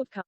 of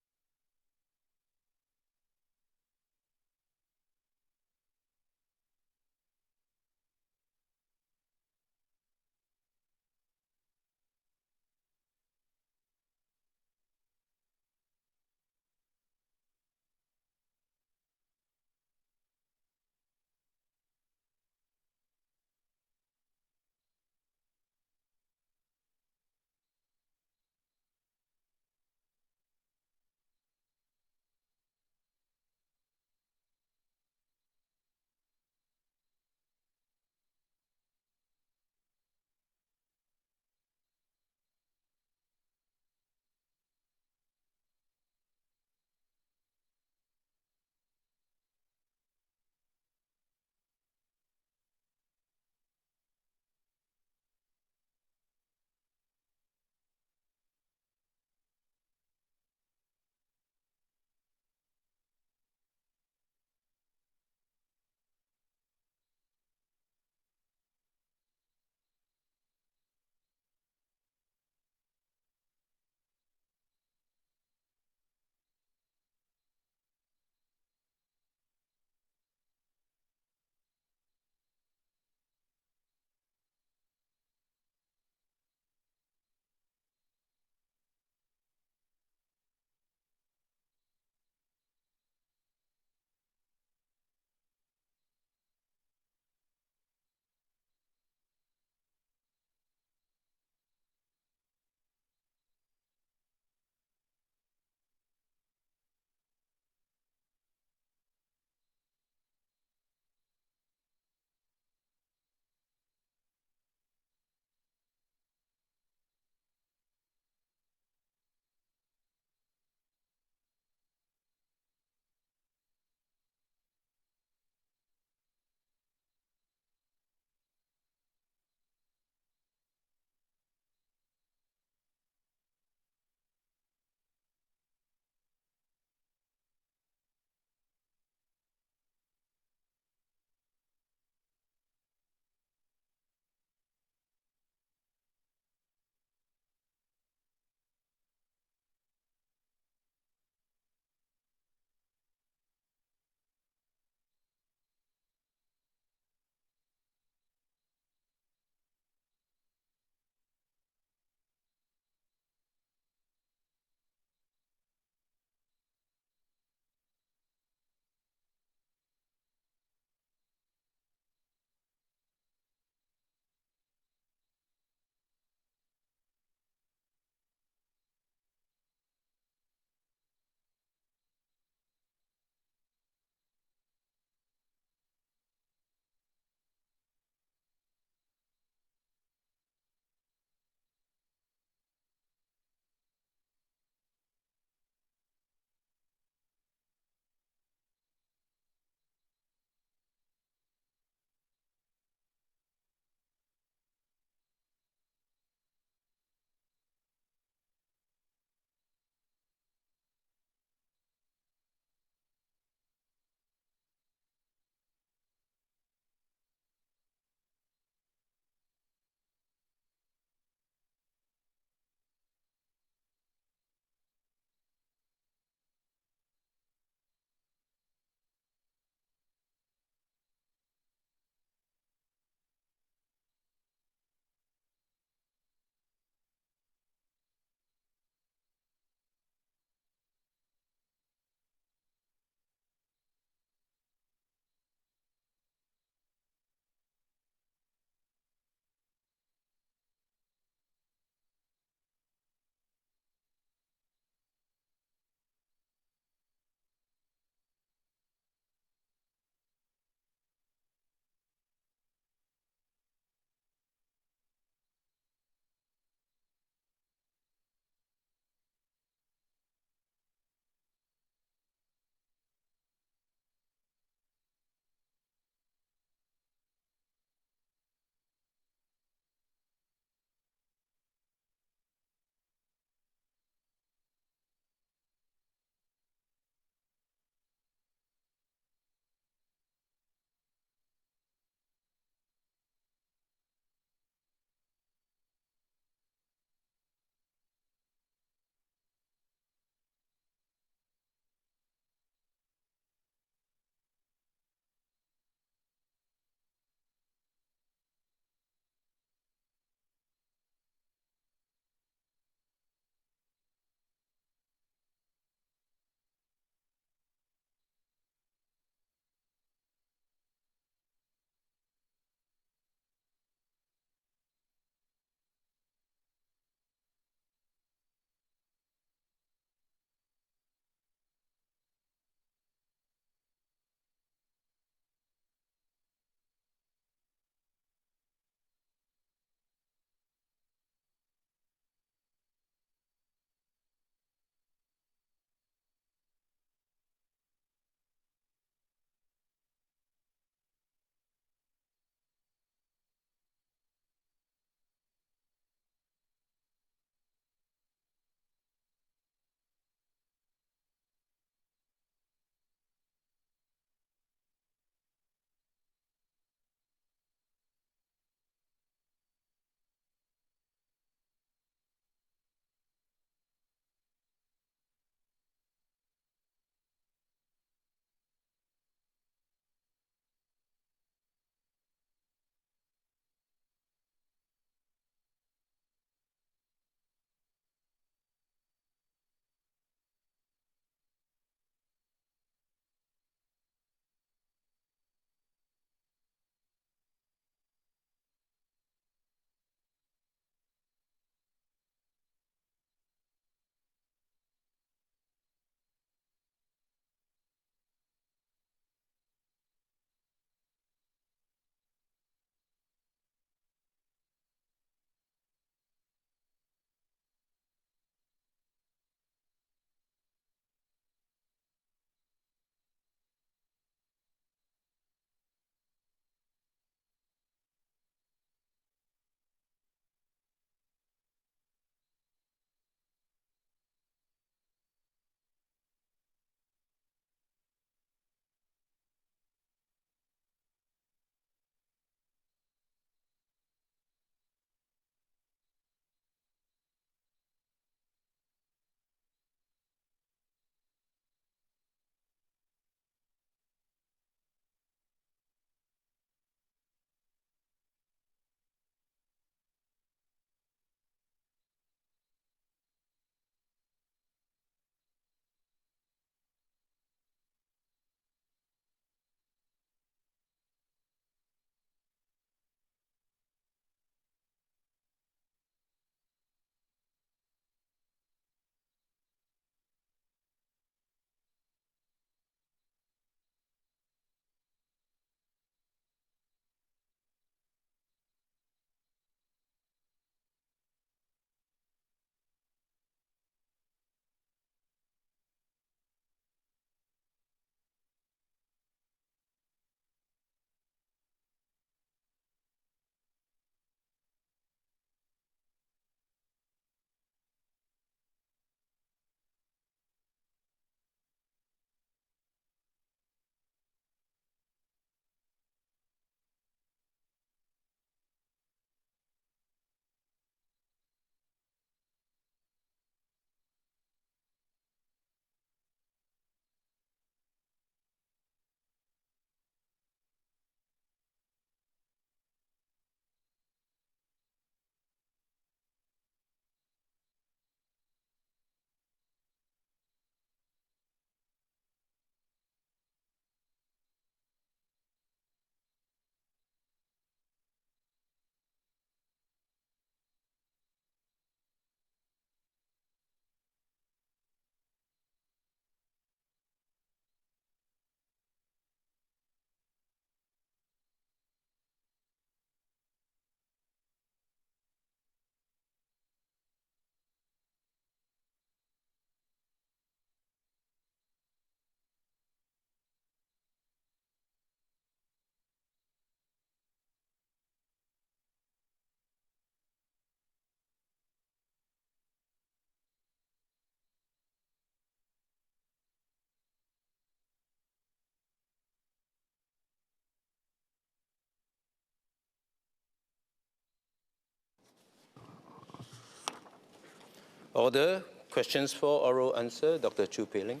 Order. Questions for oral answer. Dr. Chu Pei-Ling.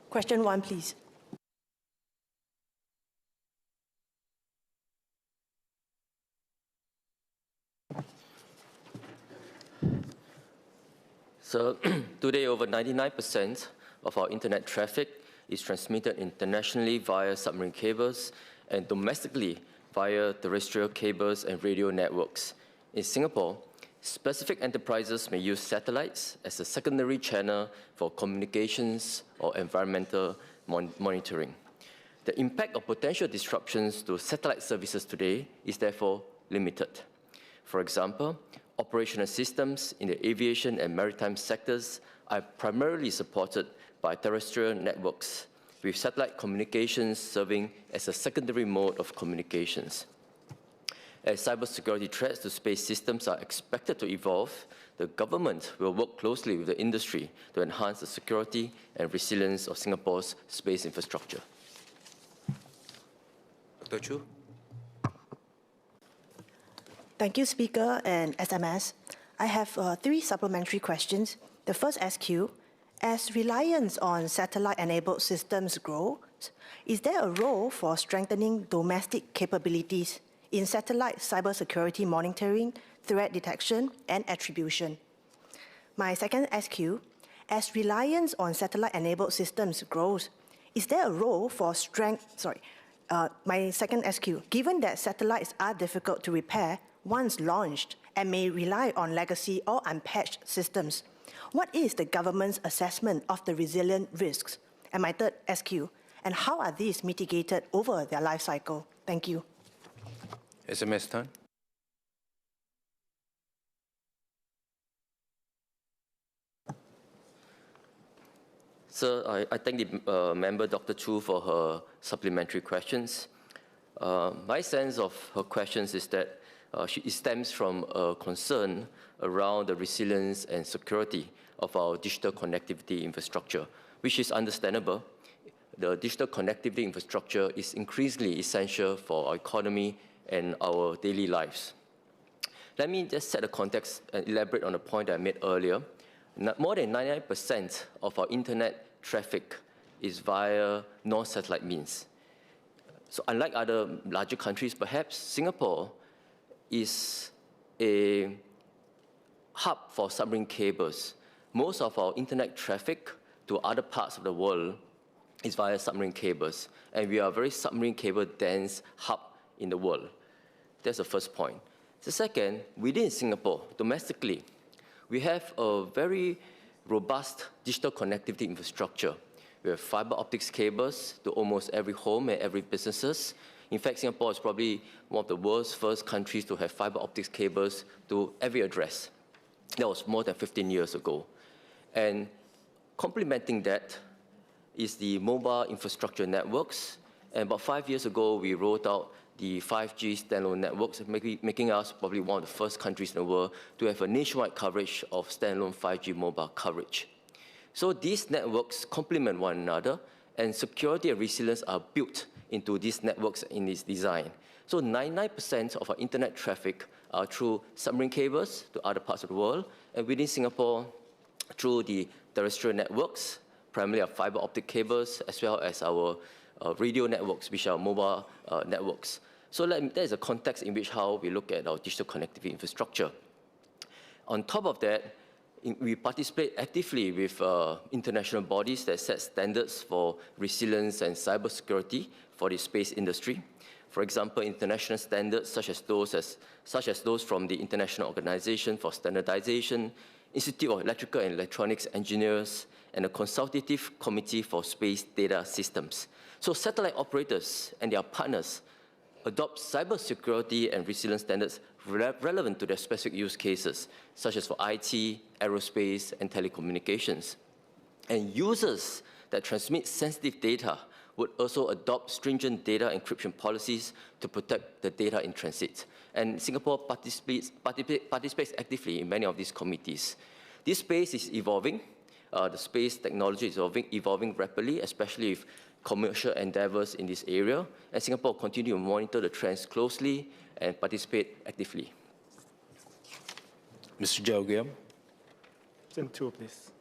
Question 1, please. So today, over 99% of our internet traffic is transmitted internationally via submarine cables and domestically via terrestrial cables and radio networks. In Singapore, specific enterprises may use satellites as a secondary channel for communications or environmental monitoring. The impact of potential disruptions to satellite services today is therefore limited. For example, operational systems in the aviation and maritime sectors are primarily supported by terrestrial networks, with satellite communications serving as a secondary mode of communications. As cybersecurity threats to space systems are expected to evolve, the government will work closely with the industry to enhance the security and resilience of Singapore's space infrastructure. Dr. Chu. Thank you, Speaker and SMS. I have 3 supplementary questions. The first SQ, as reliance on satellite-enabled systems grows, is there a role for strengthening domestic capabilities in satellite cybersecurity monitoring, threat detection, and attribution? My second SQ, as reliance on satellite-enabled systems grows, is there a role for my second SQ, given that satellites are difficult to repair once launched and may rely on legacy or unpatched systems, what is the government's assessment of the resilient risks? And my third SQ, and how are these mitigated over their life cycle? Thank you. SMS Tan. So I thank the member, Dr. Chu, for her supplementary questions. My sense of her questions is that it stems from a concern around the resilience and security of our digital connectivity infrastructure, which is understandable. The digital connectivity infrastructure is increasingly essential for our economy and our daily lives. Let me just set a context and elaborate on a point I made earlier. More than 99% of our internet traffic is via non-satellite means. So unlike other larger countries, perhaps Singapore is a hub for submarine cables. Most of our internet traffic to other parts of the world is via submarine cables, and we are a very submarine cable dense hub in the world. That's the first point. The second, within Singapore, domestically, we have a very robust digital connectivity infrastructure. We have fiber optics cables to almost every home and every businesses. In fact, Singapore is probably one of the world's first countries to have fiber optics cables to every address. That was more than 15 years ago. And complementing that is the mobile infrastructure networks. And about 5 years ago, we rolled out the 5G standalone networks, making us probably one of the first countries in the world to have a nationwide coverage of standalone 5G mobile coverage. So these networks complement one another, and security and resilience are built into these networks in its design. So 99% of our internet traffic are through submarine cables to other parts of the world, and within Singapore, through the terrestrial networks, primarily our fiber optic cables, as well as our radio networks, which are mobile networks. So that is a context in which how we look at our digital connectivity infrastructure. On top of that, we participate actively with international bodies that set standards for resilience and cybersecurity for the space industry. For example, international standards such as those from the International Organization for Standardization, Institute of Electrical and Electronics Engineers, and a consultative committee for space data systems. So satellite operators and their partners adopt cybersecurity and resilience standards relevant to their specific use cases, such as for IT, aerospace, and telecommunications. And users that transmit sensitive data would also adopt stringent data encryption policies to protect the data in transit. And Singapore participates actively in many of these committees. This space is evolving. The space technology is evolving rapidly, especially with commercial endeavors in this area. And Singapore continue to monitor the trends closely and participate actively. Mr. Jaugiam. Question 2, please.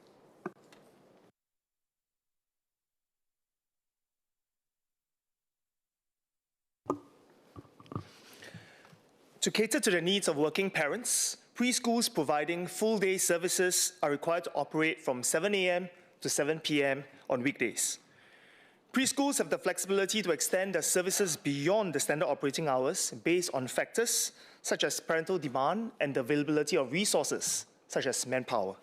To cater to the needs of working parents, preschools providing full-day services are required to operate from 7 a.m. to 7 p.m. on weekdays. Preschools have the flexibility to extend their services beyond the standard operating hours based on factors such as parental demand and the availability of resources, such as manpower.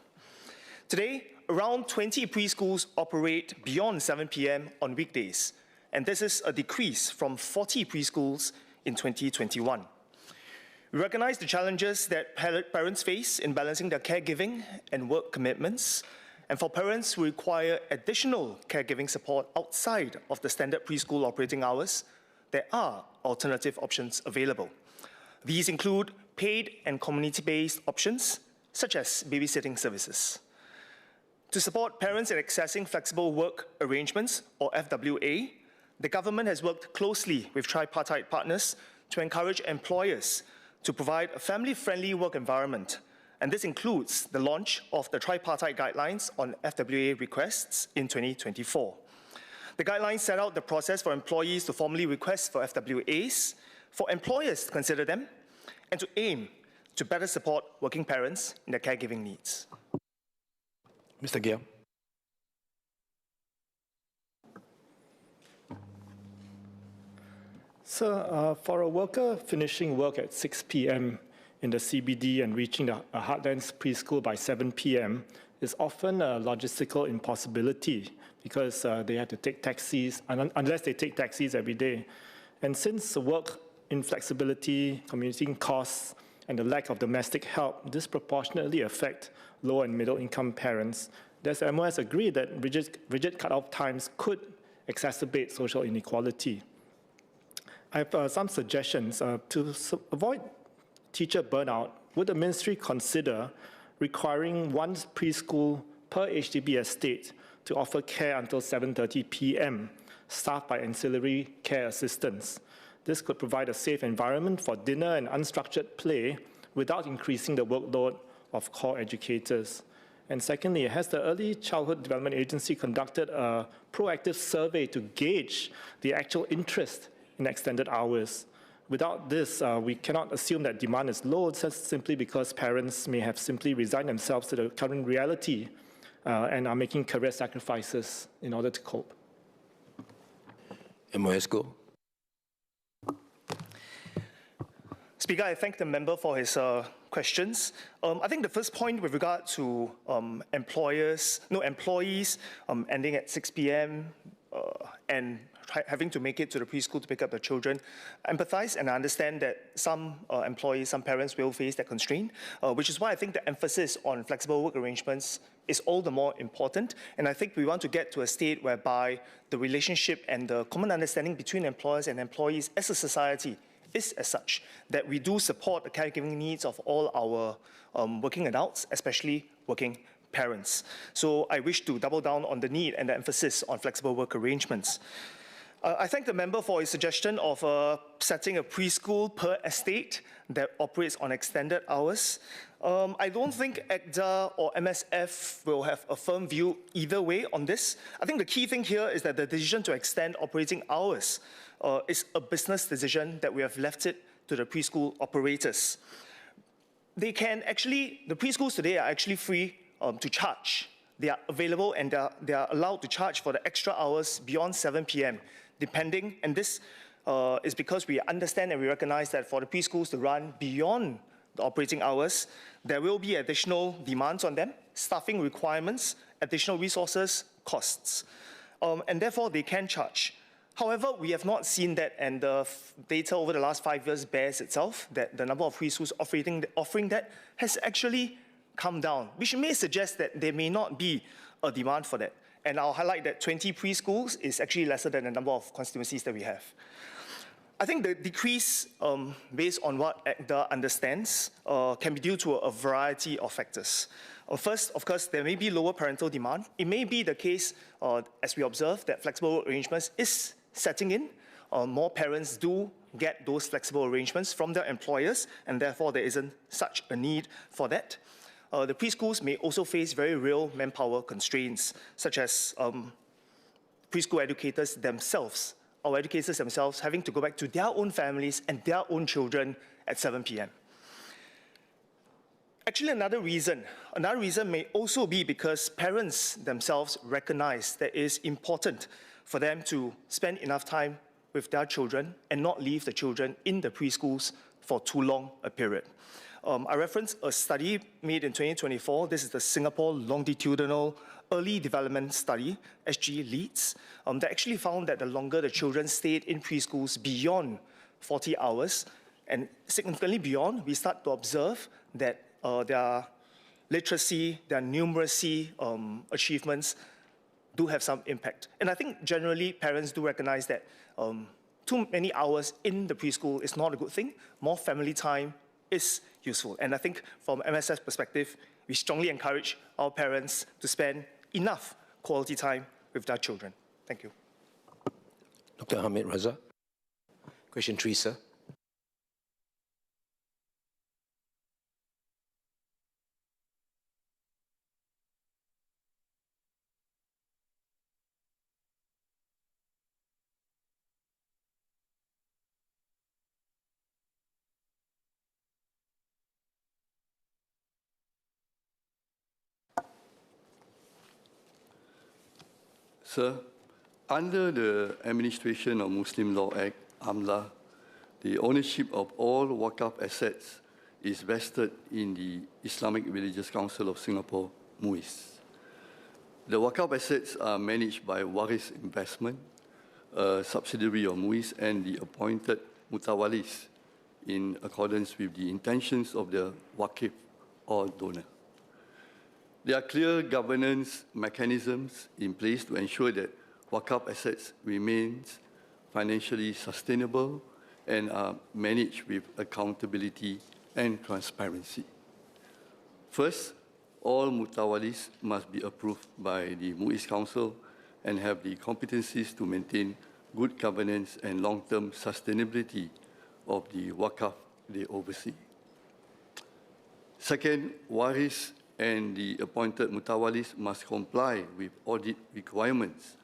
Today, around 20 preschools operate beyond 7 p.m. on weekdays, and this is a decrease from 40 preschools in 2021. We recognize the challenges that parents face in balancing their caregiving and work commitments, and for parents who require additional caregiving support outside of the standard preschool operating hours, there are alternative options available. These include paid and community-based options, such as babysitting services. To support parents in accessing flexible work arrangements, or FWA, the government has worked closely with tripartite partners to encourage employers to provide a family-friendly work environment, and this includes the launch of the tripartite guidelines on FWA requests in 2024. The guidelines set out the process for employees to formally request for FWAs, for employers to consider them, and to aim to better support working parents in their caregiving needs. Mr. Gill. So for a worker finishing work at 6 p.m. in the CBD and reaching the Heartlands preschool by 7 p.m. is often a logistical impossibility because they have to take taxis, unless they take taxis every day. And since work inflexibility, commuting costs, and the lack of domestic help disproportionately affect low and middle income parents, does MOS agree that rigid cut-off times could exacerbate social inequality? I have some suggestions. To avoid teacher burnout, would the ministry consider requiring one preschool per HDB estate to offer care until 7:30 p.m., staffed by ancillary care assistants? This could provide a safe environment for dinner and unstructured play without increasing the workload of core educators. And secondly, has the Early Childhood Development Agency conducted a proactive survey to gauge the actual interest in extended hours? Without this, we cannot assume that demand is low, just simply because parents may have simply resigned themselves to the current reality and are making career sacrifices in order to cope. MOS Go. Speaker, I thank the member for his questions. I think the first point with regard to employees ending at 6 p.m. And having to make it to the preschool to pick up the children, empathize and understand that some employees, some parents will face that constraint, which is why I think the emphasis on flexible work arrangements is all the more important. And I think we want to get to a state whereby the relationship and the common understanding between employers and employees as a society is as such, that we do support the caregiving needs of all our working adults, especially working parents. So I wish to double down on the need and the emphasis on flexible work arrangements. I thank the member for his suggestion of setting a preschool per estate that operates on extended hours. I don't think ACDA or MSF will have a firm view either way on this. I think the key thing here is that the decision to extend operating hours is a business decision that we have left it to the preschool operators. They can actually, the preschools today are actually free to charge. They are available and they are allowed to charge for the extra hours beyond 7 p.m. depending, and this is because we understand and we recognize that for the preschools to run beyond the operating hours, there will be additional demands on them, staffing requirements, additional resources, costs, and therefore they can charge. However, we have not seen that, and the data over the last 5 years bears itself that the number of preschools offering that has actually come down, which may suggest that there may not be a demand for that. And I'll highlight that 20 preschools is actually lesser than the number of constituencies that we have. I think the decrease, based on what ACDA understands, can be due to a variety of factors. First, of course, there may be lower parental demand. It may be the case, as we observe, that flexible arrangements is setting in. More parents do get those flexible arrangements from their employers, and therefore there isn't such a need for that. the preschools may also face very real manpower constraints, such as preschool educators themselves, or educators themselves having to go back to their own families and their own children at 7 p.m. Actually, another reason may also be because parents themselves recognize that it is important for them to spend enough time with their children and not leave the children in the preschools for too long a period. I reference a study made in 2024. This is the Singapore Longitudinal Early Development Study, SG LEADS, that actually found that the longer the children stayed in preschools beyond 40 hours, and significantly beyond, we start to observe that their literacy, their numeracy achievements do have some impact. And I think generally parents do recognize that too many hours in the preschool is not a good thing. More family time is useful. And I think from MSF's perspective, we strongly encourage our parents to spend enough quality time with their children. Thank you. Dr. Hamid Raza. Question 3, sir. Sir, under the Administration of Muslim Law Act, AMLA, the ownership of all Waqf assets is vested in the Islamic Religious Council of Singapore, MUIS. The Waqf assets are managed by Waris Investment, a subsidiary of MUIS, and the appointed mutawalis in accordance with the intentions of the Waqif or donor. There are clear governance mechanisms in place to ensure that Waqf assets remain financially sustainable and are managed with accountability and transparency. First, all mutawalis must be approved by the MUIS Council and have the competencies to maintain good governance and long-term sustainability of the Waqf they oversee. Second, Waris and the appointed mutawalis must comply with audit requirements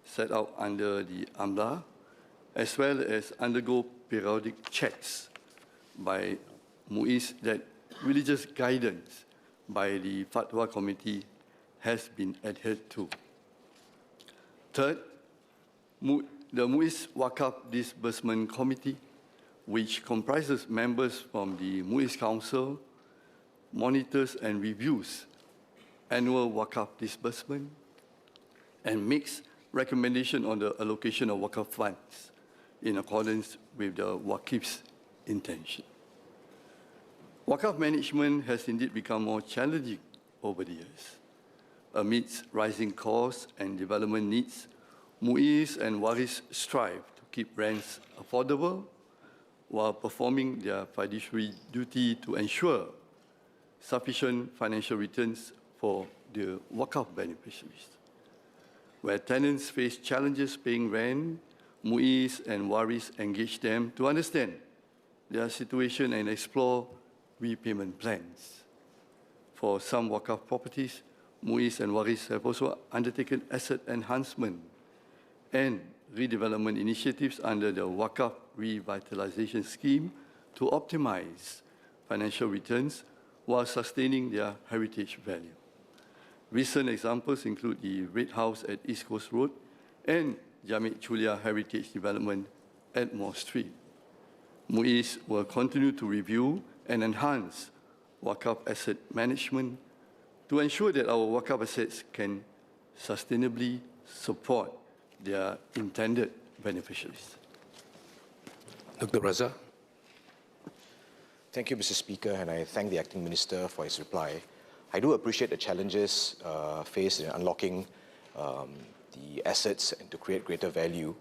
set out under the AMLA, as well as undergo periodic checks by MUIS that religious guidance by the Fatwa Committee has been adhered to. Third, the MUIS Waqf Disbursement Committee, which comprises members from the MUIS Council, monitors and reviews annual Waqf disbursement and makes recommendation on the allocation of Waqf funds in accordance with the Waqif's intention. Waqf management has indeed become more challenging over the years. Amidst rising costs and development needs, MUIS and Waris strive to keep rents affordable while performing their fiduciary duty to ensure sufficient financial returns for the Waqf beneficiaries. Where tenants face challenges paying rent, MUIS and Waris engage them to understand their situation and explore repayment plans. For some Waqf properties, MUIS and Waris have also undertaken asset enhancement and redevelopment initiatives under the Waqf Revitalization Scheme to optimize financial returns while sustaining their heritage value. Recent examples include the Red House at East Coast Road and Jamik Chulia Heritage Development at Moore Street. MUIS will continue to review and enhance Waqf asset management to ensure that our Waqf assets can sustainably support their intended beneficiaries. Dr. Raza. Thank you, Mr. Speaker, and I thank the Acting Minister for his reply. I do appreciate the challenges faced in unlocking the assets and to create greater value.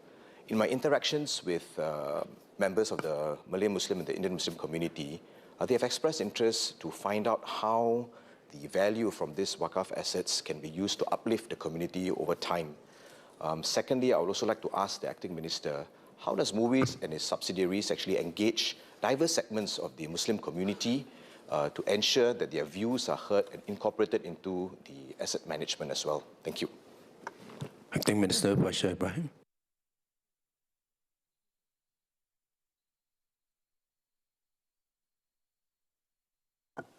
In my interactions with members of the Malay Muslim and the Indian Muslim community, they have expressed interest to find out how the value from these Waqf assets can be used to uplift the community over time. Secondly, I would also like to ask the Acting Minister, how does MUIS and its subsidiaries actually engage diverse segments of the Muslim community to ensure that their views are heard and incorporated into the asset management as well. Thank you. Acting Minister, Vice Chair Ibrahim.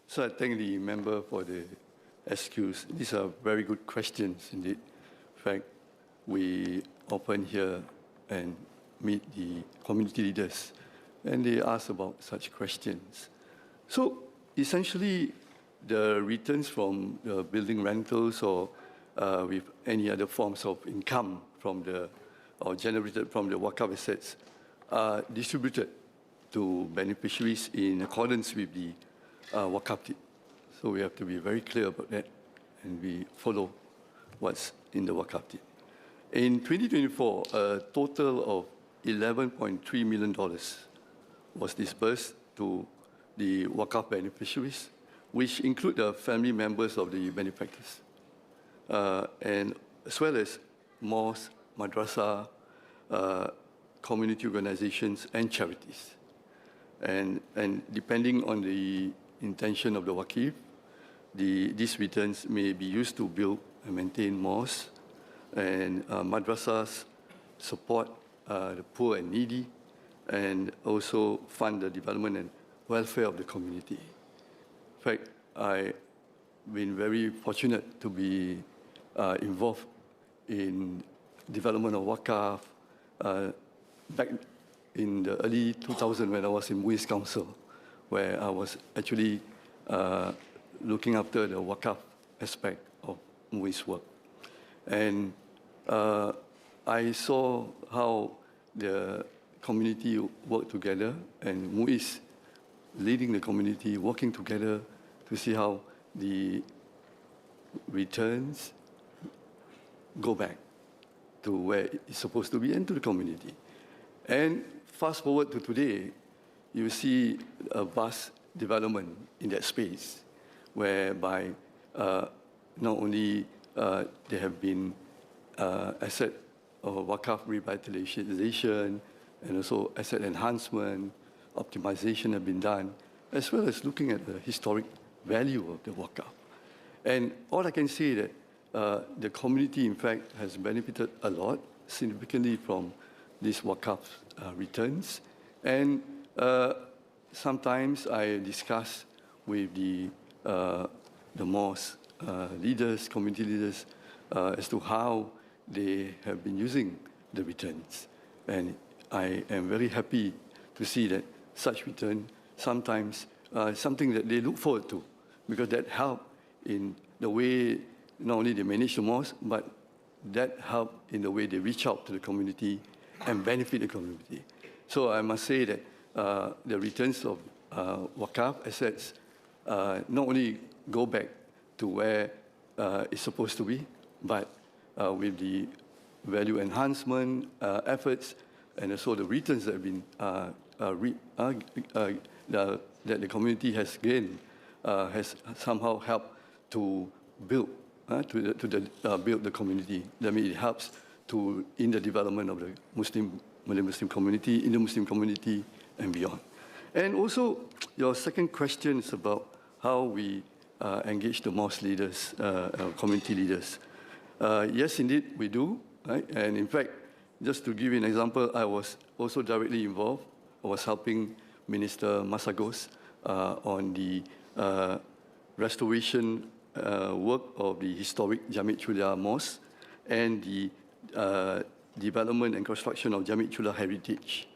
So I thank the member for the SQs. These are very good questions indeed. In fact, we often hear and meet the community leaders, and they ask about such questions. So essentially, the returns from the building rentals or with any other forms of income from the or generated from the Wakaf assets are distributed to beneficiaries in accordance with the Wakaf deed. So we have to be very clear about that, and we follow what's in the Wakaf deed. In 2024, a total of $11.3 million was disbursed to the Wakaf beneficiaries, which include the family members of the benefactors, and as well as mosques, madrasa, community organizations, and charities. And depending on the intention of the Waqif, these returns may be used to build and maintain mosques and madrasas, support the poor and needy, and also fund the development and welfare of the community. In fact, I've been very fortunate to be involved in development of Wakaf back in the early 2000s when I was in MUIS Council, where I was actually looking after the Wakaf aspect of MUIS work. And I saw how the community worked together, and MUIS leading the community, working together to see how the returns go back to where it's supposed to be and to the community. And fast forward to today, you see a vast development in that space, whereby not only there have been asset or Wakaf revitalization and also asset enhancement, optimization have been done, as well as looking at the historic value of the Wakaf. And all I can say that the community, in fact, has benefited a lot significantly from these Wakaf returns. And sometimes I discuss with the mosque leaders, community leaders, as to how they have been using the returns. And I am very happy to see that such return sometimes something that they look forward to, because that help in the way not only they manage the mosque, but that help in the way they reach out to the community and benefit the community. So I must say that the returns of Wakaf assets not only go back to where it's supposed to be, but with the value enhancement efforts and also the returns that have been that the community has gained has somehow helped to build build the community. That means it helps in the development of the Muslim community, in the Muslim community and beyond. And also, your second question is about how we engage the mosque leaders, community leaders. Yes, indeed, we do. Right? And in fact, just to give you an example, I was also directly involved. I was helping Minister Masagos on the restoration work of the historic Jamik Chula Mosque and the development and construction of Jamik Chula heritage.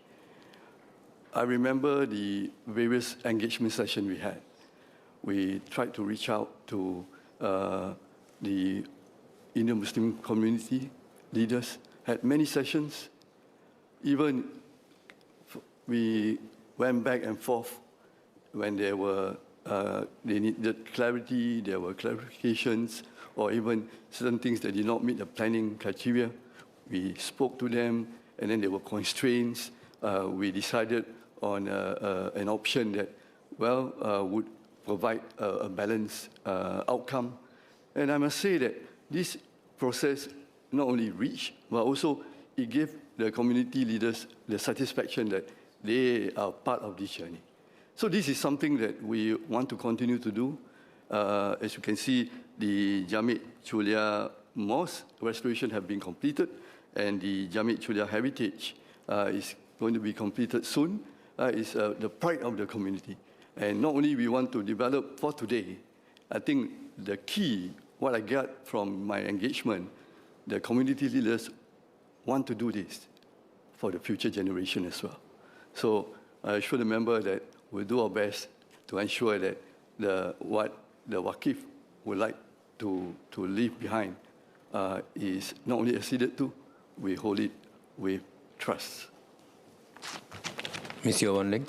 I remember the various engagement sessions we had. We tried to reach out to the Indian Muslim community leaders, had many sessions. Even we went back and forth when there were they needed clarity, there were clarifications, or even certain things that did not meet the planning criteria. We spoke to them, and then there were constraints. We decided on an option that, well, would provide a balanced outcome. And I must say that this process not only reached, but also it gave the community leaders the satisfaction that they are part of this journey. So this is something that we want to continue to do. As you can see, the Jamit Chulia Mosque restoration have been completed, and the Jamit Chulia Heritage is going to be completed soon. It's the pride of the community. And not only we want to develop for today, I think the key, what I got from my engagement, the community leaders want to do this for the future generation as well. So I assure the member that we'll do our best to ensure that what the Waqif would like to leave behind is not only acceded to, we hold it with trust. Ms. Yeo Wan Ling.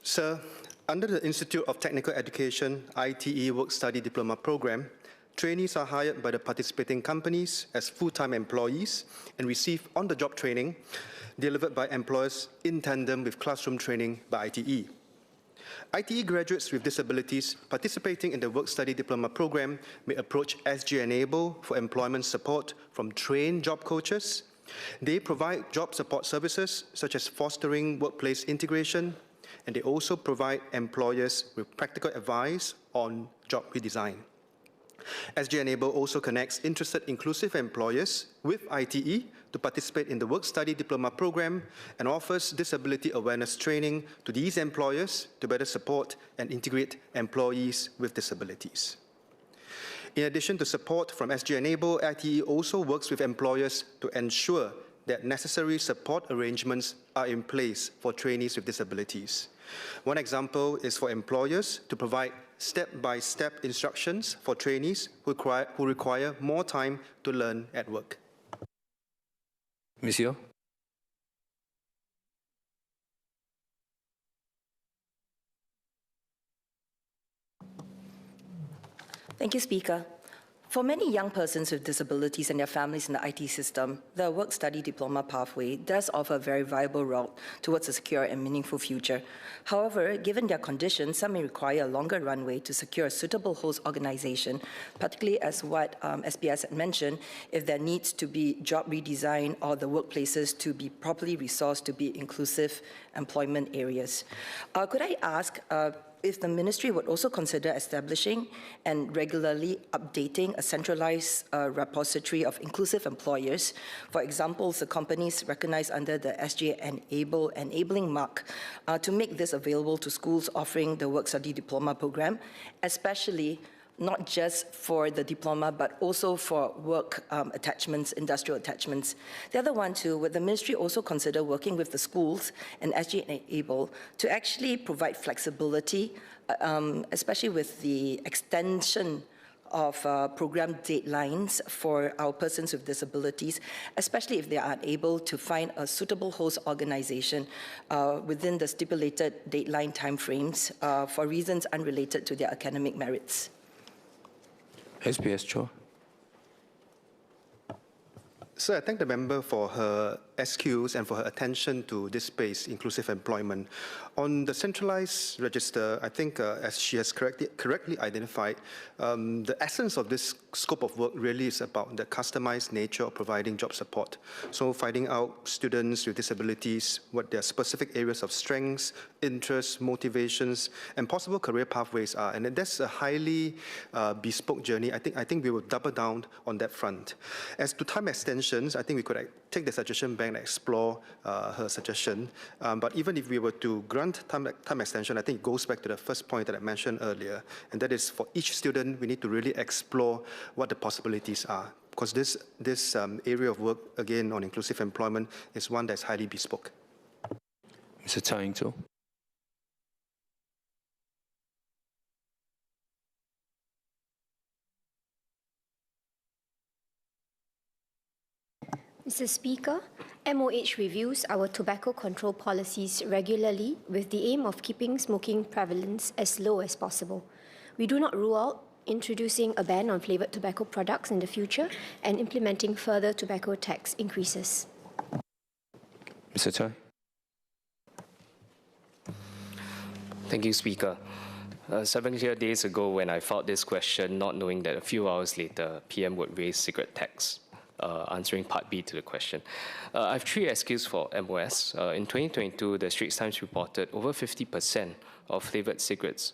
Sir, under the Institute of Technical Education ITE Work-Study Diploma Program, trainees are hired by the participating companies as full-time employees and receive on-the-job training delivered by employers in tandem with classroom training by ITE. ITE graduates with disabilities participating in the Work-Study Diploma Program may approach SG Enable for employment support from trained job coaches. They provide job support services such as fostering workplace integration, and they also provide employers with practical advice on job redesign. SG Enable also connects interested inclusive employers with ITE to participate in the Work-Study Diploma Program and offers disability awareness training to these employers to better support and integrate employees with disabilities. In addition to support from SG Enable, ITE also works with employers to ensure that necessary support arrangements are in place for trainees with disabilities. One example is for employers to provide step-by-step instructions for trainees who require more time to learn at work. Ms. Yeo. Thank you, Speaker. For many young persons with disabilities and their families in the IT system, the Work-Study Diploma pathway does offer a very viable route towards a secure and meaningful future. However, given their conditions, some may require a longer runway to secure a suitable host organization, particularly as what SBS had mentioned, if there needs to be job redesign or the workplaces to be properly resourced to be inclusive employment areas. Could I ask, if the ministry would also consider establishing and regularly updating a centralized repository of inclusive employers, for example, the companies recognized under the SG Enabling Mark, to make this available to schools offering the Work-Study Diploma Program, especially not just for the diploma, but also for work attachments, industrial attachments. The other one too, would the ministry also consider working with the schools and SG Enable to actually provide flexibility, especially with the extension of program deadlines for our persons with disabilities, especially if they are unable to find a suitable host organization within the stipulated deadline timeframes for reasons unrelated to their academic merits. SBS Cho. So I thank the member for her SQs and for her attention to this space, inclusive employment. On the centralized register, I think as she has correctly identified, the essence of this scope of work really is about the customized nature of providing job support. So finding out students with disabilities, what their specific areas of strengths, interests, motivations, and possible career pathways are. And that's a highly bespoke journey. I think we will double down on that front. As to time extensions, I think we could take the suggestion back and explore her suggestion. But even if we were to grant time extension, I think it goes back to the first point that I mentioned earlier, and that is for each student, we need to really explore what the possibilities are. Because this area of work, again, on inclusive employment, is one that's highly bespoke. Mr. Tsai Ing-cho. Mr. Speaker, MOH reviews our tobacco control policies regularly with the aim of keeping smoking prevalence as low as possible. We do not rule out introducing a ban on flavoured tobacco products in the future and implementing further tobacco tax increases. Mr. Choi. Thank you, Speaker. 7 clear days ago when I filed this question, not knowing that a few hours later, PM would raise cigarette tax, answering part B to the question. I have 3 SKUs for MOS. In 2022, the Straits Times reported over 50% of flavored cigarettes,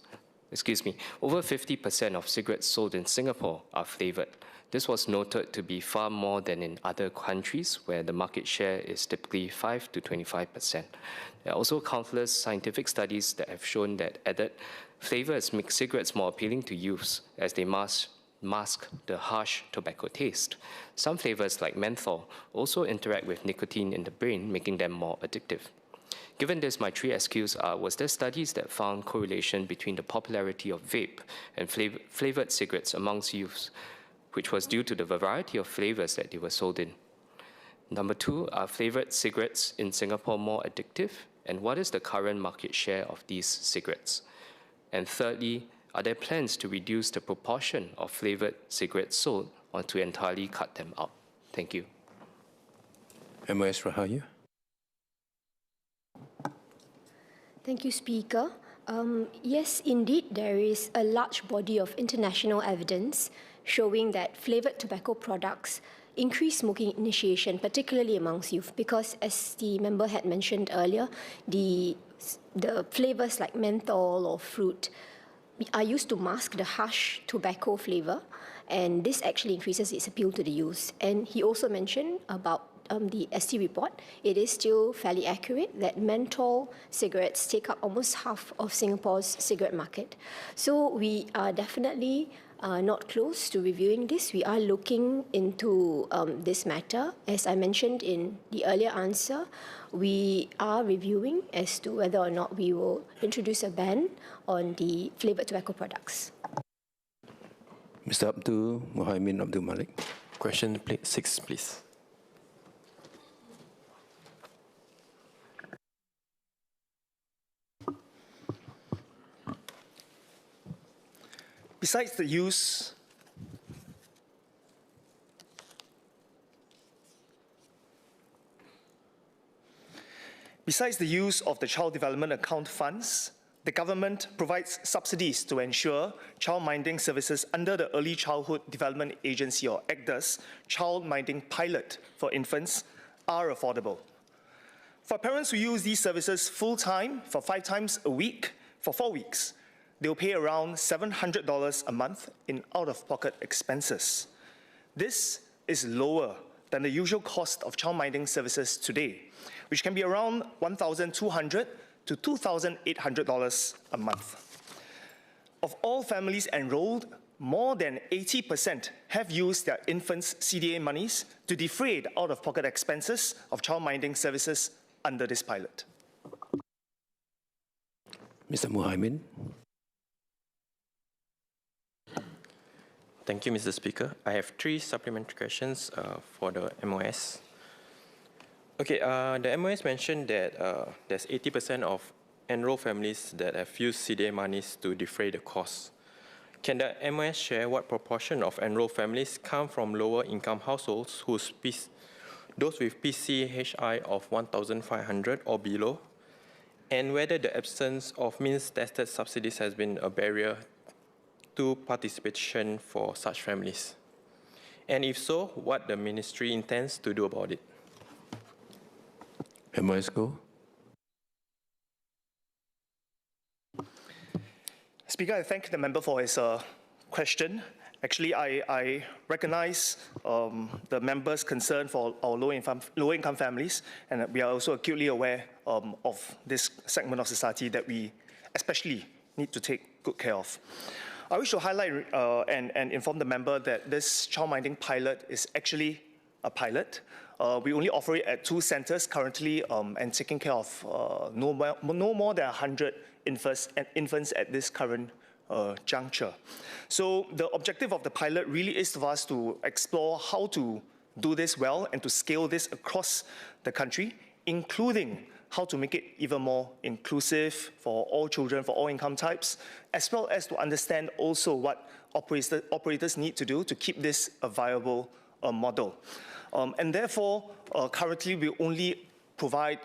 over 50% of cigarettes sold in Singapore are flavored. This was noted to be far more than in other countries where the market share is typically 5 to 25%. There are also countless scientific studies that have shown that added flavors make cigarettes more appealing to youths as they mask the harsh tobacco taste. Some flavors like menthol also interact with nicotine in the brain, making them more addictive. Given this, my 3 SQs are, was there studies that found correlation between the popularity of vape and flavored cigarettes amongst youths, which was due to the variety of flavors that they were sold in? Number 2, are flavored cigarettes in Singapore more addictive? And what is the current market share of these cigarettes? And thirdly, are there plans to reduce the proportion of flavored cigarettes sold or to entirely cut them out? Thank you. MOS Rahayu. Thank you, Speaker. Yes, indeed, there is a large body of international evidence showing that flavoured tobacco products increase smoking initiation, particularly amongst youth, because as the member had mentioned earlier, the flavours like menthol or fruit are used to mask the harsh tobacco flavour, and this actually increases its appeal to the youth. And he also mentioned about the ST report. It is still fairly accurate that menthol cigarettes take up almost half of Singapore's cigarette market. So we are definitely not close to reviewing this. We are looking into this matter. As I mentioned in the earlier answer, we are reviewing as to whether or not we will introduce a ban on the flavoured tobacco products. Mr. Abdul Muhaimin Abdul Malik. Question 6, please. Besides the use of the Child Development Account funds, the government provides subsidies to ensure child-minding services under the Early Childhood Development Agency, or ECDA's, child-minding pilot for infants are affordable. For parents who use these services full-time for 5 times a week for 4 weeks, they'll pay around $700 a month in out-of-pocket expenses. This is lower than the usual cost of child-minding services today, which can be around $1,200 to $2,800 a month. Of all families enrolled, more than 80% have used their infants' CDA monies to defray the out-of-pocket expenses of child-minding services under this pilot. Mr. Muhaimin. Thank you, Mr. Speaker. I have 3 supplementary questions for the MOS. Okay, the MOS mentioned that there's 80% of enrolled families that have used CDA monies to defray the costs. Can the MOS share what proportion of enrolled families come from lower income households those with PCHI of 1,500 or below, and whether the absence of means-tested subsidies has been a barrier to participation for such families? And if so, what the ministry intends to do about it? MOS Go. Speaker, I thank the member for his question. Actually, I recognize the member's concern for our low-income families, and we are also acutely aware of this segment of society that we especially need to take good care of. I wish to highlight and inform the member that this child-minding pilot is actually a pilot. We only offer it at 2 centres currently and taking care of no more than 100 infants at this current juncture. So the objective of the pilot really is for us to explore how to do this well and to scale this across the country, including how to make it even more inclusive for all children, for all income types, as well as to understand also what operators need to do to keep this a viable model. And therefore, currently we only provide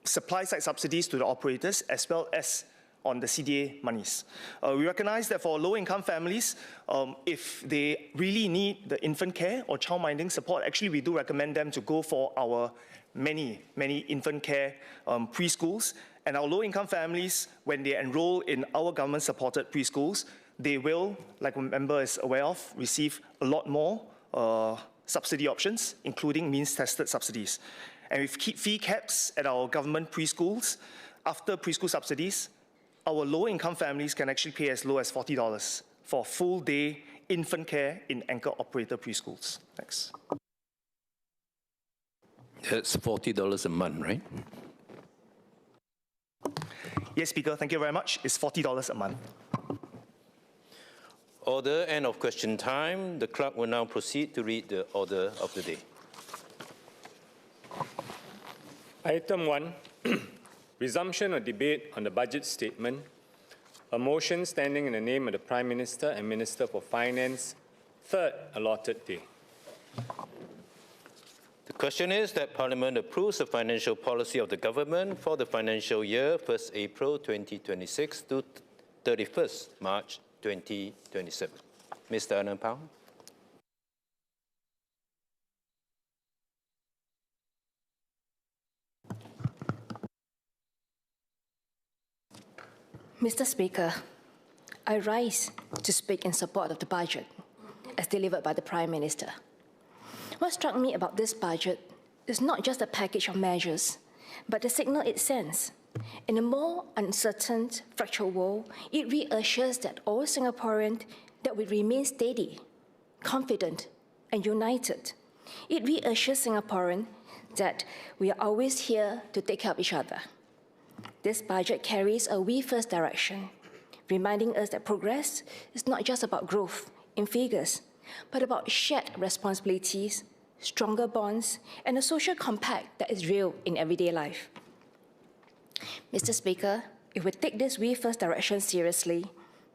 supply-side subsidies to the operators, as well as on the CDA monies. We recognize that for low-income families, if they really need the infant care or child-minding support, actually we do recommend them to go for our many infant care preschools. And our low-income families, when they enroll in our government-supported preschools, they will, like a member is aware of, receive a lot more subsidy options, including means-tested subsidies. And with fee caps at our government preschools, after preschool subsidies, our low-income families can actually pay as low as $40 for full-day infant care in anchor-operator preschools. Thanks. That's $40 a month, right? Yes, Speaker, thank you very much. It's $40 a month. Order, end of question time. The clerk will now proceed to read the order of the day. Item 1, resumption of debate on the budget statement. A motion standing in the name of the Prime Minister and Minister for Finance, third allotted day. The question is that Parliament approves the financial policy of the government for the financial year 1st April 2026 to 31st March 2027. Mr. Anand Pao. Mr. Speaker, I rise to speak in support of the budget as delivered by the Prime Minister. What struck me about this budget is not just a package of measures, but the signal it sends. In a more uncertain, fractured world, it reassures that all Singaporeans that we remain steady, confident, and united. It reassures Singaporeans that we are always here to take care of each other. This budget carries a we first direction, reminding us that progress is not just about growth in figures, but about shared responsibilities, stronger bonds, and a social compact that is real in everyday life. Mr. Speaker, if we take this we first direction seriously,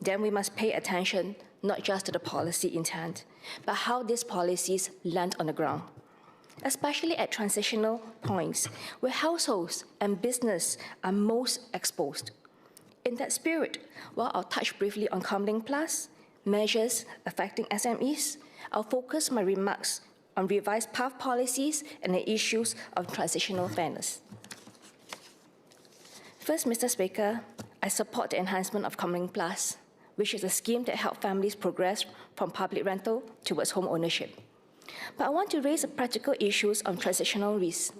then we must pay attention not just to the policy intent, but how these policies land on the ground, especially at transitional points where households and business are most exposed. In that spirit, while I'll touch briefly on Comlink Plus, measures affecting SMEs, I'll focus my remarks on revised path policies and the issues of transitional fairness. First, Mr. Speaker, I support the enhancement of Comlink Plus, which is a scheme that helps families progress from public rental towards home ownership. But I want to raise practical issues on transitional risk.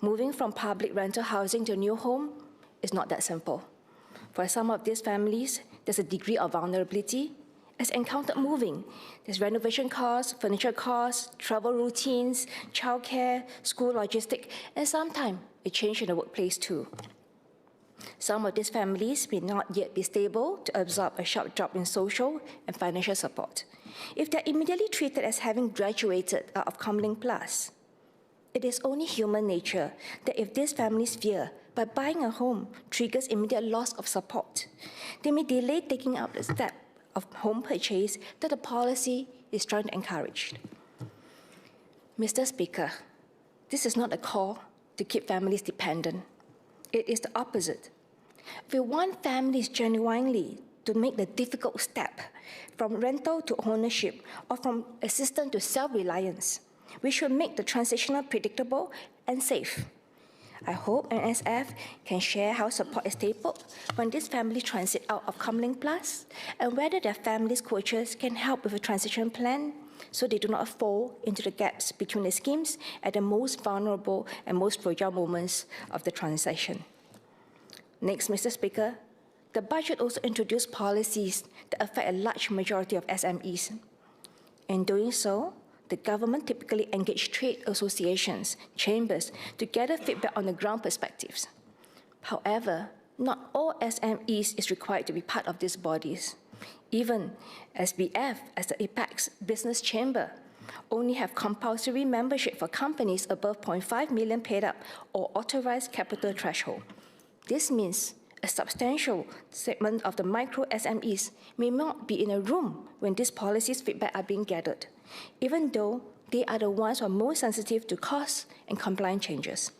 Moving from public rental housing to a new home is not that simple. For some of these families, there's a degree of vulnerability as encountered moving. There's renovation costs, furniture costs, travel routines, childcare, school logistics, and sometimes a change in the workplace too. Some of these families may not yet be stable to absorb a sharp drop in social and financial support. If they're immediately treated as having graduated out of Comlink Plus, it is only human nature that if these families fear by buying a home triggers immediate loss of support, they may delay taking up the step of home purchase that the policy is trying to encourage. Mr. Speaker, this is not a call to keep families dependent. It is the opposite. We want families genuinely to make the difficult step from rental to ownership or from assistance to self-reliance. We should make the transitional predictable and safe. I hope NSF can share how support is tabled when these families transit out of Comlink Plus and whether their families' coaches can help with a transition plan so they do not fall into the gaps between the schemes at the most vulnerable and most fragile moments of the transition. Next, Mr. Speaker, the budget also introduced policies that affect a large majority of SMEs. In doing so, the government typically engages trade associations, chambers, to gather feedback on the ground perspectives. However, not all SMEs is required to be part of these bodies. Even SBF, as the Apex Business Chamber, only have compulsory membership for companies above 0.5 million paid up or authorized capital threshold. This means a substantial segment of the micro SMEs may not be in a room when these policies' feedback are being gathered, even though they are the ones who are most sensitive to costs and compliance changes.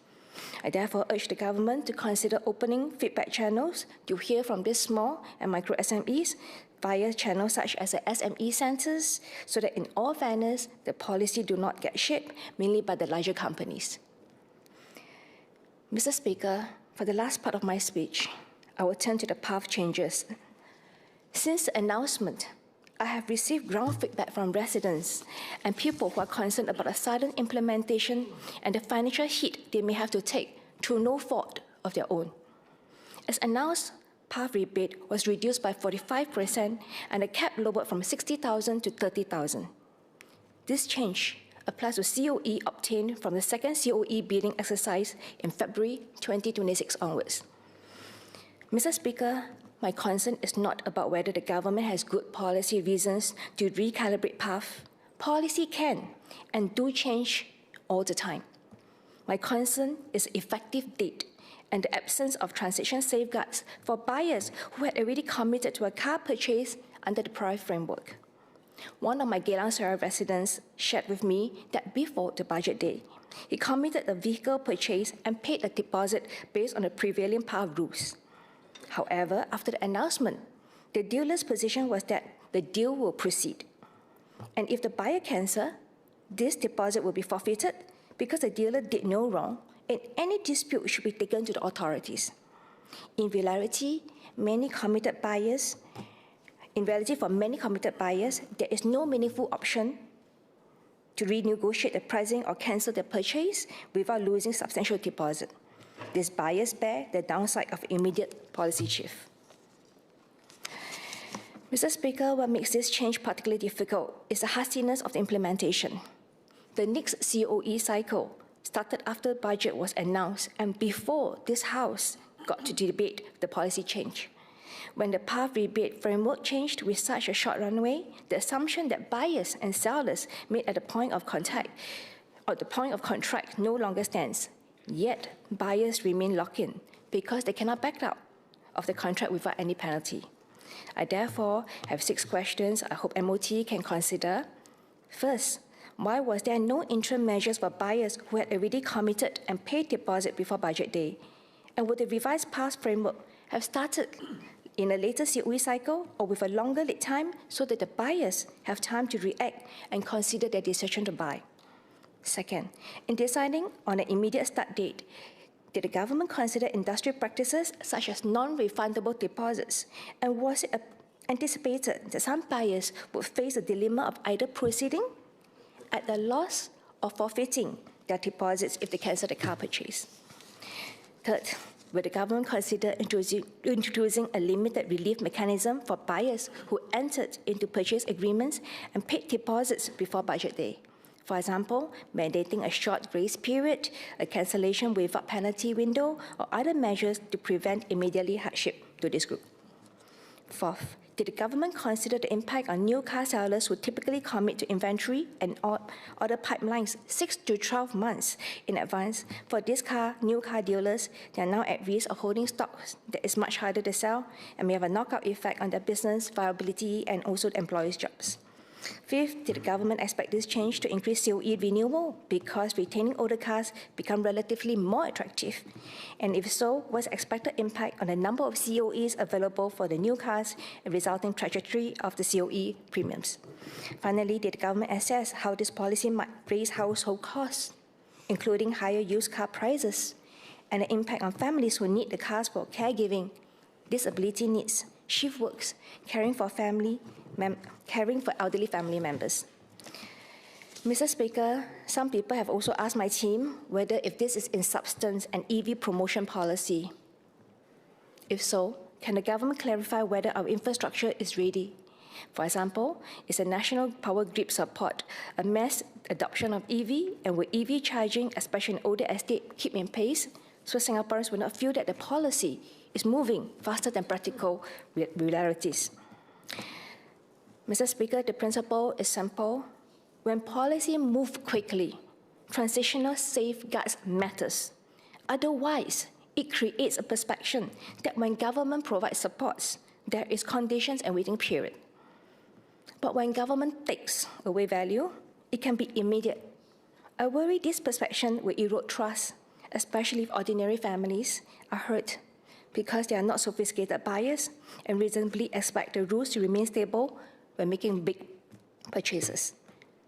I therefore urge the government to consider opening feedback channels to hear from these small and micro SMEs via channels such as the SME centres, so that in all fairness, the policy do not get shaped mainly by the larger companies. Mr. Speaker, for the last part of my speech, I will turn to the path changes. Since the announcement, I have received ground feedback from residents and people who are concerned about a sudden implementation and the financial hit they may have to take through no fault of their own. As announced, path rebate was reduced by 45% and the cap lowered from 60,000 to 30,000. This change applies to COE obtained from the second COE bidding exercise in February 2026 onwards. Mr. Speaker, my concern is not about whether the government has good policy reasons to recalibrate path. Policy can and do change all the time. My concern is the effective date and the absence of transition safeguards for buyers who had already committed to a car purchase under the prior framework. One of my Geylang Serai residents shared with me that before the budget day, he committed a vehicle purchase and paid a deposit based on the prevailing path rules. However, after the announcement, the dealer's position was that the deal will proceed. And if the buyer cancels, this deposit will be forfeited because the dealer did no wrong, and any dispute should be taken to the authorities. In reality, for many committed buyers, there is no meaningful option to renegotiate the pricing or cancel the purchase without losing substantial deposit. These buyers bear the downside of immediate policy shift. Mr. Speaker, what makes this change particularly difficult is the hastiness of the implementation. The next COE cycle started after the budget was announced and before this House got to debate the policy change. When the path rebate framework changed with such a short runway, the assumption that buyers and sellers made at the point of contact or the point of contract no longer stands. Yet, buyers remain locked in because they cannot back out of the contract without any penalty. I therefore have 6 questions I hope MOT can consider. First, why was there no interim measures for buyers who had already committed and paid deposit before budget day? And would the revised path framework have started in a later COE cycle or with a longer lead time so that the buyers have time to react and consider their decision to buy? Second, in deciding on an immediate start date, did the government consider industry practices such as non-refundable deposits? And was it anticipated that some buyers would face a dilemma of either proceeding at the loss or forfeiting their deposits if they cancel the car purchase? Third, will the government consider introducing a limited relief mechanism for buyers who entered into purchase agreements and paid deposits before budget day? For example, mandating a short grace period, a cancellation without penalty window, or other measures to prevent immediate hardship to this group. Fourth, did the government consider the impact on new car sellers who typically commit to inventory and order pipelines 6 to 12 months in advance? For these new car dealers, they are now at risk of holding stocks that is much harder to sell and may have a knockout effect on their business viability and also the employees' jobs. Fifth, did the government expect this change to increase COE renewal because retaining older cars become relatively more attractive? And if so, what's the expected impact on the number of COEs available for the new cars and resulting trajectory of the COE premiums? Finally, did the government assess how this policy might raise household costs, including higher used car prices, and the impact on families who need the cars for caregiving, disability needs, shift works, caring for elderly family members? Mr. Speaker, some people have also asked my team whether if this is in substance an EV promotion policy. If so, can the government clarify whether our infrastructure is ready? For example, is the national power grid support a mass adoption of EV, and will EV charging, especially in older estate, keep in pace so Singaporeans will not feel that the policy is moving faster than practical realities? Mr. Speaker, the principle is simple. When policy moves quickly, transitional safeguards matters. Otherwise, it creates a perception that when government provides supports, there is conditions and waiting period. But when government takes away value, it can be immediate. I worry this perception will erode trust especially if ordinary families are hurt because they are not sophisticated buyers and reasonably expect the rules to remain stable when making big purchases.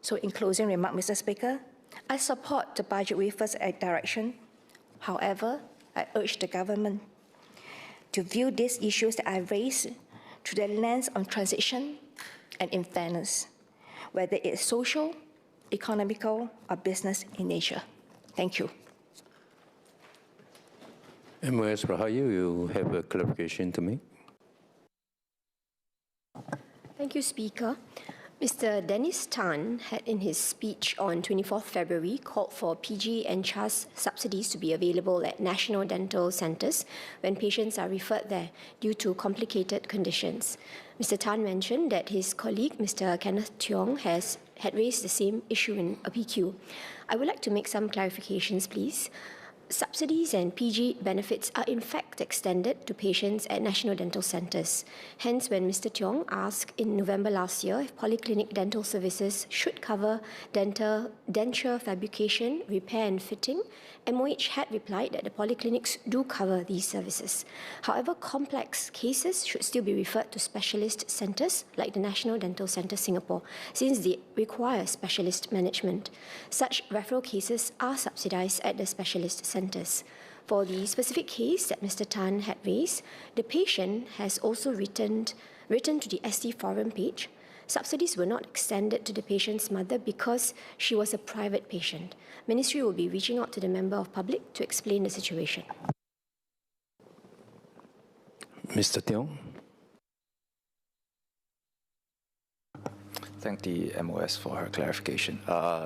So in closing remark, Mr. Speaker, I support the budget waivers direction. However, I urge the government to view these issues that I raised through the lens of transition and in fairness, whether it is social, economical, or business in nature. Thank you. MOS Rahayu, you have a clarification to make? Thank you, Speaker. Mr. Dennis Tan had in his speech on 24th February called for PG and CHAS subsidies to be available at national dental centres when patients are referred there due to complicated conditions. Mr. Tan mentioned that his colleague, Mr. Kenneth Tiong, had raised the same issue in a PQ. I would like to make some clarifications, please. Subsidies and PG benefits are in fact extended to patients at national dental centres. Hence, when Mr. Tiong asked in November last year if polyclinic dental services should cover denture fabrication, repair and fitting, MOH had replied that the polyclinics do cover these services. However, complex cases should still be referred to specialist centres like the National Dental Centre Singapore, since they require specialist management. Such referral cases are subsidised at the specialist centres. For the specific case that Mr. Tan had raised, the patient has also written to the ST Forum page. Subsidies were not extended to the patient's mother because she was a private patient. Ministry will be reaching out to the member of public to explain the situation. Mr. Tiong. Thank the MOS for her clarification.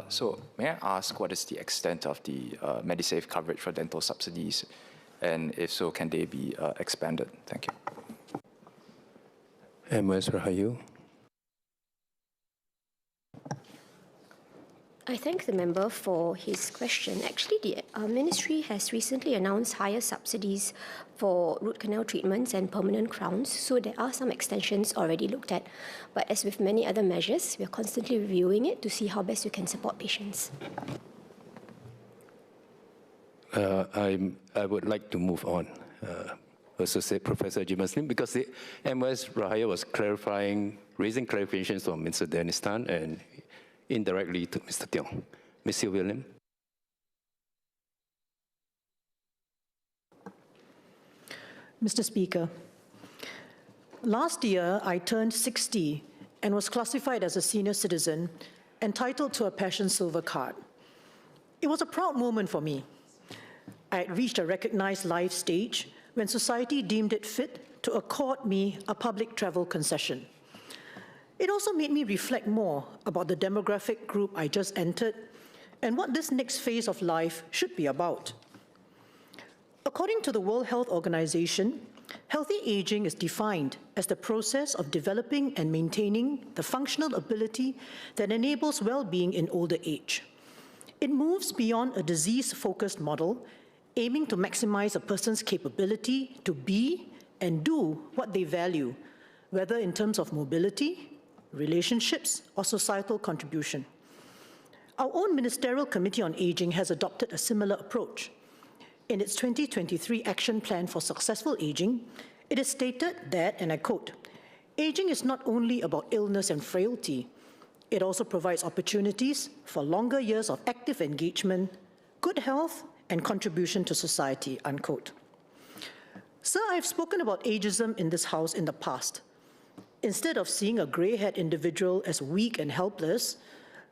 So may I ask what is the extent of the MediSave coverage for dental subsidies? And if so, can they be expanded? Thank you. MOS Rahayu. I thank the member for his question. Actually, the ministry has recently announced higher subsidies for root canal treatments and permanent crowns, so there are some extensions already looked at. But as with many other measures, we are constantly reviewing it to see how best we can support patients. I would like to move on, Associate Professor Haji Maslim, because the MOS Rahayu was raising clarifications from Mr. Dennis Tan and indirectly to Mr. Tiong. Mr. William. Mr. Speaker, last year I turned 60 and was classified as a senior citizen entitled to a Passion Silver card. It was a proud moment for me. I had reached a recognized life stage when society deemed it fit to accord me a public travel concession. It also made me reflect more about the demographic group I just entered and what this next phase of life should be about. According to the World Health Organization, healthy aging is defined as the process of developing and maintaining the functional ability that enables well-being in older age. It moves beyond a disease-focused model, aiming to maximize a person's capability to be and do what they value, whether in terms of mobility, relationships, or societal contribution. Our own Ministerial Committee on Aging has adopted a similar approach. In its 2023 Action Plan for Successful Aging, it is stated that, and I quote, "Aging is not only about illness and frailty, it also provides opportunities for longer years of active engagement, good health, and contribution to society," unquote. Sir, I have spoken about ageism in this House in the past. Instead of seeing a grey-haired individual as weak and helpless,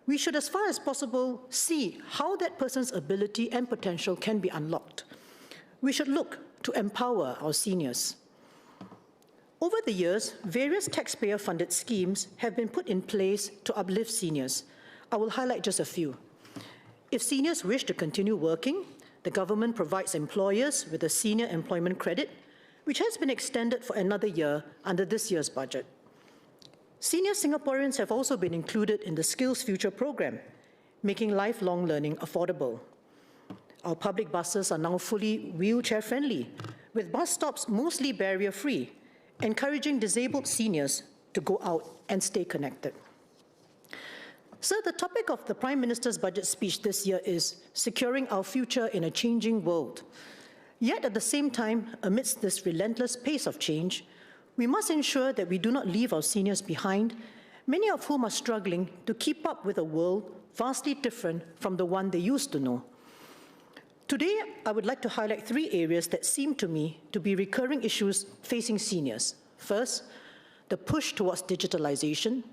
we should, as far as possible, see how that person's ability and potential can be unlocked. We should look to empower our seniors. Over the years, various taxpayer-funded schemes have been put in place to uplift seniors. I will highlight just a few. If seniors wish to continue working, the government provides employers with a senior employment credit, which has been extended for another year under this year's budget. Senior Singaporeans have also been included in the Skills Future program, making lifelong learning affordable. Our public buses are now fully wheelchair-friendly, with bus stops mostly barrier-free, encouraging disabled seniors to go out and stay connected. Sir, the topic of the Prime Minister's budget speech this year is securing our future in a changing world. Yet at the same time, amidst this relentless pace of change, we must ensure that we do not leave our seniors behind, many of whom are struggling to keep up with a world vastly different from the one they used to know. Today, I would like to highlight 3 areas that seem to me to be recurring issues facing seniors. First, the push towards digitalization.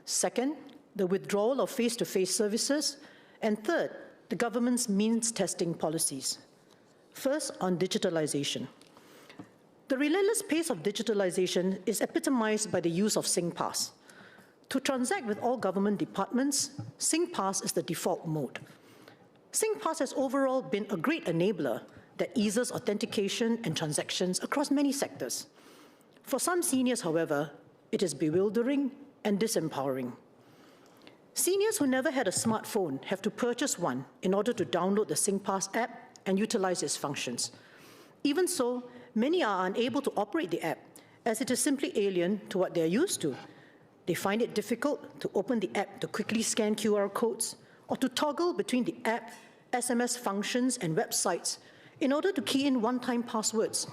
Second, the withdrawal of face-to-face services. And third, the government's means testing policies. First, on digitalization. The relentless pace of digitalization is epitomized by the use of SingPass. To transact with all government departments, SingPass is the default mode. SingPass has overall been a great enabler that eases authentication and transactions across many sectors. For some seniors, however, it is bewildering and disempowering. Seniors who never had a smartphone have to purchase one in order to download the SingPass app and utilize its functions. Even so, many are unable to operate the app as it is simply alien to what they are used to. They find it difficult to open the app to quickly scan QR codes or to toggle between the app, SMS functions, and websites in order to key in one-time passwords,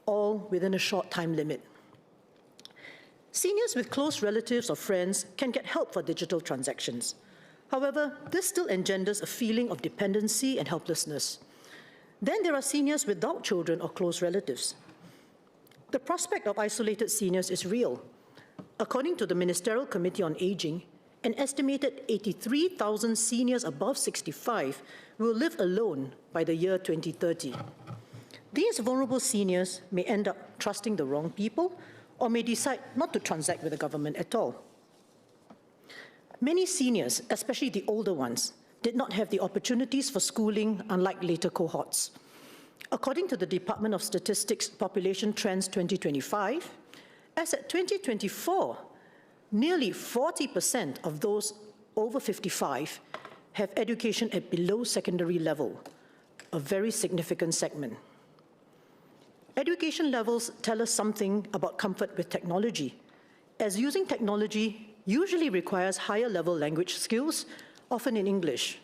all within a short time limit. Seniors with close relatives or friends can get help for digital transactions. However, this still engenders a feeling of dependency and helplessness. Then there are seniors without children or close relatives. The prospect of isolated seniors is real. According to the Ministerial Committee on Aging, an estimated 83,000 seniors above 65 will live alone by the year 2030. These vulnerable seniors may end up trusting the wrong people or may decide not to transact with the government at all. Many seniors, especially the older ones, did not have the opportunities for schooling unlike later cohorts. According to the Department of Statistics Population Trends 2025, as at 2024, nearly 40% of those over 55 have education at below secondary level, a very significant segment. Education levels tell us something about comfort with technology, as using technology usually requires higher level language skills, often in English.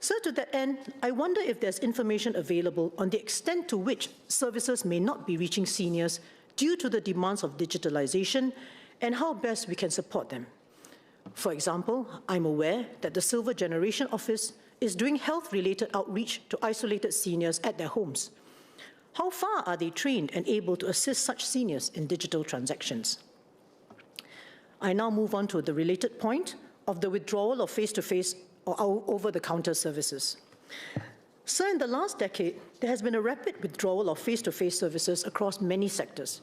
So to that end, I wonder if there's information available on the extent to which services may not be reaching seniors due to the demands of digitalization and how best we can support them. For example, I'm aware that the Silver Generation Office is doing health-related outreach to isolated seniors at their homes. How far are they trained and able to assist such seniors in digital transactions? I now move on to the related point of the withdrawal of face-to-face or over-the-counter services. So in the last decade, there has been a rapid withdrawal of face-to-face services across many sectors.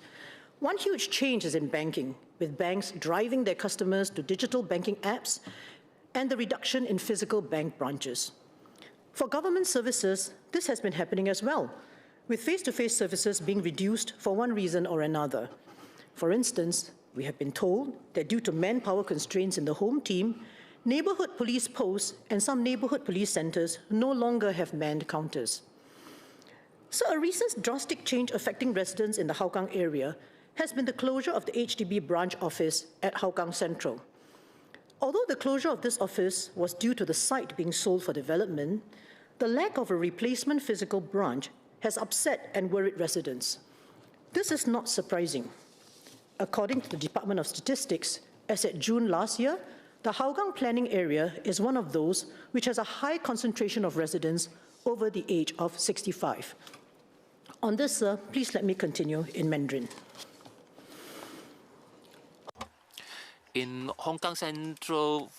One huge change is in banking, with banks driving their customers to digital banking apps and the reduction in physical bank branches. For government services, this has been happening as well, with face-to-face services being reduced for one reason or another. For instance, we have been told that due to manpower constraints in the home team, neighborhood police posts and some neighborhood police centers no longer have manned counters. So a recent drastic change affecting residents in the Hougang area has been the closure of the HDB branch office at Hougang Central. Although the closure of this office was due to the site being sold for development, the lack of a replacement physical branch has upset and worried residents. This is not surprising. According to the Department of Statistics, as at June last year, the Hougang planning area is one of those which has a high concentration of residents over the age of 65. On this, sir, please let me continue in Mandarin. In Hong Kong Central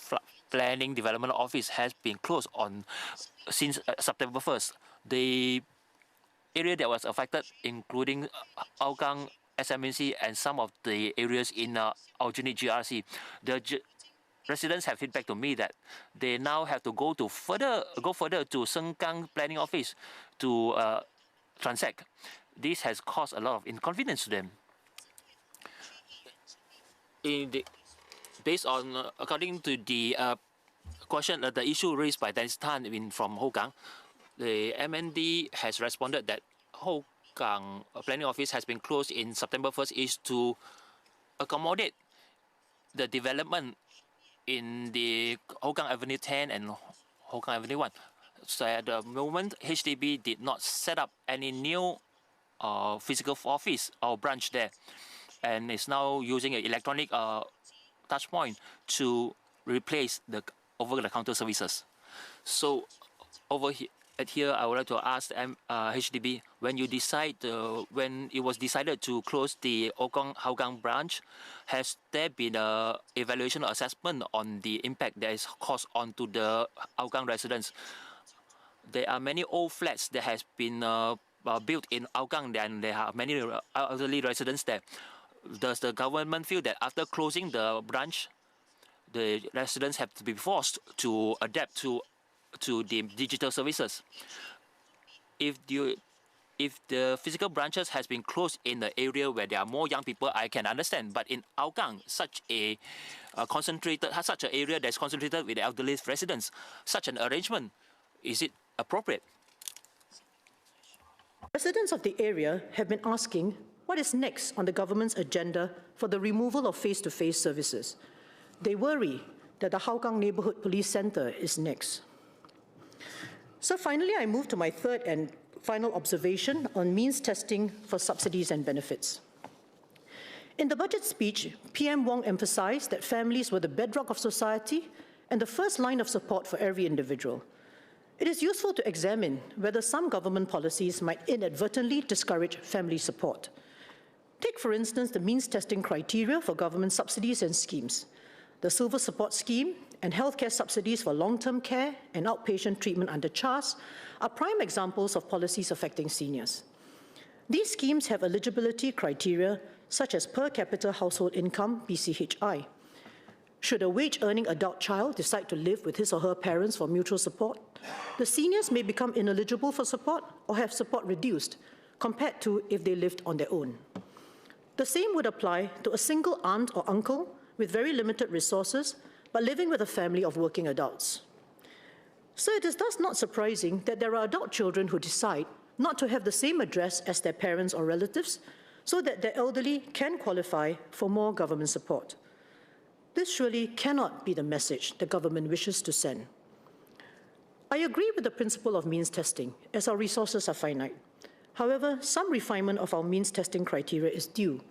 Planning Development Office has been closed since September 1st. The area that was affected, including Hougang SMNC and some of the areas in Aljunied GRC, the residents have feedback to me that they now have to go further to Sengkang Planning Office to transact. This has caused a lot of inconvenience to them. According to the question, the issue raised by Dennis Tan from Hougang, the MND has responded that Hougang Planning Office has been closed in September 1st is to accommodate the development in the Hougang Avenue 10 and Hougang Avenue 1. So at the moment, HDB did not set up any new physical office or branch there, and is now using an electronic touch point to replace the over-the-counter services. So over here, I would like to ask HDB, when it was decided to close the Hougang branch, has there been an evaluation or assessment on the impact that is caused onto the Hougang residents? There are many old flats that has been built in Hougang, and there are many elderly residents there. Does the government feel that after closing the branch, the residents have to be forced to adapt to the digital services? If the physical branches has been closed in the area where there are more young people, I can understand. But in Hougang, such an area that's concentrated with the elderly residents, such an arrangement, is it appropriate? Residents of the area have been asking what is next on the government's agenda for the removal of face-to-face services. They worry that the Hougang Neighbourhood Police Centre is next. So finally, I move to my third and final observation on means testing for subsidies and benefits. In the budget speech, PM Wong emphasized that families were the bedrock of society and the first line of support for every individual. It is useful to examine whether some government policies might inadvertently discourage family support. Take, for instance, the means testing criteria for government subsidies and schemes. The Silver Support Scheme and healthcare subsidies for long-term care and outpatient treatment under CHAS are prime examples of policies affecting seniors. These schemes have eligibility criteria such as per capita household income, PCHI. Should a wage-earning adult child decide to live with his or her parents for mutual support, the seniors may become ineligible for support or have support reduced compared to if they lived on their own. The same would apply to a single aunt or uncle with very limited resources, but living with a family of working adults. So it is thus not surprising that there are adult children who decide not to have the same address as their parents or relatives, so that their elderly can qualify for more government support. This surely cannot be the message the government wishes to send. I agree with the principle of means testing, as our resources are finite. However, some refinement of our means testing criteria is due.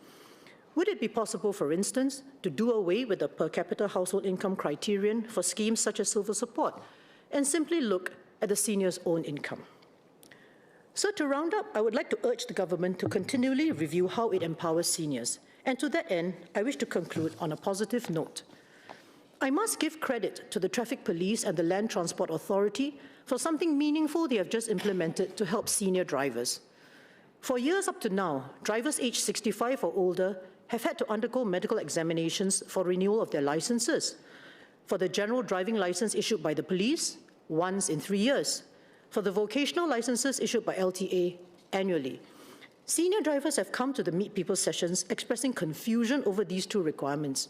Would it be possible, for instance, to do away with the per capita household income criterion for schemes such as Silver Support and simply look at the senior's own income? So to round up, I would like to urge the government to continually review how it empowers seniors. And to that end, I wish to conclude on a positive note. I must give credit to the Traffic Police and the Land Transport Authority for something meaningful they have just implemented to help senior drivers. For years up to now, drivers aged 65 or older have had to undergo medical examinations for renewal of their licenses. For the general driving license issued by the police, once in 3 years. For the vocational licenses issued by LTA, annually. Senior drivers have come to the Meet People sessions expressing confusion over these two requirements.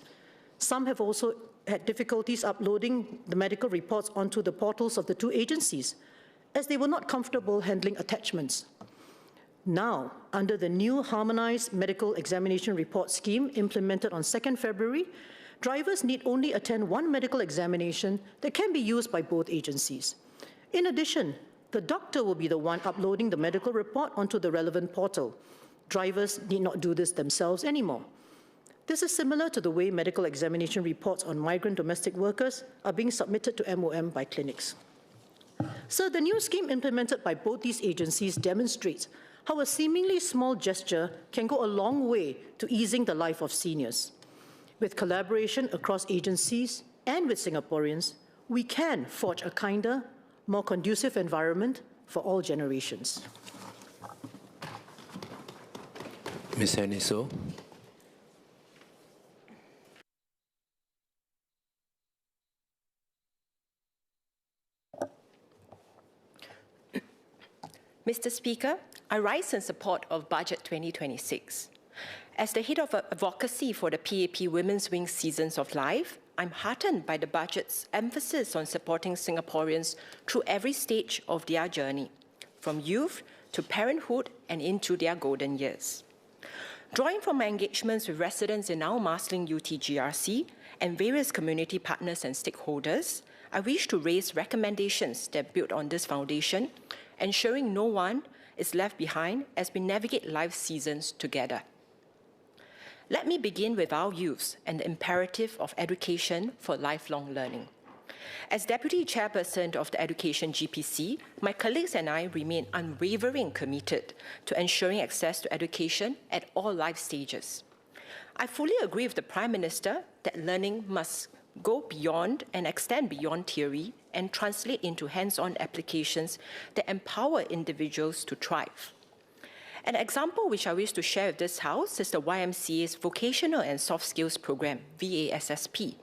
Some have also had difficulties uploading the medical reports onto the portals of the two agencies, as they were not comfortable handling attachments. Now, under the new harmonized medical examination report scheme implemented on 2nd February, drivers need only attend one medical examination that can be used by both agencies. In addition, the doctor will be the one uploading the medical report onto the relevant portal. Drivers need not do this themselves anymore. This is similar to the way medical examination reports on migrant domestic workers are being submitted to MOM by clinics. So the new scheme implemented by both these agencies demonstrates how a seemingly small gesture can go a long way to easing the life of seniors. With collaboration across agencies and with Singaporeans, we can forge a kinder, more conducive environment for all generations. Ms. Heniso. Mr. Speaker, I rise in support of Budget 2026. As the head of advocacy for the PAP Women's Wing Seasons of Life, I'm heartened by the budget's emphasis on supporting Singaporeans through every stage of their journey, from youth to parenthood and into their golden years. Drawing from my engagements with residents in our Marsiling UTGRC and various community partners and stakeholders, I wish to raise recommendations that build on this foundation, ensuring no one is left behind as we navigate life seasons together. Let me begin with our youth and the imperative of education for lifelong learning. As Deputy Chairperson of the Education GPC, my colleagues and I remain unwavering committed to ensuring access to education at all life stages. I fully agree with the Prime Minister that learning must go beyond and extend beyond theory and translate into hands-on applications that empower individuals to thrive. An example which I wish to share with this House is the YMCA's Vocational and Soft Skills Program, VASSP,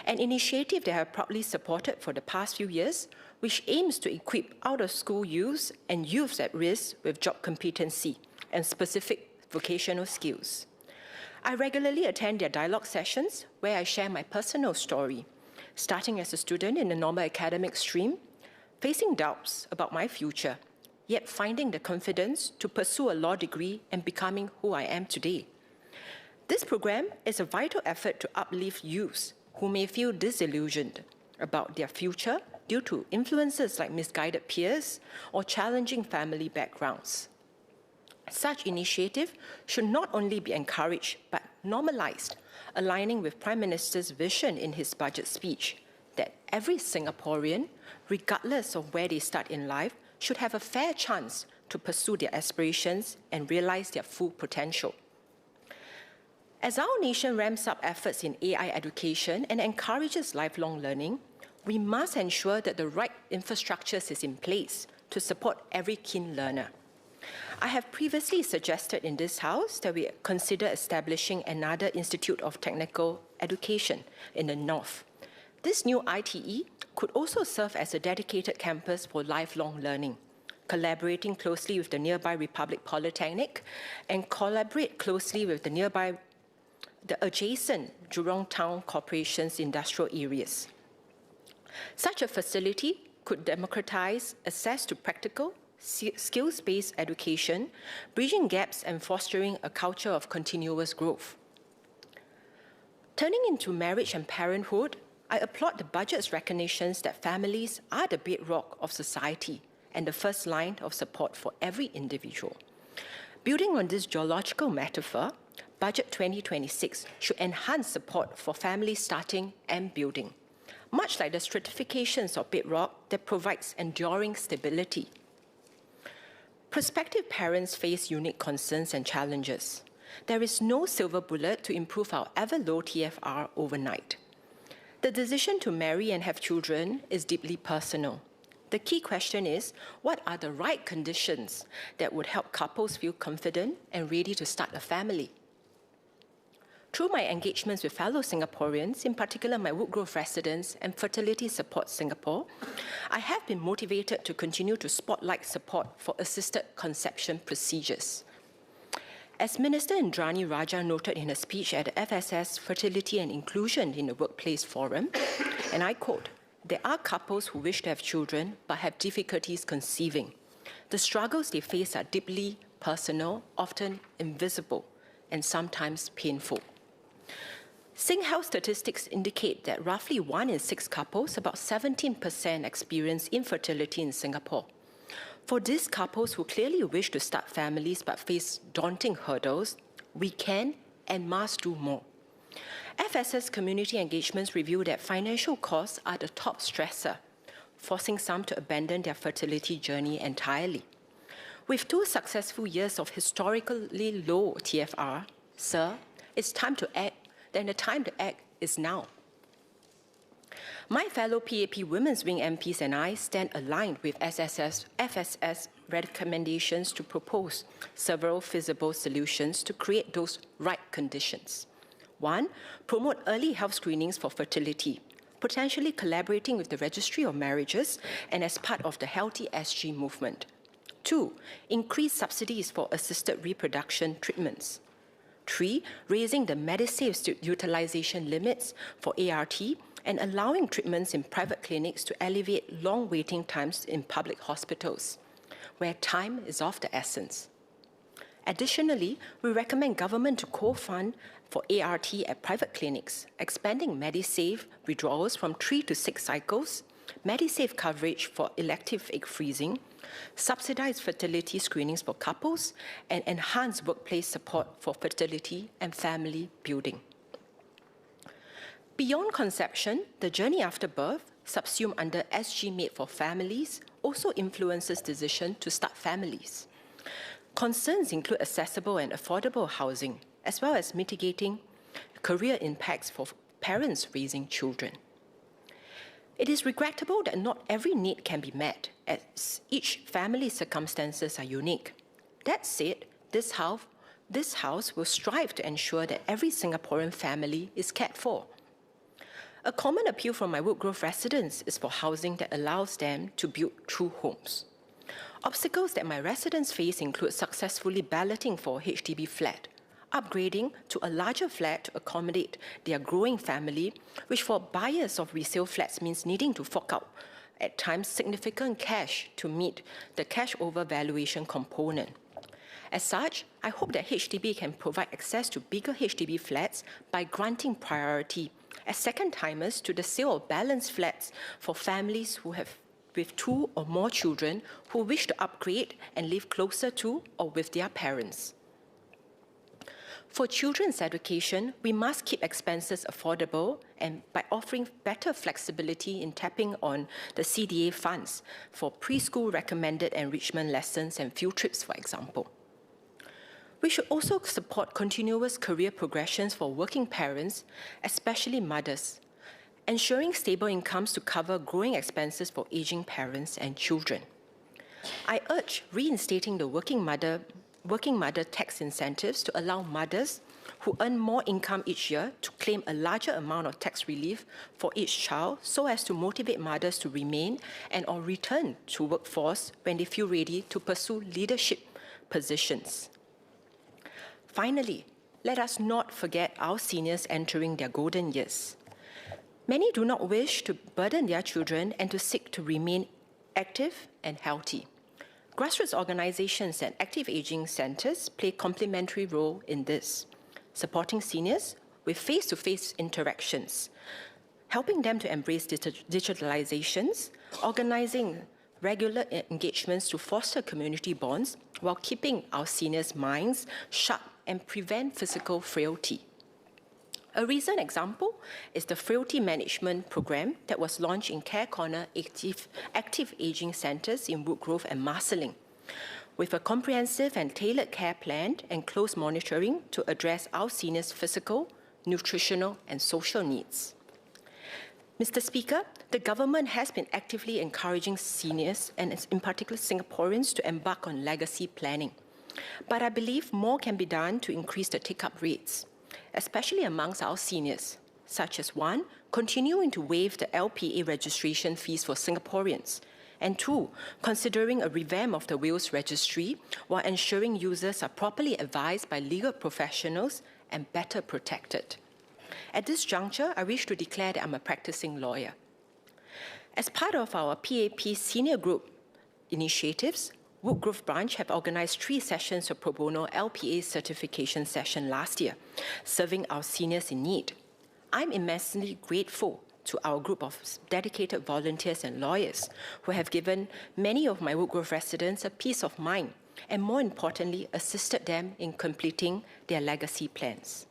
an initiative that I have proudly supported for the past few years, which aims to equip out-of-school youths and youths at risk with job competency and specific vocational skills. I regularly attend their dialogue sessions where I share my personal story, starting as a student in a normal academic stream, facing doubts about my future, yet finding the confidence to pursue a law degree and becoming who I am today. This program is a vital effort to uplift youths who may feel disillusioned about their future due to influences like misguided peers or challenging family backgrounds. Such initiative should not only be encouraged but normalized, aligning with Prime Minister's vision in his budget speech that every Singaporean, regardless of where they start in life, should have a fair chance to pursue their aspirations and realize their full potential. As our nation ramps up efforts in AI education and encourages lifelong learning, we must ensure that the right infrastructures is in place to support every keen learner. I have previously suggested in this House that we consider establishing another Institute of Technical Education in the North. This new ITE could also serve as a dedicated campus for lifelong learning, collaborating closely with the nearby Republic Polytechnic and collaborate closely with the adjacent Jurong Town Corporation's industrial areas. Such a facility could democratize access to practical, skills-based education, bridging gaps and fostering a culture of continuous growth. Turning into marriage and parenthood, I applaud the budget's recognitions that families are the bedrock of society and the first line of support for every individual. Building on this geological metaphor, Budget 2026 should enhance support for families starting and building, much like the stratifications of bedrock that provides enduring stability. Prospective parents face unique concerns and challenges. There is no silver bullet to improve our ever-low TFR overnight. The decision to marry and have children is deeply personal. The key question is, what are the right conditions that would help couples feel confident and ready to start a family? Through my engagements with fellow Singaporeans, in particular my Woodgrove residents and Fertility Support Singapore, I have been motivated to continue to spotlight support for assisted conception procedures. As Minister Indrani Raja noted in a speech at the FSS Fertility and Inclusion in the Workplace Forum, and I quote, "There are couples who wish to have children but have difficulties conceiving. The struggles they face are deeply personal, often invisible, and sometimes painful." SingHealth statistics indicate that roughly 1 in 6 couples, about 17%, experience infertility in Singapore. For these couples who clearly wish to start families but face daunting hurdles, we can and must do more. FSS community engagements reveal that financial costs are the top stressor, forcing some to abandon their fertility journey entirely. With 2 successful years of historically low TFR, sir, it's time to act, then the time to act is now. My fellow PAP Women's Wing MPs and I stand aligned with FSS recommendations to propose several feasible solutions to create those right conditions. 1, promote early health screenings for fertility, potentially collaborating with the Registry of Marriages and as part of the Healthy SG movement. 2, increase subsidies for assisted reproduction treatments. 3, raising the Medisave utilization limits for ART and allowing treatments in private clinics to alleviate long waiting times in public hospitals, where time is of the essence. Additionally, we recommend government to co-fund for ART at private clinics, expanding MediSave withdrawals from 3 to 6 cycles, MediSave coverage for elective egg freezing, subsidized fertility screenings for couples, and enhanced workplace support for fertility and family building. Beyond conception, the journey after birth, subsumed under SG Made for Families, also influences decision to start families. Concerns include accessible and affordable housing, as well as mitigating career impacts for parents raising children. It is regrettable that not every need can be met, as each family's circumstances are unique. That said, this House will strive to ensure that every Singaporean family is cared for. A common appeal from my Woodgrove residents is for housing that allows them to build true homes. Obstacles that my residents face include successfully balloting for a HDB flat, upgrading to a larger flat to accommodate their growing family, which for buyers of resale flats means needing to fork out, at times, significant cash to meet the cash over valuation component. As such, I hope that HDB can provide access to bigger HDB flats by granting priority as second-timers to the sale of balanced flats for families who have with 2 or more children who wish to upgrade and live closer to or with their parents. For children's education, we must keep expenses affordable and by offering better flexibility in tapping on the CDA funds for preschool recommended enrichment lessons and field trips, for example. We should also support continuous career progressions for working parents, especially mothers, ensuring stable incomes to cover growing expenses for aging parents and children. I urge reinstating the working mother tax incentives to allow mothers who earn more income each year to claim a larger amount of tax relief for each child so as to motivate mothers to remain and or return to workforce when they feel ready to pursue leadership positions. Finally, let us not forget our seniors entering their golden years. Many do not wish to burden their children and to seek to remain active and healthy. Grassroots organizations and active aging centers play a complementary role in this, supporting seniors with face-to-face interactions, helping them to embrace digitalizations, organizing regular engagements to foster community bonds while keeping our seniors' minds sharp and prevent physical frailty. A recent example is the Frailty Management Program that was launched in Care Corner Active Aging Centres in Woodgrove and Marsiling, with a comprehensive and tailored care plan and close monitoring to address our seniors' physical, nutritional, and social needs. Mr. Speaker, the government has been actively encouraging seniors, and in particular Singaporeans, to embark on legacy planning. But I believe more can be done to increase the take-up rates, especially amongst our seniors, such as 1, continuing to waive the LPA registration fees for Singaporeans, and 2, considering a revamp of the wills registry while ensuring users are properly advised by legal professionals and better protected. At this juncture, I wish to declare that I'm a practicing lawyer. As part of our PAP senior group initiatives, Woodgrove branch have organized 3 sessions of pro bono LPA certification session last year, serving our seniors in need. I'm immensely grateful to our group of dedicated volunteers and lawyers who have given many of my Woodgrove residents a peace of mind and, more importantly, assisted them in completing their legacy plans.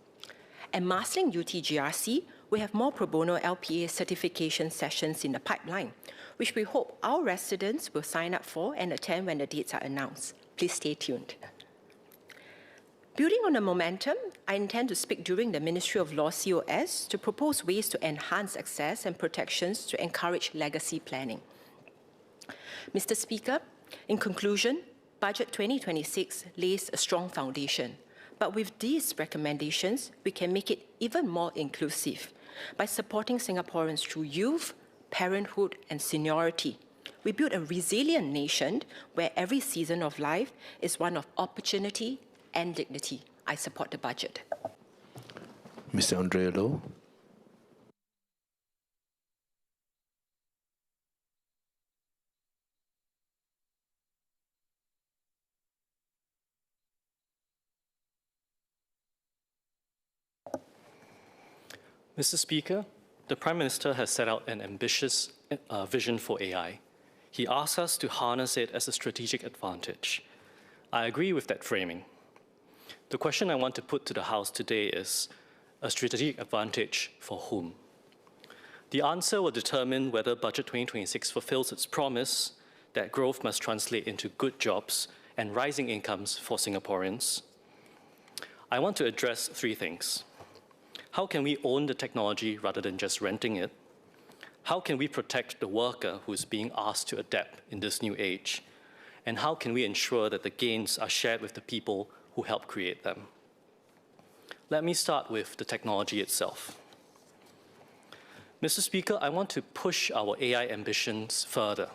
At Marsiling UTGRC, we have more pro bono LPA certification sessions in the pipeline, which we hope our residents will sign up for and attend when the dates are announced. Please stay tuned. Building on the momentum, I intend to speak during the Ministry of Law COS to propose ways to enhance access and protections to encourage legacy planning. Mr. Speaker, in conclusion, Budget 2026 lays a strong foundation. But with these recommendations, we can make it even more inclusive by supporting Singaporeans through youth, parenthood, and seniority. We build a resilient nation where every season of life is one of opportunity and dignity. I support the budget. Mr. Andrea Low. Mr. Speaker, the Prime Minister has set out an ambitious vision for AI. He asks us to harness it as a strategic advantage. I agree with that framing. The question I want to put to the House today is, a strategic advantage for whom? The answer will determine whether Budget 2026 fulfills its promise that growth must translate into good jobs and rising incomes for Singaporeans. I want to address three things. How can we own the technology rather than just renting it? How can we protect the worker who is being asked to adapt in this new age? And how can we ensure that the gains are shared with the people who help create them? Let me start with the technology itself. Mr. Speaker, I want to push our AI ambitions further.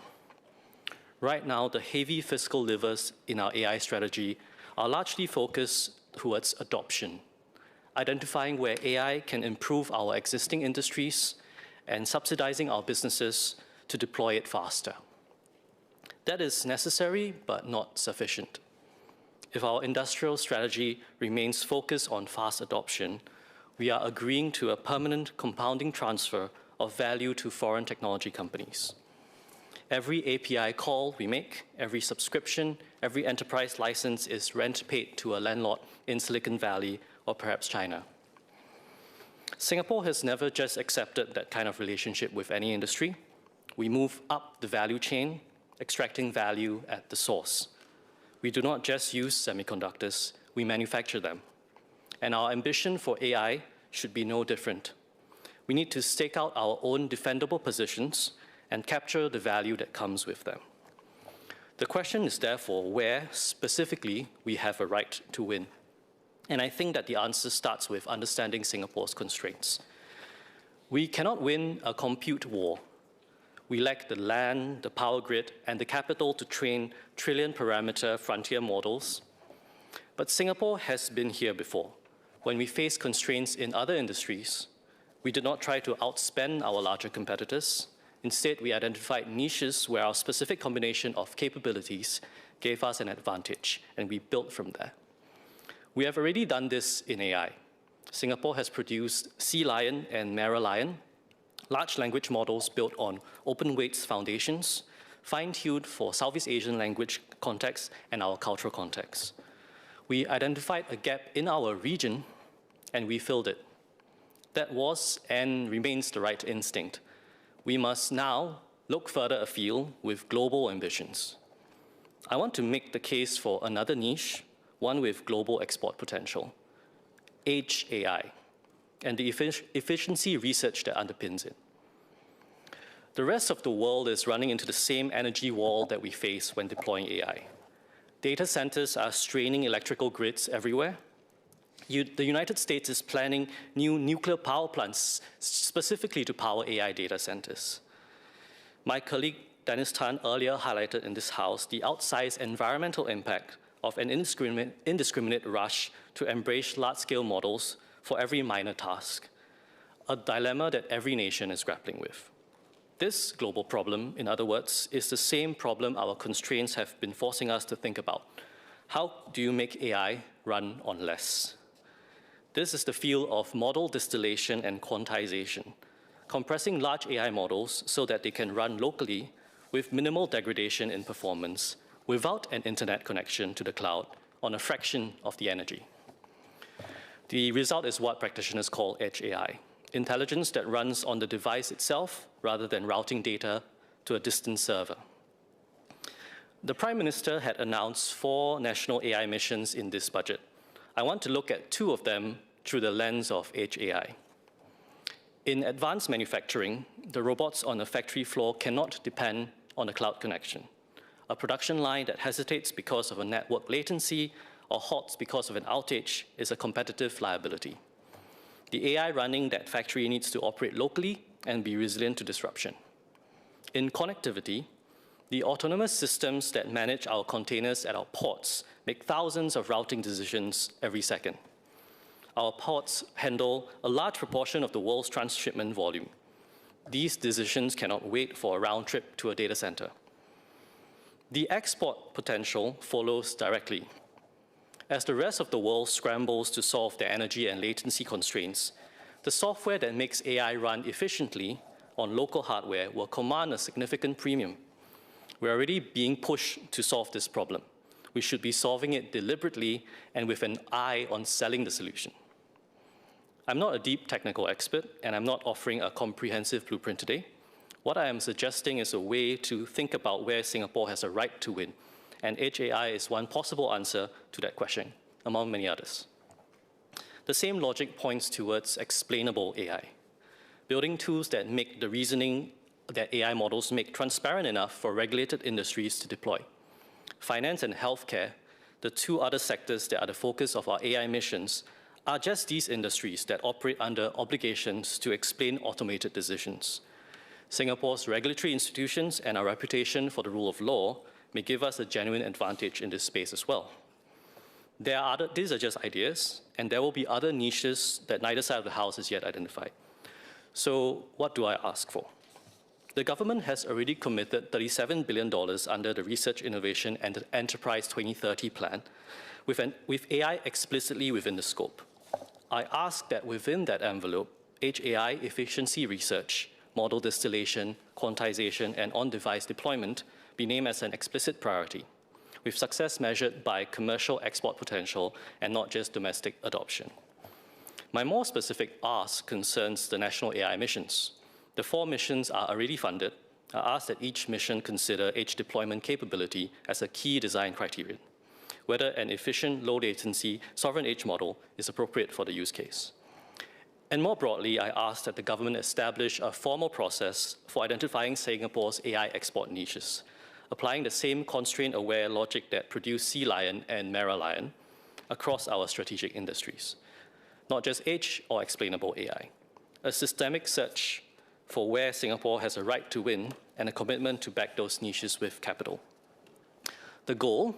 Right now, the heavy fiscal levers in our AI strategy are largely focused towards adoption, identifying where AI can improve our existing industries and subsidizing our businesses to deploy it faster. That is necessary, but not sufficient. If our industrial strategy remains focused on fast adoption, we are agreeing to a permanent compounding transfer of value to foreign technology companies. Every API call we make, every subscription, every enterprise license is rent paid to a landlord in Silicon Valley or perhaps China. Singapore has never just accepted that kind of relationship with any industry. We move up the value chain, extracting value at the source. We do not just use semiconductors, we manufacture them. And our ambition for AI should be no different. We need to stake out our own defendable positions and capture the value that comes with them. The question is therefore where specifically we have a right to win. And I think that the answer starts with understanding Singapore's constraints. We cannot win a compute war. We lack the land, the power grid, and the capital to train trillion-parameter frontier models. But Singapore has been here before. When we face constraints in other industries, we did not try to outspend our larger competitors. Instead, we identified niches where our specific combination of capabilities gave us an advantage, and we built from there. We have already done this in AI. Singapore has produced Sea Lion and Mara Lion, large language models built on open weights foundations, fine-tuned for Southeast Asian language context and our cultural context. We identified a gap in our region, and we filled it. That was and remains the right instinct. We must now look further afield with global ambitions. I want to make the case for another niche, one with global export potential, Edge AI, and the efficiency research that underpins it. The rest of the world is running into the same energy wall that we face when deploying AI. Data centers are straining electrical grids everywhere. The United States is planning new nuclear power plants specifically to power AI data centers. My colleague Dennis Tan earlier highlighted in this House the outsized environmental impact of an indiscriminate rush to embrace large-scale models for every minor task, a dilemma that every nation is grappling with. This global problem, in other words, is the same problem our constraints have been forcing us to think about. How do you make AI run on less? This is the field of model distillation and quantization, compressing large AI models so that they can run locally with minimal degradation in performance without an internet connection to the cloud on a fraction of the energy. The result is what practitioners call Edge AI, intelligence that runs on the device itself rather than routing data to a distant server. The Prime Minister had announced 4 national AI missions in this budget. I want to look at 2 of them through the lens of Edge AI. In advanced manufacturing, the robots on a factory floor cannot depend on a cloud connection. A production line that hesitates because of a network latency or halts because of an outage is a competitive liability. The AI running that factory needs to operate locally and be resilient to disruption. In connectivity, the autonomous systems that manage our containers at our ports make thousands of routing decisions every second. Our ports handle a large proportion of the world's transshipment volume. These decisions cannot wait for a round trip to a data center. The export potential follows directly. As the rest of the world scrambles to solve their energy and latency constraints, The software that makes AI run efficiently on local hardware will command a significant premium. We're already being pushed to solve this problem. We should be solving it deliberately and with an eye on selling the solution. I'm not a deep technical expert, and I'm not offering a comprehensive blueprint today. What I am suggesting is a way to think about where Singapore has a right to win, and Edge AI is one possible answer to that question, among many others. The same logic points towards explainable AI, building tools that make the reasoning that AI models make transparent enough for regulated industries to deploy. Finance and healthcare, the two other sectors that are the focus of our AI missions, are just these industries that operate under obligations to explain automated decisions. Singapore's regulatory institutions and our reputation for the rule of law may give us a genuine advantage in this space as well. These are just ideas, and there will be other niches that neither side of the House has yet identified. So what do I ask for? The government has already committed $37 billion under the Research, Innovation and Enterprise 2030 plan, with AI explicitly within the scope. I ask that within that envelope, Edge AI efficiency research, model distillation, quantization, and on-device deployment be named as an explicit priority, with success measured by commercial export potential and not just domestic adoption. My more specific ask concerns the national AI missions. The 4 missions are already funded. I ask that each mission consider edge deployment capability as a key design criterion, whether an efficient, low-latency, sovereign edge model is appropriate for the use case. And more broadly, I ask that the government establish a formal process for identifying Singapore's AI export niches, applying the same constraint-aware logic that produced Sea Lion and Mara Lion across our strategic industries. Not just edge or explainable AI. A systemic search for where Singapore has a right to win and a commitment to back those niches with capital. The goal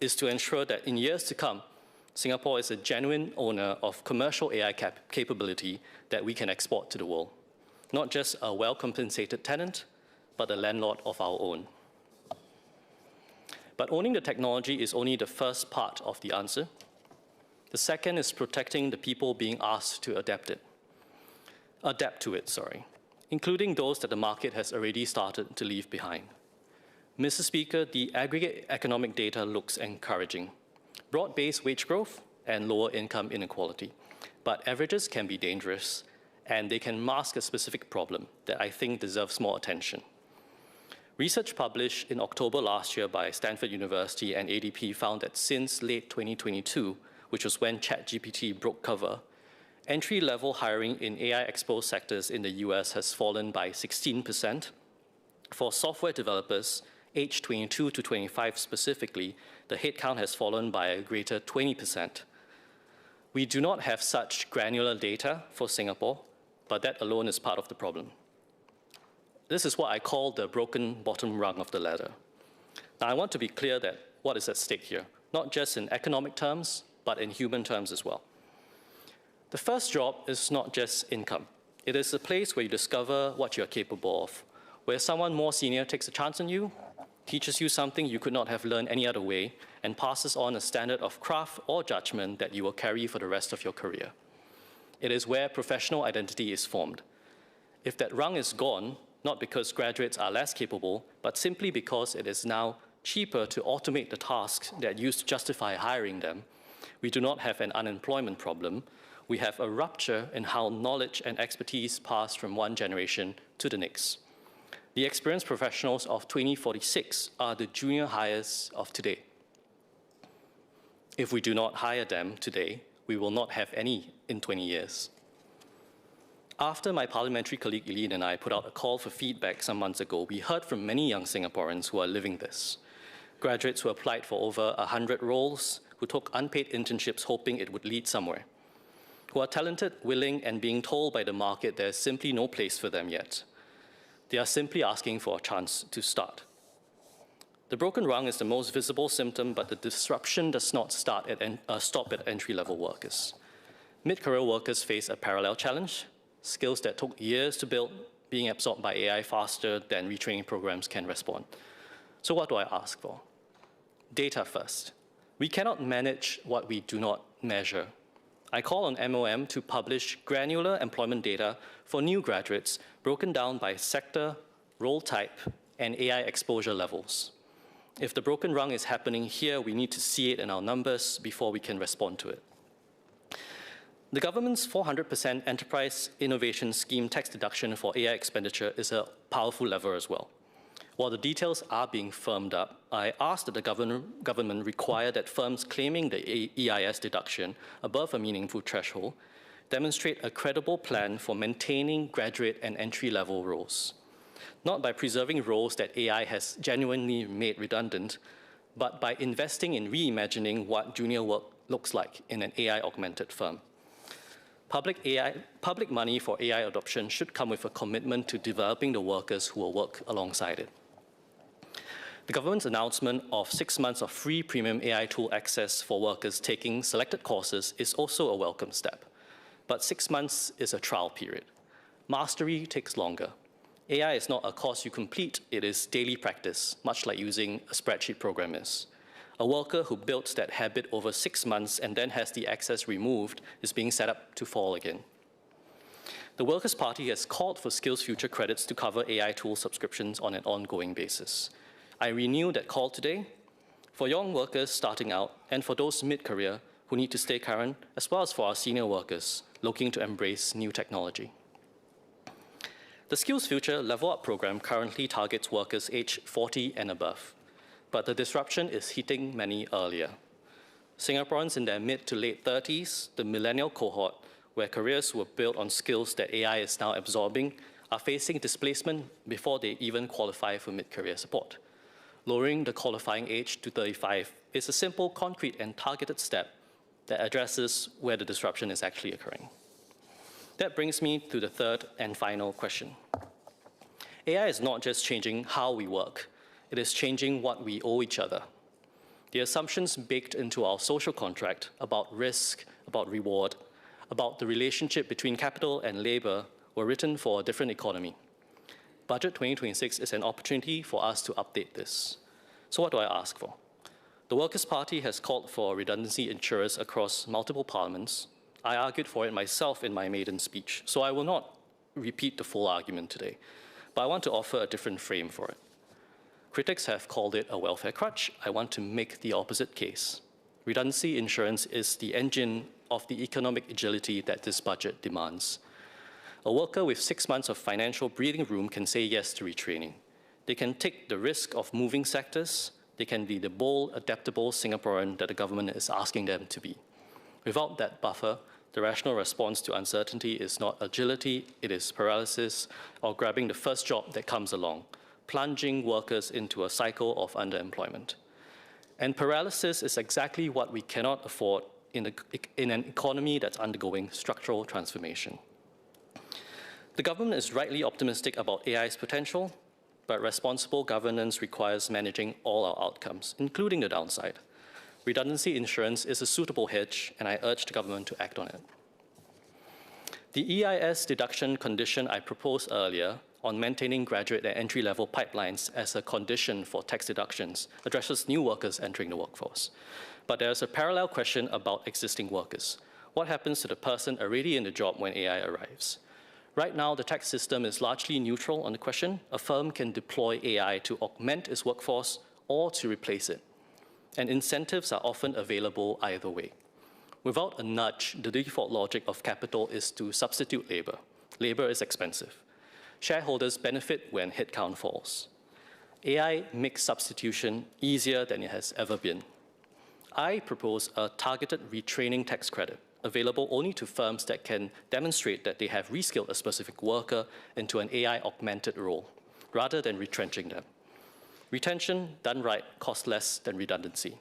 is to ensure that in years to come, Singapore is a genuine owner of commercial AI capability that we can export to the world. Not just a well-compensated tenant, but a landlord of our own. But owning the technology is only the first part of the answer. The second is protecting the people being asked to adapt to it, including those that the market has already started to leave behind. Mr. Speaker, the aggregate economic data looks encouraging. Broad-based wage growth and lower income inequality. But averages can be dangerous, and they can mask a specific problem that I think deserves more attention. Research published in October last year by Stanford University and ADP found that since late 2022, which was when ChatGPT broke cover, entry-level hiring in AI-exposed sectors in the US has fallen by 16%. For software developers, aged 22 to 25 specifically, the headcount has fallen by a greater 20%. We do not have such granular data for Singapore, but that alone is part of the problem. This is what I call the broken bottom rung of the ladder. Now, I want to be clear that what is at stake here, not just in economic terms, but in human terms as well. The first job is not just income. It is a place where you discover what you're capable of, where someone more senior takes a chance on you, teaches you something you could not have learned any other way, and passes on a standard of craft or judgment that you will carry for the rest of your career. It is where professional identity is formed. If that rung is gone, not because graduates are less capable, but simply because it is now cheaper to automate the tasks that used to justify hiring them, we do not have an unemployment problem. We have a rupture in how knowledge and expertise pass from one generation to the next. The experienced professionals of 2046 are the junior hires of today. If we do not hire them today, we will not have any in 20 years. After my parliamentary colleague Eileen and I put out a call for feedback some months ago, we heard from many young Singaporeans who are living this. Graduates who applied for over 100 roles, who took unpaid internships hoping it would lead somewhere, who are talented, willing, and being told by the market there's simply no place for them yet. They are simply asking for a chance to start. The broken rung is the most visible symptom, but the disruption does not stop at entry-level workers. Mid-career workers face a parallel challenge, skills that took years to build being absorbed by AI faster than retraining programs can respond. So what do I ask for? Data first. We cannot manage what we do not measure. I call on MOM to publish granular employment data for new graduates broken down by sector, role type, and AI exposure levels. If the broken rung is happening here, we need to see it in our numbers before we can respond to it. The government's 400% Enterprise Innovation Scheme tax deduction for AI expenditure is a powerful lever as well. While the details are being firmed up, I asked that the government require that firms claiming the EIS deduction above a meaningful threshold demonstrate a credible plan for maintaining graduate and entry-level roles, not by preserving roles that AI has genuinely made redundant, but by investing in reimagining what junior work looks like in an AI-augmented firm. Public money for AI adoption should come with a commitment to developing the workers who will work alongside it. The government's announcement of 6 months of free premium AI tool access for workers taking selected courses is also a welcome step. But 6 months is a trial period. Mastery takes longer. AI is not a course you complete, it is daily practice, much like using a spreadsheet program is. A worker who builds that habit over 6 months and then has the access removed is being set up to fall again. The Workers' Party has called for Skills Future credits to cover AI tool subscriptions on an ongoing basis. I renew that call today for young workers starting out and for those mid-career who need to stay current, as well as for our senior workers looking to embrace new technology. The Skills Future Level Up program currently targets workers aged 40 and above, but the disruption is hitting many earlier. Singaporeans in their mid to late 30s, the millennial cohort, where careers were built on skills that AI is now absorbing, are facing displacement before they even qualify for mid-career support. Lowering the qualifying age to 35 is a simple, concrete, and targeted step that addresses where the disruption is actually occurring. That brings me to the third and final question. AI is not just changing how we work, it is changing what we owe each other. The assumptions baked into our social contract about risk, about reward, about the relationship between capital and labor were written for a different economy. Budget 2026 is an opportunity for us to update this. So what do I ask for? The Workers' Party has called for redundancy insurers across multiple parliaments. I argued for it myself in my maiden speech, so I will not repeat the full argument today, but I want to offer a different frame for it. Critics have called it a welfare crutch. I want to make the opposite case. Redundancy insurance is the engine of the economic agility that this budget demands. A worker with 6 months of financial breathing room can say yes to retraining. They can take the risk of moving sectors. They can be the bold, adaptable Singaporean that the government is asking them to be. Without that buffer, the rational response to uncertainty is not agility, it is paralysis or grabbing the first job that comes along, plunging workers into a cycle of underemployment. And paralysis is exactly what we cannot afford in an economy that's undergoing structural transformation. The government is rightly optimistic about AI's potential, but responsible governance requires managing all our outcomes, including the downside. Redundancy insurance is a suitable hedge, and I urge the government to act on it. The EIS deduction condition I proposed earlier on maintaining graduate and entry-level pipelines as a condition for tax deductions addresses new workers entering the workforce. But there's a parallel question about existing workers. What happens to the person already in the job when AI arrives? Right now, the tax system is largely neutral on the question. A firm can deploy AI to augment its workforce or to replace it. And incentives are often available either way. Without a nudge, the default logic of capital is to substitute labor. Labor is expensive. Shareholders benefit when headcount falls. AI makes substitution easier than it has ever been. I propose a targeted retraining tax credit, available only to firms that can demonstrate that they have reskilled a specific worker into an AI-augmented role, rather than retrenching them. Retention, done right, costs less than redundancy.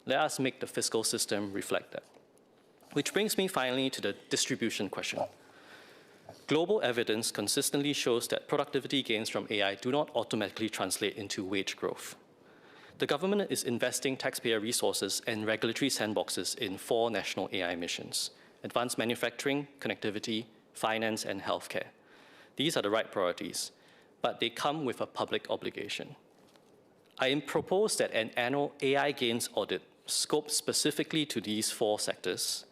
Let us make the fiscal system reflect that. Which brings me finally to the distribution question. Global evidence consistently shows that productivity gains from AI do not automatically translate into wage growth. The government is investing taxpayer resources and regulatory sandboxes in 4 national AI missions: advanced manufacturing, connectivity, finance, and healthcare. These are the right priorities, but they come with a public obligation. I propose that an annual AI gains audit scoped specifically to these 4 sectors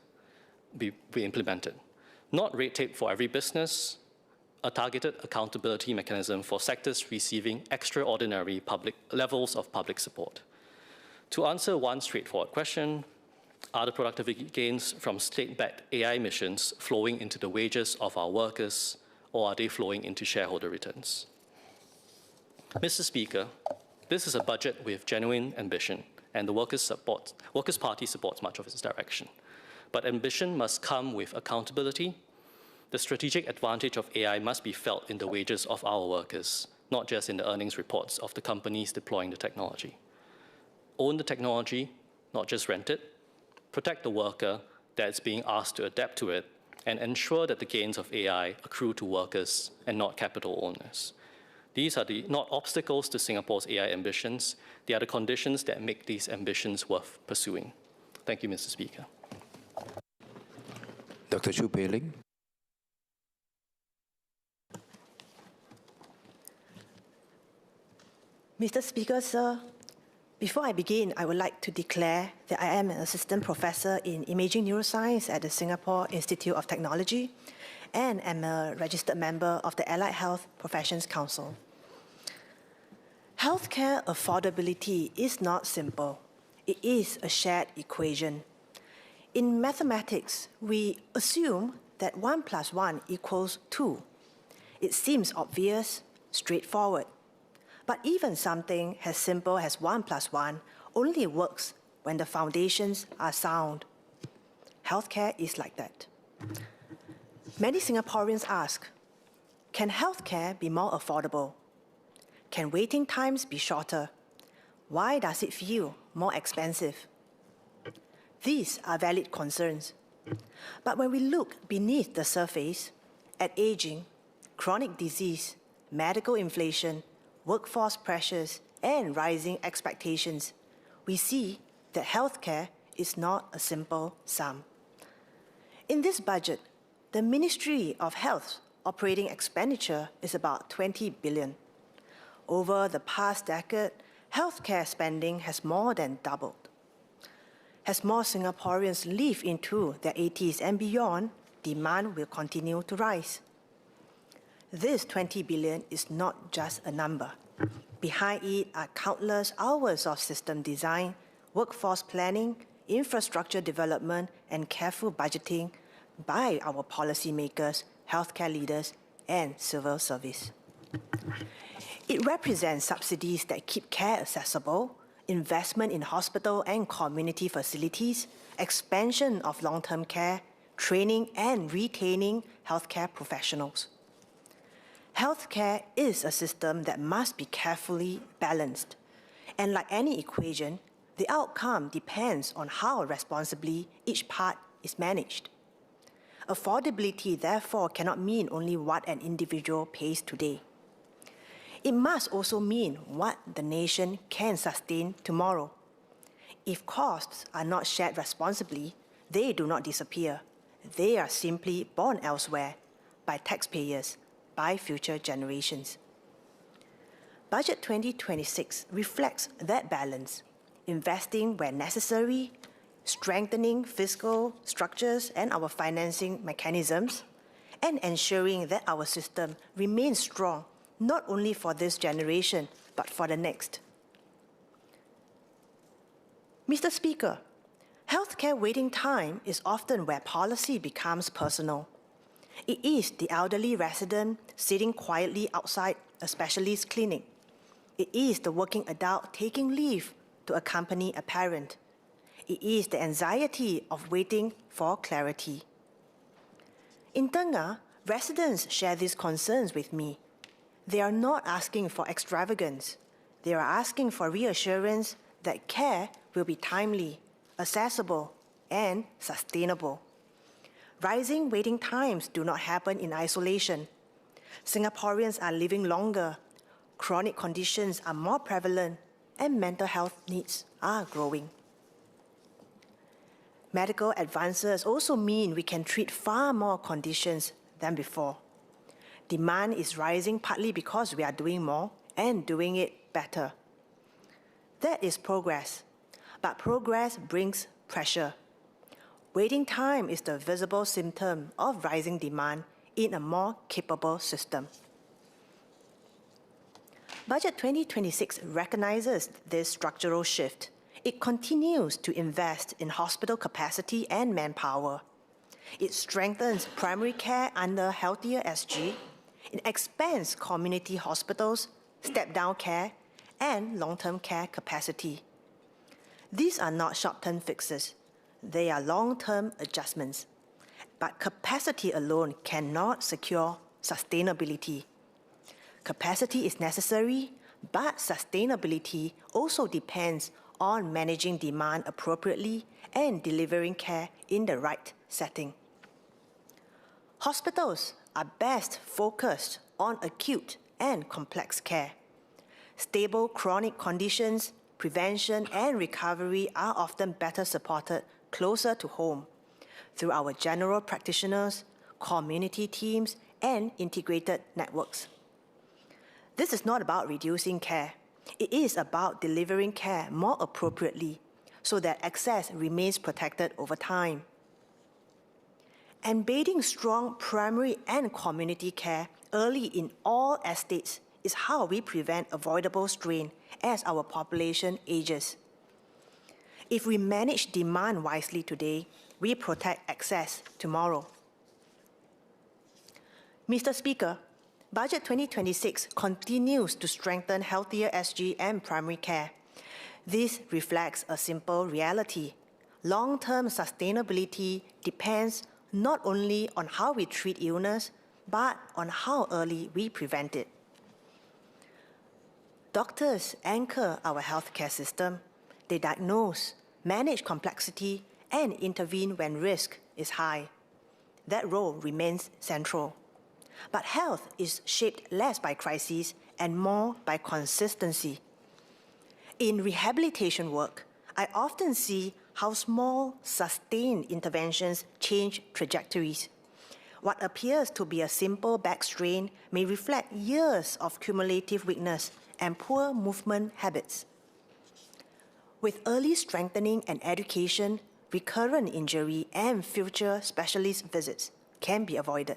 be implemented. Not red tape for every business, a targeted accountability mechanism for sectors receiving extraordinary levels of public support. To answer one straightforward question, are the productivity gains from state-backed AI missions flowing into the wages of our workers, or are they flowing into shareholder returns? Mr. Speaker, this is a budget with genuine ambition, and the Workers' Party supports much of its direction. But ambition must come with accountability. The strategic advantage of AI must be felt in the wages of our workers, not just in the earnings reports of the companies deploying the technology. Own the technology, not just rent it. Protect the worker that's being asked to adapt to it, and ensure that the gains of AI accrue to workers and not capital owners. These are not obstacles to Singapore's AI ambitions. They are the conditions that make these ambitions worth pursuing. Thank you, Mr. Speaker. Dr. Chu Pei-Ling. Mr. Speaker, sir, before I begin, I would like to declare that I am an assistant professor in imaging neuroscience at the Singapore Institute of Technology and am a registered member of the Allied Health Professions Council. Healthcare affordability is not simple. It is a shared equation. In mathematics, we assume that 1 + 1 = 2. It seems obvious, straightforward. But even something as simple as 1 + 1 only works when the foundations are sound. Healthcare is like that. Many Singaporeans ask, can healthcare be more affordable? Can waiting times be shorter? Why does it feel more expensive? These are valid concerns. But when we look beneath the surface at aging, chronic disease, medical inflation, workforce pressures, and rising expectations, we see that healthcare is not a simple sum. In this budget, the Ministry of Health's operating expenditure is about 20 billion. Over the past decade, healthcare spending has more than doubled. As more Singaporeans live into their 80s and beyond, demand will continue to rise. This 20 billion is not just a number. Behind it are countless hours of system design, workforce planning, infrastructure development, and careful budgeting by our policymakers, healthcare leaders, and civil service. It represents subsidies that keep care accessible, investment in hospital and community facilities, expansion of long-term care, training and retaining healthcare professionals. Healthcare is a system that must be carefully balanced. And like any equation, the outcome depends on how responsibly each part is managed. Affordability, therefore, cannot mean only what an individual pays today. It must also mean what the nation can sustain tomorrow. If costs are not shared responsibly, they do not disappear. They are simply borne elsewhere by taxpayers, by future generations. Budget 2026 reflects that balance, investing where necessary, strengthening fiscal structures and our financing mechanisms, and ensuring that our system remains strong, not only for this generation, but for the next. Mr. Speaker, healthcare waiting time is often where policy becomes personal. It is the elderly resident sitting quietly outside a specialist clinic. It is the working adult taking leave to accompany a parent. It is the anxiety of waiting for clarity. In Tengah, residents share these concerns with me. They are not asking for extravagance. They are asking for reassurance that care will be timely, accessible, and sustainable. Rising waiting times do not happen in isolation. Singaporeans are living longer, chronic conditions are more prevalent, and mental health needs are growing. Medical advances also mean we can treat far more conditions than before. Demand is rising partly because we are doing more and doing it better. That is progress, but progress brings pressure. Waiting time is the visible symptom of rising demand in a more capable system. Budget 2026 recognizes this structural shift. It continues to invest in hospital capacity and manpower. It strengthens primary care under Healthier SG. It expands community hospitals, step-down care, and long-term care capacity. These are not short-term fixes. They are long-term adjustments. But capacity alone cannot secure sustainability. Capacity is necessary, but sustainability also depends on managing demand appropriately and delivering care in the right setting. Hospitals are best focused on acute and complex care. Stable chronic conditions, prevention, and recovery are often better supported closer to home through our general practitioners, community teams, and integrated networks. This is not about reducing care. It is about delivering care more appropriately so that access remains protected over time. Embedding strong primary and community care early in all estates is how we prevent avoidable strain as our population ages. If we manage demand wisely today, we protect access tomorrow. Mr. Speaker, Budget 2026 continues to strengthen Healthier SG and primary care. This reflects a simple reality. Long-term sustainability depends not only on how we treat illness, but on how early we prevent it. Doctors anchor our healthcare system. They diagnose, manage complexity, and intervene when risk is high. That role remains central. But health is shaped less by crises and more by consistency. In rehabilitation work, I often see how small, sustained interventions change trajectories. What appears to be a simple back strain may reflect years of cumulative weakness and poor movement habits. With early strengthening and education, recurrent injury and future specialist visits can be avoided.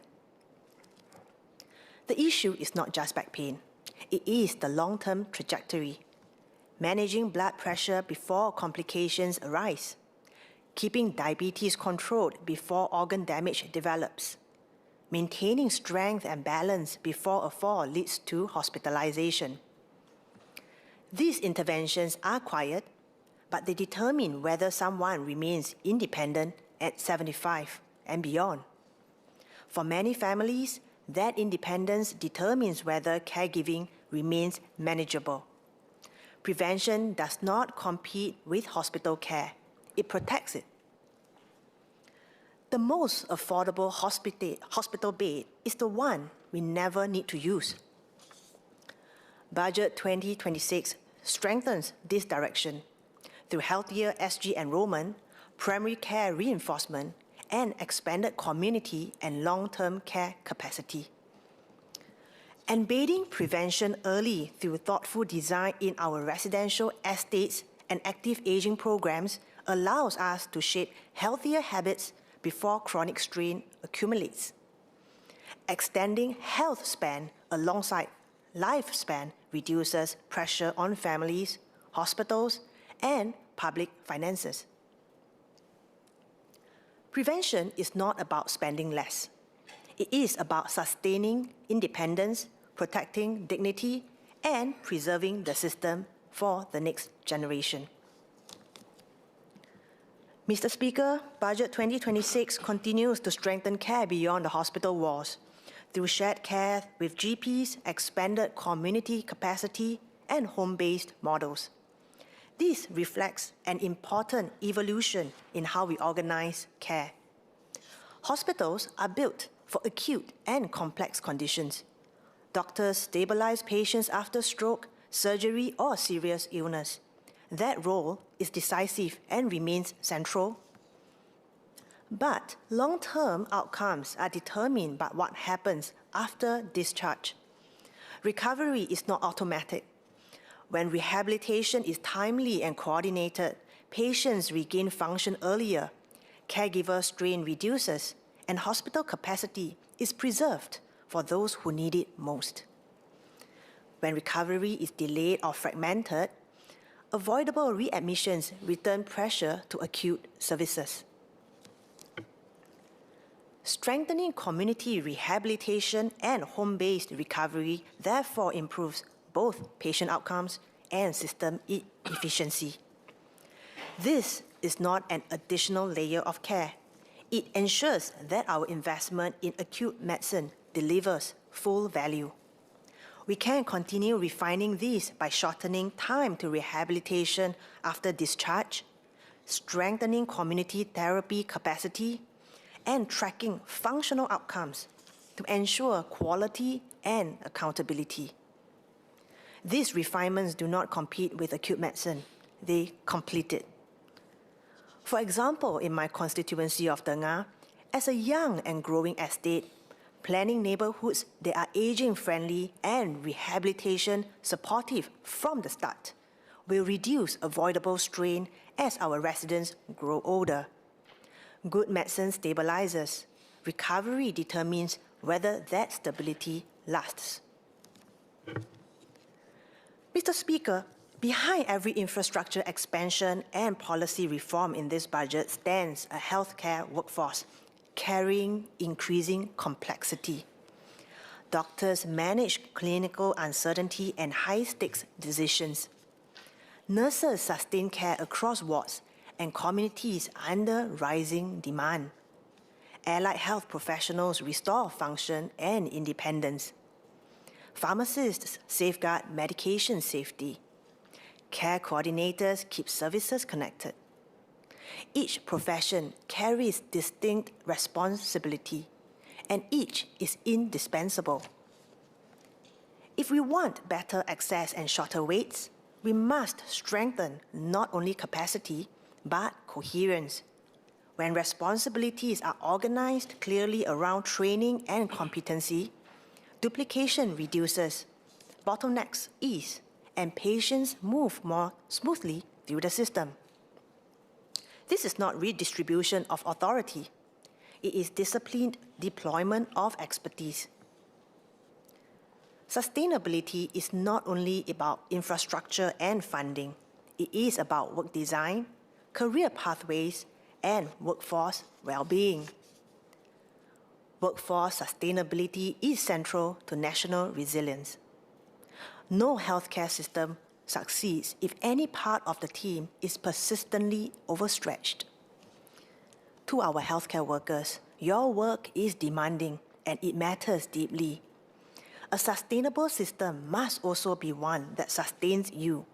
The issue is not just back pain. It is the long-term trajectory. Managing blood pressure before complications arise. Keeping diabetes controlled before organ damage develops. Maintaining strength and balance before a fall leads to hospitalization. These interventions are quiet, but they determine whether someone remains independent at 75 and beyond. For many families, that independence determines whether caregiving remains manageable. Prevention does not compete with hospital care. It protects it. The most affordable hospital bed is the one we never need to use. Budget 2026 strengthens this direction through Healthier SG enrollment, primary care reinforcement, and expanded community and long-term care capacity. Embedding prevention early through thoughtful design in our residential estates and active aging programs allows us to shape healthier habits before chronic strain accumulates. Extending health span alongside lifespan reduces pressure on families, hospitals, and public finances. Prevention is not about spending less. It is about sustaining independence, protecting dignity, and preserving the system for the next generation. Mr. Speaker, Budget 2026 continues to strengthen care beyond the hospital walls through shared care with GPs, expanded community capacity, and home-based models. This reflects an important evolution in how we organize care. Hospitals are built for acute and complex conditions. Doctors stabilize patients after stroke, surgery, or serious illness. That role is decisive and remains central. But long-term outcomes are determined by what happens after discharge. Recovery is not automatic. When rehabilitation is timely and coordinated, patients regain function earlier, caregiver strain reduces, and hospital capacity is preserved for those who need it most. When recovery is delayed or fragmented, avoidable readmissions return pressure to acute services. Strengthening community rehabilitation and home-based recovery therefore improves both patient outcomes and system efficiency. This is not an additional layer of care. It ensures that our investment in acute medicine delivers full value. We can continue refining these by shortening time to rehabilitation after discharge, strengthening community therapy capacity, and tracking functional outcomes to ensure quality and accountability. These refinements do not compete with acute medicine, they complete it. For example, in my constituency of Tengah, as a young and growing estate, planning neighborhoods that are aging-friendly and rehabilitation supportive from the start will reduce avoidable strain as our residents grow older. Good medicine stabilizes. Recovery determines whether that stability lasts. Mr. Speaker, behind every infrastructure expansion and policy reform in this budget stands a healthcare workforce carrying increasing complexity. Doctors manage clinical uncertainty and high-stakes decisions. Nurses sustain care across wards and communities under rising demand. Allied health professionals restore function and independence. Pharmacists safeguard medication safety. Care coordinators keep services connected. Each profession carries distinct responsibility, and each is indispensable. If we want better access and shorter waits, we must strengthen not only capacity, but coherence. When responsibilities are organized clearly around training and competency, duplication reduces, bottlenecks ease, and patients move more smoothly through the system. This is not redistribution of authority. It is disciplined deployment of expertise. Sustainability is not only about infrastructure and funding. It is about work design, career pathways, and workforce well-being. Workforce sustainability is central to national resilience. No healthcare system succeeds if any part of the team is persistently overstretched. To our healthcare workers, your work is demanding and it matters deeply. A sustainable system must also be one that sustains you.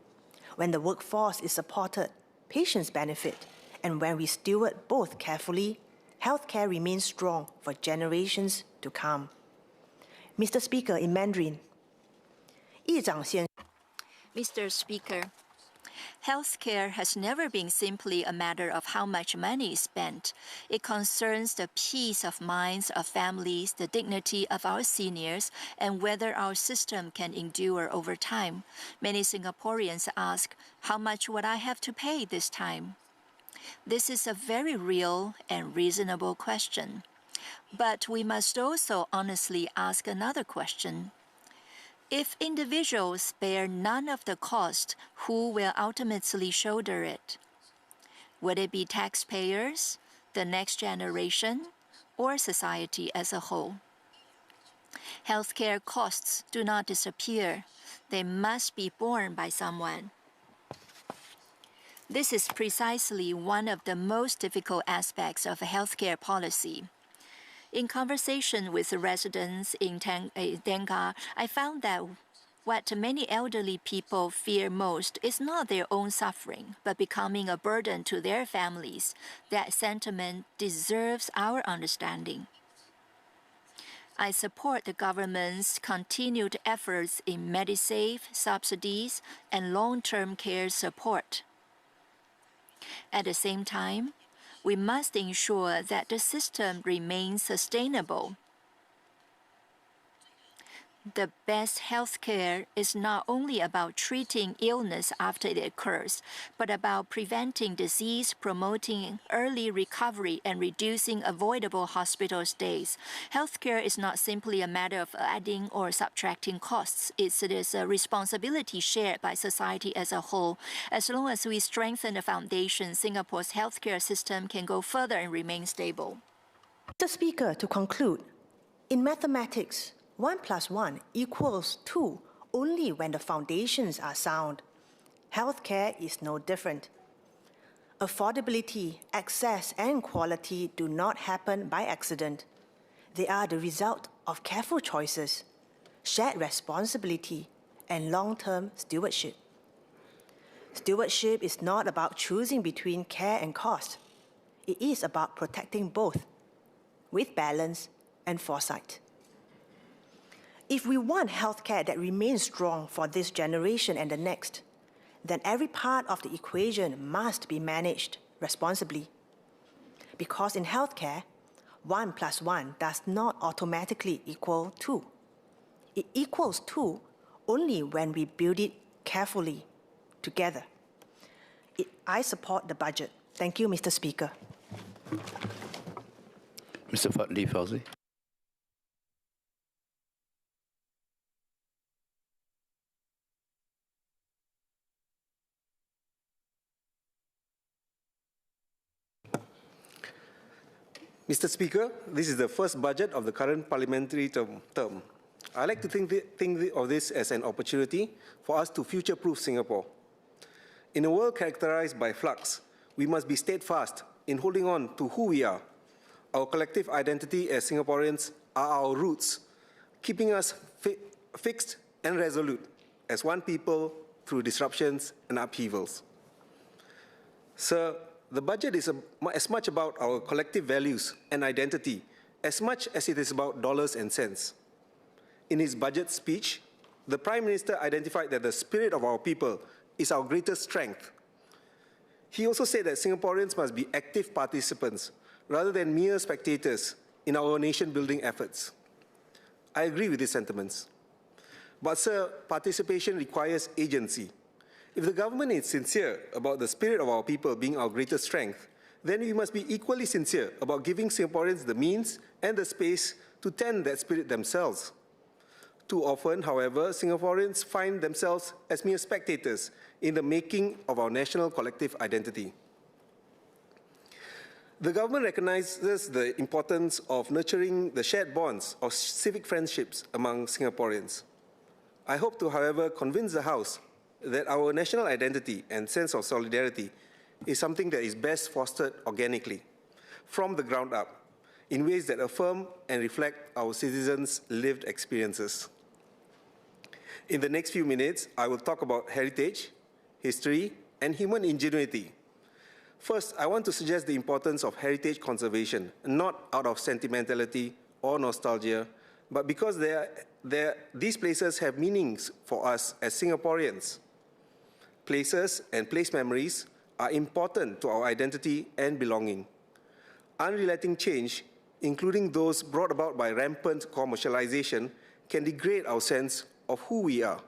When the workforce is supported, patients benefit, and when we steward both carefully, healthcare remains strong for generations to come. Mr. Speaker, in Mandarin, 议长先 Mr. Speaker, healthcare has never been simply a matter of how much money is spent. It concerns the peace of minds of families, the dignity of our seniors, and whether our system can endure over time. Many Singaporeans ask, how much would I have to pay this time? This is a very real and reasonable question. But we must also honestly ask another question. If individuals bear none of the cost, who will ultimately shoulder it? Would it be taxpayers, the next generation, or society as a whole? Healthcare costs do not disappear. They must be borne by someone. This is precisely one of the most difficult aspects of healthcare policy. In conversation with the residents in Tengah, I found that what many elderly people fear most is not their own suffering, but becoming a burden to their families. That sentiment deserves our understanding. I support the government's continued efforts in MediSave, subsidies, and long-term care support. At the same time, we must ensure that the system remains sustainable. The best healthcare is not only about treating illness after it occurs, but about preventing disease, promoting early recovery, and reducing avoidable hospital stays. Healthcare is not simply a matter of adding or subtracting costs. It is a responsibility shared by society as a whole. As long as we strengthen the foundation, Singapore's healthcare system can go further and remain stable. Mr. Speaker, to conclude, in mathematics, 1 + 1 equals 2 only when the foundations are sound. Healthcare is no different. Affordability, access, and quality do not happen by accident. They are the result of careful choices, shared responsibility, and long-term stewardship. Stewardship is not about choosing between care and cost. It is about protecting both, with balance and foresight. If we want healthcare that remains strong for this generation and the next, then every part of the equation must be managed responsibly. Because in healthcare, 1 + 1 does not automatically equal 2. It equals 2 only when we build it carefully, together. I support the budget. Thank you, Mr. Speaker. Mr. Fadli Fauzi. Mr. Speaker, this is the first budget of the current parliamentary term. I like to think of this as an opportunity for us to future-proof Singapore. In a world characterized by flux, we must be steadfast in holding on to who we are. Our collective identity as Singaporeans are our roots, keeping us fixed and resolute as one people through disruptions and upheavals. Sir, the budget is as much about our collective values and identity as much as it is about dollars and cents. In his budget speech, the Prime Minister identified that the spirit of our people is our greatest strength. He also said that Singaporeans must be active participants rather than mere spectators in our nation-building efforts. I agree with these sentiments. But, sir, participation requires agency. If the government is sincere about the spirit of our people being our greatest strength, then we must be equally sincere about giving Singaporeans the means and the space to tend that spirit themselves. Too often, however, Singaporeans find themselves as mere spectators in the making of our national collective identity. The government recognizes the importance of nurturing the shared bonds of civic friendships among Singaporeans. I hope to, however, convince the House that our national identity and sense of solidarity is something that is best fostered organically, from the ground up, in ways that affirm and reflect our citizens' lived experiences. In the next few minutes, I will talk about heritage, history, and human ingenuity. First, I want to suggest the importance of heritage conservation, not out of sentimentality or nostalgia, but because these places have meanings for us as Singaporeans. Places and place memories are important to our identity and belonging. Unrelenting change, including those brought about by rampant commercialization, can degrade our sense of who we are.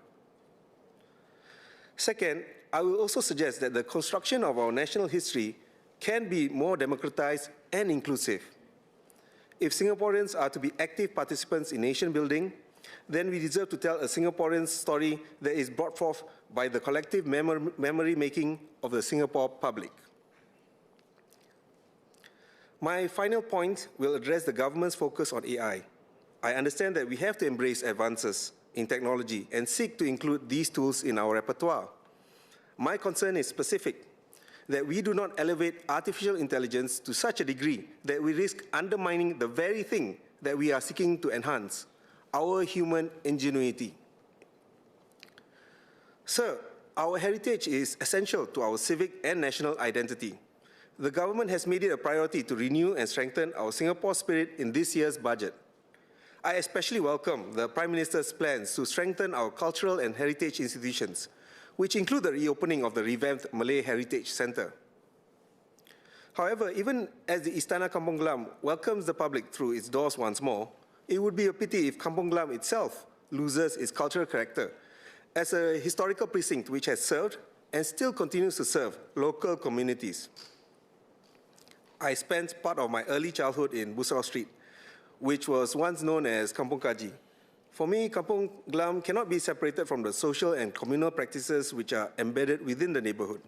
Second, I will also suggest that the construction of our national history can be more democratized and inclusive. If Singaporeans are to be active participants in nation building, then we deserve to tell a Singaporean story that is brought forth by the collective memory making of the Singapore public. My final point will address the government's focus on AI. I understand that we have to embrace advances in technology and seek to include these tools in our repertoire. My concern is specific, that we do not elevate artificial intelligence to such a degree that we risk undermining the very thing that we are seeking to enhance, our human ingenuity. Sir, our heritage is essential to our civic and national identity. The government has made it a priority to renew and strengthen our Singapore spirit in this year's budget. I especially welcome the Prime Minister's plans to strengthen our cultural and heritage institutions, which include the reopening of the revamped Malay Heritage Centre. However, even as the Istana Kampung Glam welcomes the public through its doors once more, it would be a pity if Kampung Glam itself loses its cultural character as a historical precinct which has served and still continues to serve local communities. I spent part of my early childhood in Busrau Street, which was once known as Kampung Kaji. For me, Kampung Glam cannot be separated from the social and communal practices which are embedded within the neighborhood.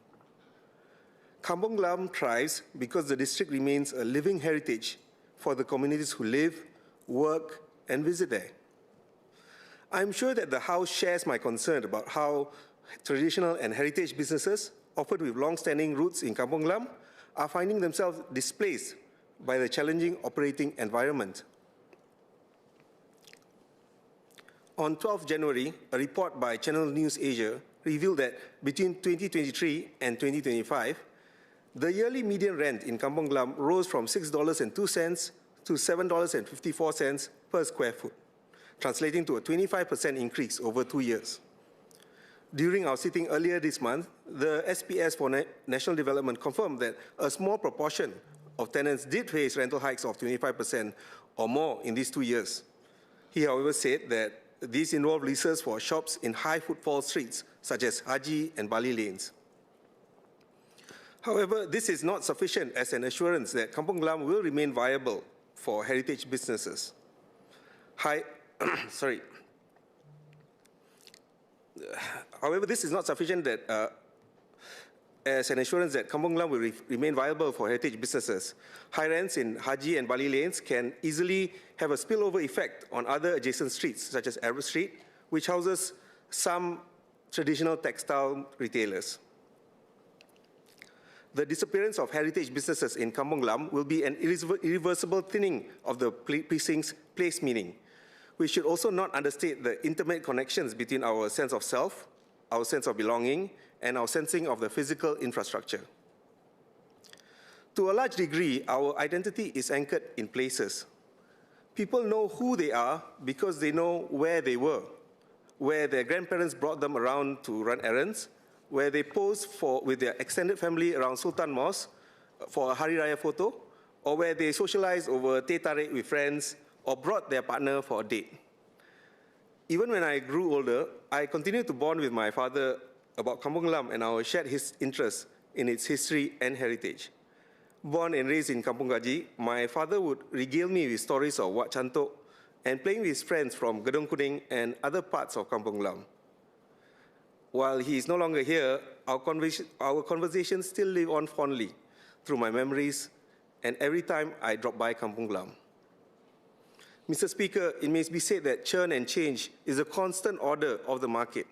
Kampung Glam thrives because the district remains a living heritage for the communities who live, work, and visit there. I'm sure that the House shares my concern about how traditional and heritage businesses, often with long-standing roots in Kampung Glam, are finding themselves displaced by the challenging operating environment. On 12 January, a report by Channel News Asia revealed that between 2023 and 2025, the yearly median rent in Kampung Glam rose from $6.02 to $7.54 per square foot, translating to a 25% increase over 2 years. During our sitting earlier this month, the SPS for National Development confirmed that a small proportion of tenants did face rental hikes of 25% or more in these 2 years. He, however, said that these involve leases for shops in high footfall streets, such as Haji and Bali lanes. However, this is not sufficient as an assurance that Kampung Glam will remain viable for heritage businesses. However, this is not sufficient that, as an assurance that Kampung Glam will remain viable for heritage businesses. High rents in Haji and Bali lanes can easily have a spillover effect on other adjacent streets, such as Arab Street, which houses some traditional textile retailers. The disappearance of heritage businesses in Kampung Glam will be an irreversible thinning of the precinct's place meaning. We should also not understate the intimate connections between our sense of self, our sense of belonging, and our sensing of the physical infrastructure. To a large degree, our identity is anchored in places. People know who they are because they know where they were, where their grandparents brought them around to run errands, where they posed with their extended family around Sultan Mosque for a Hari Raya photo, or where they socialized over teh tarik with friends, or brought their partner for a date. Even when I grew older, I continued to bond with my father about Kampung Glam and our shared interest in its history and heritage. Born and raised in Kampung Gaji, my father would regale me with stories of Wat Chantok and playing with his friends from Gedong Kuning and other parts of Kampung Glam. While he is no longer here, our conversations still live on fondly through my memories and every time I drop by Kampung Glam. Mr. Speaker, it may be said that churn and change is a constant order of the market.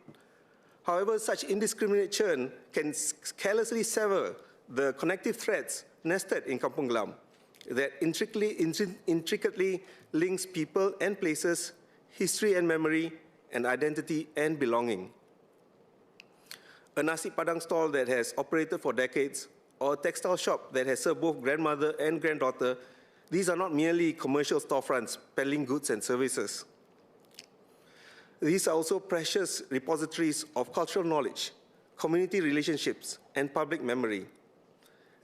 However, such indiscriminate churn can carelessly sever the connective threads nested in Kampung Glam that intricately links people and places, history and memory, and identity and belonging. A nasi padang stall that has operated for decades, or a textile shop that has served both grandmother and granddaughter, these are not merely commercial storefronts peddling goods and services. These are also precious repositories of cultural knowledge, community relationships, and public memory.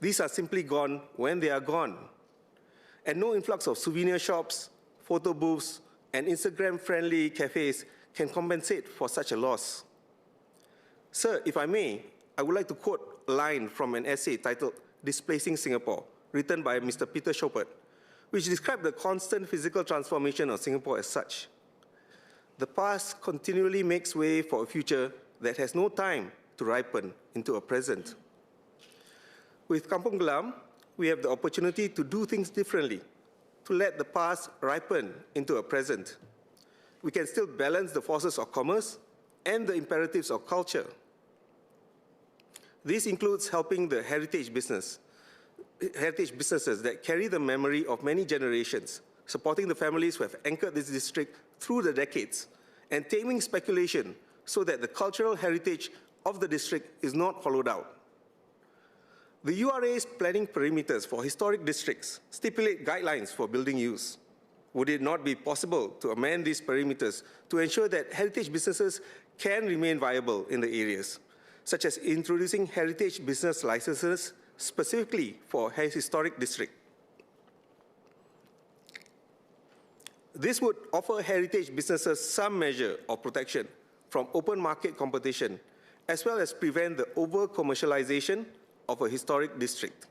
These are simply gone when they are gone. And no influx of souvenir shops, photo booths, and Instagram-friendly cafes can compensate for such a loss. Sir, if I may, I would like to quote a line from an essay titled Displacing Singapore, written by Mr. Peter Chopert, which described the constant physical transformation of Singapore as such. The past continually makes way for a future that has no time to ripen into a present. With Kampung Glam, we have the opportunity to do things differently, to let the past ripen into a present. We can still balance the forces of commerce and the imperatives of culture. This includes helping the heritage businesses that carry the memory of many generations, supporting the families who have anchored this district through the decades, and taming speculation so that the cultural heritage of the district is not hollowed out. The URA's planning perimeters for historic districts stipulate guidelines for building use. Would it not be possible to amend these perimeters to ensure that heritage businesses can remain viable in the areas, such as introducing heritage business licenses specifically for historic district? This would offer heritage businesses some measure of protection from open market competition, as well as prevent the over-commercialization of a historic district.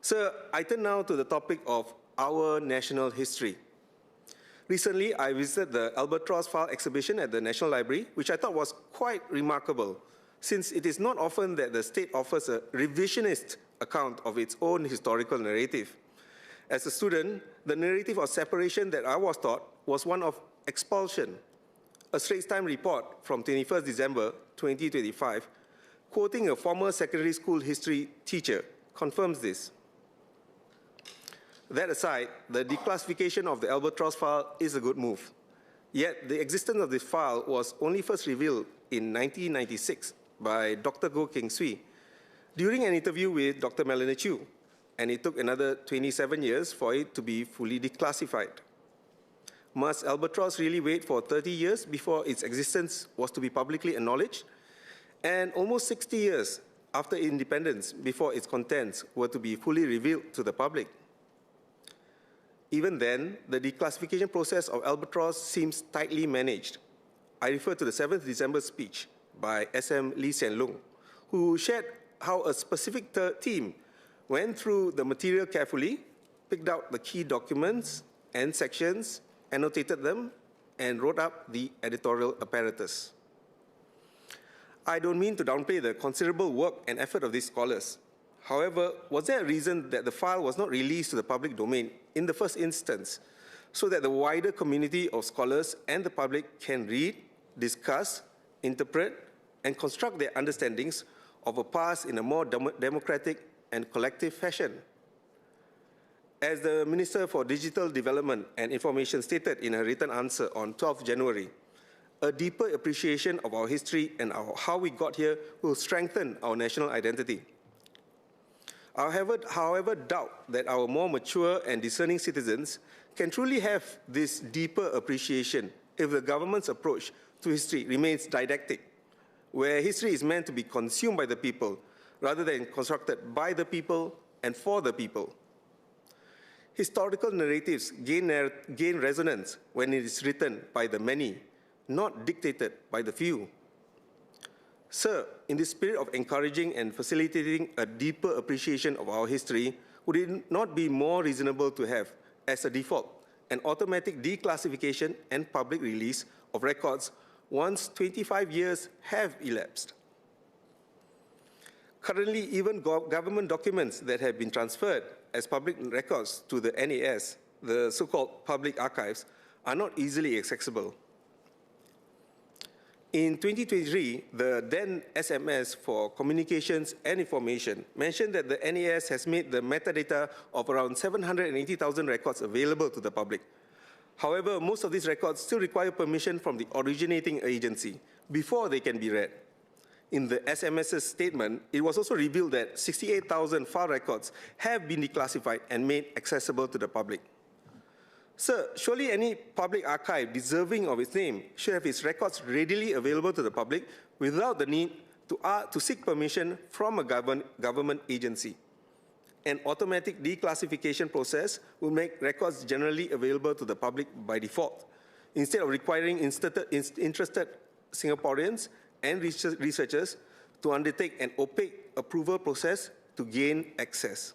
Sir, I turn now to the topic of our national history. Recently, I visited the Albatross File exhibition at the National Library, which I thought was quite remarkable, since it is not often that the state offers a revisionist account of its own historical narrative. As a student, the narrative of separation that I was taught was one of expulsion. A Straits Times report from 21st December 2025, quoting a former secondary school history teacher, confirms this. That aside, the declassification of the Albatross File is a good move. Yet, the existence of this file was only first revealed in 1996 by Dr. Goh Keng Swee during an interview with Dr. Melanie Chu, and it took another 27 years for it to be fully declassified. Must Albatross really wait for 30 years before its existence was to be publicly acknowledged, and almost 60 years after independence before its contents were to be fully revealed to the public? Even then, the declassification process of Albatross seems tightly managed. I refer to the 7th December speech by SM Lee Hsien Loong, who shared how a specific team went through the material carefully, picked out the key documents and sections, annotated them, and wrote up the editorial apparatus. I don't mean to downplay the considerable work and effort of these scholars. However, was there a reason that the file was not released to the public domain in the first instance, so that the wider community of scholars and the public can read, discuss, interpret, and construct their understandings of a past in a more democratic and collective fashion? As the Minister for Digital Development and Information stated in her written answer on 12 January, a deeper appreciation of our history and how we got here will strengthen our national identity. I however doubt that our more mature and discerning citizens can truly have this deeper appreciation if the government's approach to history remains didactic, where history is meant to be consumed by the people rather than constructed by the people and for the people. Historical narratives gain resonance when it is written by the many, not dictated by the few. Sir, in the spirit of encouraging and facilitating a deeper appreciation of our history, would it not be more reasonable to have, as a default, an automatic declassification and public release of records once 25 years have elapsed? Currently, even government documents that have been transferred as public records to the NAS, the so-called public archives, are not easily accessible. In 2023, the then SMS for Communications and Information mentioned that the NAS has made the metadata of around 780,000 records available to the public. However, most of these records still require permission from the originating agency before they can be read. In the SMS's statement, it was also revealed that 68,000 file records have been declassified and made accessible to the public. Sir, surely any public archive deserving of its name should have its records readily available to the public without the need to seek permission from a government agency. An automatic declassification process will make records generally available to the public by default, instead of requiring interested Singaporeans and researchers to undertake an opaque approval process to gain access.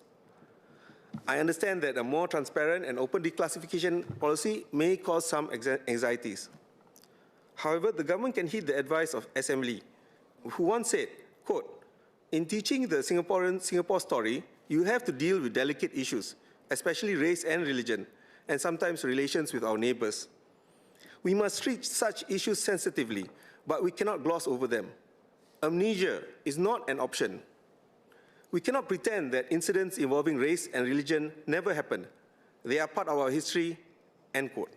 I understand that a more transparent and open declassification policy may cause some anxieties. However, the government can heed the advice of SM Lee, who once said, quote, "In teaching the Singapore story, you have to deal with delicate issues, especially race and religion, and sometimes relations with our neighbors. We must treat such issues sensitively, but we cannot gloss over them. Amnesia is not an option. We cannot pretend that incidents involving race and religion never happened. They are part of our history," end quote.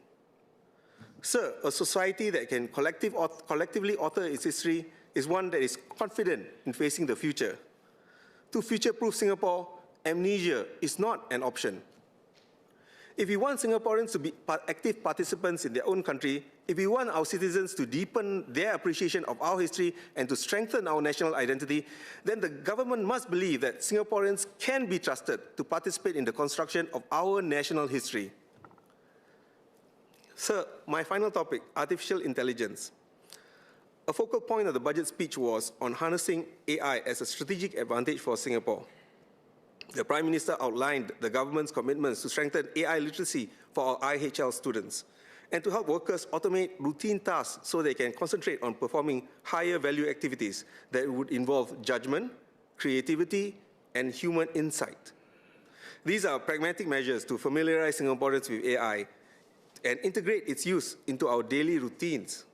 Sir, a society that can collectively author its history is one that is confident in facing the future. To future-proof Singapore, amnesia is not an option. If we want Singaporeans to be active participants in their own country, if we want our citizens to deepen their appreciation of our history and to strengthen our national identity, then the government must believe that Singaporeans can be trusted to participate in the construction of our national history. Sir, my final topic, artificial intelligence. A focal point of the budget speech was on harnessing AI as a strategic advantage for Singapore. The Prime Minister outlined the government's commitments to strengthen AI literacy for our IHL students and to help workers automate routine tasks so they can concentrate on performing higher value activities that would involve judgment, creativity, and human insight. These are pragmatic measures to familiarize Singaporeans with AI and integrate its use into our daily routines.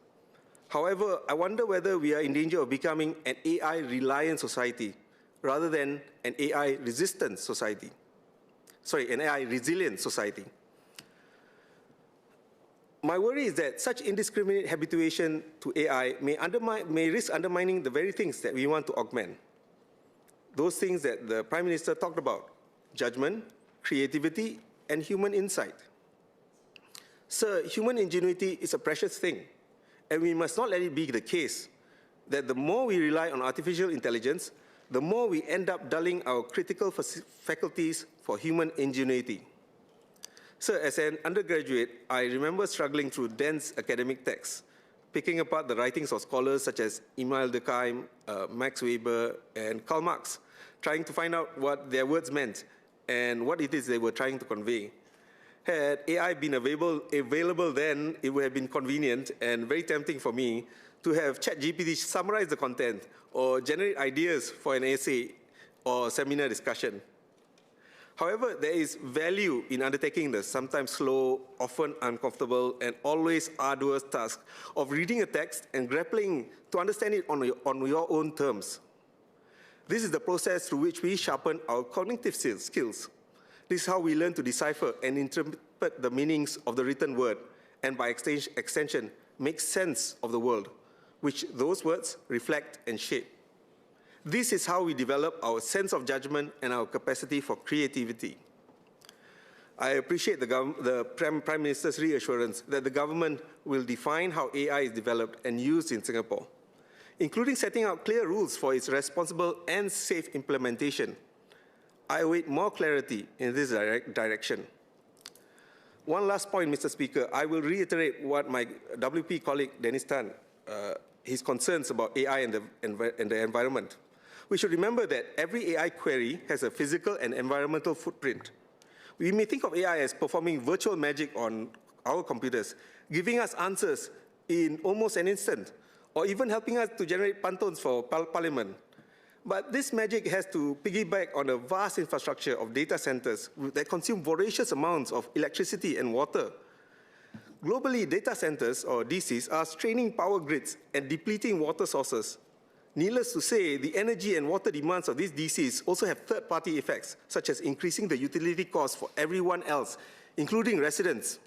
However, I wonder whether we are in danger of becoming an AI-reliant society rather than an AI-resistant society. Sorry, an AI-resilient society. My worry is that such indiscriminate habituation to AI may risk undermining the very things that we want to augment. Those things that the Prime Minister talked about, judgment, creativity, and human insight. Sir, human ingenuity is a precious thing, and we must not let it be the case that the more we rely on artificial intelligence, the more we end up dulling our critical faculties for human ingenuity. Sir, as an undergraduate, I remember struggling through dense academic texts, picking apart the writings of scholars such as Immanuel Durkheim, Max Weber, and Karl Marx, trying to find out what their words meant and what it is they were trying to convey. Had AI been available then, it would have been convenient and very tempting for me to have ChatGPT summarize the content or generate ideas for an essay or seminar discussion. However, there is value in undertaking the sometimes slow, often uncomfortable, and always arduous task of reading a text and grappling to understand it on your own terms. This is the process through which we sharpen our cognitive skills. This is how we learn to decipher and interpret the meanings of the written word, and by extension, make sense of the world, which those words reflect and shape. This is how we develop our sense of judgment and our capacity for creativity. I appreciate the Prime Minister's reassurance that the government will define how AI is developed and used in Singapore, including setting out clear rules for its responsible and safe implementation. I await more clarity in this direction. One last point, Mr. Speaker. I will reiterate what my WP colleague, Dennis Tan, his concerns about AI and the environment. We should remember that every AI query has a physical and environmental footprint. We may think of AI as performing virtual magic on our computers, giving us answers in almost an instant, or even helping us to generate pantons for Parliament. But this magic has to piggyback on a vast infrastructure of data centers that consume voracious amounts of electricity and water. Globally, data centers, or DCs, are straining power grids and depleting water sources. Needless to say, the energy and water demands of these DCs also have third-party effects, such as increasing the utility costs for everyone else, including residents.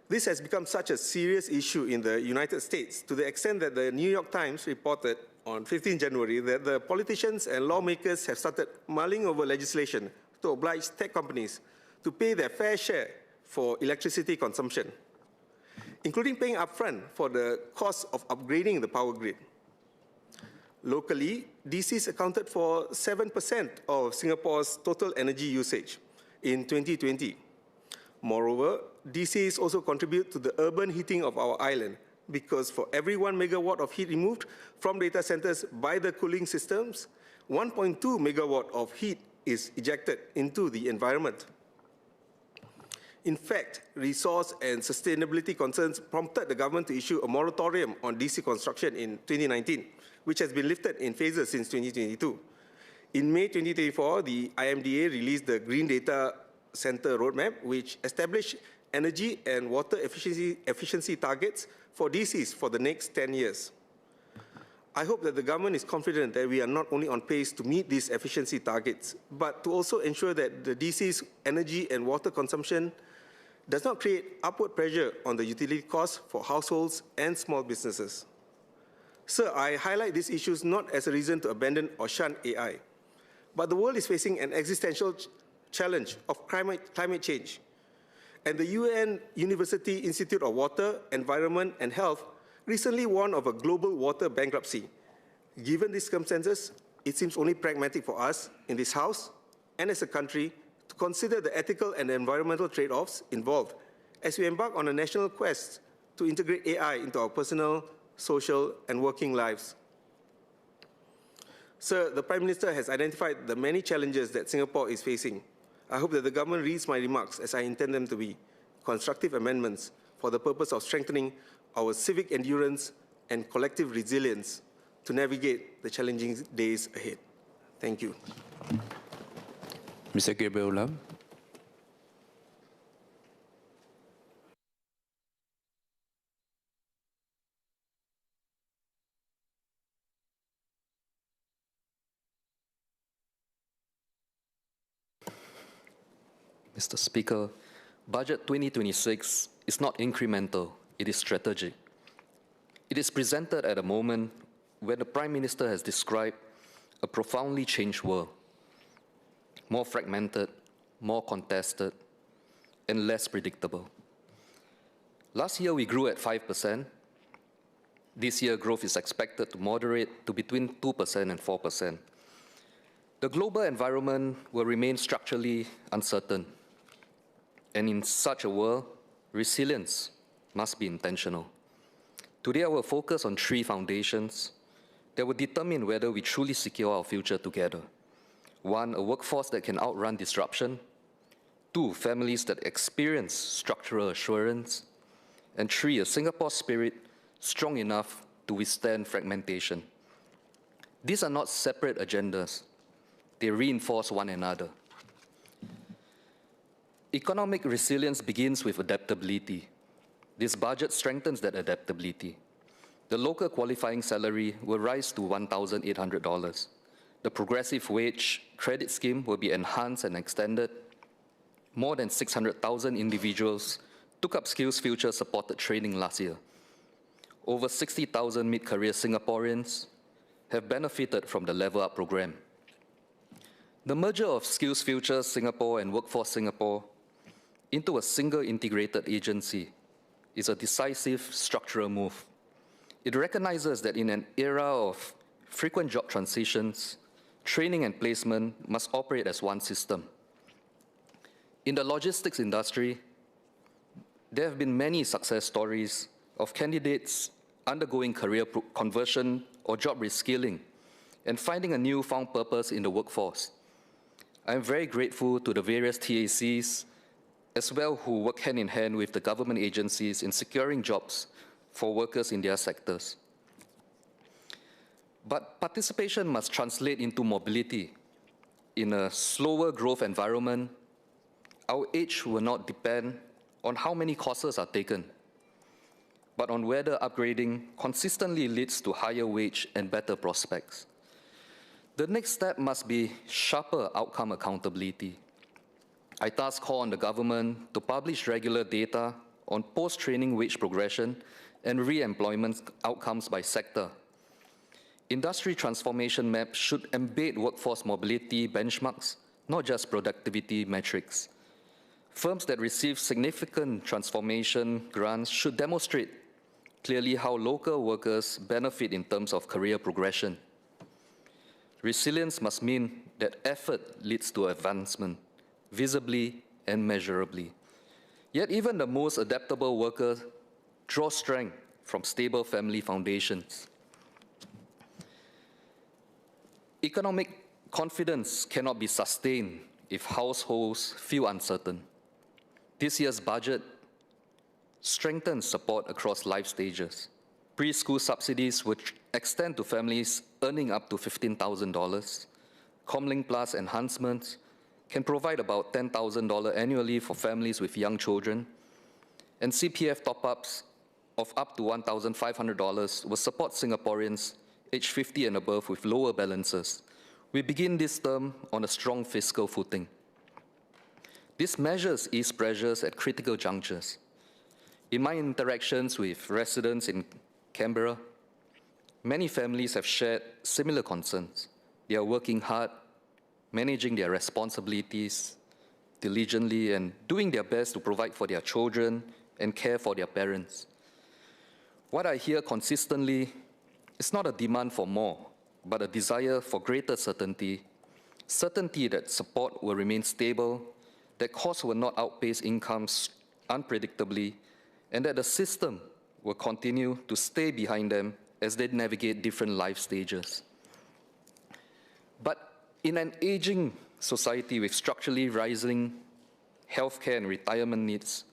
This has become such a serious issue in the United States to the extent that the New York Times reported on 15 January that the politicians and lawmakers have started mulling over legislation to oblige tech companies to pay their fair share for electricity consumption, including paying upfront for the cost of upgrading the power grid. Locally, DCs accounted for 7% of Singapore's total energy usage in 2020. Moreover, DCs also contribute to the urban heating of our island because for every 1 megawatt of heat removed from data centers by the cooling systems, 1.2 megawatt of heat is ejected into the environment. In fact, resource and sustainability concerns prompted the government to issue a moratorium on DC construction in 2019, which has been lifted in phases since 2022. In May 2024, the IMDA released the Green Data Center Roadmap, which established energy and water efficiency targets for DCs for the next 10 years. I hope that the government is confident that we are not only on pace to meet these efficiency targets, but to also ensure that the DC's energy and water consumption does not create upward pressure on the utility costs for households and small businesses. Sir, I highlight these issues not as a reason to abandon or shun AI, but the world is facing an existential challenge of climate change. And the UN University Institute of Water, Environment and Health recently warned of a global water bankruptcy. Given these circumstances, it seems only pragmatic for us in this House and as a country to consider the ethical and environmental trade-offs involved as we embark on a national quest to integrate AI into our personal, social, and working lives. Sir, the Prime Minister has identified the many challenges that Singapore is facing. I hope that the government reads my remarks as I intend them to be constructive amendments for the purpose of strengthening our civic endurance and collective resilience to navigate the challenging days ahead. Thank you. Mr. Gabriel Lam. Mr. Speaker, Budget 2026 is not incremental, it is strategic. It is presented at a moment when the Prime Minister has described a profoundly changed world, more fragmented, more contested, and less predictable. Last year we grew at 5%. This year growth is expected to moderate to between 2% and 4%. The global environment will remain structurally uncertain. And in such a world, resilience must be intentional. Today I will focus on three foundations that will determine whether we truly secure our future together. 1, a workforce that can outrun disruption. 2, families that experience structural assurance. And 3, a Singapore spirit strong enough to withstand fragmentation. These are not separate agendas. They reinforce one another. Economic resilience begins with adaptability. This budget strengthens that adaptability. The local qualifying salary will rise to $1,800. The progressive wage credit scheme will be enhanced and extended. More than 600,000 individuals took up Skills Future supported training last year. Over 60,000 mid-career Singaporeans have benefited from the Level Up program. The merger of Skills Future Singapore and Workforce Singapore into a single integrated agency is a decisive structural move. It recognizes that in an era of frequent job transitions, training and placement must operate as one system. In the logistics industry, there have been many success stories of candidates undergoing career conversion or job reskilling and finding a newfound purpose in the workforce. I am very grateful to the various TACs as well who work hand in hand with the government agencies in securing jobs for workers in their sectors. But participation must translate into mobility. In a slower growth environment, our age will not depend on how many courses are taken, but on whether upgrading consistently leads to higher wage and better prospects. The next step must be sharper outcome accountability. I thus call on the government to publish regular data on post-training wage progression and re-employment outcomes by sector. Industry transformation maps should embed workforce mobility benchmarks, not just productivity metrics. Firms that receive significant transformation grants should demonstrate clearly how local workers benefit in terms of career progression. Resilience must mean that effort leads to advancement, visibly and measurably. Yet even the most adaptable workers draw strength from stable family foundations. Economic confidence cannot be sustained if households feel uncertain. This year's budget strengthens support across life stages. Preschool subsidies would extend to families earning up to $15,000. Comlink Plus enhancements can provide about $10,000 annually for families with young children, and CPF top-ups of up to $1,500 will support Singaporeans aged 50 and above with lower balances. We begin this term on a strong fiscal footing. These measures ease pressures at critical junctures. In my interactions with residents in Canberra, many families have shared similar concerns. They are working hard, managing their responsibilities diligently and doing their best to provide for their children and care for their parents. What I hear consistently is not a demand for more, but a desire for greater certainty, certainty that support will remain stable, that costs will not outpace incomes unpredictably, and that the system will continue to stay behind them as they navigate different life stages. But in an aging society with structurally rising healthcare and retirement needs,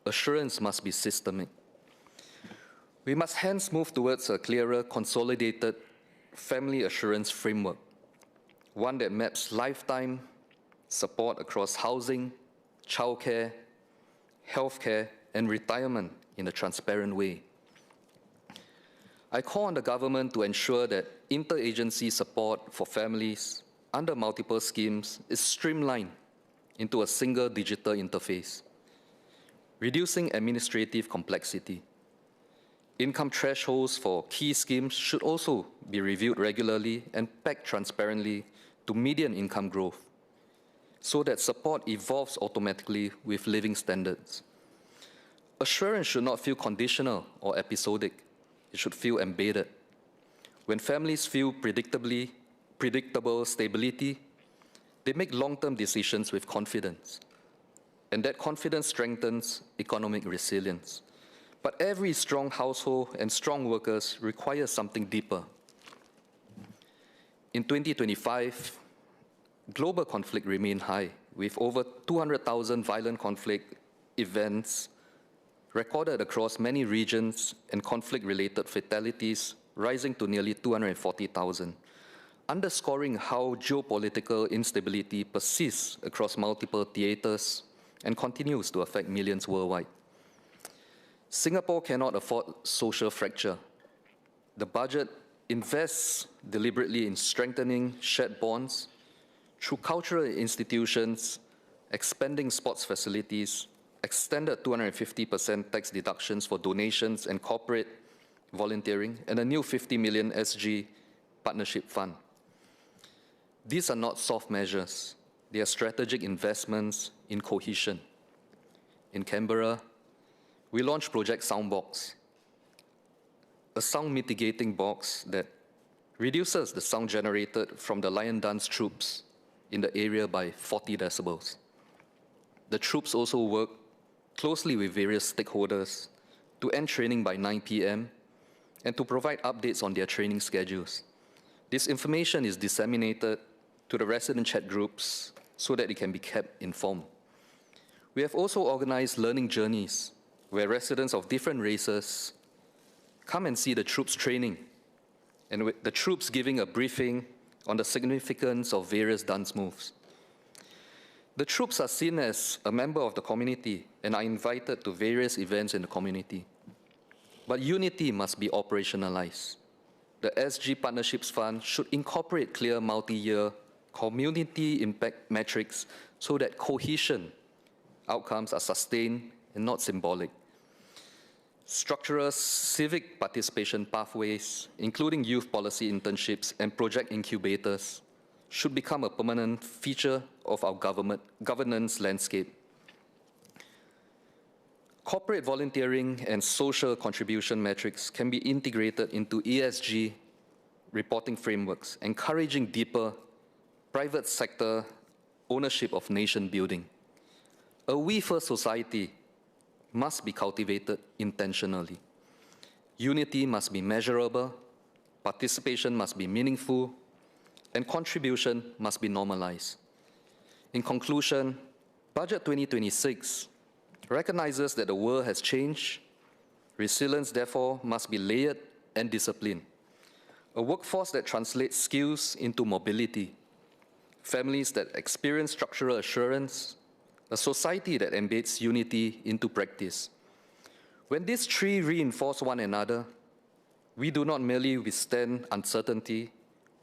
assurance must be systemic. We must hence move towards a clearer, consolidated family assurance framework, one that maps lifetime support across housing, childcare, healthcare, and retirement in a transparent way. I call on the government to ensure that interagency support for families under multiple schemes is streamlined into a single digital interface, reducing administrative complexity. Income thresholds for key schemes should also be reviewed regularly and pegged transparently to median income growth, so that support evolves automatically with living standards. Assurance should not feel conditional or episodic. It should feel embedded. When families feel predictable stability, they make long-term decisions with confidence. And that confidence strengthens economic resilience. But every strong household and strong workers require something deeper. In 2025, global conflict remained high, with over 200,000 violent conflict events recorded across many regions and conflict-related fatalities rising to nearly 240,000, underscoring how geopolitical instability persists across multiple theaters and continues to affect millions worldwide. Singapore cannot afford social fracture. The budget invests deliberately in strengthening shared bonds through cultural institutions, expanding sports facilities, extended 250% tax deductions for donations and corporate volunteering, and a new 50 million SG partnership fund. These are not soft measures. They are strategic investments in cohesion. In Canberra, we launched Project Soundbox, a sound mitigating box that reduces the sound generated from the lion dance troops in the area by 40 decibels. The troops also work closely with various stakeholders to end training by 9 p.m. and to provide updates on their training schedules. This information is disseminated to the resident chat groups so that it can be kept informed. We have also organized learning journeys where residents of different races come and see the troops training, and with the troops giving a briefing on the significance of various dance moves. The troops are seen as a member of the community and are invited to various events in the community. But unity must be operationalized. The SG Partnerships Fund should incorporate clear multi-year community impact metrics so that cohesion outcomes are sustained and not symbolic. Structural civic participation pathways, including youth policy internships and project incubators, should become a permanent feature of our governance landscape. Corporate volunteering and social contribution metrics can be integrated into ESG reporting frameworks, encouraging deeper private sector ownership of nation building. A we-first society must be cultivated intentionally. Unity must be measurable, participation must be meaningful, and contribution must be normalized. In conclusion, Budget 2026 recognizes that the world has changed. Resilience, therefore, must be layered and disciplined. A workforce that translates skills into mobility, families that experience structural assurance, a society that embeds unity into practice. When these three reinforce one another, we do not merely withstand uncertainty,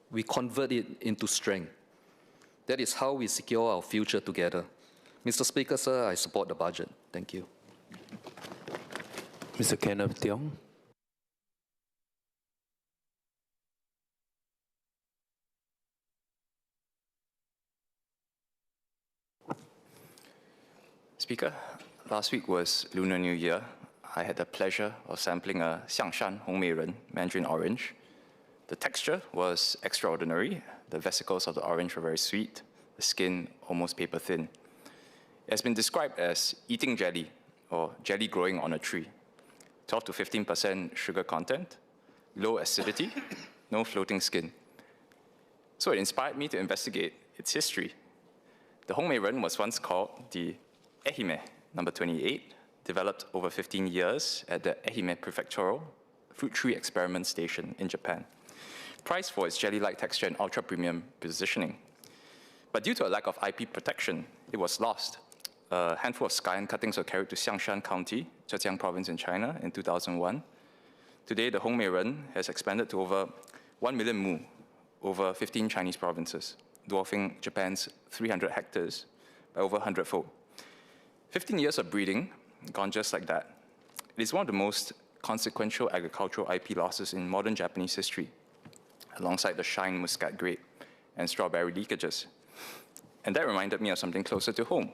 we convert it into strength. That is how we secure our future together. Mr. Speaker, sir, I support the budget. Thank you. Mr. Kenneth Tiong. Speaker, last week was Lunar New Year. I had the pleasure of sampling a Xiangshan Hongmei Mandarin orange. The texture was extraordinary. The vesicles of the orange were very sweet, the skin almost paper thin. It has been described as eating jelly, or jelly growing on a tree. 12 to 15% sugar content, low acidity, no floating skin. So it inspired me to investigate its history. The Hongmei-ren was once called the Ehime number 28, developed over 15 years at the Ehime Prefectural Fruit Tree Experiment Station in Japan, prized for its jelly-like texture and ultra-premium positioning. But due to a lack of IP protection, it was lost. A handful of scion cuttings were carried to Xiangshan County, Zhejiang Province in China in 2001. Today, the Hongmei-ren has expanded to over 1 million mu over 15 Chinese provinces, dwarfing Japan's 300 hectares by over 100-fold. 15 years of breeding, gone just like that. It is one of the most consequential agricultural IP losses in modern Japanese history, alongside the Shine Muscat grape and strawberry leakages. And that reminded me of something closer to home.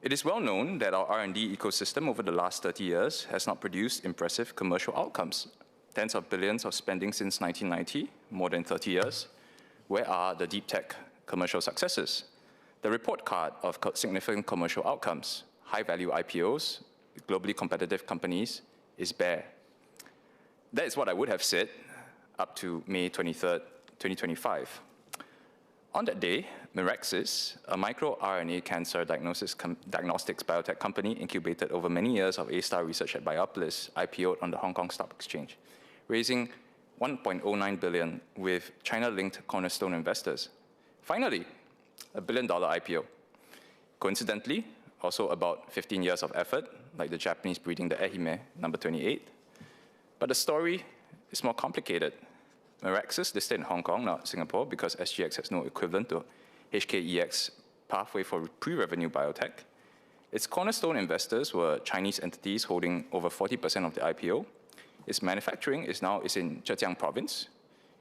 It is well known that our R&D ecosystem over the last 30 years has not produced impressive commercial outcomes. Tens of billions of spending since 1990, more than 30 years. Where are the deep tech commercial successes? The report card of significant commercial outcomes, high-value IPOs, globally competitive companies, is bare. That is what I would have said up to May 23rd, 2025. On that day, Mirexis, a microRNA cancer diagnostics biotech company incubated over many years of A-star research at Biopolis, IPO'd on the Hong Kong Stock Exchange, raising $1.09 billion with China-linked cornerstone investors. Finally, a $1 billion IPO. Coincidentally, also about 15 years of effort, like the Japanese breeding the Ehime number 28. But the story is more complicated. Mirexis listed in Hong Kong, not Singapore, because SGX has no equivalent to HKEX pathway for pre-revenue biotech. Its cornerstone investors were Chinese entities holding over 40% of the IPO. Its manufacturing is in Zhejiang Province.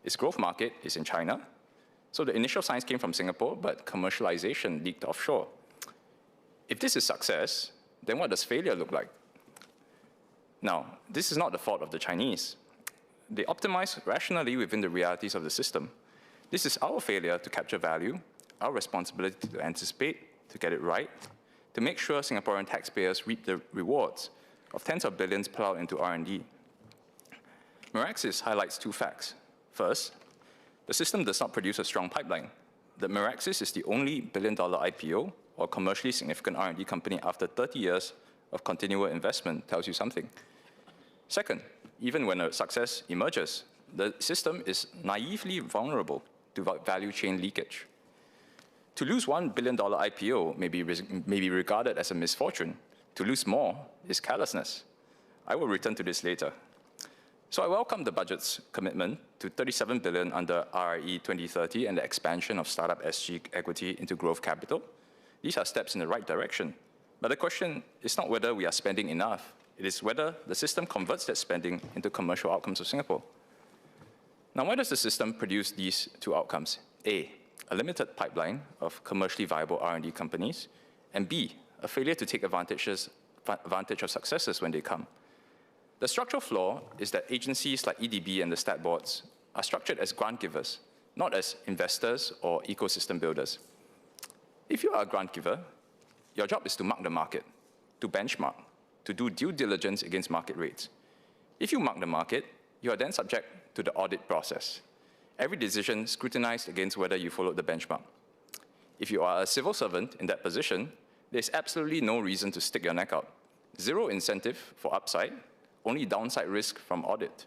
Its growth market is in China. So the initial signs came from Singapore, but commercialization leaked offshore. If this is success, then what does failure look like? Now, this is not the fault of the Chinese. They optimize rationally within the realities of the system. This is our failure to capture value, our responsibility to anticipate, to get it right, to make sure Singaporean taxpayers reap the rewards of tens of billions plowed into R&D. Mirexis highlights two facts. First, the system does not produce a strong pipeline. The Mirexis is the only billion-dollar IPO or commercially significant R&D company after 30 years of continual investment tells you something. Second, even when a success emerges, the system is naively vulnerable to value chain leakage. To lose $1 billion IPO may be regarded as a misfortune. To lose more is carelessness. I will return to this later. So I welcome the budget's commitment to $37 billion under RRE 2030 and the expansion of startup SG equity into growth capital. These are steps in the right direction. But the question is not whether we are spending enough. It is whether the system converts that spending into commercial outcomes of Singapore. Now, why does the system produce these two outcomes? A limited pipeline of commercially viable R&D companies, and B, a failure to take advantage of successes when they come. The structural flaw is that agencies like EDB and the stat boards are structured as grant givers, not as investors or ecosystem builders. If you are a grant giver, your job is to mark the market, to benchmark, to do due diligence against market rates. If you mark the market, you are then subject to the audit process. Every decision scrutinized against whether you followed the benchmark. If you are a civil servant in that position, there's absolutely no reason to stick your neck out. Zero incentive for upside, only downside risk from audit.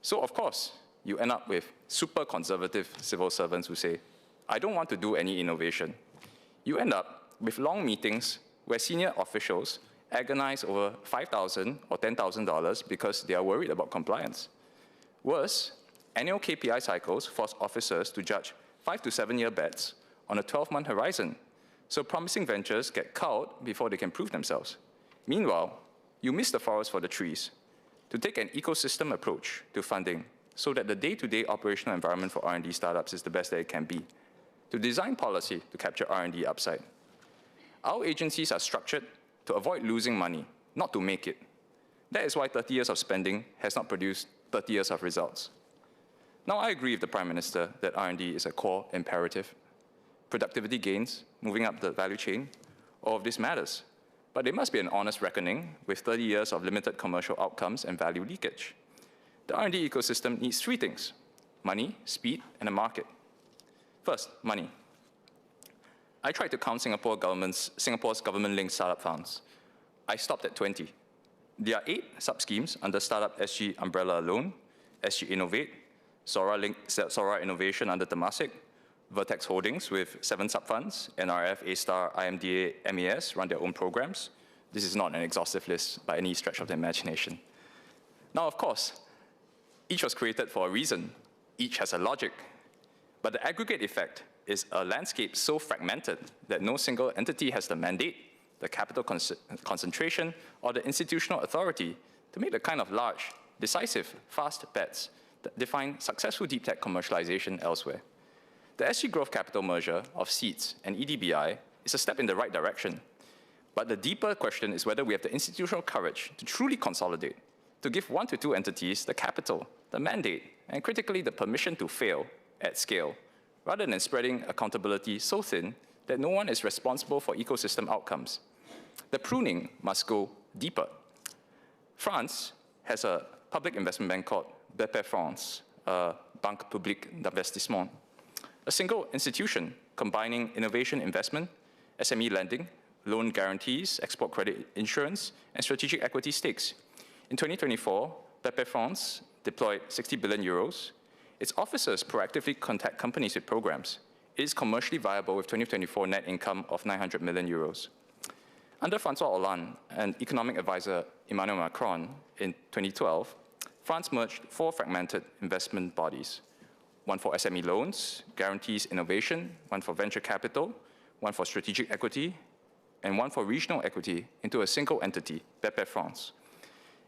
So of course, you end up with super conservative civil servants who say, I don't want to do any innovation. You end up with long meetings where senior officials agonize over $5,000 or $10,000 because they are worried about compliance. Worse, annual KPI cycles force officers to judge 5 to 7 year bets on a 12-month horizon, so promising ventures get culled before they can prove themselves. Meanwhile, you miss the forest for the trees. To take an ecosystem approach to funding so that the day-to-day operational environment for R&D startups is the best that it can be. To design policy to capture R&D upside. Our agencies are structured to avoid losing money, not to make it. That is why 30 years of spending has not produced 30 years of results. Now, I agree with the Prime Minister that R&D is a core imperative. Productivity gains, moving up the value chain, all of this matters. But there must be an honest reckoning with 30 years of limited commercial outcomes and value leakage. The R&D ecosystem needs three things: money, speed, and a market. First, money. I tried to count Singapore's government-linked startup funds. I stopped at 20. There are 8 sub-schemes under Startup SG umbrella alone: SG Innovate, Sora Innovation under Temasek, Vertex Holdings with 7 sub-funds, NRF, A-Star, IMDA, MAS run their own programs. This is not an exhaustive list by any stretch of the imagination. Now, of course, each was created for a reason. Each has a logic. But the aggregate effect is a landscape so fragmented that no single entity has the mandate, the capital concentration, or the institutional authority to make the kind of large, decisive, fast bets that define successful deep tech commercialization elsewhere. The SG Growth Capital merger of SEEDS and EDBI is a step in the right direction. But the deeper question is whether we have the institutional courage to truly consolidate, to give 1 to 2 entities the capital, the mandate, and critically the permission to fail at scale, rather than spreading accountability so thin that no one is responsible for ecosystem outcomes. The pruning must go deeper. France has a public investment bank called BP France, Banque Publique d'Investissement, a single institution combining innovation investment, SME lending, loan guarantees, export credit insurance, and strategic equity stakes. In 2024, BP France deployed 60 billion euros. Its officers proactively contact companies with programs. It is commercially viable with 2024 net income of 900 million euros. Under François Hollande and economic advisor Emmanuel Macron in 2012, France merged 4 fragmented investment bodies: 1 for SME loans, guarantees innovation, 1 for venture capital, 1 for strategic equity, and 1 for regional equity into a single entity, BP France.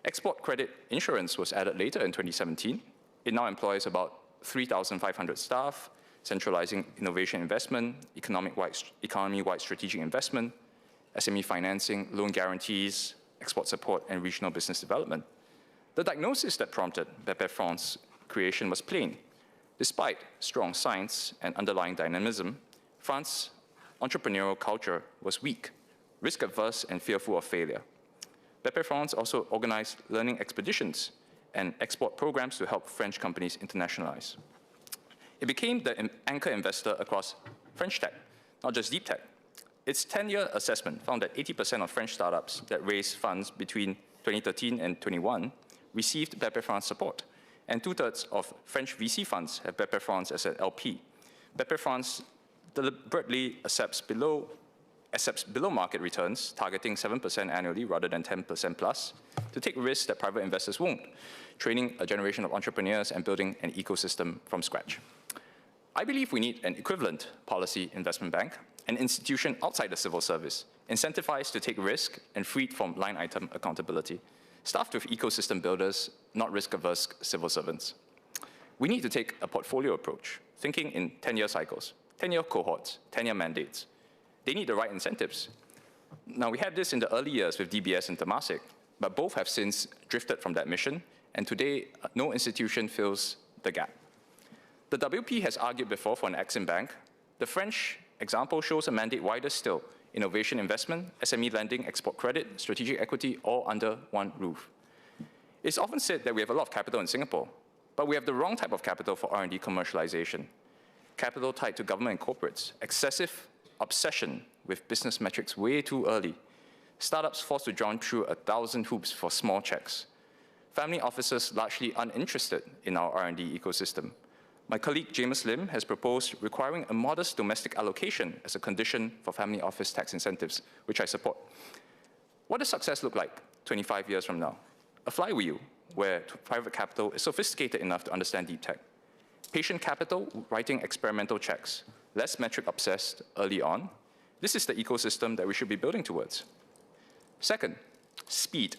Export credit insurance was added later in 2017. It now employs about 3,500 staff, centralizing innovation investment, economy-wide strategic investment, SME financing, loan guarantees, export support, and regional business development. The diagnosis that prompted BP France's creation was plain. Despite strong science and underlying dynamism, France's entrepreneurial culture was weak, risk-averse, and fearful of failure. BP France also organized learning expeditions and export programs to help French companies internationalize. It became the anchor investor across French tech, not just deep tech. Its 10-year assessment found that 80% of French startups that raised funds between 2013 and 2021 received BP France support, and 2/3 of French VC funds have BP France as an LP. BP France deliberately accepts below market returns, targeting 7% annually rather than 10% plus, to take risks that private investors won't, training a generation of entrepreneurs and building an ecosystem from scratch. I believe we need an equivalent policy investment bank, an institution outside the civil service, incentivized to take risk and freed from line item accountability, staffed with ecosystem builders, not risk-averse civil servants. We need to take a portfolio approach, thinking in 10-year cycles, 10-year cohorts, 10-year mandates. They need the right incentives. Now, we had this in the early years with DBS and Temasek, but both have since drifted from that mission, and today, no institution fills the gap. The WP has argued before for an Exim Bank. The French example shows a mandate wider still: innovation investment, SME lending, export credit, strategic equity, all under one roof. It's often said that we have a lot of capital in Singapore, but we have the wrong type of capital for R&D commercialization. Capital tied to government and corporates, excessive obsession with business metrics way too early, startups forced to jump through 1,000 hoops for small checks, family offices largely uninterested in our R&D ecosystem. My colleague James Lim has proposed requiring a modest domestic allocation as a condition for family office tax incentives, which I support. What does success look like 25 years from now? A flywheel where private capital is sophisticated enough to understand deep tech. Patient capital writing experimental checks, less metric obsessed early on. This is the ecosystem that we should be building towards. Second, speed.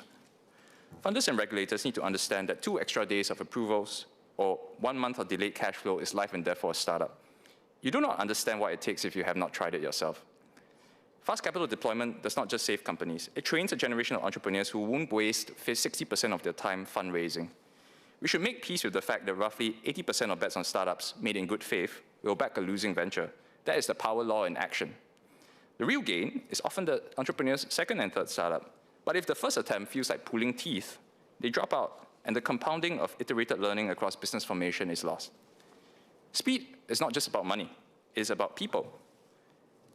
Funders and regulators need to understand that 2 extra days of approvals or 1 month of delayed cash flow is life and death for a startup. You do not understand what it takes if you have not tried it yourself. Fast capital deployment does not just save companies. It trains a generation of entrepreneurs who won't waste 60% of their time fundraising. We should make peace with the fact that roughly 80% of bets on startups made in good faith will back a losing venture. That is the power law in action. The real gain is often the entrepreneur's second and third startup. But if the first attempt feels like pulling teeth, they drop out, and the compounding of iterated learning across business formation is lost. Speed is not just about money, it's about people.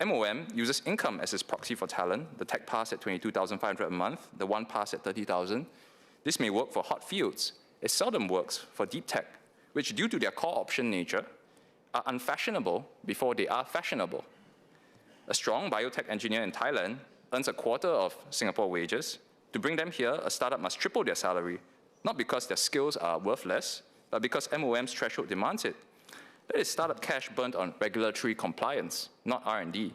MOM uses income as its proxy for talent, the tech pass at $22,500 a month, the one pass at $30,000. This may work for hot fields. It seldom works for deep tech, which due to their core option nature, are unfashionable before they are fashionable. A strong biotech engineer in Thailand earns a quarter of Singapore wages. To bring them here, a startup must triple their salary, not because their skills are worth less, but because MOM's threshold demands it. That is startup cash burnt on regulatory compliance, not R&D.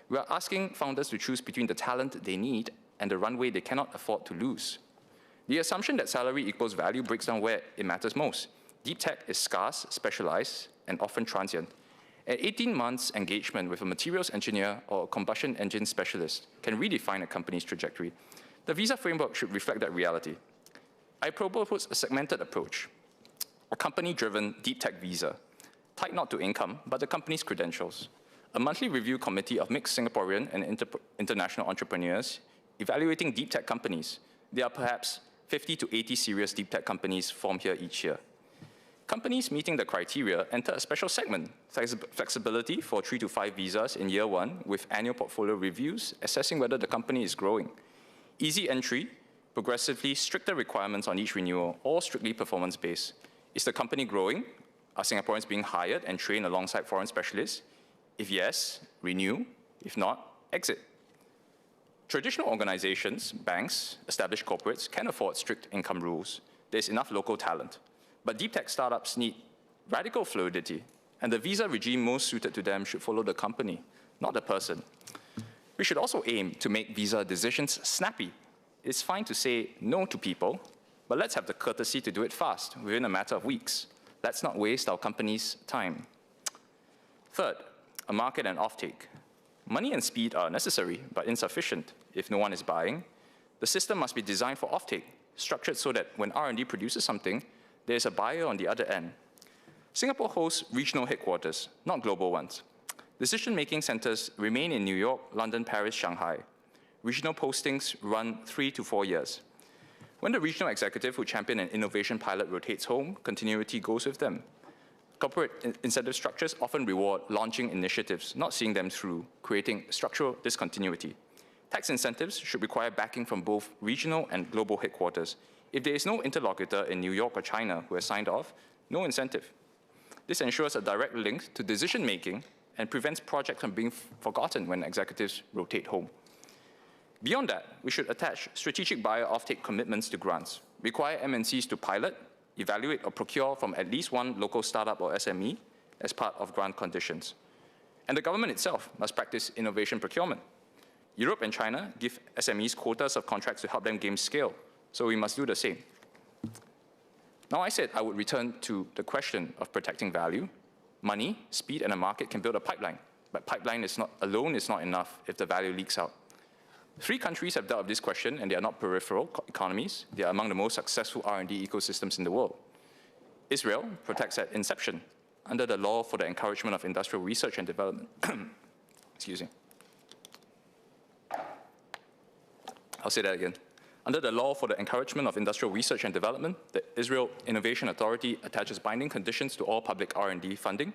We are asking founders to choose between the talent they need and the runway they cannot afford to lose. The assumption that salary equals value breaks down where it matters most. Deep tech is scarce, specialized, and often transient. An 18 months engagement with a materials engineer or a combustion engine specialist can redefine a company's trajectory. The visa framework should reflect that reality. I propose a segmented approach, a company-driven deep tech visa, tied not to income, but the company's credentials. A monthly review committee of mixed Singaporean and international entrepreneurs evaluating deep tech companies. There are perhaps 50 to 80 serious deep tech companies formed here each year. Companies meeting the criteria enter a special segment, flexibility for 3 to 5 visas in year 1 with annual portfolio reviews, assessing whether the company is growing. Easy entry, progressively stricter requirements on each renewal, all strictly performance-based. Is the company growing? Are Singaporeans being hired and trained alongside foreign specialists? If yes, renew. If not, exit. Traditional organizations, banks, established corporates can afford strict income rules. There's enough local talent. But deep tech startups need radical fluidity, and the visa regime most suited to them should follow the company, not the person. We should also aim to make visa decisions snappy. It's fine to say no to people, but let's have the courtesy to do it fast, within a matter of weeks. Let's not waste our company's time. Third, a market and offtake. Money and speed are necessary, but insufficient. If no one is buying, the system must be designed for offtake, structured so that when R&D produces something, there's a buyer on the other end. Singapore hosts regional headquarters, not global ones. Decision-making centers remain in New York, London, Paris, Shanghai. Regional postings run 3 to 4 years. When the regional executive who champion an innovation pilot rotates home, continuity goes with them. Corporate incentive structures often reward launching initiatives, not seeing them through, creating structural discontinuity. Tax incentives should require backing from both regional and global headquarters. If there is no interlocutor in New York or China who has signed off, no incentive. This ensures a direct link to decision-making and prevents projects from being forgotten when executives rotate home. Beyond that, we should attach strategic buyer offtake commitments to grants, require MNCs to pilot, evaluate, or procure from at least one local startup or SME as part of grant conditions. And the government itself must practice innovation procurement. Europe and China give SMEs quotas of contracts to help them gain scale, so we must do the same. Now, I said I would return to the question of protecting value. Money, speed, and a market can build a pipeline, but pipeline alone is not enough if the value leaks out. 3 countries have dealt with this question, and they are not peripheral economies. They are among the most successful R&D ecosystems in the world. Israel protects at inception under the law for the encouragement of industrial research and development. Excuse me. I'll say that again. Under the law for the encouragement of industrial research and development, the Israel Innovation Authority attaches binding conditions to all public R&D funding.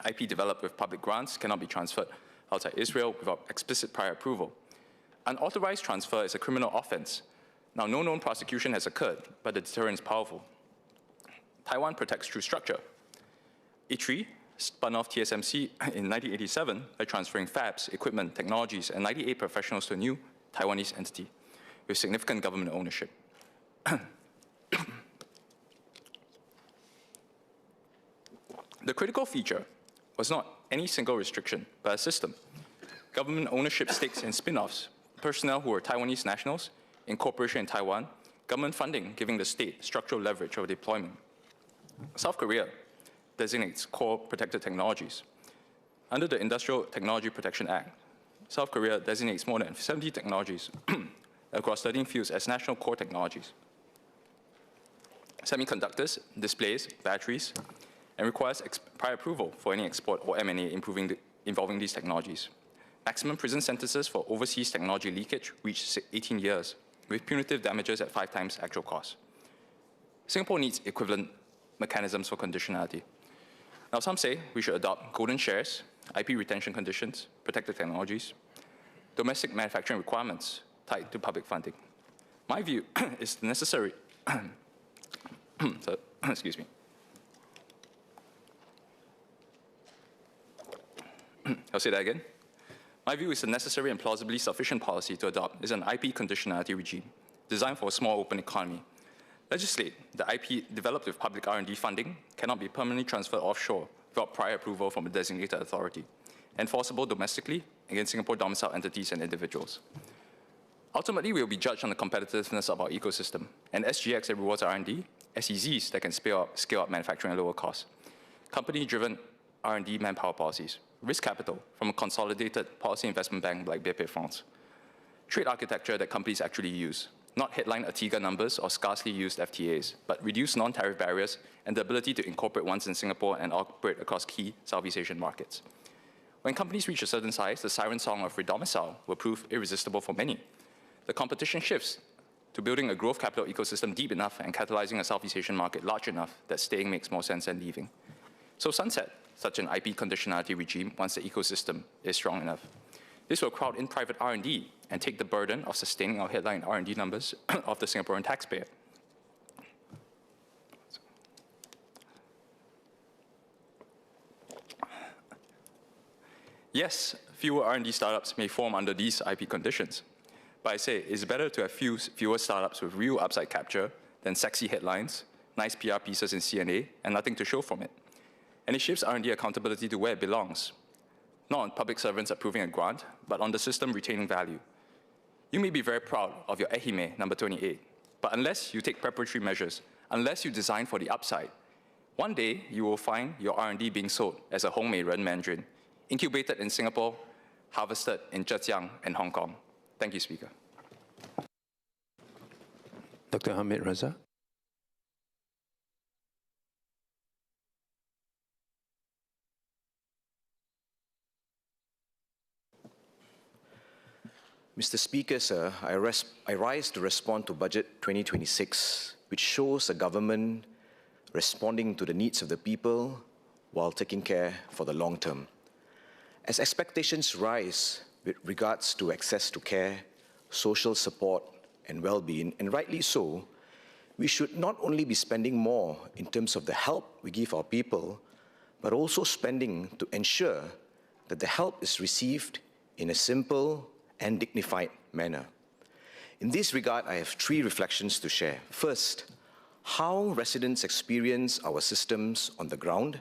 IP developed with public grants cannot be transferred outside Israel without explicit prior approval. Unauthorized transfer is a criminal offense. Now, no known prosecution has occurred, but the deterrent is powerful. Taiwan protects through structure. ITRI spun off TSMC in 1987 by transferring fabs, equipment, technologies, and 98 professionals to a new Taiwanese entity with significant government ownership. The critical feature was not any single restriction, but a system. Government ownership stakes in spin-offs, personnel who were Taiwanese nationals, incorporation in Taiwan, government funding giving the state structural leverage over deployment. South Korea designates core protected technologies. Under the Industrial Technology Protection Act, South Korea designates more than 70 technologies across 13 fields as national core technologies. Semiconductors, displays, batteries, and requires prior approval for any export or M&A involving these technologies. Maximum prison sentences for overseas technology leakage reached 18 years, with punitive damages at 5 times actual cost. Singapore needs equivalent mechanisms for conditionality. Now, some say we should adopt golden shares, IP retention conditions, protected technologies, domestic manufacturing requirements tied to public funding. My view is necessary. Excuse me. I'll say that again. My view is a necessary and plausibly sufficient policy to adopt is an IP conditionality regime designed for a small open economy. Legislate the IP developed with public R&D funding cannot be permanently transferred offshore without prior approval from a designated authority, enforceable domestically against Singapore domiciled entities and individuals. Ultimately, we will be judged on the competitiveness of our ecosystem, and SGX that rewards R&D, SEZs that can scale up manufacturing at lower costs, company-driven R&D manpower policies, risk capital from a consolidated policy investment bank like BP France, trade architecture that companies actually use, not headline ATIGA numbers or scarcely used FTAs, but reduce non-tariff barriers and the ability to incorporate ones in Singapore and operate across key Southeast Asian markets. When companies reach a certain size, the siren song of redomicile will prove irresistible for many. The competition shifts to building a growth capital ecosystem deep enough and catalyzing a Southeast Asian market large enough that staying makes more sense than leaving. So sunset such an IP conditionality regime once the ecosystem is strong enough. This will crowd in private R&D and take the burden of sustaining our headline R&D numbers of the Singaporean taxpayer. Yes, fewer R&D startups may form under these IP conditions, but I say it's better to have fewer startups with real upside capture than sexy headlines, nice PR pieces in CNA, and nothing to show from it. And it shifts R&D accountability to where it belongs, not on public servants approving a grant, but on the system retaining value. You may be very proud of your EHIME number 28, but unless you take preparatory measures, unless you design for the upside, one day you will find your R&D being sold as a homemade red mandarin, incubated in Singapore, harvested in Zhejiang and Hong Kong. Thank you, Speaker. Dr. Hamid Raza. Mr. Speaker, sir, I rise to respond to Budget 2026, which shows a government responding to the needs of the people while taking care for the long term. As expectations rise with regards to access to care, social support, and well-being, and rightly so, we should not only be spending more in terms of the help we give our people, but also spending to ensure that the help is received in a simple and dignified manner. In this regard, I have 3 reflections to share. First, how residents experience our systems on the ground.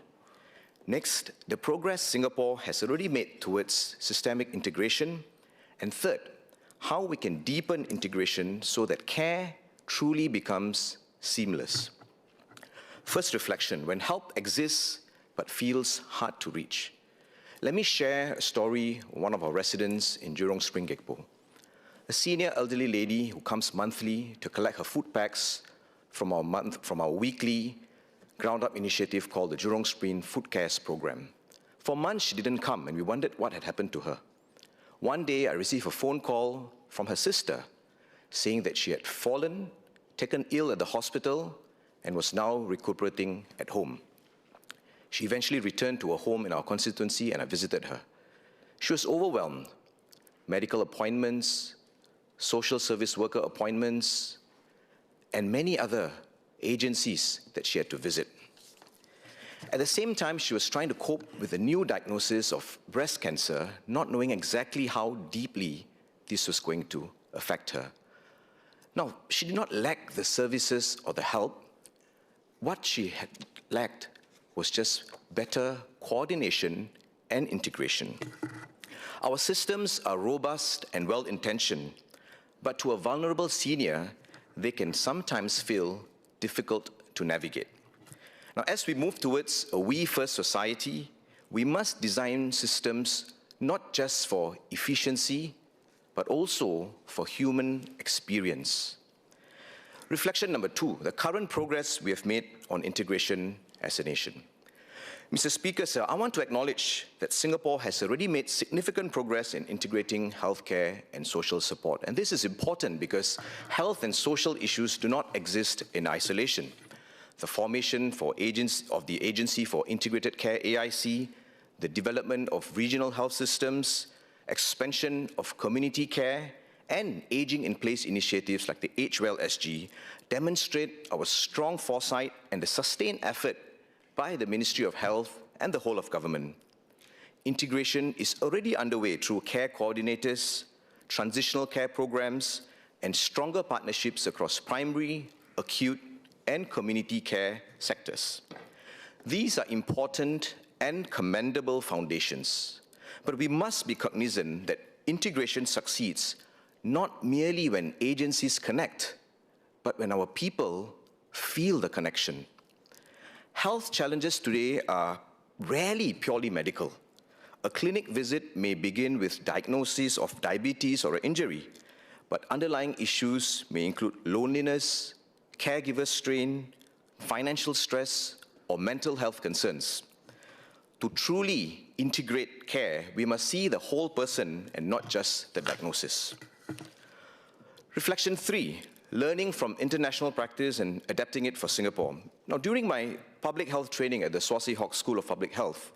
Next, the progress Singapore has already made towards systemic integration. And third, how we can deepen integration so that care truly becomes seamless. First reflection, when help exists but feels hard to reach. Let me share a story of one of our residents in Jurong Spring, Gekpo. A senior elderly lady who comes monthly to collect her food packs from our weekly ground-up initiative called the Jurong Spring Food Cares Program. For months, she didn't come, and we wondered what had happened to her. One day, I received a phone call from her sister saying that she had fallen, taken ill at the hospital, and was now recuperating at home. She eventually returned to a home in our constituency, and I visited her. She was overwhelmed. Medical appointments, social service worker appointments, and many other agencies that she had to visit. At the same time, she was trying to cope with the new diagnosis of breast cancer, not knowing exactly how deeply this was going to affect her. Now, she did not lack the services or the help. What she had lacked was just better coordination and integration. Our systems are robust and well-intentioned, but to a vulnerable senior, they can sometimes feel difficult to navigate. Now, as we move towards a we-first society, we must design systems not just for efficiency, but also for human experience. Reflection number 2, the current progress we have made on integration as a nation. Mr. Speaker, sir, I want to acknowledge that Singapore has already made significant progress in integrating healthcare and social support. And this is important because health and social issues do not exist in isolation. The formation of the Agency for Integrated Care, AIC, the development of regional health systems, expansion of community care, and aging-in-place initiatives like the Age Well SG demonstrate our strong foresight and the sustained effort by the Ministry of Health and the whole of government. Integration is already underway through care coordinators, transitional care programs, and stronger partnerships across primary, acute, and community care sectors. These are important and commendable foundations, but we must be cognizant that integration succeeds not merely when agencies connect, but when our people feel the connection. Health challenges today are rarely purely medical. A clinic visit may begin with diagnosis of diabetes or an injury, but underlying issues may include loneliness, caregiver strain, financial stress, or mental health concerns. To truly integrate care, we must see the whole person and not just the diagnosis. Reflection 3, learning from international practice and adapting it for Singapore. Now, during my public health training at the Swazi Hawk School of Public Health,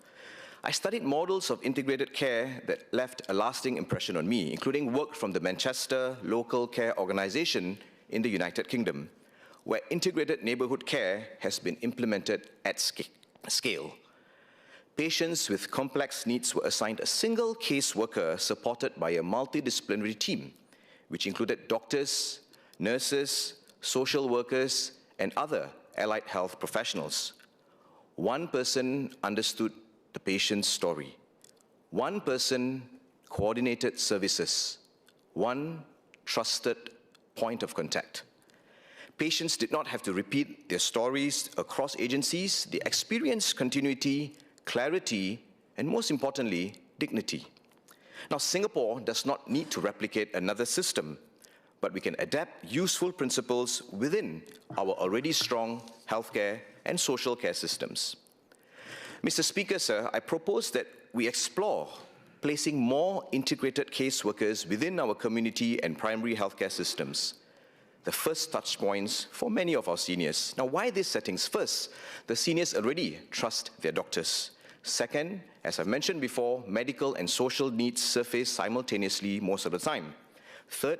I studied models of integrated care that left a lasting impression on me, including work from the Manchester Local Care Organization in the United Kingdom, where integrated neighborhood care has been implemented at scale. Patients with complex needs were assigned a single caseworker supported by a multidisciplinary team, which included doctors, nurses, social workers, and other allied health professionals. One person understood the patient's story. One person coordinated services. One trusted point of contact. Patients did not have to repeat their stories across agencies. They experienced continuity, clarity, and most importantly, dignity. Now, Singapore does not need to replicate another system, but we can adapt useful principles within our already strong healthcare and social care systems. Mr. Speaker, sir, I propose that we explore placing more integrated caseworkers within our community and primary healthcare systems, the first touch points for many of our seniors. Now, why these settings? First, the seniors already trust their doctors. Second, as I've mentioned before, medical and social needs surface simultaneously most of the time. Third,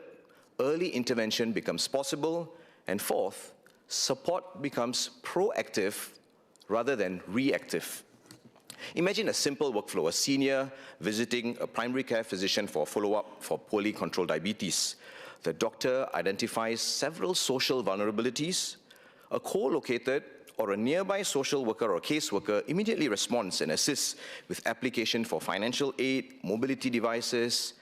early intervention becomes possible. And fourth, support becomes proactive rather than reactive. Imagine a simple workflow, a senior visiting a primary care physician for follow-up for poorly controlled diabetes. The doctor identifies several social vulnerabilities. A co-located or a nearby social worker or caseworker immediately responds and assists with application for financial aid, mobility devices,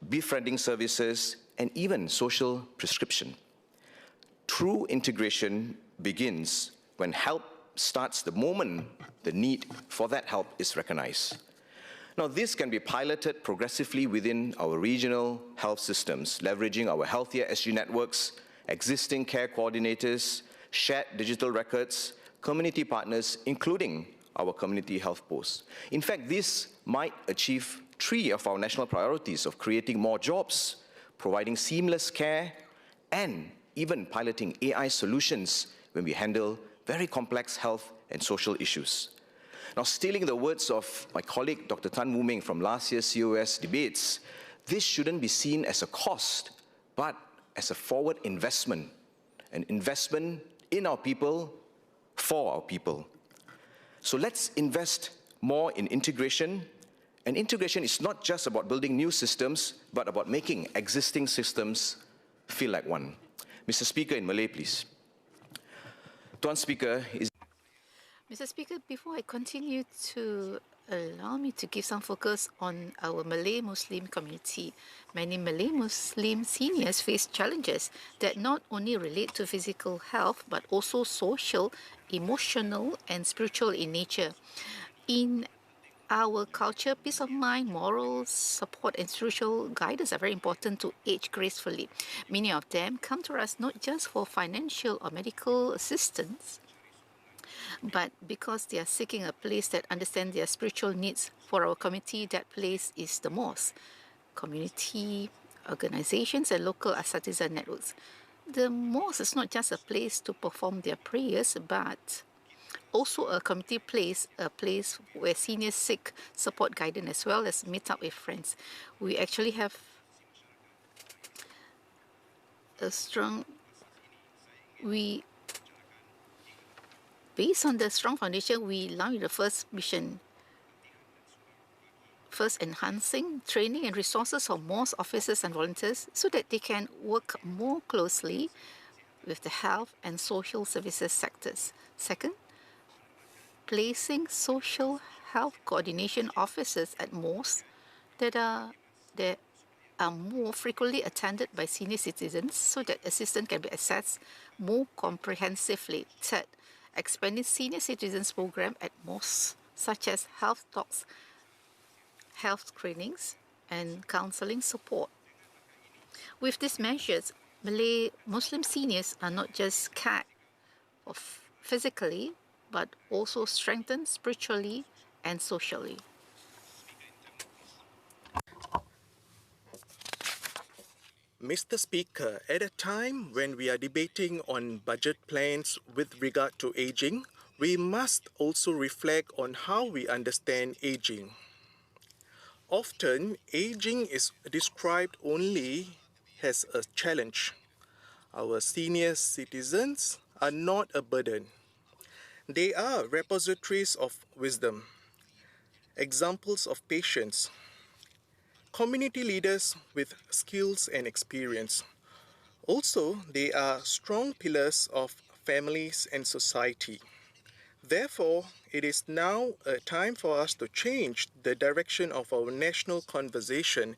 befriending services, and even social prescription. True integration begins when help starts the moment the need for that help is recognized. Now, this can be piloted progressively within our regional health systems, leveraging our healthier SG networks, existing care coordinators, shared digital records, community partners, including our community health posts. In fact, this might achieve 3 of our national priorities of creating more jobs, providing seamless care, and even piloting AI solutions when we handle very complex health and social issues. Now, stealing the words of my colleague, Dr. Tan Wu Ming, from last year's COS debates, this shouldn't be seen as a cost, but as a forward investment, an investment in our people, for our people. So let's invest more in integration. And integration is not just about building new systems, but about making existing systems feel like one. Mr. Speaker, in Malay, please. Tuan Speaker, Mr. Speaker, before I continue, to allow me to give some focus on our Malay Muslim community. Many Malay Muslim seniors face challenges that not only relate to physical health, but also social, emotional, and spiritual in nature. In our culture, peace of mind, morals, support, and spiritual guidance are very important to age gracefully. Many of them come to us not just for financial or medical assistance, But because they are seeking a place that understands their spiritual needs for our community, that place is the mosque. Community organizations and local asatiza networks. The mosque is not just a place to perform their prayers, but also a community place, a place where seniors seek support, guidance, as well as meet up with friends. We actually have a strong, based on the strong foundation, we launched the first mission. First, enhancing training and resources for mosque officers and volunteers so that they can work more closely with the health and social services sectors. Second, placing social health coordination officers at mosques that are more frequently attended by senior citizens so that assistance can be accessed more comprehensively. Third, expanding senior citizens program at mosques such as health talks, health screenings, and counseling support. With these measures, Malay Muslim seniors are not just cared for physically, but also strengthened spiritually and socially. Mr. Speaker, at a time when we are debating on budget plans with regard to aging, we must also reflect on how we understand aging. Often, aging is described only as a challenge. Our senior citizens are not a burden. They are repositories of wisdom, examples of patience, community leaders with skills and experience. Also, they are strong pillars of families and society. Therefore, it is now a time for us to change the direction of our national conversation.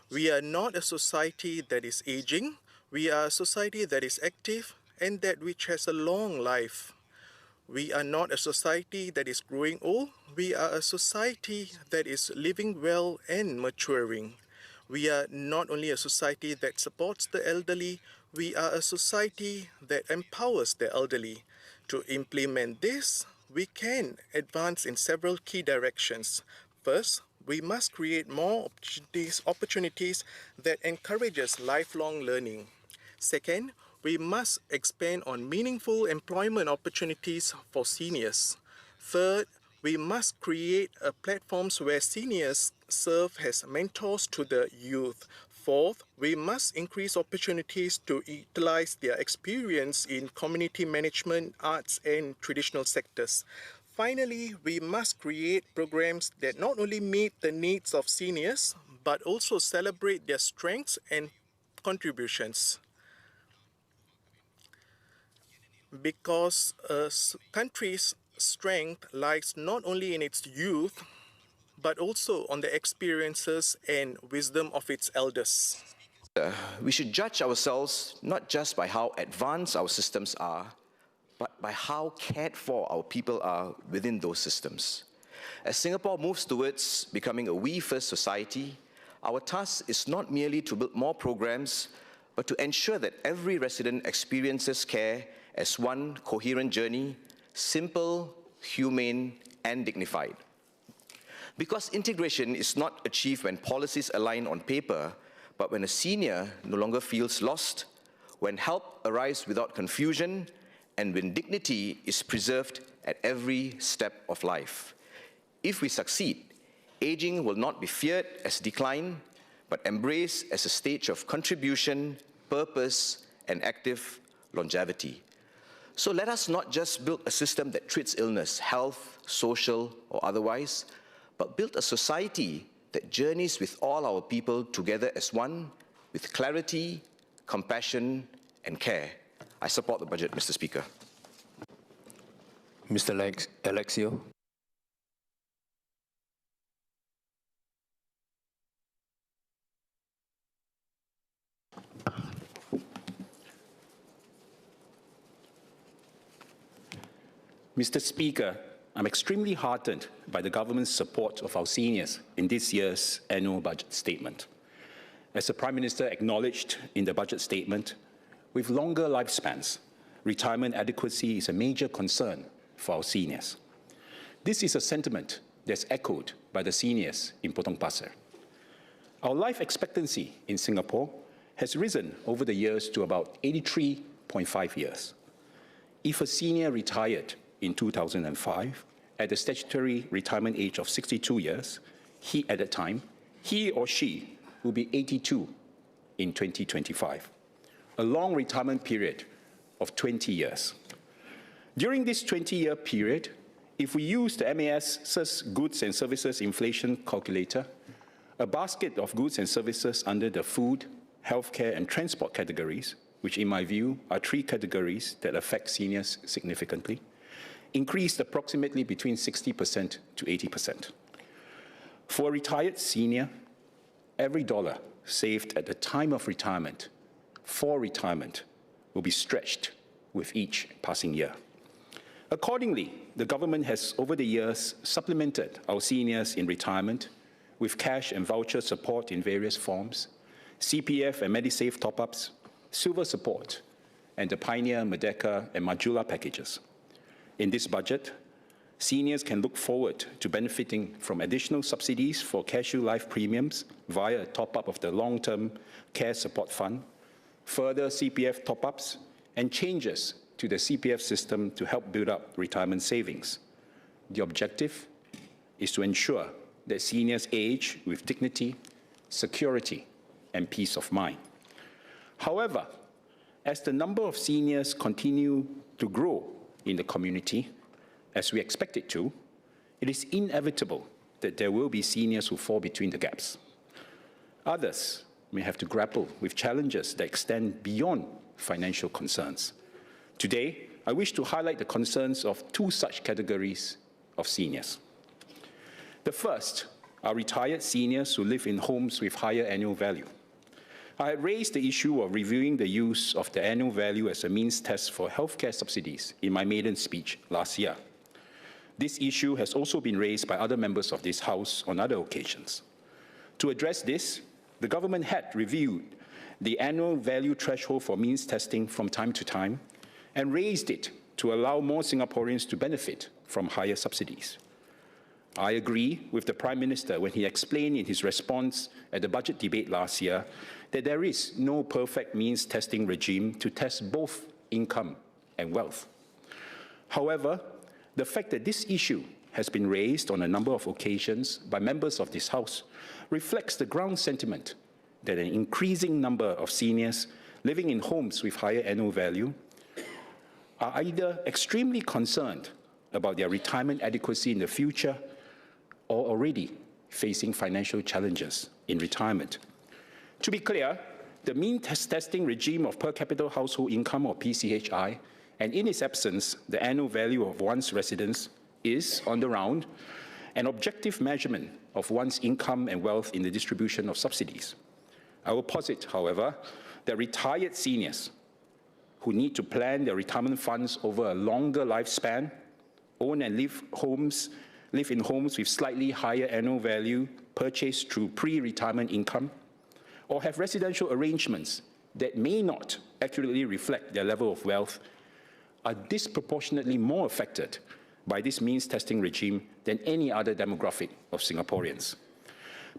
We are not a society that is aging. We are a society that is active and that which has a long life. We are not a society that is growing old. We are a society that is living well and maturing. We are not only a society that supports the elderly, we are a society that empowers the elderly. To implement this, we can advance in several key directions. First, we must create more opportunities that encourages lifelong learning. Second, we must expand on meaningful employment opportunities for seniors. Third, we must create platforms where seniors serve as mentors to the youth. Fourth, we must increase opportunities to utilize their experience in community management, arts, and traditional sectors. Finally, we must create programs that not only meet the needs of seniors, but also celebrate their strengths and contributions. Because a country's strength lies not only in its youth, but also on the experiences and wisdom of its elders. We should judge ourselves not just by how advanced our systems are, but by how cared for our people are within those systems. As Singapore moves towards becoming a we-first society, our task is not merely to build more programs, but to ensure that every resident experiences care as one coherent journey, simple, humane, and dignified. Because integration is not achieved when policies align on paper, but when a senior no longer feels lost, when help arrives without confusion, and when dignity is preserved at every step of life. If we succeed, aging will not be feared as decline, but embraced as a stage of contribution, purpose, and active longevity. So let us not just build a system that treats illness, health, social, or otherwise, but build a society that journeys with all our people together as one, with clarity, compassion, and care. I support the budget, Mr. Speaker. Mr. Alexio. Mr. Speaker, I'm extremely heartened by the government's support of our seniors in this year's annual budget statement. As the Prime Minister acknowledged in the budget statement, with longer lifespans, retirement adequacy is a major concern for our seniors. This is a sentiment that's echoed by the seniors in Potong Pasir. Our life expectancy in Singapore has risen over the years to about 83.5 years. If a senior retired in 2005 at the statutory retirement age of 62 years, at that time, he or she will be 82 in 2025, a long retirement period of 20 years. During this 20-year period, if we use the MAS's Goods and Services Inflation Calculator, a basket of goods and services under the food, healthcare, and transport categories, which in my view are three categories that affect seniors significantly, increased approximately between 60% to 80%. For a retired senior, every dollar saved at the time of retirement for retirement will be stretched with each passing year. Accordingly, the government has over the years supplemented our seniors in retirement with cash and voucher support in various forms, CPF and MediSave top-ups, silver support, and the Pioneer, Merdeka, and Majula packages. In this budget, seniors can look forward to benefiting from additional subsidies for cashew life premiums via a top-up of the long-term care support fund, further CPF top-ups, and changes to the CPF system to help build up retirement savings. The objective is to ensure that seniors age with dignity, security, and peace of mind. However, as the number of seniors continue to grow in the community, as we expect it to, it is inevitable that there will be seniors who fall between the gaps. Others may have to grapple with challenges that extend beyond financial concerns. Today, I wish to highlight the concerns of two such categories of seniors. The first are retired seniors who live in homes with higher annual value. I had raised the issue of reviewing the use of the annual value as a means test for healthcare subsidies in my maiden speech last year. This issue has also been raised by other members of this House on other occasions. To address this, the government had reviewed the annual value threshold for means testing from time to time and raised it to allow more Singaporeans to benefit from higher subsidies. I agree with the Prime Minister when he explained in his response at the budget debate last year that there is no perfect means testing regime to test both income and wealth. However, the fact that this issue has been raised on a number of occasions by members of this House reflects the ground sentiment that an increasing number of seniors living in homes with higher annual value are either extremely concerned about their retirement adequacy in the future or already facing financial challenges in retirement. To be clear, the means testing regime of per capita household income, or PCHI, and in its absence, the annual value of one's residence is, on the round, an objective measurement of one's income and wealth in the distribution of subsidies. I will posit, however, that retired seniors who need to plan their retirement funds over a longer lifespan, own and live in homes with slightly higher annual value purchased through pre-retirement income, or have residential arrangements that may not accurately reflect their level of wealth, are disproportionately more affected by this means testing regime than any other demographic of Singaporeans.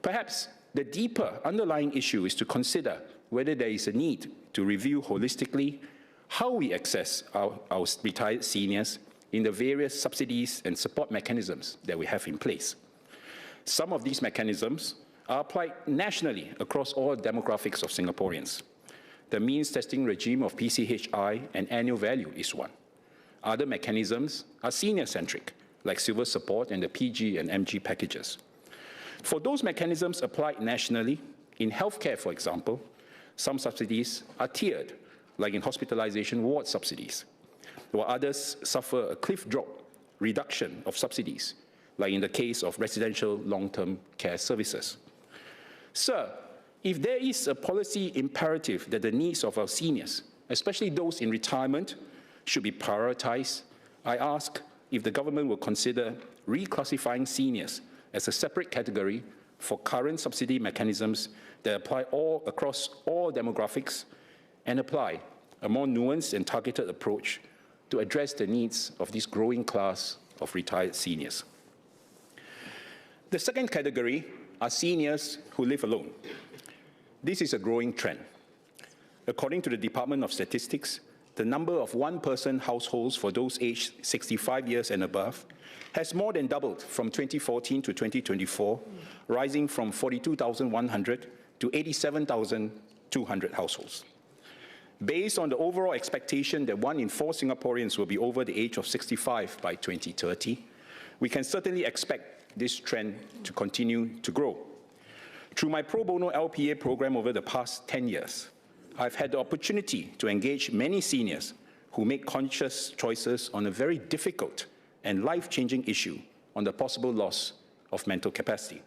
Perhaps the deeper underlying issue is to consider whether there is a need to review holistically how we access our retired seniors in the various subsidies and support mechanisms that we have in place. Some of these mechanisms are applied nationally across all demographics of Singaporeans. The means testing regime of PCHI and annual value is one. Other mechanisms are senior-centric, like silver support and the PG and MG packages. For those mechanisms applied nationally, in healthcare, for example, some subsidies are tiered, like in hospitalization ward subsidies, while others suffer a cliff drop reduction of subsidies, like in the case of residential long-term care services. Sir, if there is a policy imperative that the needs of our seniors, especially those in retirement, should be prioritized, I ask if the government will consider reclassifying seniors as a separate category for current subsidy mechanisms that apply across all demographics and apply a more nuanced and targeted approach to address the needs of this growing class of retired seniors. The second category are seniors who live alone. This is a growing trend. According to the Department of Statistics, the number of one-person households for those aged 65 years and above has more than doubled from 2014 to 2024, rising from 42,100 to 87,200 households. Based on the overall expectation that 1 in 4 Singaporeans will be over the age of 65 by 2030, we can certainly expect this trend to continue to grow. Through my pro bono LPA program over the past 10 years, I've had the opportunity to engage many seniors who make conscious choices on a very difficult and life-changing issue on the possible loss of mental capacity.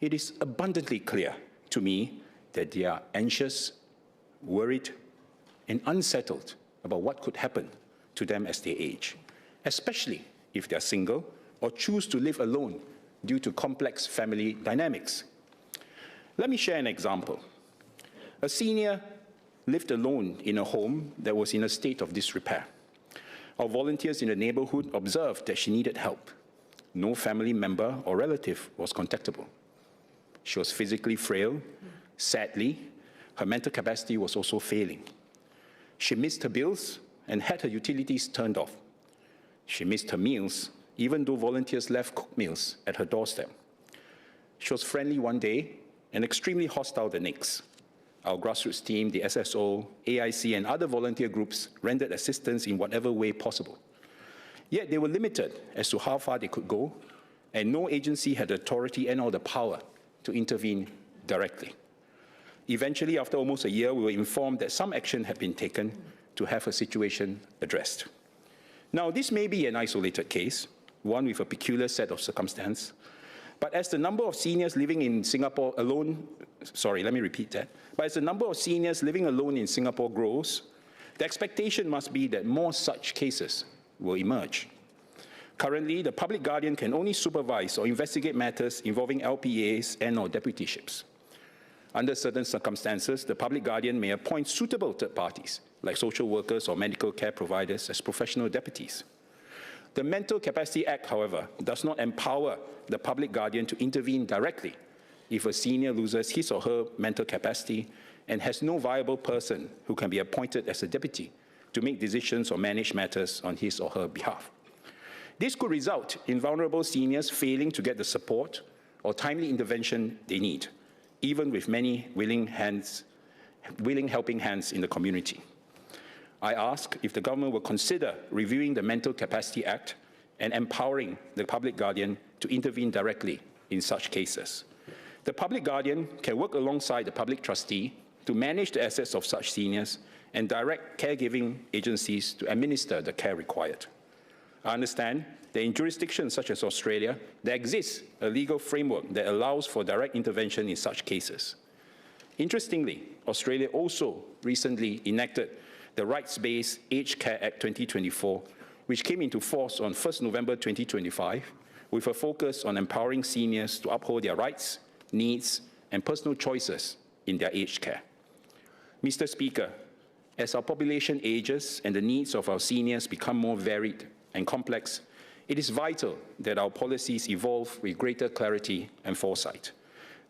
It is abundantly clear to me that they are anxious, worried, and unsettled about what could happen to them as they age, especially if they're single or choose to live alone due to complex family dynamics. Let me share an example. A senior lived alone in a home that was in a state of disrepair. Our volunteers in the neighborhood observed that she needed help. No family member or relative was contactable. She was physically frail. Sadly, her mental capacity was also failing. She missed her bills and had her utilities turned off. She missed her meals, even though volunteers left cooked meals at her doorstep. She was friendly one day and extremely hostile the next. Our grassroots team, the SSO, AIC, and other volunteer groups rendered assistance in whatever way possible. Yet they were limited as to how far they could go, and no agency had the authority and or the power to intervene directly. Eventually, after almost a year, we were informed that some action had been taken to have her situation addressed. Now, this may be an isolated case, one with a peculiar set of circumstances, but as the number of seniors living in Singapore alone, but as the number of seniors living alone in Singapore grows, the expectation must be that more such cases will emerge. Currently, the public guardian can only supervise or investigate matters involving LPAs and or deputyships. Under certain circumstances, the public guardian may appoint suitable third parties, like social workers or medical care providers, as professional deputies. The Mental Capacity Act, however, does not empower the public guardian to intervene directly if a senior loses his or her mental capacity and has no viable person who can be appointed as a deputy to make decisions or manage matters on his or her behalf. This could result in vulnerable seniors failing to get the support or timely intervention they need, even with many willing helping hands in the community. I ask if the government will consider reviewing the Mental Capacity Act and empowering the public guardian to intervene directly in such cases. The public guardian can work alongside the public trustee to manage the assets of such seniors and direct caregiving agencies to administer the care required. I understand that in jurisdictions such as Australia, there exists a legal framework that allows for direct intervention in such cases. Interestingly, Australia also recently enacted the Rights-Based Aged Care Act 2024, which came into force on 1st November 2025, with a focus on empowering seniors to uphold their rights, needs, and personal choices in their aged care. Mr. Speaker, as our population ages and the needs of our seniors become more varied and complex, it is vital that our policies evolve with greater clarity and foresight.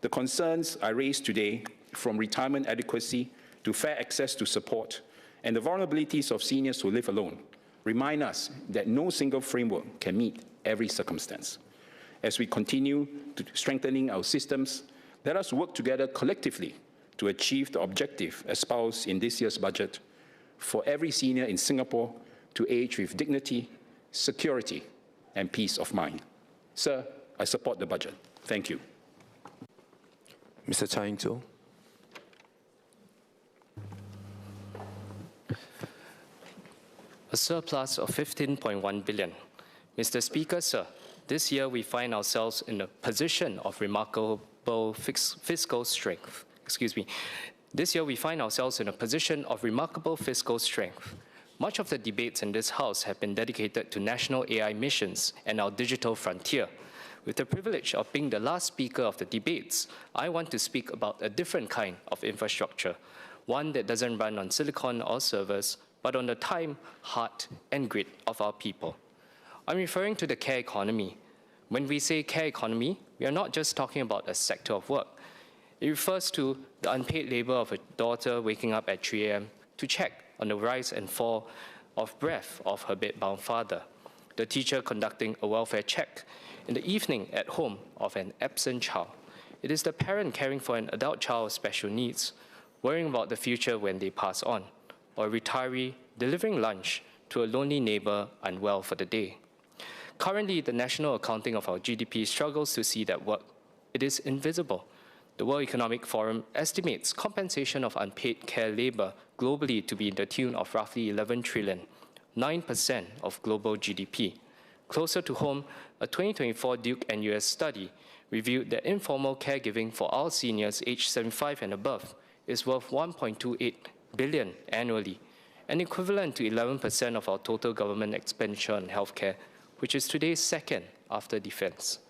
The concerns I raised today, from retirement adequacy to fair access to support, and the vulnerabilities of seniors who live alone, remind us that no single framework can meet every circumstance. As we continue to strengthening our systems, let us work together collectively to achieve the objective espoused in this year's budget for every senior in Singapore to age with dignity, security, and peace of mind. Sir, I support the budget. Thank you. Mr. Chai Ing-cho. A surplus of 15.1 billion. Mr. Speaker, sir, this year we find ourselves in a position of remarkable fiscal strength. This year we find ourselves in a position of remarkable fiscal strength. Much of the debates in this House have been dedicated to national AI missions and our digital frontier. With the privilege of being the last speaker of the debates, I want to speak about a different kind of infrastructure, one that doesn't run on silicon or servers, but on the time, heart, and grit of our people. I'm referring to the care economy. When we say care economy, we are not just talking about a sector of work. It refers to the unpaid labor of a daughter waking up at 3 a.m. to check on the rise and fall of breath of her bedbound father, the teacher conducting a welfare check in the evening at home of an absent child. It is the parent caring for an adult child with special needs, worrying about the future when they pass on, or a retiree delivering lunch to a lonely neighbor unwell for the day. Currently, the national accounting of our GDP struggles to see that work. It is invisible. The World Economic Forum estimates compensation of unpaid care labor globally to be in the tune of roughly 11 trillion, 9% of global GDP. Closer to home, a 2024 Duke and US study revealed that informal caregiving for our seniors aged 75 and above is worth 1.28 billion annually, an equivalent to 11% of our total government expenditure on healthcare, which is today's second after defense.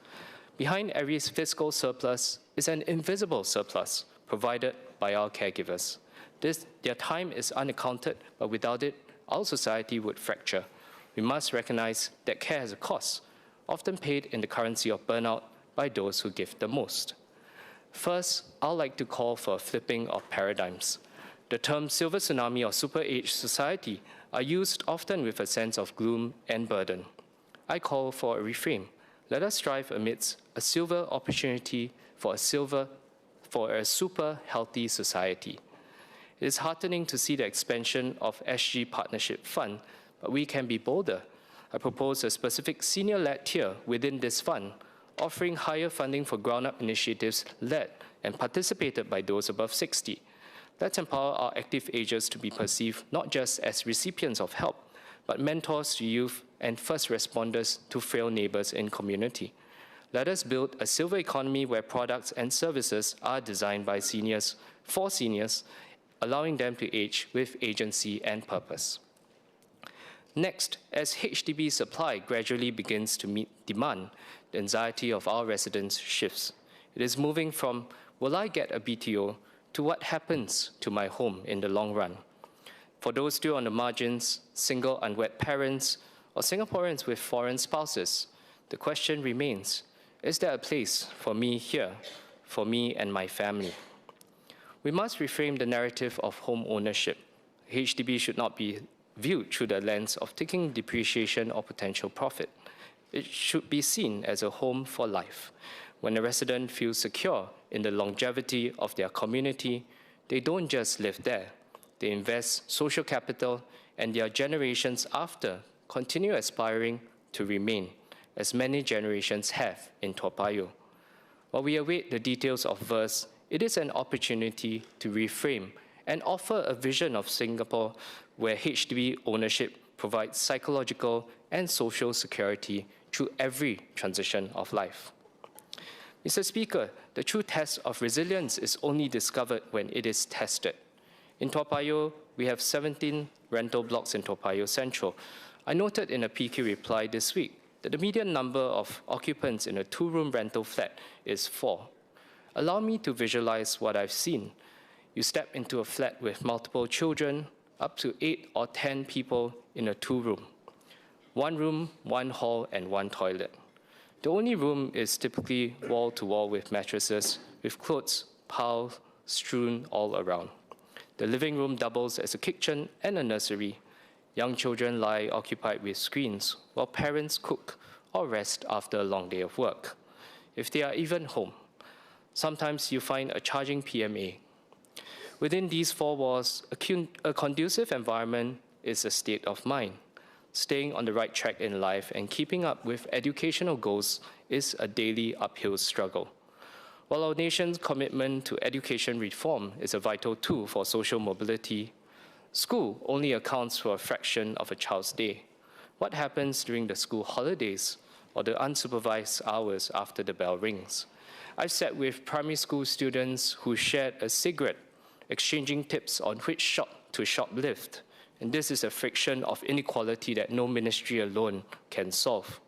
Behind every fiscal surplus is an invisible surplus provided by our caregivers. Their time is unaccounted, but without it, our society would fracture. We must recognize that care has a cost, often paid in the currency of burnout by those who give the most. First, I'd like to call for a flipping of paradigms. The terms silver tsunami or super-age society are used often with a sense of gloom and burden. I call for a reframe. Let us strive amidst a silver opportunity for a super healthy society. It is heartening to see the expansion of SG Partnership Fund, but we can be bolder. I propose a specific senior-led tier within this fund, offering higher funding for ground-up initiatives led and participated by those above 60. Let's empower our active agers to be perceived not just as recipients of help, but mentors to youth and first responders to frail neighbors in community. Let us build a silver economy where products and services are designed by seniors, for seniors, allowing them to age with agency and purpose. Next, as HDB supply gradually begins to meet demand, the anxiety of our residents shifts. It is moving from, will I get a BTO, to what happens to my home in the long run. For those still on the margins, single unwed parents, or Singaporeans with foreign spouses, the question remains, is there a place for me here, for me and my family? We must reframe the narrative of home ownership. HDB should not be viewed through the lens of taking depreciation or potential profit. It should be seen as a home for life. When a resident feels secure in the longevity of their community, they don't just live there. They invest social capital, and their generations after continue aspiring to remain, as many generations have in Toa Payoh. While we await the details of VERSE, it is an opportunity to reframe and offer a vision of Singapore where HDB ownership provides psychological and social security through every transition of life. Mr. Speaker, the true test of resilience is only discovered when it is tested. In Toa Payoh, we have 17 rental blocks in Toa Payoh Central. I noted in a PQ reply this week that the median number of occupants in a two-room rental flat is 4. Allow me to visualize what I've seen. You step into a flat with multiple children, up to 8 or 10 people in a two-room. 1 room, 1 hall, and 1 toilet. The only room is typically wall-to-wall with mattresses, with clothes piled, strewn all around. The living room doubles as a kitchen and a nursery. Young children lie occupied with screens, while parents cook or rest after a long day of work, if they are even home. Sometimes you find a charging PMA. Within these 4 walls, a conducive environment is a state of mind. Staying on the right track in life and keeping up with educational goals is a daily uphill struggle. While our nation's commitment to education reform is a vital tool for social mobility, school only accounts for a fraction of a child's day. What happens during the school holidays or the unsupervised hours after the bell rings? I've sat with primary school students who shared a cigarette, exchanging tips on which shop to shoplift. And this is a friction of inequality that no ministry alone can solve.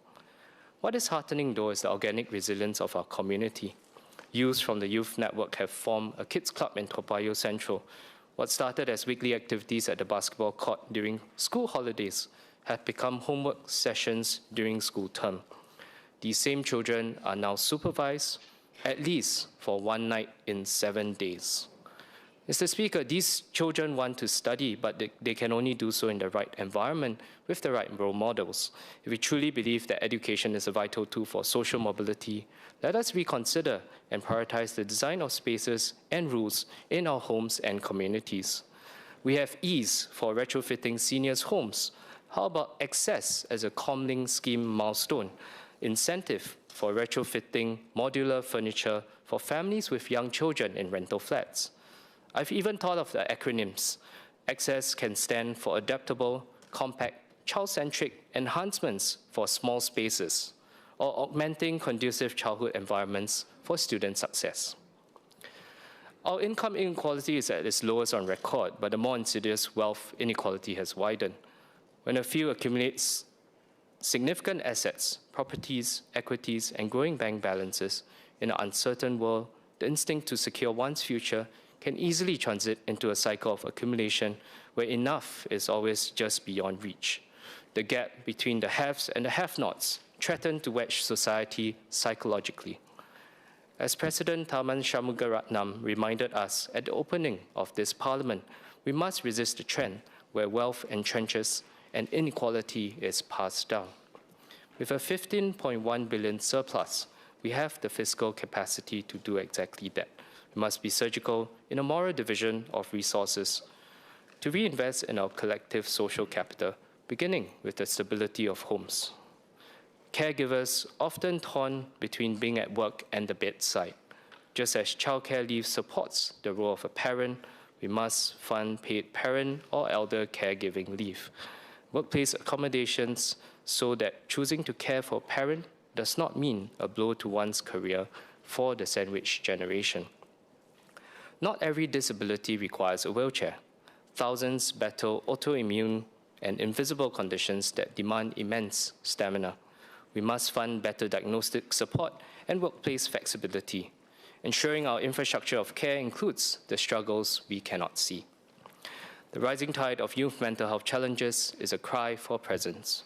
What is heartening, though, is the organic resilience of our community. Youth from the Youth Network have formed a kids club in Toa Payoh Central, What started as weekly activities at the basketball court during school holidays have become homework sessions during school term. These same children are now supervised at least for one night in 7 days. Mr. Speaker, these children want to study, but they can only do so in the right environment with the right role models. If we truly believe that education is a vital tool for social mobility, let us reconsider and prioritize the design of spaces and rules in our homes and communities. We have ease for retrofitting seniors' homes. How about access as a Comlink scheme milestone? Incentive for retrofitting modular furniture for families with young children in rental flats. I've even thought of the acronyms. Access can stand for adaptable, compact, child-centric enhancements for small spaces, or augmenting conducive childhood environments for student success. Our income inequality is at its lowest on record, but the more insidious wealth inequality has widened. When a few accumulates significant assets, properties, equities, and growing bank balances in an uncertain world, the instinct to secure one's future can easily transit into a cycle of accumulation where enough is always just beyond reach. The gap between the haves and the have-nots threaten to wedge society psychologically. As President Tharman Shanmugaratnam reminded us at the opening of this parliament, we must resist the trend where wealth entrenches and inequality is passed down. With a 15.1 billion surplus, we have the fiscal capacity to do exactly that. We must be surgical in a moral division of resources to reinvest in our collective social capital, beginning with the stability of homes. Caregivers often torn between being at work and the bedside. Just as childcare leave supports the role of a parent, we must fund paid parent or elder caregiving leave. Workplace accommodations so that choosing to care for a parent does not mean a blow to one's career for the sandwich generation. Not every disability requires a wheelchair. Thousands battle autoimmune and invisible conditions that demand immense stamina. We must fund better diagnostic support and workplace flexibility, ensuring our infrastructure of care includes the struggles we cannot see. The rising tide of youth mental health challenges is a cry for presence.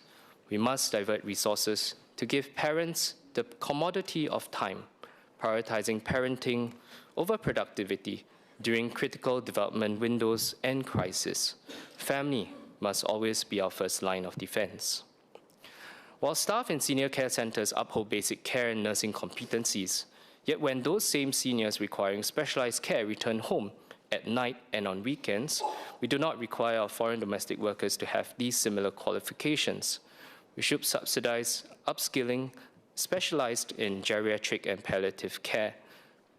We must divert resources to give parents the commodity of time, prioritizing parenting over productivity during critical development windows and crisis. Family must always be our first line of defense. While staff in senior care centers uphold basic care and nursing competencies, yet when those same seniors requiring specialized care return home at night and on weekends, we do not require our foreign domestic workers to have these similar qualifications. We should subsidize upskilling specialized in geriatric and palliative care.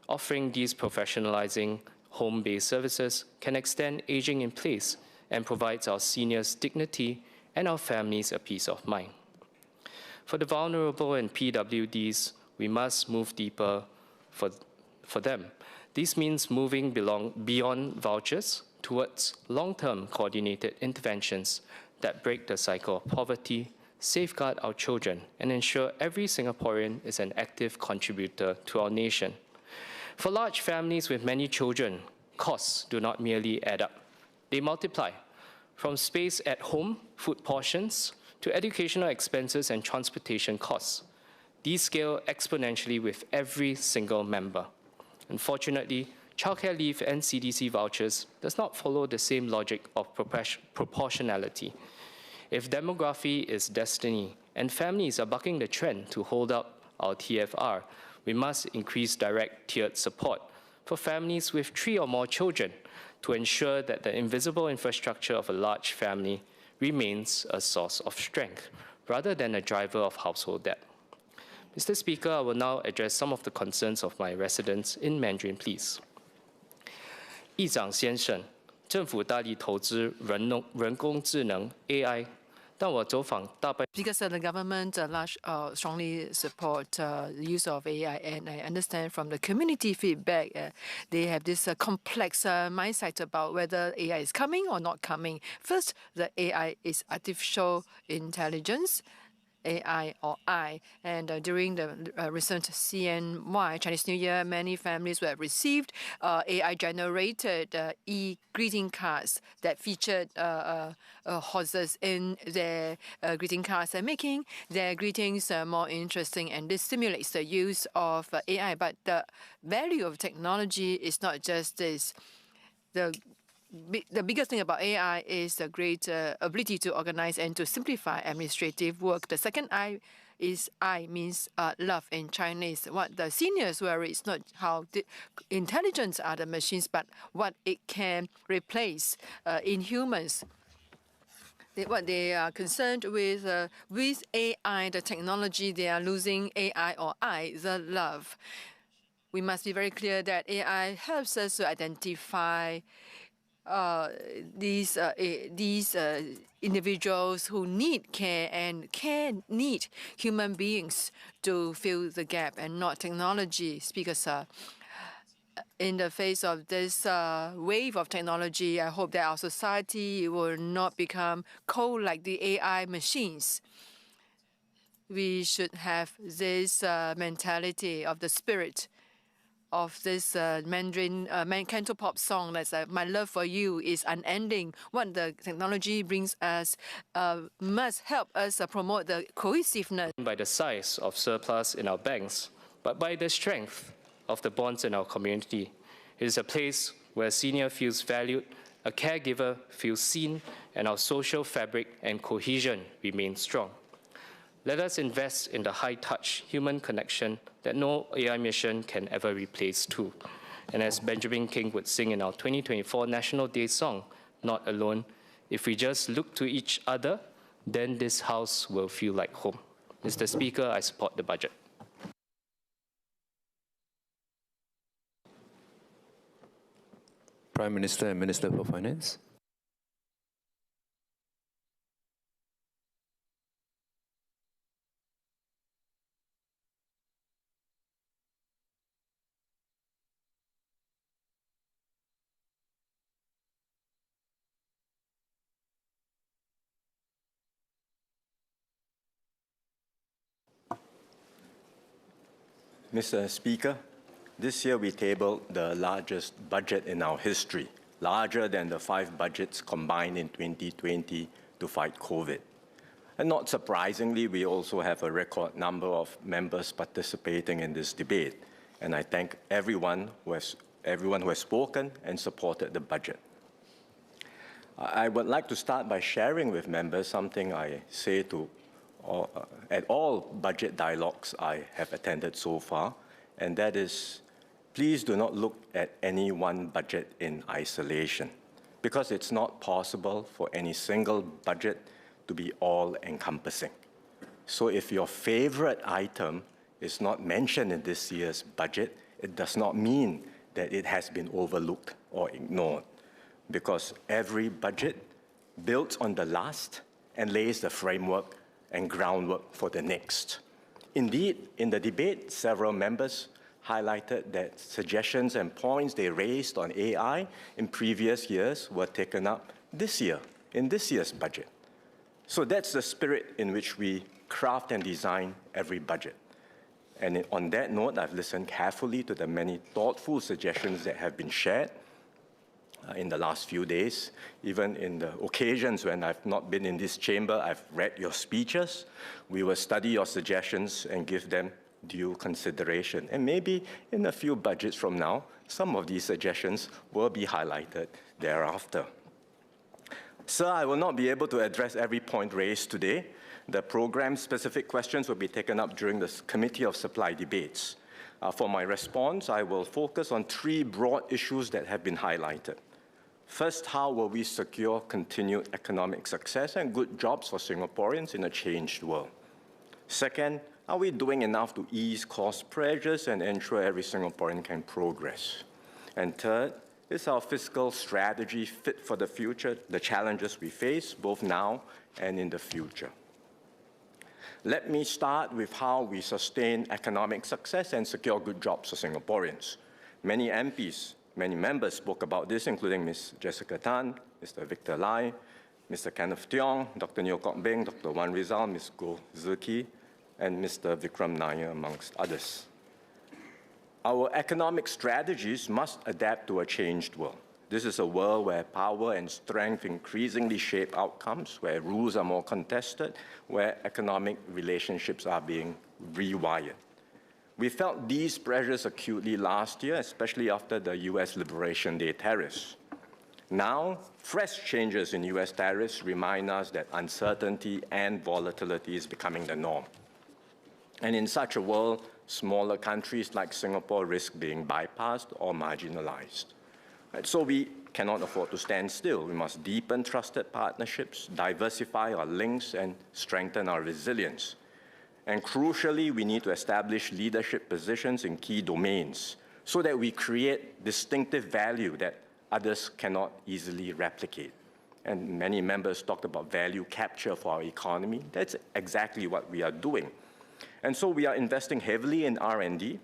Offering these professionalizing home-based services can extend aging in place and provides our seniors dignity and our families a peace of mind. For the vulnerable and PWDs, we must move deeper for them. This means moving beyond vouchers towards long-term coordinated interventions that break the cycle of poverty, safeguard our children, and ensure every Singaporean is an active contributor to our nation. For large families with many children, costs do not merely add up. They multiply, from space at home, food portions, to educational expenses and transportation costs. These scale exponentially with every single member. Unfortunately, childcare leave and CDC vouchers does not follow the same logic of proportionality. If demography is destiny and families are bucking the trend to hold up our TFR, we must increase direct tiered support for families with 3 or more children to ensure that the invisible infrastructure of a large family remains a source of strength rather than a driver of household debt. Mr. Speaker, I will now address some of the concerns of my residents in Mandarin, please. 议长先生，政府大力投资人工智能 AI。但我走访大半 Because the government strongly support the use of AI, and I understand from the community feedback, they have this complex mindset about whether AI is coming or not coming. First, the AI is artificial intelligence. AI or I. And during the recent CNY, Chinese New Year, many families will have received AI-generated e-greeting cards that featured horses in their greeting cards and making their greetings more interesting, and this stimulates the use of AI. But the value of technology is not just this. The biggest thing about AI is the great ability to organize and to simplify administrative work. The second I is I means love in Chinese. What the seniors worry is not how intelligent are the machines, but what it can replace in humans. What they are concerned with AI, the technology, they are losing AI or I, the love. We must be very clear that AI helps us to identify these individuals who need care and need human beings to fill the gap and not technology. Speaker, sir, in the face of this wave of technology, I hope that our society will not become cold like the AI machines. We should have this mentality of the spirit of this Mandarin cantopop song that's "My love for you is unending." What the technology brings us must help us promote the cohesiveness. By the size of surplus in our banks, but by the strength of the bonds in our community. It is a place where a senior feels valued, a caregiver feels seen, and our social fabric and cohesion remain strong. Let us invest in the high-touch human connection that no AI mission can ever replace too. And as Benjamin King would sing in our 2024 National Day song, "Not Alone," if we just look to each other, then this house will feel like home. Mr. Speaker, I support the budget. Prime Minister and Minister for Finance. Mr. Speaker, this year we tabled the largest budget in our history, larger than the 5 budgets combined in 2020 to fight COVID. And not surprisingly, we also have a record number of members participating in this debate. And I thank everyone who has spoken and supported the budget. I would like to start by sharing with members something I say to at all budget dialogues I have attended so far, and that is, please do not look at any one budget in isolation, because it's not possible for any single budget to be all-encompassing. So if your favorite item is not mentioned in this year's budget, it does not mean that it has been overlooked or ignored, because every budget builds on the last and lays the framework and groundwork for the next. Indeed, in the debate, several members highlighted that suggestions and points they raised on AI in previous years were taken up this year, in this year's budget. So that's the spirit in which we craft and design every budget. And on that note, I've listened carefully to the many thoughtful suggestions that have been shared in the last few days. Even in the occasions when I've not been in this chamber, I've read your speeches. We will study your suggestions and give them due consideration. And maybe in a few budgets from now, some of these suggestions will be highlighted thereafter. Sir, I will not be able to address every point raised today. The program-specific questions will be taken up during the Committee of Supply debates. For my response, I will focus on 3 broad issues that have been highlighted. First, how will we secure continued economic success and good jobs for Singaporeans in a changed world? Second, are we doing enough to ease cost pressures and ensure every Singaporean can progress? And third, is our fiscal strategy fit for the future, the challenges we face, both now and in the future? Let me start with how we sustain economic success and secure good jobs for Singaporeans. Many MPs, many members spoke about this, including Ms. Jessica Tan, Mr. Victor Lai, Mr. Kenneth Tiong, Dr. Neo Kok Beng, Dr. Wan Rizal, Ms. Goh Zeki, and Mr. Vikram Nair, amongst others. Our economic strategies must adapt to a changed world. This is a world where power and strength increasingly shape outcomes, where rules are more contested, where economic relationships are being rewired. We felt these pressures acutely last year, especially after the US Liberation Day tariffs. Now, fresh changes in US tariffs remind us that uncertainty and volatility is becoming the norm. And in such a world, smaller countries like Singapore risk being bypassed or marginalized. So we cannot afford to stand still. We must deepen trusted partnerships, diversify our links, and strengthen our resilience. And crucially, we need to establish leadership positions in key domains so that we create distinctive value that others cannot easily replicate. And many members talked about value capture for our economy. That's exactly what we are doing. And so we are investing heavily in R&D,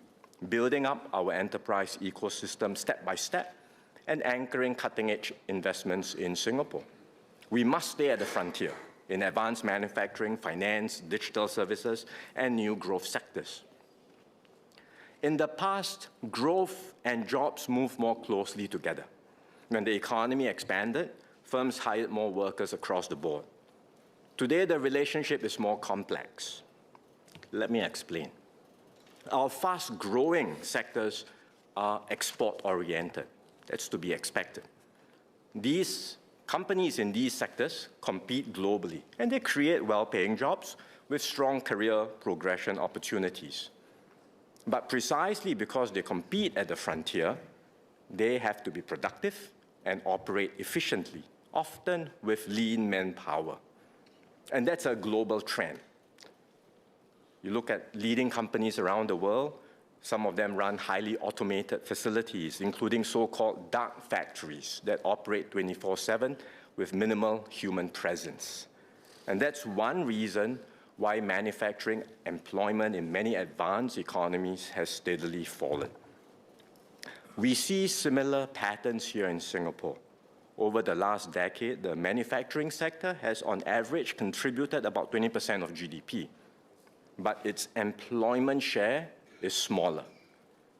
building up our enterprise ecosystem step by step, and anchoring cutting-edge investments in Singapore. We must stay at the frontier in advanced manufacturing, finance, digital services, and new growth sectors. In the past, growth and jobs moved more closely together. When the economy expanded, firms hired more workers across the board. Today, the relationship is more complex. Let me explain. Our fast-growing sectors are export-oriented. That's to be expected. These companies in these sectors compete globally, and they create well-paying jobs with strong career progression opportunities. But precisely because they compete at the frontier, they have to be productive and operate efficiently, often with lean manpower. And that's a global trend. You look at leading companies around the world, some of them run highly automated facilities, including so-called dark factories that operate 24/7 with minimal human presence. And that's one reason why manufacturing employment in many advanced economies has steadily fallen. We see similar patterns here in Singapore. Over the last decade, the manufacturing sector has on average contributed about 20% of GDP, but its employment share is smaller.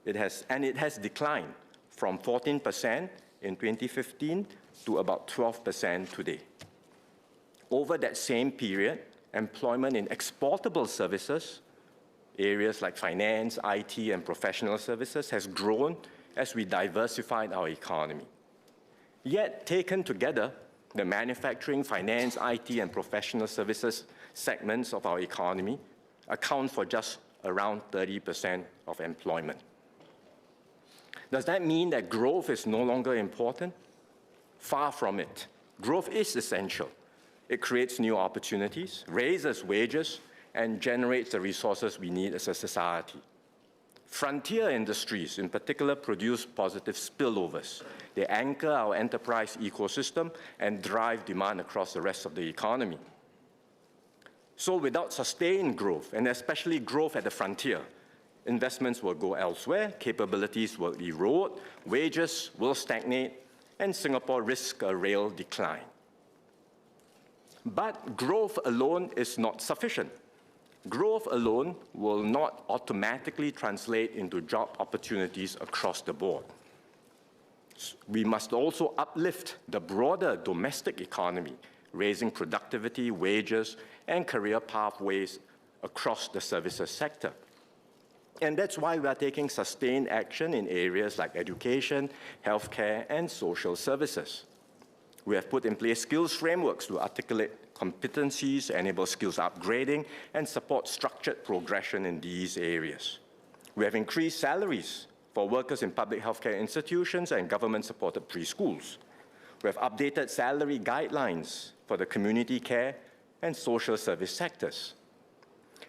It has declined from 14% in 2015 to about 12% today. Over that same period, employment in exportable services, areas like finance, IT, and professional services, has grown as we diversified our economy. Yet, taken together, the manufacturing, finance, IT, and professional services segments of our economy account for just around 30% of employment. Does that mean that growth is no longer important? Far from it. Growth is essential. It creates new opportunities, raises wages, and generates the resources we need as a society. Frontier industries, in particular, produce positive spillovers. They anchor our enterprise ecosystem and drive demand across the rest of the economy. So without sustained growth, and especially growth at the frontier, investments will go elsewhere, capabilities will erode, wages will stagnate, and Singapore risks a real decline. But growth alone is not sufficient. Growth alone will not automatically translate into job opportunities across the board. We must also uplift the broader domestic economy, raising productivity, wages, and career pathways across the services sector. And that's why we are taking sustained action in areas like education, healthcare, and social services. We have put in place skills frameworks to articulate competencies, enable skills upgrading, and support structured progression in these areas. We have increased salaries for workers in public healthcare institutions and government-supported preschools. We have updated salary guidelines for the community care and social service sectors.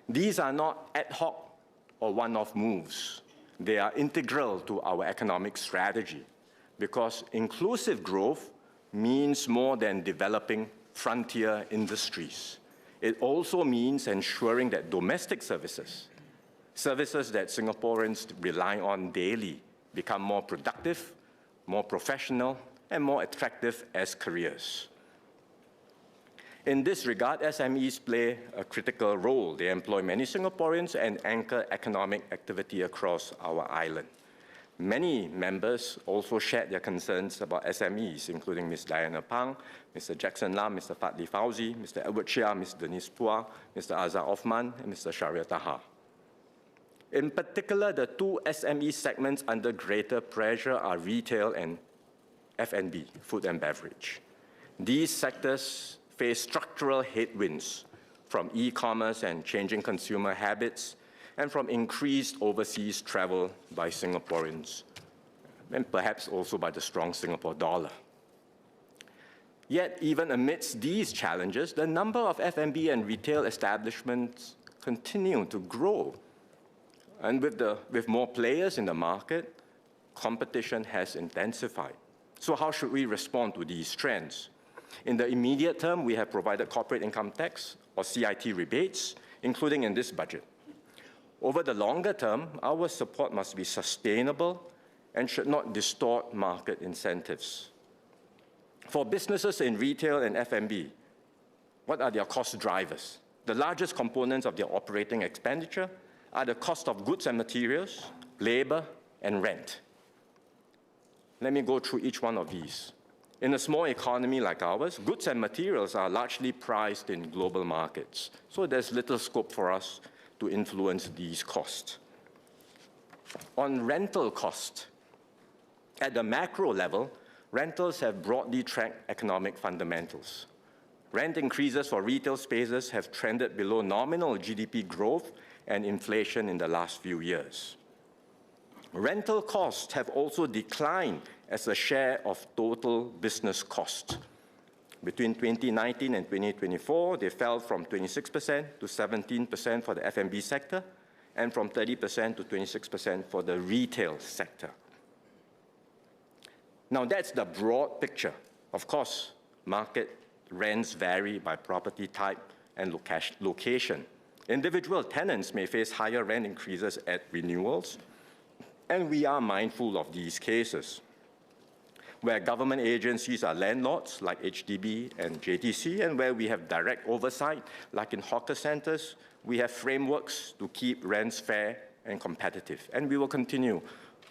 These are not ad hoc or one-off moves. They are integral to our economic strategy because inclusive growth means more than developing frontier industries. It also means ensuring that domestic services that Singaporeans rely on daily, become more productive, more professional, and more attractive as careers. In this regard, SMEs play a critical role. They employ many Singaporeans and anchor economic activity across our island. Many members also shared their concerns about SMEs, including Ms. Diana Pang, Mr. Jackson Lam, Mr. Fadli Fauzi, Mr. Edward Chia, Ms. Denise Pua, Mr. Azhar Othman, and Mr. Shahriar Taha. In particular, the two SME segments under greater pressure are retail and F&B, food and beverage. These sectors face structural headwinds from e-commerce and changing consumer habits, and from increased overseas travel by Singaporeans, and perhaps also by the strong Singapore dollar. Yet, even amidst these challenges, the number of F&B and retail establishments continue to grow. And with more players in the market, competition has intensified. So how should we respond to these trends? In the immediate term, we have provided corporate income tax or CIT rebates, including in this budget. Over the longer term, our support must be sustainable and should not distort market incentives. For businesses in retail and F&B, what are their cost drivers? The largest components of their operating expenditure are the cost of goods and materials, labor, and rent. Let me go through each one of these. In a small economy like ours, goods and materials are largely priced in global markets, so there's little scope for us to influence these costs. On rental cost, at the macro level, rentals have broadly tracked economic fundamentals. Rent increases for retail spaces have trended below nominal GDP growth and inflation in the last few years. Rental costs have also declined as a share of total business cost. Between 2019 and 2024, they fell from 26% to 17% for the F&B sector, and from 30% to 26% for the retail sector. Now, that's the broad picture. Of course, market rents vary by property type and location. Individual tenants may face higher rent increases at renewals, and we are mindful of these cases. Where government agencies are landlords, like HDB and JTC, and where we have direct oversight, like in hawker centers, we have frameworks to keep rents fair and competitive. And we will continue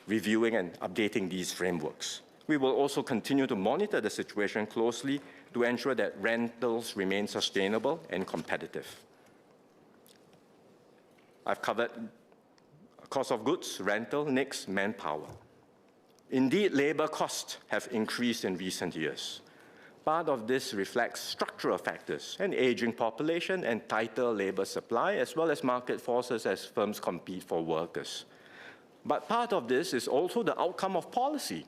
reviewing and updating these frameworks. We will also continue to monitor the situation closely to ensure that rentals remain sustainable and competitive. I've covered cost of goods, rental, next, manpower. Indeed, labor costs have increased in recent years. Part of this reflects structural factors, an aging population and tighter labor supply, as well as market forces as firms compete for workers. But part of this is also the outcome of policy.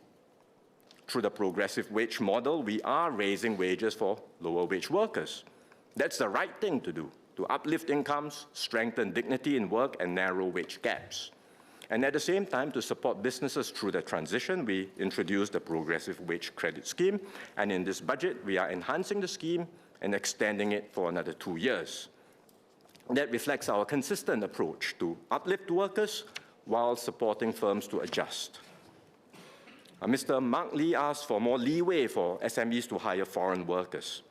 Through the progressive wage model, we are raising wages for lower wage workers. That's the right thing to do, to uplift incomes, strengthen dignity in work, and narrow wage gaps. And at the same time, to support businesses through the transition, we introduced the Progressive Wage Credit Scheme, and in this budget, we are enhancing the scheme and extending it for another 2 years. That reflects our consistent approach to uplift workers while supporting firms to adjust. Mr. Mark Lee asked for more leeway for SMEs to hire foreign workers.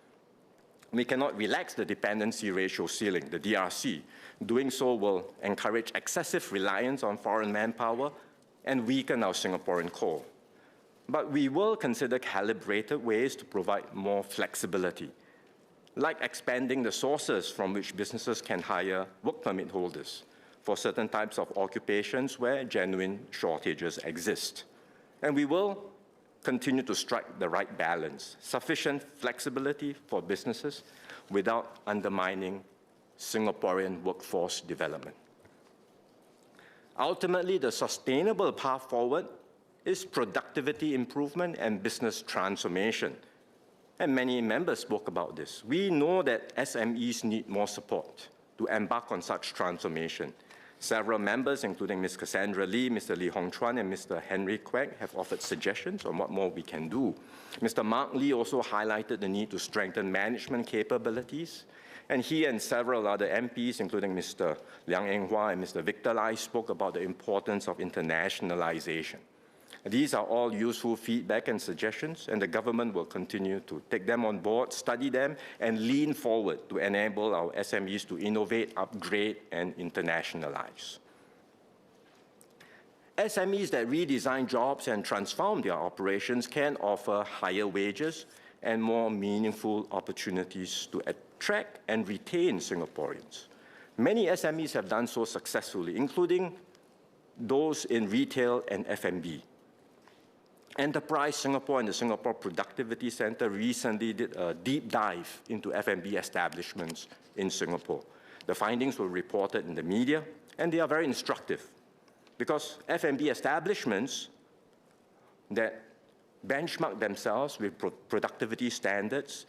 We cannot relax the dependency ratio ceiling, the DRC. Doing so will encourage excessive reliance on foreign manpower and weaken our Singaporean core. But we will consider calibrated ways to provide more flexibility, like expanding the sources from which businesses can hire work permit holders for certain types of occupations where genuine shortages exist. And we will continue to strike the right balance, sufficient flexibility for businesses without undermining Singaporean workforce development. Ultimately, the sustainable path forward is productivity improvement and business transformation. And many members spoke about this. We know that SMEs need more support to embark on such transformation. Several members, including Ms. Cassandra Lee, Mr. Lee Hong Chuan, and Mr. Henry Kwek, have offered suggestions on what more we can do. Mr. Mark Lee also highlighted the need to strengthen management capabilities, and he and several other MPs, including Mr. Liang Eng Hua and Mr. Victor Lai, spoke about the importance of internationalization. These are all useful feedback and suggestions, and the government will continue to take them on board, study them, and lean forward to enable our SMEs to innovate, upgrade, and internationalize. SMEs that redesign jobs and transform their operations can offer higher wages and more meaningful opportunities to attract and retain Singaporeans. Many SMEs have done so successfully, including those in retail and F&B. Enterprise Singapore and the Singapore Productivity Centre recently did a deep dive into F&B establishments in Singapore. The findings were reported in the media, and they are very instructive, because F&B establishments that benchmarked themselves with productivity standards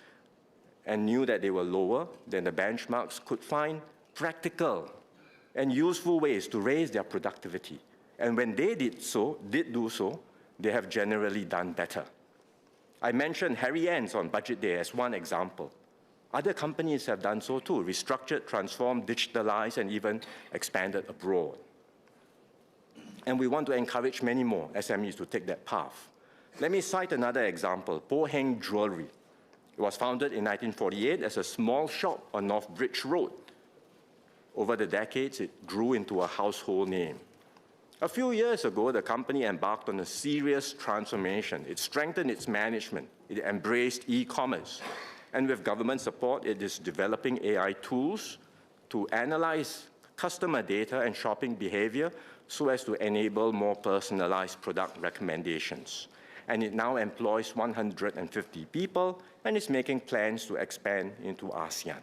and knew that they were lower than the benchmarks could find practical and useful ways to raise their productivity. And when they did do so, they have generally done better. I mentioned Harry Ann's on Budget Day as one example. Other companies have done so too, restructured, transformed, digitalized, and even expanded abroad. And we want to encourage many more SMEs to take that path. Let me cite another example, Po Heng Jewelry. It was founded in 1948 as a small shop on North Bridge Road. Over the decades, it grew into a household name. A few years ago, the company embarked on a serious transformation. It strengthened its management. It embraced e-commerce. And with government support, it is developing AI tools to analyze customer data and shopping behavior so as to enable more personalized product recommendations. And it now employs 150 people and is making plans to expand into ASEAN.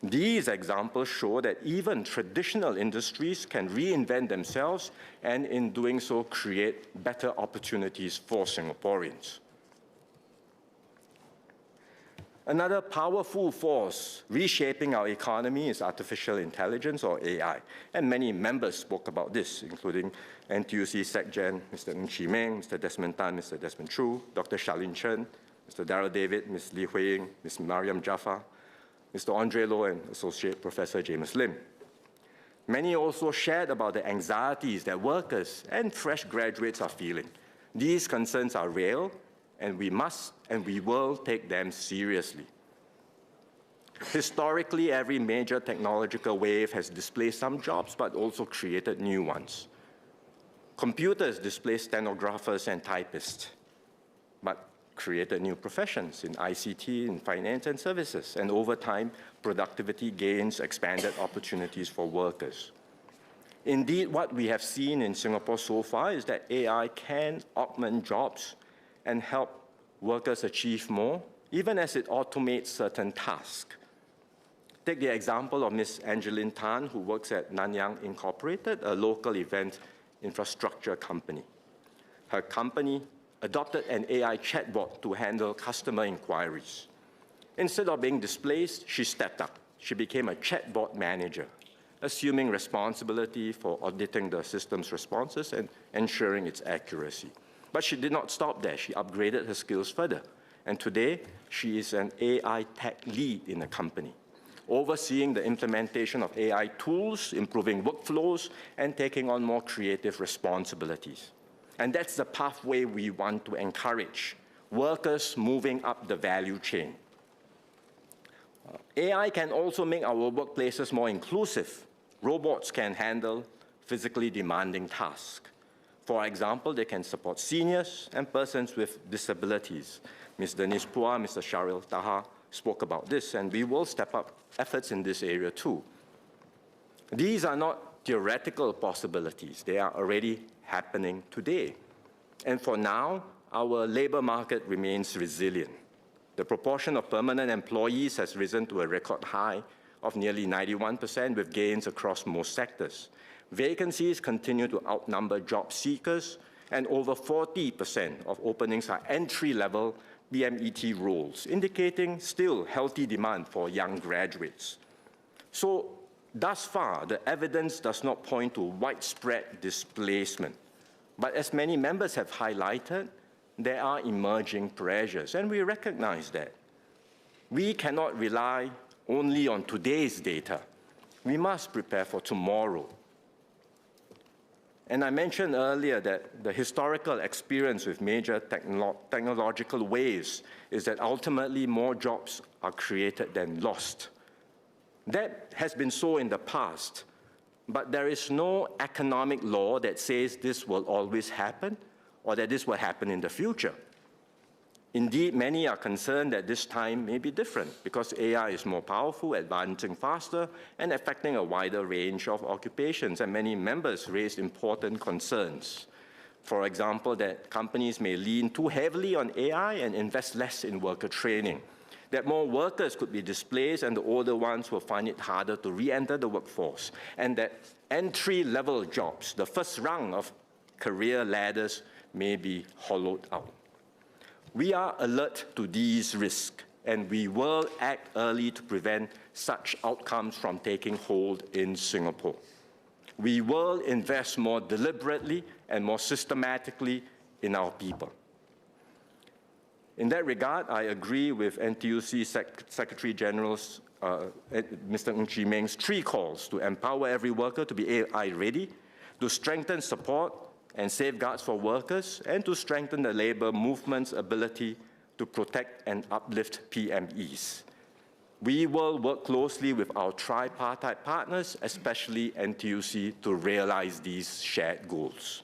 These examples show that even traditional industries can reinvent themselves and in doing so create better opportunities for Singaporeans. Another powerful force reshaping our economy is artificial intelligence, or AI. And many members spoke about this, including NTUC SecGen, Mr. Ng Chee Meng, Mr. Desmond Tan, Mr. Desmond Chu, Dr. Charlene Chen, Mr. Darrell David, Ms. Lee Hui Ying, Ms. Mariam Jaffa, Mr. Andre Loh, and Associate Professor James Lim. Many also shared about the anxieties that workers and fresh graduates are feeling. These concerns are real, and we must and we will take them seriously. Historically, every major technological wave has displaced some jobs, but also created new ones. Computers displaced stenographers and typists, but created new professions in ICT, in finance and services. And over time, productivity gains expanded opportunities for workers. Indeed, what we have seen in Singapore so far is that AI can augment jobs and help workers achieve more, even as it automates certain tasks. Take the example of Ms. Angeline Tan, who works at Nanyang Incorporated, a local event infrastructure company. Her company adopted an AI chatbot to handle customer inquiries. Instead of being displaced, she stepped up. She became a chatbot manager, assuming responsibility for auditing the system's responses and ensuring its accuracy. But she did not stop there. She upgraded her skills further. And today, she is an AI tech lead in the company, overseeing the implementation of AI tools, improving workflows, and taking on more creative responsibilities. And that's the pathway we want to encourage, workers moving up the value chain. AI can also make our workplaces more inclusive. Robots can handle physically demanding tasks. For example, they can support seniors and persons with disabilities. Ms. Denise Pua, Mr. Sharil Taha spoke about this, and we will step up efforts in this area too. These are not theoretical possibilities. They are already happening today. And for now, our labor market remains resilient. The proportion of permanent employees has risen to a record high of nearly 91%, with gains across most sectors. Vacancies continue to outnumber job seekers, and over 40% of openings are entry-level BMET roles, indicating still healthy demand for young graduates. So, thus far, the evidence does not point to widespread displacement. But as many members have highlighted, there are emerging pressures, and we recognize that. We cannot rely only on today's data. We must prepare for tomorrow. And I mentioned earlier that the historical experience with major technological waves is that ultimately more jobs are created than lost. That has been so in the past, but there is no economic law that says this will always happen or that this will happen in the future. Indeed, many are concerned that this time may be different because AI is more powerful, advancing faster, and affecting a wider range of occupations, and many members raised important concerns. For example, that companies may lean too heavily on AI and invest less in worker training, that more workers could be displaced and the older ones will find it harder to re-enter the workforce, and that entry-level jobs, the first rung of career ladders, may be hollowed out. We are alert to these risks, and we will act early to prevent such outcomes from taking hold in Singapore. We will invest more deliberately and more systematically in our people. In that regard, I agree with NTUC Secretary General's Mr. Ng Chee Meng's 3 calls to empower every worker to be AI ready, to strengthen support and safeguards for workers, and to strengthen the labor movement's ability to protect and uplift PMEs. We will work closely with our tripartite partners, especially NTUC, to realize these shared goals.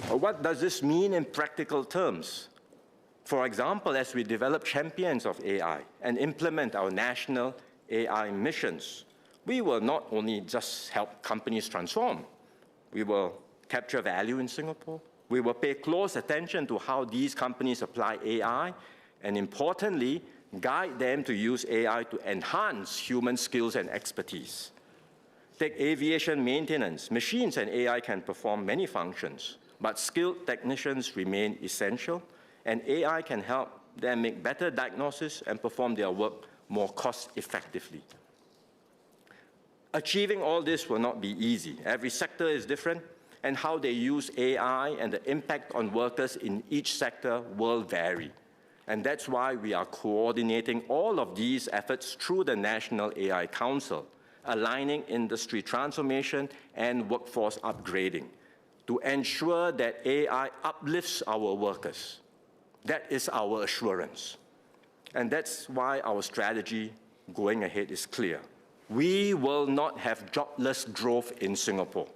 What does this mean in practical terms? For example, as we develop champions of AI and implement our national AI missions, we will not only just help companies transform, we will capture value in Singapore, we will pay close attention to how these companies apply AI, and importantly, guide them to use AI to enhance human skills and expertise. Take aviation maintenance. Machines and AI can perform many functions, but skilled technicians remain essential, and AI can help them make better diagnosis and perform their work more cost-effectively. Achieving all this will not be easy. Every sector is different, and how they use AI and the impact on workers in each sector will vary. And that's why we are coordinating all of these efforts through the National AI Council, aligning industry transformation and workforce upgrading to ensure that AI uplifts our workers. That is our assurance. And that's why our strategy going ahead is clear. We will not have jobless growth in Singapore.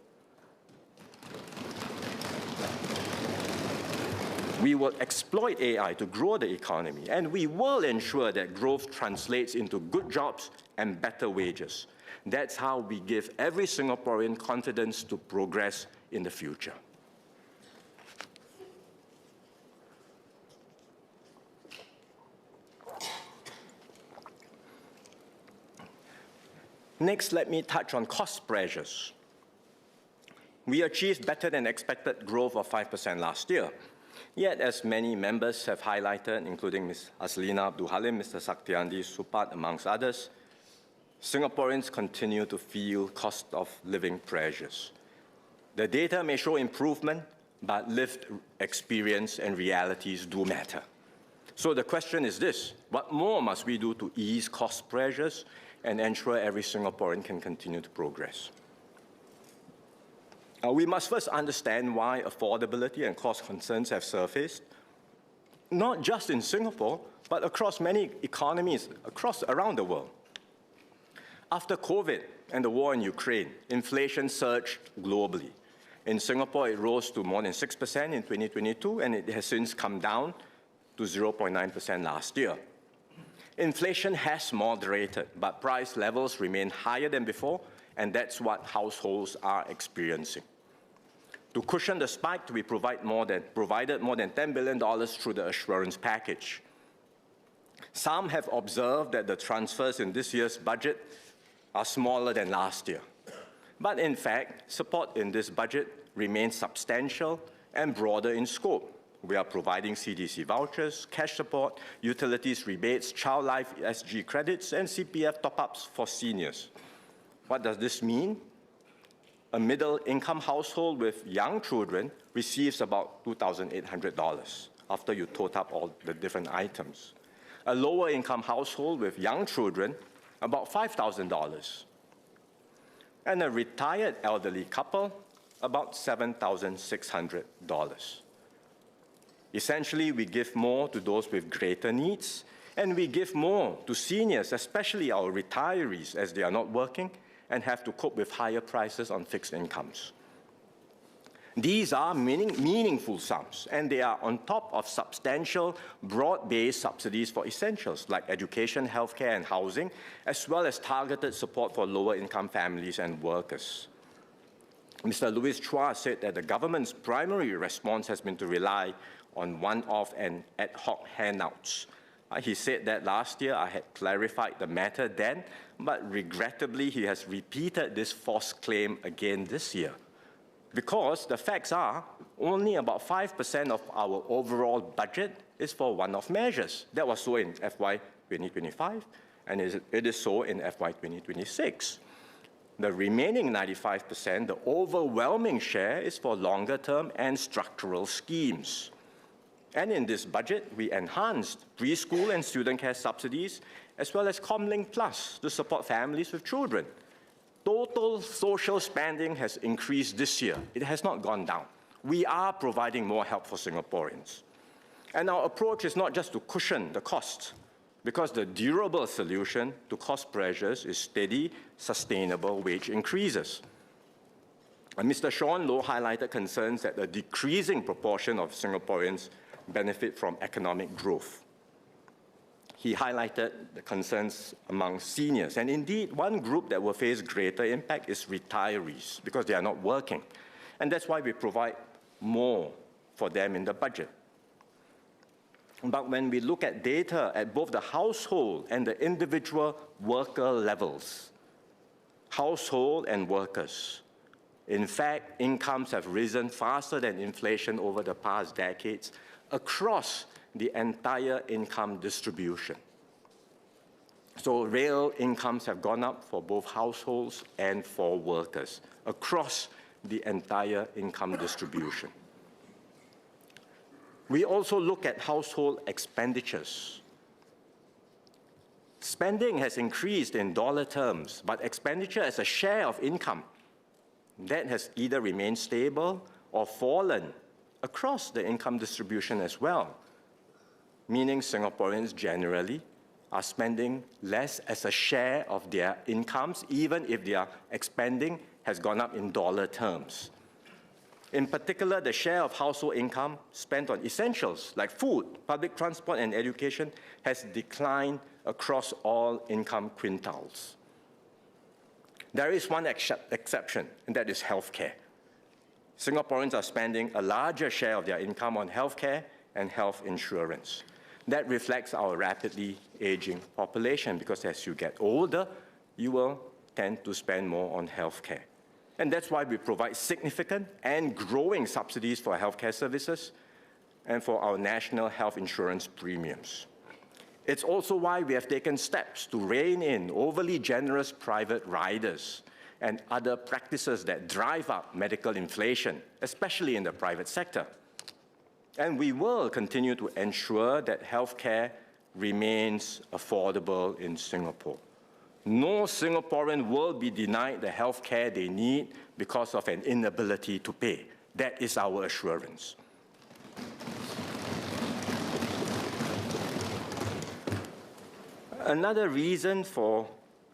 We will exploit AI to grow the economy, and we will ensure that growth translates into good jobs and better wages. That's how we give every Singaporean confidence to progress in the future. Next, let me touch on cost pressures. We achieved better than expected growth of 5% last year. Yet, as many members have highlighted, including Ms. Aslina Abdul Halim, Mr. Saktiandi Supat, amongst others, Singaporeans continue to feel cost of living pressures. The data may show improvement, but lived experience and realities do matter. So the question is this: what more must we do to ease cost pressures and ensure every Singaporean can continue to progress? We must first understand why affordability and cost concerns have surfaced, not just in Singapore, but across many economies around the world. After COVID and the war in Ukraine, inflation surged globally. In Singapore, it rose to more than 6% in 2022, and it has since come down to 0.9% last year. Inflation has moderated, but price levels remain higher than before, and that's what households are experiencing. To cushion the spike, we provided more than $10 billion through the assurance package. Some have observed that the transfers in this year's budget are smaller than last year. But in fact, support in this budget remains substantial and broader in scope. We are providing CDC vouchers, cash support, utilities rebates, Child Life SG credits, and CPF top-ups for seniors. What does this mean? A middle-income household with young children receives about $2,800 after you tot up all the different items. A lower-income household with young children, about $5,000 and a retired elderly couple about $7,600. Essentially, we give more to those with greater needs, and we give more to seniors, especially our retirees, as they are not working and have to cope with higher prices on fixed incomes. These are meaningful sums, and they are on top of substantial, broad-based subsidies for essentials like education, healthcare, and housing, as well as targeted support for lower-income families and workers. Mr. Louis Chua said that the government's primary response has been to rely on one-off and ad hoc handouts. He said that last year I had clarified the matter then, but regrettably he has repeated this false claim again this year. Because the facts are, only about 5% of our overall budget is for one-off measures. That was so in FY 2025, and it is so in FY 2026. The remaining 95%, the overwhelming share, is for longer-term and structural schemes. And in this budget, we enhanced preschool and student care subsidies, as well as Comlink Plus to support families with children. Total social spending has increased this year. It has not gone down. We are providing more help for Singaporeans. And our approach is not just to cushion the cost, because the durable solution to cost pressures is steady, sustainable wage increases. And Mr. Sean Low highlighted concerns that a decreasing proportion of Singaporeans benefit from economic growth. He highlighted the concerns among seniors. And indeed, one group that will face greater impact is retirees, because they are not working. And that's why we provide more for them in the budget. But when we look at data at both the household and the individual worker levels, household and workers, in fact, incomes have risen faster than inflation over the past decades across the entire income distribution. So real incomes have gone up for both households and for workers across the entire income distribution. We also look at household expenditures. Spending has increased in dollar terms, but expenditure as a share of income, that has either remained stable or fallen across the income distribution as well, meaning Singaporeans generally are spending less as a share of their incomes, even if their expending has gone up in dollar terms. In particular, the share of household income spent on essentials like food, public transport, and education has declined across all income quintiles. There is one exception, and that is healthcare. Singaporeans are spending a larger share of their income on healthcare and health insurance. That reflects our rapidly aging population, because as you get older, you will tend to spend more on healthcare. And that's why we provide significant and growing subsidies for healthcare services and for our national health insurance premiums. It's also why we have taken steps to rein in overly generous private riders and other practices that drive up medical inflation, especially in the private sector. And we will continue to ensure that healthcare remains affordable in Singapore. No Singaporean will be denied the healthcare they need because of an inability to pay. That is our assurance. Another reason for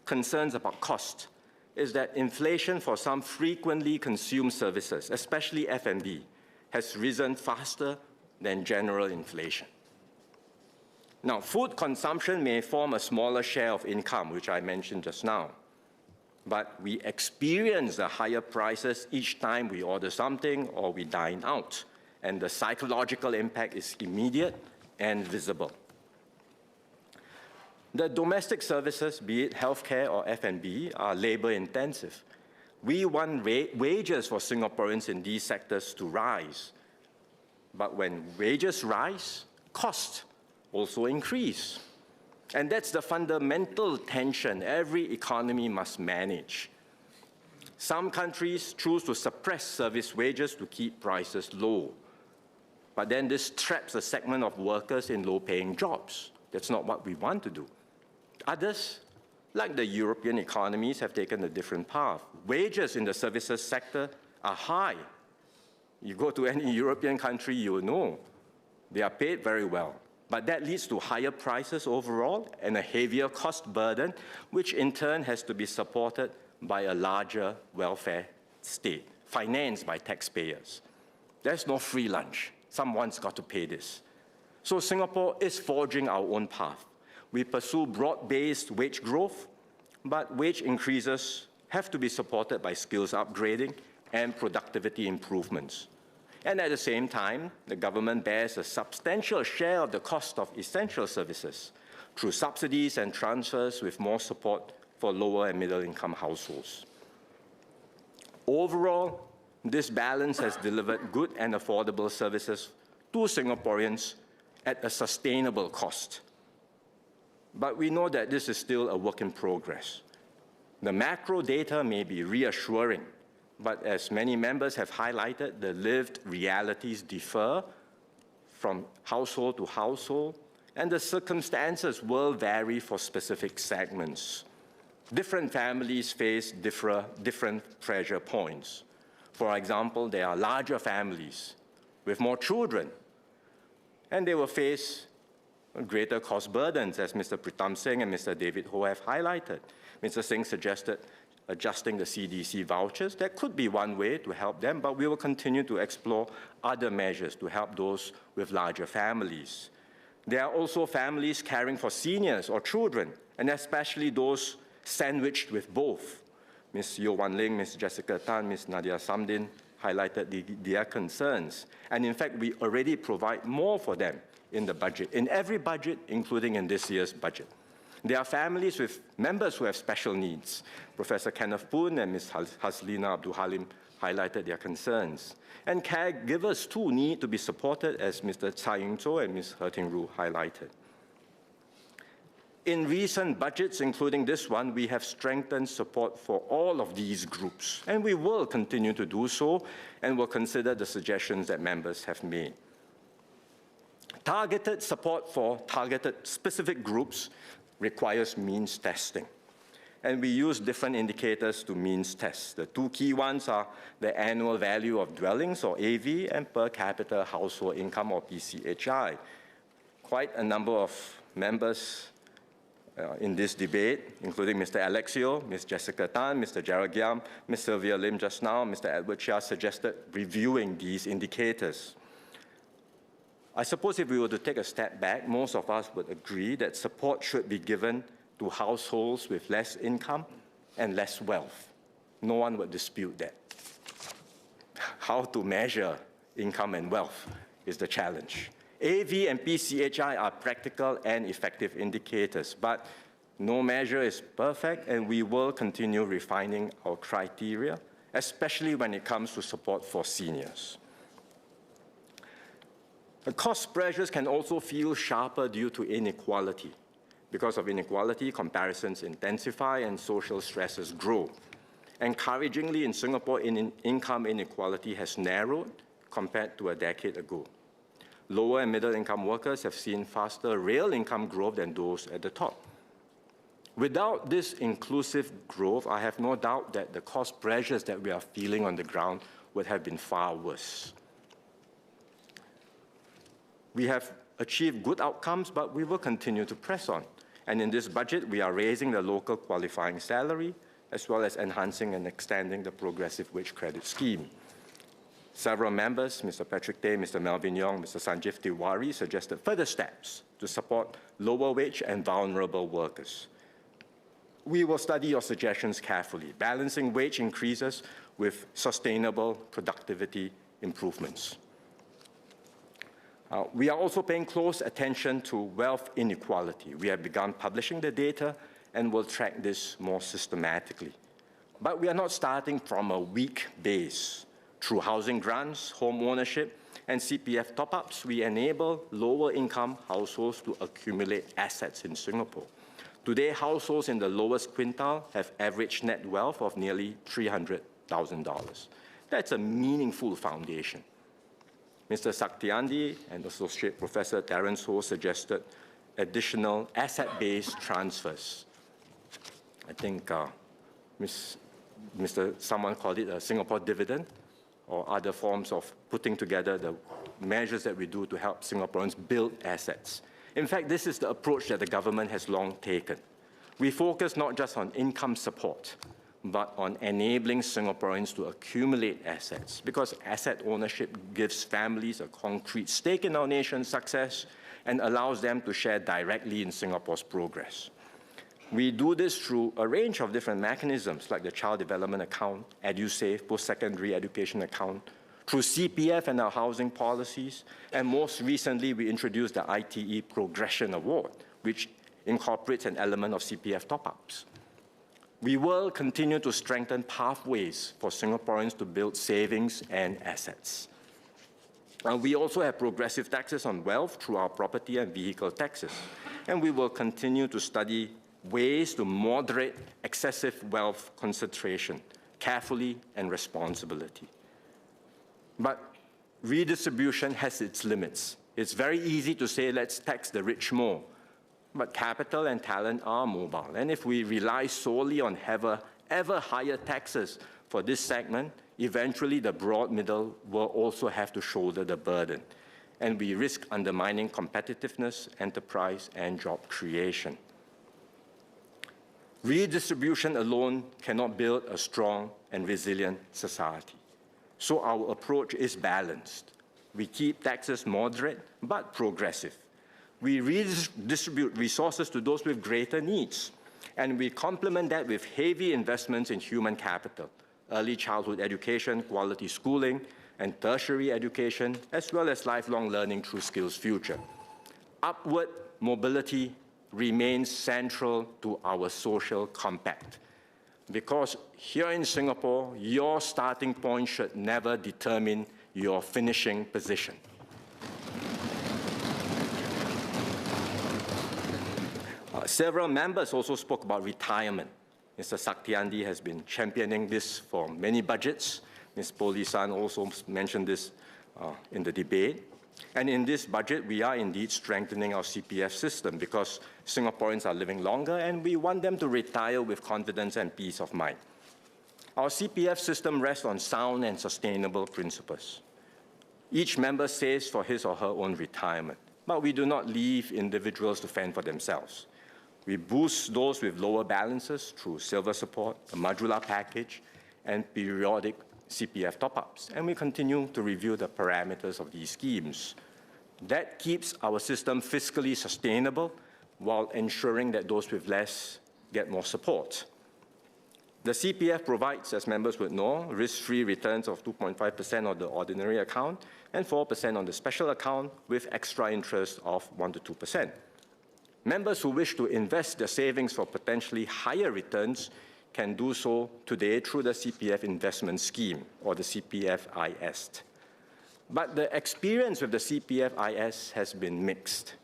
concerns about cost is that inflation for some frequently consumed services, especially F&B, has risen faster than general inflation. Now, food consumption may form a smaller share of income, which I mentioned just now, but we experience the higher prices each time we order something or we dine out, and the psychological impact is immediate and visible. The domestic services, be it healthcare or F&B, are labor-intensive. We want wages for Singaporeans in these sectors to rise. But when wages rise, costs also increase. And that's the fundamental tension every economy must manage. Some countries choose to suppress service wages to keep prices low. But then this traps a segment of workers in low-paying jobs. That's not what we want to do. Others, like the European economies, have taken a different path. Wages in the services sector are high. You go to any European country, you know they are paid very well. But that leads to higher prices overall and a heavier cost burden, which in turn has to be supported by a larger welfare state, financed by taxpayers. There's no free lunch. Someone's got to pay this. So Singapore is forging our own path. We pursue broad-based wage growth, but wage increases have to be supported by skills upgrading and productivity improvements. And at the same time, the government bears a substantial share of the cost of essential services through subsidies and transfers with more support for lower and middle-income households. Overall, this balance has delivered good and affordable services to Singaporeans at a sustainable cost. But we know that this is still a work in progress. The macro data may be reassuring, but as many members have highlighted, the lived realities differ from household to household, and the circumstances will vary for specific segments. Different families face different pressure points. For example, there are larger families with more children, and they will face greater cost burdens, as Mr. Pritam Singh and Mr. David Ho have highlighted. Mr. Singh suggested adjusting the CDC vouchers. That could be one way to help them, but we will continue to explore other measures to help those with larger families. There are also families caring for seniors or children, and especially those sandwiched with both. Ms. Yeo Wan Ling, Ms. Jessica Tan, Ms. Nadia Samdin highlighted their concerns. And in fact, we already provide more for them in the budget, in every budget, including in this year's budget. There are families with members who have special needs. Professor Kenneth Poon and Ms. Haslina Abdul Halim highlighted their concerns. And caregivers too need to be supported, as Mr. Tsai Ing-cho and Ms. Herting Ru highlighted. In recent budgets, including this one, we have strengthened support for all of these groups, and we will continue to do so, and will consider the suggestions that members have made. Targeted support for targeted specific groups requires means testing. And we use different indicators to means test. The two key ones are the annual value of dwellings, or AV, and per capita household income, or PCHI. Quite a number of members in this debate, including Mr. Alexio, Ms. Jessica Tan, Mr. Gerald Giam, Ms. Sylvia Lim just now, Mr. Edward Chia suggested reviewing these indicators. I suppose if we were to take a step back, most of us would agree that support should be given to households with less income and less wealth. No one would dispute that. How to measure income and wealth is the challenge. AV and PCHI are practical and effective indicators, but no measure is perfect, and we will continue refining our criteria, especially when it comes to support for seniors. The cost pressures can also feel sharper due to inequality. Because of inequality, comparisons intensify and social stresses grow. Encouragingly, in Singapore, income inequality has narrowed compared to a decade ago. Lower and middle income workers have seen faster real income growth than those at the top. Without this inclusive growth, I have no doubt that the cost pressures that we are feeling on the ground would have been far worse. We have achieved good outcomes, but we will continue to press on. And in this budget, we are raising the local qualifying salary, as well as enhancing and extending the progressive wage credit scheme. Several members, Mr. Patrick Tay, Mr. Melvin Yong, Mr. Sanjeev Tiwari, suggested further steps to support lower wage and vulnerable workers. We will study your suggestions carefully, balancing wage increases with sustainable productivity improvements. We are also paying close attention to wealth inequality. We have begun publishing the data and will track this more systematically. But we are not starting from a weak base. Through housing grants, home ownership, and CPF top-ups, we enable lower-income households to accumulate assets in Singapore. Today, households in the lowest quintile have average net wealth of nearly $300,000. That's a meaningful foundation. Mr. Saktiandi and Associate Professor Terence Ho suggested additional asset-based transfers. I think someone called it a Singapore dividend, or other forms of putting together the measures that we do to help Singaporeans build assets. In fact, this is the approach that the government has long taken. We focus not just on income support, but on enabling Singaporeans to accumulate assets, because asset ownership gives families a concrete stake in our nation's success and allows them to share directly in Singapore's progress. We do this through a range of different mechanisms, like the Child Development Account, EduSave, Post-Secondary Education Account, through CPF and our housing policies, and most recently we introduced the ITE Progression Award, which incorporates an element of CPF top-ups. We will continue to strengthen pathways for Singaporeans to build savings and assets. We also have progressive taxes on wealth through our property and vehicle taxes, and we will continue to study ways to moderate excessive wealth concentration carefully and responsibly. But redistribution has its limits. It's very easy to say, let's tax the rich more. But capital and talent are mobile. And if we rely solely on ever higher taxes for this segment, eventually the broad middle will also have to shoulder the burden. And we risk undermining competitiveness, enterprise, and job creation. Redistribution alone cannot build a strong and resilient society. So our approach is balanced. We keep taxes moderate but progressive. We redistribute resources to those with greater needs, and we complement that with heavy investments in human capital, early childhood education, quality schooling, and tertiary education, as well as lifelong learning through Skills Future. Upward mobility remains central to our social compact, because here in Singapore, your starting point should never determine your finishing position. Several members also spoke about retirement. Mr. Saktiandi has been championing this for many budgets. Ms. Polisan also mentioned this in the debate. And in this budget, we are indeed strengthening our CPF system because Singaporeans are living longer and we want them to retire with confidence and peace of mind. Our CPF system rests on sound and sustainable principles. Each member saves for his or her own retirement, but we do not leave individuals to fend for themselves. We boost those with lower balances through silver support, a modular package, and periodic CPF top-ups, and we continue to review the parameters of these schemes. That keeps our system fiscally sustainable while ensuring that those with less get more support. The CPF provides, as members would know, risk-free returns of 2.5% on the ordinary account and 4% on the special account with extra interest of 1 to 2%. Members who wish to invest their savings for potentially higher returns can do so today through the CPF investment scheme, or the CPF-IS. But the experience with the CPF-IS has been mixed.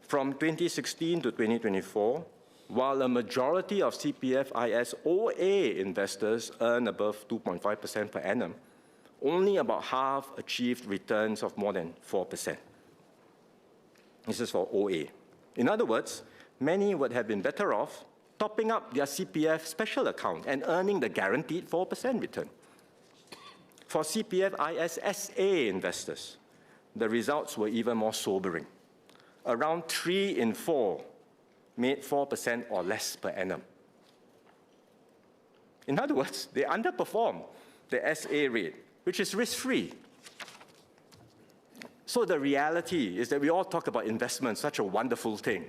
From 2016 to 2024, while a majority of CPF-IS OA investors earn above 2.5% per annum, only about half achieved returns of more than 4%. This is for OA. In other words, many would have been better off topping up their CPF special account and earning the guaranteed 4% return. For CPF-IS SA investors, the results were even more sobering. Around 3 in 4 made 4% or less per annum. In other words, they underperform the SA rate, which is risk-free. So the reality is that we all talk about investment, such a wonderful thing,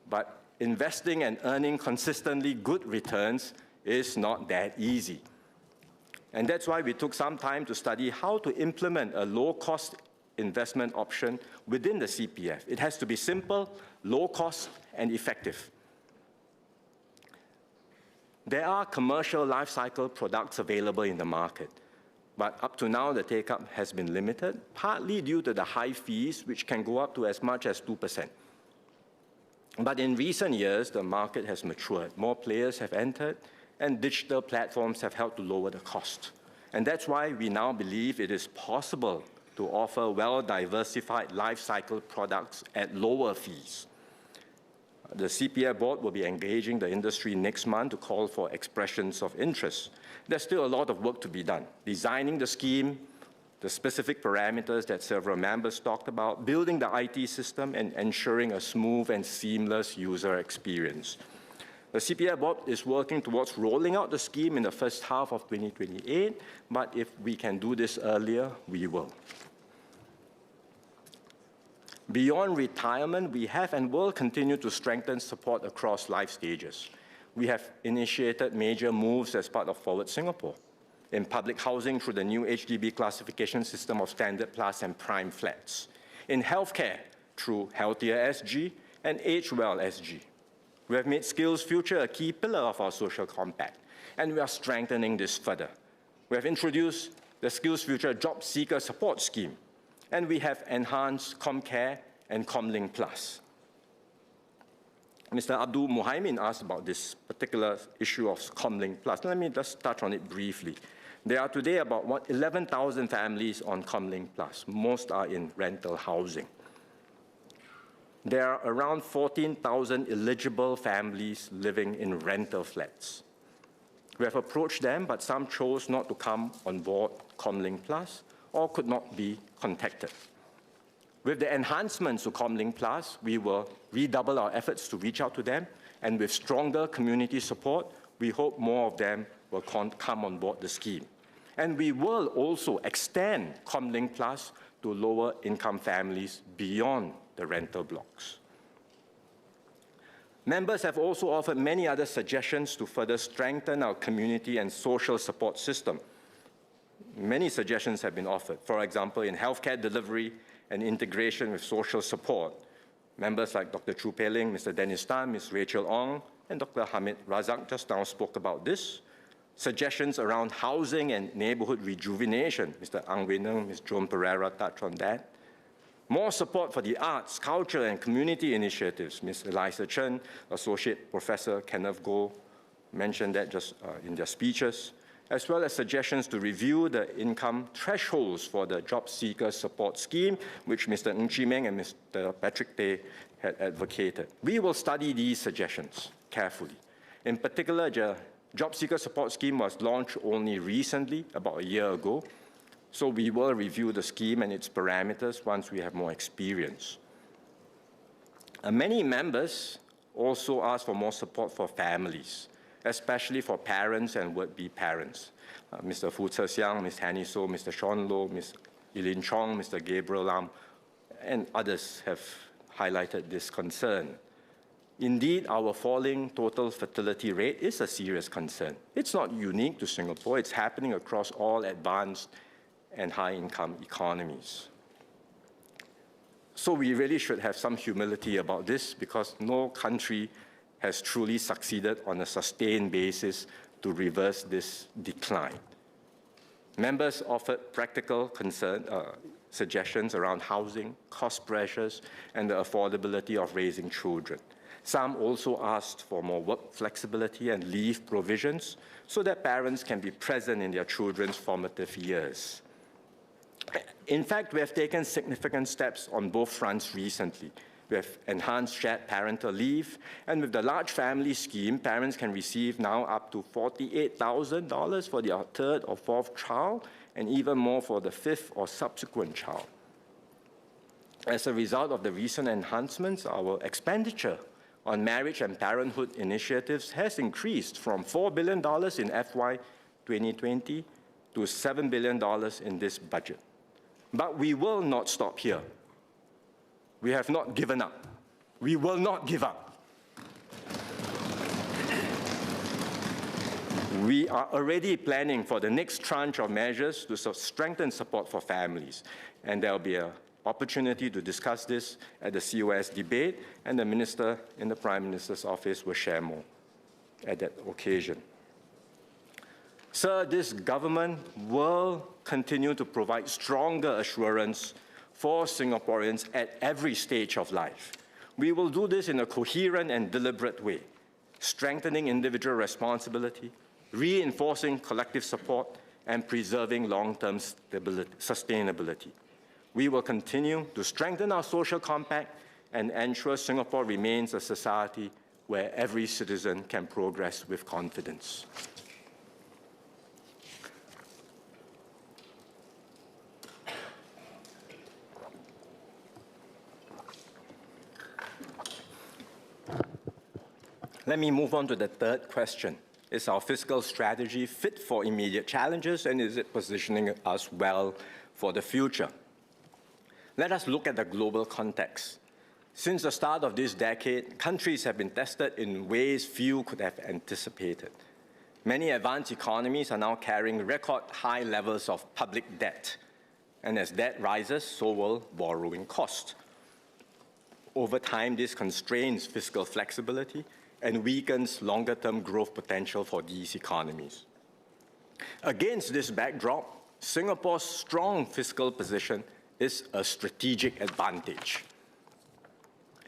but investing and earning consistently good returns is not that easy. And that's why we took some time to study how to implement a low-cost investment option within the CPF. It has to be simple, low-cost, and effective. There are commercial life cycle products available in the market, but up to now the take-up has been limited, partly due to the high fees, which can go up to as much as 2%. But in recent years, the market has matured. More players have entered, and digital platforms have helped to lower the cost. And that's why we now believe it is possible to offer well-diversified life cycle products at lower fees. The CPF board will be engaging the industry next month to call for expressions of interest. There's still a lot of work to be done. Designing the scheme, the specific parameters that several members talked about, building the IT system, and ensuring a smooth and seamless user experience. The CPF board is working towards rolling out the scheme in the first half of 2028, but if we can do this earlier, we will. Beyond retirement, we have and will continue to strengthen support across life stages. We have initiated major moves as part of Forward Singapore. In public housing through the new HDB classification system of Standard Plus and Prime flats. In healthcare through Healthier SG and Age Well SG. We have made Skills Future a key pillar of our social compact, and we are strengthening this further. We have introduced the Skills Future Job Seeker Support Scheme, and we have enhanced ComCare and ComLink Plus. Mr. Abdul Muhaimin asked about this particular issue of ComLink Plus. Let me just touch on it briefly. There are today about 11,000 families on ComLink Plus. Most are in rental housing. There are around 14,000 eligible families living in rental flats. We have approached them, but some chose not to come on board ComLink Plus or could not be contacted. With the enhancements to ComLink Plus, we will redouble our efforts to reach out to them, and with stronger community support, we hope more of them will come on board the scheme. And we will also extend ComLink Plus to lower income families beyond the rental blocks. Members have also offered many other suggestions to further strengthen our community and social support system. Many suggestions have been offered. For example, in healthcare delivery and integration with social support. Members like Dr. Chu Pei-ling, Mr. Dennis Tan, Ms. Rachel Ong, and Dr. Hamid Razak just now spoke about this. Suggestions around housing and neighborhood rejuvenation. Mr. Ang Wei Neng, Ms. Joan Pereira touched on that. More support for the arts, culture, and community initiatives. Ms. Eliza Chen, Associate Professor Kenneth Goh mentioned that just in their speeches, as well as suggestions to review the income thresholds for the Job Seeker Support Scheme, which Mr. Ng Chee Meng and Mr. Patrick Tay had advocated. We will study these suggestions carefully. In particular, the Job Seeker Support Scheme was launched only recently, about a year ago, so we will review the scheme and its parameters once we have more experience. Many members also asked for more support for families, especially for parents and would-be parents. Mr. Fu Tse-siang, Ms. Hanny So, Mr. Sean Low, Ms. Eileen Chong, Mr. Gabriel Lam, and others have highlighted this concern. Indeed, our falling total fertility rate is a serious concern. It's not unique to Singapore. It's happening across all advanced and high-income economies. So we really should have some humility about this, because no country has truly succeeded on a sustained basis to reverse this decline. Members offered practical suggestions around housing, cost pressures, and the affordability of raising children. Some also asked for more work flexibility and leave provisions so that parents can be present in their children's formative years. In fact, we have taken significant steps on both fronts recently. We have enhanced shared parental leave, and with the large family scheme, parents can receive now up to $48,000 for their third or fourth child, and even more for the fifth or subsequent child. As a result of the recent enhancements, our expenditure on marriage and parenthood initiatives has increased from $4 billion in FY 2020 to $7 billion in this budget. But we will not stop here. We have not given up. We will not give up. We are already planning for the next tranche of measures to strengthen support for families. And there will be an opportunity to discuss this at the COS debate, and the Minister in the Prime Minister's office will share more at that occasion. Sir, this government will continue to provide stronger assurance for Singaporeans at every stage of life. We will do this in a coherent and deliberate way, strengthening individual responsibility, reinforcing collective support, and preserving long-term sustainability. We will continue to strengthen our social compact and ensure Singapore remains a society where every citizen can progress with confidence. Let me move on to the third question. Is our fiscal strategy fit for immediate challenges, and is it positioning us well for the future? Let us look at the global context. Since the start of this decade, countries have been tested in ways few could have anticipated. Many advanced economies are now carrying record high levels of public debt. And as debt rises, so will borrowing costs. Over time, this constrains fiscal flexibility and weakens longer-term growth potential for these economies. Against this backdrop, Singapore's strong fiscal position is a strategic advantage.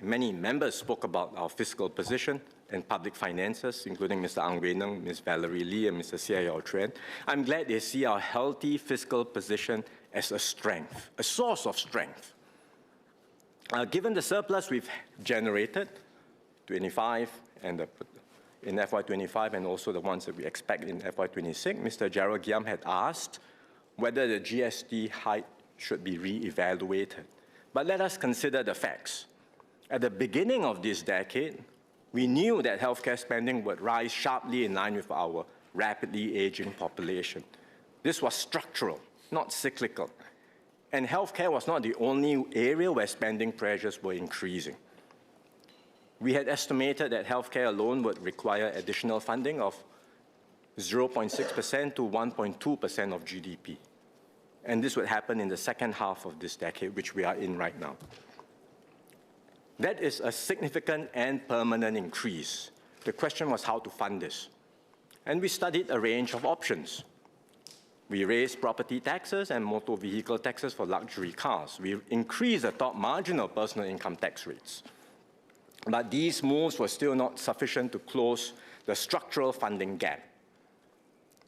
Many members spoke about our fiscal position and public finances, including Mr. Ang Wei Neng, Ms. Valerie Lee, and Mr. Seah Yao Chuan. I'm glad they see our healthy fiscal position as a strength, a source of strength. Given the surplus we've generated, 25 and in FY25 and also the ones that we expect in FY26, Mr. Gerald Giam had asked whether the GST hike should be re-evaluated. But let us consider the facts. At the beginning of this decade, we knew that healthcare spending would rise sharply in line with our rapidly aging population. This was structural, not cyclical. And healthcare was not the only area where spending pressures were increasing. We had estimated that healthcare alone would require additional funding of 0.6% to 1.2% of GDP. And this would happen in the second half of this decade, which we are in right now. That is a significant and permanent increase. The question was how to fund this. And we studied a range of options. We raised property taxes and motor vehicle taxes for luxury cars. We increased the top marginal personal income tax rates. But these moves were still not sufficient to close the structural funding gap.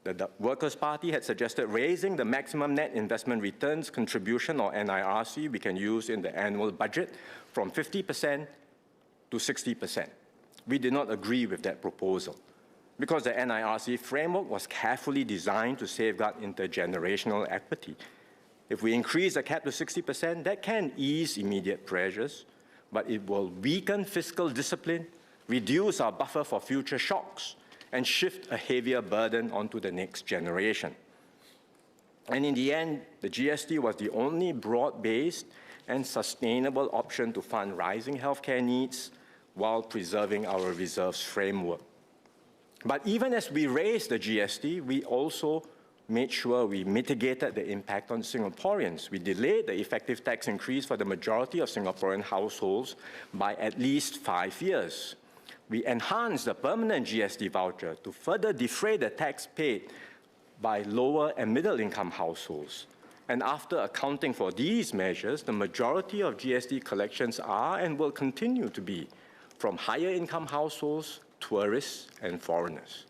The Workers' Party had suggested raising the maximum net investment returns contribution, or NIRC, we can use in the annual budget from 50% to 60%. We did not agree with that proposal because the NIRC framework was carefully designed to safeguard intergenerational equity. If we increase the cap to 60%, that can ease immediate pressures, but it will weaken fiscal discipline, reduce our buffer for future shocks, and shift a heavier burden onto the next generation. And in the end, the GST was the only broad-based and sustainable option to fund rising healthcare needs while preserving our reserves framework. But even as we raised the GST, we also made sure we mitigated the impact on Singaporeans. We delayed the effective tax increase for the majority of Singaporean households by at least 5 years. We enhanced the permanent GST voucher to further defray the tax paid by lower and middle-income households. And after accounting for these measures, the majority of GST collections are and will continue to be from higher-income households, tourists, and foreigners.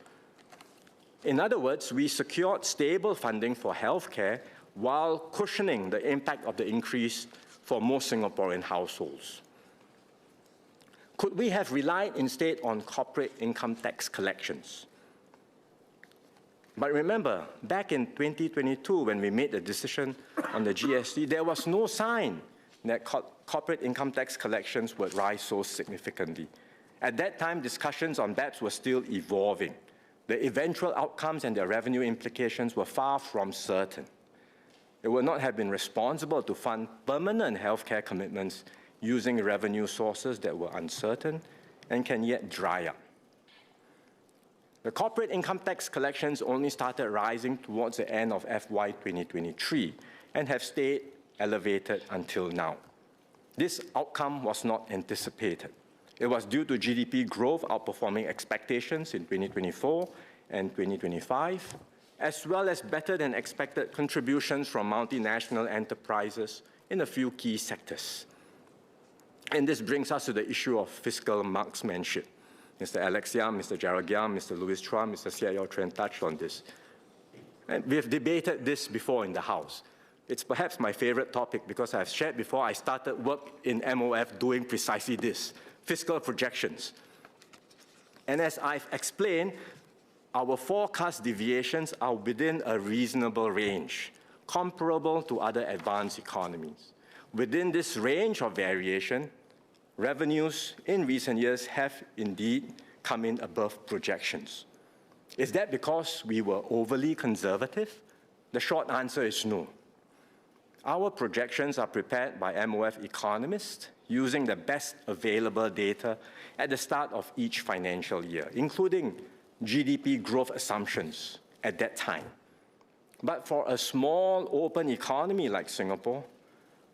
In other words, we secured stable funding for healthcare while cushioning the impact of the increase for most Singaporean households. Could we have relied instead on corporate income tax collections? But remember, back in 2022, when we made the decision on the GST, there was no sign that corporate income tax collections would rise so significantly. At that time, discussions on BEPS were still evolving. The eventual outcomes and their revenue implications were far from certain. It would not have been responsible to fund permanent healthcare commitments using revenue sources that were uncertain and can yet dry up. The corporate income tax collections only started rising towards the end of FY 2023 and have stayed elevated until now. This outcome was not anticipated. It was due to GDP growth outperforming expectations in 2024 and 2025, as well as better than expected contributions from multinational enterprises in a few key sectors. And this brings us to the issue of fiscal marksmanship. Mr. Alex Yam, Mr. Gerald Giam, Mr. Louis Chua, Mr. Seah Yao Chuan touched on this. And we have debated this before in the House. It's perhaps my favorite topic because I've shared before I started work in MOF doing precisely this, fiscal projections. And as I've explained, our forecast deviations are within a reasonable range, comparable to other advanced economies. Within this range of variation, revenues in recent years have indeed come in above projections. Is that because we were overly conservative? The short answer is no. Our projections are prepared by MOF economists using the best available data at the start of each financial year, including GDP growth assumptions at that time. But for a small, open economy like Singapore,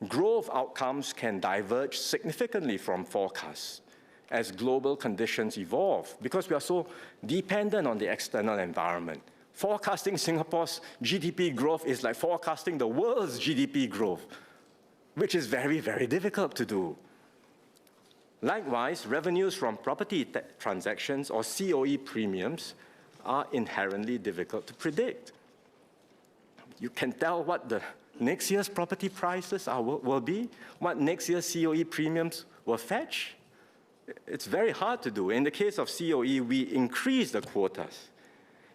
growth outcomes can diverge significantly from forecasts as global conditions evolve because we are so dependent on the external environment. Forecasting Singapore's GDP growth is like forecasting the world's GDP growth, which is very, very difficult to do. Likewise, revenues from property transactions or COE premiums are inherently difficult to predict. You can tell what the next year's property prices will be, what next year's COE premiums will fetch. It's very hard to do. In the case of COE, we increased the quotas,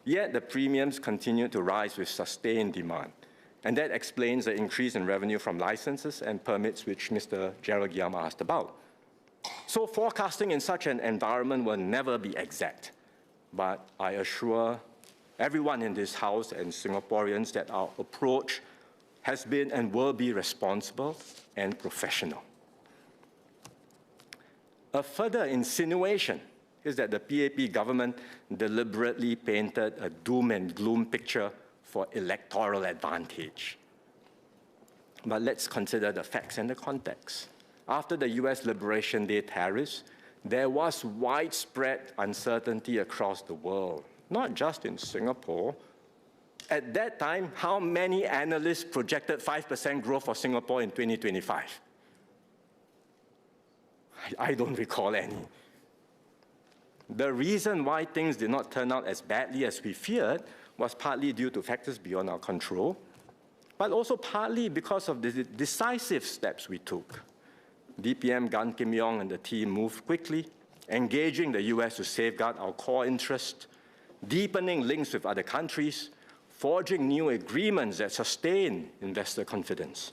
yet the premiums continue to rise with sustained demand. And that explains the increase in revenue from licenses and permits, which Mr. Gerald Giam asked about. So forecasting in such an environment will never be exact. But I assure everyone in this House and Singaporeans that our approach has been and will be responsible and professional. A further insinuation is that the PAP government deliberately painted a doom and gloom picture for electoral advantage. But let's consider the facts and the context. After the US Liberation Day tariffs, there was widespread uncertainty across the world, not just in Singapore. At that time, how many analysts projected 5% growth for Singapore in 2025? I don't recall any. The reason why things did not turn out as badly as we feared was partly due to factors beyond our control, but also partly because of the decisive steps we took. DPM Gan Kim Yong and the team moved quickly, engaging the US to safeguard our core interest, deepening links with other countries, forging new agreements that sustain investor confidence.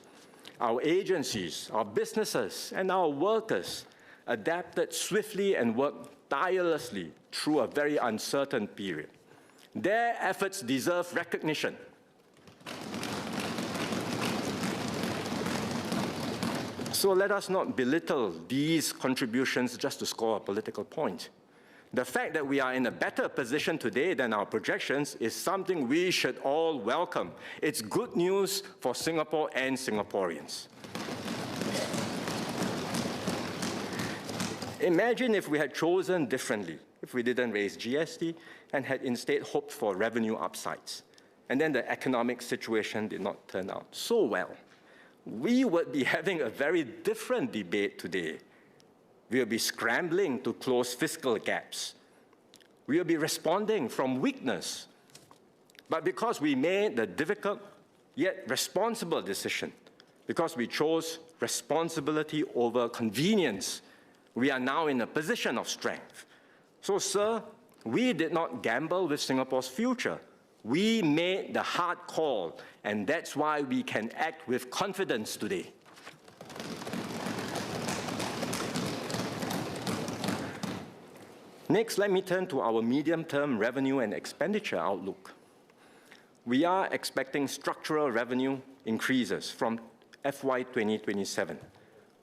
Our agencies, our businesses, and our workers adapted swiftly and worked tirelessly through a very uncertain period. Their efforts deserve recognition. So let us not belittle these contributions just to score a political point. The fact that we are in a better position today than our projections is something we should all welcome. It's good news for Singapore and Singaporeans. Imagine if we had chosen differently, if we didn't raise GST and had instead hoped for revenue upsides, and then the economic situation did not turn out so well. We would be having a very different debate today. We will be scrambling to close fiscal gaps. We will be responding from weakness. But because we made the difficult yet responsible decision, because we chose responsibility over convenience, we are now in a position of strength. So, sir, we did not gamble with Singapore's future. We made the hard call, and that's why we can act with confidence today. Next, let me turn to our medium-term revenue and expenditure outlook. We are expecting structural revenue increases from FY 2027.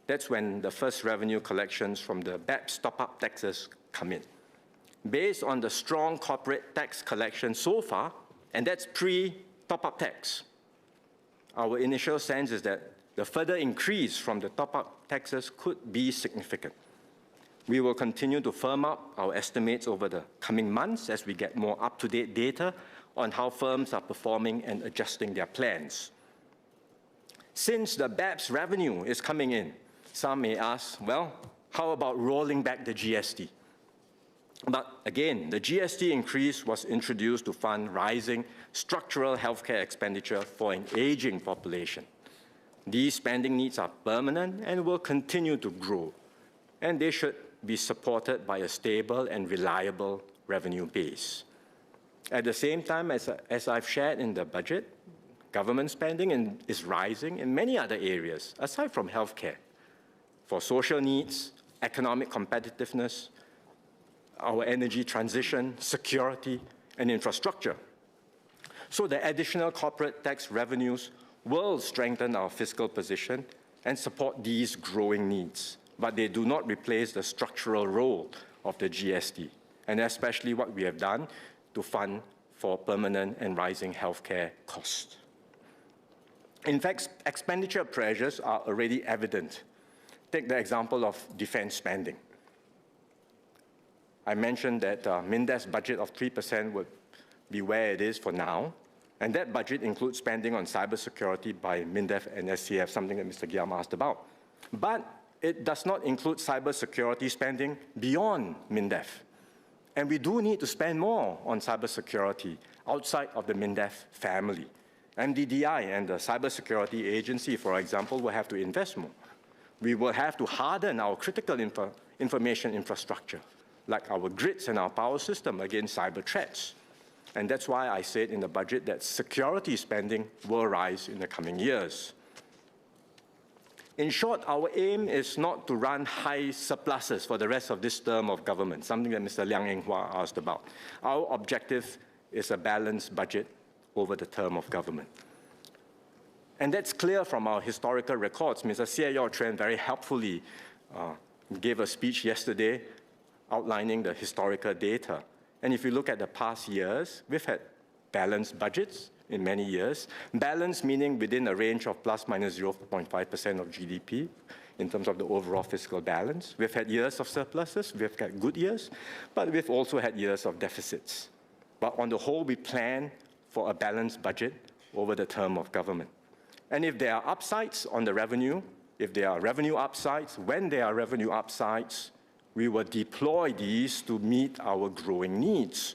That's when the first revenue collections from the BEPS top-up taxes come in. Based on the strong corporate tax collection so far, and that's pre-top-up tax, our initial sense is that the further increase from the top-up taxes could be significant. We will continue to firm up our estimates over the coming months as we get more up-to-date data on how firms are performing and adjusting their plans. Since the BEPS revenue is coming in, some may ask, well, how about rolling back the GST? But again, the GST increase was introduced to fund rising structural healthcare expenditure for an aging population. These spending needs are permanent and will continue to grow, and they should be supported by a stable and reliable revenue base. At the same time, as I've shared in the budget, government spending is rising in many other areas, aside from healthcare, for social needs, economic competitiveness, our energy transition, security, and infrastructure. So the additional corporate tax revenues will strengthen our fiscal position and support these growing needs, but they do not replace the structural role of the GST, and especially what we have done to fund for permanent and rising healthcare costs. In fact, expenditure pressures are already evident. Take the example of defense spending. I mentioned that MINDEF's budget of 3% would be where it is for now, and that budget includes spending on cybersecurity by MINDEF and SCF, something that Mr. Giam asked about. But it does not include cybersecurity spending beyond MINDEF. And we do need to spend more on cybersecurity outside of the MINDEF family. MDDI and the Cybersecurity Agency, for example, will have to invest more. We will have to harden our critical information infrastructure, like our grids and our power system, against cyber threats. And that's why I said in the budget that security spending will rise in the coming years. In short, our aim is not to run high surpluses for the rest of this term of government, something that Mr. Liang Eng-hua asked about. Our objective is a balanced budget over the term of government. And that's clear from our historical records. Mr. Xie Yao-Chuan very helpfully gave a speech yesterday outlining the historical data. And if you look at the past years, we've had balanced budgets in many years. Balanced meaning within a range of plus minus 0.5% of GDP in terms of the overall fiscal balance. We've had years of surpluses, we've had good years, but we've also had years of deficits. But on the whole, we plan for a balanced budget over the term of government. And if there are upsides on the revenue, if there are revenue upsides, when there are revenue upsides, we will deploy these to meet our growing needs.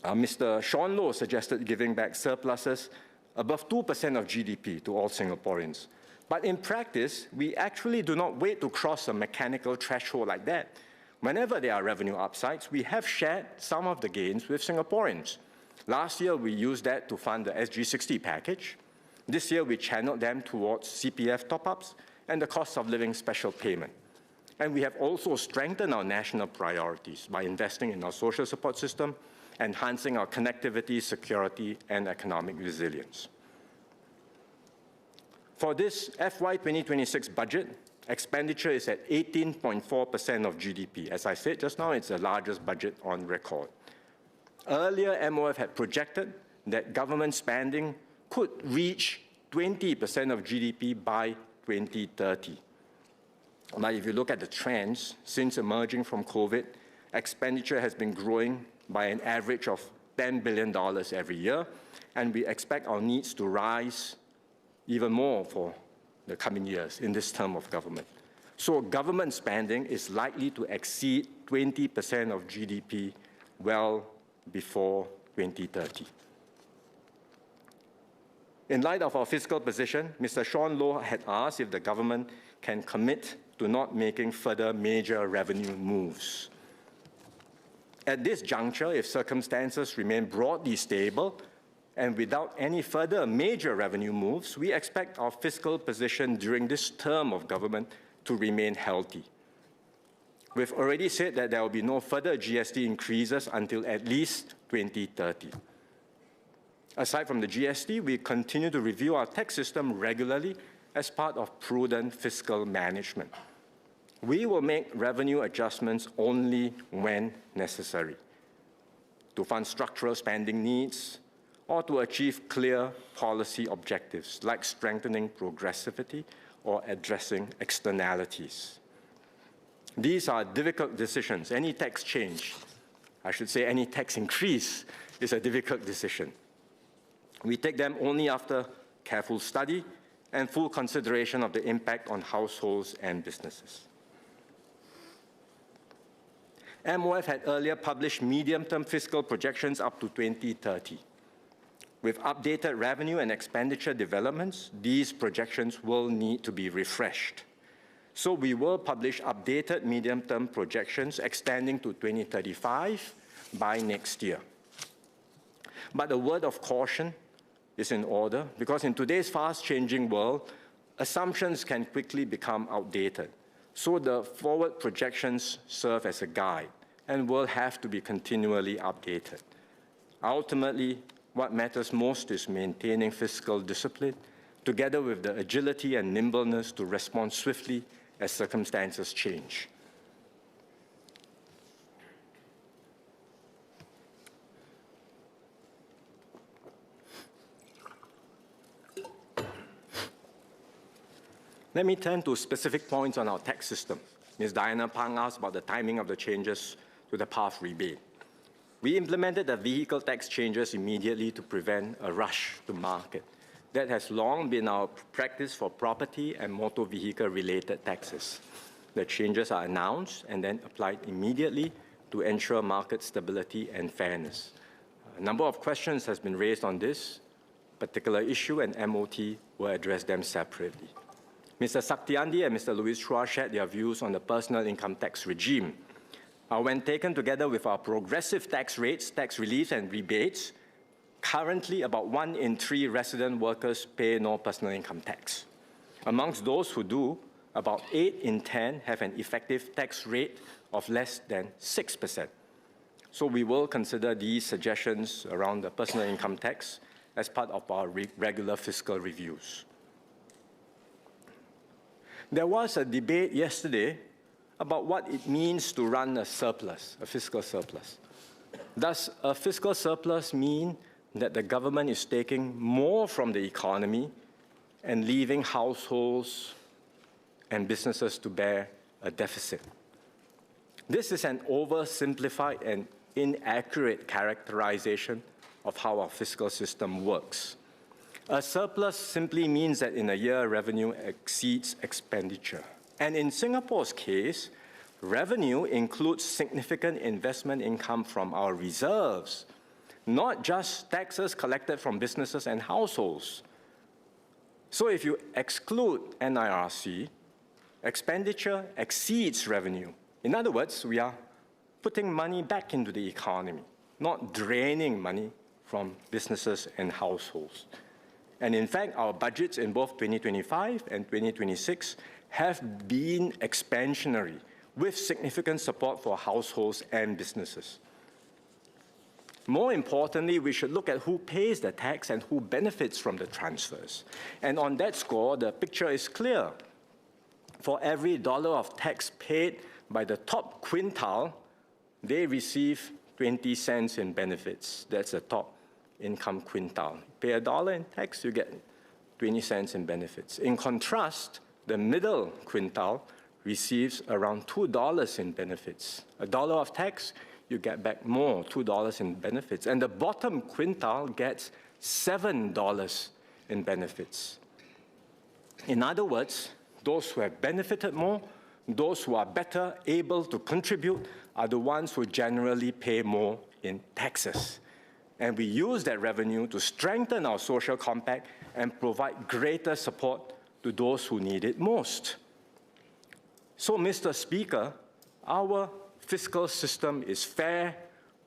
Mr. Sean Low suggested giving back surpluses above 2% of GDP to all Singaporeans. But in practice, we actually do not wait to cross a mechanical threshold like that. Whenever there are revenue upsides, we have shared some of the gains with Singaporeans. Last year, we used that to fund the SG60 package. This year, we channeled them towards CPF top-ups and the cost of living special payment. And we have also strengthened our national priorities by investing in our social support system, enhancing our connectivity, security, and economic resilience. For this FY 2026 budget, expenditure is at 18.4% of GDP. As I said just now, it's the largest budget on record. Earlier, MOF had projected that government spending could reach 20% of GDP by 2030. But if you look at the trends, since emerging from COVID, expenditure has been growing by an average of $10 billion every year, and we expect our needs to rise even more for the coming years in this term of government. So government spending is likely to exceed 20% of GDP well before 2030. In light of our fiscal position, Mr. Sean Low had asked if the government can commit to not making further major revenue moves. At this juncture, if circumstances remain broadly stable and without any further major revenue moves, we expect our fiscal position during this term of government to remain healthy. We've already said that there will be no further GST increases until at least 2030. Aside from the GST, we continue to review our tax system regularly as part of prudent fiscal management. We will make revenue adjustments only when necessary, to fund structural spending needs or to achieve clear policy objectives like strengthening progressivity or addressing externalities. These are difficult decisions. Any tax change, I should say any tax increase, is a difficult decision. We take them only after careful study and full consideration of the impact on households and businesses. MOF had earlier published medium-term fiscal projections up to 2030. With updated revenue and expenditure developments, these projections will need to be refreshed. So we will publish updated medium-term projections extending to 2035 by next year. But a word of caution is in order, because in today's fast-changing world, assumptions can quickly become outdated. So the forward projections serve as a guide and will have to be continually updated. Ultimately, what matters most is maintaining fiscal discipline, together with the agility and nimbleness to respond swiftly as circumstances change. Let me turn to specific points on our tax system. Ms. Diana Pang asked about the timing of the changes to the PATH rebate. We implemented the vehicle tax changes immediately to prevent a rush to market. That has long been our practice for property and motor vehicle-related taxes. The changes are announced and then applied immediately to ensure market stability and fairness. A number of questions has been raised on this particular issue, and MOT will address them separately. Mr. Saktiandi and Mr. Louis Chua shared their views on the personal income tax regime. When taken together with our progressive tax rates, tax reliefs and rebates, currently about 1 in 3 resident workers pay no personal income tax. Amongst those who do, about 8 in 10 have an effective tax rate of less than 6%. So we will consider these suggestions around the personal income tax as part of our regular fiscal reviews. There was a debate yesterday about what it means to run a surplus, a fiscal surplus. Does a fiscal surplus mean that the government is taking more from the economy and leaving households and businesses to bear a deficit? This is an oversimplified and inaccurate characterization of how our fiscal system works. A surplus simply means that in a year, revenue exceeds expenditure. And in Singapore's case, revenue includes significant investment income from our reserves, not just taxes collected from businesses and households. So if you exclude NIRC, expenditure exceeds revenue. In other words, we are putting money back into the economy, not draining money from businesses and households. And in fact, our budgets in both 2025 and 2026 have been expansionary, with significant support for households and businesses. More importantly, we should look at who pays the tax and who benefits from the transfers. And on that score, the picture is clear. For every dollar of tax paid by the top quintile, they receive 20 cents in benefits. That's the top income quintile. Pay $1 in tax, you get 20 cents in benefits. In contrast, the middle quintile receives around $2 in benefits. $1 of tax, you get back more, $2 in benefits. And the bottom quintile gets $7 in benefits. In other words, those who have benefited more, those who are better able to contribute, are the ones who generally pay more in taxes. And we use that revenue to strengthen our social compact and provide greater support to those who need it most. So, Mr. Speaker, our fiscal system is fair,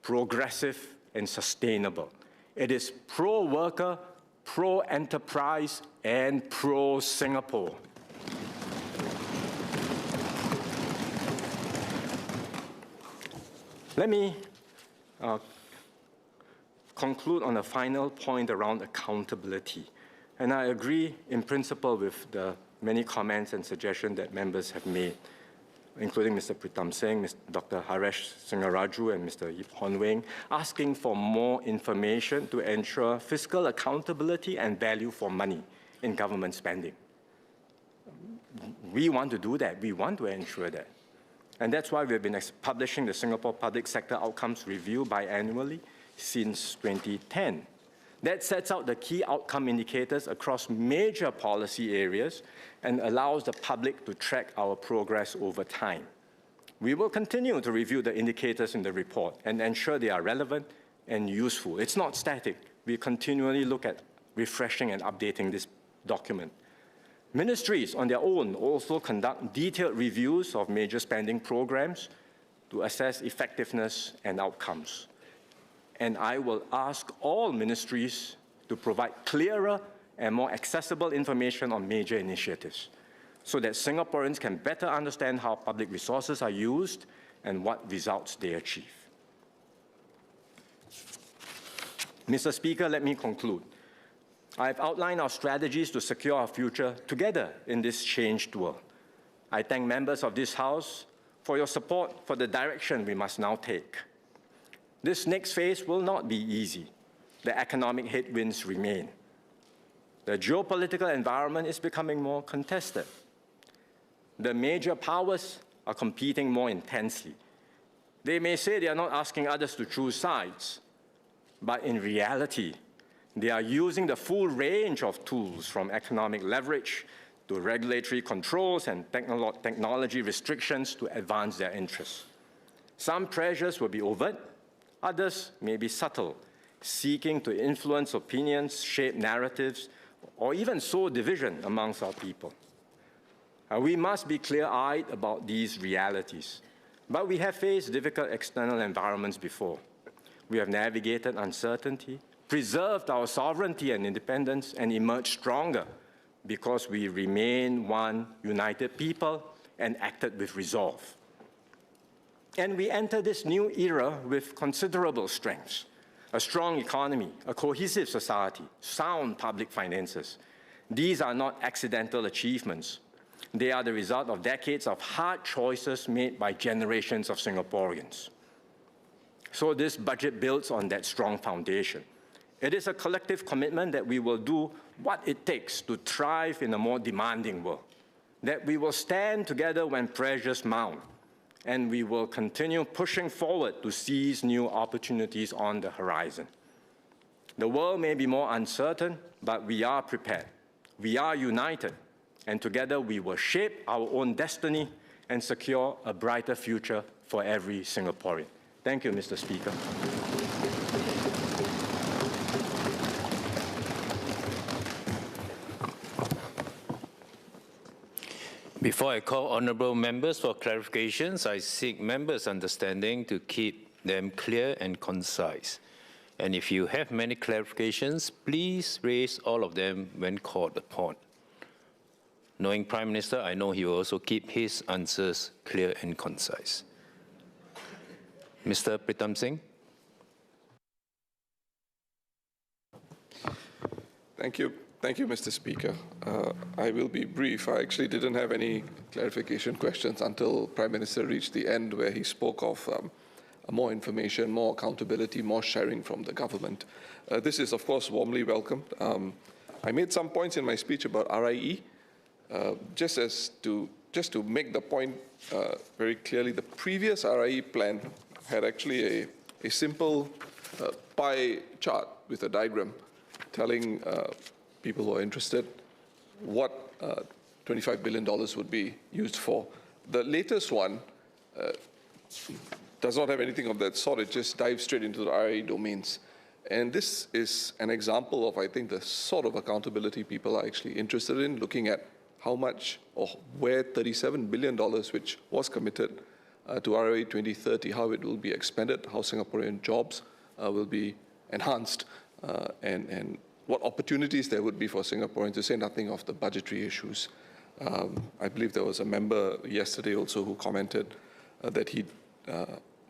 progressive, and sustainable. It is pro-worker, pro-enterprise, and pro-Singapore. Let me conclude on a final point around accountability. And I agree in principle with the many comments and suggestions that members have made, including Mr. Pritam Singh, Dr. Haresh Singaraju, and Mr. Yip Hon Weng, asking for more information to ensure fiscal accountability and value for money in government spending. We want to do that. We want to ensure that. And that's why we've been publishing the Singapore Public Sector Outcomes Review biannually since 2010. That sets out the key outcome indicators across major policy areas and allows the public to track our progress over time. We will continue to review the indicators in the report and ensure they are relevant and useful. It's not static. We continually look at refreshing and updating this document. Ministries on their own also conduct detailed reviews of major spending programs to assess effectiveness and outcomes. And I will ask all ministries to provide clearer and more accessible information on major initiatives so that Singaporeans can better understand how public resources are used and what results they achieve. Mr. Speaker, let me conclude. I have outlined our strategies to secure our future together in this changed world. I thank members of this House for your support for the direction we must now take. This next phase will not be easy. The economic headwinds remain. The geopolitical environment is becoming more contested. The major powers are competing more intensely. They may say they are not asking others to choose sides, but in reality, they are using the full range of tools from economic leverage to regulatory controls and technology restrictions to advance their interests. Some pressures will be overt, others may be subtle, seeking to influence opinions, shape narratives, or even sow division amongst our people. We must be clear-eyed about these realities, but we have faced difficult external environments before. We have navigated uncertainty, preserved our sovereignty and independence, and emerged stronger because we remain one united people and acted with resolve. And we enter this new era with considerable strengths: a strong economy, a cohesive society, sound public finances. These are not accidental achievements. They are the result of decades of hard choices made by generations of Singaporeans. So this budget builds on that strong foundation. It is a collective commitment that we will do what it takes to thrive in a more demanding world, that we will stand together when pressures mount, and we will continue pushing forward to seize new opportunities on the horizon. The world may be more uncertain, but we are prepared. We are united, and together we will shape our own destiny and secure a brighter future for every Singaporean. Thank you, Mr. Speaker. Before I call honourable members for clarifications, I seek members' understanding to keep them clear and concise. And if you have many clarifications, please raise all of them when called upon. Knowing Prime Minister, I know he will also keep his answers clear and concise. Mr. Pritam Singh. Thank you. Thank you, Mr. Speaker. I will be brief. I actually didn't have any clarification questions until Prime Minister reached the end where he spoke of more information, more accountability, more sharing from the government. This is, of course, warmly welcomed. I made some points in my speech about RIE. Just to make the point very clearly, the previous RIE plan had actually a simple pie chart with a diagram telling people who are interested what $25 billion would be used for. The latest one does not have anything of that sort. It just dives straight into the RIE domains. And this is an example of, I think, the sort of accountability people are actually interested in, looking at how much or where $37 billion, which was committed to RIE 2030, how it will be expended, how Singaporean jobs will be enhanced, and what opportunities there would be for Singaporeans, to say nothing of the budgetary issues. I believe there was a member yesterday also who commented that he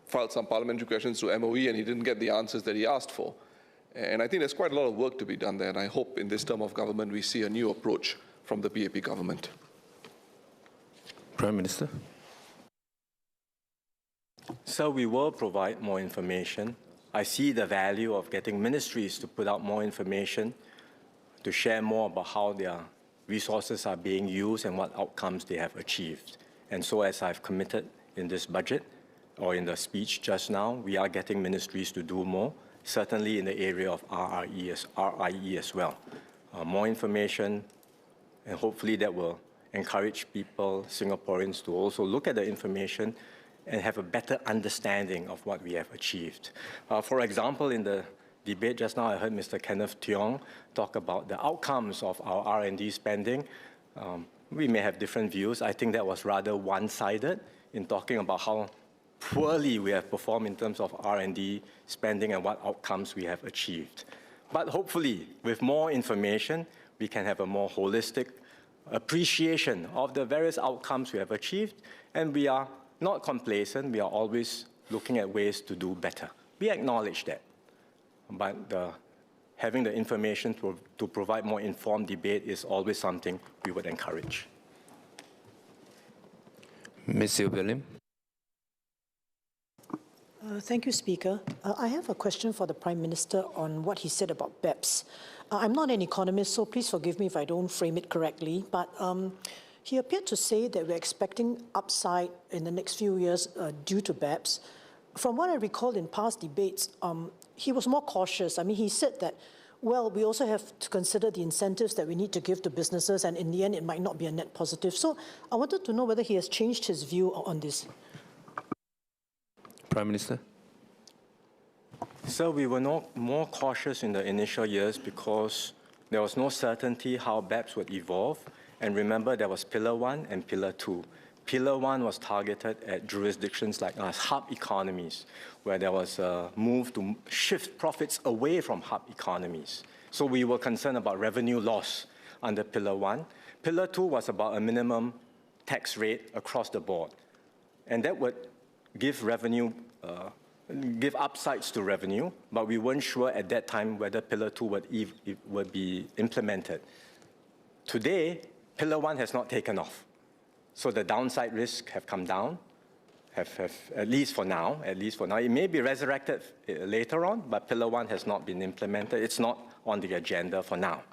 filed some parliamentary questions to MOE and he didn't get the answers that he asked for. And I think there's quite a lot of work to be done there, and I hope in this term of government we see a new approach from the PAP government. Prime Minister. So we will provide more information. I see the value of getting ministries to put out more information, to share more about how their resources are being used and what outcomes they have achieved. And so, as I've committed in this budget, or in the speech just now, we are getting ministries to do more, certainly in the area of RIE as well. More information, and hopefully that will encourage people, Singaporeans, to also look at the information and have a better understanding of what we have achieved. For example, in the debate just now, I heard Mr. Kenneth Tiong talk about the outcomes of our R&D spending. We may have different views. I think that was rather one-sided in talking about how poorly we have performed in terms of R&D spending and what outcomes we have achieved. But hopefully, with more information, we can have a more holistic appreciation of the various outcomes we have achieved, and we are not complacent. We are always looking at ways to do better. We acknowledge that, but having the information to provide more informed debate is always something we would encourage. Ms. William. Thank you, Speaker. I have a question for the Prime Minister on what he said about BEPS. I'm not an economist, so please forgive me if I don't frame it correctly, but he appeared to say that we're expecting upside in the next few years due to BEPS. From what I recall in past debates, he was more cautious. I mean, he said that, well, we also have to consider the incentives that we need to give to businesses, and in the end, it might not be a net positive. So I wanted to know whether he has changed his view on this. Prime Minister. So we were more cautious in the initial years because there was no certainty how BEPS would evolve. And remember, there was Pillar 1 and Pillar 2. Pillar 1 was targeted at jurisdictions like us, hub economies, where there was a move to shift profits away from hub economies. So we were concerned about revenue loss under Pillar 1. Pillar 2 was about a minimum tax rate across the board. And that would give revenue, give upsides to revenue, but we weren't sure at that time whether Pillar 2 would be implemented. Today, Pillar 1 has not taken off. So the downside risks have come down, at least for now, It may be resurrected later on, but Pillar 1 has not been implemented. It's not on the agenda for now.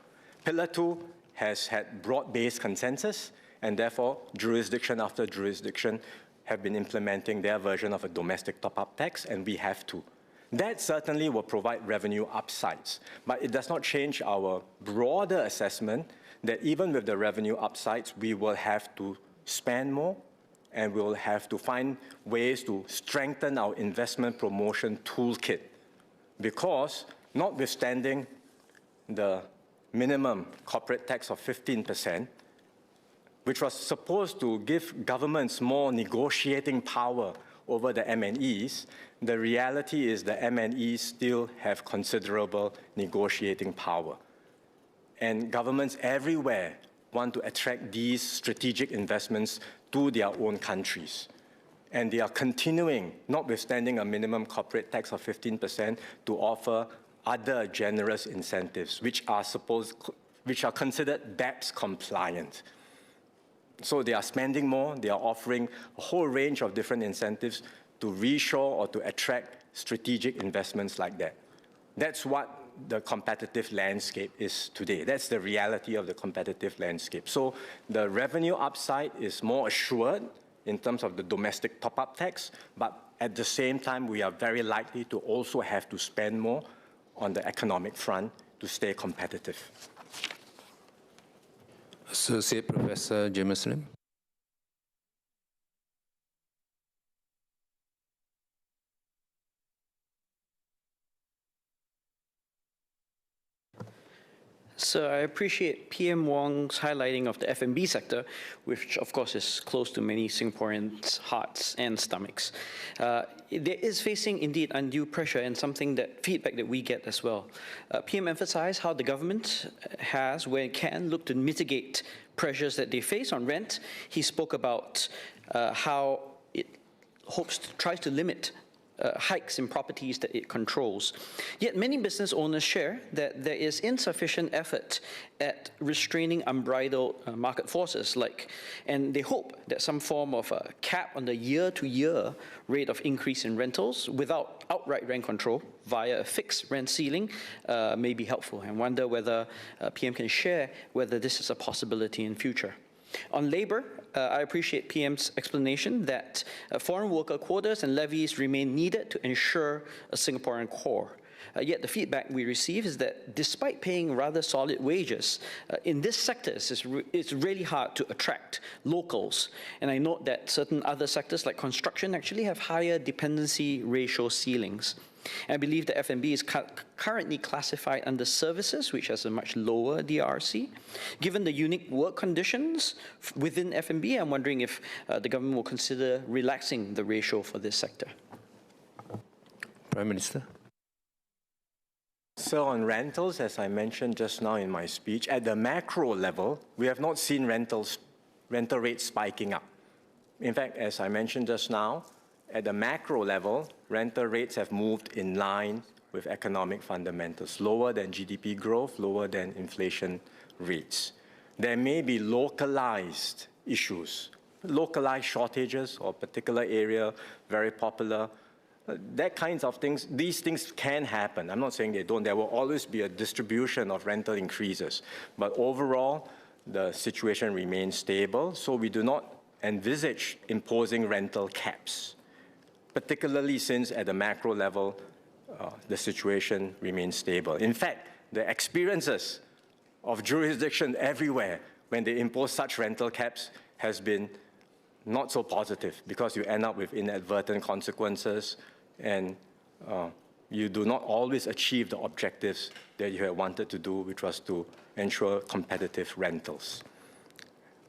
Pillar 2 has had broad-based consensus, and therefore jurisdiction after jurisdiction have been implementing their version of a domestic top-up tax, and we have to. That certainly will provide revenue upsides, but it does not change our broader assessment that even with the revenue upsides, we will have to spend more, and we'll have to find ways to strengthen our investment promotion toolkit. Because notwithstanding the minimum corporate tax of 15%, which was supposed to give governments more negotiating power over the MNEs, the reality is the MNEs still have considerable negotiating power. And governments everywhere want to attract these strategic investments to their own countries. And they are continuing, notwithstanding a minimum corporate tax of 15%, to offer other generous incentives, which are considered BEPS compliant. So they are spending more, they are offering a whole range of different incentives to reshore or to attract strategic investments like that. That's what the competitive landscape is today. That's the reality of the competitive landscape. So the revenue upside is more assured in terms of the domestic top-up tax, but at the same time, we are very likely to also have to spend more on the economic front to stay competitive. Associate Professor James Lim. So I appreciate PM Wong's highlighting of the F&B sector, which of course is close to many Singaporeans' hearts and stomachs. There is facing indeed undue pressure, and feedback that we get as well. PM emphasized how the government has, where it can, look to mitigate pressures that they face on rent. He spoke about how it tries to limit hikes in properties that it controls. Yet many business owners share that there is insufficient effort at restraining unbridled market forces, and they hope that some form of a cap on the year-to-year rate of increase in rentals without outright rent control via a fixed rent ceiling may be helpful, and wonder whether PM can share whether this is a possibility in future. On labour, I appreciate PM's explanation that foreign worker quotas and levies remain needed to ensure a Singaporean core. Yet the feedback we receive is that despite paying rather solid wages, in this sector, it's really hard to attract locals. And I note that certain other sectors like construction actually have higher dependency ratio ceilings. I believe the F&B is currently classified under services, which has a much lower DRC. Given the unique work conditions within F&B, I'm wondering if the government will consider relaxing the ratio for this sector. Prime Minister. So on rentals, as I mentioned just now in my speech, at the macro level, we have not seen rental rates spiking up. In fact, as I mentioned just now, at the macro level, rental rates have moved in line with economic fundamentals, lower than GDP growth, lower than inflation rates. There may be localized issues, localized shortages or particular area, very popular, that kinds of things. These things can happen. I'm not saying they don't. There will always be a distribution of rental increases. But overall, the situation remains stable, so we do not envisage imposing rental caps, particularly since at the macro level, the situation remains stable. In fact, the experiences of jurisdiction everywhere when they impose such rental caps has been not so positive, because you end up with inadvertent consequences and you do not always achieve the objectives that you had wanted to do, which was to ensure competitive rentals.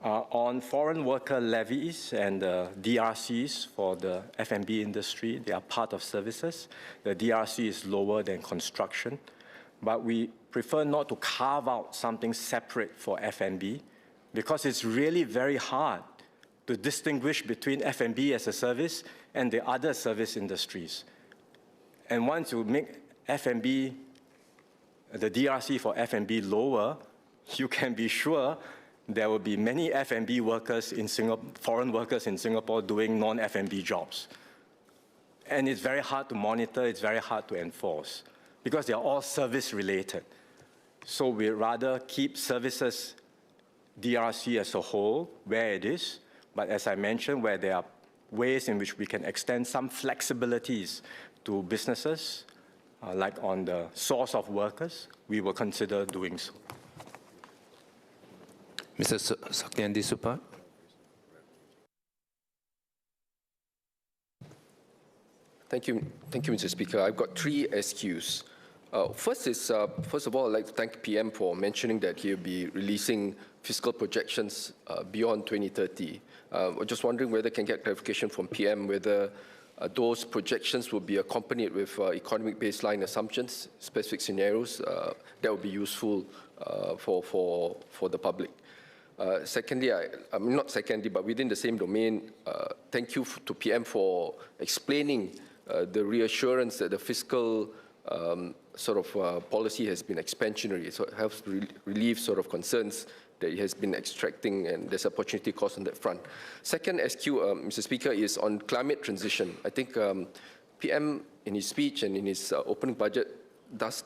On foreign worker levies and DRCs for the F&B industry, they are part of services. The DRC is lower than construction, but we prefer not to carve out something separate for F&B, because it's really very hard to distinguish between F&B as a service and the other service industries. And once you make F&B, the DRC for F&B lower, you can be sure there will be many F&B workers in Singapore, foreign workers in Singapore doing non-F&B jobs. And it's very hard to monitor, it's very hard to enforce, because they are all service related. So we'd rather keep services DRC as a whole where it is, but as I mentioned, where there are ways in which we can extend some flexibilities to businesses, like on the source of workers, we will consider doing so. Mr. Sakhyandi Supat. Thank you, Mr. Speaker. I've got 3 SQs. First of all, I'd like to thank PM for mentioning that he'll be releasing fiscal projections beyond 2030. I'm just wondering whether I can get clarification from PM whether those projections will be accompanied with economic baseline assumptions, specific scenarios. That would be useful for the public. Secondly, not secondly, but within the same domain, thank you to PM for explaining the reassurance that the fiscal policy has been expansionary, so it helps relieve concerns that it has been extracting, and there's opportunity cost on that front. Second SQ, Mr. Speaker, is on climate transition. I think PM in his speech and in his opening budget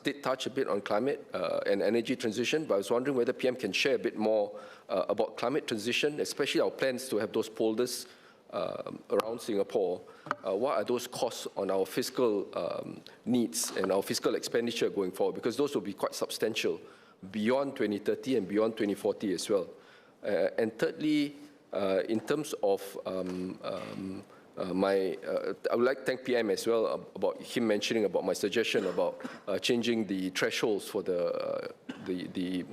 did touch a bit on climate and energy transition, but I was wondering whether PM can share a bit more about climate transition, especially our plans to have those polders around Singapore. What are those costs on our fiscal needs and our fiscal expenditure going forward? Because those will be quite substantial beyond 2030 and beyond 2040 as well. And thirdly, in terms of I would like to thank PM as well about him mentioning about my suggestion about changing the thresholds for the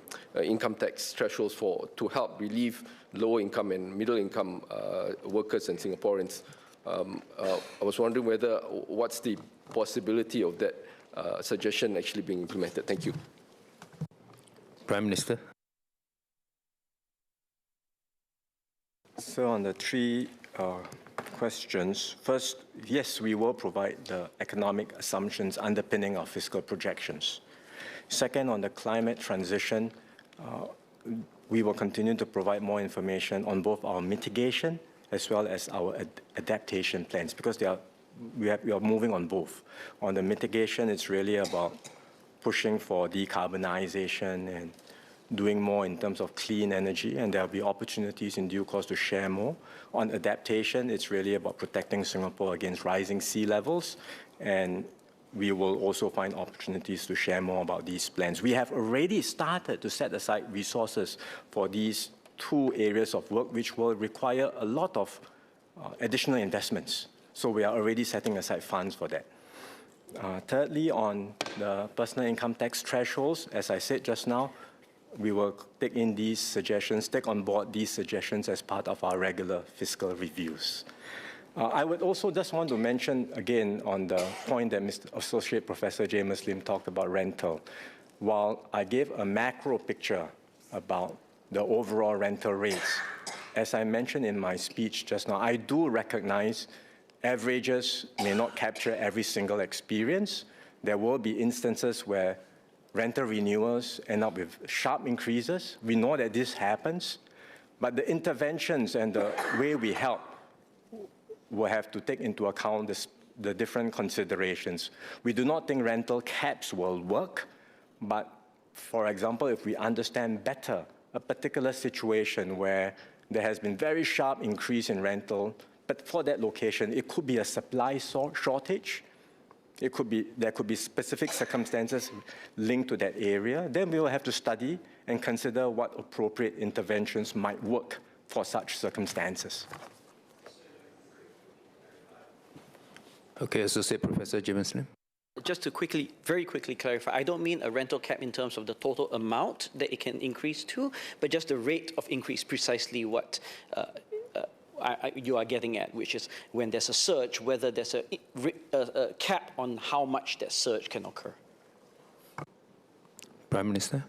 income tax thresholds to help relieve low income and middle income workers and Singaporeans. I was wondering what's the possibility of that suggestion actually being implemented. Thank you. Prime Minister. So on the 3 questions, first, yes, we will provide the economic assumptions underpinning our fiscal projections. Second, on the climate transition, we will continue to provide more information on both our mitigation as well as our adaptation plans, because we are moving on both. On the mitigation, it's really about pushing for decarbonization and doing more in terms of clean energy, and there will be opportunities in due course to share more. On adaptation, it's really about protecting Singapore against rising sea levels and we will also find opportunities to share more about these plans. We have already started to set aside resources for these two areas of work, which will require a lot of additional investments. So we are already setting aside funds for that. Thirdly, on the personal income tax thresholds, as I said just now, we will take in these suggestions, take on board these suggestions as part of our regular fiscal reviews. I would also just want to mention again on the point that Mr. Associate Professor James Lim talked about rental. While I gave a macro picture about the overall rental rates, as I mentioned in my speech just now, I do recognize averages may not capture every single experience. There will be instances where rental renewals end up with sharp increases. We know that this happens, but the interventions and the way we help will have to take into account the different considerations. We do not think rental caps will work, but for example, if we understand better a particular situation where there has been very sharp increase in rental, but for that location, it could be a supply shortage. There could be specific circumstances linked to that area. Then we will have to study and consider what appropriate interventions might work for such circumstances. Okay, Associate Professor James Lim. Just to very quickly clarify, I don't mean a rental cap in terms of the total amount that it can increase to, but just the rate of increase, precisely what you are getting at, which is when there's a surge, whether there's a cap on how much that surge can occur. Prime Minister.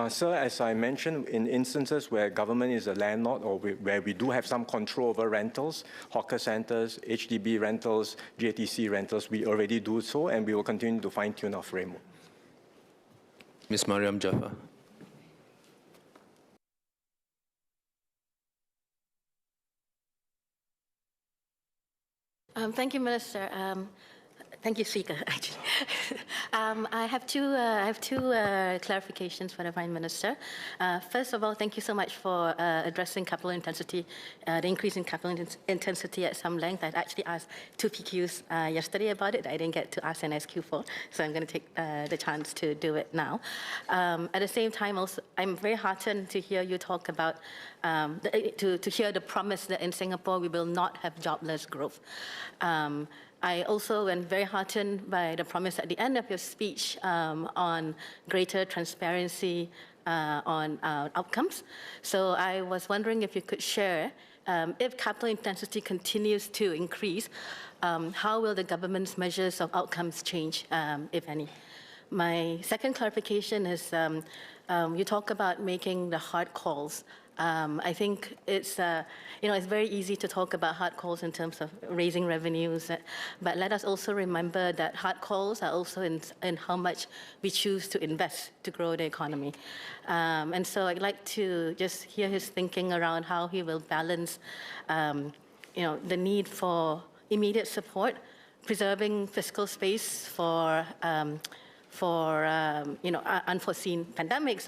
Sir, as I mentioned, in instances where government is a landlord or where we do have some control over rentals, hawker centers, HDB rentals, JTC rentals, we already do so, and we will continue to fine-tune our framework. Ms. Mariam Jaffa. Thank you, Minister. Thank you, Speaker. Actually, I have two clarifications for the Prime Minister. First of all, thank you so much for addressing capital intensity, the increase in capital intensity at some length. I'd actually asked two PQs yesterday about it. I didn't get to ask an SQ for, so I'm going to take the chance to do it now. At the same time, also, I'm very heartened to hear you talk about to hear the promise that in Singapore we will not have jobless growth. I also am very heartened by the promise at the end of your speech on greater transparency on outcomes. So I was wondering if you could share, if capital intensity continues to increase, how will the government's measures of outcomes change, if any? My second clarification is you talk about making the hard calls. I think it's it's very easy to talk about hard calls in terms of raising revenues, but let us also remember that hard calls are also in how much we choose to invest to grow the economy. And so I'd like to just hear his thinking around how he will balance the need for immediate support, preserving fiscal space for unforeseen pandemics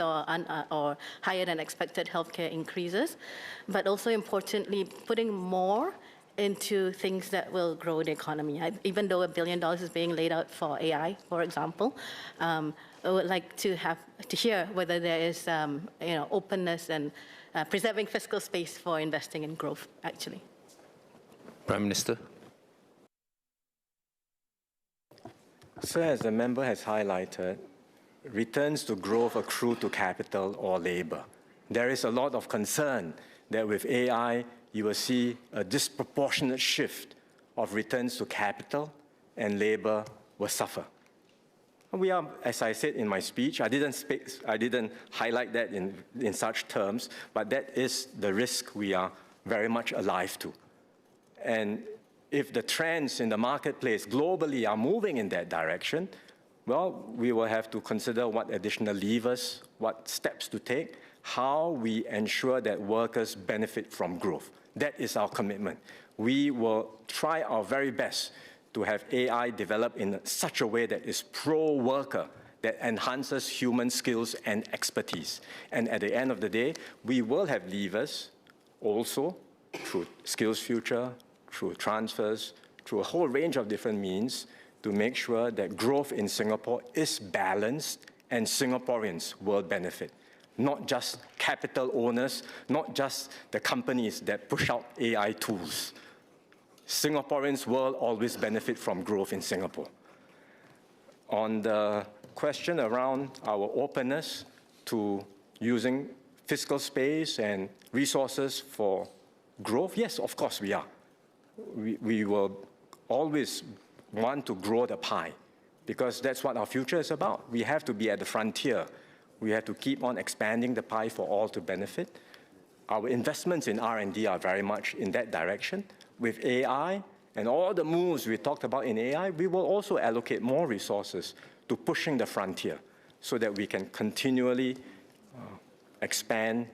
or higher than expected healthcare increases, but also importantly, putting more into things that will grow the economy. Even though $1 billion is being laid out for AI, for example, I would like to hear whether there is openness and preserving fiscal space for investing in growth, actually. Prime Minister. Sir, as the member has highlighted, returns to growth accrue to capital or labor. There is a lot of concern that with AI, you will see a disproportionate shift of returns to capital and labor will suffer. We are, as I said in my speech, I didn't highlight that in such terms, but that is the risk we are very much alive to. And if the trends in the marketplace globally are moving in that direction, well, we will have to consider what additional levers, what steps to take, how we ensure that workers benefit from growth. That is our commitment. We will try our very best to have AI develop in such a way that is pro-worker, that enhances human skills and expertise. And at the end of the day, we will have levers also through Skills Future, through transfers, through a whole range of different means to make sure that growth in Singapore is balanced and Singaporeans will benefit. Not just capital owners, not just the companies that push out AI tools. Singaporeans will always benefit from growth in Singapore. On the question around our openness to using fiscal space and resources for growth, yes, of course we are. We will always want to grow the pie because that's what our future is about. We have to be at the frontier. We have to keep on expanding the pie for all to benefit. Our investments in R&D are very much in that direction. With AI and all the moves we talked about in AI, we will also allocate more resources to pushing the frontier so that we can continually expand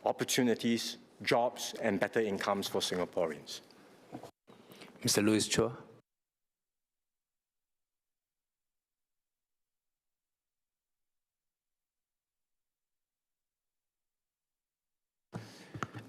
opportunities, jobs, and better incomes for Singaporeans. Mr. Louis Chua.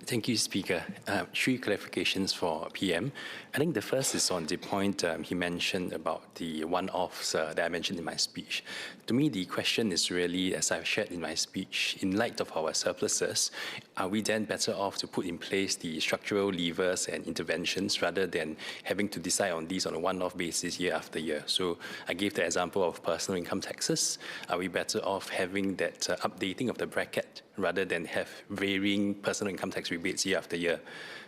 Thank you, Speaker. Three clarifications for PM. I think the first is on the point he mentioned about the one-offs that I mentioned in my speech. To me, the question is really, as I've shared in my speech, in light of our surpluses, are we then better off to put in place the structural levers and interventions rather than having to decide on these on a one-off basis year after year? So I gave the example of personal income taxes. Are we better off having that updating of the bracket rather than have varying personal income tax rebates year after year?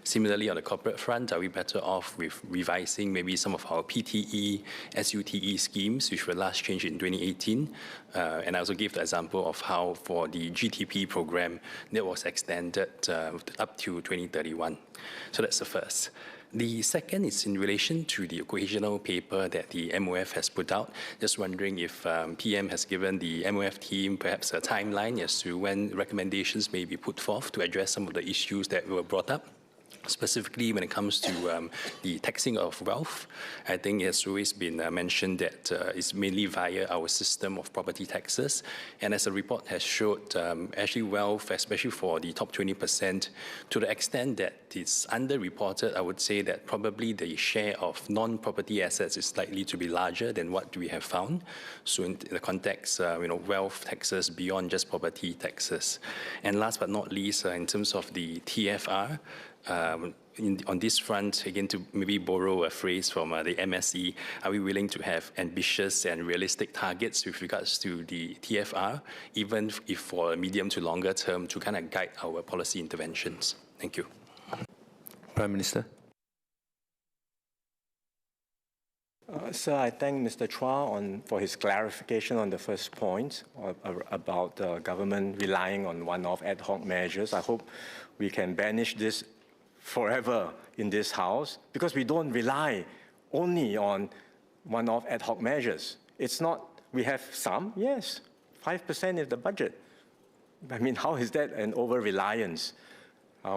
Similarly, on the corporate front, are we better off with revising maybe some of our PTE, SUTE schemes, which were last changed in 2018? And I also gave the example of how for the GTP program, that was extended up to 2031. So that's the first. The second is in relation to the occasional paper that the MOF has put out. Just wondering if PM has given the MOF team perhaps a timeline as to when recommendations may be put forth to address some of the issues that were brought up. Specifically, when it comes to the taxing of wealth, I think it has always been mentioned that it's mainly via our system of property taxes. And as the report has showed, actually wealth, especially for the top 20%, to the extent that it's underreported, I would say that probably the share of non-property assets is likely to be larger than what we have found. So in the context, wealth taxes beyond just property taxes. And last but not least, in terms of the TFR, on this front, again, to maybe borrow a phrase from the MSE, are we willing to have ambitious and realistic targets with regards to the TFR, even if for a medium to longer term, to kind of guide our policy interventions? Thank you. Prime Minister. Sir, I thank Mr. Chua for his clarification on the first point about the government relying on one-off ad hoc measures. I hope we can banish this forever in this House, because we don't rely only on one-off ad hoc measures. It's not, we have some, yes, 5% is the budget. I mean, how is that an over-reliance?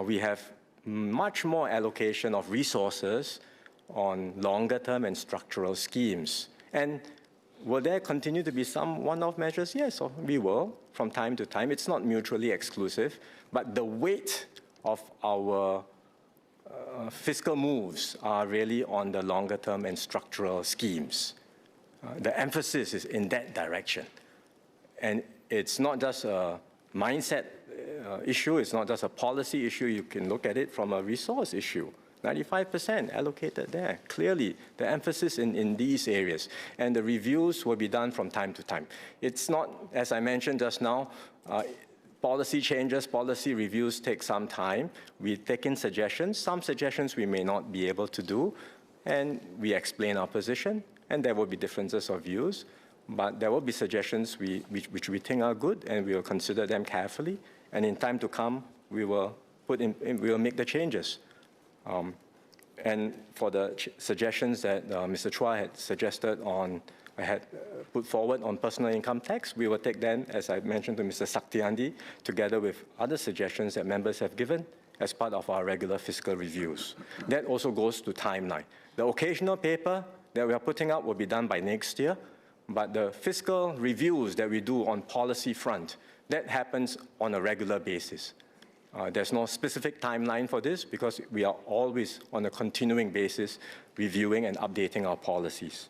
We have much more allocation of resources on longer-term and structural schemes. And will there continue to be some one-off measures? Yes, we will, from time to time. It's not mutually exclusive, but the weight of our fiscal moves are really on the longer-term and structural schemes. The emphasis is in that direction. And it's not just a mindset issue, it's not just a policy issue. You can look at it from a resource issue. 95% allocated there. Clearly, the emphasis in these areas. And the reviews will be done from time to time. It's not, as I mentioned just now, policy changes, policy reviews take some time. We take in suggestions. Some suggestions we may not be able to do, and we explain our position, and there will be differences of views, but there will be suggestions which we think are good, and we will consider them carefully, and in time to come, we will make the changes. And for the suggestions that Mr. Chua had suggested on, I had put forward on personal income tax, we will take them, as I mentioned to Mr. Saktiandi, together with other suggestions that members have given as part of our regular fiscal reviews. That also goes to timeline. The occasional paper that we are putting up will be done by next year, but the fiscal reviews that we do on policy front, that happens on a regular basis. There's no specific timeline for this because we are always on a continuing basis reviewing and updating our policies.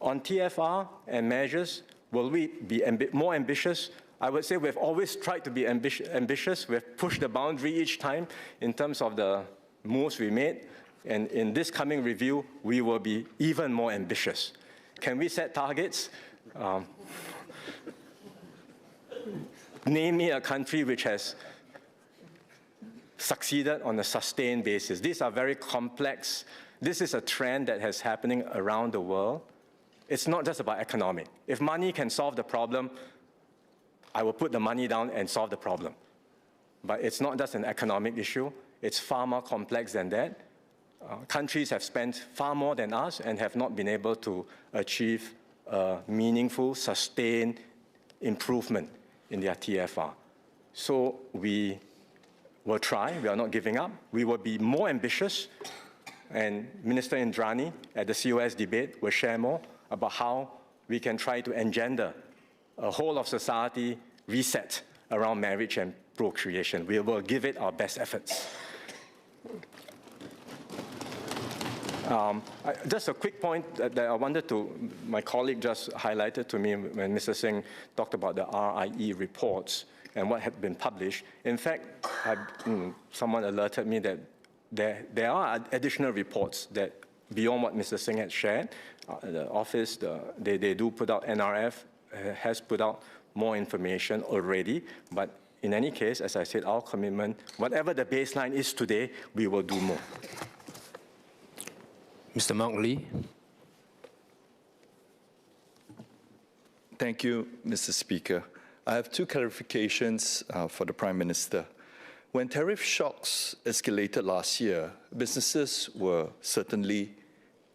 On TFR and measures, will we be more ambitious? I would say we've always tried to be ambitious. We've pushed the boundary each time in terms of the moves we made. And in this coming review, we will be even more ambitious. Can we set targets? Name me a country which has succeeded on a sustained basis. These are very complex. This is a trend that is happening around the world. It's not just about economic. If money can solve the problem, I will put the money down and solve the problem. But it's not just an economic issue. It's far more complex than that. Countries have spent far more than us and have not been able to achieve meaningful, sustained improvement in their TFR. So we will try. We are not giving up. We will be more ambitious. And Minister Indrani at the COS debate will share more about how we can try to engender a whole of society reset around marriage and procreation. We will give it our best efforts. Just a quick point that I wanted to, my colleague just highlighted to me when Mr. Singh talked about the RIE reports and what had been published. In fact, someone alerted me that there are additional reports that beyond what Mr. Singh had shared. The office, they do put out, NRF has put out more information already. But in any case, as I said, our commitment, whatever the baseline is today, we will do more. Mr. Mark Lee. Thank you, Mr. Speaker. I have two clarifications for the Prime Minister. When tariff shocks escalated last year, businesses were certainly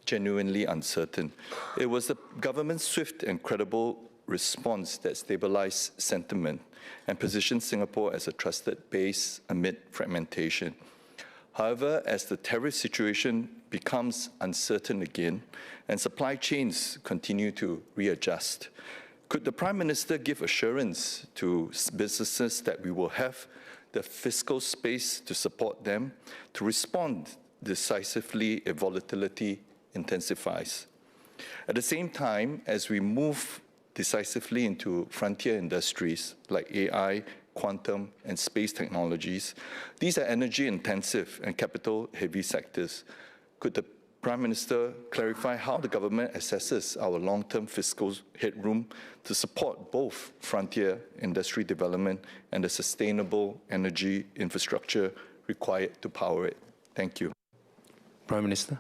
genuinely uncertain. It was the government's swift and credible response that stabilized sentiment and positioned Singapore as a trusted base amid fragmentation. However, as the tariff situation becomes uncertain again and supply chains continue to readjust, could the Prime Minister give assurance to businesses that we will have the fiscal space to support them to respond decisively if volatility intensifies? At the same time, as we move decisively into frontier industries like AI, quantum, and space technologies, these are energy-intensive and capital-heavy sectors. Could the Prime Minister clarify how the government assesses our long-term fiscal headroom to support both frontier industry development and the sustainable energy infrastructure required to power it? Thank you. Prime Minister.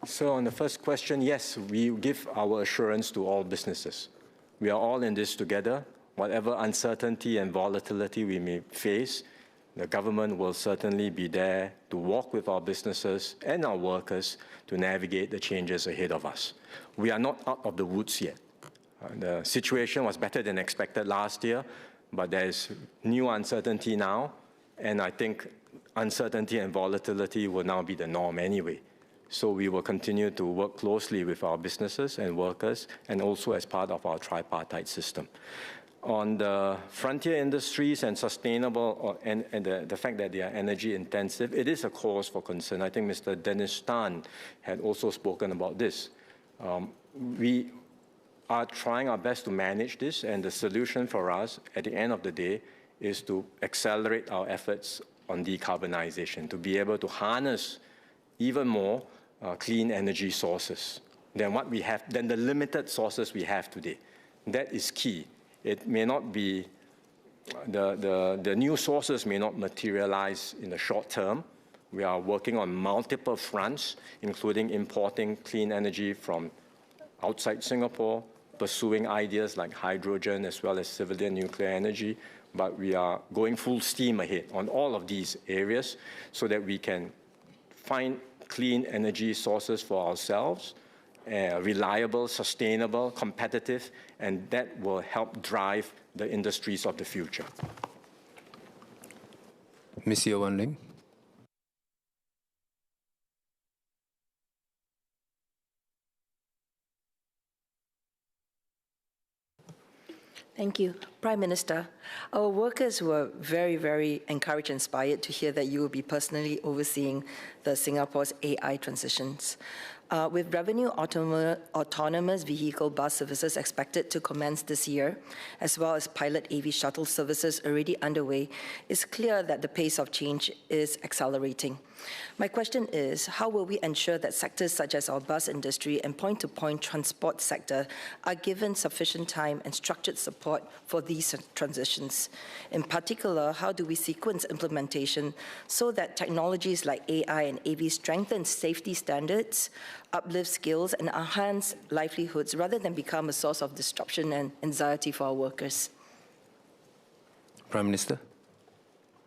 So on the first question, yes, we give our assurance to all businesses. We are all in this together. Whatever uncertainty and volatility we may face, the government will certainly be there to walk with our businesses and our workers to navigate the changes ahead of us. We are not out of the woods yet. The situation was better than expected last year, but there's new uncertainty now, and I think uncertainty and volatility will now be the norm anyway. So we will continue to work closely with our businesses and workers, and also as part of our tripartite system. On the frontier industries and sustainable, and the fact that they are energy intensive, it is a cause for concern. I think Mr. Dennis Tan had also spoken about this. We are trying our best to manage this, and the solution for us at the end of the day is to accelerate our efforts on decarbonization, to be able to harness even more clean energy sources than what we have, than the limited sources we have today. That is key. It may not be, the new sources may not materialize in the short term. We are working on multiple fronts, including importing clean energy from outside Singapore, pursuing ideas like hydrogen as well as civilian nuclear energy. But we are going full steam ahead on all of these areas so that we can find clean energy sources for ourselves, reliable, sustainable, competitive, and that will help drive the industries of the future. Ms. Yeo Wan Ling. Thank you. Prime Minister, our workers were very, very encouraged and inspired to hear that you will be personally overseeing the Singapore's AI transitions. With revenue autonomous vehicle bus services expected to commence this year, as well as pilot AV shuttle services already underway, it's clear that the pace of change is accelerating. My question is, how will we ensure that sectors such as our bus industry and point-to-point transport sector are given sufficient time and structured support for these transitions? In particular, how do we sequence implementation so that technologies like AI and AV strengthen safety standards, uplift skills, and enhance livelihoods rather than become a source of disruption and anxiety for our workers? Prime Minister.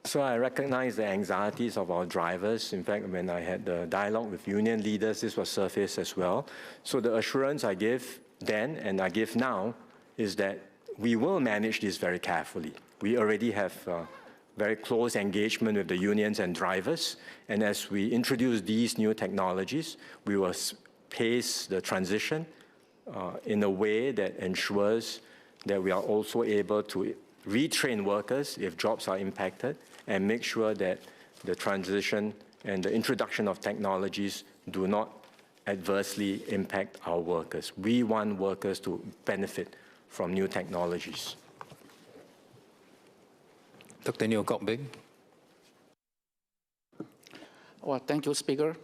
So I recognize the anxieties of our drivers. In fact, when I had the dialogue with union leaders, this was surfaced as well. So the assurance I gave then and I give now is that we will manage this very carefully. We already have very close engagement with the unions and drivers. And as we introduce these new technologies, we will pace the transition in a way that ensures that we are also able to retrain workers if jobs are impacted and make sure that the transition and the introduction of technologies do not adversely impact our workers. We want workers to benefit from new technologies. Dr. Neo Kok Beng. Well, thank you, Speaker.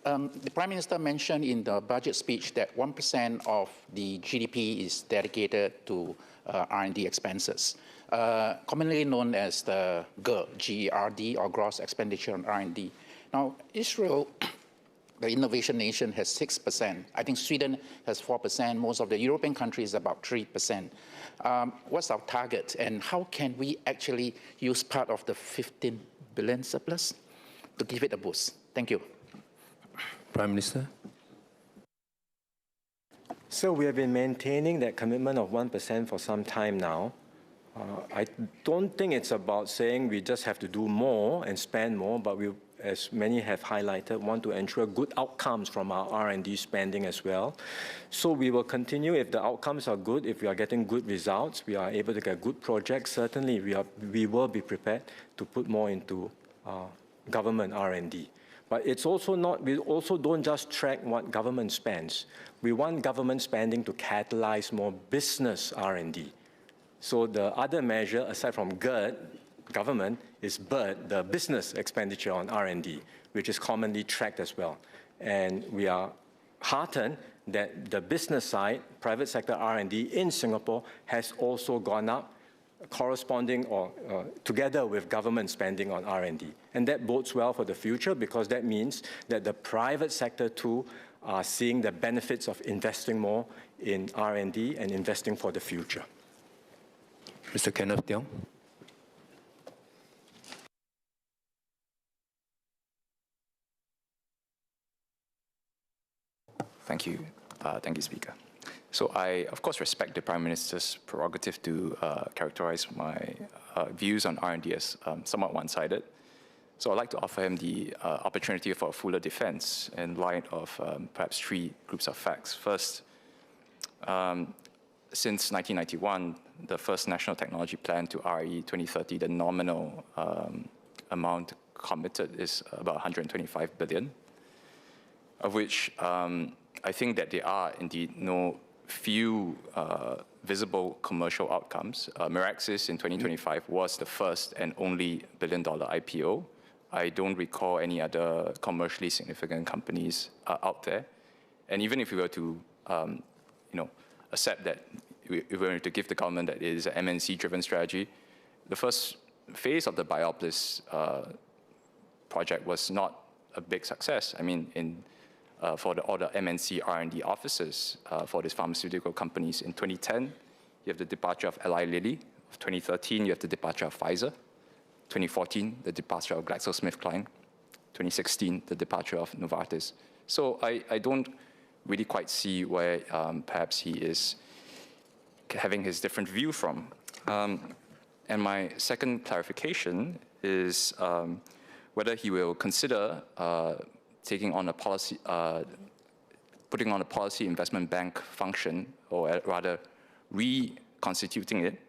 The Prime Minister mentioned in the budget speech that 1% of the GDP is dedicated to R&D expenses, commonly known as the GERD, G-E-R-D, or gross expenditure on R&D. Now, Israel, the innovation nation, has 6%. I think Sweden has 4%. Most of the European countries about 3%. What's our target, and how can we actually use part of the 15 billion surplus to give it a boost? Thank you. Prime Minister. So we have been maintaining that commitment of 1% for some time now. I don't think it's about saying we just have to do more and spend more, but we, as many have highlighted, want to ensure good outcomes from our R&D spending as well. So we will continue if the outcomes are good, if we are getting good results, we are able to get good projects, certainly we will be prepared to put more into government R&D. But it's also not, we also don't just track what government spends. We want government spending to catalyze more business R&D. So the other measure, aside from GERD, government, is BIRD, the business expenditure on R&D, which is commonly tracked as well. And we are heartened that the business side, private sector R&D in Singapore has also gone up, corresponding or together with government spending on R&D. And that bodes well for the future because that means that the private sector too are seeing the benefits of investing more in R&D and investing for the future. Mr. Kenneth Tiong. Thank you. Thank you, Speaker. So I, of course, respect the Prime Minister's prerogative to characterize my views on R&D as somewhat one-sided. So I'd like to offer him the opportunity for a fuller defense in light of perhaps three groups of facts. First, since 1991, the first National Technology Plan to RE 2030, the nominal amount committed is about 125 billion, of which I think that there are indeed no few visible commercial outcomes. Miraxis in 2025 was the first and only billion-dollar IPO. I don't recall any other commercially significant companies out there. And even if we were to, accept that we were to give the government that it is an MNC-driven strategy, the first phase of the Biopolis project was not a big success. I mean, for all the MNC R&D offices for these pharmaceutical companies. In 2010, you have the departure of Eli Lilly. 2013, you have the departure of Pfizer. 2014, the departure of GlaxoSmithKline. 2016, the departure of Novartis. So I don't really quite see where perhaps he is having his different view from. And my second clarification is whether he will consider taking on a policy, putting on a policy investment bank function, or rather reconstituting it,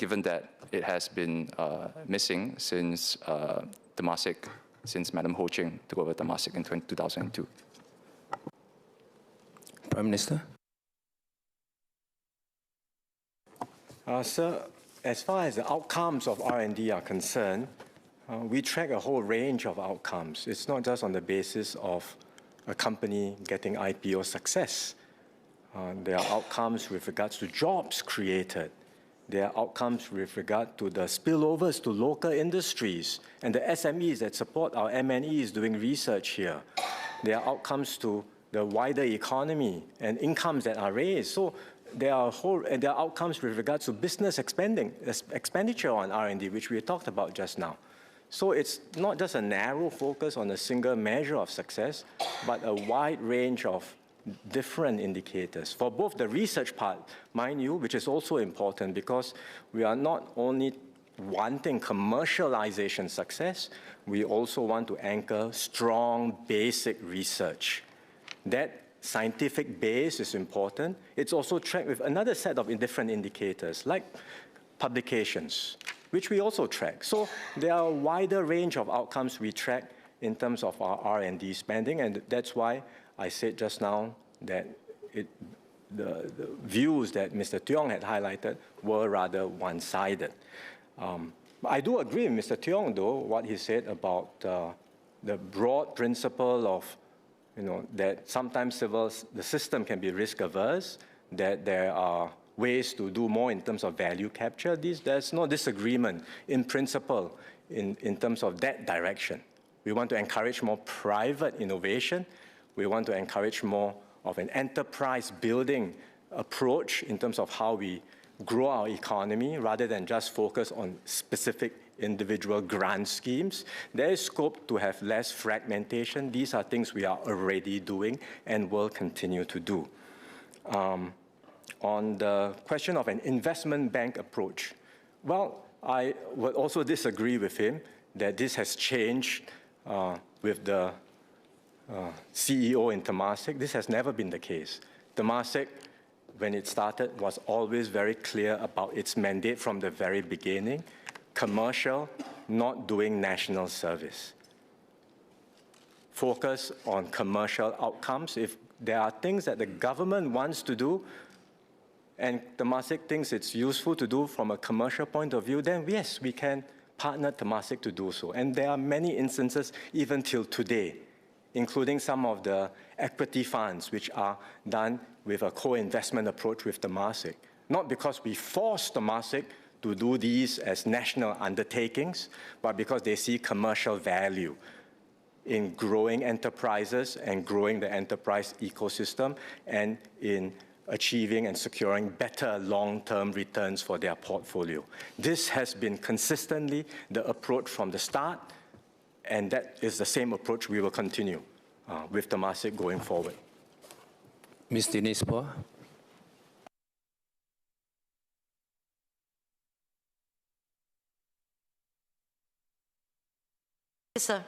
given that it has been missing since since Madam Ho Ching took over Temasek in 2002. Prime Minister. Sir, as far as the outcomes of R&D are concerned, we track a whole range of outcomes. It's not just on the basis of a company getting IPO success. There are outcomes with regards to jobs created. There are outcomes with regard to the spillovers to local industries and the SMEs that support our MNEs doing research here. There are outcomes to the wider economy and incomes that are raised. So there are outcomes with regards to business expenditure on R&D, which we talked about just now. So it's not just a narrow focus on a single measure of success, but a wide range of different indicators. For both the research part, mind you, which is also important because we are not only wanting commercialization success, we also want to anchor strong basic research. That scientific base is important. It's also tracked with another set of different indicators, like publications, which we also track. So there are a wider range of outcomes we track in terms of our R&D spending, and that's why I said just now that the views that Mr. Tiong had highlighted were rather one-sided. I do agree with Mr. Tiong, though, what he said about the broad principle of, that sometimes the system can be risk-averse, that there are ways to do more in terms of value capture. There's no disagreement in principle in terms of that direction. We want to encourage more private innovation. We want to encourage more of an enterprise building approach in terms of how we grow our economy rather than just focus on specific individual grant schemes. There is scope to have less fragmentation. These are things we are already doing and will continue to do. On the question of an investment bank approach, well, I would also disagree with him that this has changed with the CEO in Temasek. This has never been the case. Temasek, when it started, was always very clear about its mandate from the very beginning: commercial, not doing national service. Focus on commercial outcomes. If there are things that the government wants to do, and Temasek thinks it's useful to do from a commercial point of view, then yes, we can partner Temasek to do so. And there are many instances, even till today, including some of the equity funds, which are done with a co-investment approach with Temasek. Not because we force Temasek to do these as national undertakings, but because they see commercial value in growing enterprises and growing the enterprise ecosystem and in achieving and securing better long-term returns for their portfolio. This has been consistently the approach from the start, and that is the same approach we will continue with Temasek going forward. Ms. Denise Poh. Yes, sir.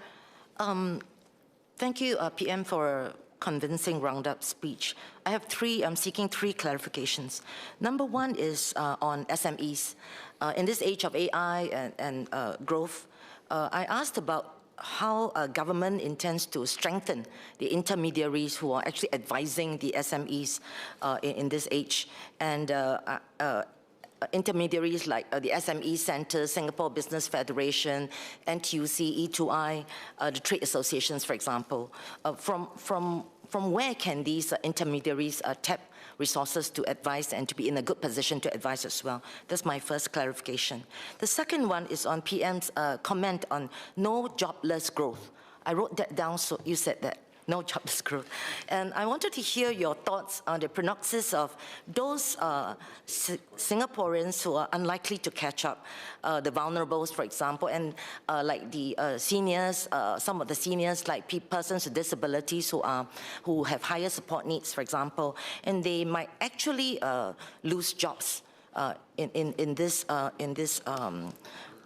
Thank you, PM, for a convincing roundup speech. I'm seeking three clarifications. Number one is on SMEs. In this age of AI and growth, I asked about how government intends to strengthen the intermediaries who are actually advising the SMEs in this age. And intermediaries like the SME Centre, Singapore Business Federation, NTUC, E2I, the trade associations, for example. From where can these intermediaries tap resources to advise and to be in a good position to advise as well? That's my first clarification. The second one is on PM's comment on no jobless growth. I wrote that down, so you said that. No jobless growth. And I wanted to hear your thoughts on the prognosis of those Singaporeans who are unlikely to catch up, the vulnerables, for example, and like the seniors, some of the seniors, like persons with disabilities who have higher support needs, for example, and they might actually lose jobs in this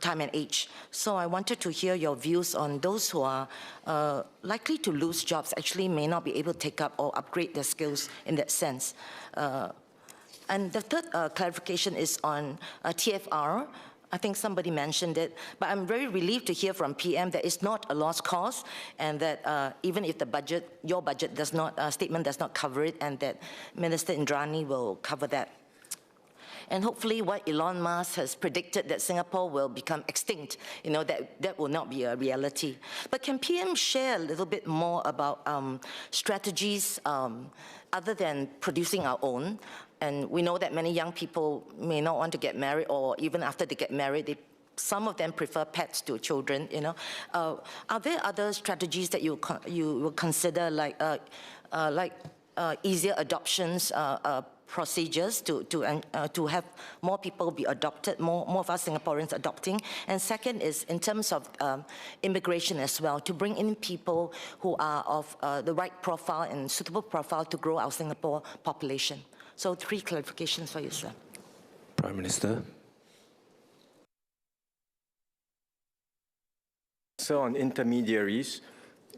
time and age. So I wanted to hear your views on those who are likely to lose jobs, actually may not be able to take up or upgrade their skills in that sense. And the third clarification is on TFR. I think somebody mentioned it, but I'm very relieved to hear from PM that it's not a lost cause, and that even if the budget, your budget does not, statement does not cover it, and that Minister Indrani will cover that. And hopefully what Elon Musk has predicted, that Singapore will become extinct, that will not be a reality. But can PM share a little bit more about strategies other than producing our own? And we know that many young people may not want to get married, or even after they get married, some of them prefer pets to children, Are there other strategies that you will consider, like easier adoptions procedures to have more people be adopted, more of us Singaporeans adopting? And second is in terms of immigration as well, to bring in people who are of the right profile and suitable profile to grow our Singapore population. So 3 clarifications for you, sir. Prime Minister. So on intermediaries,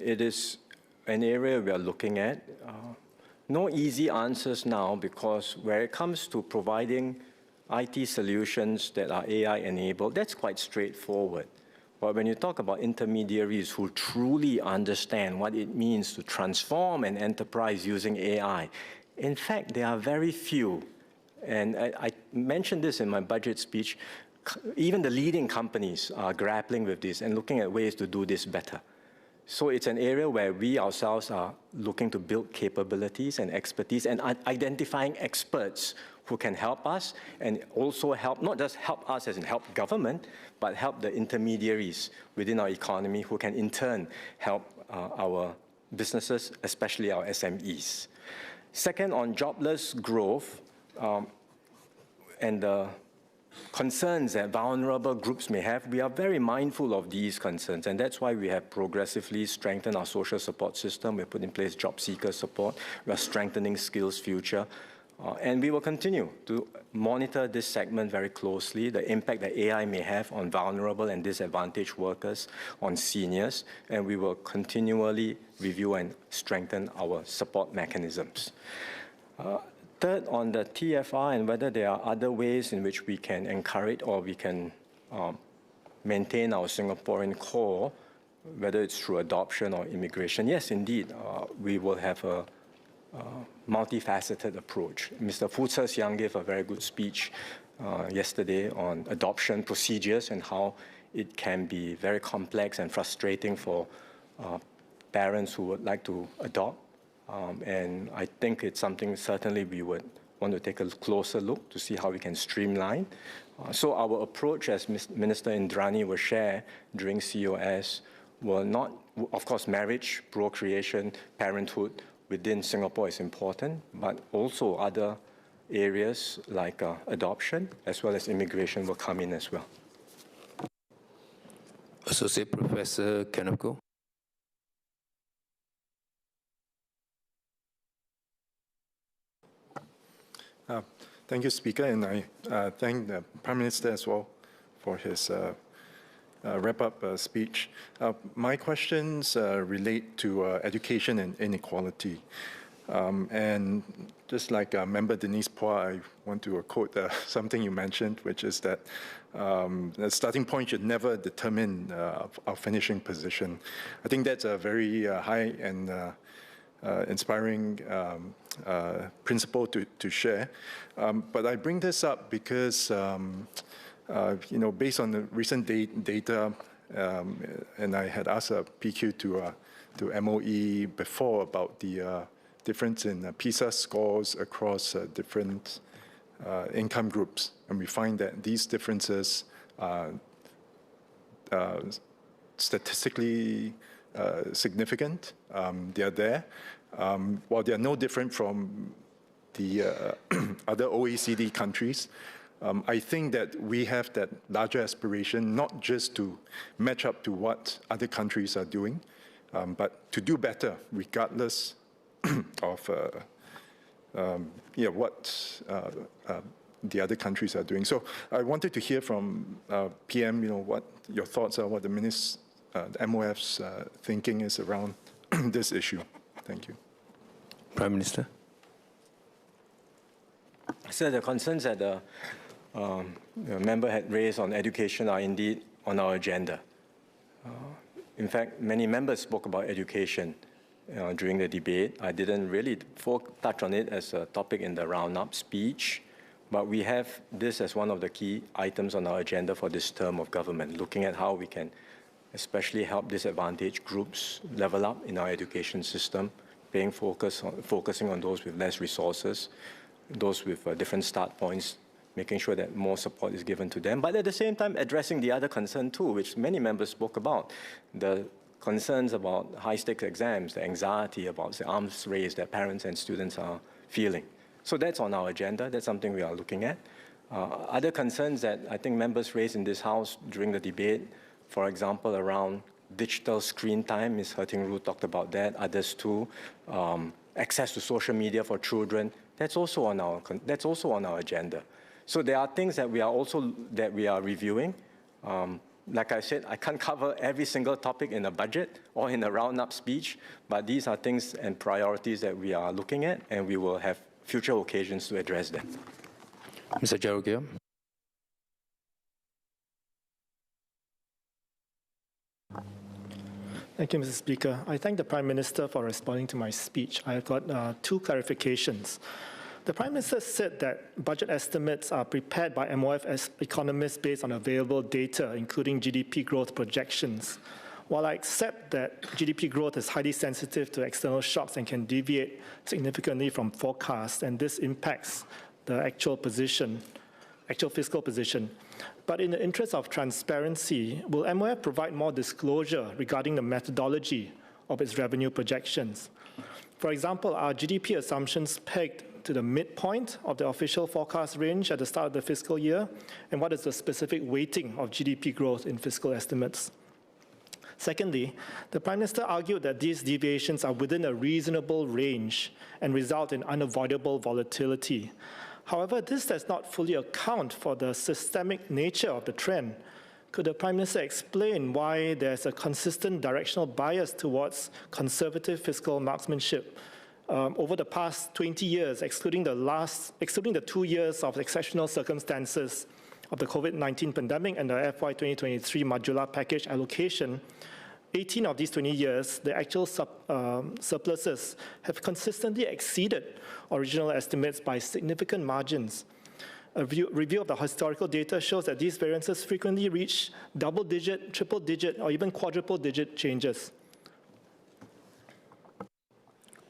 it is an area we are looking at. No easy answers now, because where it comes to providing IT solutions that are AI-enabled, that's quite straightforward. But when you talk about intermediaries who truly understand what it means to transform an enterprise using AI, in fact, there are very few. And I mentioned this in my budget speech. Even the leading companies are grappling with this and looking at ways to do this better. So it's an area where we ourselves are looking to build capabilities and expertise and identifying experts who can help us, and also help, not just help us as in help government, but help the intermediaries within our economy who can in turn help our businesses, especially our SMEs. Second, on jobless growth and the concerns that vulnerable groups may have, we are very mindful of these concerns, and that's why we have progressively strengthened our social support system. We've put in place job seeker support. We are strengthening Skills Future, and we will continue to monitor this segment very closely, the impact that AI may have on vulnerable and disadvantaged workers, on seniors, and we will continually review and strengthen our support mechanisms. Third, on the TFR and whether there are other ways in which we can encourage or we can maintain our Singaporean core, whether it's through adoption or immigration. Yes, indeed, we will have a multifaceted approach. Mr. Fu Tze-Siang gave a very good speech yesterday on adoption procedures and how it can be very complex and frustrating for parents who would like to adopt. And I think it's something certainly we would want to take a closer look to see how we can streamline. So our approach, as Minister Indrani will share during COS, will not, of course, marriage, procreation, parenthood within Singapore is important, but also other areas like adoption as well as immigration will come in as well. Associate Professor Kenneth Goh. Thank you, Speaker, and I thank the Prime Minister as well for his wrap-up speech. My questions relate to education and inequality. And just like Member Denise Phua, I want to quote something you mentioned, which is that the starting point should never determine our finishing position. I think that's a very high and inspiring principle to share. But I bring this up because, based on the recent data, and I had asked a PQ to MOE before about the difference in PISA scores across different income groups. And we find that these differences are statistically significant. They are there. While they are no different from the other OECD countries, I think that we have that larger aspiration, not just to match up to what other countries are doing, but to do better regardless of what the other countries are doing. So I wanted to hear from PM, what your thoughts are, what the MOF's thinking is around this issue. Thank you. Prime Minister. So the concerns that the member had raised on education are indeed on our agenda. In fact, many members spoke about education during the debate. I didn't really touch on it as a topic in the round-up speech, but we have this as one of the key items on our agenda for this term of government, looking at how we can especially help disadvantaged groups level up in our education system, focusing on those with less resources, those with different start points, making sure that more support is given to them, but at the same time addressing the other concern too, which many members spoke about, the concerns about high-stakes exams, the anxiety about the arms race that parents and students are feeling. So that's on our agenda. That's something we are looking at. Other concerns that I think members raised in this House during the debate, for example, around digital screen time, Ms. Herting-Rue talked about that, others too, access to social media for children, that's also on our agenda. So there are things that we are reviewing. Like I said, I can't cover every single topic in a budget or in a round-up speech, but these are things and priorities that we are looking at, and we will have future occasions to address them. Mr. Jerogam. Thank you, Mr. Speaker. I thank the Prime Minister for responding to my speech. I have got two clarifications. The Prime Minister said that budget estimates are prepared by MOF as economists based on available data, including GDP growth projections. While I accept that GDP growth is highly sensitive to external shocks and can deviate significantly from forecasts, and this impacts the actual fiscal position, but in the interest of transparency, will MOF provide more disclosure regarding the methodology of its revenue projections? For example, are GDP assumptions pegged to the midpoint of the official forecast range at the start of the fiscal year? And what is the specific weighting of GDP growth in fiscal estimates? Secondly, the Prime Minister argued that these deviations are within a reasonable range and result in unavoidable volatility. However, this does not fully account for the systemic nature of the trend. Could the Prime Minister explain why there's a consistent directional bias towards conservative fiscal marksmanship over the past 20 years, excluding the 2 years of exceptional circumstances of the COVID-19 pandemic and the FY 2023 modular package allocation? 18 of these 20 years, the actual surpluses have consistently exceeded original estimates by significant margins. A review of the historical data shows that these variances frequently reach double-digit, triple-digit, or even quadruple-digit changes.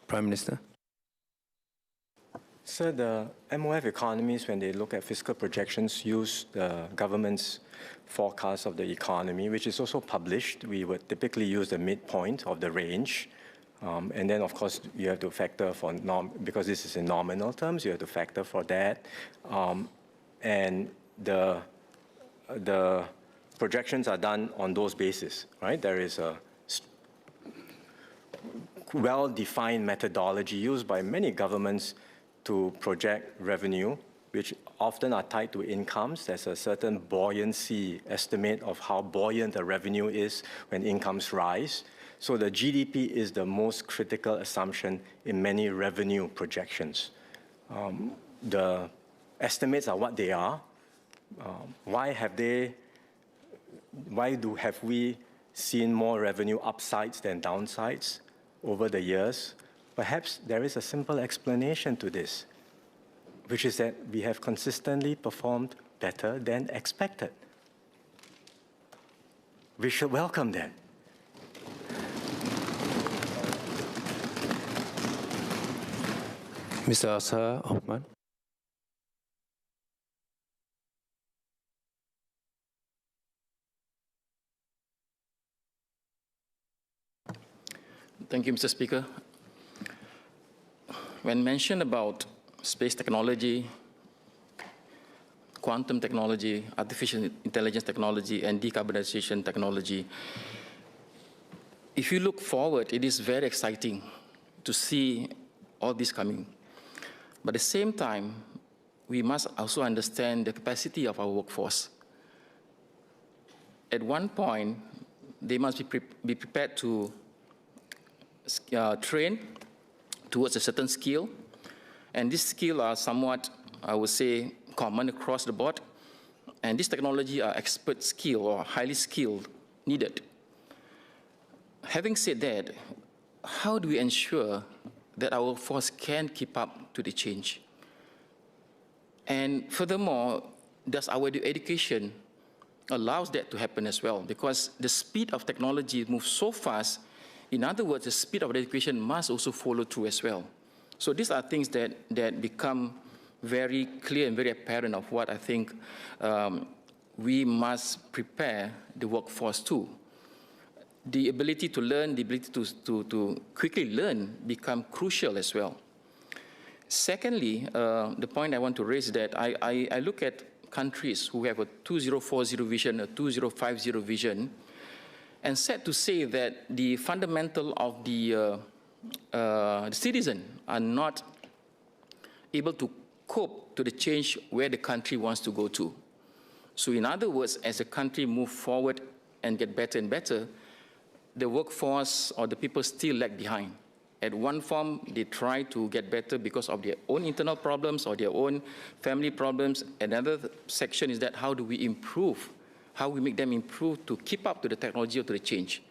Prime Minister. So the MOF economists, when they look at fiscal projections, use the government's forecast of the economy, which is also published. We would typically use the midpoint of the range. And then, of course, you have to factor for, because this is in nominal terms, you have to factor for that. And the projections are done on those bases, right? There is a well-defined methodology used by many governments to project revenue, which often are tied to incomes. There's a certain buoyancy estimate of how buoyant the revenue is when incomes rise. So the GDP is the most critical assumption in many revenue projections. The estimates are what they are. Why have we seen more revenue upsides than downsides over the years? Perhaps there is a simple explanation to this, which is that we have consistently performed better than expected. We should welcome that. Mr. Asa Ahmad. Thank you, Mr. Speaker. When mentioned about space technology, quantum technology, artificial intelligence technology, and decarbonization technology, if you look forward, it is very exciting to see all this coming. But at the same time, we must also understand the capacity of our workforce. At one point, they must be prepared to train towards a certain skill, and these skills are somewhat I would say, common across the board. And this technology are expert skill or highly skilled needed. Having said that, how do we ensure that our workforce can keep up to the change? And furthermore, does our education allows that to happen as well? Because the speed of technology moves so fast. In other words, the speed of education must also follow through as well. So these are things that become very clear and very apparent of what I think we must prepare the workforce to. The ability to learn, the ability to quickly learn become crucial as well. Secondly, the point I want to raise is that I look at countries who have a 2040 vision, a 2050 vision, and sad to say that the fundamental of the citizen are not able to cope to the change where the country wants to go to. So in other words, as the country moves forward and get better and better, the workforce or the people still lag behind. At one form, they try to get better because of their own internal problems or their own family problems. Another section is that how do we improve, how we make them improve to keep up to the technology or to the change.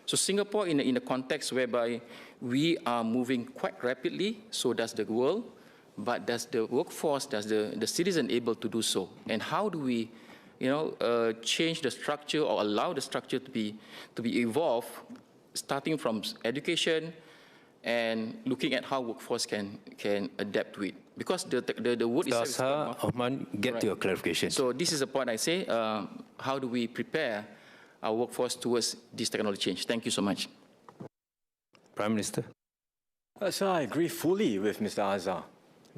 So Singapore, in a context whereby we are moving quite rapidly, so does the world, but does the workforce, does the citizen able to do so? And how do we change the structure or allow the structure to be evolved, starting from education, and looking at how workforce can adapt to it. Because the word is... Oman, get to your clarification. So this is the point I say, how do we prepare our workforce towards this technology change? Thank you so much. Prime Minister. So I agree fully with Mr. Azhar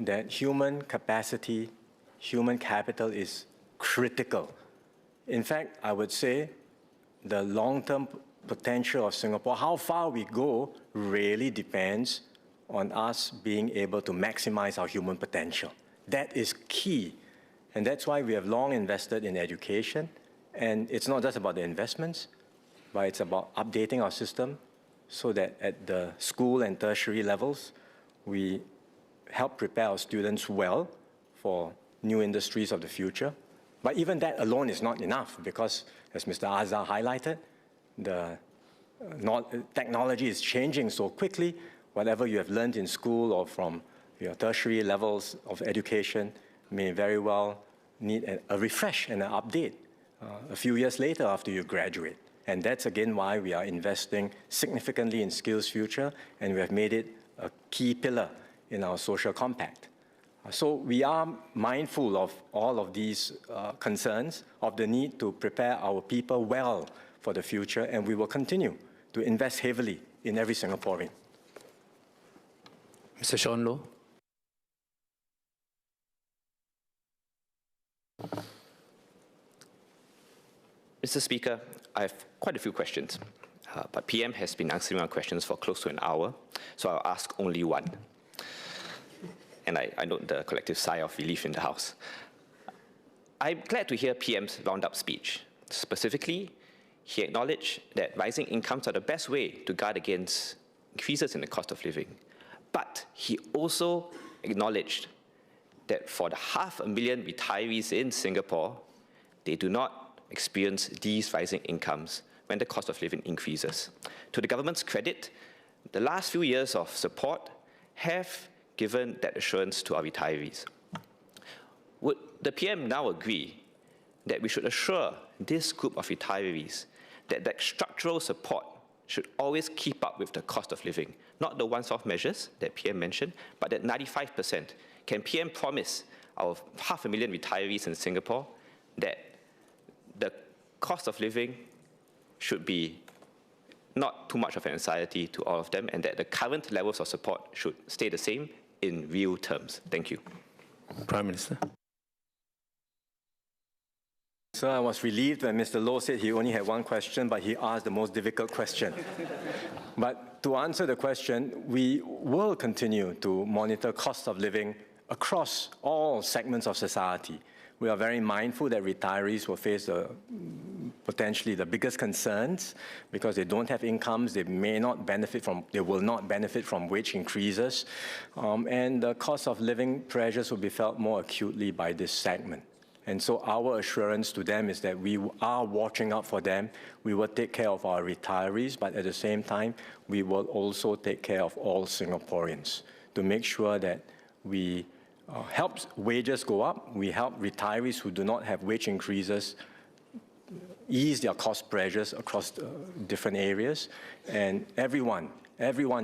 that human capacity, human capital is critical. In fact, I would say the long-term potential of Singapore, how far we go, really depends on us being able to maximize our human potential. That is key. And that's why we have long invested in education. And it's not just about the investments, but it's about updating our system so that at the school and tertiary levels, we help prepare our students well for new industries of the future. But even that alone is not enough because, as Mr. Azhar highlighted, the technology is changing so quickly. Whatever you have learned in school or from your tertiary levels of education may very well need a refresh and an update a few years later after you graduate. And that's again why we are investing significantly in Skills Future, and we have made it a key pillar in our social compact. So we are mindful of all of these concerns, of the need to prepare our people well for the future, and we will continue to invest heavily in every Singaporean. Mr. Sean Low. Mr. Speaker, I have quite a few questions, but PM has been answering my questions for close to an hour, so I'll ask only one. And I note the collective sigh of relief in the House. I'm glad to hear PM's roundup speech. Specifically, he acknowledged that rising incomes are the best way to guard against increases in the cost of living. But he also acknowledged that for the 500,000 retirees in Singapore, they do not experience these rising incomes when the cost of living increases. To the government's credit, the last few years of support have given that assurance to our retirees. Would the PM now agree that we should assure this group of retirees that that structural support should always keep up with the cost of living, not the once-off measures that PM mentioned, but that 95%? Can PM promise our 500,000 retirees in Singapore that the cost of living should be not too much of an anxiety to all of them, and that the current levels of support should stay the same in real terms? Thank you. Prime Minister. So I was relieved when Mr. Loh said he only had one question, but he asked the most difficult question. But to answer the question, we will continue to monitor cost of living across all segments of society. We are very mindful that retirees will face a potentially the biggest concerns because they don't have incomes, they will not benefit from wage increases, and the cost of living pressures will be felt more acutely by this segment. And so our assurance to them is that we are watching out for them. We will take care of our retirees, but at the same time, we will also take care of all Singaporeans to make sure that we help wages go up, we help retirees who do not have wage increases ease their cost pressures across different areas, and everyone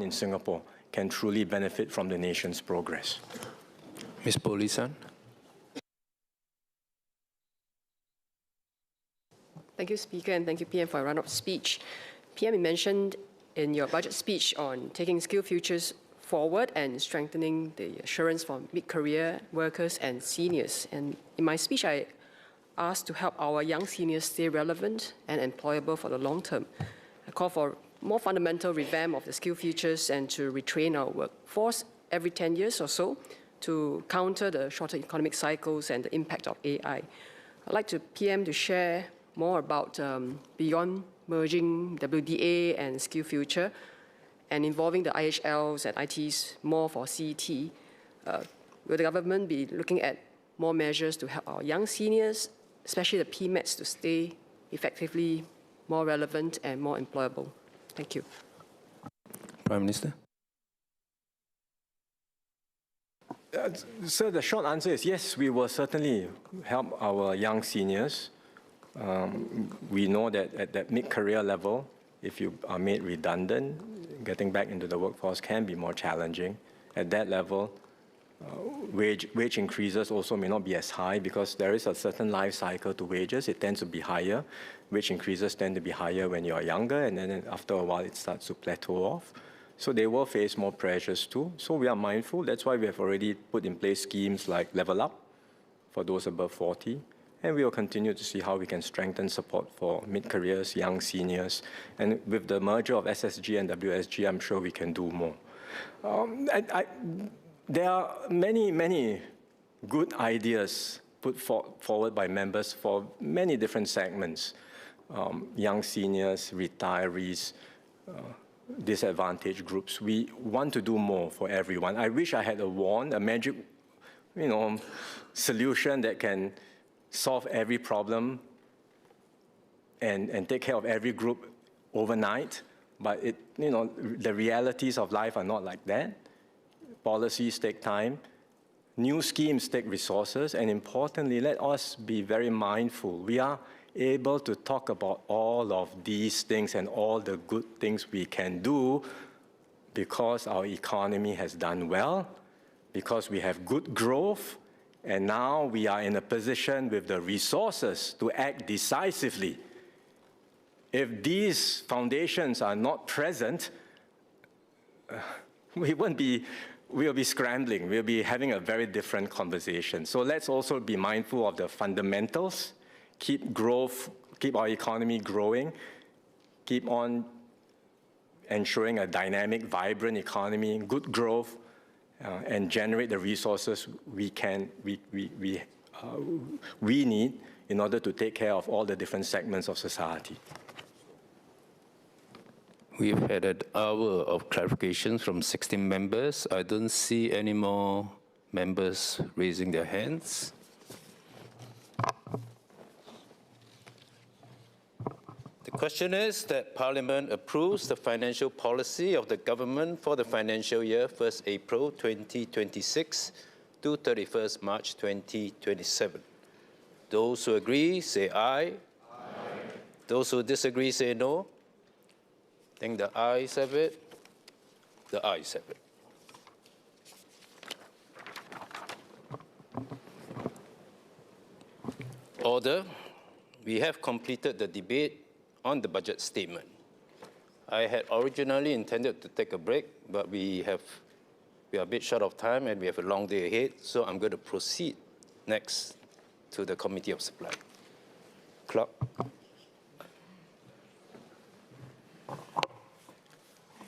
in Singapore can truly benefit from the nation's progress. Ms. Polisan. Thank you, Speaker, and thank you, PM, for a run-up speech. PM, you mentioned in your budget speech on taking SkillsFutures forward and strengthening the assurance for mid-career workers and seniors. And in my speech, I asked to help our young seniors stay relevant and employable for the long term. I call for more fundamental revamp of the SkillsFutures and to retrain our workforce every 10 years or so to counter the shorter economic cycles and the impact of AI. I'd like to PM to share more about beyond merging WDA and SkillsFutures and involving the IHLs and ITs more for CET. Will the government be looking at more measures to help our young seniors, especially the PMETs, to stay effectively more relevant and more employable? Thank you. Prime Minister. So the short answer is yes, we will certainly help our young seniors. We know that at that mid-career level, if you are made redundant, getting back into the workforce can be more challenging. At that level, wage increases also may not be as high because there is a certain life cycle to wages. It tends to be higher. Wage increases tend to be higher when you are younger, and then after a while it starts to plateau off. So they will face more pressures too. So we are mindful. That's why we have already put in place schemes like Level Up for those above 40. And we will continue to see how we can strengthen support for mid-careers, young seniors. And with the merger of SSG and WSG, I'm sure we can do more. There are many good ideas put forward by members for many different segments. Young seniors, retirees, disadvantaged groups. We want to do more for everyone. I wish I had a wand, a magic, solution that can solve every problem and take care of every group overnight. But the realities of life are not like that. Policies take time. New schemes take resources. And importantly, let us be very mindful. We are able to talk about all of these things and all the good things we can do because our economy has done well, because we have good growth, and now we are in a position with the resources to act decisively. If these foundations are not present, we'll be scrambling. We'll be having a very different conversation. So let's also be mindful of the fundamentals, keep our economy growing, keep on ensuring a dynamic, vibrant economy, good growth, and generate the resources we need in order to take care of all the different segments of society. We've had an hour of clarifications from 16 members. I don't see any more members raising their hands. The question is that Parliament approves the financial policy of the government for the financial year 1st April 2026 to 31st March 2027. Those who agree, say aye. Aye. Those who disagree, say no. I think the ayes have it. The ayes have it. Order. We have completed the debate on the budget statement. I had originally intended to take a break, but we are a bit short of time and we have a long day ahead, so I'm going to proceed next to the Committee of Supply. Clock.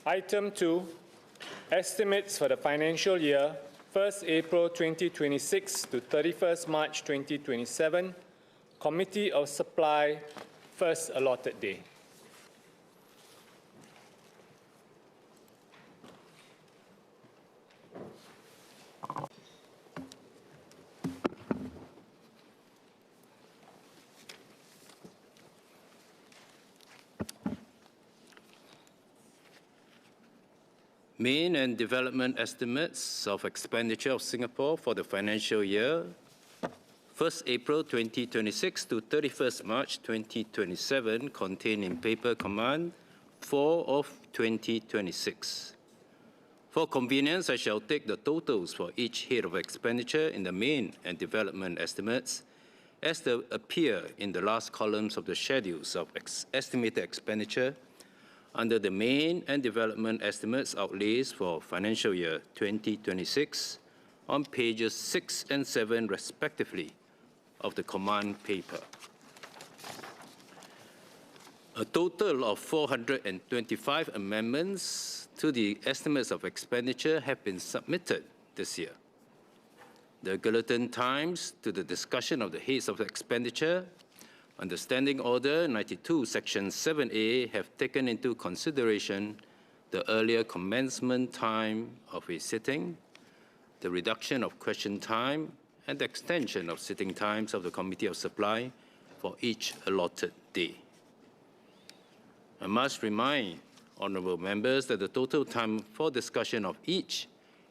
Item 2, estimates for the financial year 1st April 2026 to 31st March 2027, Committee of Supply, first allotted day. Main and development estimates of expenditure of Singapore for the financial year 1st April 2026 to 31st March 2027 contained in paper command 4 of 2026. For convenience, I shall take the totals for each head of expenditure in the main and development estimates as they appear in the last columns of the schedules of estimated expenditure under the main and development estimates outlays for financial year 2026 on pages 6 and 7 respectively of the command paper. A total of 425 amendments to the estimates of expenditure have been submitted this year. The Guillotin Times to the discussion of the heads of expenditure under Standing Order 92, Section 7A have taken into consideration the earlier commencement time of a sitting, the reduction of question time, and the extension of sitting times of the Committee of Supply for each allotted day. I must remind honourable members that the total time for discussion of each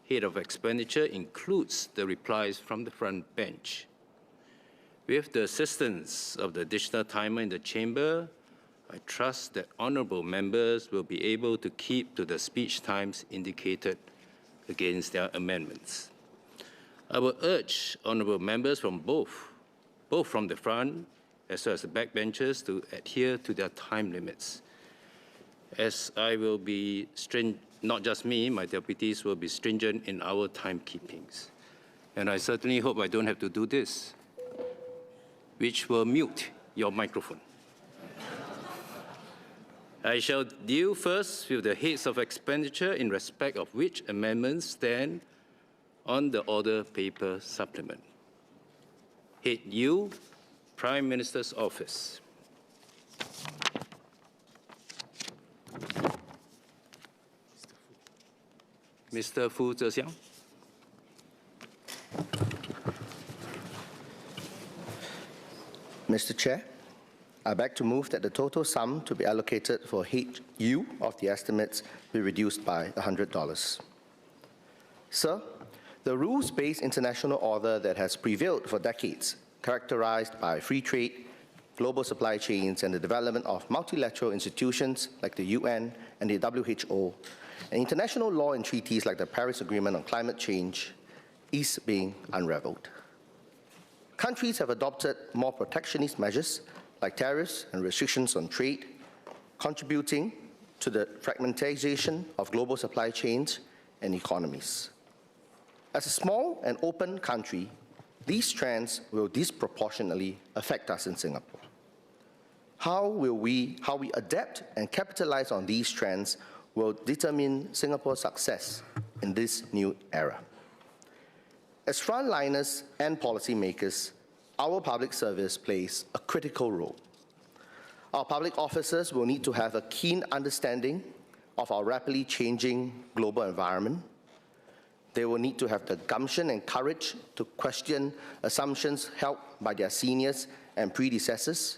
head of expenditure includes the replies from the front bench. With the assistance of the additional timer in the chamber, I trust that honourable members will be able to keep to the speech times indicated against their amendments. I will urge honourable members from both from the front as well as the back benches to adhere to their time limits. As I will be not just me, my deputies will be stringent in our timekeepings. And I certainly hope I don't have to do this, which will mute your microphone. I shall deal first with the heads of expenditure in respect of which amendments stand on the order paper supplement. Head U, Prime Minister's Office. Mr. Fu Zhexiang. Mr. Chair, I beg to move that the total sum to be allocated for HU of the estimates be reduced by $100. Sir, the rules-based international order that has prevailed for decades, characterized by free trade, global supply chains, and the development of multilateral institutions like the UN and the WHO, and international law and treaties like the Paris Agreement on Climate Change, is being unraveled. Countries have adopted more protectionist measures like tariffs and restrictions on trade, contributing to the fragmentation of global supply chains and economies. As a small and open country, these trends will disproportionately affect us in Singapore. How we adapt and capitalize on these trends will determine Singapore's success in this new era. As frontliners and policymakers, our public service plays a critical role. Our public officers will need to have a keen understanding of our rapidly changing global environment. They will need to have the gumption and courage to question assumptions held by their seniors and predecessors,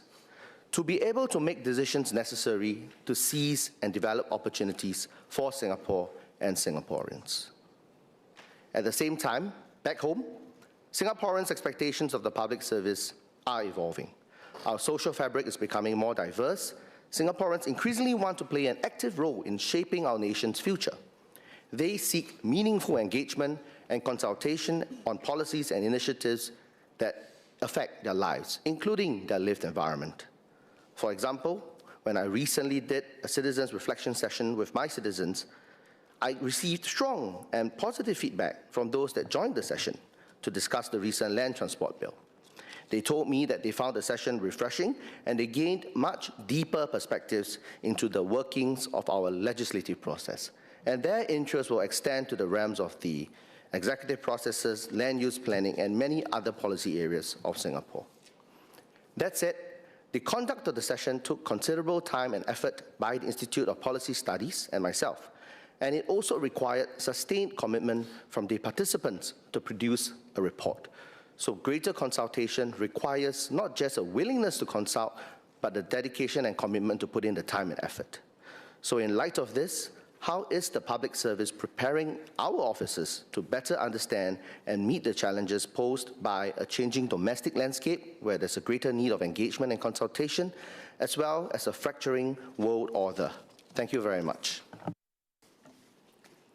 to be able to make decisions necessary to seize and develop opportunities for Singapore and Singaporeans. At the same time, back home, Singaporeans' expectations of the public service are evolving. Our social fabric is becoming more diverse. Singaporeans increasingly want to play an active role in shaping our nation's future. They seek meaningful engagement and consultation on policies and initiatives that affect their lives, including their lived environment. For example, when I recently did a citizens' reflection session with my citizens, I received strong and positive feedback from those that joined the session to discuss the recent land transport bill. They told me that they found the session refreshing and they gained much deeper perspectives into the workings of our legislative process. And their interest will extend to the realms of the executive processes, land use planning, and many other policy areas of Singapore. That said, The conduct of the session took considerable time and effort by the Institute of Policy Studies and myself, and it also required sustained commitment from the participants to produce a report. So greater consultation requires not just a willingness to consult, but the dedication and commitment to put in the time and effort. So in light of this, how is the public service preparing our officers to better understand and meet the challenges posed by a changing domestic landscape, where there's a greater need of engagement and consultation, as well as a fracturing world order? Thank you very much.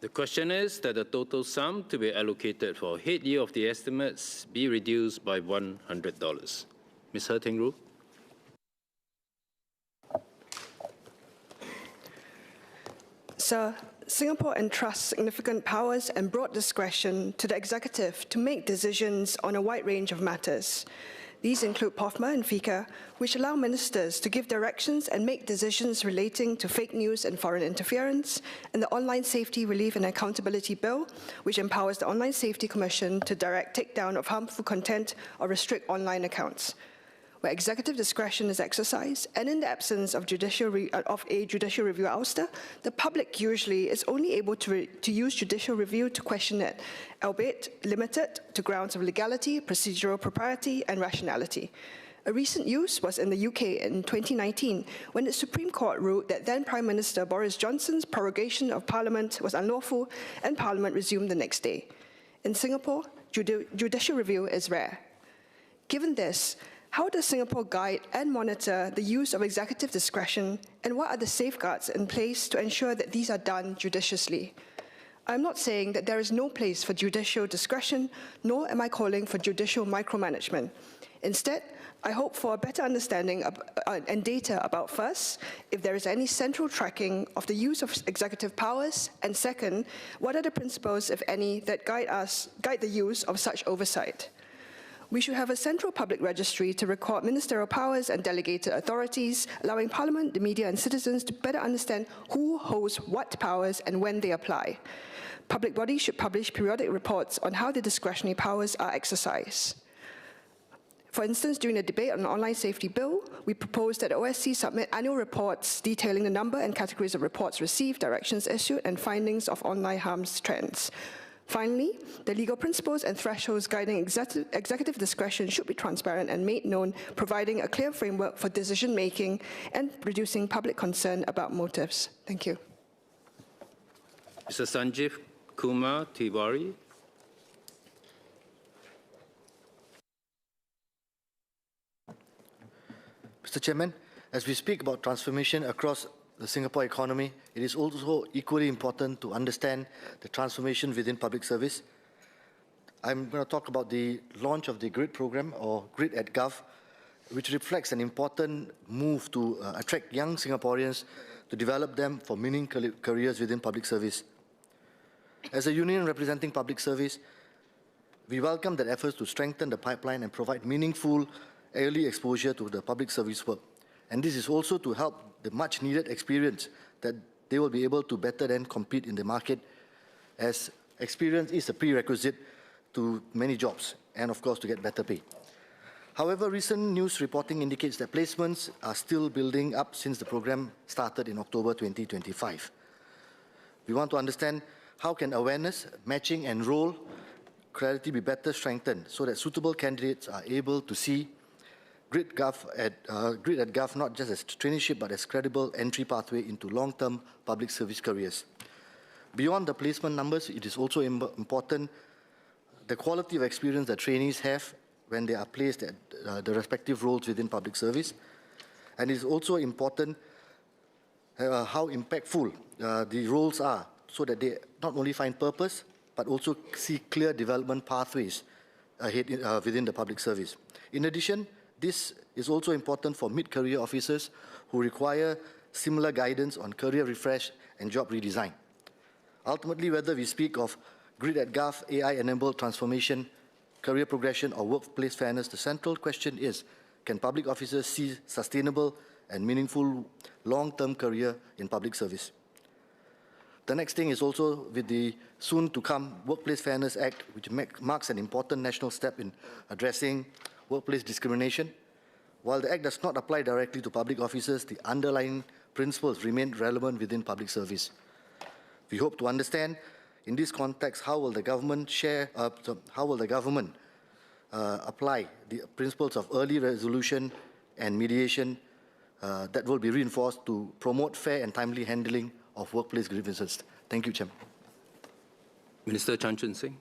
The question is that the total sum to be allocated for head year of the estimates be reduced by $100. Ms. Hertingru. Sir, Singapore entrusts significant powers and broad discretion to the executive to make decisions on a wide range of matters. These include POFMA and FICA, which allow ministers to give directions and make decisions relating to fake news and foreign interference, and the Online Safety Relief and Accountability Bill, which empowers the Online Safety Commission to direct takedown of harmful content or restrict online accounts. Where executive discretion is exercised, and in the absence of a judicial review ouster, the public usually is only able to use judicial review to question it, albeit limited to grounds of legality, procedural propriety, and rationality. A recent use was in the UK in 2019, when the Supreme Court ruled that then Prime Minister Boris Johnson's prorogation of Parliament was unlawful, and Parliament resumed the next day. In Singapore, judicial review is rare. Given this, how does Singapore guide and monitor the use of executive discretion, and what are the safeguards in place to ensure that these are done judiciously? I'm not saying that there is no place for judicial discretion, nor am I calling for judicial micromanagement. Instead, I hope for a better understanding and data about, first, if there is any central tracking of the use of executive powers, and second, what are the principles, if any, that guide the use of such oversight. We should have a central public registry to record ministerial powers and delegated authorities, allowing Parliament, the media, and citizens to better understand who holds what powers and when they apply. Public bodies should publish periodic reports on how the discretionary powers are exercised. For instance, during the debate on the Online Safety Bill, we proposed that OSC submit annual reports detailing the number and categories of reports received, directions issued, and findings of online harms trends. Finally, the legal principles and thresholds guiding executive discretion should be transparent and made known, providing a clear framework for decision-making and reducing public concern about motives. Thank you. Mr. Sanjeev Kumar Tiwari. Mr. Chairman, as we speak about transformation across the Singapore economy, it is also equally important to understand the transformation within public service. I'm going to talk about the launch of the GRID program, or GRID at Gov, which reflects an important move to attract young Singaporeans to develop them for meaningful careers within public service. As a union representing public service, we welcome that efforts to strengthen the pipeline and provide meaningful early exposure to the public service work. And this is also to help the much-needed experience that they will be able to better then compete in the market, as experience is a prerequisite to many jobs and, of course, to get better pay. However, recent news reporting indicates that placements are still building up since the program started in October 2025. We want to understand how can awareness, matching, and role clarity be better strengthened so that suitable candidates are able to see GRID at Gov not just as traineeship but as credible entry pathway into long-term public service careers. Beyond the placement numbers, it is also important the quality of experience that trainees have when they are placed at the respective roles within public service. And it is also important how impactful the roles are so that they not only find purpose but also see clear development pathways ahead within the public service. In addition, this is also important for mid-career officers who require similar guidance on career refresh and job redesign. Ultimately, whether we speak of GRID at Gov, AI-enabled transformation, career progression, or workplace fairness, the central question is, can public officers see sustainable and meaningful long-term career in public service? The next thing is also with the soon-to-come Workplace Fairness Act, which marks an important national step in addressing workplace discrimination. While the Act does not apply directly to public officers, the underlying principles remain relevant within public service. We hope to understand, in this context, how will the government apply the principles of early resolution and mediation that will be reinforced to promote fair and timely handling of workplace grievances. Thank you, Chairman. Minister Chan Chun Sing.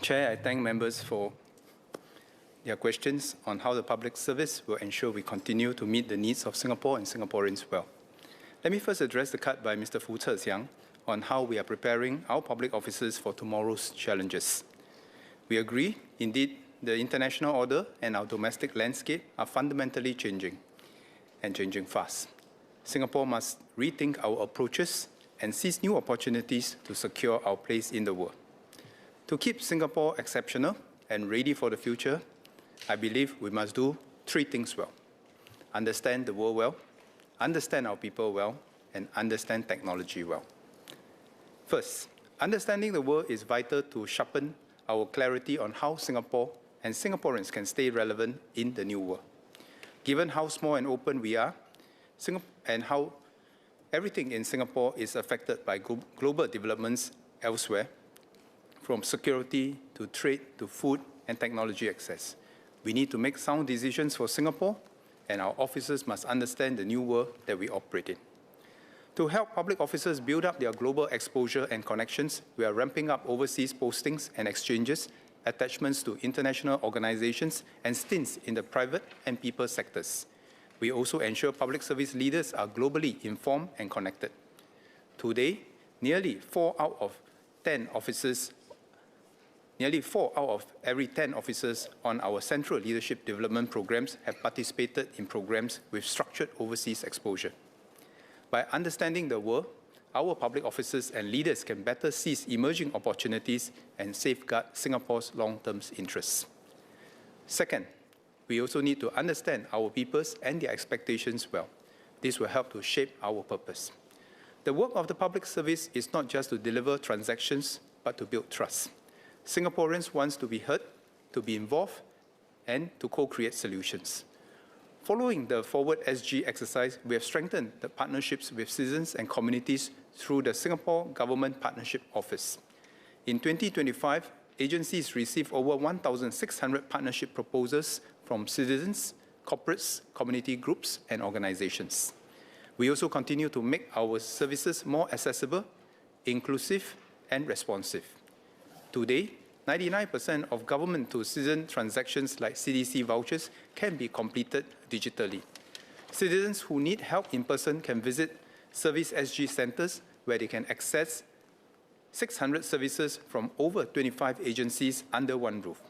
Chair, I thank members for their questions on how the public service will ensure we continue to meet the needs of Singapore and Singaporeans well. Let me first address the cut by Mr. Fu Zhexiang on how we are preparing our public officers for tomorrow's challenges. We agree, indeed, the international order and our domestic landscape are fundamentally changing, and changing fast. Singapore must rethink our approaches and seize new opportunities to secure our place in the world. To keep Singapore exceptional and ready for the future, I believe we must do three things well: understand the world well, understand our people well, and understand technology well. First, understanding the world is vital to sharpen our clarity on how Singapore and Singaporeans can stay relevant in the new world. Given how small and open we are, and how everything in Singapore is affected by global developments elsewhere, from security to trade to food and technology access, we need to make sound decisions for Singapore, and our officers must understand the new world that we operate in. To help public officers build up their global exposure and connections, we are ramping up overseas postings and exchanges, attachments to international organizations, and stints in the private and people sectors. We also ensure public service leaders are globally informed and connected. Today, nearly 4 out of every 10 officers on our central leadership development programs have participated in programs with structured overseas exposure. By understanding the world, our public officers and leaders can better seize emerging opportunities and safeguard Singapore's long-term interests. Second, we also need to understand our peoples and their expectations well. This will help to shape our purpose. The work of the public service is not just to deliver transactions, but to build trust. Singaporeans want to be heard, to be involved, and to co-create solutions. Following the Forward SG exercise, we have strengthened the partnerships with citizens and communities through the Singapore Government Partnership Office. In 2025, agencies received over 1,600 partnership proposals from citizens, corporates, community groups, and organizations. We also continue to make our services more accessible, inclusive, and responsive. Today, 99% of government-to-citizen transactions like CDC vouchers can be completed digitally. Citizens who need help in person can visit Service SG centers where they can access 600 services from over 25 agencies under one roof.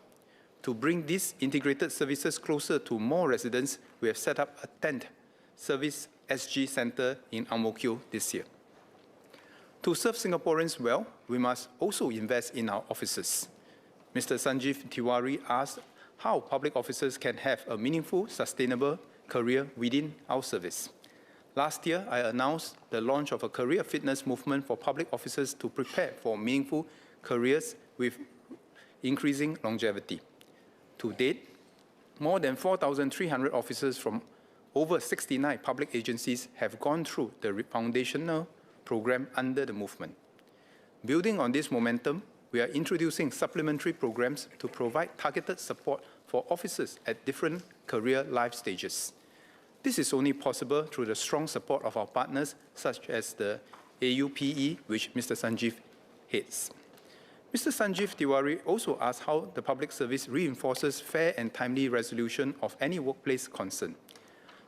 To bring these integrated services closer to more residents, we have set up a 10th Service SG center in Ang Mo Kio this year. To serve Singaporeans well, we must also invest in our officers. Mr. Sanjeev Tiwari asked how public officers can have a meaningful, sustainable career within our service. Last year, I announced the launch of a career fitness movement for public officers to prepare for meaningful careers with increasing longevity. To date, more than 4,300 officers from over 69 public agencies have gone through the foundational program under the movement. Building on this momentum, we are introducing supplementary programs to provide targeted support for officers at different career life stages. This is only possible through the strong support of our partners, such as the AUPE, which Mr. Sanjeev heads. Mr. Sanjeev Tiwari also asked how the public service reinforces fair and timely resolution of any workplace concern.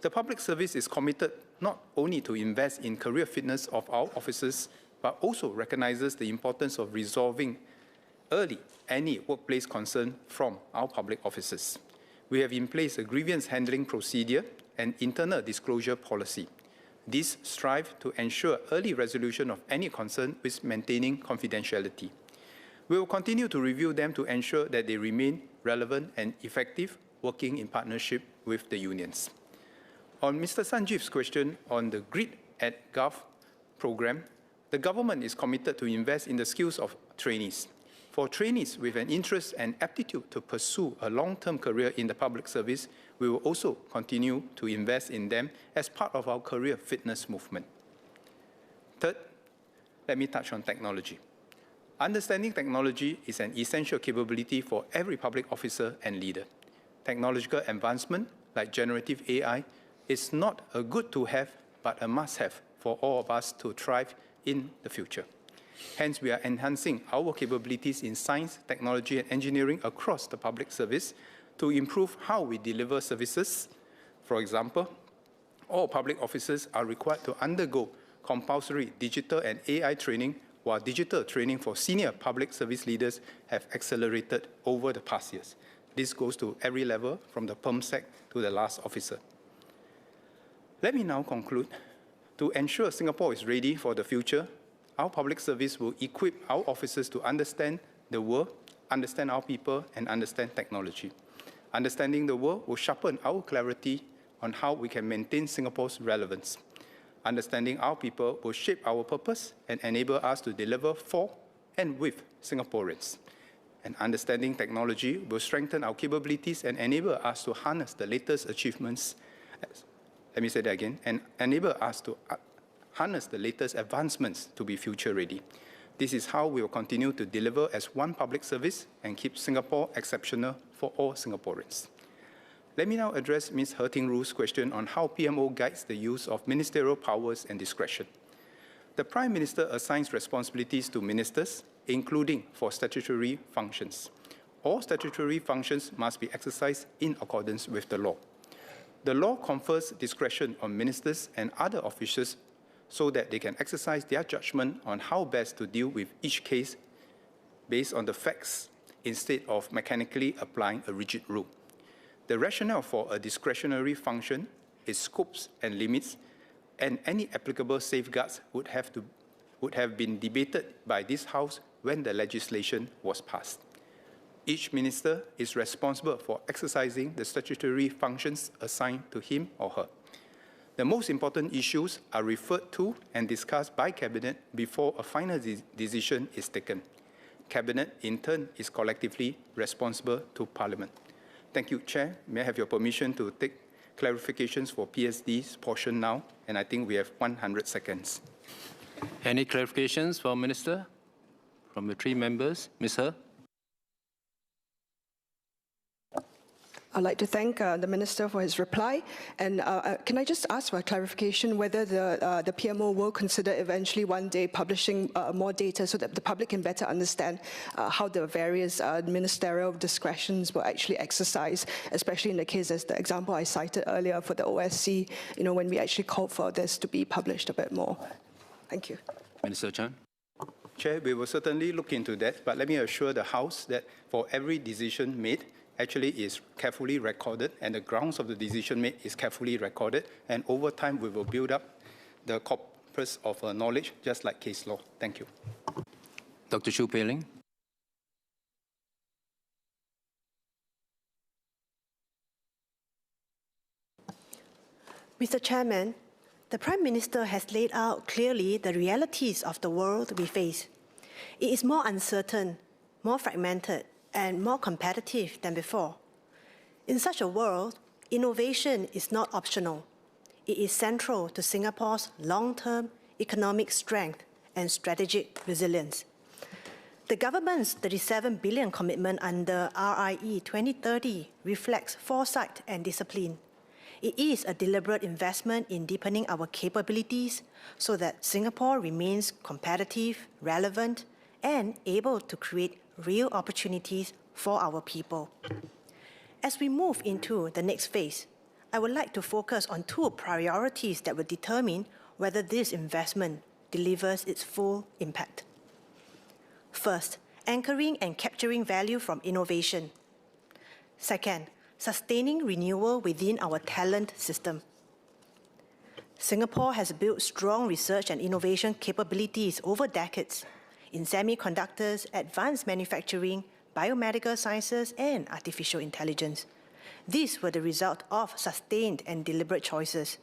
The public service is committed not only to invest in career fitness of our officers, but also recognizes the importance of resolving early any workplace concern from our public officers. We have in place a grievance handling procedure and internal disclosure policy. These strive to ensure early resolution of any concern with maintaining confidentiality. We will continue to review them to ensure that they remain relevant and effective, working in partnership with the unions. On Mr. Sanjeev's question on the Grid at Gov program, The government is committed to invest in the skills of trainees. For trainees with an interest and aptitude to pursue a long-term career in the public service, we will also continue to invest in them as part of our career fitness movement. Third, let me touch on technology. Understanding technology is an essential capability for every public officer and leader. Technological advancement, like generative AI, is not a good to have, but a must-have for all of us to thrive in the future. Hence, we are enhancing our capabilities in science, technology, and engineering across the public service to improve how we deliver services. For example, all public officers are required to undergo compulsory digital and AI training, while digital training for senior public service leaders have accelerated over the past years. This goes to every level, from the PERMSEC to the last officer. Let me now conclude. To ensure Singapore is ready for the future, our public service will equip our officers to understand the world, understand our people, and understand technology. Understanding the world will sharpen our clarity on how we can maintain Singapore's relevance. Understanding our people will shape our purpose and enable us to deliver for and with Singaporeans. And understanding technology will strengthen our capabilities and enable us to harness the latest achievements. Let me say that again, and enable us to harness the latest advancements to be future ready. This is how we will continue to deliver as one public service and keep Singapore exceptional for all Singaporeans. Let me now address Ms. Herting-Ru's question on how PMO guides the use of ministerial powers and discretion. The Prime Minister assigns responsibilities to ministers, including for statutory functions. All statutory functions must be exercised in accordance with the law. The law confers discretion on ministers and other officials so that they can exercise their judgment on how best to deal with each case based on the facts instead of mechanically applying a rigid rule. The rationale for a discretionary function is scopes and limits, and any applicable safeguards would have been debated by this House when the legislation was passed. Each minister is responsible for exercising the statutory functions assigned to him or her. The most important issues are referred to and discussed by Cabinet before a final decision is taken. Cabinet, in turn, is collectively responsible to Parliament. Thank you, Chair. May I have your permission to take clarifications for PSD's portion now? And I think we have 100 seconds. Any clarifications for Minister from the three members? Ms. He? I'd like to thank the Minister for his reply. And can I just ask for a clarification whether the PMO will consider eventually one day publishing more data so that the public can better understand how the various ministerial discretions were actually exercised, especially in the case as the example I cited earlier for the OSC, when we actually called for this to be published a bit more. Thank you. Minister Chan. Chair, we will certainly look into that, but let me assure the House that for every decision made, actually is carefully recorded, and the grounds of the decision made is carefully recorded, and over time we will build up the corpus of knowledge, just like case law. Thank you. Dr. Chu Pei-Ling. Mr. Chairman, the Prime Minister has laid out clearly the realities of the world we face. It is more uncertain, more fragmented, and more competitive than before. In such a world, innovation is not optional. It is central to Singapore's long-term economic strength and strategic resilience. The government's $37 billion commitment under RIE 2030 reflects foresight and discipline. It is a deliberate investment in deepening our capabilities so that Singapore remains competitive, relevant, and able to create real opportunities for our people. As we move into the next phase, I would like to focus on two priorities that will determine whether this investment delivers its full impact. First, anchoring and capturing value from innovation. Second, sustaining renewal within our talent system. Singapore has built strong research and innovation capabilities over decades in semiconductors, advanced manufacturing, biomedical sciences, and artificial intelligence. These were the result of sustained and deliberate choices.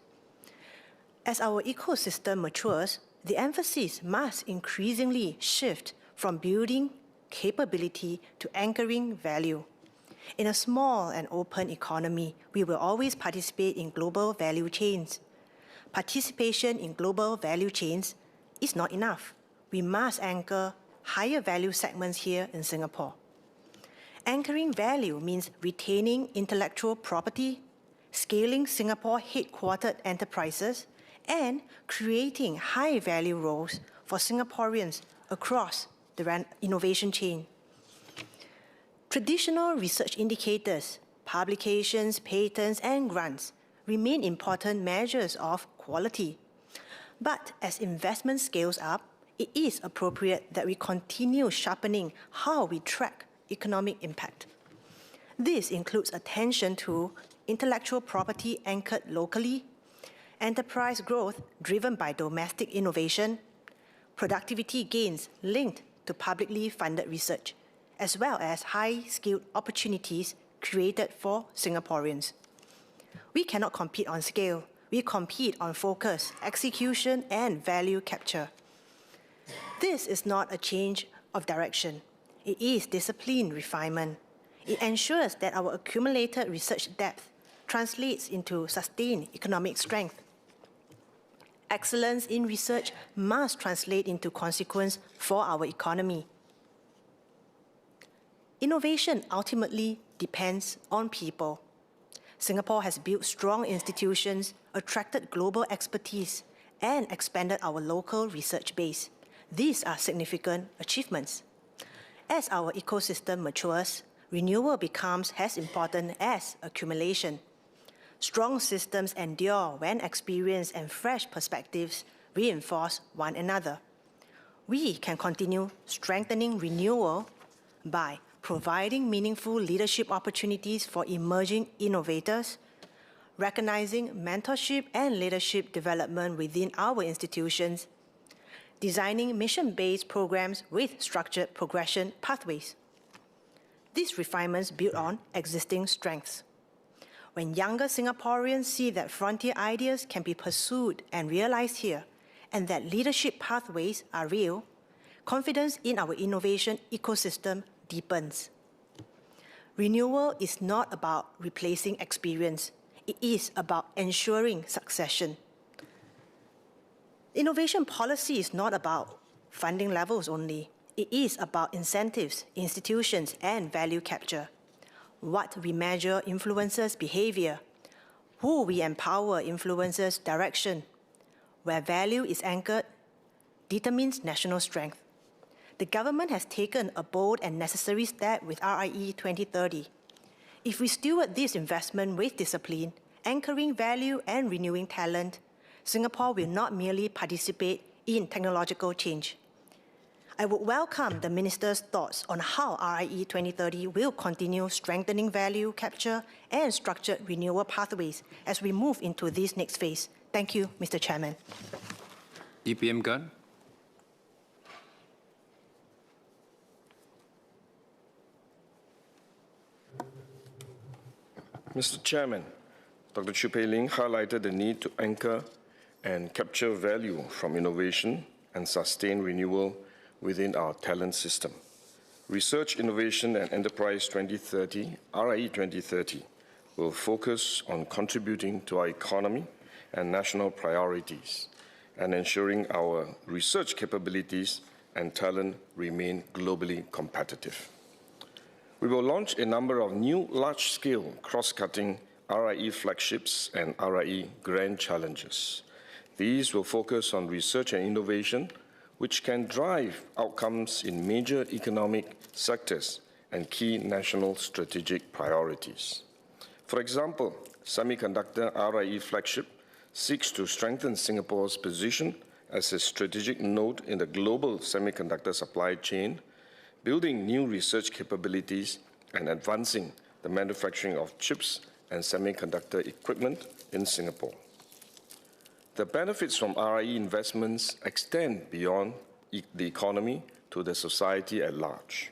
As our ecosystem matures, the emphasis must increasingly shift from building capability to anchoring value. In a small and open economy, we will always participate in global value chains. Participation in global value chains is not enough. We must anchor higher value segments here in Singapore. Anchoring value means retaining intellectual property, scaling Singapore headquartered enterprises, and creating high-value roles for Singaporeans across the innovation chain. Traditional research indicators, publications, patents, and grants remain important measures of quality. But as investment scales up, it is appropriate that we continue sharpening how we track economic impact. This includes attention to intellectual property anchored locally, enterprise growth driven by domestic innovation, productivity gains linked to publicly funded research, as well as high-skilled opportunities created for Singaporeans. We cannot compete on scale. We compete on focus, execution, and value capture. This is not a change of direction. It is disciplined refinement. It ensures that our accumulated research depth translates into sustained economic strength. Excellence in research must translate into consequence for our economy. Innovation ultimately depends on people. Singapore has built strong institutions, attracted global expertise, and expanded our local research base. These are significant achievements. As our ecosystem matures, renewal becomes as important as accumulation. Strong systems endure when experience and fresh perspectives reinforce one another. We can continue strengthening renewal by providing meaningful leadership opportunities for emerging innovators, recognizing mentorship and leadership development within our institutions, designing mission-based programs with structured progression pathways. These refinements build on existing strengths. When younger Singaporeans see that frontier ideas can be pursued and realized here, and that leadership pathways are real, confidence in our innovation ecosystem deepens. Renewal is not about replacing experience. It is about ensuring succession. Innovation policy is not about funding levels only. It is about incentives, institutions, and value capture. What we measure influences behavior. Who we empower influences direction. Where value is anchored determines national strength. The government has taken a bold and necessary step with RIE 2030. If we steward this investment with discipline, anchoring value and renewing talent, Singapore will not merely participate in technological change. I would welcome the Minister's thoughts on how RIE 2030 will continue strengthening value capture and structured renewal pathways as we move into this next phase. Thank you, Mr. Chairman. EPM Gunn. Mr. Chairman, Dr. Chew Pei Ling highlighted the need to anchor and capture value from innovation and sustain renewal within our talent system. Research, Innovation and Enterprise 2030, RIE 2030, will focus on contributing to our economy and national priorities and ensuring our research capabilities and talent remain globally competitive. We will launch a number of new large-scale cross-cutting RIE flagships and RIE grand challenges. These will focus on research and innovation, which can drive outcomes in major economic sectors and key national strategic priorities. For example, Semiconductor RIE flagship seeks to strengthen Singapore's position as a strategic node in the global semiconductor supply chain, building new research capabilities and advancing the manufacturing of chips and semiconductor equipment in Singapore. The benefits from RIE investments extend beyond the economy to the society at large.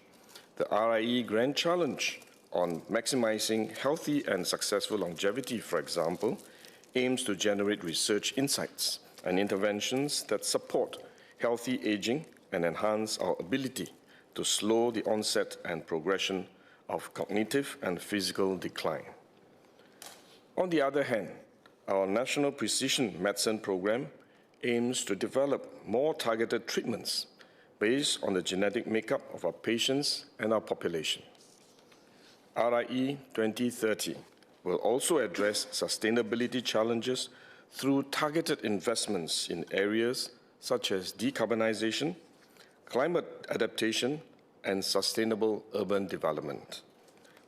The RIE Grand Challenge on maximizing healthy and successful longevity, for example, aims to generate research insights and interventions that support healthy aging and enhance our ability to slow the onset and progression of cognitive and physical decline. On the other hand, our National Precision Medicine Program aims to develop more targeted treatments based on the genetic makeup of our patients and our population. RIE 2030 will also address sustainability challenges through targeted investments in areas such as decarbonization, climate adaptation, and sustainable urban development.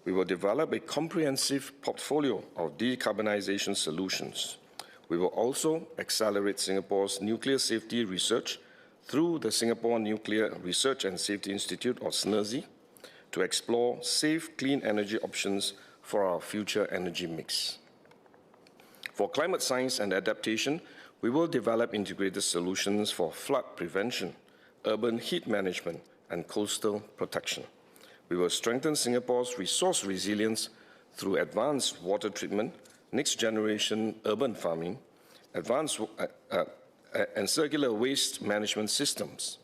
We will develop a comprehensive portfolio of decarbonization solutions. We will also accelerate Singapore's nuclear safety research through the Singapore Nuclear Research and Safety Institute, or SNRSI, to explore safe, clean energy options for our future energy mix. For climate science and adaptation, we will develop integrated solutions for flood prevention, urban heat management, and coastal protection. We will strengthen Singapore's resource resilience through advanced water treatment, next-generation urban farming, advanced and circular waste management systems.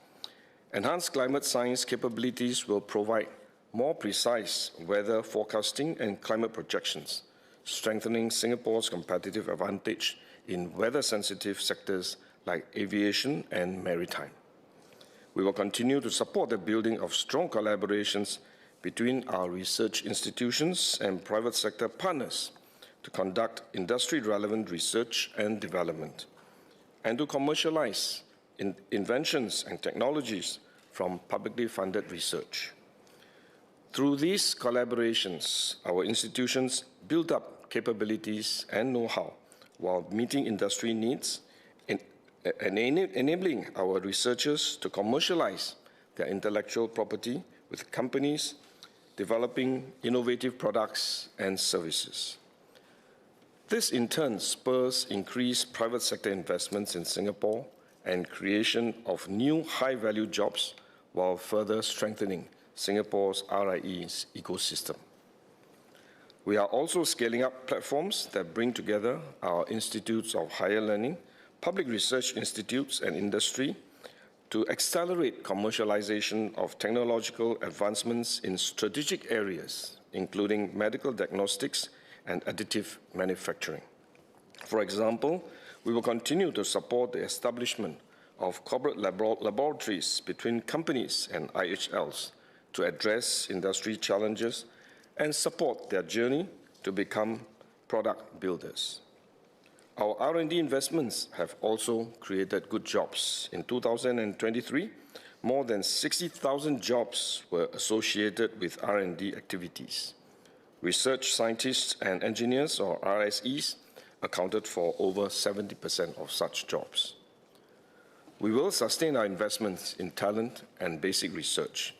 Enhanced climate science capabilities will provide more precise weather forecasting and climate projections, strengthening Singapore's competitive advantage in weather-sensitive sectors like aviation and maritime. We will continue to support the building of strong collaborations between our research institutions and private sector partners to conduct industry-relevant research and development, and to commercialize inventions and technologies from publicly funded research. Through these collaborations, our institutions build up capabilities and know-how while meeting industry needs and enabling our researchers to commercialize their intellectual property with companies developing innovative products and services. This in turn spurs increased private sector investments in Singapore and creation of new high-value jobs while further strengthening Singapore's RIE's ecosystem. We are also scaling up platforms that bring together our institutes of higher learning, public research institutes, and industry to accelerate commercialization of technological advancements in strategic areas, including medical diagnostics and additive manufacturing. For example, we will continue to support the establishment of corporate laboratories between companies and IHLs to address industry challenges and support their journey to become product builders. Our R&D investments have also created good jobs. In 2023, more than 60,000 jobs were associated with R&D activities. Research scientists and engineers, or RSEs, accounted for over 70% of such jobs. We will sustain our investments in talent and basic research.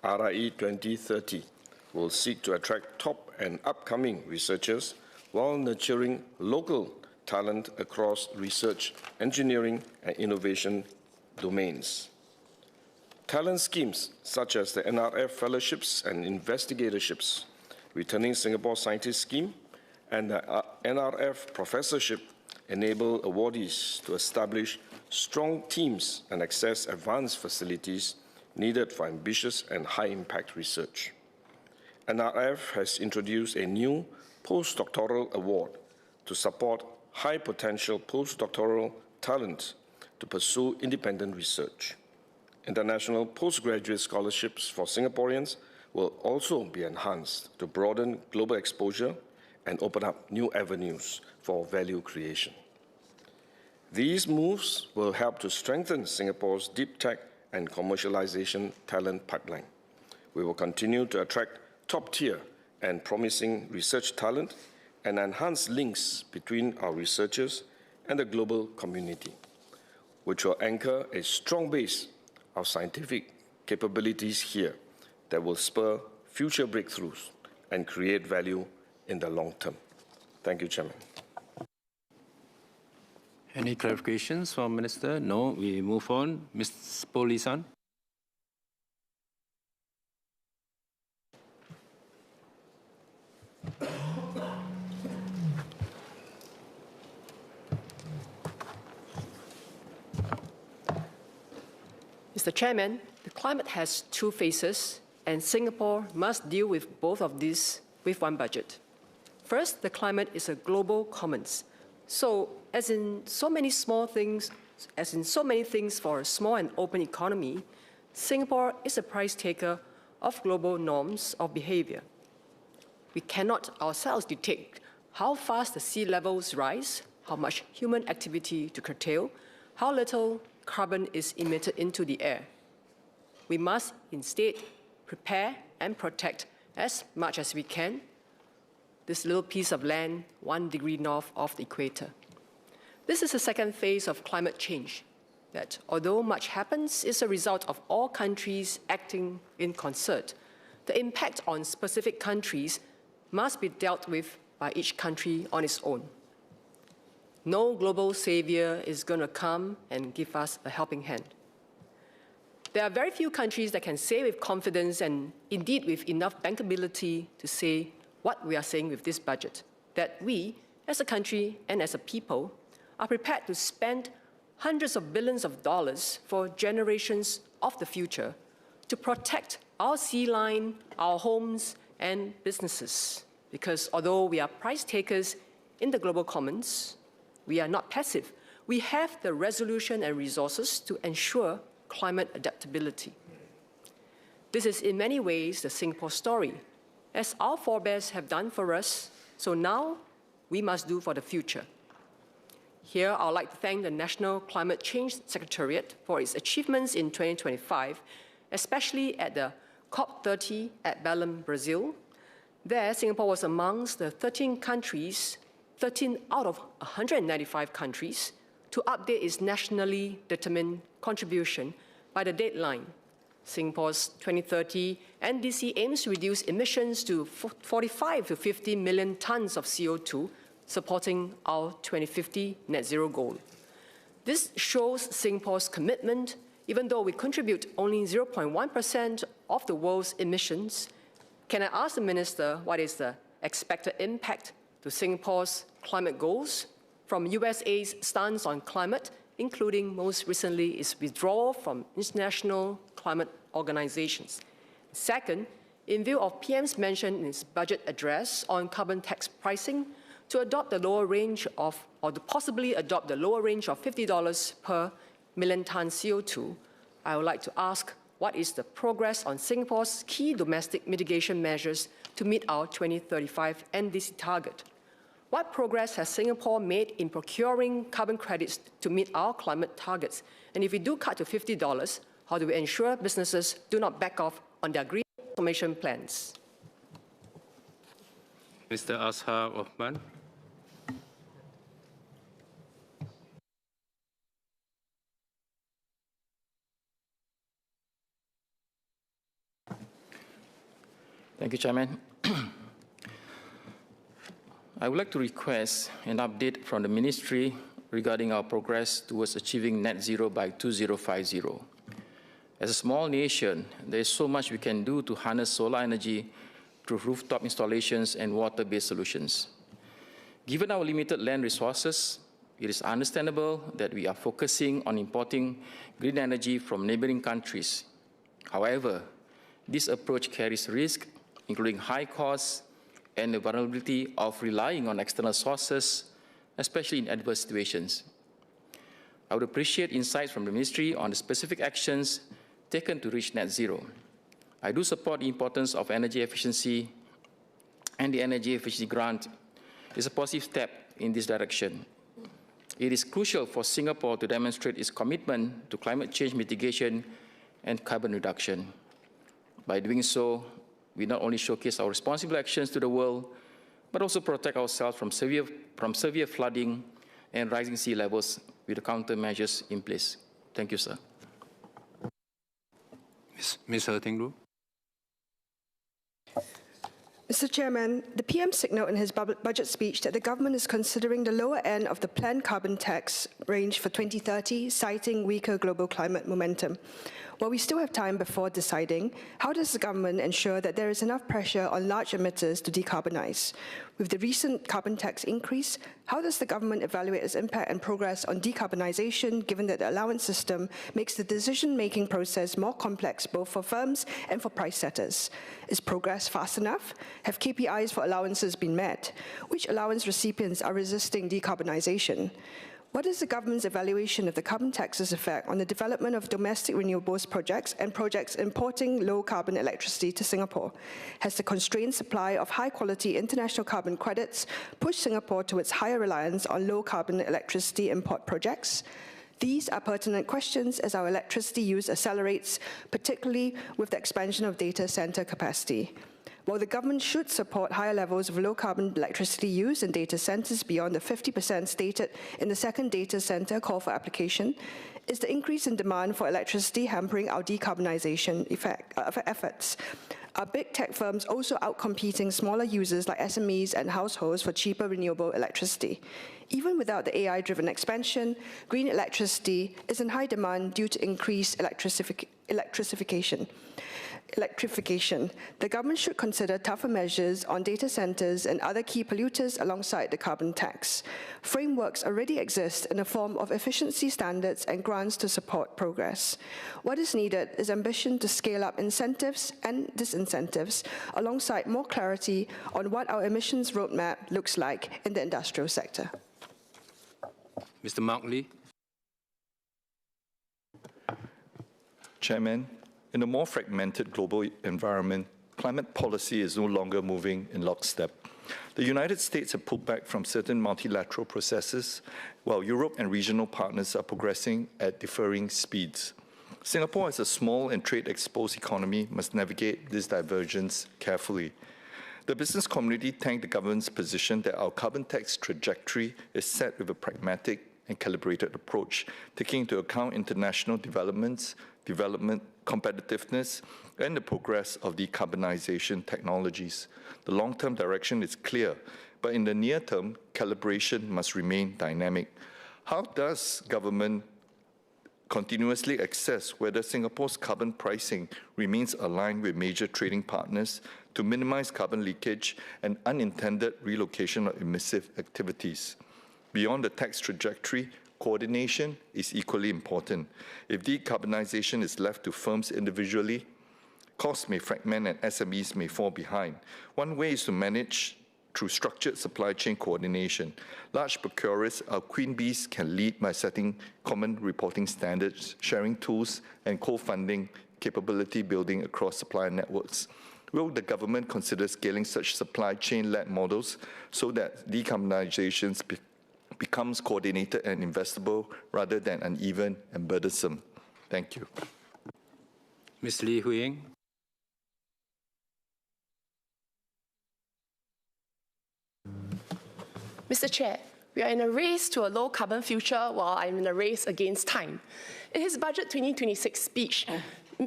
RIE 2030 will seek to attract top and upcoming researchers while nurturing local talent across research, engineering, and innovation domains. Talent schemes such as the NRF Fellowships and Investigatorships, Returning Singapore Scientist Scheme, and the NRF Professorship enable awardees to establish strong teams and access advanced facilities needed for ambitious and high-impact research. NRF has introduced a new postdoctoral award to support high-potential postdoctoral talent to pursue independent research. International postgraduate scholarships for Singaporeans will also be enhanced to broaden global exposure and open up new avenues for value creation. These moves will help to strengthen Singapore's deep tech and commercialization talent pipeline. We will continue to attract top-tier and promising research talent and enhance links between our researchers and the global community, which will anchor a strong base of scientific capabilities here that will spur future breakthroughs and create value in the long term. Thank you, Chairman. Any clarifications from Minister? No, we move on. Ms. Polisan. Mr. Chairman, the climate has two faces, and Singapore must deal with both of these with one budget. First, the climate is a global commons. So, as in so many things for a small and open economy, Singapore is a price taker of global norms of behavior. We cannot ourselves dictate how fast the sea levels rise, how much human activity to curtail, how little carbon is emitted into the air. We must instead prepare and protect as much as we can this little piece of land 1 degree north of the equator. This is the second phase of climate change, that although much happens is a result of all countries acting in concert, the impact on specific countries must be dealt with by each country on its own. No global savior is going to come and give us a helping hand. There are very few countries that can say with confidence and indeed with enough bankability to say what we are saying with this budget, that we, as a country and as a people, are prepared to spend hundreds of billions of dollars for generations of the future to protect our sea line, our homes, and businesses. Because although we are price takers in the global commons, we are not passive. We have the resolution and resources to ensure climate adaptability. This is in many ways the Singapore story. As our forebears have done for us, so now we must do for the future. Here, I would like to thank the National Climate Change Secretariat for its achievements in 2025, especially at the COP30 at Belém, Brazil. There, Singapore was amongst the 13 out of 195 countries, to update its nationally determined contribution by the deadline. Singapore's 2030 NDC aims to reduce emissions to 45 to 50 million tons of CO2, supporting our 2050 net zero goal. This shows Singapore's commitment. Even though we contribute only 0.1% of the world's emissions, can I ask the Minister what is the expected impact to Singapore's climate goals from USA's stance on climate, including most recently its withdrawal from international climate organizations? Second, in view of PM's mention in his budget address on carbon tax pricing, to adopt the lower range of, or to possibly adopt the lower range of $50 per million ton CO2, I would like to ask what is the progress on Singapore's key domestic mitigation measures to meet our 2035 NDC target? What progress has Singapore made in procuring carbon credits to meet our climate targets? And if we do cut to $50, how do we ensure businesses do not back off on their green transformation plans? Mr. Azhar Othman. Thank you, Chairman. I would like to request an update from the Ministry regarding our progress towards achieving net zero by 2050. As a small nation, there is so much we can do to harness solar energy through rooftop installations and water-based solutions. Given our limited land resources, it is understandable that we are focusing on importing green energy from neighboring countries. However, this approach carries risk, including high costs and the vulnerability of relying on external sources, especially in adverse situations. I would appreciate insights from the Ministry on the specific actions taken to reach net zero. I do support the importance of energy efficiency, and the energy efficiency grant is a positive step in this direction. It is crucial for Singapore to demonstrate its commitment to climate change mitigation and carbon reduction. By doing so, we not only showcase our responsible actions to the world, but also protect ourselves from severe flooding and rising sea levels with the countermeasures in place. Thank you, sir. Ms. Hertinglu. Mr. Chairman, the PM signalled in his budget speech that the government is considering the lower end of the planned carbon tax range for 2030, citing weaker global climate momentum. While we still have time before deciding, how does the government ensure that there is enough pressure on large emitters to decarbonize? With the recent carbon tax increase, how does the government evaluate its impact and progress on decarbonization, given that the allowance system makes the decision-making process more complex both for firms and for price setters? Is progress fast enough? Have KPIs for allowances been met? Which allowance recipients are resisting decarbonization? What is the government's evaluation of the carbon tax's effect on the development of domestic renewables projects and projects importing low-carbon electricity to Singapore? Has the constrained supply of high-quality international carbon credits pushed Singapore towards higher reliance on low-carbon electricity import projects? These are pertinent questions as our electricity use accelerates, particularly with the expansion of data center capacity. While the government should support higher levels of low-carbon electricity use in data centers beyond the 50% stated in the second data center call for application, is the increase in demand for electricity hampering our decarbonization efforts? Are big tech firms also outcompeting smaller users like SMEs and households for cheaper renewable electricity? Even without the AI-driven expansion, green electricity is in high demand due to increased electrification. The government should consider tougher measures on data centers and other key polluters alongside the carbon tax. Frameworks already exist in the form of efficiency standards and grants to support progress. What is needed is ambition to scale up incentives and disincentives alongside more clarity on what our emissions roadmap looks like in the industrial sector. Mr. Mark Lee. Chairman, in a more fragmented global environment, climate policy is no longer moving in lockstep. The United States have pulled back from certain multilateral processes, while Europe and regional partners are progressing at differing speeds. Singapore, as a small and trade-exposed economy, must navigate this divergence carefully. The business community thanked the government's position that our carbon tax trajectory is set with a pragmatic and calibrated approach, taking into account international developments, competitiveness, and the progress of decarbonization technologies. The long-term direction is clear, but in the near term, calibration must remain dynamic. How does government continuously assess whether Singapore's carbon pricing remains aligned with major trading partners to minimize carbon leakage and unintended relocation of emissive activities? Beyond the tax trajectory, coordination is equally important. If decarbonization is left to firms individually, costs may fragment and SMEs may fall behind. One way is to manage through structured supply chain coordination. Large procurers, our queen bees, can lead by setting common reporting standards, sharing tools, and co-funding capability building across supplier networks. Will the government consider scaling such supply chain-led models so that decarbonization becomes coordinated and investable rather than uneven and burdensome? Thank you. Ms. Lee Hui-Ying. Mr. Chair, we are in a race to a low-carbon future while I'm in a race against time. In his Budget 2026 speech,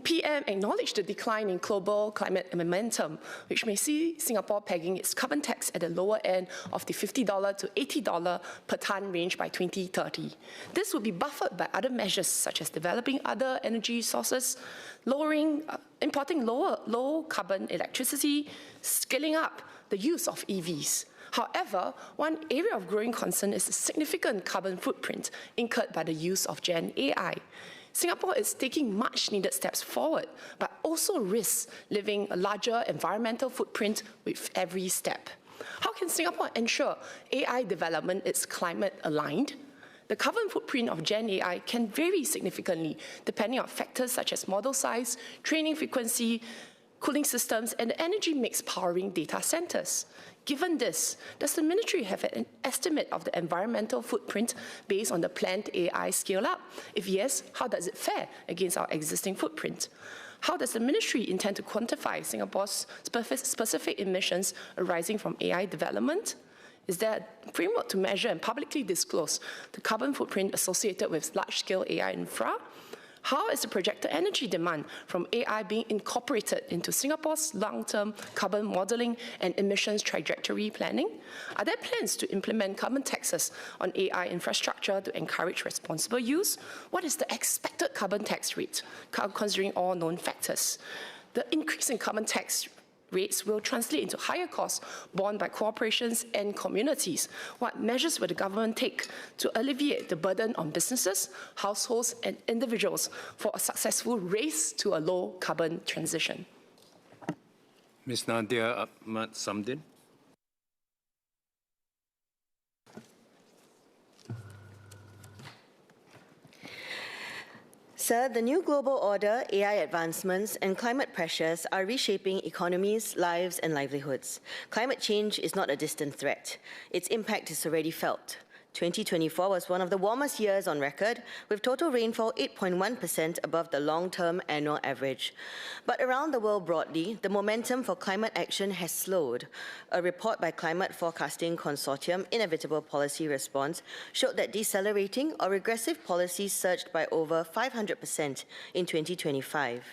PM acknowledged the decline in global climate momentum, which may see Singapore pegging its carbon tax at the lower end of the $50 to $80 per tonne range by 2030. This will be buffered by other measures such as developing other energy sources, importing low-carbon electricity, scaling up the use of EVs. However, one area of growing concern is the significant carbon footprint incurred by the use of Gen AI. Singapore is taking much-needed steps forward, but also risks leaving a larger environmental footprint with every step. How can Singapore ensure AI development is climate-aligned? The carbon footprint of Gen AI can vary significantly depending on factors such as model size, training frequency, cooling systems, and the energy mix powering data centers. Given this, does the ministry have an estimate of the environmental footprint based on the planned AI scale-up? If yes, how does it fare against our existing footprint? How does the ministry intend to quantify Singapore's specific emissions arising from AI development? Is there a framework to measure and publicly disclose the carbon footprint associated with large-scale AI infra? How is the projected energy demand from AI being incorporated into Singapore's long-term carbon modelling and emissions trajectory planning? Are there plans to implement carbon taxes on AI infrastructure to encourage responsible use? What is the expected carbon tax rate, considering all known factors? The increase in carbon tax rates will translate into higher costs borne by corporations and communities. What measures will the government take to alleviate the burden on businesses, households, and individuals for a successful race to a low-carbon transition? Ms. Nadia Ahmad Samdin. Sir, the new global order, AI advancements, and climate pressures are reshaping economies, lives, and livelihoods. Climate change is not a distant threat. Its impact is already felt. 2024 was one of the warmest years on record, with total rainfall 8.1% above the long-term annual average. But around the world broadly, the momentum for climate action has slowed. A report by Climate Forecasting Consortium, Inevitable Policy Response, showed that decelerating or regressive policies surged by over 500% in 2025.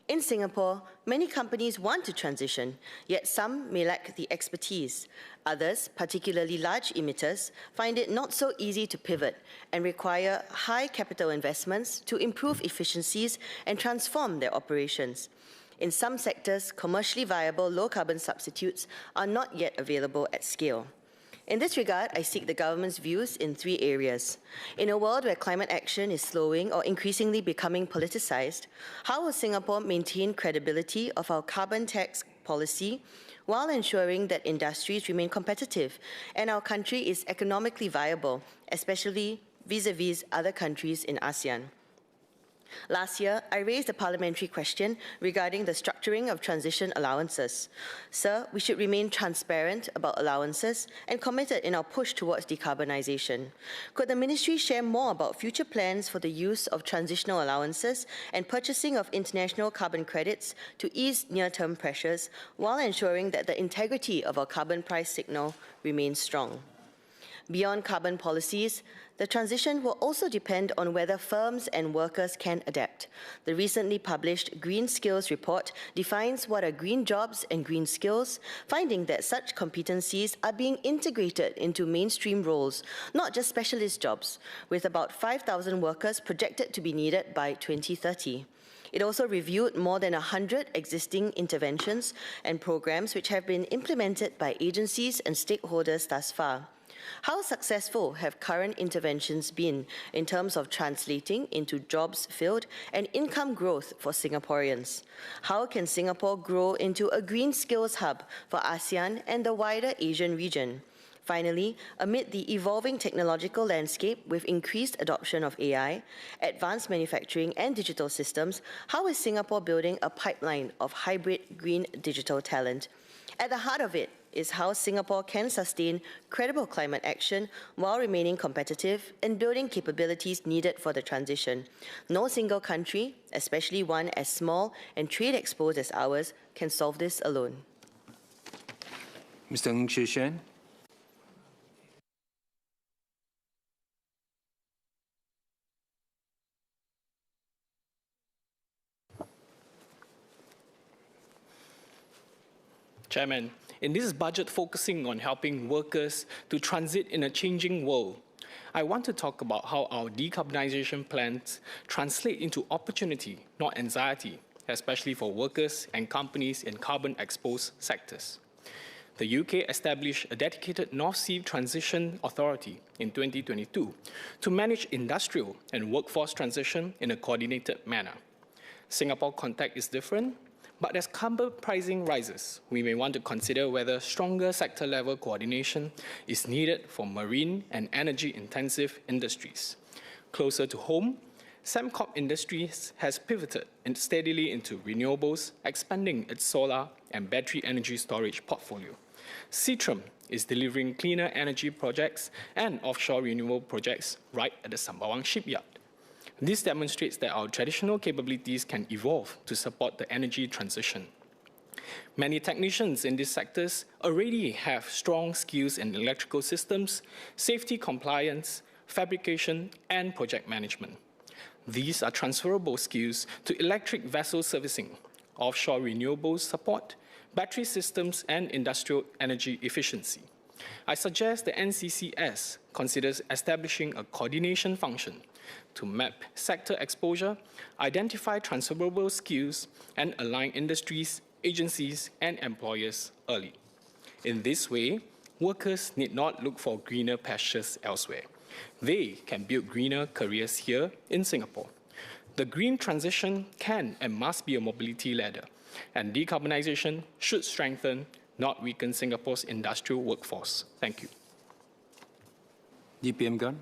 In Singapore, many companies want to transition, yet some may lack the expertise. Others, particularly large emitters, find it not so easy to pivot and require high capital investments to improve efficiencies and transform their operations. In some sectors, commercially viable low-carbon substitutes are not yet available at scale. In this regard, I seek the government's views in 3 areas. In a world where climate action is slowing or increasingly becoming politicized, how will Singapore maintain credibility of our carbon tax policy while ensuring that industries remain competitive and our country is economically viable, especially vis-à-vis other countries in ASEAN? Last year, I raised a parliamentary question regarding the structuring of transition allowances. Sir, we should remain transparent about allowances and committed in our push towards decarbonisation. Could the Ministry share more about future plans for the use of transitional allowances and purchasing of international carbon credits to ease near-term pressures while ensuring that the integrity of our carbon price signal remains strong? Beyond carbon policies, the transition will also depend on whether firms and workers can adapt. The recently published Green Skills report defines what are green jobs and green skills, finding that such competencies are being integrated into mainstream roles, not just specialist jobs, with about 5,000 workers projected to be needed by 2030. It also reviewed more than 100 existing interventions and programs which have been implemented by agencies and stakeholders thus far. How successful have current interventions been in terms of translating into jobs filled and income growth for Singaporeans? How can Singapore grow into a green skills hub for ASEAN and the wider Asian region? Finally, amid the evolving technological landscape with increased adoption of AI, advanced manufacturing and digital systems, how is Singapore building a pipeline of hybrid green digital talent? At the heart of it is how Singapore can sustain credible climate action while remaining competitive and building capabilities needed for the transition. No single country, especially one as small and trade-exposed as ours, can solve this alone. Mr. Ng Chee Shen. Chairman, in this budget focusing on helping workers to transit in a changing world, I want to talk about how our decarbonisation plans translate into opportunity, not anxiety, especially for workers and companies in carbon-exposed sectors. The UK established a dedicated North Sea Transition Authority in 2022 to manage industrial and workforce transition in a coordinated manner. Singapore context is different, but as carbon pricing rises, we may want to consider whether stronger sector-level coordination is needed for marine and energy-intensive industries. Closer to home, Sembcorp Industries has pivoted steadily into renewables, expanding its solar and battery energy storage portfolio. Seatrium is delivering cleaner energy projects and offshore renewable projects right at the Sembawang shipyard. This demonstrates that our traditional capabilities can evolve to support the energy transition. Many technicians in these sectors already have strong skills in electrical systems, safety compliance, fabrication, and project management. These are transferable skills to electric vessel servicing, offshore renewables support, battery systems, and industrial energy efficiency. I suggest the NCCS considers establishing a coordination function to map sector exposure, identify transferable skills, and align industries, agencies, and employers early. In this way, workers need not look for greener pastures elsewhere. They can build greener careers here in Singapore. The green transition can and must be a mobility ladder, and decarbonization should strengthen, not weaken Singapore's industrial workforce. Thank you. DPM Gun.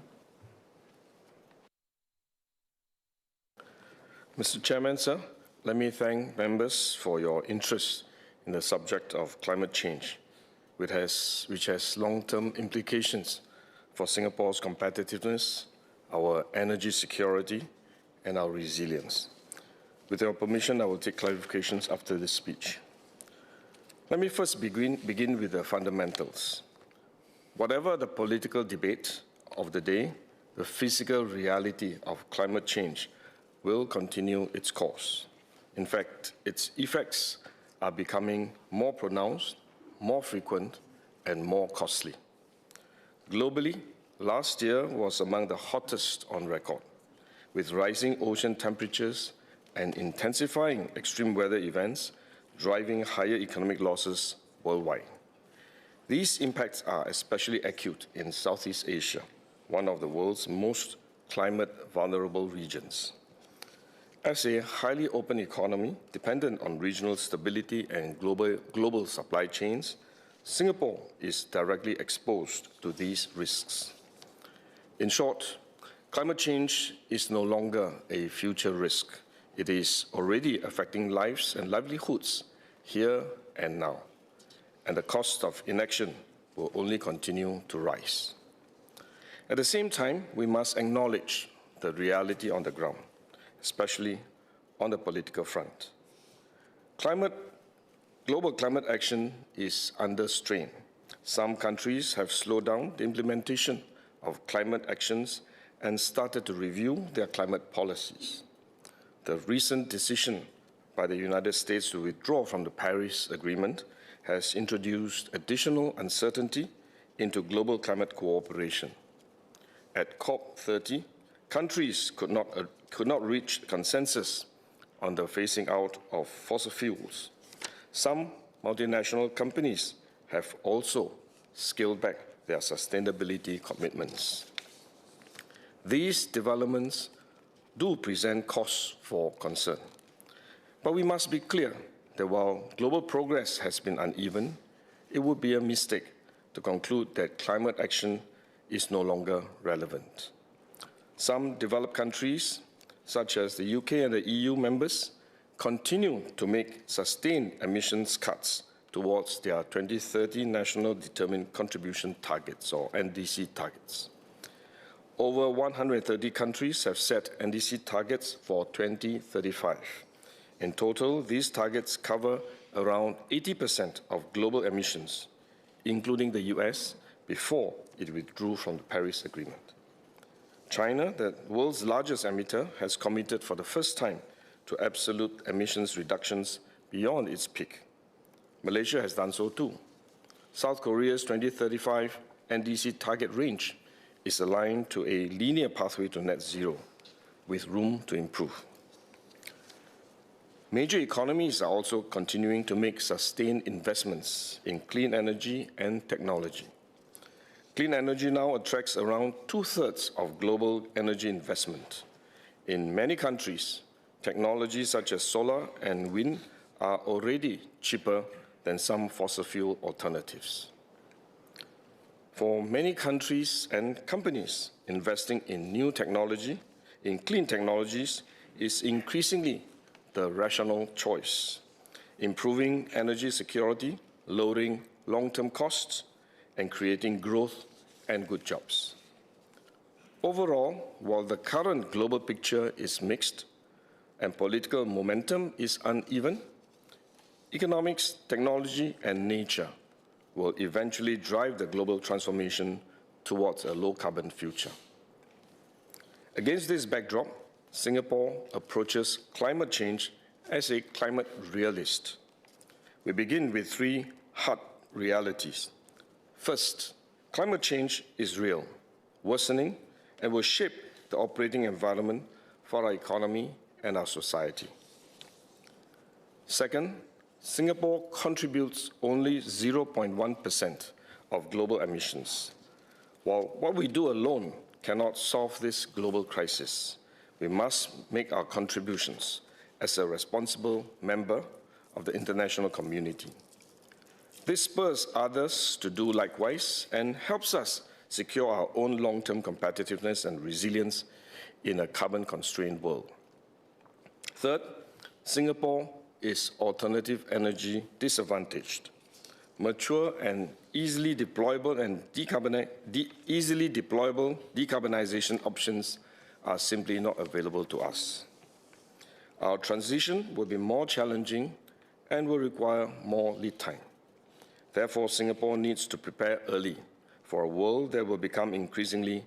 Mr. Chairman, sir, let me thank members for your interest in the subject of climate change, which has long-term implications for Singapore's competitiveness, our energy security, and our resilience. With your permission, I will take clarifications after this speech. Let me first begin with the fundamentals. Whatever the political debate of the day, the physical reality of climate change will continue its course. In fact, its effects are becoming more pronounced, more frequent, and more costly. Globally, last year was among the hottest on record, with rising ocean temperatures and intensifying extreme weather events driving higher economic losses worldwide. These impacts are especially acute in Southeast Asia, one of the world's most climate-vulnerable regions. As a highly open economy dependent on regional stability and global supply chains, Singapore is directly exposed to these risks. In short, climate change is no longer a future risk. It is already affecting lives and livelihoods here and now, and the cost of inaction will only continue to rise. At the same time, we must acknowledge the reality on the ground, especially on the political front. Global climate action is under strain. Some countries have slowed down the implementation of climate actions and started to review their climate policies. The recent decision by the United States to withdraw from the Paris Agreement has introduced additional uncertainty into global climate cooperation. At COP30, countries could not reach consensus on the phasing out of fossil fuels. Some multinational companies have also scaled back their sustainability commitments. These developments do present cause for concern. But we must be clear that while global progress has been uneven, it would be a mistake to conclude that climate action is no longer relevant. Some developed countries, such as the UK and the EU members, continue to make sustained emissions cuts towards their 2030 National Determined Contribution Targets, or NDC targets. Over 130 countries have set NDC targets for 2035. In total, these targets cover around 80% of global emissions, including the US, before it withdrew from the Paris Agreement. China, the world's largest emitter, has committed for the first time to absolute emissions reductions beyond its peak. Malaysia has done so too. South Korea's 2035 NDC target range is aligned to a linear pathway to net zero, with room to improve. Major economies are also continuing to make sustained investments in clean energy and technology. Clean energy now attracts around 2/3 of global energy investment. In many countries, technologies such as solar and wind are already cheaper than some fossil fuel alternatives. For many countries and companies, investing in new technology, in clean technologies, is increasingly the rational choice, improving energy security, lowering long-term costs, and creating growth and good jobs. Overall, while the current global picture is mixed and political momentum is uneven, economics, technology, and nature will eventually drive the global transformation towards a low-carbon future. Against this backdrop, Singapore approaches climate change as a climate realist. We begin with three hard realities. First, climate change is real, worsening, and will shape the operating environment for our economy and our society. Second, Singapore contributes only 0.1% of global emissions. While what we do alone cannot solve this global crisis, we must make our contributions as a responsible member of the international community. This spurs others to do likewise and helps us secure our own long-term competitiveness and resilience in a carbon-constrained world. Third, Singapore is alternative energy disadvantaged. Mature and easily deployable decarbonization options are simply not available to us. Our transition will be more challenging and will require more lead time. Therefore, Singapore needs to prepare early for a world that will become increasingly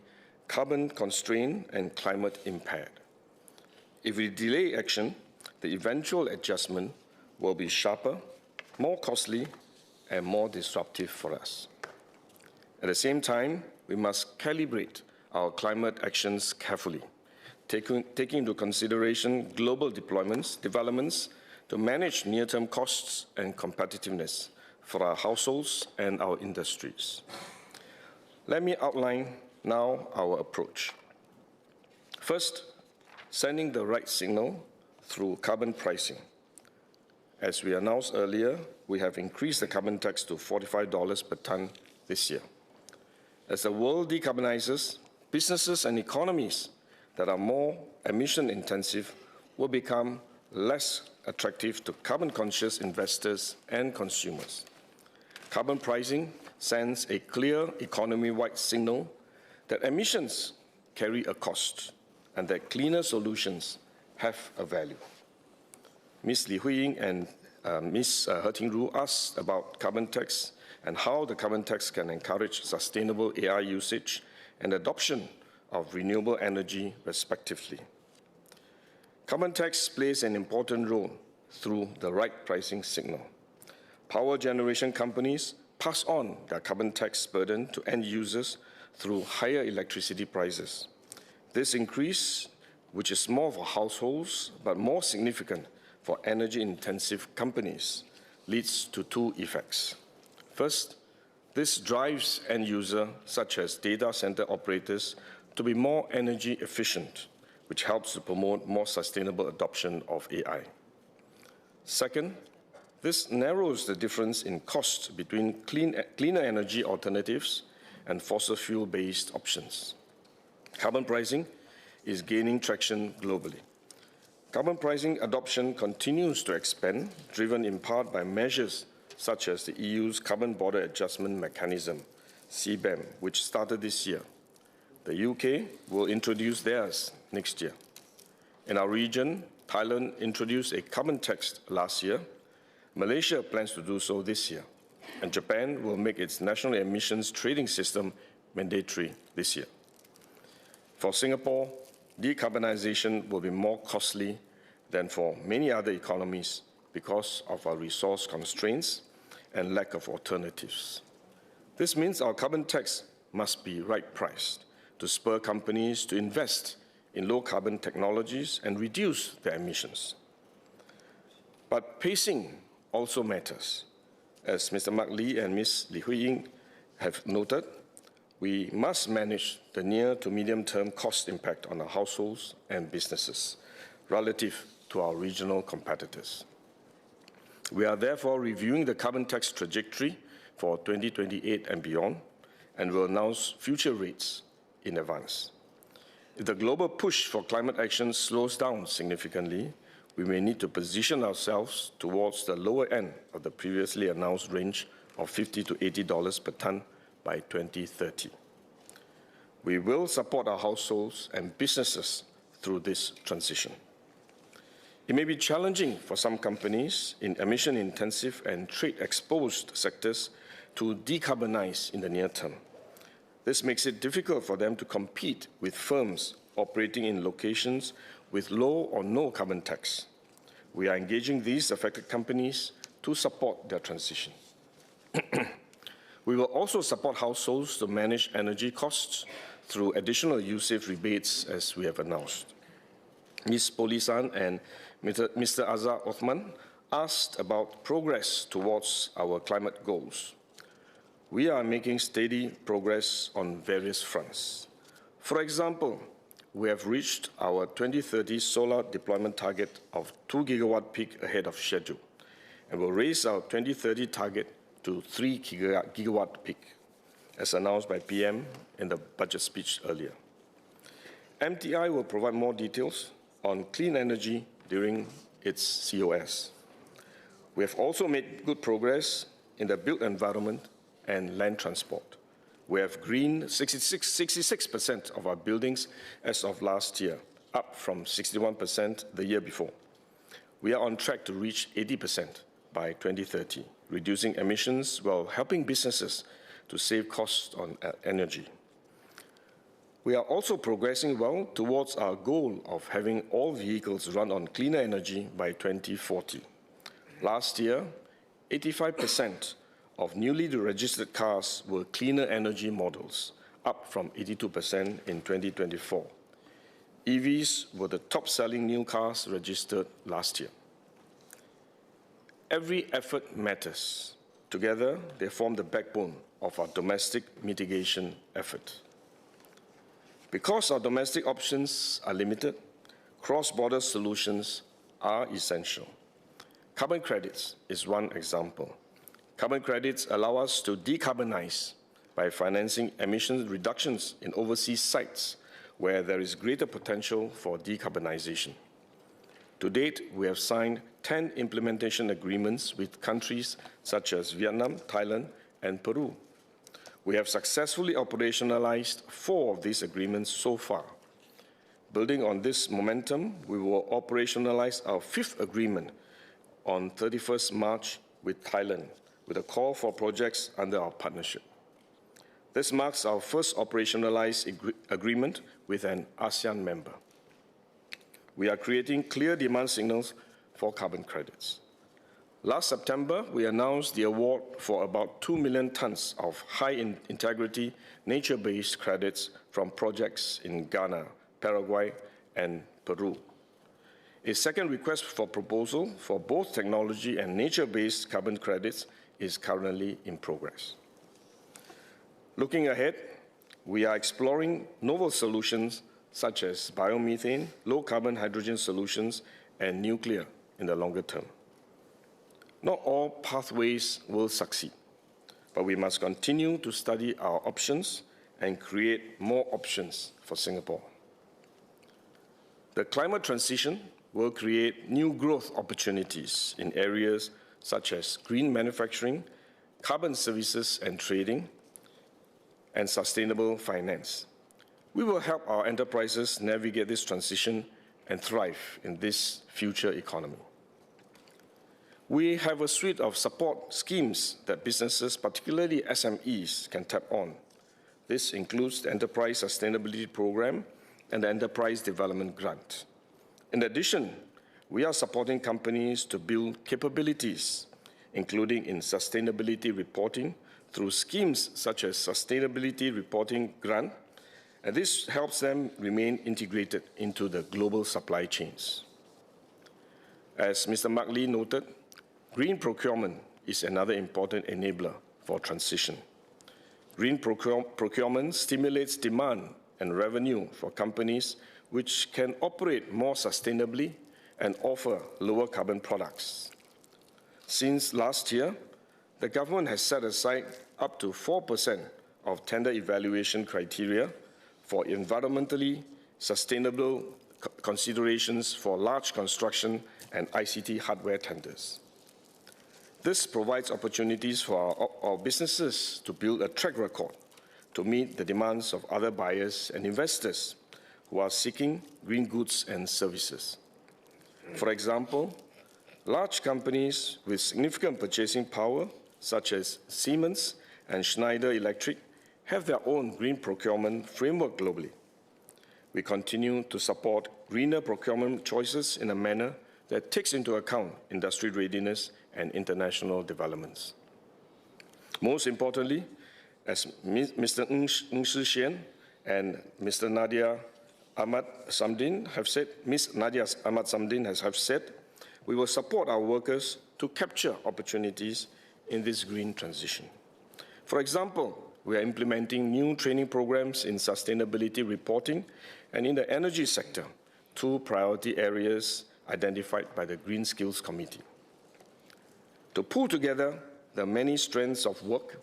carbon-constrained and climate-impaired. If we delay action, the eventual adjustment will be sharper, more costly, and more disruptive for us. At the same time, we must calibrate our climate actions carefully, taking into consideration global developments to manage near-term costs and competitiveness for our households and our industries. Let me outline now our approach. First, sending the right signal through carbon pricing. As we announced earlier, we have increased the carbon tax to $45 per tonne this year. As the world decarbonizes, businesses and economies that are more emission-intensive will become less attractive to carbon-conscious investors and consumers. Carbon pricing sends a clear economy-wide signal that emissions carry a cost and that cleaner solutions have a value. Ms. Li Hui-ying and Ms. He Ting-ru asked about carbon tax and how the carbon tax can encourage sustainable AI usage and adoption of renewable energy, respectively. Carbon tax plays an important role through the right pricing signal. Power generation companies pass on their carbon tax burden to end users through higher electricity prices. This increase, which is small for households but more significant for energy-intensive companies, leads to two effects. First, this drives end users, such as data center operators, to be more energy efficient, which helps to promote more sustainable adoption of AI. Second, this narrows the difference in cost between cleaner energy alternatives and fossil fuel-based options. Carbon pricing is gaining traction globally. Carbon pricing adoption continues to expand, driven in part by measures such as the EU's Carbon Border Adjustment Mechanism, CBAM, which started this year. The UK will introduce theirs next year. In our region, Thailand introduced a carbon tax last year. Malaysia plans to do so this year. And Japan will make its national emissions trading system mandatory this year. For Singapore, decarbonization will be more costly than for many other economies because of our resource constraints and lack of alternatives. This means our carbon tax must be right-priced to spur companies to invest in low-carbon technologies and reduce their emissions. But pacing also matters. As Mr. Mark Lee and Ms. Li Hui-ying have noted, we must manage the near to medium-term cost impact on our households and businesses relative to our regional competitors. We are therefore reviewing the carbon tax trajectory for 2028 and beyond, and will announce future rates in advance. If the global push for climate action slows down significantly, we may need to position ourselves towards the lower end of the previously announced range of $50 to $80 per tonne by 2030. We will support our households and businesses through this transition. It may be challenging for some companies in emission-intensive and trade-exposed sectors to decarbonize in the near term. This makes it difficult for them to compete with firms operating in locations with low or no carbon tax. We are engaging these affected companies to support their transition. We will also support households to manage energy costs through additional usage rebates, as we have announced. Ms. Polisan and Mr. Azhar Othman asked about progress towards our climate goals. We are making steady progress on various fronts. For example, we have reached our 2030 solar deployment target of 2 gigawatt peak ahead of schedule, and will raise our 2030 target to 3 gigawatt peak, as announced by PM in the budget speech earlier. MDDI will provide more details on clean energy during its COS. We have also made good progress in the built environment and land transport. We have greened 66% of our buildings as of last year, up from 61% the year before. We are on track to reach 80% by 2030, reducing emissions while helping businesses to save costs on energy. We are also progressing well towards our goal of having all vehicles run on cleaner energy by 2040. Last year, 85% of newly registered cars were cleaner energy models, up from 82% in 2024. EVs were the top-selling new cars registered last year. Every effort matters. Together, they form the backbone of our domestic mitigation effort. Because our domestic options are limited, cross-border solutions are essential. Carbon credits is one example. Carbon credits allow us to decarbonize by financing emission reductions in overseas sites where there is greater potential for decarbonization. To date, we have signed 10 implementation agreements with countries such as Vietnam, Thailand, and Peru. We have successfully operationalized 4 of these agreements so far. Building on this momentum, we will operationalize our 5th agreement on 31st March with Thailand, with a call for projects under our partnership. This marks our first operationalized agreement with an ASEAN member. We are creating clear demand signals for carbon credits. Last September, we announced the award for about 2 million tons of high-integrity, nature-based credits from projects in Ghana, Paraguay, and Peru. A second request for proposal for both technology and nature-based carbon credits is currently in progress. Looking ahead, we are exploring novel solutions such as biomethane, low-carbon hydrogen solutions, and nuclear in the longer term. Not all pathways will succeed, but we must continue to study our options and create more options for Singapore. The climate transition will create new growth opportunities in areas such as green manufacturing, carbon services and trading, and sustainable finance. We will help our enterprises navigate this transition and thrive in this future economy. We have a suite of support schemes that businesses, particularly SMEs, can tap on. This includes the Enterprise Sustainability Program and the Enterprise Development Grant. In addition, we are supporting companies to build capabilities, including in sustainability reporting, through schemes such as Sustainability Reporting Grant, and this helps them remain integrated into the global supply chains. As Mr. Mark Lee noted, green procurement is another important enabler for transition. Green procurement stimulates demand and revenue for companies which can operate more sustainably and offer lower carbon products. Since last year, the government has set aside up to 4% of tender evaluation criteria for environmentally sustainable considerations for large construction and ICT hardware tenders. This provides opportunities for our businesses to build a track record to meet the demands of other buyers and investors who are seeking green goods and services. For example, large companies with significant purchasing power, such as Siemens and Schneider Electric, have their own green procurement framework globally. we continue to support greener procurement choices in a manner that takes into account industry readiness and international developments. Most importantly, as Mr. Ng Shi Xian and Mr. Nadia Ahmad Samdin have said, Ms. Nadia Ahmad Samdin have said, we will support our workers to capture opportunities in this green transition. For example, we are implementing new training programs in sustainability reporting and in the energy sector, two priority areas identified by the Green Skills Committee. To pull together the many strengths of work,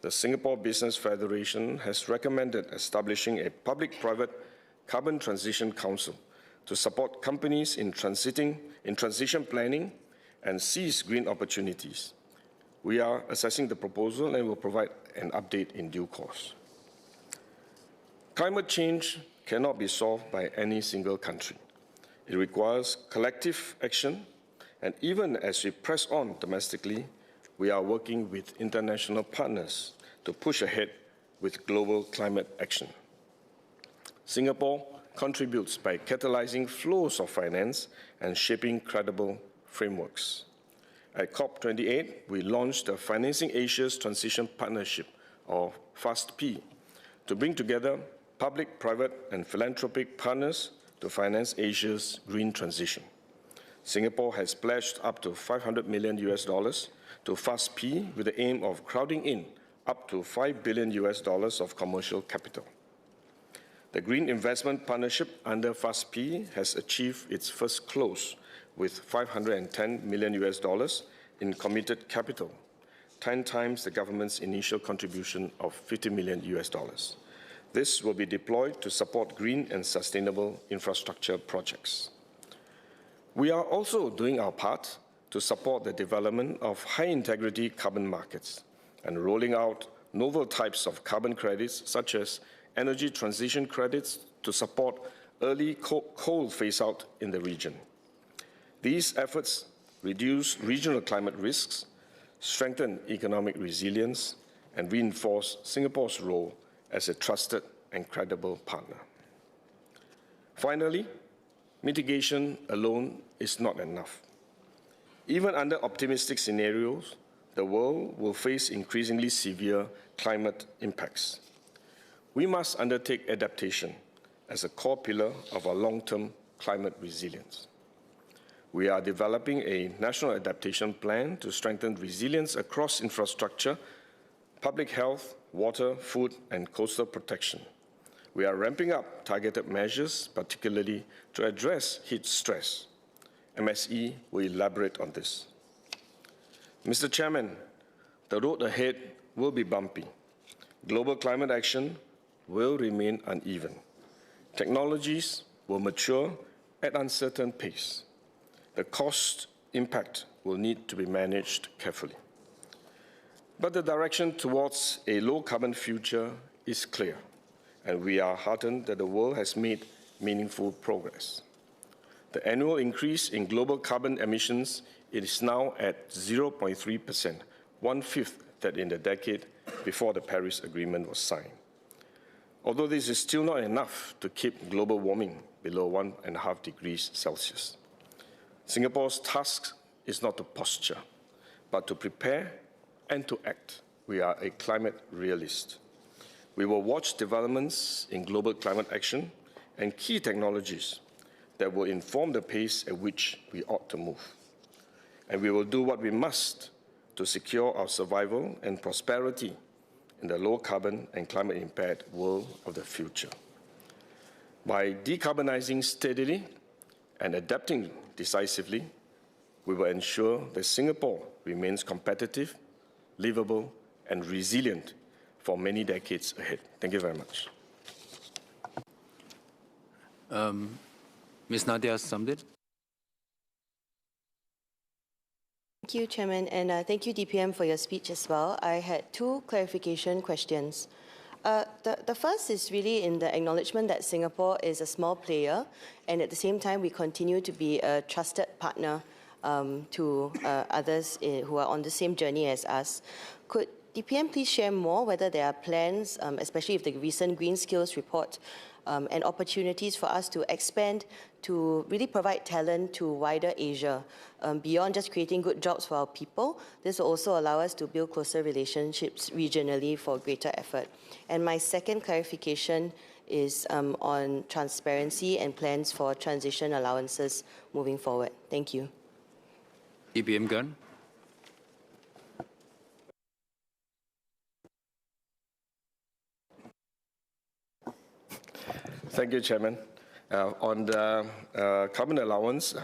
the Singapore Business Federation has recommended establishing a public-private carbon transition council to support companies in transition planning and seize green opportunities. We are assessing the proposal and will provide an update in due course. Climate change cannot be solved by any single country. It requires collective action, and even as we press on domestically, we are working with international partners to push ahead with global climate action. Singapore contributes by catalyzing flows of finance and shaping credible frameworks. At COP28, we launched the Financing Asia's Transition Partnership, or FAST-P, to bring together public, private, and philanthropic partners to finance Asia's green transition. Singapore has pledged up to $500 million to FAST-P with the aim of crowding in up to $5 billion of commercial capital. The Green Investment Partnership under FAST-P has achieved its first close with $510 million in committed capital, 10 times the government's initial contribution of $50 million. This will be deployed to support green and sustainable infrastructure projects. We are also doing our part to support the development of high-integrity carbon markets and rolling out novel types of carbon credits, such as energy transition credits, to support early coal phase-out in the region. These efforts reduce regional climate risks, strengthen economic resilience, and reinforce Singapore's role as a trusted and credible partner. Finally, mitigation alone is not enough. Even under optimistic scenarios, the world will face increasingly severe climate impacts. We must undertake adaptation as a core pillar of our long-term climate resilience. We are developing a national adaptation plan to strengthen resilience across infrastructure, public health, water, food, and coastal protection. We are ramping up targeted measures, particularly to address heat stress. MSE will elaborate on this. Mr. Chairman, the road ahead will be bumpy. Global climate action will remain uneven. Technologies will mature at uncertain pace. The cost impact will need to be managed carefully. But the direction towards a low-carbon future is clear, and we are heartened that the world has made meaningful progress. The annual increase in global carbon emissions is now at 0.3%, one-fifth that in the decade before the Paris Agreement was signed. Although this is still not enough to keep global warming below 1.5 degrees Celsius. Singapore's task is not to posture, but to prepare and to act. We are a climate realist. We will watch developments in global climate action and key technologies that will inform the pace at which we ought to move. And we will do what we must to secure our survival and prosperity in the low-carbon and climate-impaired world of the future. By decarbonizing steadily and adapting decisively, we will ensure that Singapore remains competitive, livable, and resilient for many decades ahead. Thank you very much. Ms. Nadia Samdin. Thank you, Chairman, and thank you, DPM, for your speech as well. I had two clarification questions. The first is really in the acknowledgement that Singapore is a small player, and at the same time, we continue to be a trusted partner to others who are on the same journey as us. Could DPM please share more whether there are plans, especially if the recent Green Skills report and opportunities for us to expand, to really provide talent to wider Asia. Beyond just creating good jobs for our people, this will also allow us to build closer relationships regionally for greater effort. And my second clarification is on transparency and plans for transition allowances moving forward. Thank you. EPM Gun. Thank you, Chairman. On the carbon allowance,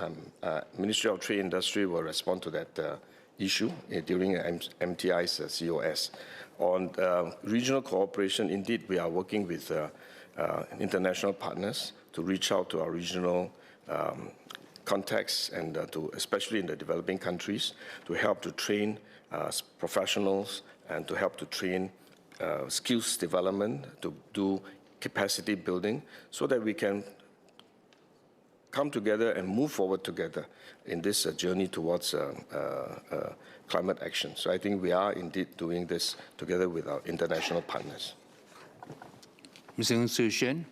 Ministry of Trade and Industry will respond to that issue during MTI's COS. On regional cooperation, indeed, we are working with international partners to reach out to our regional contacts and to, especially in the developing countries, to help to train professionals and to help to train skills development, to do capacity building, so that we can come together and move forward together in this journey towards climate action. So I think we are indeed doing this together with our international partners. Mr. Ng Shu.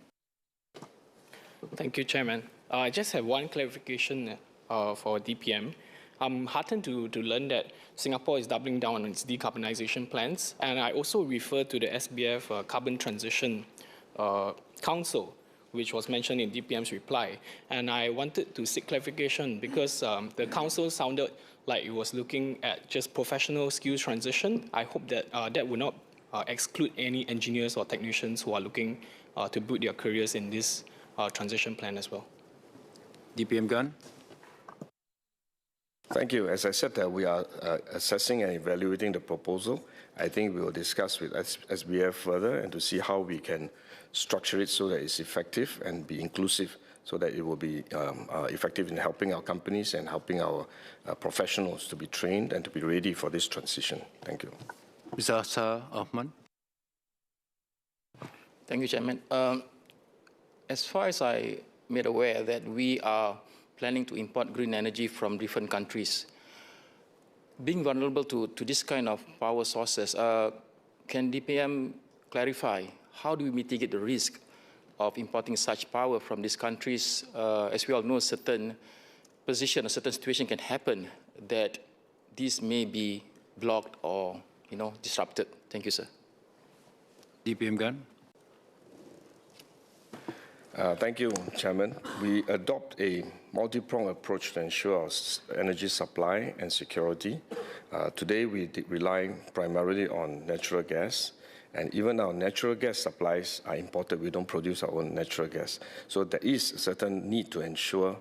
Thank you, Chairman. I just have one clarification for DPM. I'm heartened to learn that Singapore is doubling down on its decarbonization plans, and I also refer to the SBF Carbon Transition Council, which was mentioned in DPM's reply. And I wanted to seek clarification because the council sounded like it was looking at just professional skills transition. I hope that that would not exclude any engineers or technicians who are looking to build their careers in this transition plan as well. DPM Gun. Thank you. As I said, we are assessing and evaluating the proposal. I think we will discuss with SBF further and to see how we can structure it so that it's effective and be inclusive, so that it will be effective in helping our companies and helping our professionals to be trained and to be ready for this transition. Thank you. Mr. Shah Ahmad. Thank you, Chairman. As far as I made aware that we are planning to import green energy from different countries, being vulnerable to this kind of power sources, can DPM clarify how do we mitigate the risk of importing such power from these countries? As we all know, a certain position, a certain situation can happen that these may be blocked or disrupted. Thank you, sir. DPM Gun. Thank you, Chairman. We adopt a multi-pronged approach to ensure our energy supply and security. Today, we rely primarily on natural gas, and even our natural gas supplies are imported. We don't produce our own natural gas. So there is a certain need to ensure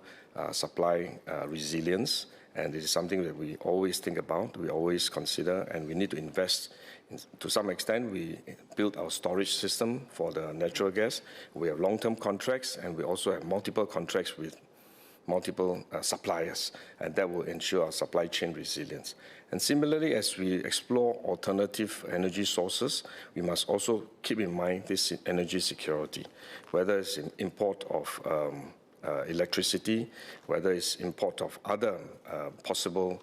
supply resilience, and it is something that we always think about, we always consider, and we need to invest. To some extent, we built our storage system for the natural gas. We have long-term contracts, and we also have multiple contracts with multiple suppliers, and that will ensure our supply chain resilience. And similarly, as we explore alternative energy sources, we must also keep in mind this energy security, whether it's import of electricity, whether it's import of other possible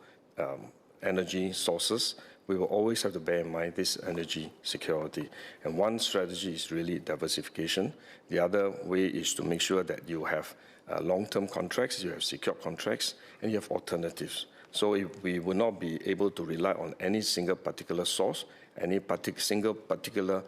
energy sources. We will always have to bear in mind this energy security. And one strategy is really diversification. The other way is to make sure that you have long-term contracts, you have secure contracts, and you have alternatives. So we will not be able to rely on any single particular source, any single particular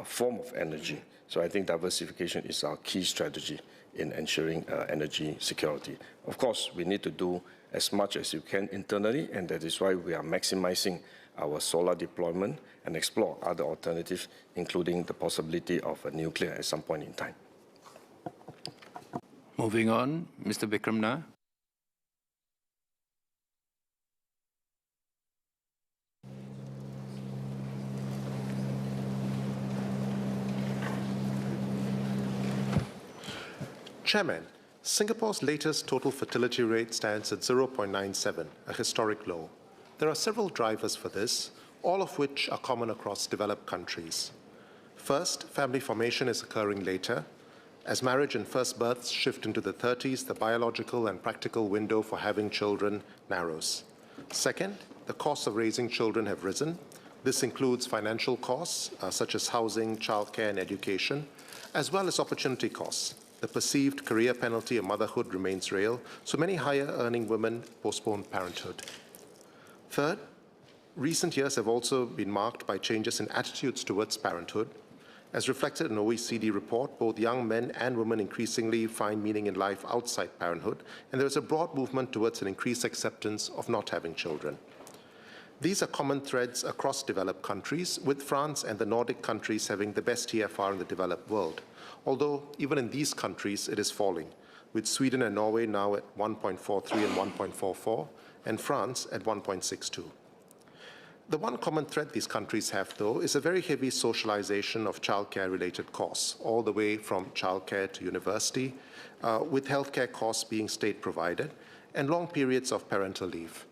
form of energy. So I think diversification is our key strategy in ensuring energy security. Of course, we need to do as much as you can internally, and that is why we are maximizing our solar deployment and explore other alternatives, including the possibility of a nuclear at some point in time. Moving on, Mr. Vikram Nair. Chairman, Singapore's latest total fertility rate stands at 0.97, a historic low. There are several drivers for this, all of which are common across developed countries. First, family formation is occurring later. As marriage and first births shift into the 30s, the biological and practical window for having children narrows. Second, the costs of raising children have risen. This includes financial costs, such as housing, childcare, and education, as well as opportunity costs. The perceived career penalty of motherhood remains real, so many higher-earning women postpone parenthood. Third, recent years have also been marked by changes in attitudes towards parenthood. As reflected in an OECD report, both young men and women increasingly find meaning in life outside parenthood, and there is a broad movement towards an increased acceptance of not having children. These are common threads across developed countries, with France and the Nordic countries having the best TFR in the developed world. Although, even in these countries, it is falling, with Sweden and Norway now at 1.43 and 1.44, and France at 1.62. The one common thread these countries have, though, is a very heavy socialization of childcare-related costs, all the way from childcare to university, with healthcare costs being state-provided, and long periods of parental leave.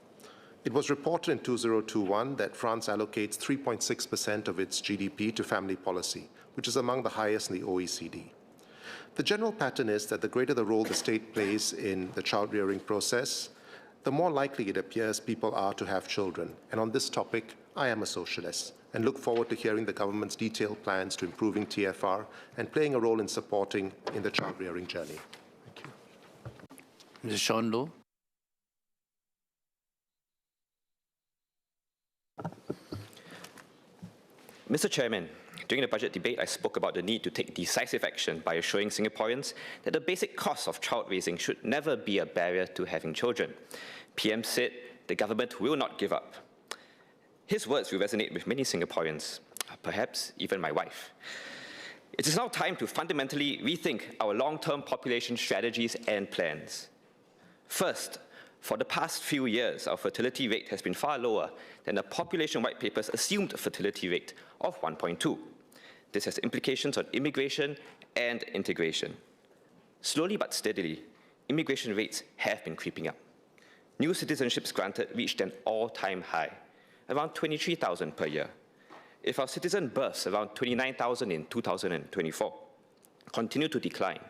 It was reported in 2021 that France allocates 3.6% of its GDP to family policy, which is among the highest in the OECD. The general pattern is that the greater the role the state plays in the child-rearing process, the more likely it appears people are to have children. And on this topic, I am a socialist and look forward to hearing the government's detailed plans to improving TFR and playing a role in supporting in the child-rearing journey. Thank you. Mr. Sean Low. Mr. Chairman, during the budget debate, I spoke about the need to take decisive action by assuring Singaporeans that the basic cost of child raising should never be a barrier to having children. PM said the government will not give up. His words will resonate with many Singaporeans, perhaps even my wife. It is now time to fundamentally rethink our long-term population strategies and plans. First, for the past few years, our fertility rate has been far lower than the population white paper's assumed fertility rate of 1.2. This has implications on immigration and integration. Slowly but steadily, immigration rates have been creeping up. New citizenships granted reached an all-time high, around 23,000 per year. If our citizen births around 29,000 in 2024 continue to decline,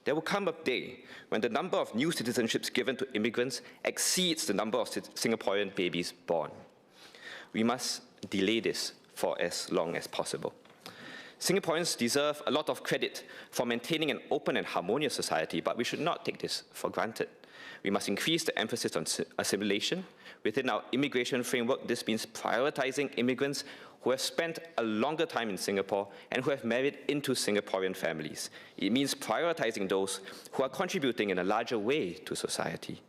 there will come a day when the number of new citizenships given to immigrants exceeds the number of Singaporean babies born. We must delay this for as long as possible. Singaporeans deserve a lot of credit for maintaining an open and harmonious society, but we should not take this for granted. We must increase the emphasis on assimilation. Within our immigration framework, this means prioritizing immigrants who have spent a longer time in Singapore and who have married into Singaporean families. It means prioritizing those who are contributing in a larger way to society.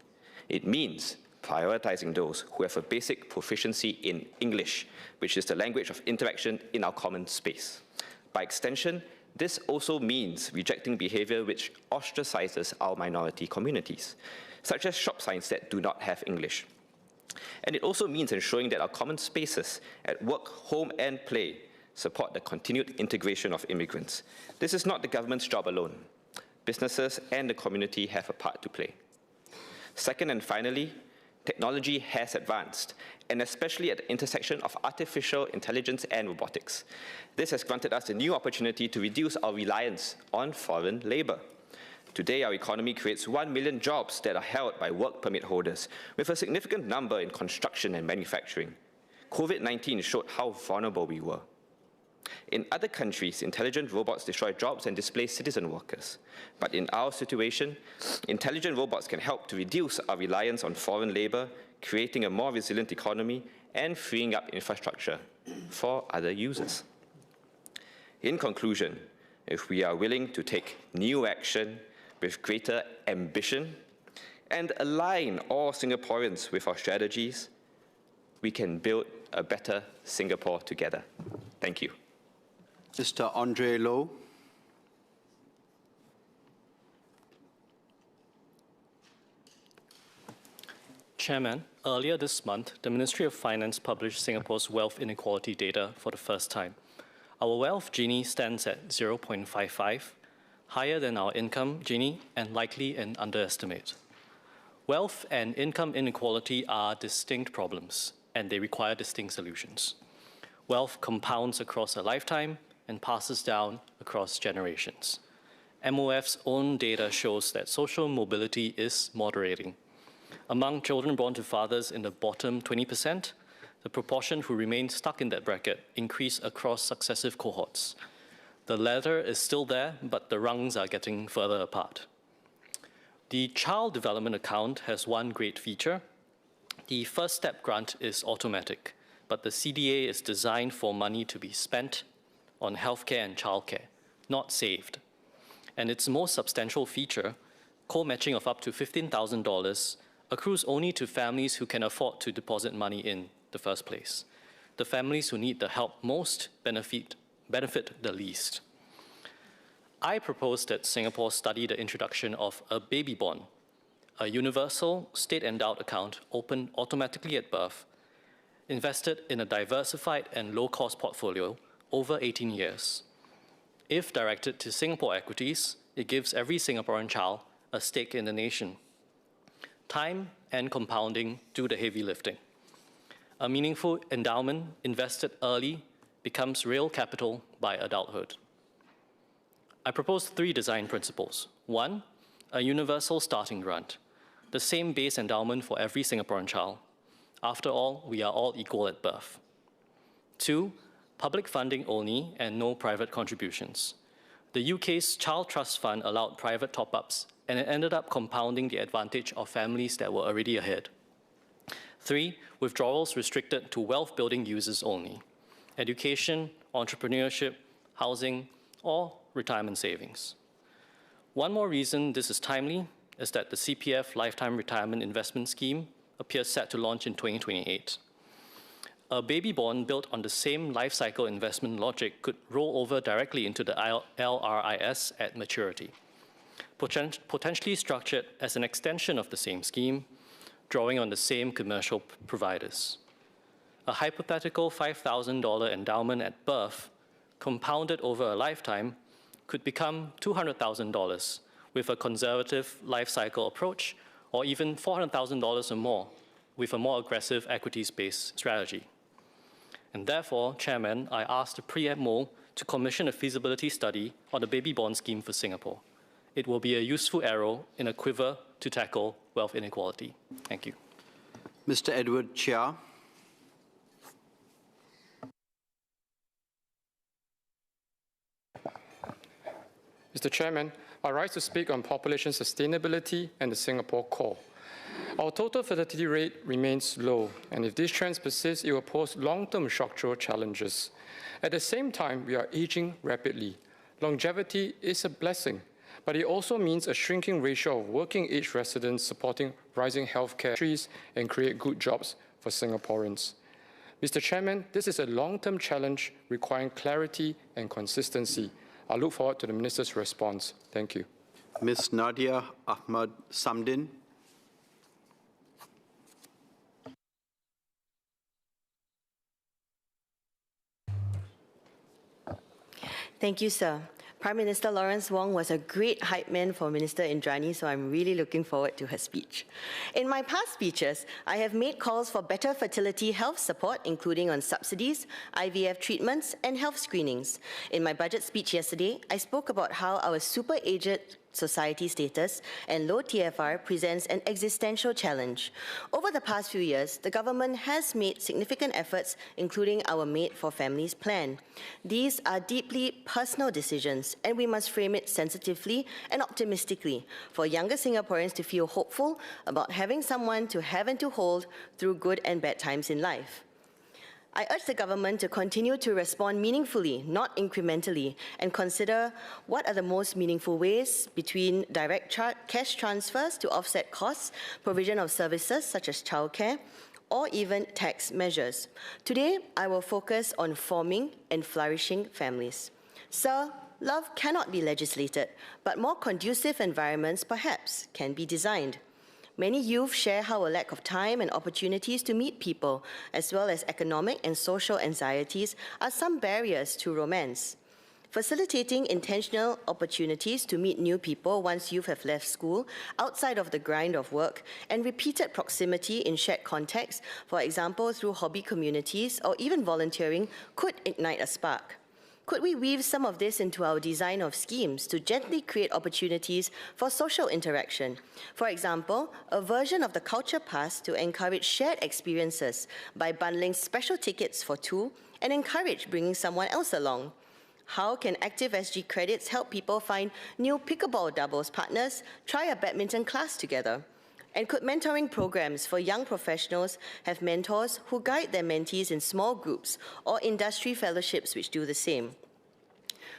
It means prioritizing those who have a basic proficiency in English, which is the language of interaction in our common space. By extension, this also means rejecting behavior which ostracizes our minority communities, such as shop signs that do not have English. And it also means ensuring that our common spaces at work, home, and play support the continued integration of immigrants. This is not the government's job alone. Businesses and the community have a part to play. Second and finally, technology has advanced, and especially at the intersection of artificial intelligence and robotics. This has granted us a new opportunity to reduce our reliance on foreign labor. Today, our economy creates 1 million jobs that are held by work permit holders, with a significant number in construction and manufacturing. COVID-19 showed how vulnerable we were. In other countries, intelligent robots destroy jobs and displace citizen workers. But in our situation, intelligent robots can help to reduce our reliance on foreign labor, creating a more resilient economy and freeing up infrastructure for other users. In conclusion, if we are willing to take new action with greater ambition and align all Singaporeans with our strategies, we can build a better Singapore together. Thank you. Mr. Andre Low. Chairman, earlier this month, the Ministry of Finance published Singapore's wealth inequality data for the first time. Our wealth Gini stands at 0.55, higher than our income Gini and likely an underestimate. Wealth and income inequality are distinct problems, and they require distinct solutions. Wealth compounds across a lifetime and passes down across generations. MOF's own data shows that social mobility is moderating. Among children born to fathers in the bottom 20%, the proportion who remain stuck in that bracket increased across successive cohorts. The ladder is still there, but the rungs are getting further apart. The Child Development Account has one great feature. The first step grant is automatic, but the CDA is designed for money to be spent on healthcare and childcare, not saved. And its most substantial feature, co-matching of up to $15,000, accrues only to families who can afford to deposit money in the first place. The families who need the help most benefit the least. I propose that Singapore study the introduction of a baby bond, a universal state-endowed account opened automatically at birth, invested in a diversified and low-cost portfolio over 18 years. If directed to Singapore equities, it gives every Singaporean child a stake in the nation. Time and compounding do the heavy lifting. A meaningful endowment invested early becomes real capital by adulthood. I propose 3 design principles. 1, a universal starting grant, the same base endowment for every Singaporean child. After all, we are all equal at birth. 2, public funding only and no private contributions. The UK's Child Trust Fund allowed private top-ups, and it ended up compounding the advantage of families that were already ahead. 3, withdrawals restricted to wealth-building users only. Education, entrepreneurship, housing, or retirement savings. One more reason this is timely is that the CPF Lifetime Retirement Investment Scheme appears set to launch in 2028. A baby bond built on the same life cycle investment logic could roll over directly into the LRIS at maturity, potentially structured as an extension of the same scheme, drawing on the same commercial providers. A hypothetical $5,000 endowment at birth, compounded over a lifetime, could become $200,000 with a conservative life cycle approach, or even $400,000 or more with a more aggressive equities-based strategy. And therefore, Chairman, I asked the PMO to commission a feasibility study on the baby bond scheme for Singapore. It will be a useful arrow in a quiver to tackle wealth inequality. Thank you. Mr. Edward Chia. Mr. Chairman, I rise to speak on population sustainability and the Singapore core. Our total fertility rate remains low, and if these trends persist, it will pose long-term structural challenges. At the same time, we are aging rapidly. Longevity is a blessing, but it also means a shrinking ratio of working-age residents supporting rising healthcare trees and create good jobs for Singaporeans. Mr. Chairman, this is a long-term challenge requiring clarity and consistency. I look forward to the Minister's response. Thank you. Ms. Nadia Ahmad Samdin. Thank you, sir. Prime Minister Lawrence Wong was a great hype man for Minister Indrani, so I'm really looking forward to her speech. In my past speeches, I have made calls for better fertility health support, including on subsidies, IVF treatments, and health screenings. In my budget speech yesterday, I spoke about how our super-aged society status and low TFR presents an existential challenge. Over the past few years, the government has made significant efforts, including our Made for Families plan. These are deeply personal decisions, and we must frame it sensitively and optimistically for younger Singaporeans to feel hopeful about having someone to have and to hold through good and bad times in life. I urge the government to continue to respond meaningfully, not incrementally, and consider what are the most meaningful ways between direct cash transfers to offset costs, provision of services such as childcare, or even tax measures. Today, I will focus on forming and flourishing families. Sir, love cannot be legislated, but more conducive environments perhaps can be designed. Many youth share how a lack of time and opportunities to meet people, as well as economic and social anxieties, are some barriers to romance. Facilitating intentional opportunities to meet new people once youth have left school, outside of the grind of work, and repeated proximity in shared contexts, for example through hobby communities or even volunteering, could ignite a spark. Could we weave some of this into our design of schemes to gently create opportunities for social interaction? For example, a version of the Culture Pass to encourage shared experiences by bundling special tickets for two and encourage bringing someone else along. How can Active SG credits help people find new pickleball doubles partners, try a badminton class together? And could mentoring programs for young professionals have mentors who guide their mentees in small groups or industry fellowships which do the same?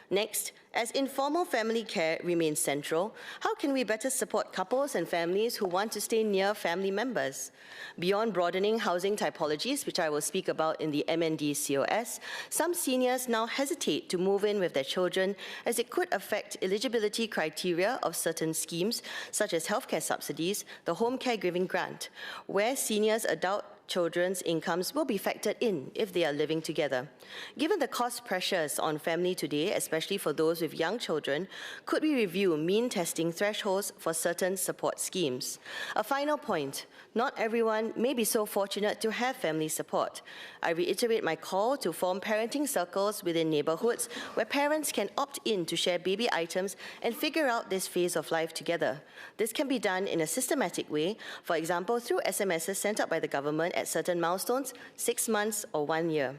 Next, as informal family care remains central, how can we better support couples and families who want to stay near family members? Beyond broadening housing typologies, which I will speak about in the MND-COS, some seniors now hesitate to move in with their children as it could affect eligibility criteria of certain schemes, such as healthcare subsidies, the Home Caregiving Grant, where seniors' adult children's incomes will be factored in if they are living together. Given the cost pressures on family today, especially for those with young children, could we review mean testing thresholds for certain support schemes? A final point, not everyone may be so fortunate to have family support. I reiterate my call to form parenting circles within neighborhoods where parents can opt in to share baby items and figure out this phase of life together. This can be done in a systematic way, for example, through SMSs sent out by the government at certain milestones, 6 months or 1 year.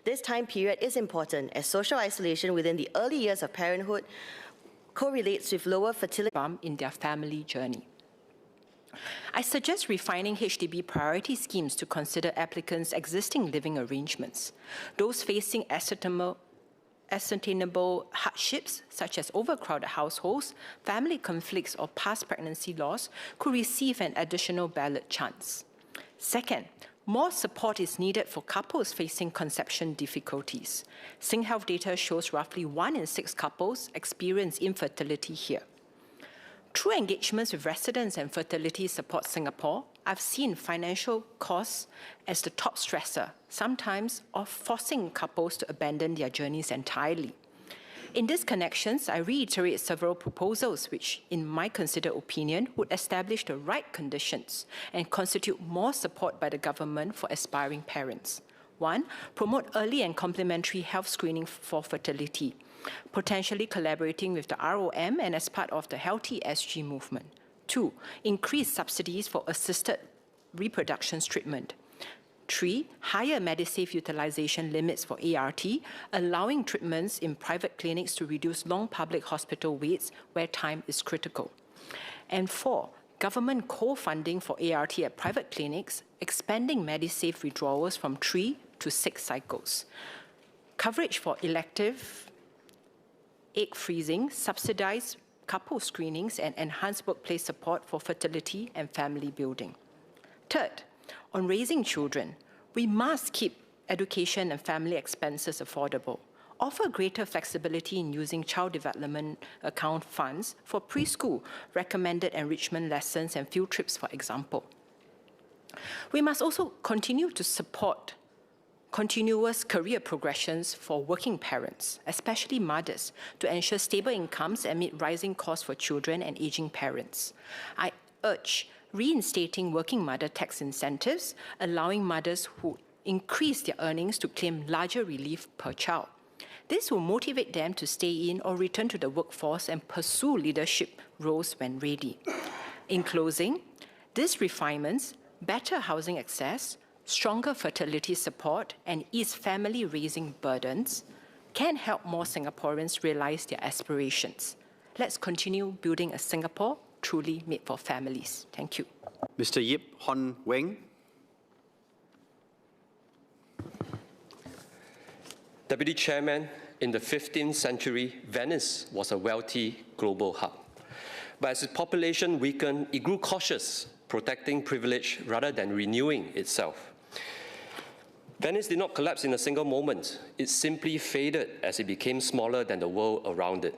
This time period is important as social isolation within the early years of parenthood correlates with lower fertility in their family journey. I suggest refining HDB priority schemes to consider applicants' existing living arrangements. Those facing ascertainable hardships, such as overcrowded households, family conflicts, or past pregnancy loss, could receive an additional ballot chance. Second, more support is needed for couples facing conception difficulties. SingHealth data shows roughly 1 in 6 couples experience infertility here. Through engagements with residents and Fertility Support Singapore, I've seen financial costs as the top stressor, sometimes of forcing couples to abandon their journeys entirely. In these connections, I reiterate several proposals which, in my considered opinion, would establish the right conditions and constitute more support by the government for aspiring parents. 1. Promote early and complementary health screening for fertility, potentially collaborating with the ROM and as part of the Healthy SG movement. 2. Increase subsidies for assisted reproduction treatment. 3. Higher Medisave utilization limits for ART, allowing treatments in private clinics to reduce long public hospital waits where time is critical. And 4. Government co-funding for ART at private clinics, expanding Medisave withdrawals from 3 to 6 cycles. Coverage for elective egg freezing, subsidized couple screenings, and enhanced workplace support for fertility and family building. Third, on raising children, we must keep education and family expenses affordable. Offer greater flexibility in using child development account funds for preschool, recommended enrichment lessons, and field trips, for example. We must also continue to support continuous career progressions for working parents, especially mothers, to ensure stable incomes amid rising costs for children and aging parents. I urge reinstating working mother tax incentives, allowing mothers who increase their earnings to claim larger relief per child. This will motivate them to stay in or return to the workforce and pursue leadership roles when ready. In closing, these refinements, better housing access, stronger fertility support, and ease family raising burdens can help more Singaporeans realize their aspirations. Let's continue building a Singapore truly made for families. Thank you. Mr. Yip Hon Weng. Deputy Chairman, in the 15th century, Venice was a wealthy global hub. But as its population weakened, it grew cautious, protecting privilege rather than renewing itself. Venice did not collapse in a single moment. It simply faded as it became smaller than the world around it.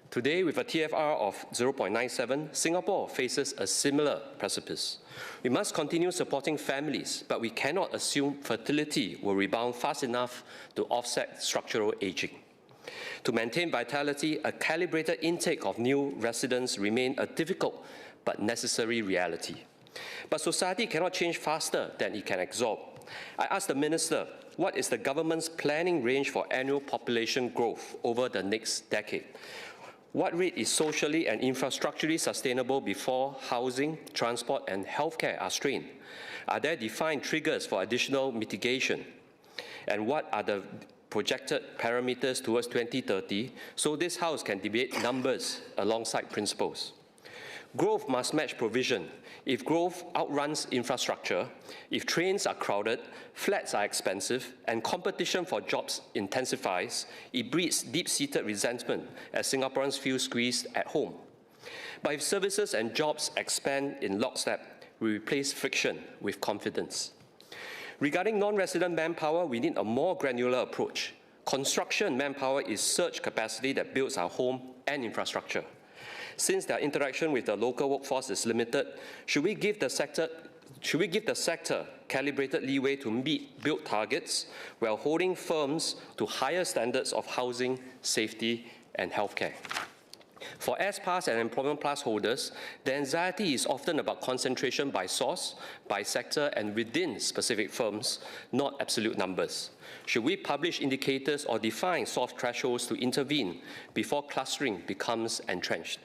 Today, with a TFR of 0.97, Singapore faces a similar precipice. We must continue supporting families, but we cannot assume fertility will rebound fast enough to offset structural aging. To maintain vitality, a calibrated intake of new residents remains a difficult but necessary reality. But society cannot change faster than it can absorb. I ask the Minister, what is the government's planning range for annual population growth over the next decade? What rate is socially and infrastructurally sustainable before housing, transport, and healthcare are strained? Are there defined triggers for additional mitigation? And what are the projected parameters towards 2030, so this House can debate numbers alongside principles. Growth must match provision. If growth outruns infrastructure, if trains are crowded, flats are expensive, and competition for jobs intensifies, it breeds deep-seated resentment as Singaporeans feel squeezed at home. But if services and jobs expand in lockstep, we replace friction with confidence. Regarding non-resident manpower, we need a more granular approach. Construction manpower is surge capacity that builds our home and infrastructure. Since their interaction with the local workforce is limited, should we give the sector calibrated leeway to meet build targets while holding firms to higher standards of housing, safety, and healthcare? For S-Pass and Employment Plus holders, the anxiety is often about concentration by source, by sector, and within specific firms, not absolute numbers. Should we publish indicators or define soft thresholds to intervene before clustering becomes entrenched?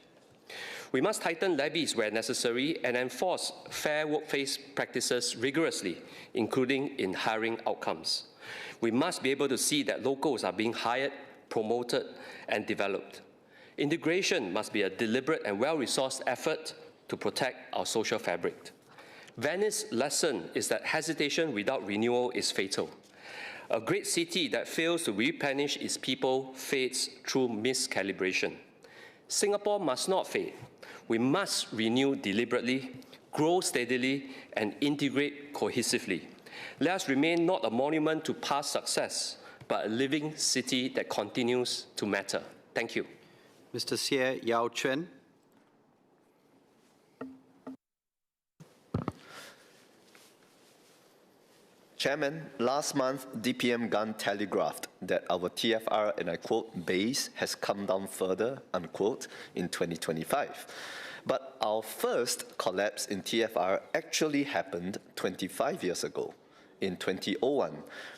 We must tighten levies where necessary and enforce fair workplace practices rigorously, including in hiring outcomes. We must be able to see that locals are being hired, promoted, and developed. Integration must be a deliberate and well-resourced effort to protect our social fabric. Venice's lesson is that hesitation without renewal is fatal. A great city that fails to replenish its people fades through miscalibration. Singapore must not fade. We must renew deliberately, grow steadily, and integrate cohesively. Let us remain not a monument to past success, but a living city that continues to matter. Thank you. Mr. Xie Yao Chen. Chairman, last month, DPM Gun telegraphed that our TFR, and I quote, base has come down further, unquote, in 2025. But our first collapse in TFR actually happened 25 years ago, in 2001.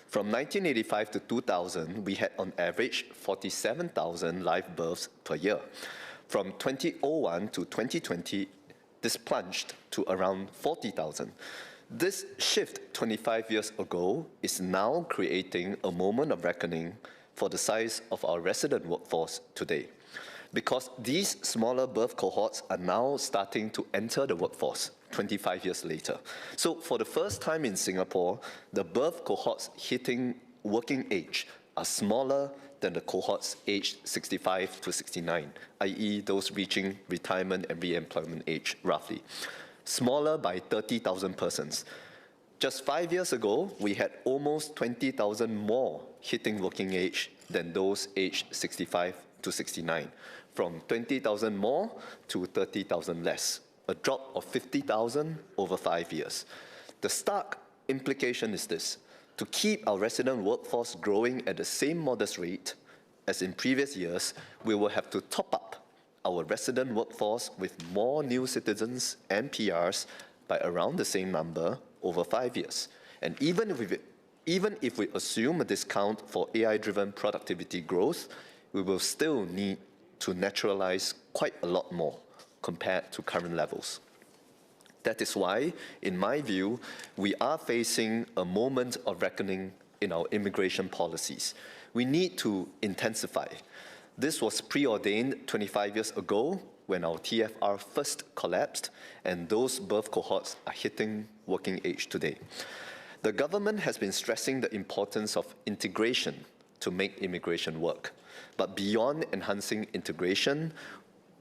From 1985 to 2000, we had on average 47,000 live births per year. From 2001 to 2020, this plunged to around 40,000. This shift 25 years ago is now creating a moment of reckoning for the size of our resident workforce today, because these smaller birth cohorts are now starting to enter the workforce 25 years later. So for the first time in Singapore, the birth cohorts hitting working age are smaller than the cohorts aged 65 to 69, i.e. those reaching retirement and re-employment age, roughly. Smaller by 30,000 persons. Just 5 years ago, we had almost 20,000 more hitting working age than those aged 65 to 69, from 20,000 more to 30,000 less, a drop of 50,000 over 5 years. The stark implication is this: to keep our resident workforce growing at the same modest rate as in previous years, we will have to top up our resident workforce with more new citizens and PRs by around the same number over 5 years. And even if we assume a discount for AI-driven productivity growth, we will still need to naturalize quite a lot more compared to current levels. That is why, in my view, we are facing a moment of reckoning in our immigration policies. We need to intensify. This was preordained 25 years ago when our TFR first collapsed, and those birth cohorts are hitting working age today. The government has been stressing the importance of integration to make immigration work. But beyond enhancing integration,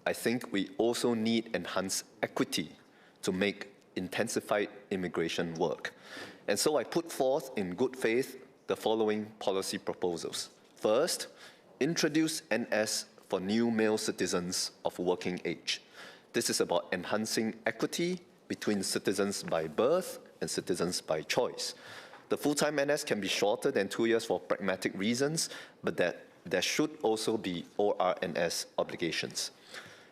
I think we also need enhanced equity to make intensified immigration work. And so I put forth in good faith the following policy proposals. First, introduce NS for new male citizens of working age. This is about enhancing equity between citizens by birth and citizens by choice. The full-time NS can be shorter than 2 years for pragmatic reasons, but there should also be ORNS obligations.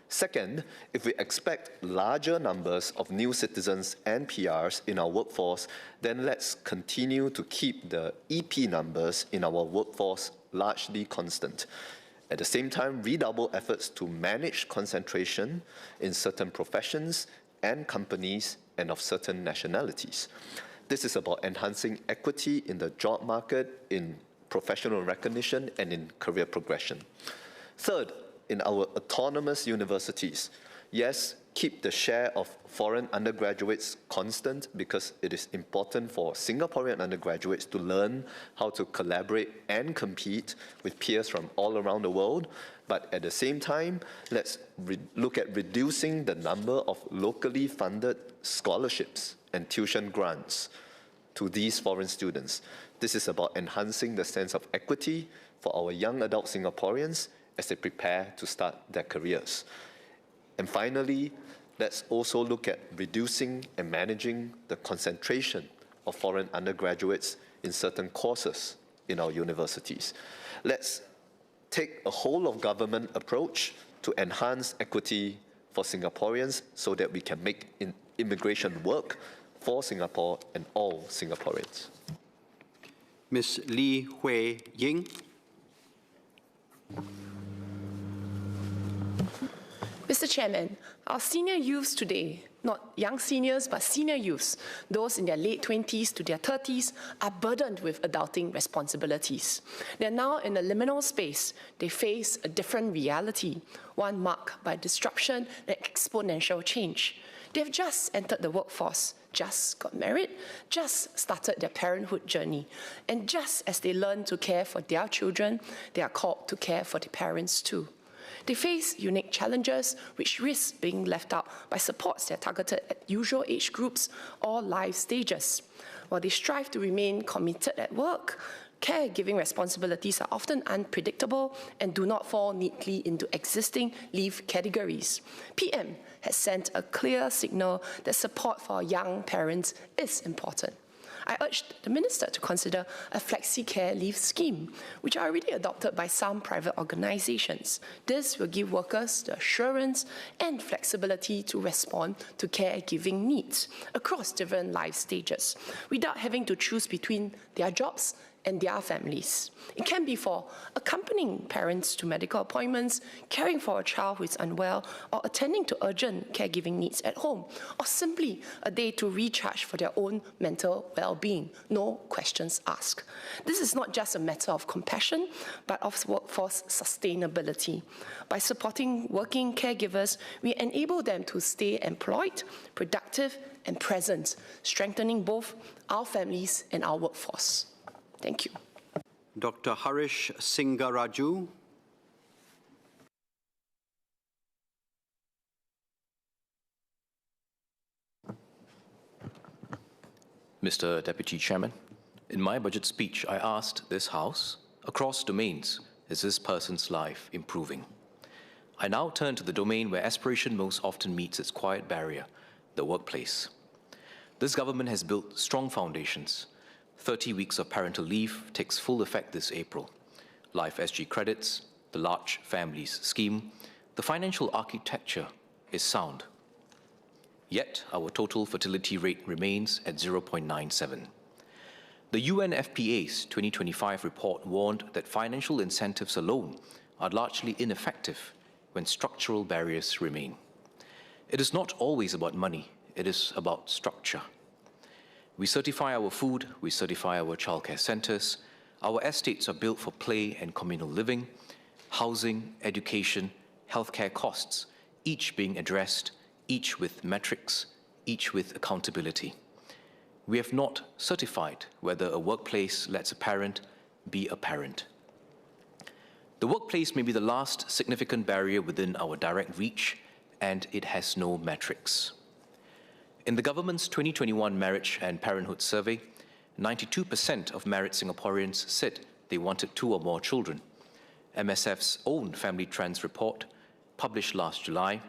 Second, if we expect larger numbers of new citizens and PRs in our workforce, then let's continue to keep the EP numbers in our workforce largely constant. At the same time, redouble efforts to manage concentration in certain professions and companies and of certain nationalities. This is about enhancing equity in the job market in professional recognition and in career progression. Third, in our autonomous universities, yes, keep the share of foreign undergraduates constant because it is important for Singaporean undergraduates to learn how to collaborate and compete with peers from all around the world. But at the same time, let's look at reducing the number of locally funded scholarships and tuition grants to these foreign students. This is about enhancing the sense of equity for our young adult Singaporeans as they prepare to start their careers. And finally, let's also look at reducing and managing the concentration of foreign undergraduates in certain courses in our universities. Let's take a whole-of-government approach to enhance equity for Singaporeans so that we can make immigration work for Singapore and all Singaporeans. Ms. Lee Hui Ying. Mr. Chairman, our senior youths today, not young seniors, but senior youths, those in their late 20s to their 30s, are burdened with adulting responsibilities. They're now in a liminal space. They face a different reality, one marked by disruption and exponential change. They've just entered the workforce, just got married, just started their parenthood journey. And just as they learn to care for their children, they are called to care for their parents too. They face unique challenges which risk being left out by supports that are targeted at usual age groups or life stages. While they strive to remain committed at work, caregiving responsibilities are often unpredictable and do not fall neatly into existing leave categories. PM has sent a clear signal that support for young parents is important. I urged the Minister to consider a flexi-care leave scheme, which are already adopted by some private organisations. This will give workers the assurance and flexibility to respond to caregiving needs across different life stages, without having to choose between their jobs and their families. It can be for accompanying parents to medical appointments, caring for a child who is unwell, or attending to urgent caregiving needs at home, or simply a day to recharge for their own mental well-being. No questions asked. This is not just a matter of compassion, but of workforce sustainability. By supporting working caregivers, we enable them to stay employed, productive, and present, strengthening both our families and our workforce. Thank you. Dr. Harish Singaraju. Mr. Deputy Chairman, in my budget speech, I asked this House, across domains, is this person's life improving? I now turn to the domain where aspiration most often meets its quiet barrier, the workplace. This government has built strong foundations. 30 weeks of parental leave takes full effect this April. Life SG credits, the large families scheme, the financial architecture is sound. Yet, our total fertility rate remains at 0.97. The UNFPA's 2025 report warned that financial incentives alone are largely ineffective when structural barriers remain. It is not always about money, it is about structure. We certify our food, we certify our childcare centres, our estates are built for play and communal living, housing, education, healthcare costs, each being addressed, each with metrics, each with accountability. We have not certified whether a workplace lets a parent be a parent. The workplace may be the last significant barrier within our direct reach, and it has no metrics. In the government's 2021 Marriage and Parenthood Survey, 92% of married Singaporeans said they wanted 2 or more children. MSF's own Family Trends report, published last July,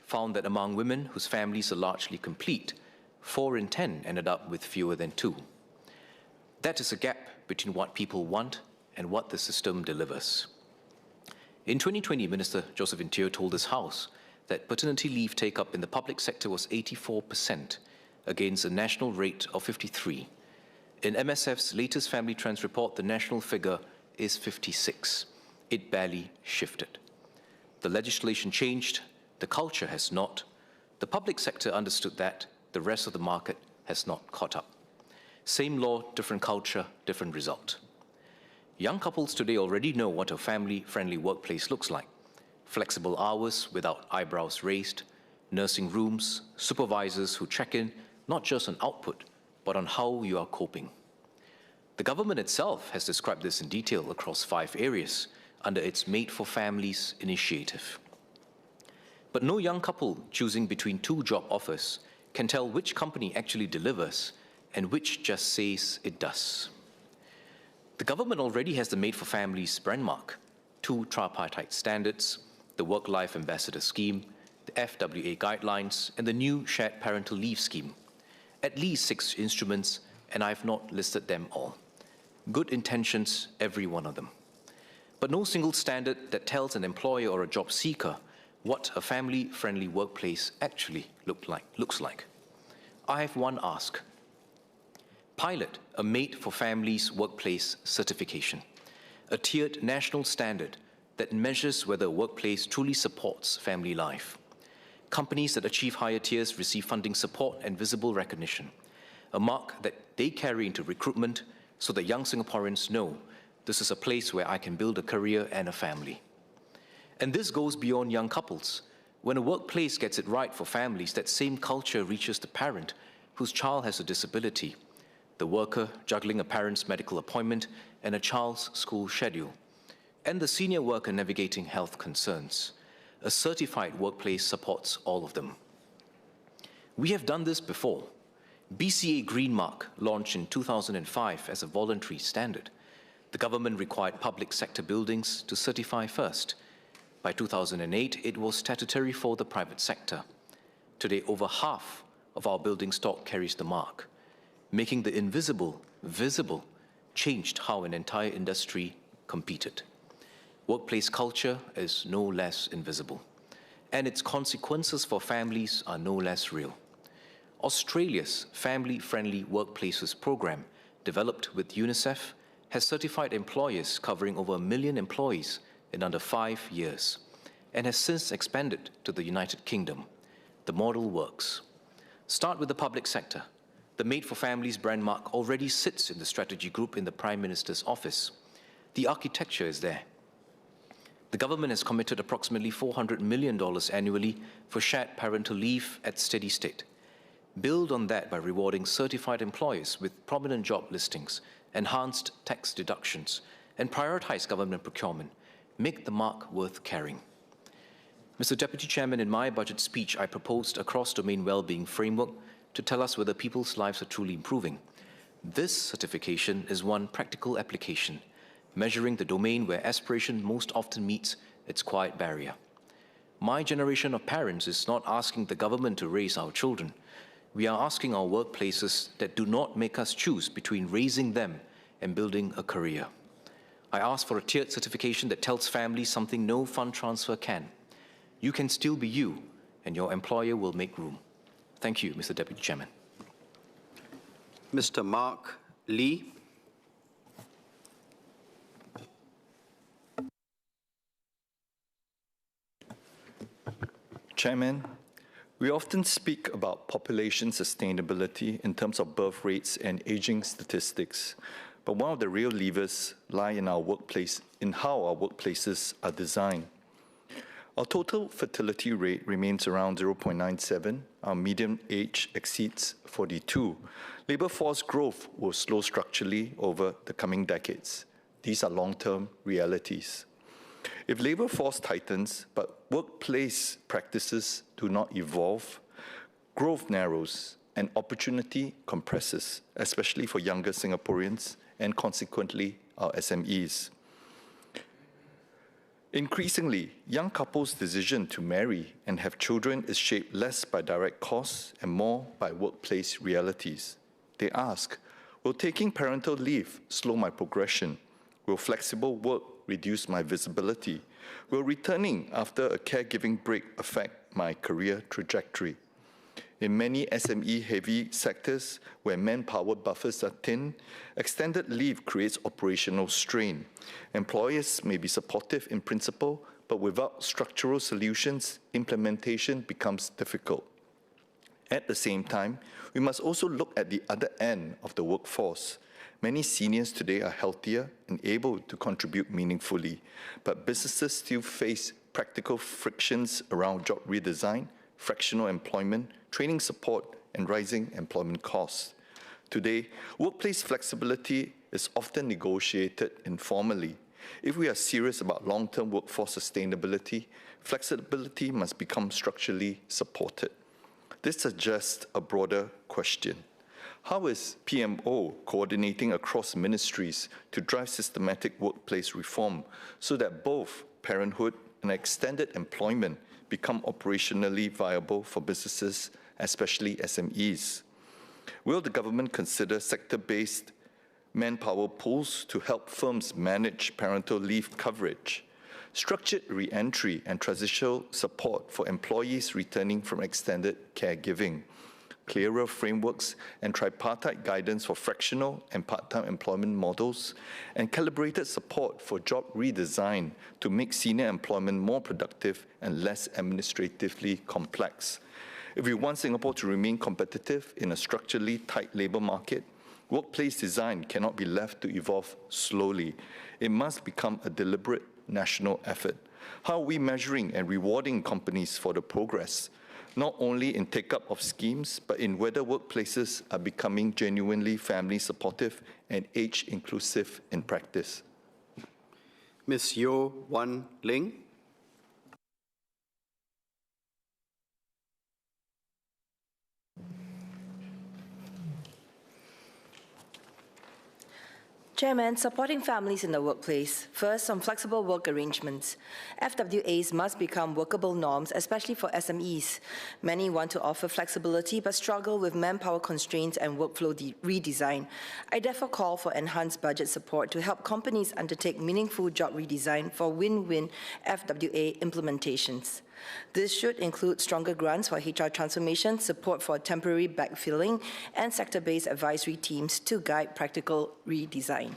found that among women whose families are largely complete, 4 in 10 ended up with fewer than 2. That is a gap between what people want and what the system delivers. In 2020, Minister Josephine Teo told this House that paternity leave take-up in the public sector was 84% against a national rate of 53%. In MSF's latest Family Trends report, the national figure is 56%. It barely shifted. The legislation changed, the culture has not. The public sector understood that, the rest of the market has not caught up. Same law, different culture, different result. Young couples today already know what a family-friendly workplace looks like. Flexible hours without eyebrows raised, nursing rooms, supervisors who check in not just on output, but on how you are coping. The government itself has described this in detail across 5 areas under its Made for Families initiative. But no young couple choosing between 2 job offers can tell which company actually delivers and which just says it does. The government already has the Made for Families brand mark, 2 tripartite standards, the Work-Life Ambassador Scheme, the FWA guidelines, and the new Shared Parental Leave Scheme. At least 6 instruments, and I've not listed them all. Good intentions, every one of them. But no single standard that tells an employer or a job seeker what a family-friendly workplace actually looks like. I have one ask. Pilot a Made for Families workplace certification, a tiered national standard that measures whether a workplace truly supports family life. Companies that achieve higher tiers receive funding support and visible recognition, a mark that they carry into recruitment so that young Singaporeans know this is a place where I can build a career and a family. And this goes beyond young couples. When a workplace gets it right for families, that same culture reaches the parent whose child has a disability, the worker juggling a parent's medical appointment and a child's school schedule, and the senior worker navigating health concerns. A certified workplace supports all of them. We have done this before. BCA Green Mark launched in 2005 as a voluntary standard. The government required public sector buildings to certify first. By 2008, it was statutory for the private sector. Today, over half of our building stock carries the mark. Making the invisible visible changed how an entire industry competed. Workplace culture is no less invisible, and its consequences for families are no less real. Australia's Family-Friendly Workplaces program, developed with UNICEF, has certified employers covering over 1 million employees in under 5 years, and has since expanded to the United Kingdom. The model works. Start with the public sector. The Made for Families brand mark already sits in the strategy group in the Prime Minister's office. The architecture is there. The government has committed approximately $400 million annually for shared parental leave at steady state. Build on that by rewarding certified employers with prominent job listings, enhanced tax deductions, and prioritize government procurement. Make the mark worth carrying. Mr. Deputy Chairman, in my budget speech, I proposed a cross-domain well-being framework to tell us whether people's lives are truly improving. This certification is one practical application, measuring the domain where aspiration most often meets its quiet barrier. My generation of parents is not asking the government to raise our children. We are asking our workplaces that do not make us choose between raising them and building a career. I ask for a tiered certification that tells families something no fund transfer can. You can still be you, and your employer will make room. Thank you, Mr. Deputy Chairman. Mr. Mark Lee. Chairman, we often speak about population sustainability in terms of birth rates and aging statistics, but one of the real levers lie in our workplace, in how our workplaces are designed. Our total fertility rate remains around 0.97. Our median age exceeds 42. Labour force growth will slow structurally over the coming decades. These are long-term realities. If labour force tightens, but workplace practices do not evolve, growth narrows and opportunity compresses, especially for younger Singaporeans and consequently our SMEs. Increasingly, young couples' decision to marry and have children is shaped less by direct costs and more by workplace realities. They ask, will taking parental leave slow my progression? Will flexible work reduce my visibility? Will returning after a caregiving break affect my career trajectory? In many SME-heavy sectors where manpower buffers are thin, extended leave creates operational strain. Employers may be supportive in principle, but without structural solutions, implementation becomes difficult. At the same time, we must also look at the other end of the workforce. Many seniors today are healthier and able to contribute meaningfully, but businesses still face practical frictions around job redesign, fractional employment, training support, and rising employment costs. Today, workplace flexibility is often negotiated informally. If we are serious about long-term workforce sustainability, flexibility must become structurally supported. This suggests a broader question. How is PMO coordinating across ministries to drive systematic workplace reform so that both parenthood and extended employment become operationally viable for businesses, especially SMEs? Will the government consider sector-based manpower pools to help firms manage parental leave coverage, structured re-entry and transitional support for employees returning from extended caregiving, clearer frameworks and tripartite guidance for fractional and part-time employment models, and calibrated support for job redesign to make senior employment more productive and less administratively complex? If we want Singapore to remain competitive in a structurally tight labour market, workplace design cannot be left to evolve slowly. It must become a deliberate national effort. How are we measuring and rewarding companies for the progress, not only in take-up of schemes, but in whether workplaces are becoming genuinely family supportive and age inclusive in practice? Ms. Yeo Wan Ling. Chairman, supporting families in the workplace. First, on flexible work arrangements. FWAs must become workable norms, especially for SMEs. Many want to offer flexibility but struggle with manpower constraints and workflow redesign. I therefore call for enhanced budget support to help companies undertake meaningful job redesign for win-win FWA implementations. This should include stronger grants for HR transformation, support for temporary backfilling, and sector-based advisory teams to guide practical redesign.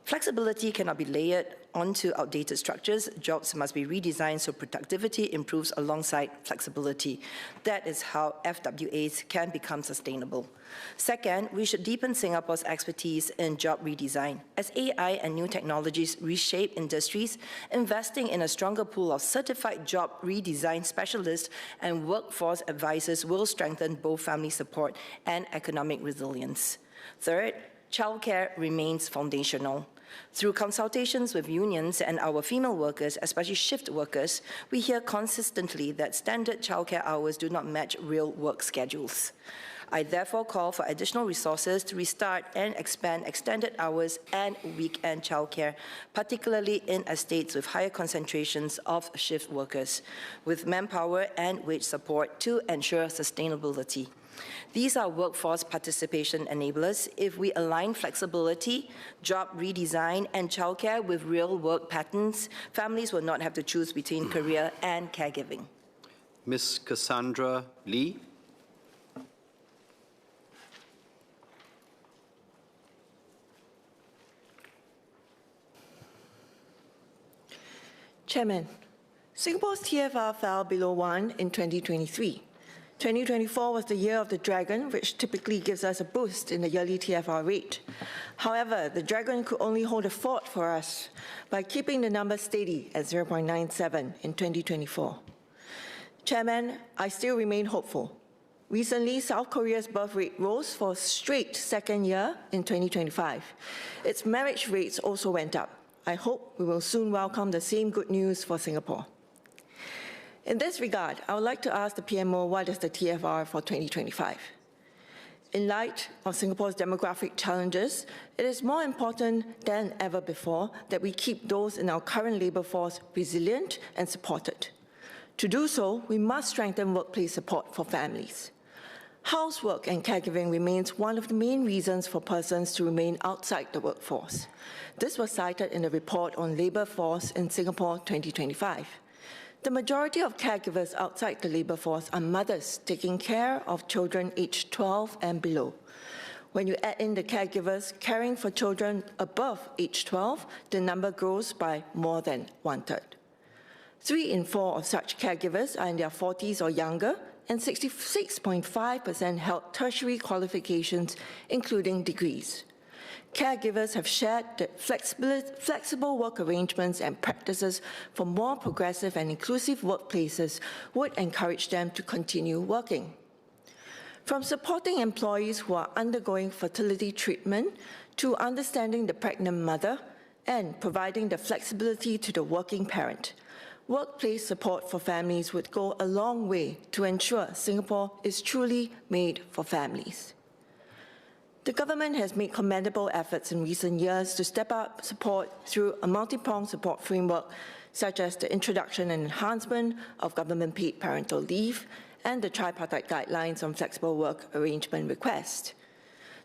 Flexibility cannot be layered onto outdated structures. Jobs must be redesigned so productivity improves alongside flexibility. That is how FWAs can become sustainable. Second, we should deepen Singapore's expertise in job redesign. As AI and new technologies reshape industries, investing in a stronger pool of certified job redesign specialists and workforce advisors will strengthen both family support and economic resilience. Third, childcare remains foundational. Through consultations with unions and our female workers, especially shift workers, we hear consistently that standard childcare hours do not match real work schedules. I therefore call for additional resources to restart and expand extended hours and weekend childcare, particularly in estates with higher concentrations of shift workers, with manpower and wage support to ensure sustainability. These are workforce participation enablers. If we align flexibility, job redesign, and childcare with real work patterns, families will not have to choose between career and caregiving. Ms. Cassandra Lee. Chairman, Singapore's TFR fell below 1 in 2023. 2024 was the year of the dragon, which typically gives us a boost in the yearly TFR rate. However, the dragon could only hold a fort for us by keeping the number steady at 0.97 in 2024. Chairman, I still remain hopeful. Recently, South Korea's birth rate rose for a straight second year in 2025. Its marriage rates also went up. I hope we will soon welcome the same good news for Singapore. In this regard, I would like to ask the PMO what is the TFR for 2025? In light of Singapore's demographic challenges, it is more important than ever before that we keep those in our current labour force resilient and supported. To do so, we must strengthen workplace support for families. Housework and caregiving remains one of the main reasons for persons to remain outside the workforce. This was cited in the report on labour force in Singapore 2025. The majority of caregivers outside the labour force are mothers taking care of children aged 12 and below. When you add in the caregivers caring for children above age 12, the number grows by more than 1/3. 3 in 4 of such caregivers are in their 40s or younger, and 66.5% held tertiary qualifications, including degrees. Caregivers have shared that flexible work arrangements and practices for more progressive and inclusive workplaces would encourage them to continue working. From supporting employees who are undergoing fertility treatment to understanding the pregnant mother and providing the flexibility to the working parent, workplace support for families would go a long way to ensure Singapore is truly made for families. The government has made commendable efforts in recent years to step up support through a multi-pronged support framework, such as the introduction and enhancement of government-paid parental leave and the tripartite guidelines on flexible work arrangement requests.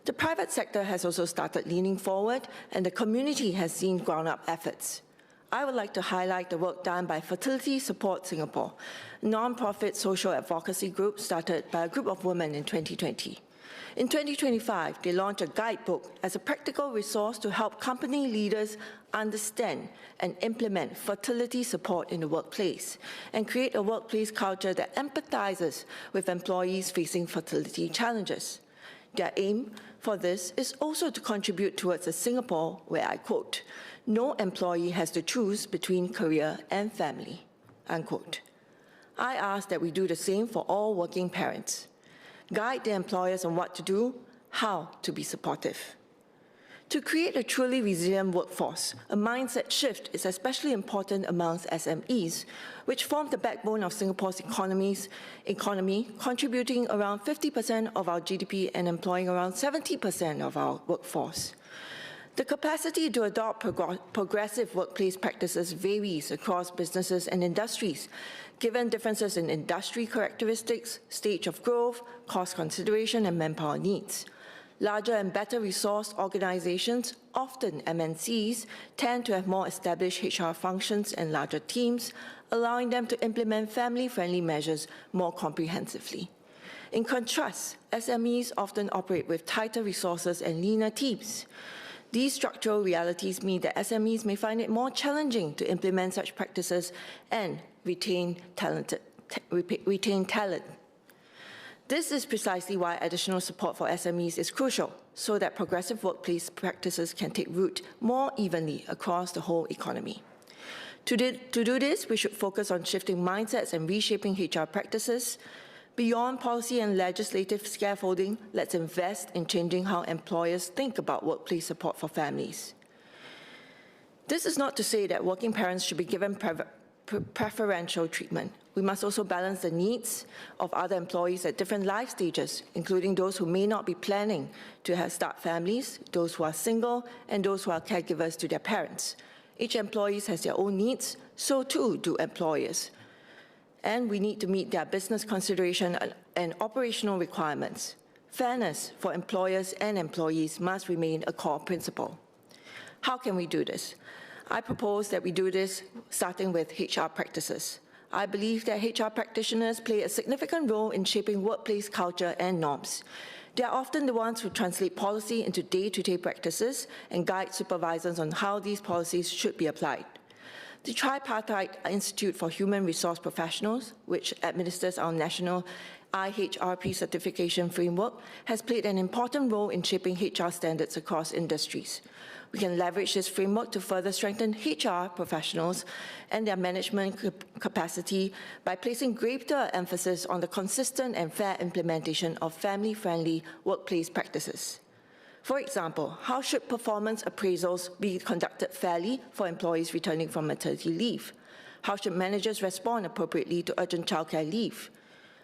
The private sector has also started leaning forward, and the community has seen ground-up efforts. I would like to highlight the work done by Fertility Support Singapore, a non-profit social advocacy group started by a group of women in 2020. In 2025, they launched a guidebook as a practical resource to help company leaders understand and implement fertility support in the workplace and create a workplace culture that empathizes with employees facing fertility challenges. Their aim for this is also to contribute towards a Singapore where, I quote, "No employee has to choose between career and family," unquote. I ask that we do the same for all working parents. Guide their employers on what to do, how to be supportive. To create a truly resilient workforce, a mindset shift is especially important amongst SMEs, which form the backbone of Singapore's economy, contributing around 50% of our GDP and employing around 70% of our workforce. The capacity to adopt progressive workplace practices varies across businesses and industries, given differences in industry characteristics, stage of growth, cost consideration, and manpower needs. Larger and better resourced organizations, often MNCs, tend to have more established HR functions and larger teams, allowing them to implement family-friendly measures more comprehensively. In contrast, SMEs often operate with tighter resources and leaner teams. These structural realities mean that SMEs may find it more challenging to implement such practices and retain talent. This is precisely why additional support for SMEs is crucial, so that progressive workplace practices can take root more evenly across the whole economy. To do this, we should focus on shifting mindsets and reshaping HR practices. Beyond policy and legislative scaffolding, let's invest in changing how employers think about workplace support for families. This is not to say that working parents should be given preferential treatment. We must also balance the needs of other employees at different life stages, including those who may not be planning to start families, those who are single, and those who are caregivers to their parents. Each employee has their own needs, so too do employers. And we need to meet their business consideration and operational requirements. Fairness for employers and employees must remain a core principle. How can we do this? I propose that we do this starting with HR practices. I believe that HR practitioners play a significant role in shaping workplace culture and norms. They are often the ones who translate policy into day-to-day practices and guide supervisors on how these policies should be applied. The Tripartite Institute for Human Resource Professionals, which administers our national IHRP certification framework, has played an important role in shaping HR standards across industries. We can leverage this framework to further strengthen HR professionals and their management capacity by placing greater emphasis on the consistent and fair implementation of family-friendly workplace practices. For example, how should performance appraisals be conducted fairly for employees returning from maternity leave? How should managers respond appropriately to urgent childcare leave?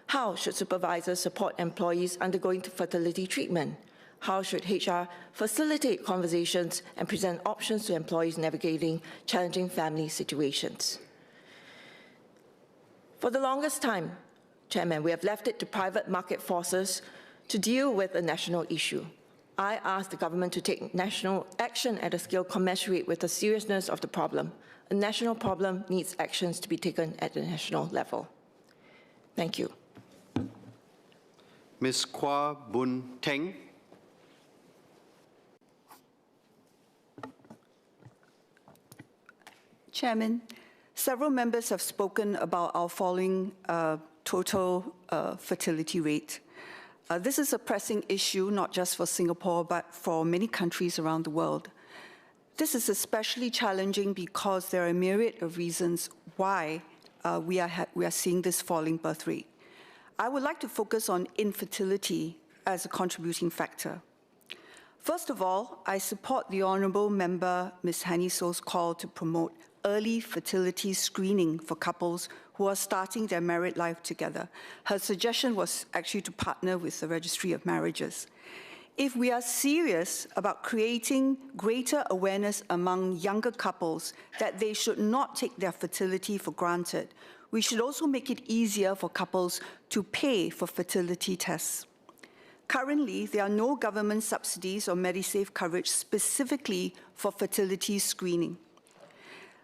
How should supervisors support employees undergoing fertility treatment? How should HR facilitate conversations and present options to employees navigating challenging family situations? For the longest time, Chairman, we have left it to private market forces to deal with a national issue. I ask the government to take national action at a scale commensurate with the seriousness of the problem. A national problem needs actions to be taken at the national level. Thank you. Ms. Kwa Boon Teng. Chairman, several members have spoken about our falling total fertility rate. This is a pressing issue, not just for Singapore, but for many countries around the world. This is especially challenging because there are a myriad of reasons why we are seeing this falling birth rate. I would like to focus on infertility as a contributing factor. First of all, I support the Honourable Member Ms. Hanny So's call to promote early fertility screening for couples who are starting their married life together. Her suggestion was actually to partner with the Registry of Marriages. If we are serious about creating greater awareness among younger couples that they should not take their fertility for granted, we should also make it easier for couples to pay for fertility tests. Currently, there are no government subsidies or MediSave coverage specifically for fertility screening.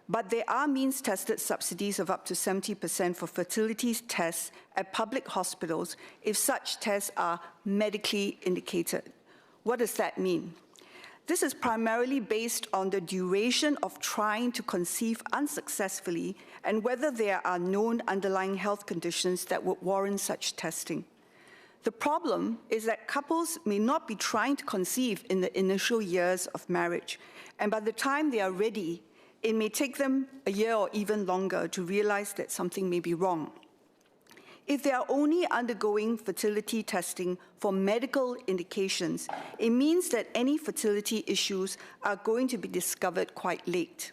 But there are means-tested subsidies of up to 70% for fertility tests at public hospitals if such tests are medically indicated. What does that mean? This is primarily based on the duration of trying to conceive unsuccessfully and whether there are known underlying health conditions that would warrant such testing. The problem is that couples may not be trying to conceive in the initial years of marriage, and by the time they are ready, it may take them a year or even longer to realize that something may be wrong. If they are only undergoing fertility testing for medical indications, it means that any fertility issues are going to be discovered quite late.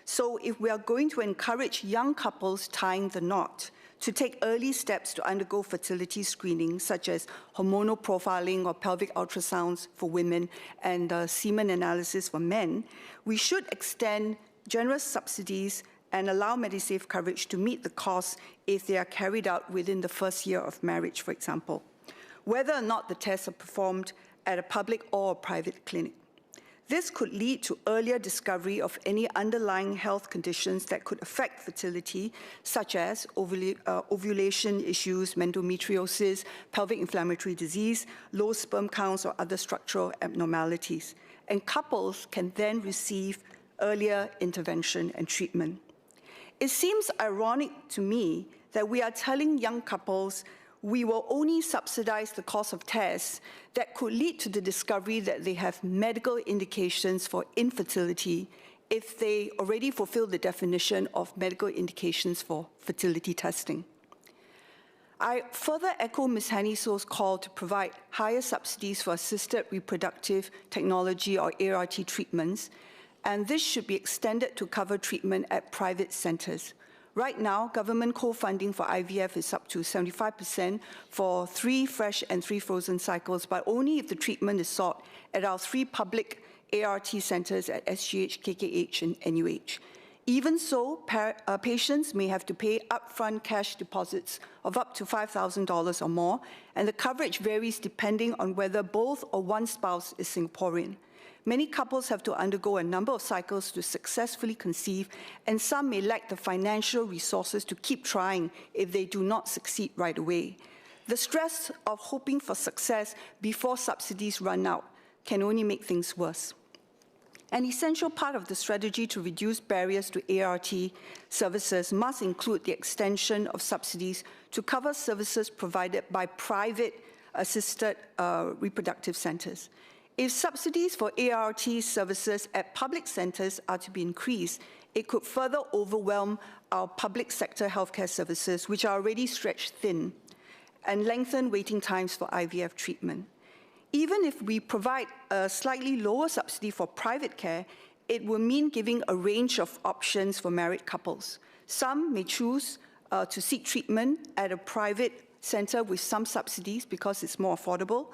So if we are going to encourage young couples tying the knot to take early steps to undergo fertility screening, such as hormonal profiling or pelvic ultrasounds for women and semen analysis for men, we should extend generous subsidies and allow MediSave coverage to meet the costs if they are carried out within the first year of marriage, for example, whether or not the tests are performed at a public or a private clinic. This could lead to earlier discovery of any underlying health conditions that could affect fertility, such as ovulation issues, endometriosis, pelvic inflammatory disease, low sperm counts, or other structural abnormalities. And couples can then receive earlier intervention and treatment. It seems ironic to me that we are telling young couples we will only subsidize the cost of tests that could lead to the discovery that they have medical indications for infertility if they already fulfill the definition of medical indications for fertility testing. I further echo Ms. Hanny So's call to provide higher subsidies for assisted reproductive technology or ART treatments, and this should be extended to cover treatment at private centers. Right now, government co-funding for IVF is up to 75% for 3 fresh and 3 frozen cycles, but only if the treatment is sought at our 3 public ART centers at SGH, KKH, and NUH. Even so, patients may have to pay upfront cash deposits of up to $5,000 or more, and the coverage varies depending on whether both or one spouse is Singaporean. Many couples have to undergo a number of cycles to successfully conceive, and some may lack the financial resources to keep trying if they do not succeed right away. The stress of hoping for success before subsidies run out can only make things worse. An essential part of the strategy to reduce barriers to ART services must include the extension of subsidies to cover services provided by private assisted reproductive centers. If subsidies for ART services at public centers are to be increased, it could further overwhelm our public sector healthcare services, which are already stretched thin, and lengthen waiting times for IVF treatment. Even if we provide a slightly lower subsidy for private care, it will mean giving a range of options for married couples. Some may choose to seek treatment at a private center with some subsidies because it's more affordable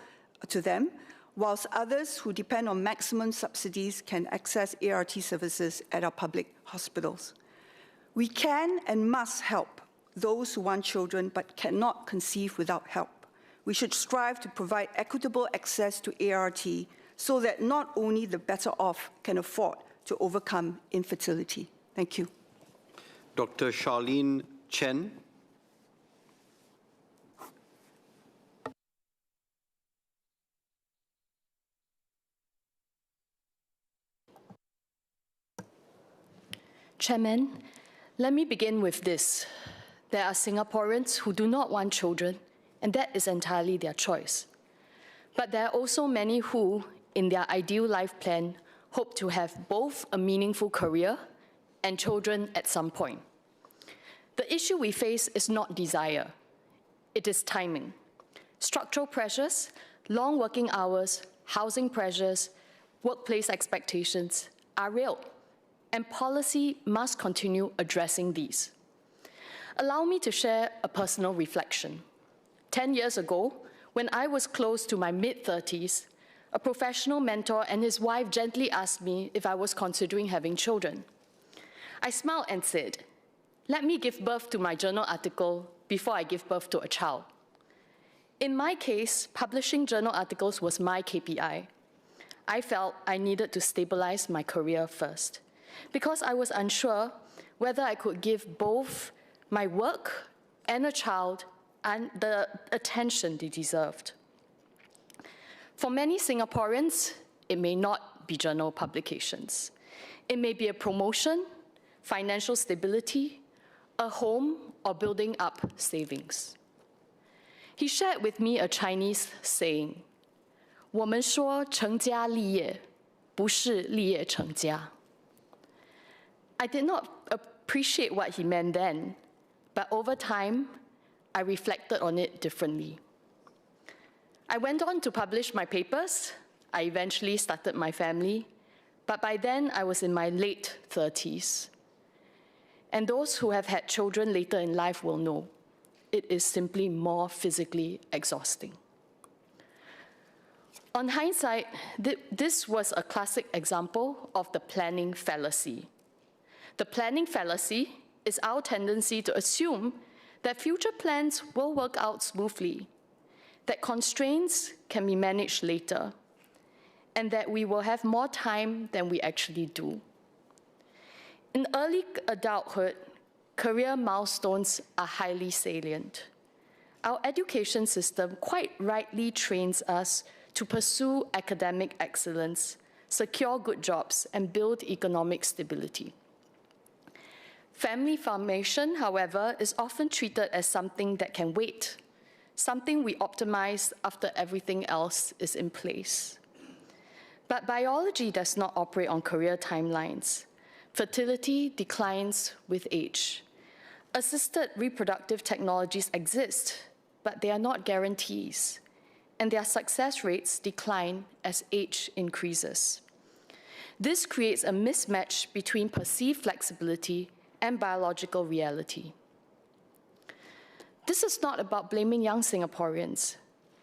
to them, whilst others who depend on maximum subsidies can access ART services at our public hospitals. We can and must help those who want children but cannot conceive without help. We should strive to provide equitable access to ART so that not only the better off can afford to overcome infertility. Thank you. Dr. Charlene Chen. Chairman, let me begin with this. There are Singaporeans who do not want children, and that is entirely their choice. But there are also many who, in their ideal life plan, hope to have both a meaningful career and children at some point. The issue we face is not desire, it is timing. Structural pressures, long working hours, housing pressures, workplace expectations are real, and policy must continue addressing these. Allow me to share a personal reflection. 10 years ago, when I was close to my mid-30s, a professional mentor and his wife gently asked me if I was considering having children. I smiled and said, "Let me give birth to my journal article before I give birth to a child." In my case, publishing journal articles was my KPI. I felt I needed to stabilize my career first, because I was unsure whether I could give both my work and a child and the attention they deserved. For many Singaporeans, it may not be journal publications. It may be a promotion, financial stability, a home, or building up savings. He shared with me a Chinese saying, 我们说成家立业，不是立业成家. I did not appreciate what he meant then, but over time, I reflected on it differently. I went on to publish my papers. I eventually started my family, but by then I was in my late 30s. And those who have had children later in life will know it is simply more physically exhausting. On hindsight, this was a classic example of the planning fallacy. The planning fallacy is our tendency to assume that future plans will work out smoothly, that constraints can be managed later, and that we will have more time than we actually do. In early adulthood, career milestones are highly salient. Our education system quite rightly trains us to pursue academic excellence, secure good jobs, and build economic stability. Family formation, however, is often treated as something that can wait, something we optimize after everything else is in place. But biology does not operate on career timelines. Fertility declines with age. Assisted reproductive technologies exist, but they are not guarantees, and their success rates decline as age increases. This creates a mismatch between perceived flexibility and biological reality. This is not about blaming young Singaporeans.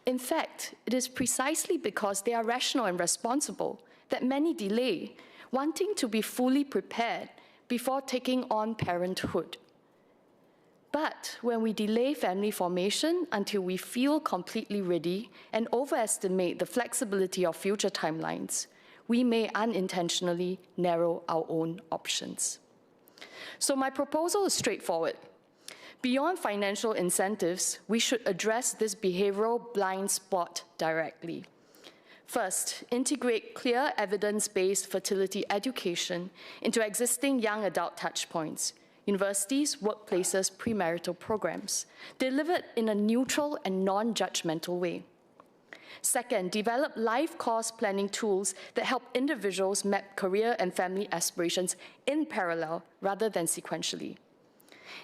In fact, it is precisely because they are rational and responsible that many delay, wanting to be fully prepared before taking on parenthood. But when we delay family formation until we feel completely ready and overestimate the flexibility of future timelines, we may unintentionally narrow our own options. So my proposal is straightforward. Beyond financial incentives, we should address this behavioral blind spot directly. First, integrate clear evidence-based fertility education into existing young adult touchpoints, universities, workplaces, premarital programs, delivered in a neutral and non-judgmental way. Second, develop life course planning tools that help individuals map career and family aspirations in parallel rather than sequentially.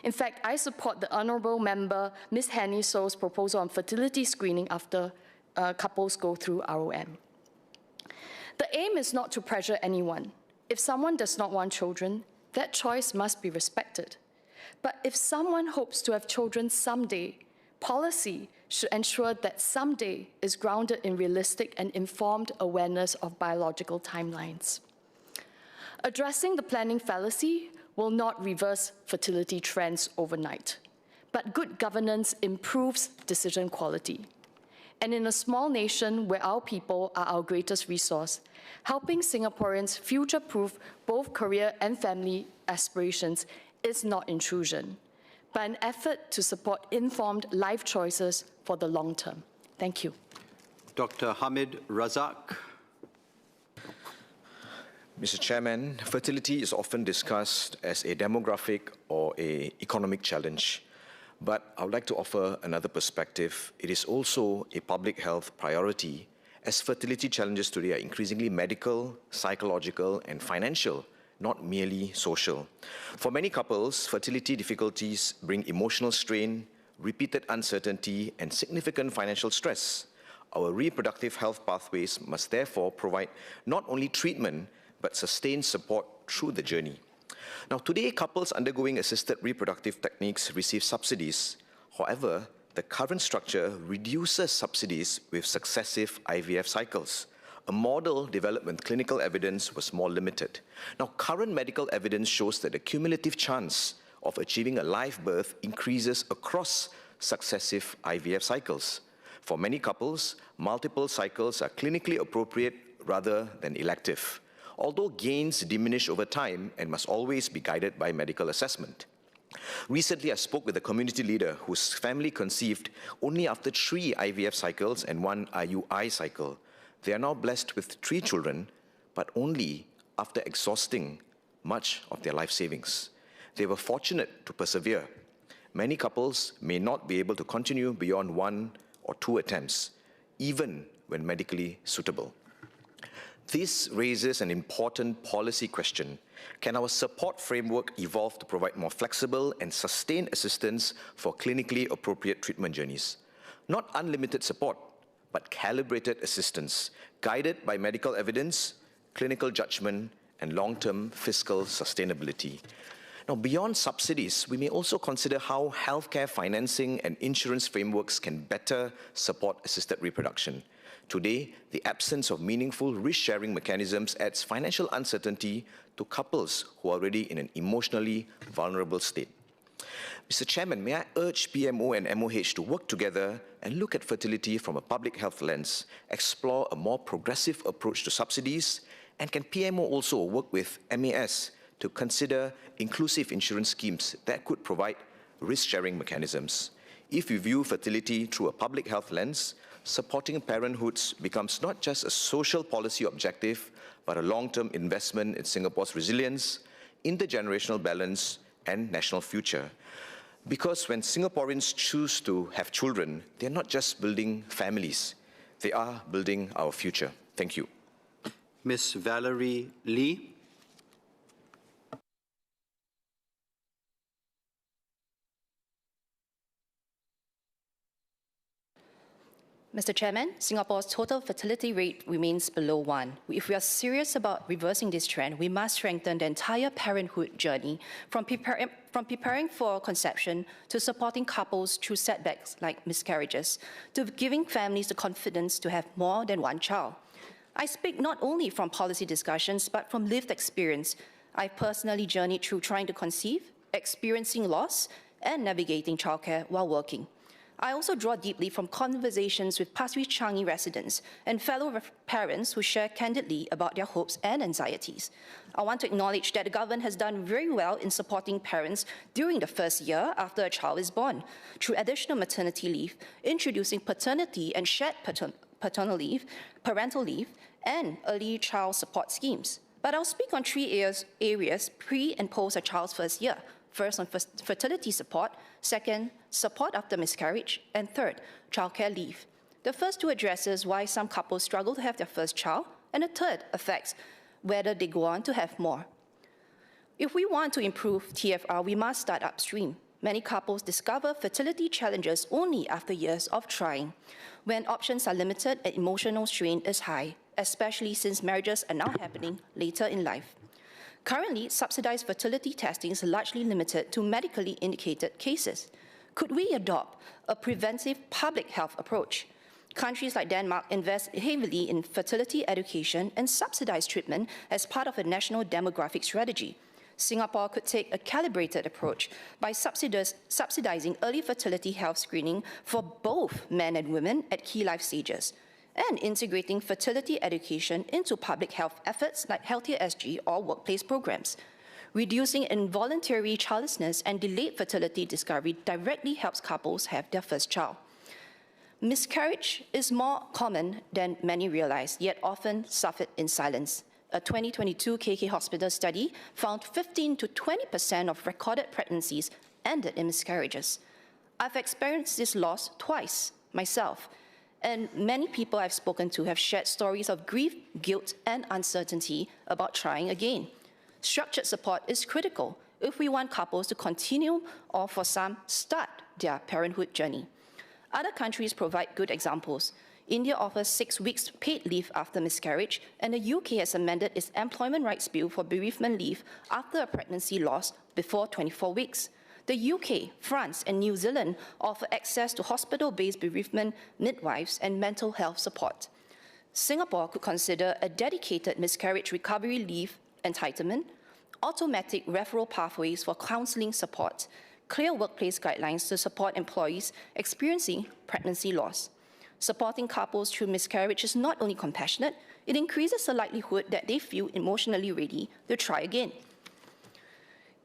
In fact, I support the Honourable Member Ms. Hanny So's proposal on fertility screening after couples go through ROM. The aim is not to pressure anyone. If someone does not want children, that choice must be respected. But if someone hopes to have children someday, policy should ensure that someday is grounded in realistic and informed awareness of biological timelines. Addressing the planning fallacy will not reverse fertility trends overnight, but good governance improves decision quality. And in a small nation where our people are our greatest resource, helping Singaporeans future-proof both career and family aspirations is not intrusion, but an effort to support informed life choices for the long term. Thank you. Dr. Hamid Razak. Mr. Chairman, fertility is often discussed as a demographic or an economic challenge, but I would like to offer another perspective. It is also a public health priority as fertility challenges today are increasingly medical, psychological, and financial, not merely social. For many couples, fertility difficulties bring emotional strain, repeated uncertainty, and significant financial stress. Our reproductive health pathways must therefore provide not only treatment, but sustained support through the journey. Now, today, couples undergoing assisted reproductive techniques receive subsidies. However, the current structure reduces subsidies with successive IVF cycles. A model developed when clinical evidence was more limited. Now, current medical evidence shows that the cumulative chance of achieving a live birth increases across successive IVF cycles. For many couples, multiple cycles are clinically appropriate rather than elective, although gains diminish over time and must always be guided by medical assessment. Recently, I spoke with a community leader whose family conceived only after 3 IVF cycles and 1 IUI cycle. They are now blessed with 3 children, but only after exhausting much of their life savings. They were fortunate to persevere. Many couples may not be able to continue beyond 1 or 2 attempts, even when medically suitable. This raises an important policy question. Can our support framework evolve to provide more flexible and sustained assistance for clinically appropriate treatment journeys? Not unlimited support, but calibrated assistance, guided by medical evidence, clinical judgment, and long-term fiscal sustainability. Now, beyond subsidies, we may also consider how healthcare financing and insurance frameworks can better support assisted reproduction. Today, the absence of meaningful risk-sharing mechanisms adds financial uncertainty to couples who are already in an emotionally vulnerable state. Mr. Chairman, may I urge PMO and MOH to work together and look at fertility from a public health lens, explore a more progressive approach to subsidies, and can PMO also work with MAS to consider inclusive insurance schemes that could provide risk-sharing mechanisms? If we view fertility through a public health lens, supporting parenthood becomes not just a social policy objective, but a long-term investment in Singapore's resilience, intergenerational balance, and national future. Because when Singaporeans choose to have children, they're not just building families, they are building our future. Thank you. Ms. Valerie Lee. Mr. Chairman, Singapore's total fertility rate remains below 1. If we are serious about reversing this trend, we must strengthen the entire parenthood journey, from preparing for conception to supporting couples through setbacks like miscarriages, to giving families the confidence to have more than 1 child. I speak not only from policy discussions, but from lived experience. I personally journeyed through trying to conceive, experiencing loss, and navigating childcare while working. I also draw deeply from conversations with Pasir Ris Changi residents and fellow parents who share candidly about their hopes and anxieties. I want to acknowledge that the government has done very well in supporting parents during the first year after a child is born, through additional maternity leave, introducing paternity and shared parental leave, and early child support schemes. But I'll speak on 3 areas pre and post a child's first year. First, on fertility support. Second, support after miscarriage. And third, childcare leave. The first 2 addresses why some couples struggle to have their first child, and the third affects whether they go on to have more. If we want to improve TFR, we must start upstream. Many couples discover fertility challenges only after years of trying, when options are limited and emotional strain is high, especially since marriages are now happening later in life. Currently, subsidized fertility testing is largely limited to medically indicated cases. Could we adopt a preventive public health approach? Countries like Denmark invest heavily in fertility education and subsidized treatment as part of a national demographic strategy. Singapore could take a calibrated approach by subsidizing early fertility health screening for both men and women at key life stages, and integrating fertility education into public health efforts like Healthier SG or workplace programs. Reducing involuntary childlessness and delayed fertility discovery directly helps couples have their first child. Miscarriage is more common than many realize, yet often suffered in silence. A 2022 KK Hospital study found 15 to 20% of recorded pregnancies ended in miscarriages. I've experienced this loss twice myself, And many people I've spoken to have shared stories of grief, guilt, and uncertainty about trying again. Structured support is critical if we want couples to continue or, for some, start their parenthood journey. Other countries provide good examples. India offers 6 weeks paid leave after miscarriage, and the UK has amended its Employment Rights Bill for bereavement leave after a pregnancy loss before 24 weeks. The UK, France, and New Zealand offer access to hospital-based bereavement midwives and mental health support. Singapore could consider a dedicated miscarriage recovery leave entitlement, automatic referral pathways for counseling support, clear workplace guidelines to support employees experiencing pregnancy loss. Supporting couples through miscarriage is not only compassionate, it increases the likelihood that they feel emotionally ready to try again.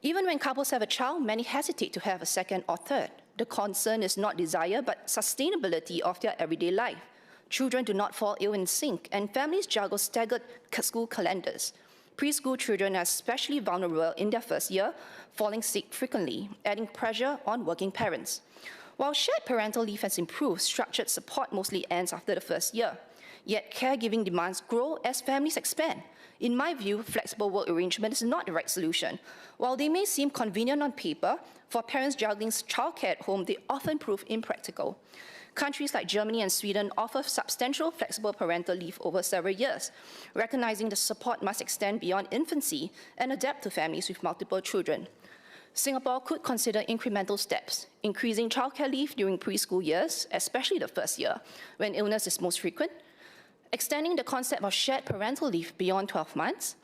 Even when couples have a child, many hesitate to have a second or third. The concern is not desire, but sustainability of their everyday life. Children do not fall ill in sync, and families juggle staggered school calendars. Preschool children are especially vulnerable in their first year, falling sick frequently, adding pressure on working parents. While shared parental leave has improved, structured support mostly ends after the first year. Yet caregiving demands grow as families expand. In my view, flexible work arrangement is not the right solution. While they may seem convenient on paper, for parents juggling childcare at home, they often prove impractical. Countries like Germany and Sweden offer substantial flexible parental leave over several years, recognizing the support must extend beyond infancy and adapt to families with multiple children. Singapore could consider incremental steps, increasing childcare leave during preschool years, especially the first year, when illness is most frequent, extending the concept of shared parental leave beyond 12 months,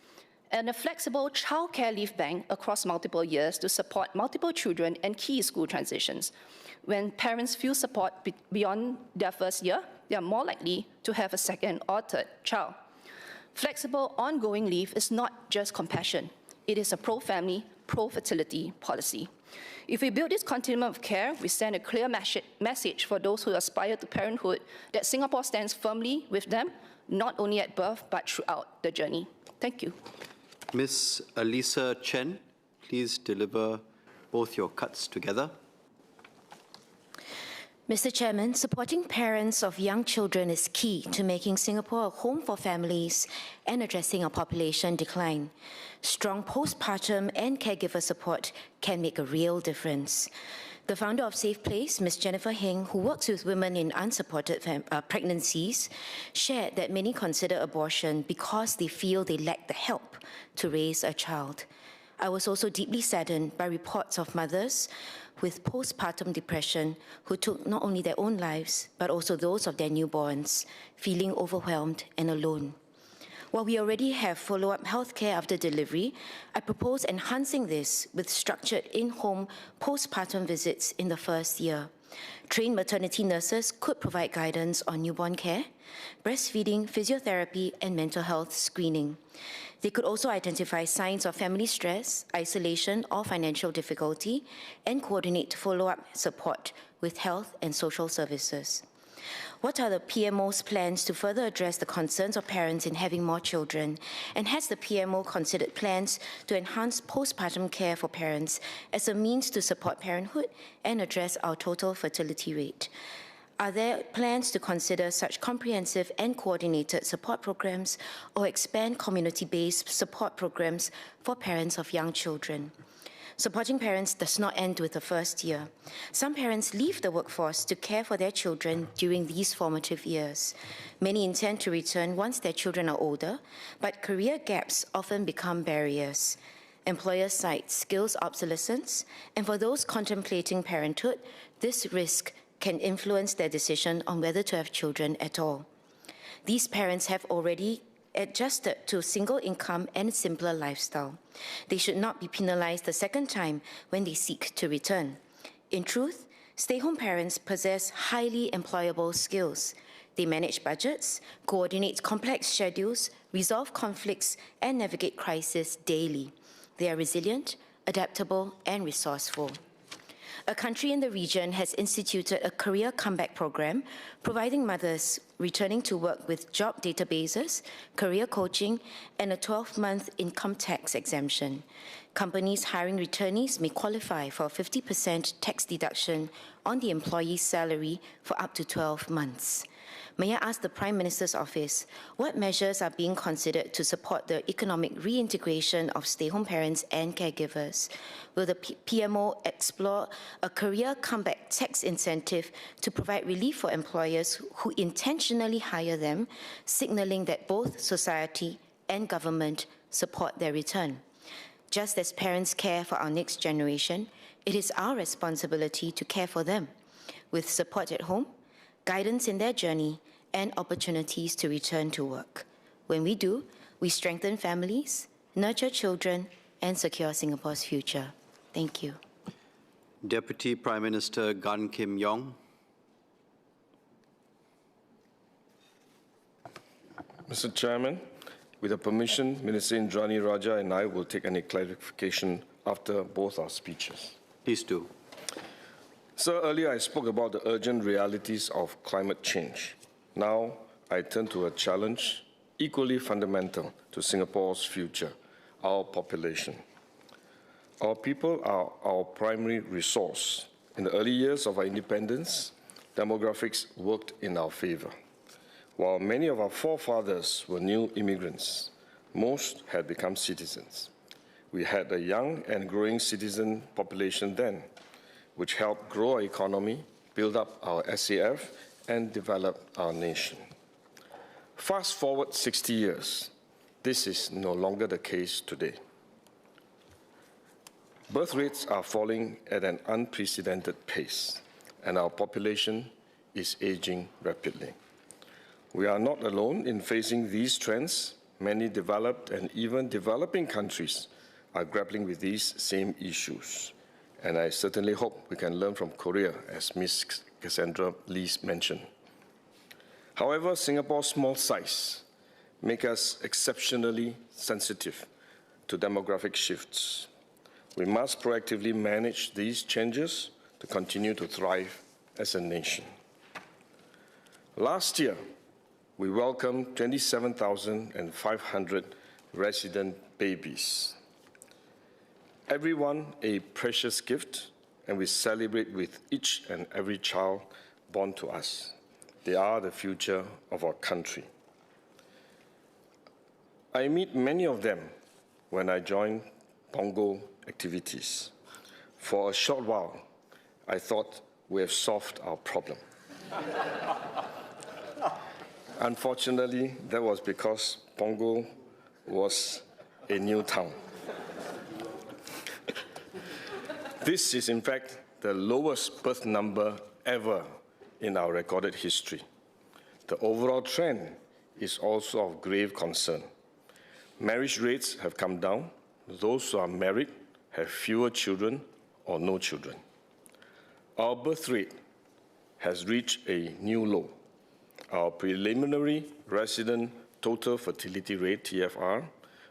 and a flexible childcare leave bank across multiple years to support multiple children and key school transitions. When parents feel support beyond their first year, they are more likely to have a second or third child. Flexible ongoing leave is not just compassion. It is a pro-family, pro-fertility policy. If we build this continuum of care, we send a clear message for those who aspire to parenthood that Singapore stands firmly with them, not only at birth, but throughout the journey. Thank you. Ms. Alisa Chen, please deliver both your cuts together. Mr. Chairman, supporting parents of young children is key to making Singapore a home for families and addressing our population decline. Strong postpartum and caregiver support can make a real difference. The founder of Safe Place, Ms. Jennifer Heng, who works with women in unsupported pregnancies, shared that many consider abortion because they feel they lack the help to raise a child. I was also deeply saddened by reports of mothers with postpartum depression who took not only their own lives, but also those of their newborns, feeling overwhelmed and alone. While we already have follow-up healthcare after delivery, I propose enhancing this with structured in-home postpartum visits in the first year. Trained maternity nurses could provide guidance on newborn care, breastfeeding, physiotherapy, and mental health screening. They could also identify signs of family stress, isolation, or financial difficulty, and coordinate follow-up support with health and social services. What are the PMO's plans to further address the concerns of parents in having more children? And has the PMO considered plans to enhance postpartum care for parents as a means to support parenthood and address our total fertility rate? Are there plans to consider such comprehensive and coordinated support programs or expand community-based support programs for parents of young children? Supporting parents does not end with the first year. Some parents leave the workforce to care for their children during these formative years. Many intend to return once their children are older, but career gaps often become barriers. Employers cite skills obsolescence, and for those contemplating parenthood, this risk can influence their decision on whether to have children at all. These parents have already adjusted to single income and simpler lifestyle. They should not be penalized the second time when they seek to return. In truth, stay-home parents possess highly employable skills. They manage budgets, coordinate complex schedules, resolve conflicts, and navigate crises daily. They are resilient, adaptable, and resourceful. A country in the region has instituted a career comeback program, providing mothers returning to work with job databases, career coaching, and a 12-month income tax exemption. Companies hiring returnees may qualify for a 50% tax deduction on the employee's salary for up to 12 months. May I ask the Prime Minister's Office, what measures are being considered to support the economic reintegration of stay-home parents and caregivers? Will the PMO explore a career comeback tax incentive to provide relief for employers who intentionally hire them, signaling that both society and government support their return? Just as parents care for our next generation, it is our responsibility to care for them, with support at home, guidance in their journey, and opportunities to return to work. When we do, we strengthen families, nurture children, and secure Singapore's future. Thank you. Deputy Prime Minister Gan Kim Yong. Mr. Chairman, with the permission, Minister Indrani Raja and I will take any clarification after both our speeches. Please do. Sir, earlier I spoke about the urgent realities of climate change. Now I turn to a challenge equally fundamental to Singapore's future, our population. Our people are our primary resource. In the early years of our independence, demographics worked in our favor. While many of our forefathers were new immigrants, most had become citizens. We had a young and growing citizen population then, which helped grow our economy, build up our SAF, and develop our nation. Fast forward 60 years, this is no longer the case today. Birth rates are falling at an unprecedented pace, and our population is aging rapidly. We are not alone in facing these trends. Many developed and even developing countries are grappling with these same issues. And I certainly hope we can learn from Korea, as Ms. Cassandra Lee mentioned. However, Singapore's small size makes us exceptionally sensitive to demographic shifts. We must proactively manage these changes to continue to thrive as a nation. Last year, we welcomed 27,500 resident babies. Everyone a precious gift, and we celebrate with each and every child born to us. They are the future of our country. I meet many of them when I join Pongo activities. For a short while, I thought we have solved our problem. Unfortunately, that was because Pongo was a new town. This is, in fact, the lowest birth number ever in our recorded history. The overall trend is also of grave concern. Marriage rates have come down. Those who are married have fewer children or no children. Our birth rate has reached a new low. Our preliminary resident total fertility rate, TFR,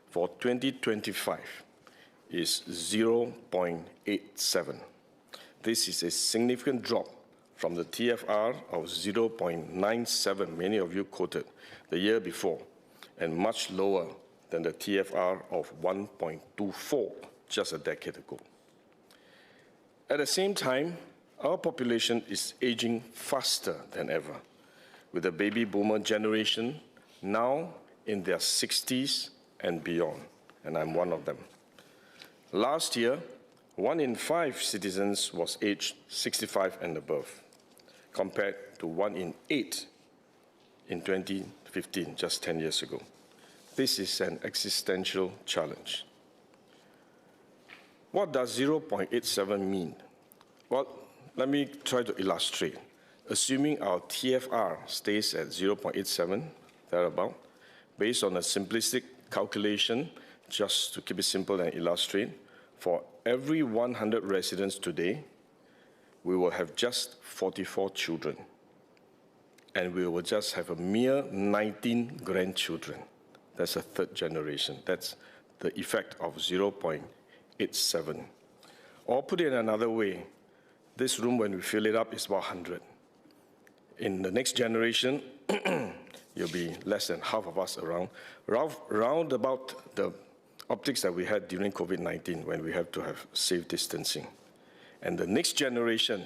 for 2025 is 0.87. This is a significant drop from the TFR of 0.97 many of you quoted the year before, and much lower than the TFR of 1.24 just a decade ago. At the same time, our population is aging faster than ever, with the baby boomer generation now in their 60s and beyond, and I'm one of them. Last year, 1 in 5 citizens was aged 65 and above, compared to 1 in 8 in 2015, just 10 years ago. This is an existential challenge. What does 0.87 mean? Well, let me try to illustrate. Assuming our TFR stays at 0.87, thereabout, based on a simplistic calculation, just to keep it simple and illustrate, for every 100 residents today, we will have just 44 children. And we will just have a mere 19 grandchildren. That's a third generation. That's the effect of 0.87. Or put it another way, this room, when we fill it up, is about 100. In the next generation, you'll be less than half of us around. Round about the optics that we had during COVID-19 when we have to have safe distancing. And the next generation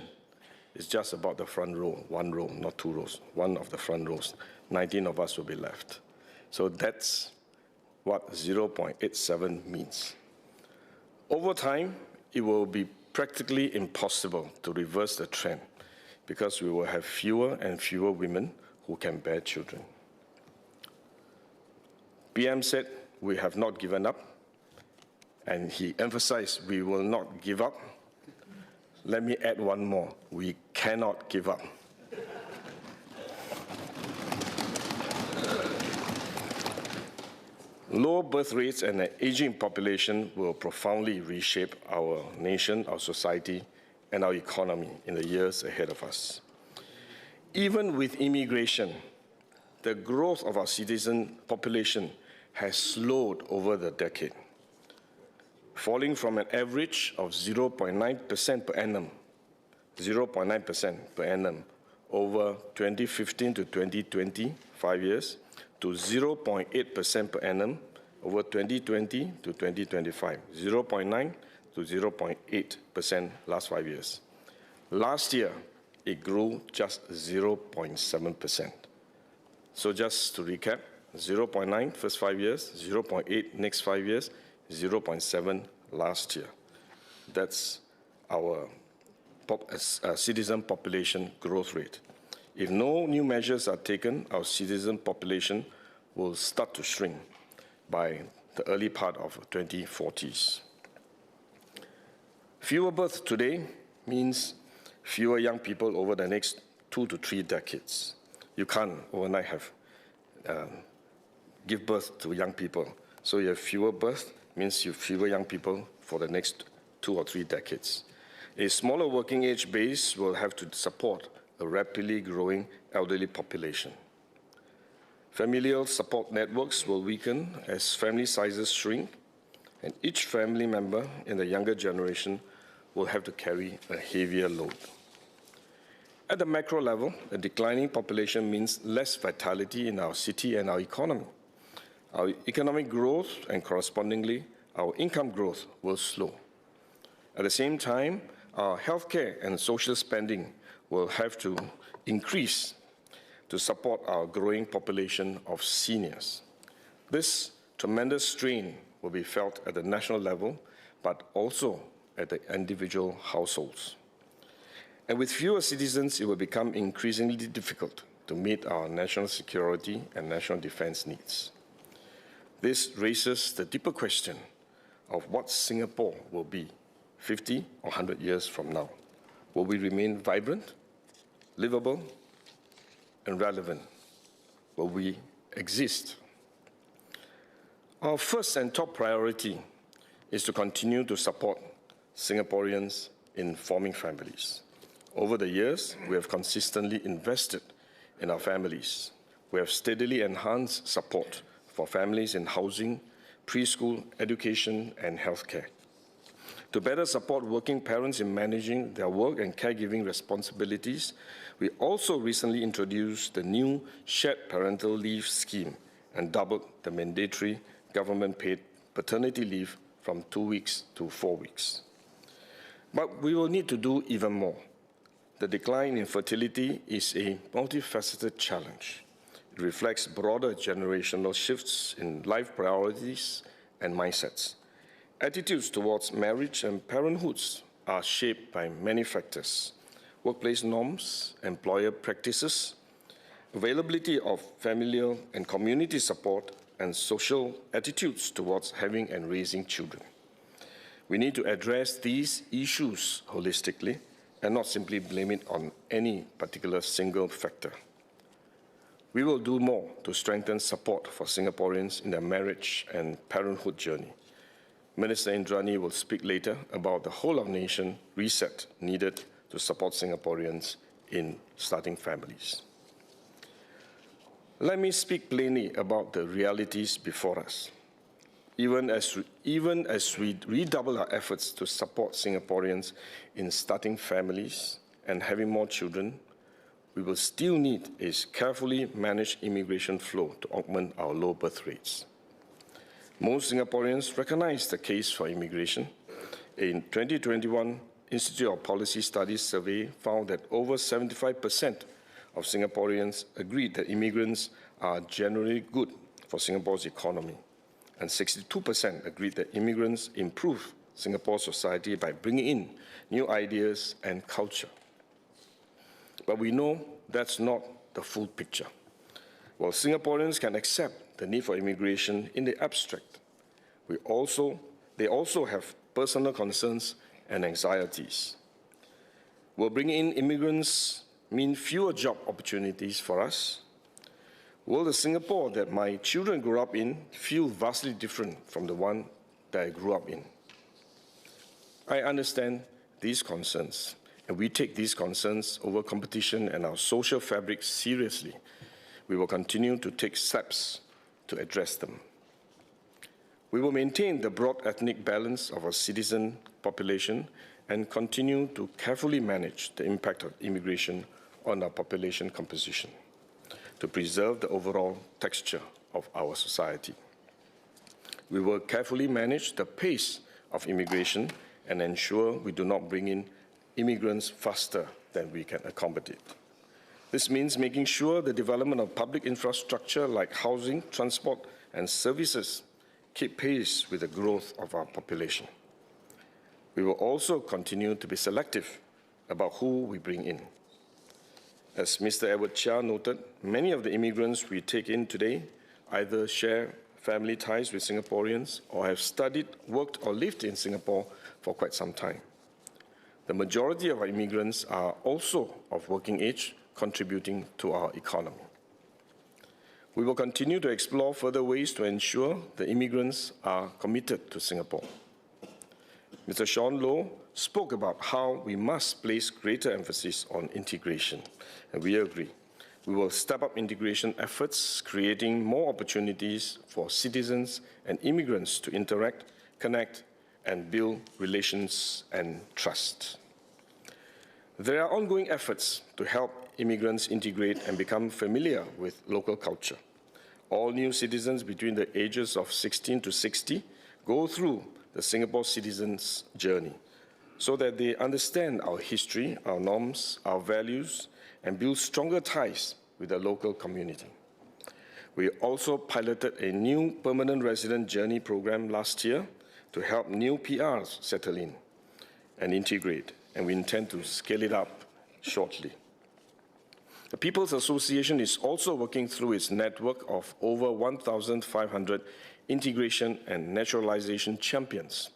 is just about the front row, one row, not two rows, one of the front rows. 19 of us will be left. So that's what 0.87 means. Over time, it will be practically impossible to reverse the trend because we will have fewer and fewer women who can bear children. PM said we have not given up, and he emphasized we will not give up. Let me add one more. We cannot give up. Low birth rates and an aging population will profoundly reshape our nation, our society, and our economy in the years ahead of us. Even with immigration, the growth of our citizen population has slowed over the decade, falling from an average of 0.9% per annum, 0.9% per annum over 2015 to 2020, 5 years, to 0.8% per annum over 2020 to 2025, 0.9 to 0.8% last 5 years. Last year, it grew just 0.7%. So just to recap, 0.9 first 5 years, 0.8 next 5 years, 0.7 last year. That's our citizen population growth rate. If no new measures are taken, our citizen population will start to shrink by the early part of 2040s. Fewer births today means fewer young people over the next 2 to 3 decades. You can't overnight have give birth to young people. So you have fewer births means you have fewer young people for the next 2 or 3 decades. A smaller working age base will have to support a rapidly growing elderly population. Familial support networks will weaken as family sizes shrink, and each family member in the younger generation will have to carry a heavier load. At the macro level, a declining population means less vitality in our city and our economy. Our economic growth and correspondingly our income growth will slow. At the same time, our healthcare and social spending will have to increase to support our growing population of seniors. This tremendous strain will be felt at the national level, but also at the individual households. And with fewer citizens, it will become increasingly difficult to meet our national security and national defense needs. This raises the deeper question of what Singapore will be 50 or 100 years from now. Will we remain vibrant, livable, and relevant? Will we exist? Our first and top priority is to continue to support Singaporeans in forming families. Over the years, we have consistently invested in our families. We have steadily enhanced support for families in housing, preschool, education, and healthcare. To better support working parents in managing their work and caregiving responsibilities, we also recently introduced the new Shared Parental Leave Scheme and doubled the mandatory government-paid paternity leave from 2 weeks to 4 weeks. But we will need to do even more. The decline in fertility is a multifaceted challenge. It reflects broader generational shifts in life priorities and mindsets. Attitudes towards marriage and parenthood are shaped by many factors: workplace norms, employer practices, availability of familial and community support, and social attitudes towards having and raising children. We need to address these issues holistically and not simply blame it on any particular single factor. We will do more to strengthen support for Singaporeans in their marriage and parenthood journey. Minister Indrani will speak later about the whole-of-nation reset needed to support Singaporeans in starting families. Let me speak plainly about the realities before us. Even as we redouble our efforts to support Singaporeans in starting families and having more children, we will still need a carefully managed immigration flow to augment our low birth rates. Most Singaporeans recognize the case for immigration. In 2021 Institute of Policy Studies survey found that over 75% of Singaporeans agreed that immigrants are generally good for Singapore's economy, and 62% agreed that immigrants improve Singapore's society by bringing in new ideas and culture. But we know that's not the full picture. While Singaporeans can accept the need for immigration in the abstract, they also have personal concerns and anxieties. Will bringing in immigrants mean fewer job opportunities for us? Will the Singapore that my children grew up in feel vastly different from the one that I grew up in? I understand these concerns, and we take these concerns over competition and our social fabric seriously. We will continue to take steps to address them. We will maintain the broad ethnic balance of our citizen population and continue to carefully manage the impact of immigration on our population composition to preserve the overall texture of our society. We will carefully manage the pace of immigration and ensure we do not bring in immigrants faster than we can accommodate. This means making sure the development of public infrastructure like housing, transport, and services keep pace with the growth of our population. We will also continue to be selective about who we bring in. As Mr. Edward Chia noted, many of the immigrants we take in today either share family ties with Singaporeans or have studied, worked, or lived in Singapore for quite some time. The majority of our immigrants are also of working age, contributing to our economy. We will continue to explore further ways to ensure the immigrants are committed to Singapore. Mr. Sean Low spoke about how we must place greater emphasis on integration, and we agree. We will step up integration efforts, creating more opportunities for citizens and immigrants to interact, connect, and build relations and trust. There are ongoing efforts to help immigrants integrate and become familiar with local culture. All new citizens between the ages of 16 to 60 go through the Singapore citizens' journey so that they understand our history, our norms, our values, and build stronger ties with the local community. We also piloted a new permanent resident journey program last year to help new PRs settle in and integrate, and we intend to scale it up shortly. The People's Association is also working through its network of over 1,500 integration and naturalization champions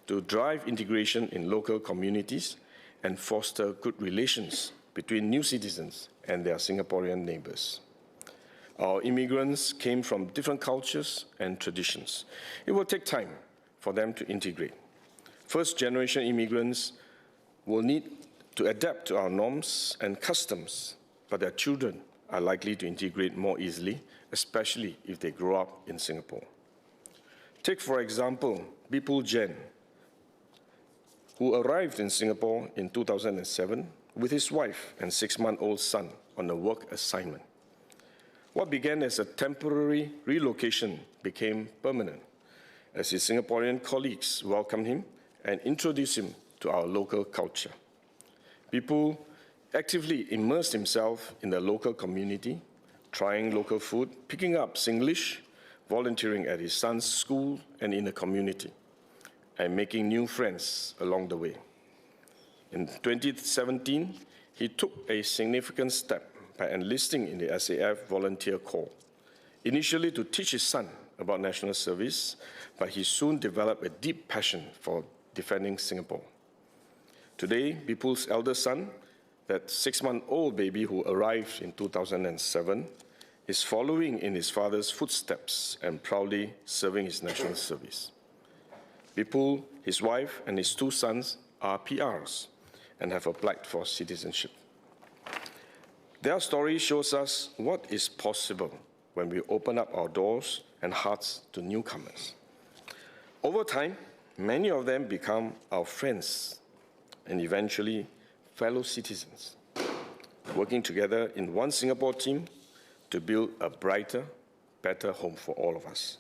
to drive integration in local communities and foster good relations between new citizens and their Singaporean neighbors. Our immigrants came from different cultures and traditions. It will take time for them to integrate. First-generation immigrants will need to adapt to our norms and customs, but their children are likely to integrate more easily, especially if they grow up in Singapore. Take, for example, Bipul Jain, who arrived in Singapore in 2007 with his wife and 6-month-old son on a work assignment. What began as a temporary relocation became permanent, as his Singaporean colleagues welcomed him and introduced him to our local culture. Bipul actively immersed himself in the local community, trying local food, picking up Singlish, volunteering at his son's school and in the community, and making new friends along the way. In 2017, he took a significant step by enlisting in the SAF Volunteer Corps, initially to teach his son about national service, but he soon developed a deep passion for defending Singapore. Today, Bipul's elder son, that 6-month-old baby who arrived in 2007, is following in his father's footsteps and proudly serving his national service. Bipul, his wife, and his 2 sons are PRs and have applied for citizenship. Their story shows us what is possible when we open up our doors and hearts to newcomers. Over time, many of them become our friends and eventually fellow citizens, working together in one Singapore team to build a brighter, better home for all of us.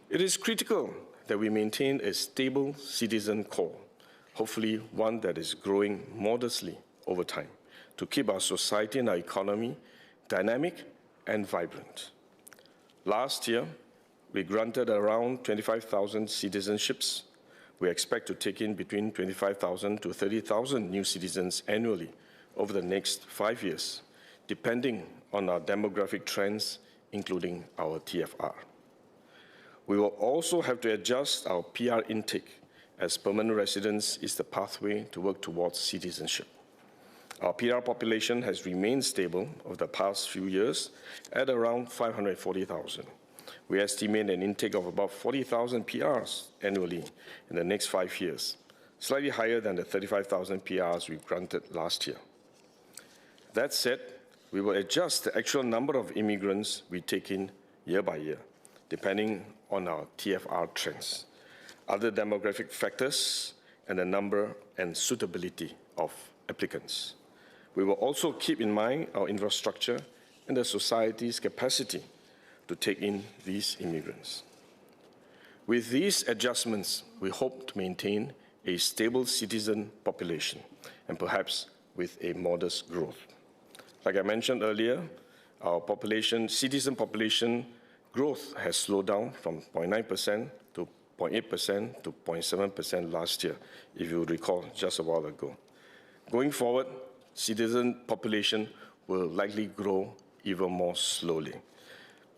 It is critical that we maintain a stable citizen core, hopefully one that is growing modestly over time, to keep our society and our economy dynamic and vibrant. Last year, we granted around 25,000 citizenships. We expect to take in between 25,000 to 30,000 new citizens annually over the next 5 years, depending on our demographic trends, including our TFR. We will also have to adjust our PR intake, as permanent residence is the pathway to work towards citizenship. Our PR population has remained stable over the past few years at around 540,000. We estimate an intake of about 40,000 PRs annually in the next 5 years, slightly higher than the 35,000 PRs we granted last year. That said, we will adjust the actual number of immigrants we take in year by year, depending on our TFR trends, other demographic factors, and the number and suitability of applicants. We will also keep in mind our infrastructure and the society's capacity to take in these immigrants. With these adjustments, we hope to maintain a stable citizen population and perhaps with a modest growth. Like I mentioned earlier, our citizen population growth has slowed down from 0.9% to 0.8% to 0.7% last year, if you recall, just a while ago. Going forward, citizen population will likely grow even more slowly,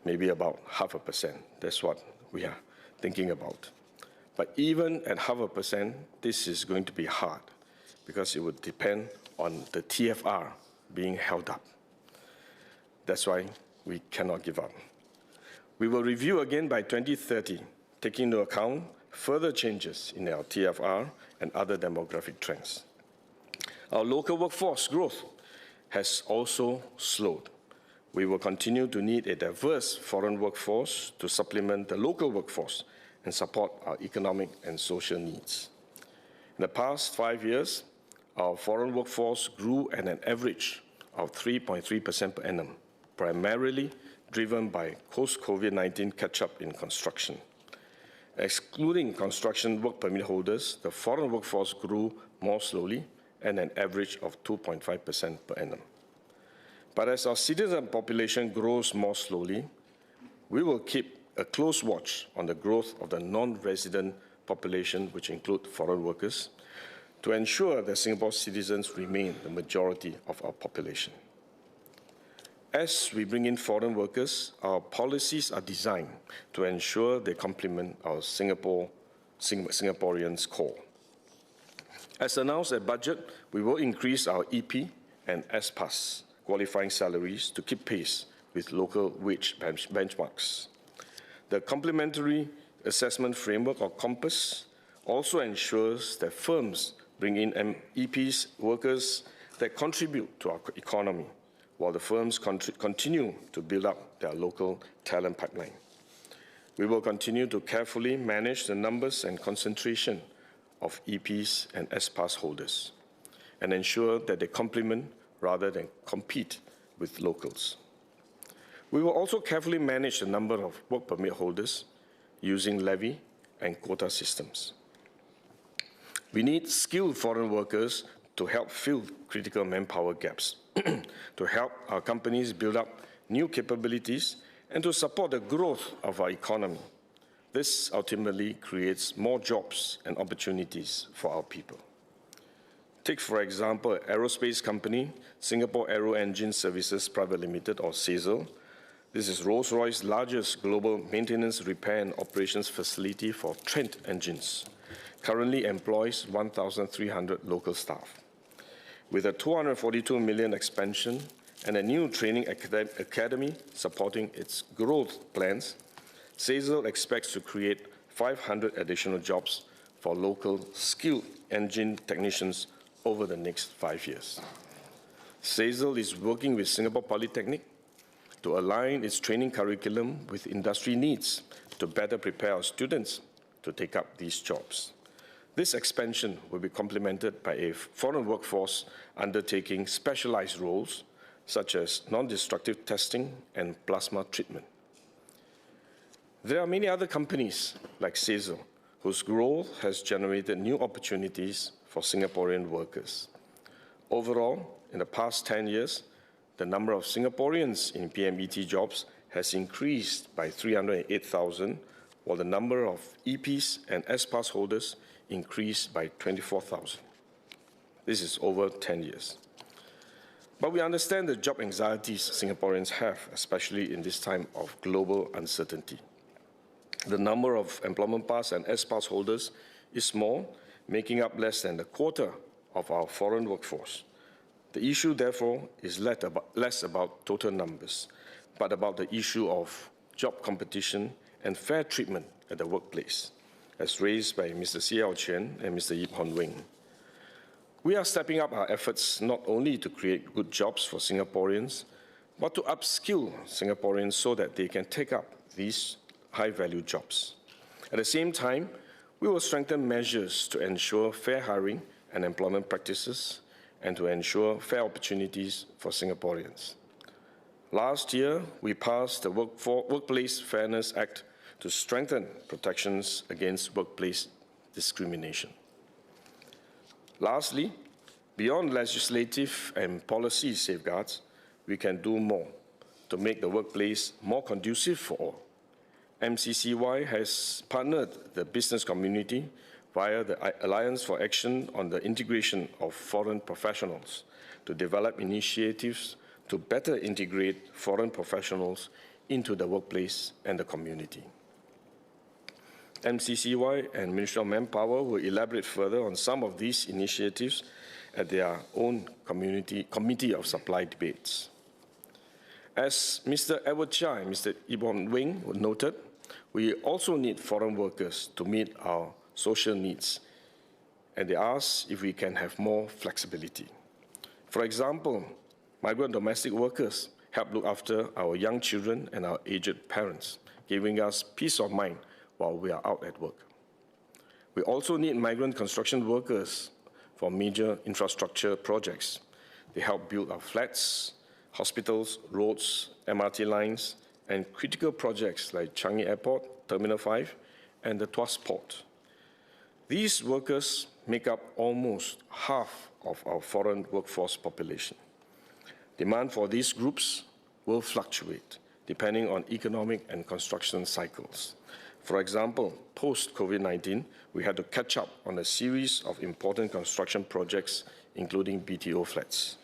maybe about 0.5%. That's what we are thinking about. But even at 0.5%, this is going to be hard because it would depend on the TFR being held up. That's why we cannot give up. We will review again by 2030, taking into account further changes in our TFR and other demographic trends. Our local workforce growth has also slowed. We will continue to need a diverse foreign workforce to supplement the local workforce and support our economic and social needs. In the past 5 years, our foreign workforce grew at an average of 3.3% per annum, primarily driven by post-COVID-19 catch-up in construction. Excluding construction work permit holders, the foreign workforce grew more slowly at an average of 2.5% per annum. But as our citizen population grows more slowly, we will keep a close watch on the growth of the non-resident population, which include foreign workers, to ensure that Singapore citizens remain the majority of our population. As we bring in foreign workers, our policies are designed to ensure they complement our Singaporeans' core. As announced at budget, we will increase our EP and S-Pass qualifying salaries to keep pace with local wage benchmarks. The Complementary Assessment Framework, or COMPASS, also ensures that firms bring in EPs workers that contribute to our economy, while the firms continue to build up their local talent pipeline. We will continue to carefully manage the numbers and concentration of EPs and S-Pass holders and ensure that they complement rather than compete with locals. We will also carefully manage the number of work permit holders using levy and quota systems. We need skilled foreign workers to help fill critical manpower gaps, to help our companies build up new capabilities, and to support the growth of our economy. This ultimately creates more jobs and opportunities for our people. Take, for example, an aerospace company, Singapore Aero Engine Services Private Limited, or SAESL. This is Rolls-Royce's largest global maintenance, repair, and operations facility for Trent engines. Currently employs 1,300 local staff. With a $242 million expansion and a new training academy supporting its growth plans, SAESL expects to create 500 additional jobs for local skilled engine technicians over the next 5 years. SAESL is working with Singapore Polytechnic to align its training curriculum with industry needs to better prepare our students to take up these jobs. This expansion will be complemented by a foreign workforce undertaking specialized roles such as non-destructive testing and plasma treatment. There are many other companies like Sezo, whose growth has generated new opportunities for Singaporean workers. Overall, in the past 10 years, the number of Singaporeans in PMET jobs has increased by 308,000, while the number of EPs and S-Pass holders increased by 24,000. This is over 10 years. But we understand the job anxieties Singaporeans have, especially in this time of global uncertainty. The number of employment pass and S-Pass holders is small, making up less than a quarter of our foreign workforce. The issue, therefore, is less about total numbers, but about the issue of job competition and fair treatment at the workplace, as raised by Mr. Siao Chen and Mr. Yip Hon Wing. We are stepping up our efforts not only to create good jobs for Singaporeans, but to upskill Singaporeans so that they can take up these high-value jobs. At the same time, we will strengthen measures to ensure fair hiring and employment practices and to ensure fair opportunities for Singaporeans. Last year, we passed the Workplace Fairness Act to strengthen protections against workplace discrimination. Lastly, beyond legislative and policy safeguards, we can do more to make the workplace more conducive for all. MCCY has partnered the business community via the Alliance for Action on the Integration of Foreign Professionals to develop initiatives to better integrate foreign professionals into the workplace and the community. MCCY and Ministry of Manpower will elaborate further on some of these initiatives at their own Committee of Supply debates. As Mr. Edward Chia and Mr. Yip Hon Wing noted, we also need foreign workers to meet our social needs, and they ask if we can have more flexibility. For example, migrant domestic workers help look after our young children and our aged parents, giving us peace of mind while we are out at work. We also need migrant construction workers for major infrastructure projects. They help build our flats, hospitals, roads, MRT lines, and critical projects like Changi Airport, Terminal 5, and the Tuas Port. These workers make up almost half of our foreign workforce population. Demand for these groups will fluctuate depending on economic and construction cycles. For example, post-COVID-19, we had to catch up on a series of important construction projects, including BTO flats.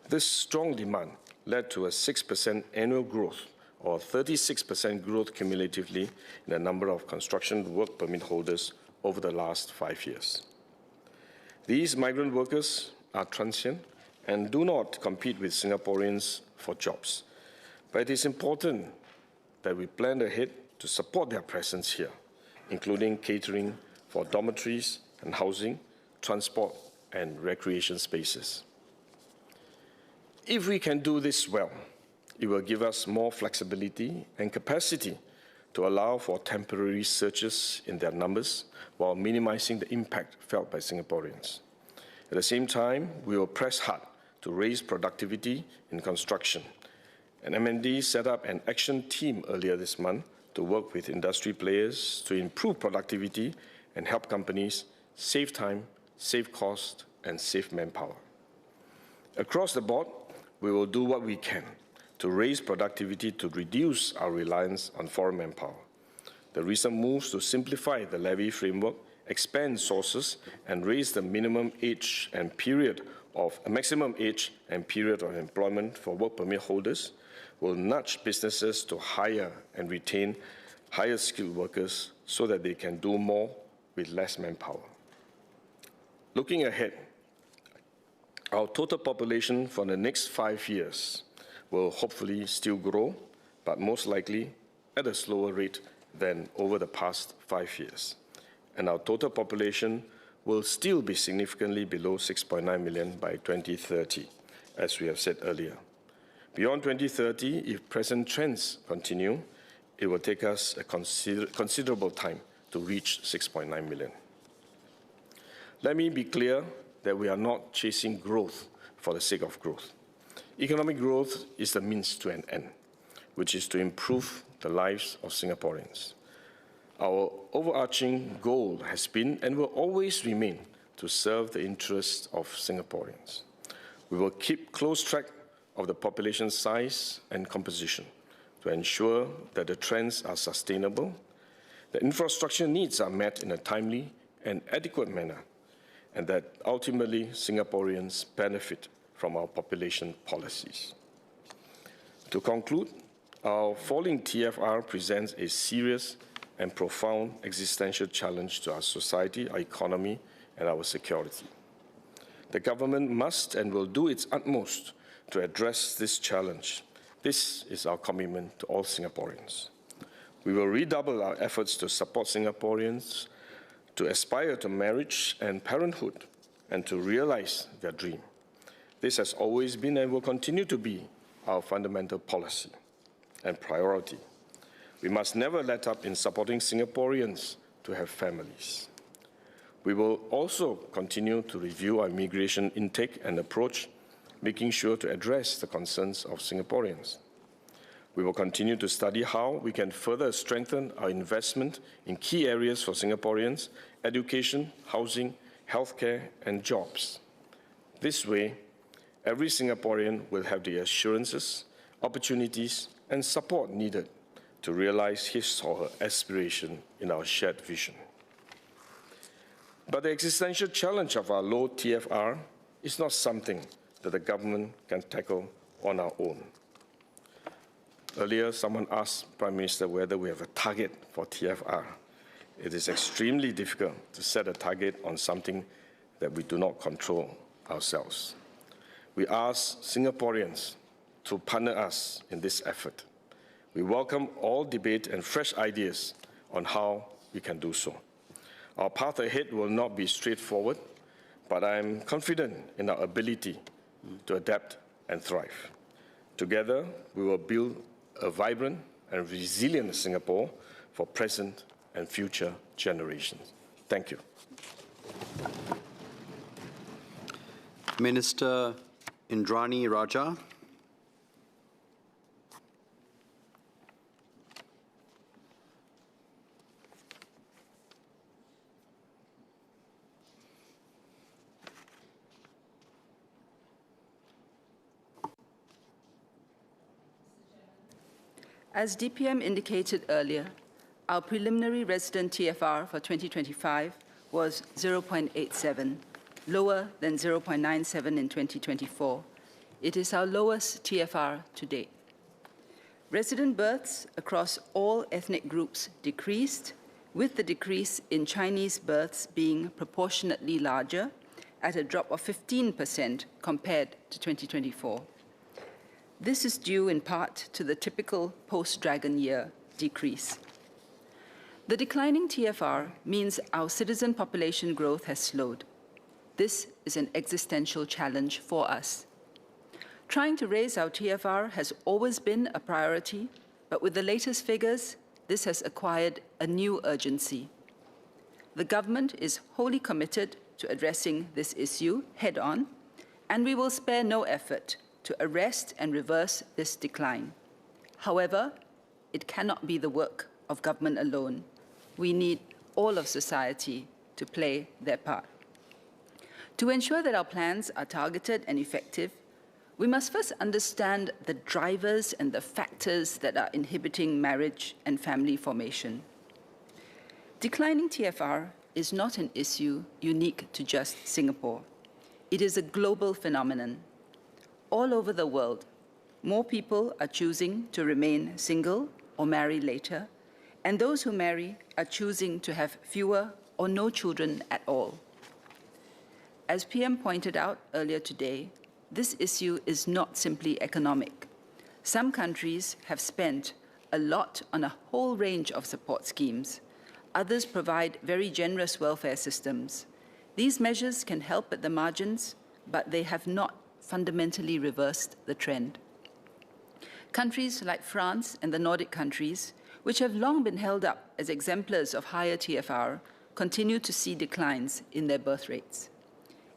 This strong demand led to a 6% annual growth, or 36% growth cumulatively in the number of construction work permit holders over the last 5 years. These migrant workers are transient and do not compete with Singaporeans for jobs. But it is important that we plan ahead to support their presence here, including catering for dormitories and housing, transport, and recreation spaces. If we can do this well, it will give us more flexibility and capacity to allow for temporary surges in their numbers while minimizing the impact felt by Singaporeans. At the same time, we will press hard to raise productivity in construction. And MND set up an action team earlier this month to work with industry players to improve productivity and help companies save time, save cost, and save manpower. Across the board, we will do what we can to raise productivity to reduce our reliance on foreign manpower. The recent moves to simplify the levy framework, expand sources, and raise the maximum age and period of employment for work permit holders will nudge businesses to hire and retain higher skilled workers so that they can do more with less manpower. Looking ahead, our total population for the next 5 years will hopefully still grow, but most likely at a slower rate than over the past 5 years. And our total population will still be significantly below 6.9 million by 2030, as we have said earlier. Beyond 2030, if present trends continue, it will take us a considerable time to reach 6.9 million. Let me be clear that we are not chasing growth for the sake of growth. Economic growth is the means to an end, which is to improve the lives of Singaporeans. Our overarching goal has been and will always remain to serve the interests of Singaporeans. We will keep close track of the population size and composition to ensure that the trends are sustainable, that infrastructure needs are met in a timely and adequate manner, and that ultimately Singaporeans benefit from our population policies. To conclude, our falling TFR presents a serious and profound existential challenge to our society, our economy, and our security. The government must and will do its utmost to address this challenge. This is our commitment to all Singaporeans. We will redouble our efforts to support Singaporeans to aspire to marriage and parenthood and to realize their dream. This has always been and will continue to be our fundamental policy and priority. We must never let up in supporting Singaporeans to have families. We will also continue to review our immigration intake and approach, making sure to address the concerns of Singaporeans. We will continue to study how we can further strengthen our investment in key areas for Singaporeans: education, housing, healthcare, and jobs. This way, every Singaporean will have the assurances, opportunities, and support needed to realize his or her aspiration in our shared vision. But the existential challenge of our low TFR is not something that the government can tackle on our own. Earlier, someone asked Prime Minister whether we have a target for TFR. It is extremely difficult to set a target on something that we do not control ourselves. We ask Singaporeans to partner us in this effort. We welcome all debate and fresh ideas on how we can do so. Our path ahead will not be straightforward, but I am confident in our ability to adapt and thrive. Together, we will build a vibrant and resilient Singapore for present and future generations. Thank you. Minister Indrani Raja. As DPM indicated earlier, our preliminary resident TFR for 2025 was 0.87, lower than 0.97 in 2024. It is our lowest TFR to date. Resident births across all ethnic groups decreased, with the decrease in Chinese births being proportionately larger, at a drop of 15% compared to 2024. This is due in part to the typical post-Dragon year decrease. The declining TFR means our citizen population growth has slowed. This is an existential challenge for us. Trying to raise our TFR has always been a priority, but with the latest figures, this has acquired a new urgency. The government is wholly committed to addressing this issue head-on, and we will spare no effort to arrest and reverse this decline. However, it cannot be the work of government alone. We need all of society to play their part. To ensure that our plans are targeted and effective, we must first understand the drivers and the factors that are inhibiting marriage and family formation. Declining TFR is not an issue unique to just Singapore. It is a global phenomenon. All over the world, more people are choosing to remain single or marry later, and those who marry are choosing to have fewer or no children at all. As PM pointed out earlier today, this issue is not simply economic. Some countries have spent a lot on a whole range of support schemes. Others provide very generous welfare systems. These measures can help at the margins, but they have not fundamentally reversed the trend. Countries like France and the Nordic countries, which have long been held up as exemplars of higher TFR, continue to see declines in their birth rates.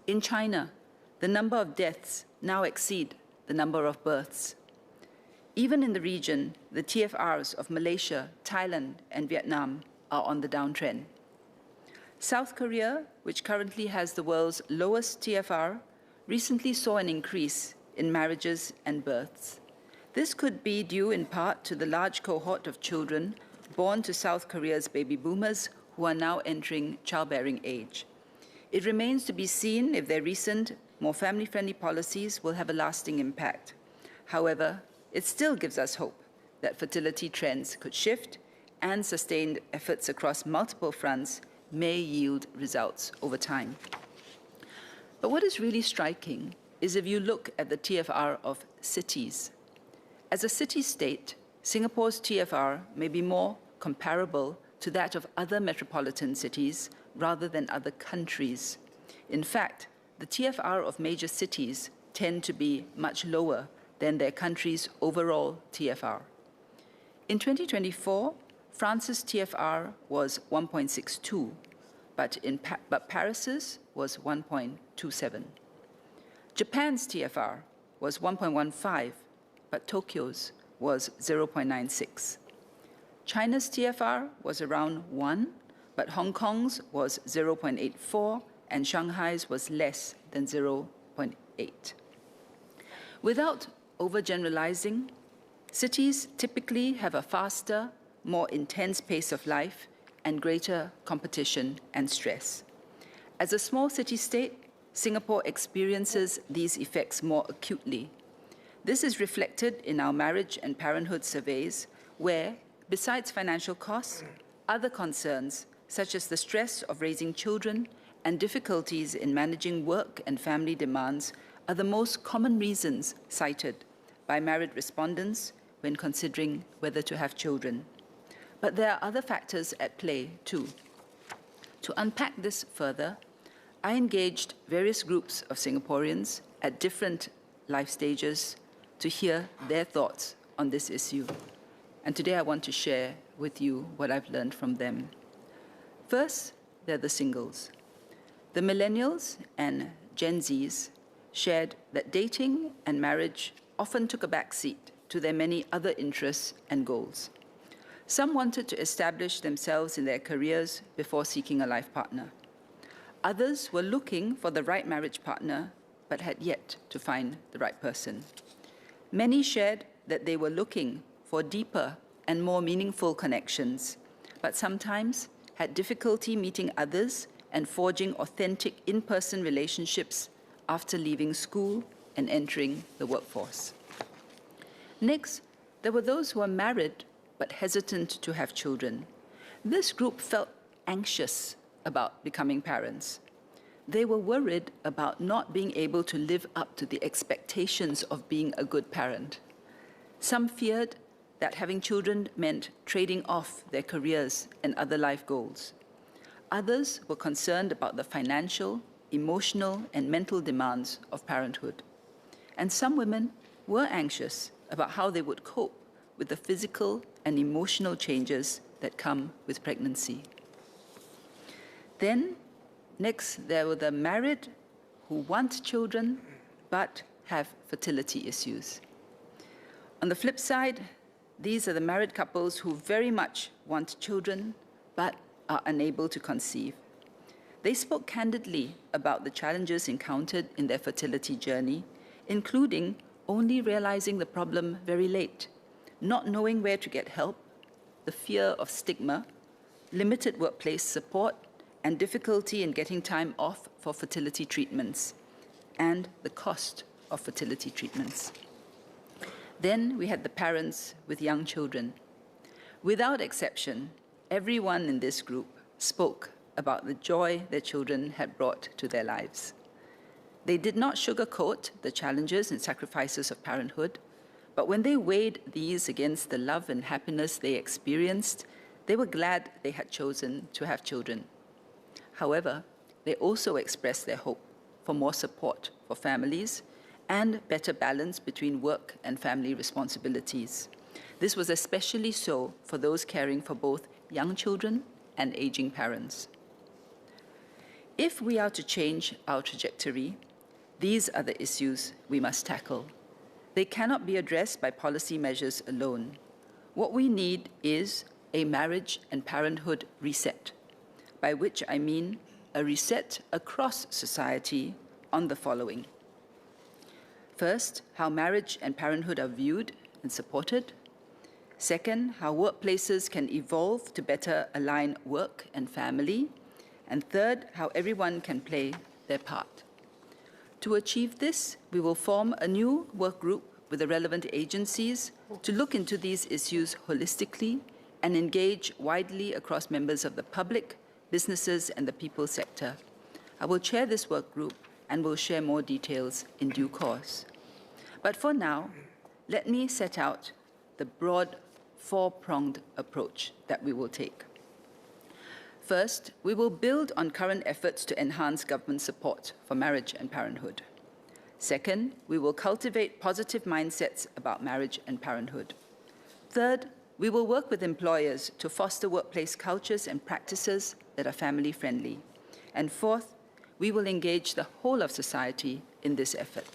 In China, the number of deaths now exceed the number of births. Even in the region, the TFRs of Malaysia, Thailand, and Vietnam are on the downtrend. South Korea, which currently has the world's lowest TFR, recently saw an increase in marriages and births. This could be due in part to the large cohort of children born to South Korea's baby boomers who are now entering childbearing age. It remains to be seen if their recent, more family-friendly policies will have a lasting impact. However, it still gives us hope that fertility trends could shift and sustained efforts across multiple fronts may yield results over time. But what is really striking is if you look at the TFR of cities. As a city-state, Singapore's TFR may be more comparable to that of other metropolitan cities rather than other countries. In fact, the TFR of major cities tend to be much lower than their country's overall TFR. In 2024, France's TFR was 1.62, but Paris's was 1.27. Japan's TFR was 1.15, but Tokyo's was 0.96. China's TFR was around 1, but Hong Kong's was 0.84, and Shanghai's was less than 0.8. Without overgeneralizing, cities typically have a faster, more intense pace of life and greater competition and stress. As a small city-state, Singapore experiences these effects more acutely. This is reflected in our marriage and parenthood surveys, where, besides financial costs, other concerns, such as the stress of raising children and difficulties in managing work and family demands, are the most common reasons cited by married respondents when considering whether to have children. But there are other factors at play, too. To unpack this further, I engaged various groups of Singaporeans at different life stages to hear their thoughts on this issue. And today I want to share with you what I've learned from them. First, they're the singles. The millennials and Gen Zs shared that dating and marriage often took a backseat to their many other interests and goals. Some wanted to establish themselves in their careers before seeking a life partner. Others were looking for the right marriage partner, but had yet to find the right person. Many shared that they were looking for deeper and more meaningful connections, but sometimes had difficulty meeting others and forging authentic in-person relationships after leaving school and entering the workforce. Next, there were those who were married but hesitant to have children. This group felt anxious about becoming parents. They were worried about not being able to live up to the expectations of being a good parent. Some feared that having children meant trading off their careers and other life goals. Others were concerned about the financial, emotional, and mental demands of parenthood. And some women were anxious about how they would cope with the physical and emotional changes that come with pregnancy. Then, next, there were the married who want children but have fertility issues. On the flip side, these are the married couples who very much want children but are unable to conceive. They spoke candidly about the challenges encountered in their fertility journey, including only realizing the problem very late, not knowing where to get help, the fear of stigma, limited workplace support, and difficulty in getting time off for fertility treatments, and the cost of fertility treatments. Then we had the parents with young children. Without exception, everyone in this group spoke about the joy their children had brought to their lives. They did not sugarcoat the challenges and sacrifices of parenthood, but when they weighed these against the love and happiness they experienced, they were glad they had chosen to have children. However, they also expressed their hope for more support for families and better balance between work and family responsibilities. This was especially so for those caring for both young children and aging parents. If we are to change our trajectory, these are the issues we must tackle. They cannot be addressed by policy measures alone. What we need is a marriage and parenthood reset, by which I mean a reset across society on the following. First, how marriage and parenthood are viewed and supported. Second, how workplaces can evolve to better align work and family. And third, how everyone can play their part. To achieve this, we will form a new work group with the relevant agencies to look into these issues holistically and engage widely across members of the public, businesses, and the people sector. I will chair this work group and will share more details in due course. But for now, let me set out the broad four-pronged approach that we will take. First, we will build on current efforts to enhance government support for marriage and parenthood. Second, we will cultivate positive mindsets about marriage and parenthood. Third, we will work with employers to foster workplace cultures and practices that are family-friendly. And fourth, we will engage the whole of society in this effort.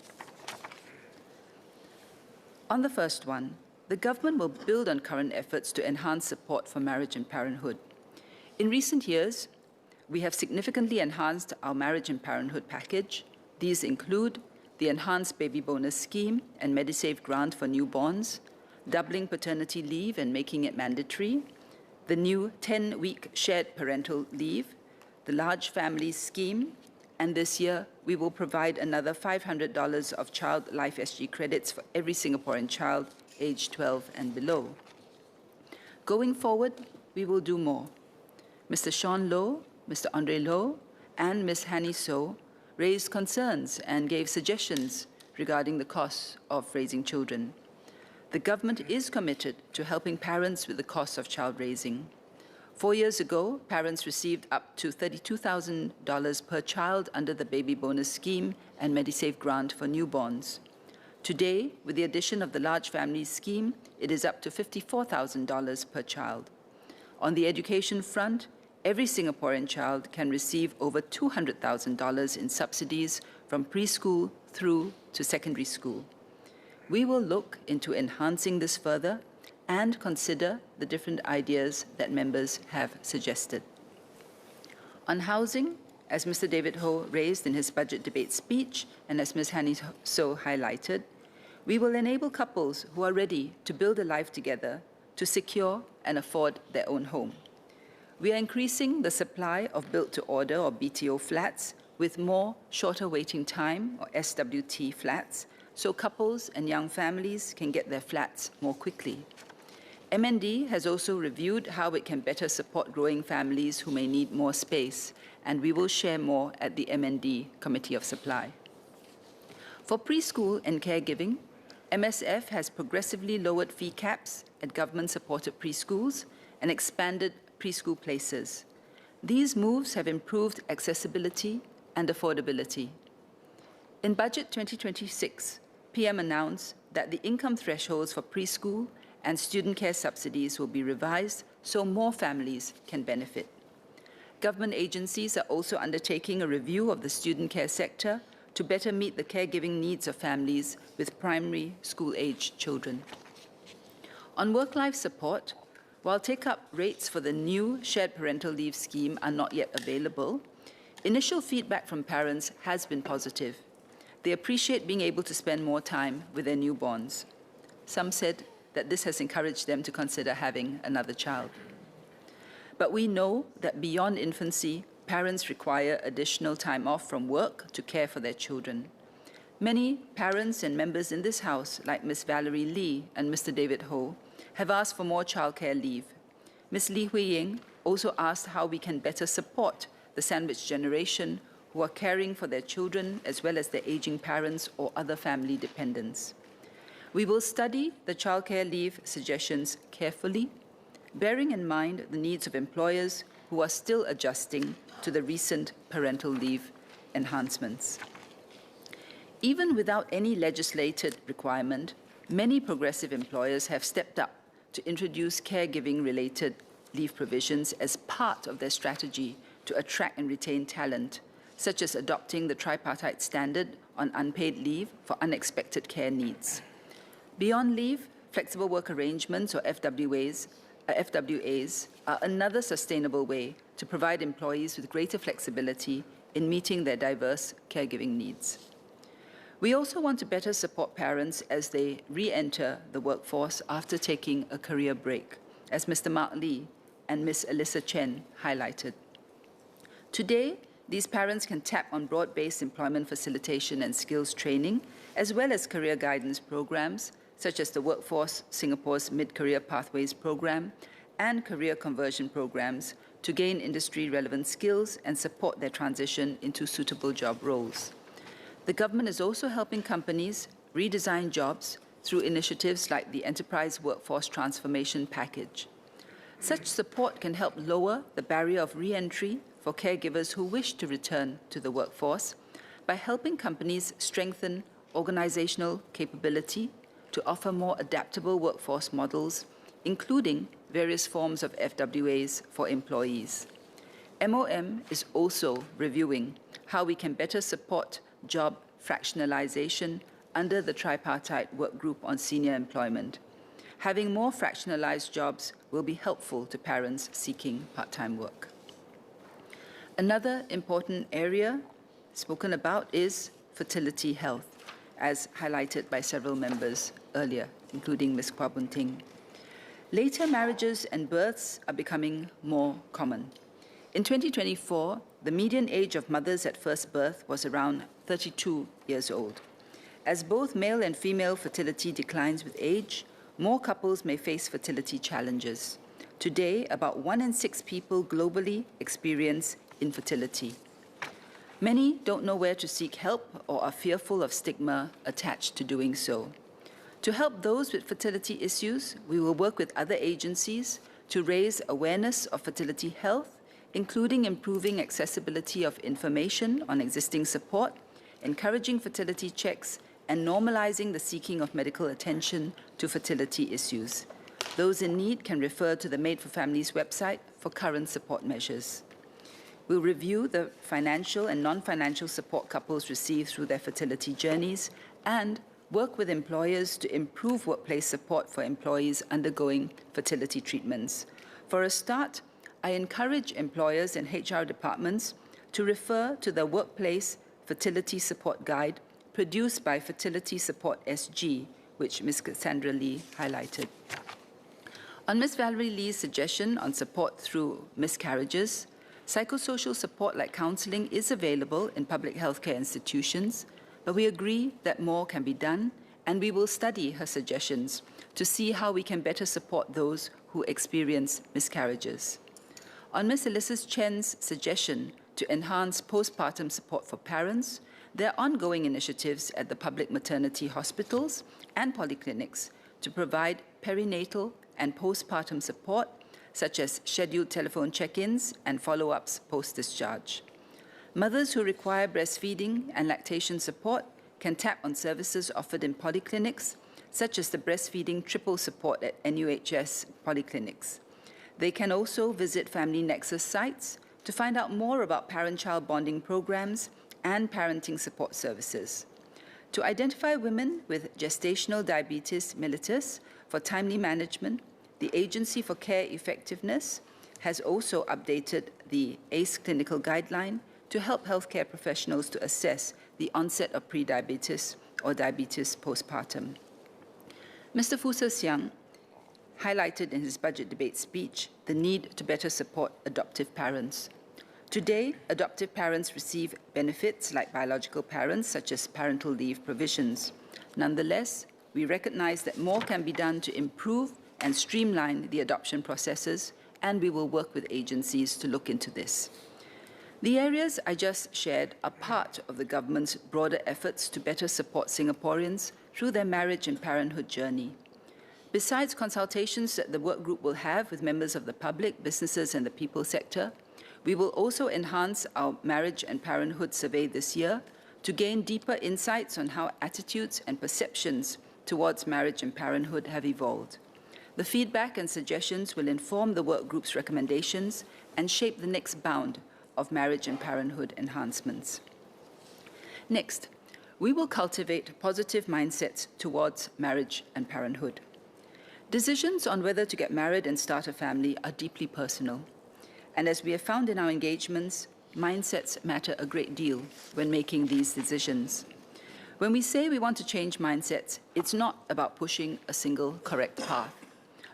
On the first one, the government will build on current efforts to enhance support for marriage and parenthood. In recent years, we have significantly enhanced our marriage and parenthood package. These include the enhanced baby bonus scheme and MediSave grant for newborns, doubling paternity leave and making it mandatory, the new 10-week shared parental leave, the large families scheme, and this year we will provide another $500 of Child Life SG credits for every Singaporean child aged 12 and below. Going forward, we will do more. Mr. Sean Low, Mr. Andre Low, and Ms. Hanny So raised concerns and gave suggestions regarding the costs of raising children. The government is committed to helping parents with the costs of child raising. 4 years ago, parents received up to $32,000 per child under the baby bonus scheme and MediSave grant for newborns. Today, with the addition of the large families scheme, it is up to $54,000 per child. On the education front, every Singaporean child can receive over $200,000 in subsidies from preschool through to secondary school. We will look into enhancing this further and consider the different ideas that members have suggested. On housing, as Mr. David Ho raised in his budget debate speech and as Ms. Hanny So highlighted, we will enable couples who are ready to build a life together to secure and afford their own home. We are increasing the supply of built-to-order or BTO flats with more shorter waiting time or SWT flats so couples and young families can get their flats more quickly. MND has also reviewed how it can better support growing families who may need more space, and we will share more at the MND Committee of Supply. For preschool and caregiving, MSF has progressively lowered fee caps at government-supported preschools and expanded preschool places. These moves have improved accessibility and affordability. In Budget 2026, PM announced that the income thresholds for preschool and student care subsidies will be revised so more families can benefit. Government agencies are also undertaking a review of the student care sector to better meet the caregiving needs of families with primary school-aged children. On work-life support, while take-up rates for the new shared parental leave scheme are not yet available, initial feedback from parents has been positive. They appreciate being able to spend more time with their newborns. Some said that this has encouraged them to consider having another child. But we know that beyond infancy, parents require additional time off from work to care for their children. Many parents and members in this House, like Ms. Valerie Lee and Mr. David Ho, have asked for more childcare leave. Ms. Lee Hui Ying also asked how we can better support the sandwich generation who are caring for their children as well as their aging parents or other family dependents. We will study the childcare leave suggestions carefully, bearing in mind the needs of employers who are still adjusting to the recent parental leave enhancements. Even without any legislated requirement, many progressive employers have stepped up to introduce caregiving-related leave provisions as part of their strategy to attract and retain talent, such as adopting the tripartite standard on unpaid leave for unexpected care needs. Beyond leave, flexible work arrangements, or FWAs, are another sustainable way to provide employees with greater flexibility in meeting their diverse caregiving needs. We also want to better support parents as they re-enter the workforce after taking a career break, as Mr. Mark Lee and Ms. Alyssa Chen highlighted. Today, these parents can tap on broad-based employment facilitation and skills training, as well as career guidance programs, such as the Workforce Singapore's Mid-Career Pathways Program and career conversion programs to gain industry-relevant skills and support their transition into suitable job roles. The government is also helping companies redesign jobs through initiatives like the Enterprise Workforce Transformation Package. Such support can help lower the barrier of re-entry for caregivers who wish to return to the workforce by helping companies strengthen organizational capability to offer more adaptable workforce models, including various forms of FWAs for employees. MOM is also reviewing how we can better support job fractionalization under the tripartite work group on senior employment. Having more fractionalized jobs will be helpful to parents seeking part-time work. Another important area spoken about is fertility health, as highlighted by several members earlier, including Ms. Kwa Bunting. Later marriages and births are becoming more common. In 2024, the median age of mothers at first birth was around 32 years old. As both male and female fertility declines with age, more couples may face fertility challenges. Today, about 1 in 6 people globally experience infertility. Many don't know where to seek help or are fearful of stigma attached to doing so. To help those with fertility issues, we will work with other agencies to raise awareness of fertility health, including improving accessibility of information on existing support, encouraging fertility checks, and normalizing the seeking of medical attention to fertility issues. Those in need can refer to the Made for Families website for current support measures. We'll review the financial and non-financial support couples receive through their fertility journeys and work with employers to improve workplace support for employees undergoing fertility treatments. For a start, I encourage employers and HR departments to refer to the Workplace Fertility Support Guide produced by Fertility Support SG, which Ms. Cassandra Lee highlighted. On Ms. Valerie Lee's suggestion on support through miscarriages, psychosocial support like counseling is available in public healthcare institutions, but we agree that more can be done, and we will study her suggestions to see how we can better support those who experience miscarriages. On Ms. Alyssa Chen's suggestion to enhance postpartum support for parents, there are ongoing initiatives at the public maternity hospitals and polyclinics to provide perinatal and postpartum support, such as scheduled telephone check-ins and follow-ups post-discharge. Mothers who require breastfeeding and lactation support can tap on services offered in polyclinics, such as the breastfeeding triple support at NUHS polyclinics. They can also visit Family Nexus sites to find out more about parent-child bonding programs and parenting support services. To identify women with gestational diabetes mellitus for timely management, the Agency for Care Effectiveness has also updated the ACE clinical guideline to help healthcare professionals to assess the onset of prediabetes or diabetes postpartum. Mr. Fu Se-siang highlighted in his budget debate speech the need to better support adoptive parents. Today, adoptive parents receive benefits like biological parents, such as parental leave provisions. Nonetheless, we recognize that more can be done to improve and streamline the adoption processes, and we will work with agencies to look into this. The areas I just shared are part of the government's broader efforts to better support Singaporeans through their marriage and parenthood journey. Besides consultations that the work group will have with members of the public, businesses, and the people sector, we will also enhance our marriage and parenthood survey this year to gain deeper insights on how attitudes and perceptions towards marriage and parenthood have evolved. The feedback and suggestions will inform the work group's recommendations and shape the next bound of marriage and parenthood enhancements. Next, we will cultivate positive mindsets towards marriage and parenthood. Decisions on whether to get married and start a family are deeply personal. And as we have found in our engagements, mindsets matter a great deal when making these decisions. When we say we want to change mindsets, it's not about pushing a single correct path.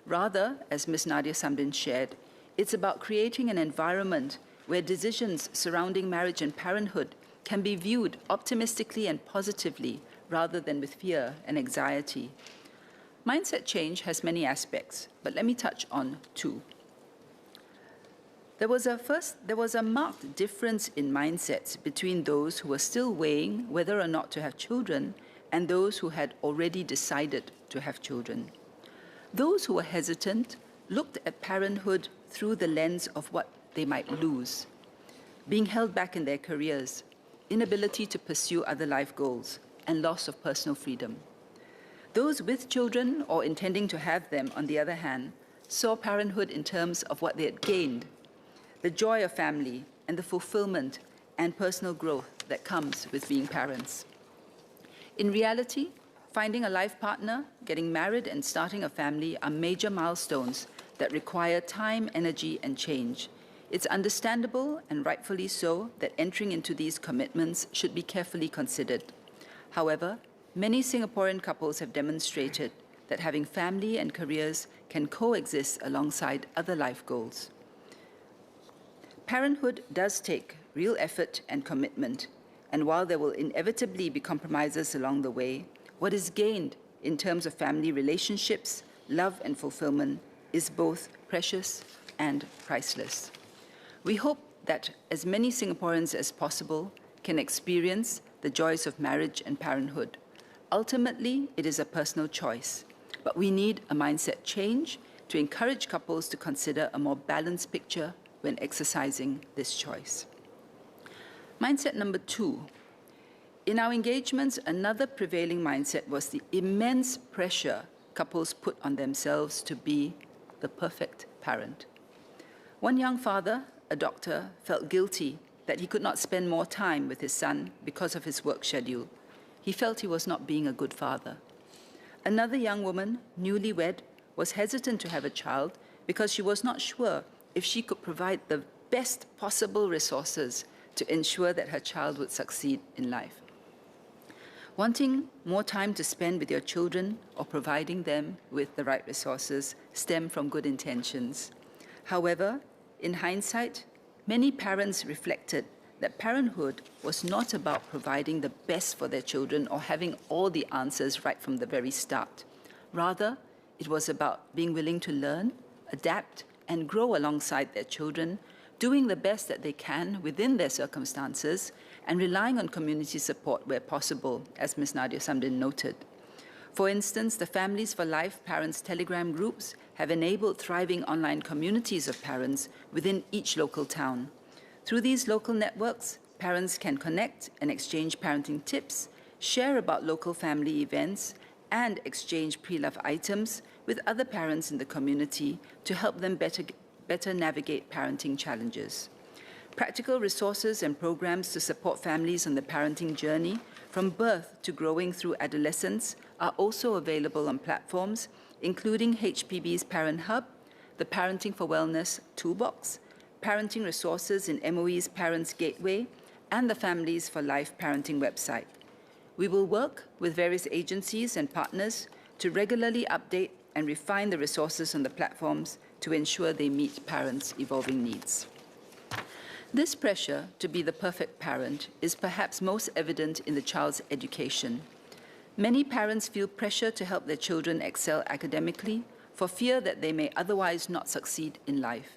Rather, as Ms. Nadia Samdin shared, it's about creating an environment where decisions surrounding marriage and parenthood can be viewed optimistically and positively rather than with fear and anxiety. Mindset change has many aspects, but let me touch on two. There was a marked difference in mindsets between those who were still weighing whether or not to have children and those who had already decided to have children. Those who were hesitant looked at parenthood through the lens of what they might lose: being held back in their careers, inability to pursue other life goals, and loss of personal freedom. Those with children or intending to have them, on the other hand, saw parenthood in terms of what they had gained: the joy of family and the fulfillment and personal growth that comes with being parents. In reality, finding a life partner, getting married, and starting a family are major milestones that require time, energy, and change. It's understandable, and rightfully so, that entering into these commitments should be carefully considered. However, many Singaporean couples have demonstrated that having family and careers can coexist alongside other life goals. Parenthood does take real effort and commitment, and while there will inevitably be compromises along the way, what is gained in terms of family relationships, love, and fulfillment is both precious and priceless. We hope that as many Singaporeans as possible can experience the joys of marriage and parenthood. Ultimately, it is a personal choice, but we need a mindset change to encourage couples to consider a more balanced picture when exercising this choice. Mindset number two. In our engagements, another prevailing mindset was the immense pressure couples put on themselves to be the perfect parent. One young father, a doctor, felt guilty that he could not spend more time with his son because of his work schedule. He felt he was not being a good father. Another young woman, newlywed, was hesitant to have a child because she was not sure if she could provide the best possible resources to ensure that her child would succeed in life. Wanting more time to spend with your children or providing them with the right resources stem from good intentions. However, in hindsight, many parents reflected that parenthood was not about providing the best for their children or having all the answers right from the very start. Rather, it was about being willing to learn, adapt, and grow alongside their children, doing the best that they can within their circumstances, and relying on community support where possible, as Ms. Nadia Samdin noted. For instance, the Families for Life Parents Telegram groups have enabled thriving online communities of parents within each local town. Through these local networks, parents can connect and exchange parenting tips, share about local family events, and exchange pre-love items with other parents in the community to help them better navigate parenting challenges. Practical resources and programs to support families on the parenting journey from birth to growing through adolescence are also available on platforms including HPB's Parent Hub, the Parenting for Wellness Toolbox, parenting resources in MOE's Parents Gateway, and the Families for Life parenting website. We will work with various agencies and partners to regularly update and refine the resources on the platforms to ensure they meet parents' evolving needs. This pressure to be the perfect parent is perhaps most evident in the child's education. Many parents feel pressure to help their children excel academically for fear that they may otherwise not succeed in life.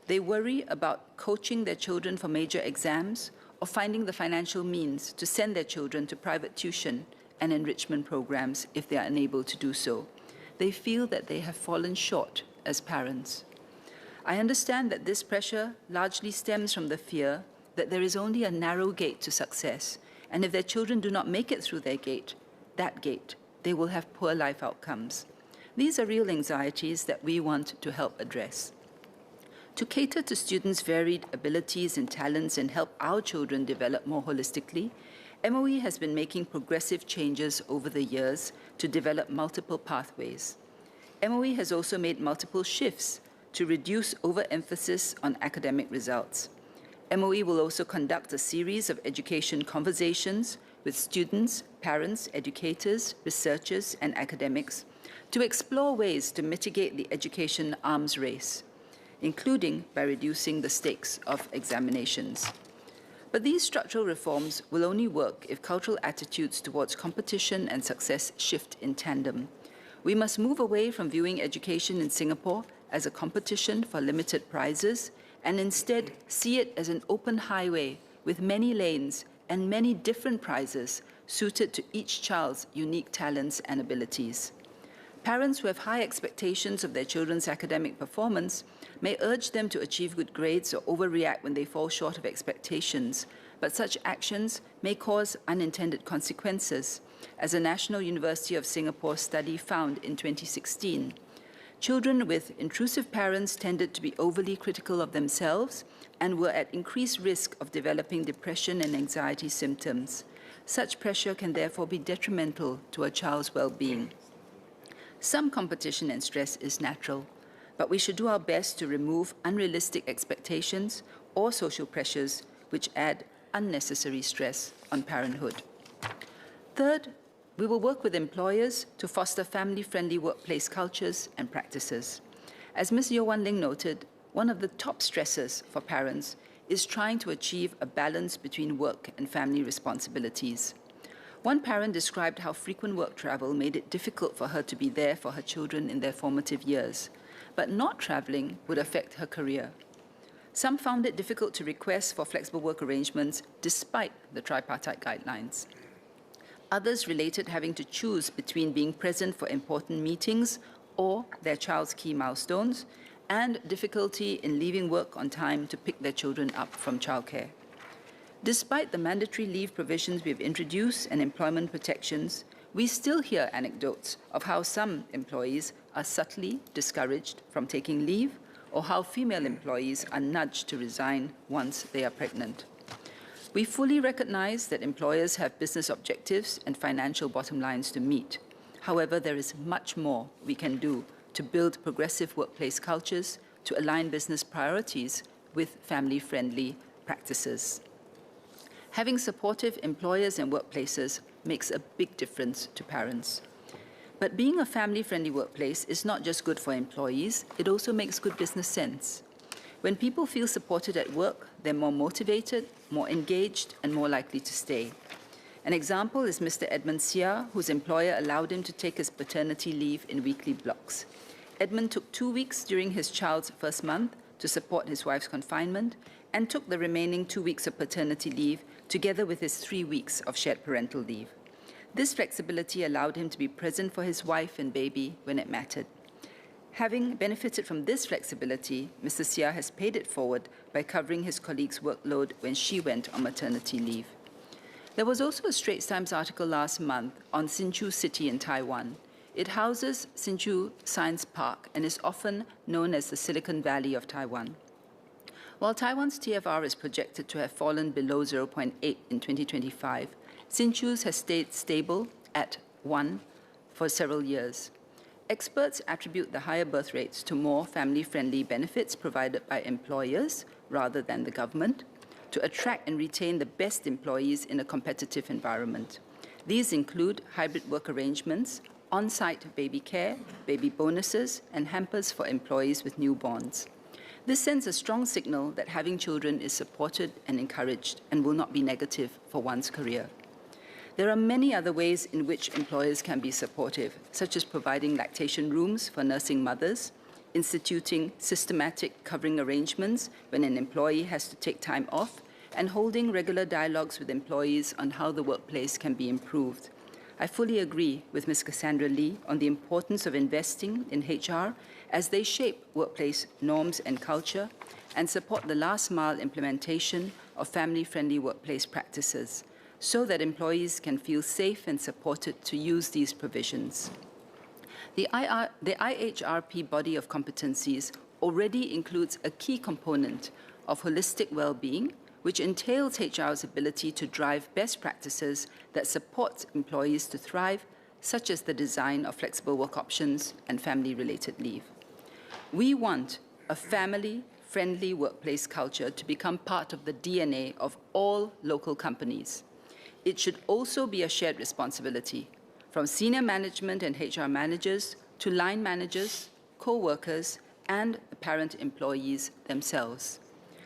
They worry about coaching their children for major exams or finding the financial means to send their children to private tuition and enrichment programs if they are unable to do so. They feel that they have fallen short as parents. I understand that this pressure largely stems from the fear that there is only a narrow gate to success, and if their children do not make it through that gate, they will have poor life outcomes. These are real anxieties that we want to help address. To cater to students' varied abilities and talents and help our children develop more holistically, MOE has been making progressive changes over the years to develop multiple pathways. MOE has also made multiple shifts to reduce overemphasis on academic results. MOE will also conduct a series of education conversations with students, parents, educators, researchers, and academics to explore ways to mitigate the education arms race, including by reducing the stakes of examinations. But these structural reforms will only work if cultural attitudes towards competition and success shift in tandem. We must move away from viewing education in Singapore as a competition for limited prizes and instead see it as an open highway with many lanes and many different prizes suited to each child's unique talents and abilities. Parents who have high expectations of their children's academic performance may urge them to achieve good grades or overreact when they fall short of expectations, but such actions may cause unintended consequences, as a National University of Singapore study found in 2016. Children with intrusive parents tended to be overly critical of themselves and were at increased risk of developing depression and anxiety symptoms. Such pressure can therefore be detrimental to a child's well-being. Some competition and stress is natural, but we should do our best to remove unrealistic expectations or social pressures which add unnecessary stress on parenthood. Third, we will work with employers to foster family-friendly workplace cultures and practices. As Ms. Yeo Wan Ling noted, one of the top stresses for parents is trying to achieve a balance between work and family responsibilities. One parent described how frequent work travel made it difficult for her to be there for her children in their formative years, but not traveling would affect her career. Some found it difficult to request for flexible work arrangements despite the tripartite guidelines. Others related having to choose between being present for important meetings or their child's key milestones, and difficulty in leaving work on time to pick their children up from childcare. Despite the mandatory leave provisions we have introduced and employment protections, we still hear anecdotes of how some employees are subtly discouraged from taking leave, or how female employees are nudged to resign once they are pregnant. We fully recognize that employers have business objectives and financial bottom lines to meet. However, there is much more we can do to build progressive workplace cultures, to align business priorities with family-friendly practices. Having supportive employers and workplaces makes a big difference to parents. But being a family-friendly workplace is not just good for employees, it also makes good business sense. When people feel supported at work, they're more motivated, more engaged, and more likely to stay. An example is Mr. Edmund Sia, whose employer allowed him to take his paternity leave in weekly blocks. Edmund took 2 weeks during his child's first month to support his wife's confinement, and took the remaining 2 weeks of paternity leave together with his 3 weeks of shared parental leave. This flexibility allowed him to be present for his wife and baby when it mattered. Having benefited from this flexibility, Mr. Sia has paid it forward by covering his colleague's workload when she went on maternity leave. There was also a Straits Times article last month on Hsinchu City in Taiwan. It houses Hsinchu Science Park and is often known as the Silicon Valley of Taiwan. While Taiwan's TFR is projected to have fallen below 0.8 in 2025, Hsinchu's has stayed stable at 1 for several years. Experts attribute the higher birth rates to more family-friendly benefits provided by employers rather than the government to attract and retain the best employees in a competitive environment. These include hybrid work arrangements, on-site baby care, baby bonuses, and hampers for employees with newborns. This sends a strong signal that having children is supported and encouraged and will not be negative for one's career. There are many other ways in which employers can be supportive, such as providing lactation rooms for nursing mothers, instituting systematic covering arrangements when an employee has to take time off, and holding regular dialogues with employees on how the workplace can be improved. I fully agree with Ms. Cassandra Lee on the importance of investing in HR as they shape workplace norms and culture and support the last-mile implementation of family-friendly workplace practices, so that employees can feel safe and supported to use these provisions. The IHRP body of competencies already includes a key component of holistic well-being, which entails HR's ability to drive best practices that support employees to thrive, such as the design of flexible work options and family-related leave. We want a family-friendly workplace culture to become part of the DNA of all local companies. It should also be a shared responsibility, from senior management and HR managers to line managers, co-workers, and apparent employees themselves.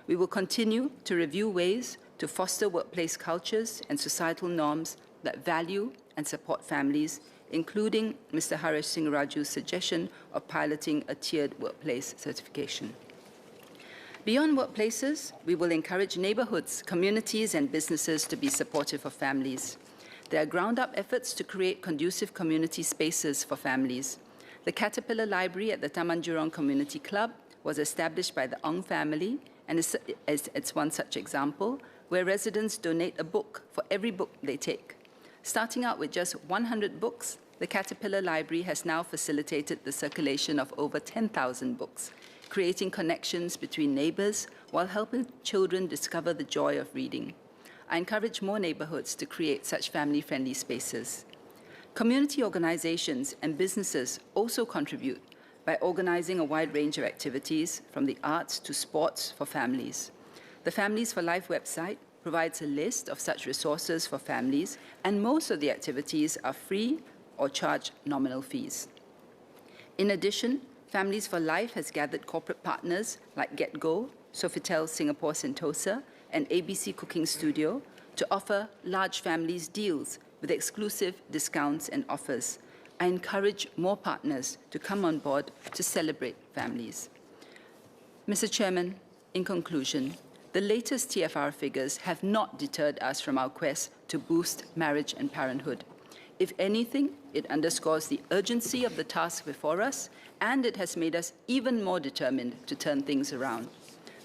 We will continue to review ways to foster workplace cultures and societal norms that value and support families, including Mr. Haresh Singh Raju's suggestion of piloting a tiered workplace certification. Beyond workplaces, we will encourage neighborhoods, communities, and businesses to be supportive of families. There are ground-up efforts to create conducive community spaces for families. The Caterpillar Library at the Taman Jurong Community Club was established by the Ong family, and it's one such example, where residents donate a book for every book they take. Starting out with just 100 books, the Caterpillar Library has now facilitated the circulation of over 10,000 books, creating connections between neighbors while helping children discover the joy of reading. I encourage more neighborhoods to create such family-friendly spaces. Community organizations and businesses also contribute by organizing a wide range of activities, from the arts to sports, for families. The Families for Life website provides a list of such resources for families, and most of the activities are free or charge nominal fees. In addition, Families for Life has gathered corporate partners like GetGo, Sofitel Singapore Sentosa, and ABC Cooking Studio to offer large families deals with exclusive discounts and offers. I encourage more partners to come on board to celebrate families. Mr. Chairman, in conclusion, the latest TFR figures have not deterred us from our quest to boost marriage and parenthood. If anything, it underscores the urgency of the task before us, and it has made us even more determined to turn things around.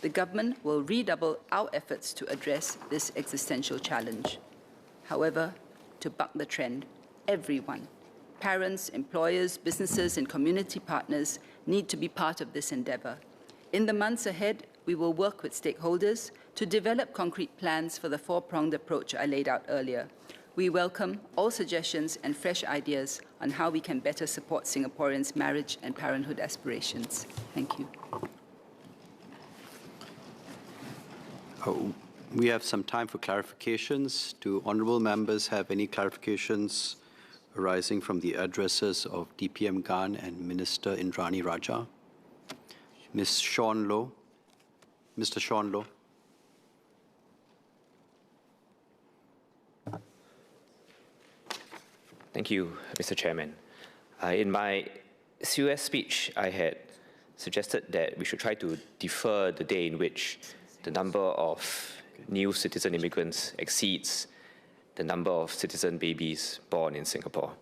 The government will redouble our efforts to address this existential challenge. However, to buck the trend, everyone, parents, employers, businesses, and community partners, need to be part of this endeavor. In the months ahead, we will work with stakeholders to develop concrete plans for the four-pronged approach I laid out earlier. We welcome all suggestions and fresh ideas on how we can better support Singaporeans' marriage and parenthood aspirations. Thank you. We have some time for clarifications. Do honourable members have any clarifications arising from the addresses of DPM Gan and Minister Indrani Raja? Ms. Sean Low. Mr. Sean Low. Thank you, Mr. Chairman. In my COS speech, I had suggested that we should try to defer the day in which the number of new citizen immigrants exceeds the number of citizen babies born in Singapore.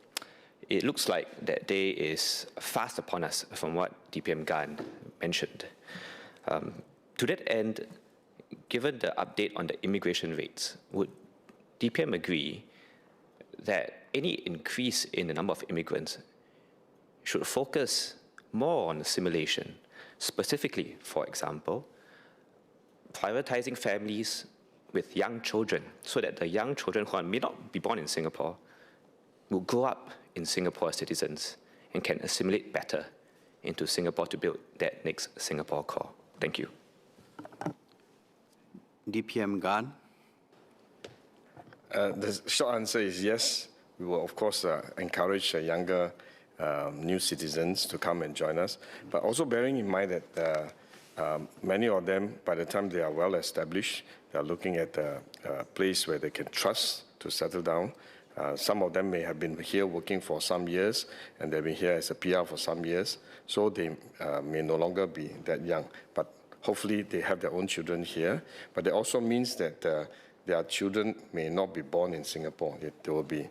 It looks like that day is fast upon us, from what DPM Gan mentioned. To that end, given the update on the immigration rates, would DPM agree that any increase in the number of immigrants should focus more on assimilation, specifically, for example, prioritizing families with young children, so that the young children who may not be born in Singapore will grow up in Singapore as citizens and can assimilate better into Singapore to build that next Singapore core? Thank you. DPM Gan. The short answer is yes. We will, of course, encourage younger new citizens to come and join us, but also bearing in mind that many of them, by the time they are well established, they are looking at a place where they can trust to settle down. Some of them may have been here working for some years, and they've been here as a PR for some years, so they may no longer be that young. But hopefully they have their own children here. But it also means that their children may not be born in Singapore. There will be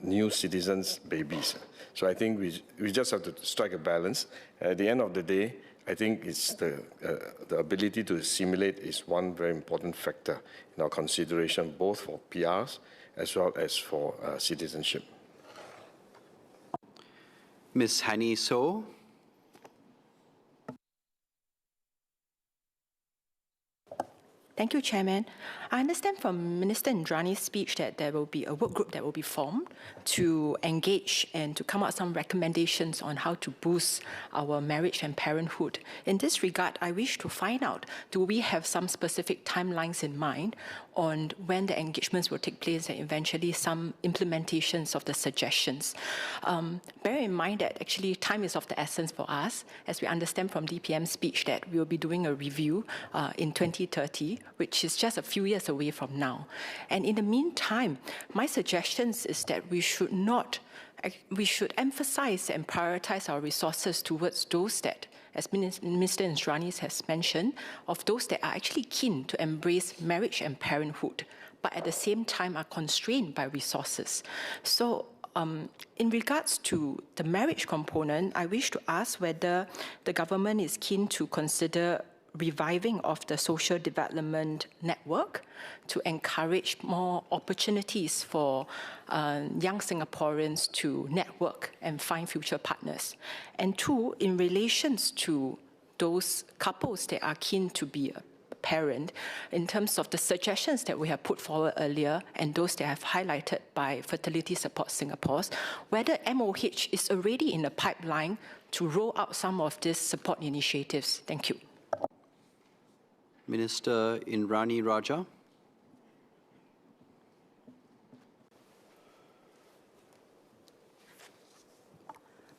new citizens' babies. So I think we just have to strike a balance. At the end of the day, I think it's the ability to assimilate is one very important factor in our consideration, both for PRs as well as for citizenship. Ms. Hani So. Thank you, Chairman. I understand from Minister Indrani's speech that there will be a work group that will be formed to engage and to come up with some recommendations on how to boost our marriage and parenthood. In this regard, I wish to find out, do we have some specific timelines in mind on when the engagements will take place and eventually some implementations of the suggestions? Bear in mind that actually time is of the essence for us, as we understand from DPM's speech that we will be doing a review in 2030, which is just a few years away from now. And in the meantime, my suggestions is that we should emphasize and prioritize our resources towards those that, as Mr. Indrani has mentioned, of those that are actually keen to embrace marriage and parenthood, but at the same time are constrained by resources. So in regards to the marriage component, I wish to ask whether the government is keen to consider reviving of the social development network to encourage more opportunities for young Singaporeans to network and find future partners. And two, in relations to those couples that are keen to be a parent, in terms of the suggestions that we have put forward earlier and those that have highlighted by Fertility Support Singapore, whether MOH is already in the pipeline to roll out some of these support initiatives. Thank you. Minister Indrani Raja.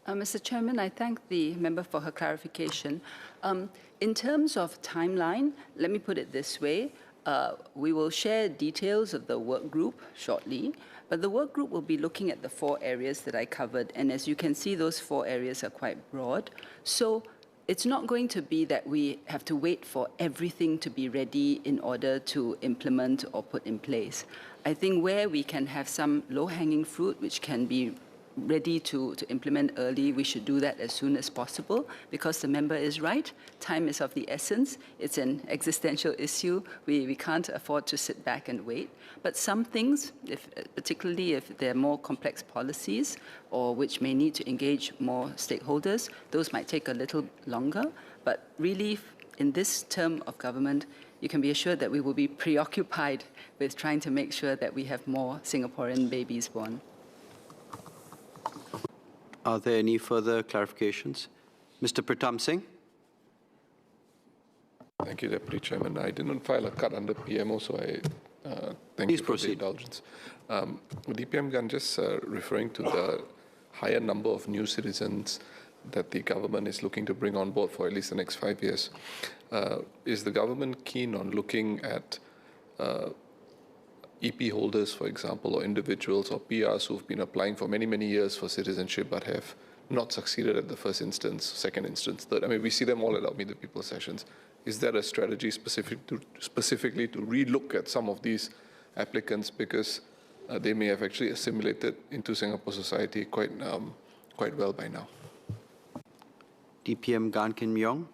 Mr. Chairman, I thank the member for her clarification. In terms of timeline, let me put it this way. We will share details of the work group shortly, but the work group will be looking at the 4 areas that I covered. And as you can see, those 4 areas are quite broad. So it's not going to be that we have to wait for everything to be ready in order to implement or put in place. I think where we can have some low-hanging fruit, which can be ready to implement early, we should do that as soon as possible, because the member is right. Time is of the essence. It's an existential issue. We can't afford to sit back and wait. But some things, particularly if they're more complex policies or which may need to engage more stakeholders, those might take a little longer. But really, in this term of government, you can be assured that we will be preoccupied with trying to make sure that we have more Singaporean babies born. Are there any further clarifications? Mr. Pritam Singh. Thank you, Deputy Chairman. I did not file a cut under PMO, so I thank you for the indulgence. DPM Gan, just referring to the higher number of new citizens that the government is looking to bring on board for at least the next 5 years. Is the government keen on looking at EP holders, for example, or individuals or PRs who've been applying for many, many years for citizenship but have not succeeded at the first instance, second instance, third? I mean, we see them all at our Meet the People sessions. Is there a strategy specifically to relook at some of these applicants because they may have actually assimilated into Singapore society quite well by now? DPM Gan Kim Yong.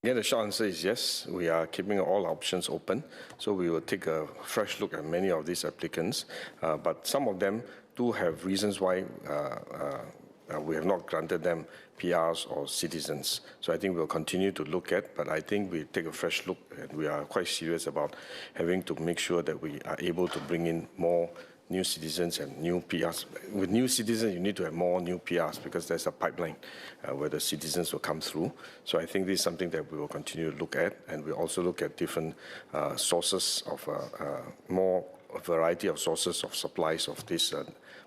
Yeah, the short answer is yes. We are keeping all options open. So we will take a fresh look at many of these applicants. But some of them do have reasons why we have not granted them PRs or citizens. So I think we'll continue to look at, but I think we take a fresh look and we are quite serious about having to make sure that we are able to bring in more new citizens and new PRs. With new citizens, you need to have more new PRs because there's a pipeline where the citizens will come through. So I think this is something that we will continue to look at, and we also look at different sources of more variety of sources of supplies of these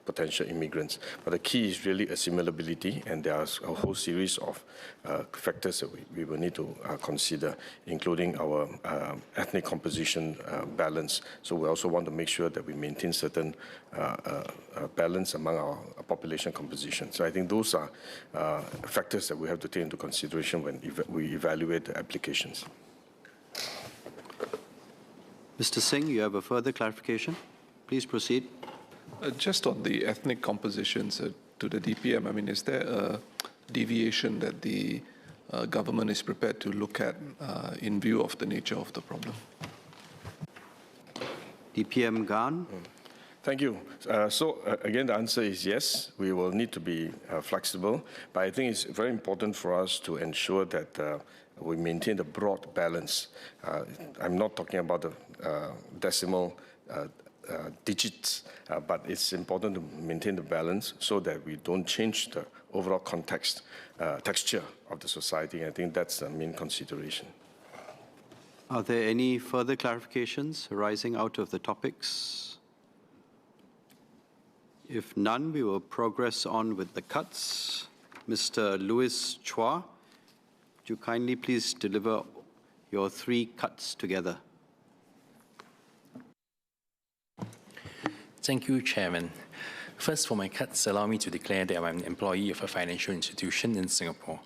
potential immigrants. But the key is really assimilability, and there are a whole series of factors that we will need to consider, including our ethnic composition balance. So we also want to make sure that we maintain certain balance among our population composition. So I think those are factors that we have to take into consideration when we evaluate the applications. Mr. Singh, you have a further clarification? Please proceed. Just on the ethnic compositions to the DPM, I mean, is there a deviation that the government is prepared to look at in view of the nature of the problem? DPM Gan. Thank you. Again, the answer is yes, we will need to be flexible, but I think it's very important for us to ensure that we maintain the broad balance. I'm not talking about the decimal digits, but it's important to maintain the balance so that we don't change the overall context, texture of the society. I think that's the main consideration. Are there any further clarifications arising out of the topics? If none, we will progress on with the cuts. Mr. Louis Chua, would you kindly please deliver your 3 cuts together? Thank you, Chairman. First, for my cuts, allow me to declare that I'm an employee of a financial institution in Singapore.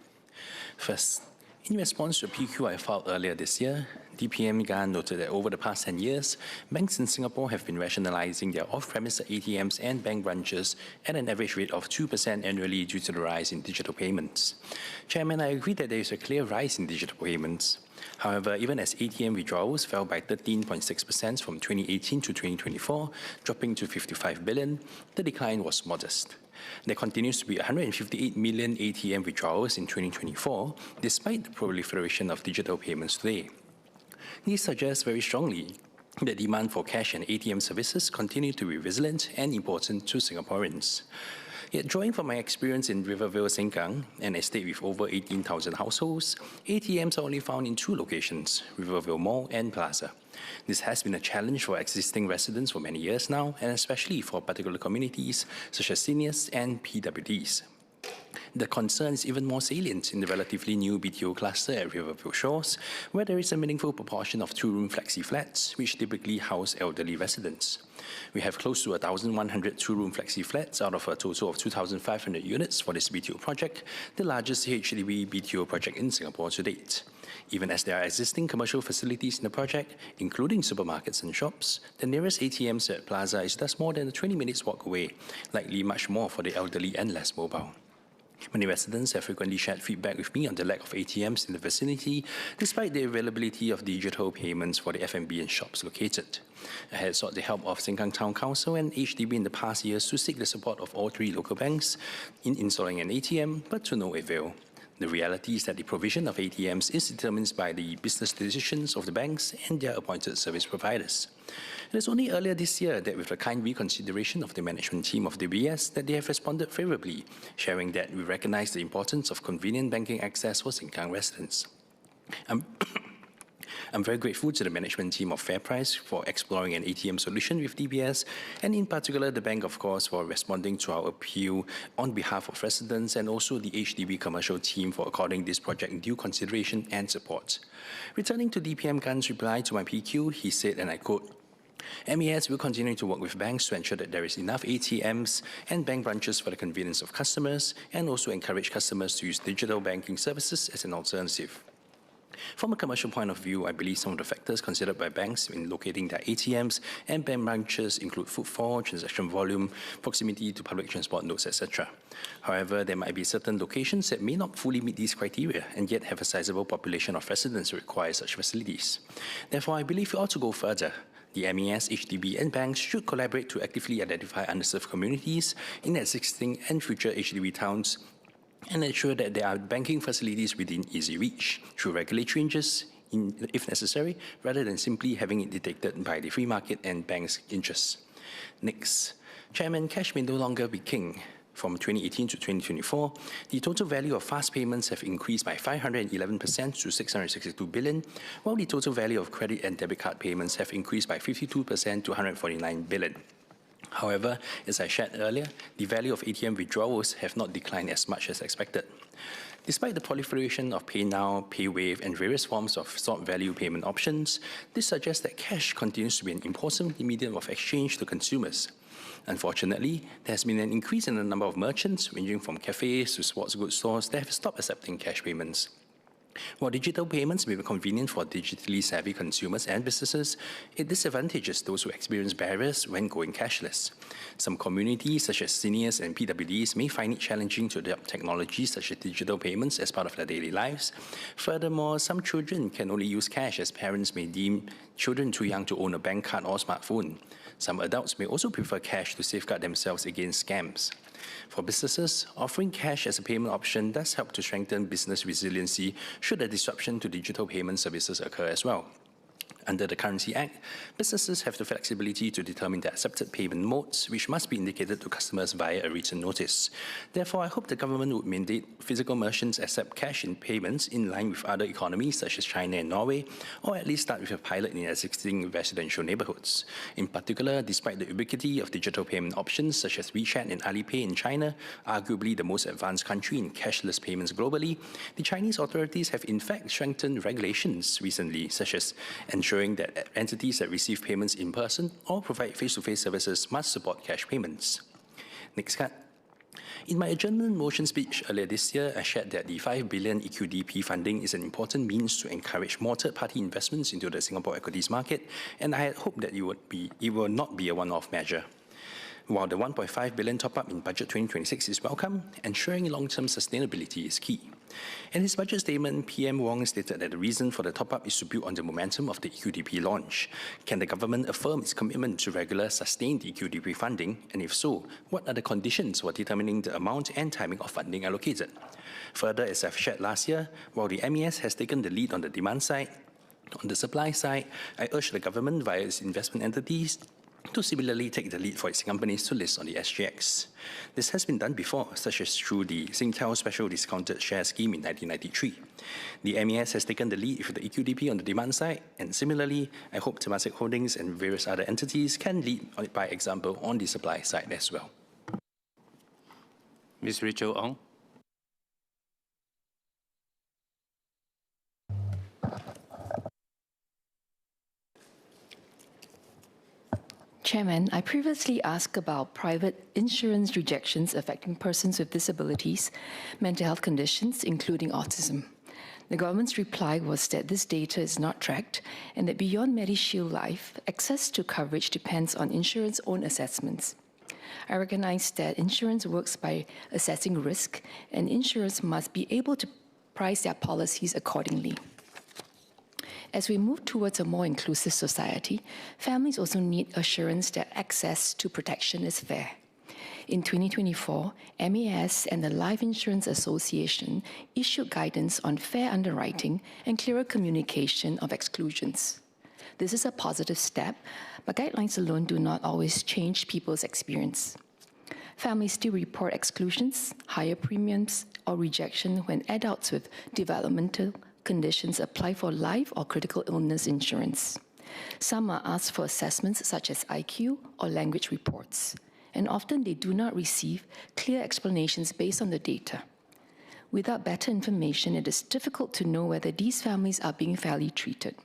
First, in response to a PQ I filed earlier this year, DPM GAN noted that over the past 10 years, banks in Singapore have been rationalizing their off-premise ATMs and bank branches at an average rate of 2% annually due to the rise in digital payments. Chairman, I agree that there is a clear rise in digital payments. However, even as ATM withdrawals fell by 13.6% from 2018 to 2024, dropping to 55 billion, the decline was modest. There continues to be 158 million ATM withdrawals in 2024, despite the proliferation of digital payments today. These suggest very strongly that demand for cash and ATM services continue to be resilient and important to Singaporeans. Yet, drawing from my experience in Rivervale, Sengkang, an estate with over 18,000 households, ATMs are only found in 2 locations, Rivervale Mall and Plaza. This has been a challenge for existing residents for many years now, and especially for particular communities such as seniors and PWDs. The concern is even more salient in the relatively new BTO cluster at Rivervale Shores, where there is a meaningful proportion of 2-room flexi flats, which typically house elderly residents. We have close to 1,100 2-room flexi flats out of a total of 2,500 units for this BTO project, the largest HDB BTO project in Singapore to date. Even as there are existing commercial facilities in the project, including supermarkets and shops, the nearest ATMs at Plaza is thus more than a 20 minutes walk away, likely much more for the elderly and less mobile. Many residents have frequently shared feedback with me on the lack of ATMs in the vicinity, despite the availability of digital payments for the F&B and shops located. I had sought the help of Sengkang Town Council and HDB in the past years to seek the support of all 3 local banks in installing an ATM, but to no avail. The reality is that the provision of ATMs is determined by the business decisions of the banks and their appointed service providers. It is only earlier this year that, with the kind reconsideration of the management team of DBS, that they have responded favourably, sharing that we recognise the importance of convenient banking access for Sengkang residents. I'm very grateful to the management team of FairPrice for exploring an ATM solution with DBS, and in particular the bank, of course, for responding to our appeal on behalf of residents, and also the HDB commercial team for according this project due consideration and support. Returning to DPM GAN's reply to my PQ, he said, and I quote, "MAS will continue to work with banks to ensure that there is enough ATMs and bank branches for the convenience of customers, and also encourage customers to use digital banking services as an alternative." From a commercial point of view, I believe some of the factors considered by banks in locating their ATMs and bank branches include footfall, transaction volume, proximity to public transport nodes, etc. However, there might be certain locations that may not fully meet these criteria and yet have a sizable population of residents who require such facilities. Therefore, I believe we ought to go further. The MAS, HDB and banks should collaborate to actively identify underserved communities in existing and future HDB towns and ensure that there are banking facilities within easy reach through regulatory changes, if necessary, rather than simply having it dictated by the free market and banks' interests. Next, Chairman, cash may no longer be king. From 2018 to 2024, the total value of fast payments have increased by 511% to 662 billion, while the total value of credit and debit card payments have increased by 52% to 149 billion. However, as I shared earlier, the value of ATM withdrawals have not declined as much as expected. Despite the proliferation of PayNow, PayWave, and various forms of stored value payment options, this suggests that cash continues to be an important medium of exchange to consumers. Unfortunately, there has been an increase in the number of merchants, ranging from cafes to sports goods stores, that have stopped accepting cash payments. While digital payments may be convenient for digitally savvy consumers and businesses, it disadvantages those who experience barriers when going cashless. Some communities, such as seniors and PWDs, may find it challenging to adopt technologies such as digital payments as part of their daily lives. Furthermore, some children can only use cash as parents may deem children too young to own a bank card or smartphone. Some adults may also prefer cash to safeguard themselves against scams. For businesses, offering cash as a payment option does help to strengthen business resiliency should a disruption to digital payment services occur as well. Under the Currency Act, businesses have the flexibility to determine the accepted payment modes, which must be indicated to customers via a written notice. Therefore, I hope the government would mandate physical merchants accept cash in payments in line with other economies such as China and Norway, or at least start with a pilot in existing residential neighborhoods. In particular, despite the ubiquity of digital payment options such as WeChat and Alipay in China, arguably the most advanced country in cashless payments globally, the Chinese authorities have in fact strengthened regulations recently, such as ensuring that entities that receive payments in person or provide face-to-face services must support cash payments. Next card. In my adjournment motion speech earlier this year, I shared that the 5 billion EQDP funding is an important means to encourage more third-party investments into the Singapore equities market, and I had hoped that it will not be a one-off measure. While the 1.5 billion top-up in Budget 2026 is welcome, ensuring long-term sustainability is key. In his budget statement, PM Wong stated that the reason for the top-up is to build on the momentum of the EQDP launch. Can the government affirm its commitment to regular, sustained EQDP funding? And if so, what are the conditions for determining the amount and timing of funding allocated? Further, as I've shared last year, while the MES has taken the lead on the demand side, on the supply side, I urge the government via its investment entities to similarly take the lead for its companies to list on the SGX. This has been done before, such as through the Singtel Special Discounted Share Scheme in 1993. The MES has taken the lead with the EQDP on the demand side, and similarly, I hope Temasek Holdings and various other entities can lead by example on the supply side as well. Ms. Rachel Ong. Chairman, I previously asked about private insurance rejections affecting persons with disabilities, mental health conditions, including autism. The government's reply was that this data is not tracked and that beyond MediShield Life, access to coverage depends on insurance own assessments. I recognize that insurance works by assessing risk, and insurers must be able to price their policies accordingly. As we move towards a more inclusive society, families also need assurance that access to protection is fair. In 2024, MES and the Life Insurance Association issued guidance on fair underwriting and clearer communication of exclusions. This is a positive step, but guidelines alone do not always change people's experience. Families still report exclusions, higher premiums, or rejection when adults with developmental conditions apply for life or critical illness insurance. Some are asked for assessments such as IQ or language reports, and often they do not receive clear explanations based on the data. Without better information, it is difficult to know whether these families are being fairly treated.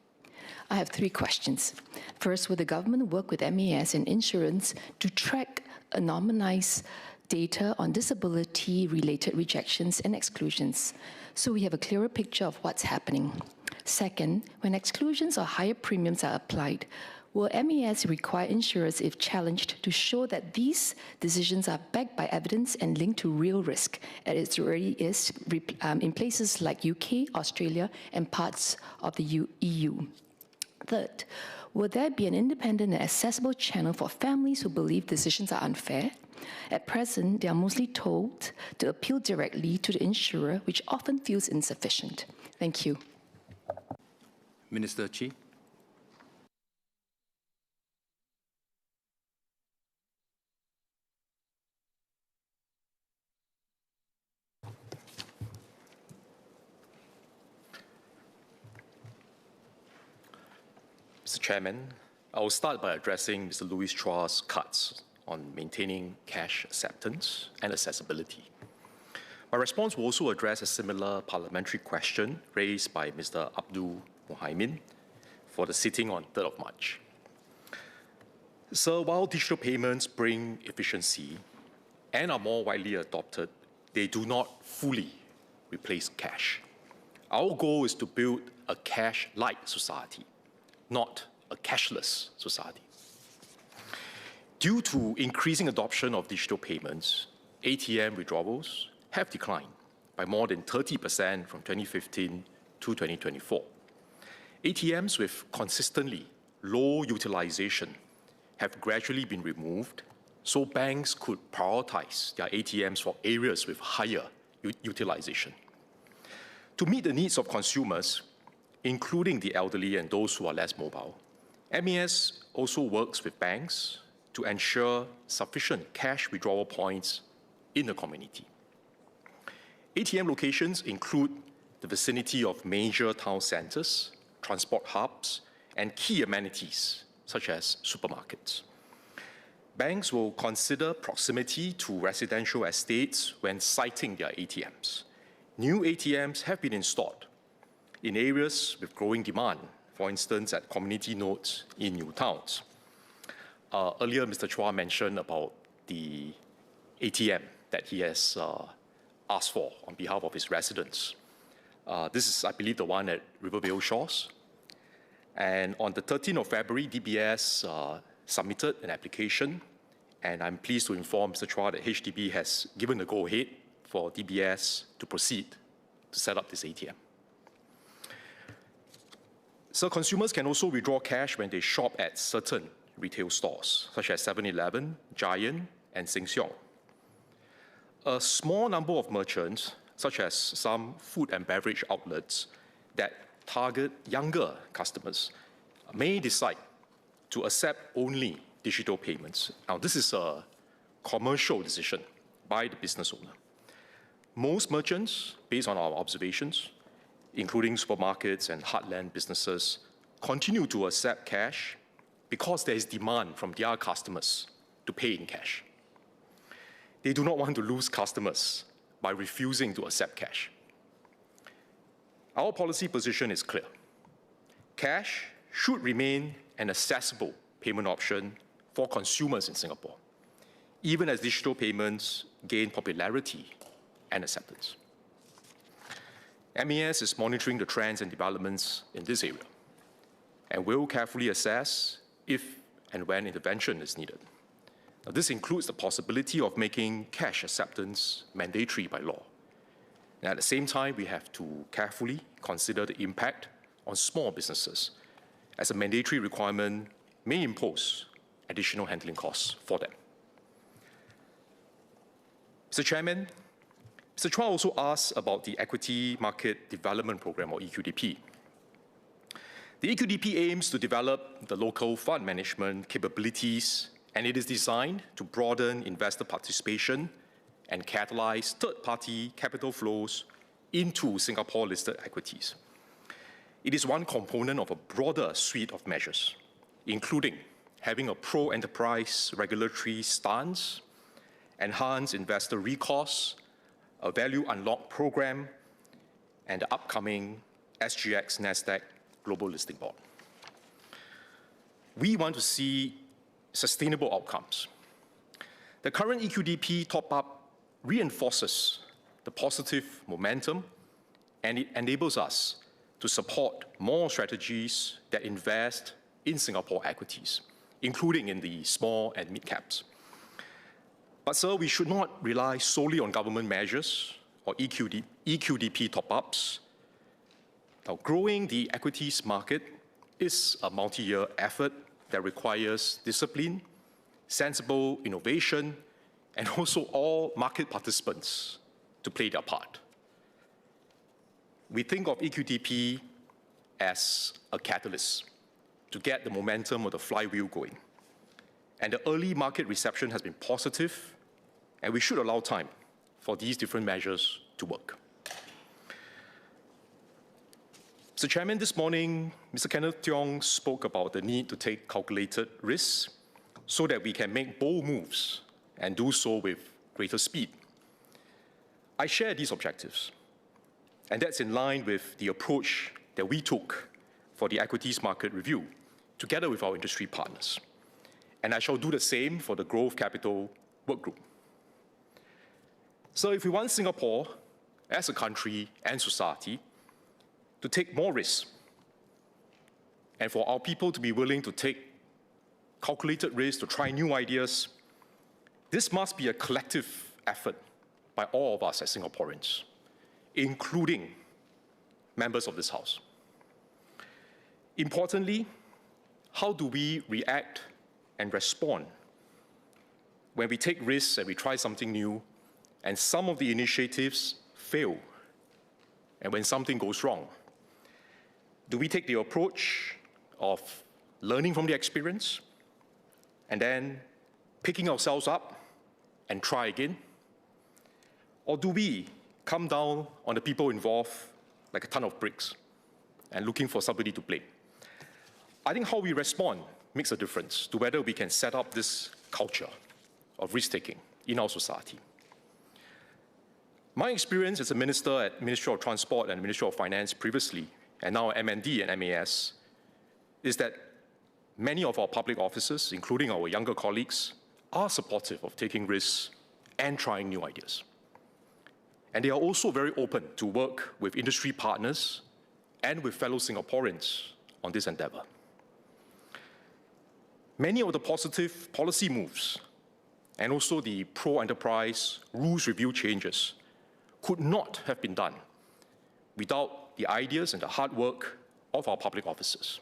I have 3 questions. First, will the government work with MES and insurance to track anonymized data on disability-related rejections and exclusions, so we have a clearer picture of what's happening? Second, when exclusions or higher premiums are applied, will MES require insurers, if challenged, to show that these decisions are backed by evidence and linked to real risk, as it already is in places like UK, Australia, and parts of the EU? Third, will there be an independent and accessible channel for families who believe decisions are unfair? At present, they are mostly told to appeal directly to the insurer, which often feels insufficient. Thank you. Minister Chi. Mr. Chairman, I will start by addressing Mr. Louis Chua's cuts on maintaining cash acceptance and accessibility. My response will also address a similar parliamentary question raised by Mr. Abdul Muhaimin for the sitting on 3rd of March. So while digital payments bring efficiency and are more widely adopted, they do not fully replace cash. Our goal is to build a cash-light society, not a cashless society. Due to increasing adoption of digital payments, ATM withdrawals have declined by more than 30% from 2015 to 2024. ATMs with consistently low utilization have gradually been removed, so banks could prioritize their ATMs for areas with higher utilization. To meet the needs of consumers, including the elderly and those who are less mobile, MAS also works with banks to ensure sufficient cash withdrawal points in the community. ATM locations include the vicinity of major town centers, transport hubs, and key amenities such as supermarkets. Banks will consider proximity to residential estates when siting their ATMs. New ATMs have been installed in areas with growing demand, for instance, at community nodes in new towns. Earlier, Mr. Chua mentioned about the ATM that he has asked for on behalf of his residents. This is, I believe, the one at Rivervale Shores. And on the 13th of February, DBS submitted an application, and I'm pleased to inform Mr. Chua that HDB has given the go-ahead for DBS to proceed to set up this ATM. So consumers can also withdraw cash when they shop at certain retail stores, such as 7-Eleven, Giant, and Sheng Siong. A small number of merchants, such as some food and beverage outlets that target younger customers, may decide to accept only digital payments. Now, this is a commercial decision by the business owner. Most merchants, based on our observations, including supermarkets and heartland businesses, continue to accept cash because there is demand from their customers to pay in cash. They do not want to lose customers by refusing to accept cash. Our policy position is clear. Cash should remain an accessible payment option for consumers in Singapore, even as digital payments gain popularity and acceptance. MAS is monitoring the trends and developments in this area and will carefully assess if and when intervention is needed. Now, this includes the possibility of making cash acceptance mandatory by law. And at the same time, we have to carefully consider the impact on small businesses, as a mandatory requirement may impose additional handling costs for them. Mr. Chairman, Mr. Chua also asked about the Equity Market Development Program, or EQDP. The EQDP aims to develop the local fund management capabilities, and it is designed to broaden investor participation and catalyze third-party capital flows into Singapore-listed equities. It is one component of a broader suite of measures, including having a pro-enterprise regulatory stance, enhanced investor recourse, a value unlock program, and the upcoming SGX Nasdaq Global Listing Board. We want to see sustainable outcomes. The current EQDP top-up reinforces the positive momentum, and it enables us to support more strategies that invest in Singapore equities, including in the small and mid-caps. But, sir, we should not rely solely on government measures or EQDP top-ups. Now, growing the equities market is a multi-year effort that requires discipline, sensible innovation, and also all market participants to play their part. We think of EQDP as a catalyst to get the momentum of the flywheel going. And the early market reception has been positive, and we should allow time for these different measures to work. Mr. Chairman, this morning, Mr. Kenneth Tiong spoke about the need to take calculated risks so that we can make bold moves and do so with greater speed. I share these objectives, and that's in line with the approach that we took for the equities market review, together with our industry partners. And I shall do the same for the Growth Capital Workgroup. So if we want Singapore as a country and society to take more risks and for our people to be willing to take calculated risks, to try new ideas, this must be a collective effort by all of us as Singaporeans, including members of this House. Importantly, how do we react and respond when we take risks and we try something new and some of the initiatives fail, and when something goes wrong? Do we take the approach of learning from the experience and then picking ourselves up and try again? Or do we come down on the people involved like a ton of bricks and looking for somebody to blame? I think how we respond makes a difference to whether we can set up this culture of risk-taking in our society. My experience as a minister at Ministry of Transport and Ministry of Finance previously, and now at MND and MAS, is that many of our public officers, including our younger colleagues, are supportive of taking risks and trying new ideas. And they are also very open to work with industry partners and with fellow Singaporeans on this endeavor. Many of the positive policy moves and also the pro-enterprise rules review changes could not have been done without the ideas and the hard work of our public officers.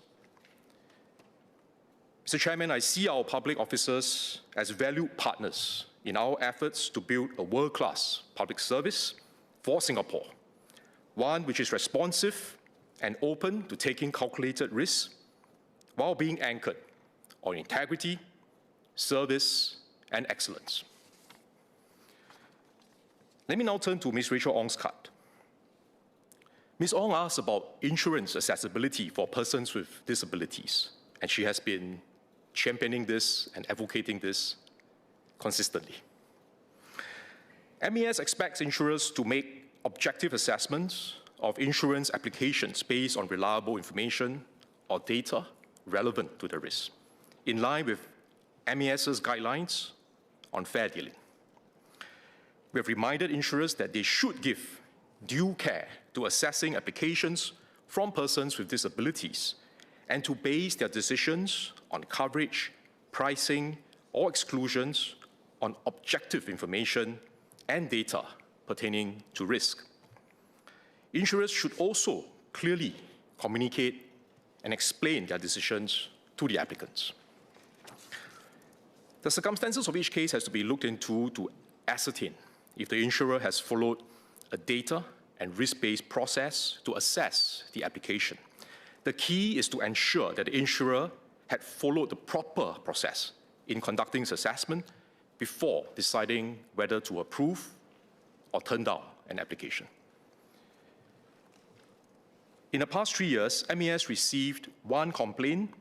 Mr. Chairman, I see our public officers as valued partners in our efforts to build a world-class public service for Singapore, one which is responsive and open to taking calculated risks while being anchored on integrity, service, and excellence. Let me now turn to Ms. Rachel Ong's card. Ms. Ong asked about insurance accessibility for persons with disabilities, and she has been championing this and advocating this consistently. MAS expects insurers to make objective assessments of insurance applications based on reliable information or data relevant to the risk, in line with MAS's guidelines on fair dealing. We have reminded insurers that they should give due care to assessing applications from persons with disabilities and to base their decisions on coverage, pricing, or exclusions on objective information and data pertaining to risk. Insurers should also clearly communicate and explain their decisions to the applicants. The circumstances of each case has to be looked into to ascertain if the insurer has followed a data and risk-based process to assess the application. The key is to ensure that the insurer had followed the proper process in conducting its assessment before deciding whether to approve or turn down an application. In the past 3 years, MAS received 1 complaint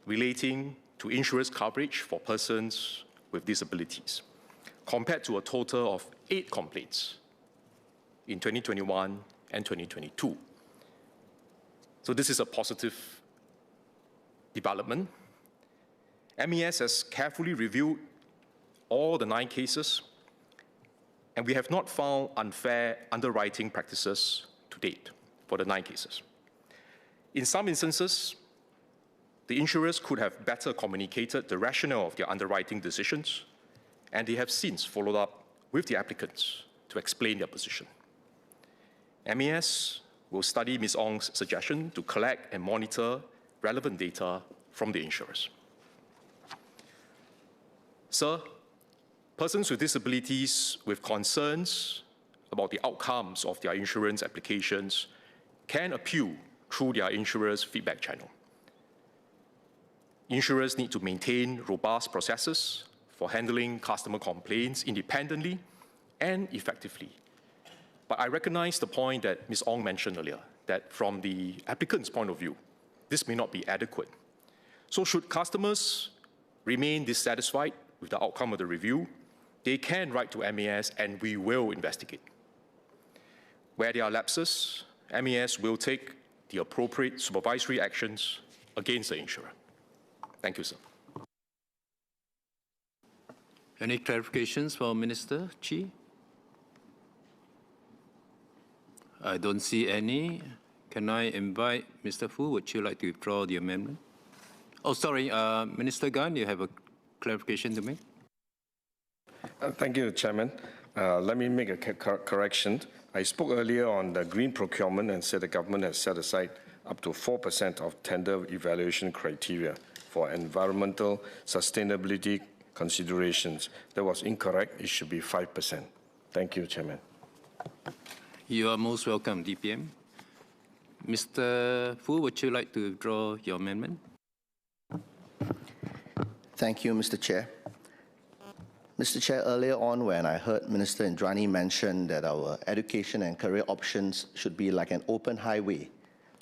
relating to insurance coverage for persons with disabilities, compared to a total of 8 complaints in 2021 and 2022. So this is a positive development. MAS has carefully reviewed all the 9 cases, and we have not found unfair underwriting practices to date for the 9 cases. In some instances, the insurers could have better communicated the rationale of their underwriting decisions, and they have since followed up with the applicants to explain their position. MAS will study Ms. Ong's suggestion to collect and monitor relevant data from the insurers. Sir, persons with disabilities with concerns about the outcomes of their insurance applications can appeal through their insurer's feedback channel. Insurers need to maintain robust processes for handling customer complaints independently and effectively. But I recognize the point that Ms. Ong mentioned earlier, that from the applicant's point of view, this may not be adequate. So should customers remain dissatisfied with the outcome of the review, they can write to MAS and we will investigate. Where there are lapses, MAS will take the appropriate supervisory actions against the insurer. Thank you, sir. Any clarifications for Minister Chi? I don't see any. Can I invite Mr. Fu? Would you like to withdraw the amendment? Oh, sorry, Minister Gan, you have a clarification to make? Thank you, Chairman. Let me make a correction. I spoke earlier on the green procurement and said the government has set aside up to 4% of tender evaluation criteria for environmental sustainability considerations. That was incorrect. It should be 5%. Thank you, Chairman. You are most welcome, DPM. Mr. Fu, would you like to withdraw your amendment? Thank you, Mr. Chair. Mr. Chair, earlier on when I heard Minister Indrani mention that our education and career options should be like an open highway,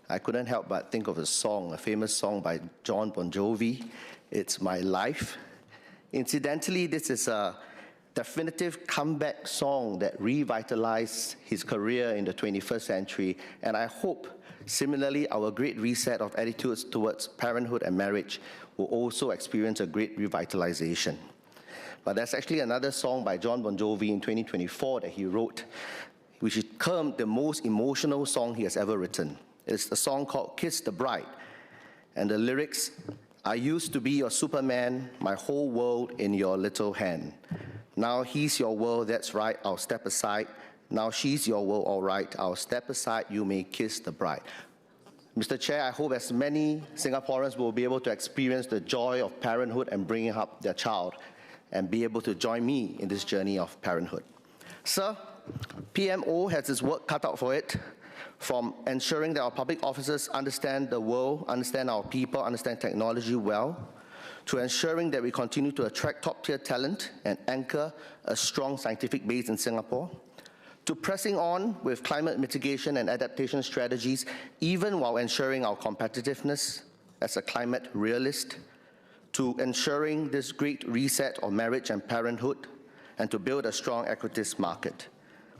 I couldn't help but think of a song, a famous song by John Bon Jovi, It's My Life. Incidentally, this is a definitive comeback song that revitalized his career in the 21st century, and I hope, similarly, our great reset of attitudes towards parenthood and marriage will also experience a great revitalization. But there's actually another song by John Bon Jovi in 2024 that he wrote, which is termed the most emotional song he has ever written. It's a song called Kiss the Bride, and the lyrics, I used to be your Superman, my whole world in your little hand. Now he's your world, that's right, I'll step aside. Now she's your world, all right, I'll step aside, you may kiss the bride. Mr. Chair, I hope as many Singaporeans will be able to experience the joy of parenthood and bringing up their child and be able to join me in this journey of parenthood. Sir, PMO has its work cut out for it, from ensuring that our public officers understand the world, understand our people, understand technology well, to ensuring that we continue to attract top-tier talent and anchor a strong scientific base in Singapore, to pressing on with climate mitigation and adaptation strategies, even while ensuring our competitiveness as a climate realist, to ensuring this great reset of marriage and parenthood, and to build a strong equities market.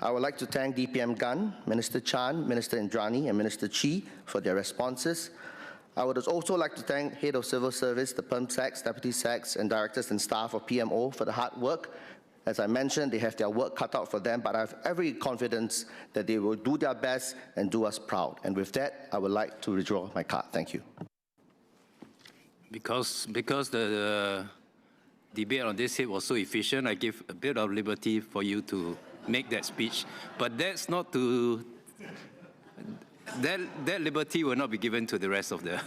I would like to thank DPM Gan, Minister Chan, Minister Indrani, and Minister Chi for their responses. I would also like to thank Head of Civil Service, the Perm Secs, Deputy Secs, and directors and staff of PMO for the hard work. As I mentioned, they have their work cut out for them, but I have every confidence that they will do their best and do us proud. And with that, I would like to withdraw my card. Thank you. Because the debate on this hit was so efficient, I give a bit of liberty for you to make that speech. But that's not to... That liberty will not be given to the rest of the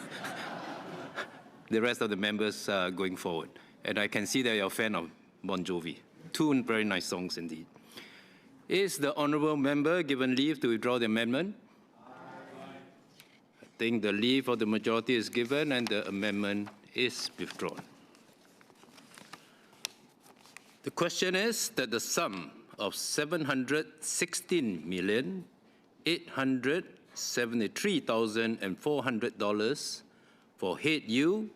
members going forward. And I can see that you're a fan of Bon Jovi. Two very nice songs indeed. Is the honourable member given leave to withdraw the amendment? I think the leave of the majority is given and the amendment is withdrawn. The question is that the sum of $716,873,400 for Head U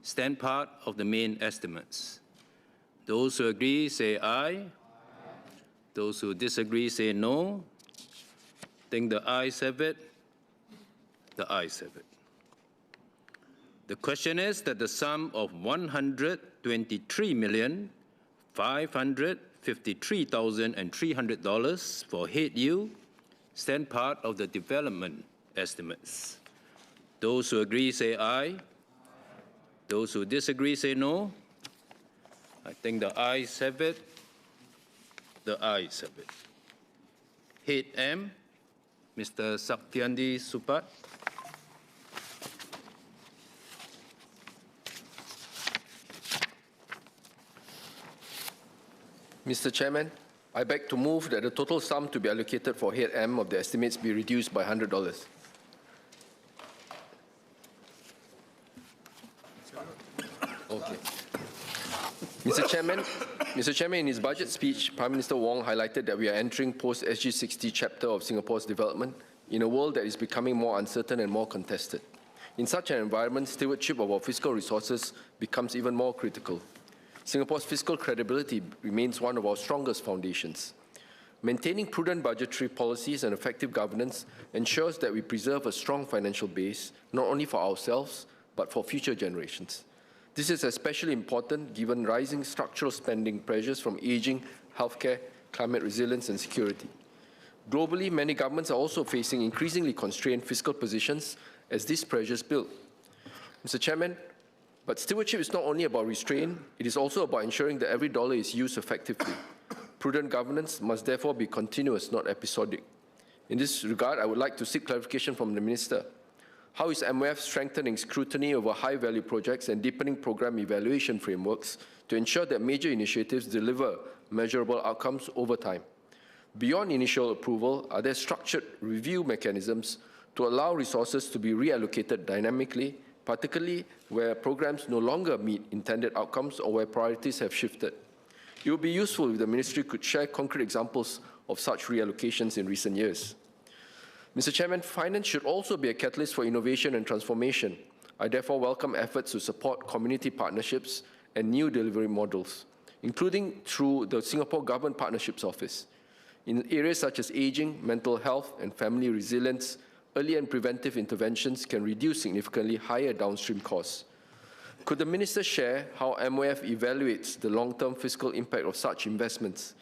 stand part of the main estimates. Those who agree say aye. Those who disagree say no. I think the ayes have it. The ayes have it. The question is that the sum of $123,553,300 for Head U stand part of the development estimates. Those who agree say aye. Those who disagree say no. I think the ayes have it. The ayes have it. Head M, Mr. Saktiandi Supat. Mr. Chairman, I beg to move that the total sum to be allocated for Head M of the estimates be reduced by $100. Okay. Mr. Chairman, in his budget speech, Prime Minister Wong highlighted that we are entering post-SG60 chapter of Singapore's development in a world that is becoming more uncertain and more contested. In such an environment, stewardship of our fiscal resources becomes even more critical. Singapore's fiscal credibility remains one of our strongest foundations. Maintaining prudent budgetary policies and effective governance ensures that we preserve a strong financial base, not only for ourselves, but for future generations. This is especially important given rising structural spending pressures from aging, healthcare, climate resilience, and security. Globally, many governments are also facing increasingly constrained fiscal positions as these pressures build. Mr. Chairman, but stewardship is not only about restraint, it is also about ensuring that every dollar is used effectively. Prudent governance must therefore be continuous, not episodic. In this regard, I would like to seek clarification from the Minister. How is MOF strengthening scrutiny over high-value projects and deepening program evaluation frameworks to ensure that major initiatives deliver measurable outcomes over time? Beyond initial approval, are there structured review mechanisms to allow resources to be reallocated dynamically, particularly where programs no longer meet intended outcomes or where priorities have shifted? It would be useful if the Ministry could share concrete examples of such reallocations in recent years. Mr. Chairman, finance should also be a catalyst for innovation and transformation. I therefore welcome efforts to support community partnerships and new delivery models, including through the Singapore Government Partnerships Office. In areas such as aging, mental health, and family resilience, early and preventive interventions can reduce significantly higher downstream costs. Could the Minister share how MOF evaluates the long-term fiscal impact of such investments?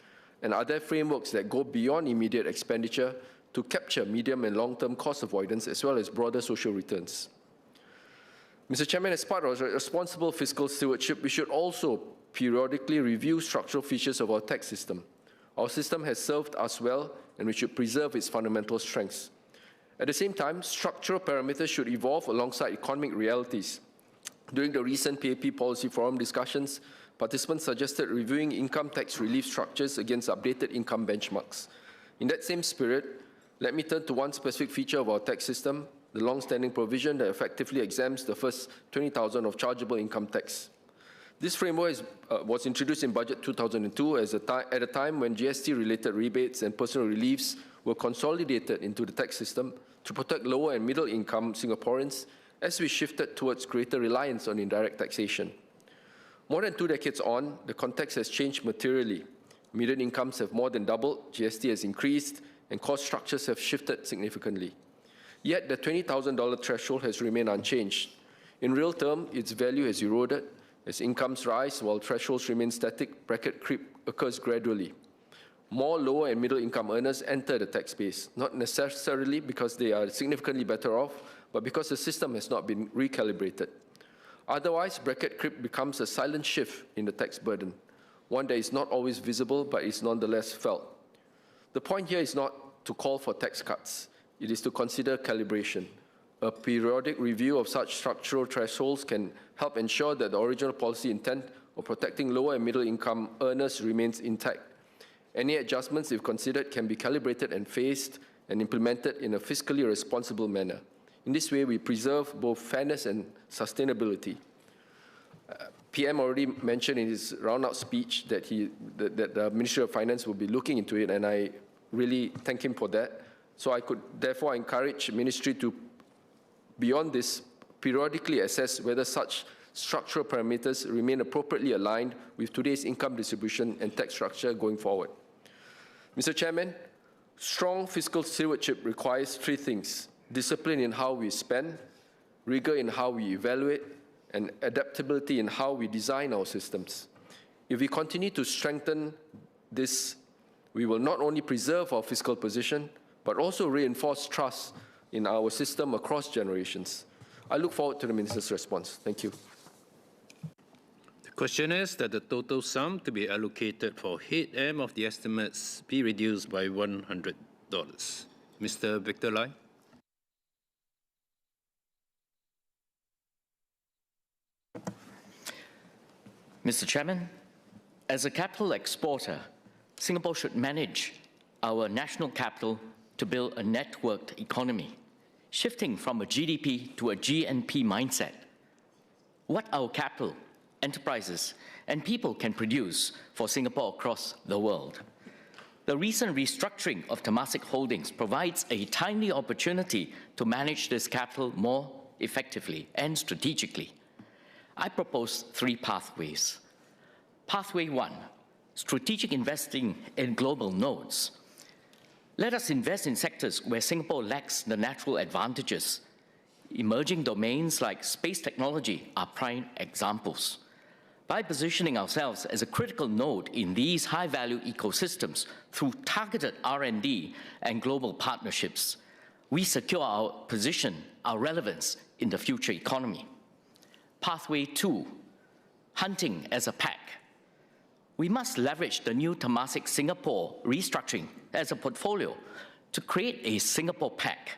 And are there frameworks that go beyond immediate expenditure to capture medium and long-term cost avoidance as well as broader social returns? Mr. Chairman, as part of responsible fiscal stewardship, we should also periodically review structural features of our tax system. Our system has served us well, and we should preserve its fundamental strengths. At the same time, structural parameters should evolve alongside economic realities. During the recent PAP Policy Forum discussions, participants suggested reviewing income tax relief structures against updated income benchmarks. In that same spirit, let me turn to one specific feature of our tax system, the long-standing provision that effectively exempts the first 20,000 of chargeable income tax. This framework was introduced in Budget 2002 at a time when GST-related rebates and personal reliefs were consolidated into the tax system to protect lower and middle-income Singaporeans as we shifted towards greater reliance on indirect taxation. More than 2 decades on, the context has changed materially. Median incomes have more than doubled, GST has increased, and cost structures have shifted significantly. Yet the $20,000 threshold has remained unchanged. In real terms, its value has eroded. As incomes rise while thresholds remain static, bracket creep occurs gradually. More lower and middle income earners enter the tax base, not necessarily because they are significantly better off, but because the system has not been recalibrated. Otherwise, bracket creep becomes a silent shift in the tax burden, one that is not always visible but is nonetheless felt. The point here is not to call for tax cuts, it is to consider calibration. A periodic review of such structural thresholds can help ensure that the original policy intent of protecting lower and middle income earners remains intact. Any adjustments, if considered, can be calibrated and phased and implemented in a fiscally responsible manner. In this way, we preserve both fairness and sustainability. PM already mentioned in his round-out speech that the Ministry of Finance will be looking into it, and I really thank him for that. So I could therefore encourage Ministry to, beyond this, periodically assess whether such structural parameters remain appropriately aligned with today's income distribution and tax structure going forward. Mr. Chairman, strong fiscal stewardship requires 3 things: discipline in how we spend, rigor in how we evaluate, and adaptability in how we design our systems. If we continue to strengthen this, we will not only preserve our fiscal position, but also reinforce trust in our system across generations. I look forward to the Minister's response. Thank you. The question is that the total sum to be allocated for head M of the estimates be reduced by $100. Mr. Victor Lai. Mr. Chairman, as a capital exporter, Singapore should manage our national capital to build a networked economy, shifting from a GDP to a GNP mindset. What our capital, enterprises, and people can produce for Singapore across the world. The recent restructuring of Temasek Holdings provides a timely opportunity to manage this capital more effectively and strategically. I propose 3 pathways. Pathway 1, strategic investing in global nodes. Let us invest in sectors where Singapore lacks the natural advantages. Emerging domains like space technology are prime examples. By positioning ourselves as a critical node in these high-value ecosystems through targeted R&D and global partnerships, we secure our position, our relevance in the future economy. Pathway 2, hunting as a pack. We must leverage the new Temasek Singapore restructuring as a portfolio to create a Singapore pack.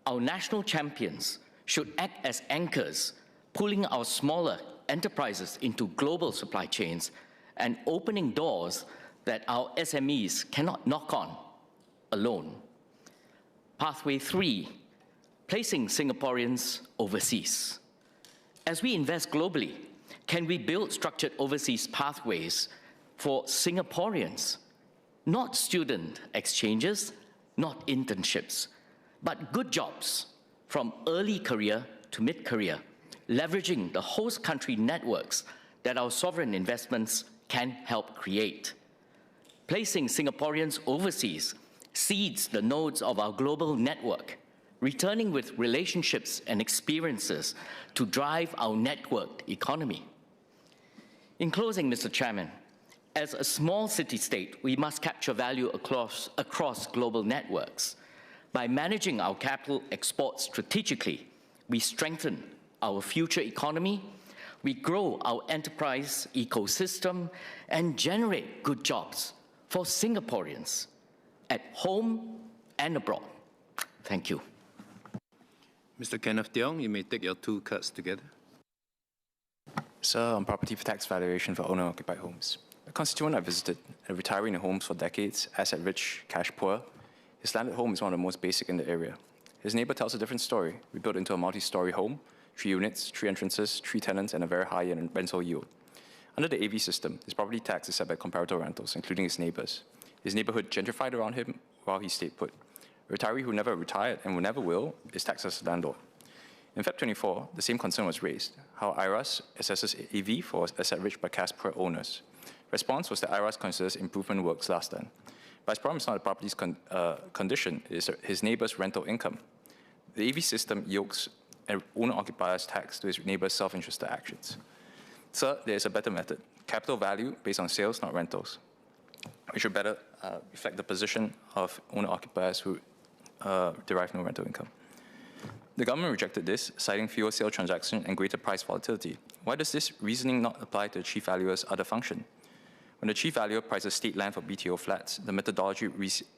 Our national champions should act as anchors, pulling our smaller enterprises into global supply chains and opening doors that our SMEs cannot knock on alone. Pathway 3, placing Singaporeans overseas. As we invest globally, can we build structured overseas pathways for Singaporeans? Not student exchanges, not internships, but good jobs from early career to mid-career, leveraging the host country networks that our sovereign investments can help create. Placing Singaporeans overseas seeds the nodes of our global network, returning with relationships and experiences to drive our networked economy. In closing, Mr. Chairman, as a small city-state, we must capture value across global networks. By managing our capital exports strategically, we strengthen our future economy, we grow our enterprise ecosystem, and generate good jobs for Singaporeans at home and abroad. Thank you. Mr. Kenneth Tiong, you may take your 2 cards together. Sir, on property tax valuation for owner-occupied homes. A constituent I visited, a retiree in homes for decades, asset-rich, cash-poor. His landed home is one of the most basic in the area. His neighbor tells a different story. We built into a multi-story home, 3 units, 3 entrances, 3 tenants, and a very high rental yield. Under the AV system, his property tax is set by comparator rentals, including his neighbors. His neighborhood gentrified around him while he stayed put. A retiree who never retired and who never will is taxed as a landlord. In Feb 24, the same concern was raised, how IRAS assesses AV for asset-rich but cash-poor owners. Response was that IRAS considers improvement works last done. But his problem is not the property's condition, it is his neighbor's rental income. The AV system yokes an owner-occupier's tax to his neighbor's self-interested actions. Sir, there is a better method, capital value based on sales, not rentals. It should better reflect the position of owner-occupiers who derive no rental income. The government rejected this, citing fewer sale transactions and greater price volatility. Why does this reasoning not apply to the chief valuer's other function? When the chief valuer prices state land for BTO flats, the methodology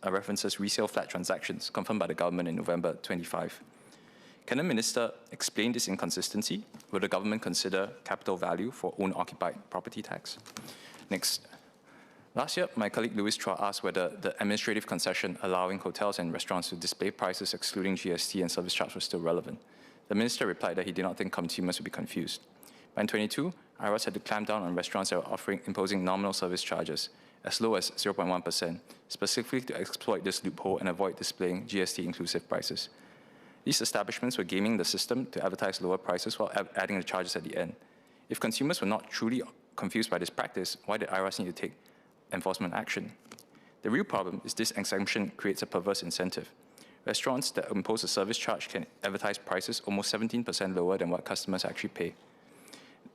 references resale flat transactions confirmed by the government in November 25. Can the minister explain this inconsistency? Will the government consider capital value for owner-occupied property tax? Next. Last year, my colleague Louis Chua asked whether the administrative concession allowing hotels and restaurants to display prices excluding GST and service charge was still relevant. The minister replied that he did not think consumers would be confused. By 2022, IRAS had to clamp down on restaurants that were imposing nominal service charges, as low as 0.1%, specifically to exploit this loophole and avoid displaying GST-inclusive prices. These establishments were gaming the system to advertise lower prices while adding the charges at the end. If consumers were not truly confused by this practice, why did IRAS need to take enforcement action? The real problem is this exemption creates a perverse incentive. Restaurants that impose a service charge can advertise prices almost 17% lower than what customers actually pay.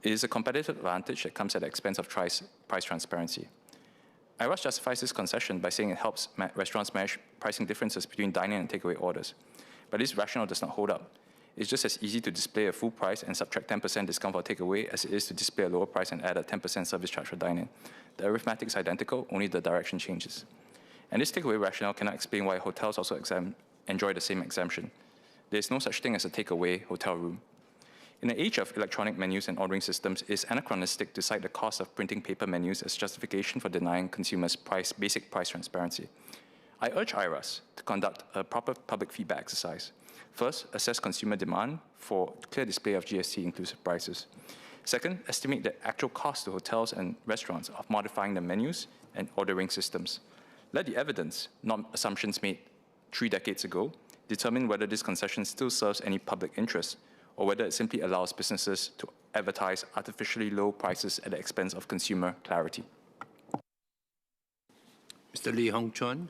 It is a competitive advantage that comes at the expense of price transparency. IRAS justifies this concession by saying it helps restaurants manage pricing differences between dine-in and takeaway orders. But this rationale does not hold up. It's just as easy to display a full price and subtract 10% discount for takeaway as it is to display a lower price and add a 10% service charge for dine-in. The arithmetic is identical, only the direction changes. And this takeaway rationale cannot explain why hotels also enjoy the same exemption. There is no such thing as a takeaway hotel room. In the age of electronic menus and ordering systems, it is anachronistic to cite the cost of printing paper menus as justification for denying consumers basic price transparency. I urge IRAS to conduct a proper public feedback exercise. First, assess consumer demand for clear display of GST-inclusive prices. Second, estimate the actual cost to hotels and restaurants of modifying the menus and ordering systems. Let the evidence, not assumptions made 3 decades ago, determine whether this concession still serves any public interest or whether it simply allows businesses to advertise artificially low prices at the expense of consumer clarity. Mr. Lee Hong Chuan.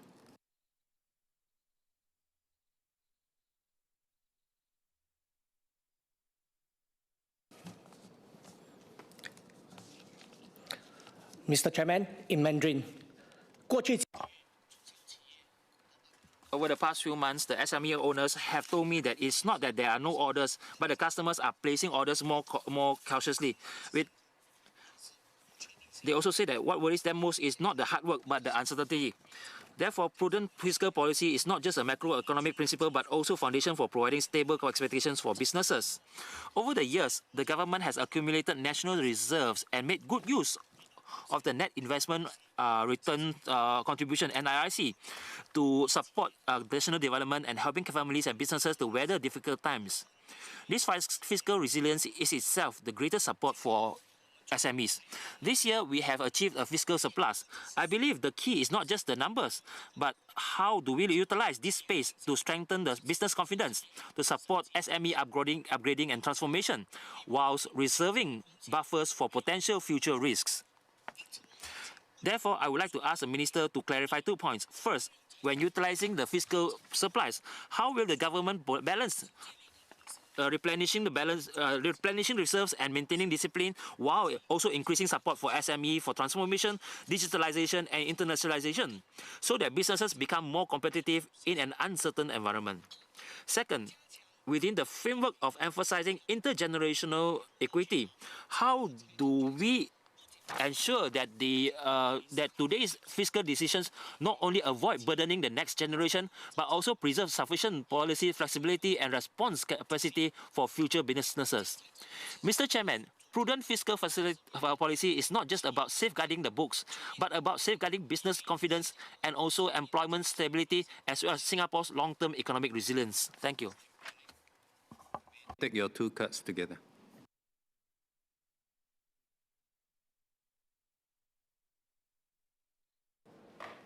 Mr. Chairman, in Mandarin. Over the past few months, the SME owners have told me that it's not that there are no orders, but the customers are placing orders more cautiously. They also say that what worries them most is not the hard work, but the uncertainty. Therefore, prudent fiscal policy is not just a macroeconomic principle, but also foundation for providing stable expectations for businesses. Over the years, the government has accumulated national reserves and made good use of the net investment return contribution, NIRC, to support national development and helping families and businesses to weather difficult times. This fiscal resilience is itself the greatest support for SMEs. This year, we have achieved a fiscal surplus. I believe the key is not just the numbers, but how do we utilize this space to strengthen the business confidence, to support SME upgrading and transformation, whilst reserving buffers for potential future risks. Therefore, I would like to ask the Minister to clarify 2 points. First, when utilizing the fiscal surplus, how will the government balance replenishing reserves and maintaining discipline while also increasing support for SME for transformation, digitalization and internationalization so that businesses become more competitive in an uncertain environment? Second, within the framework of emphasizing intergenerational equity, how do we ensure that that today's fiscal decisions not only avoid burdening the next generation, but also preserve sufficient policy flexibility and response capacity for future businesses? Mr. Chairman, prudent fiscal policy is not just about safeguarding the books, but about safeguarding business confidence and also employment stability, as well as Singapore's long-term economic resilience. Thank you. Take your 2 cards together.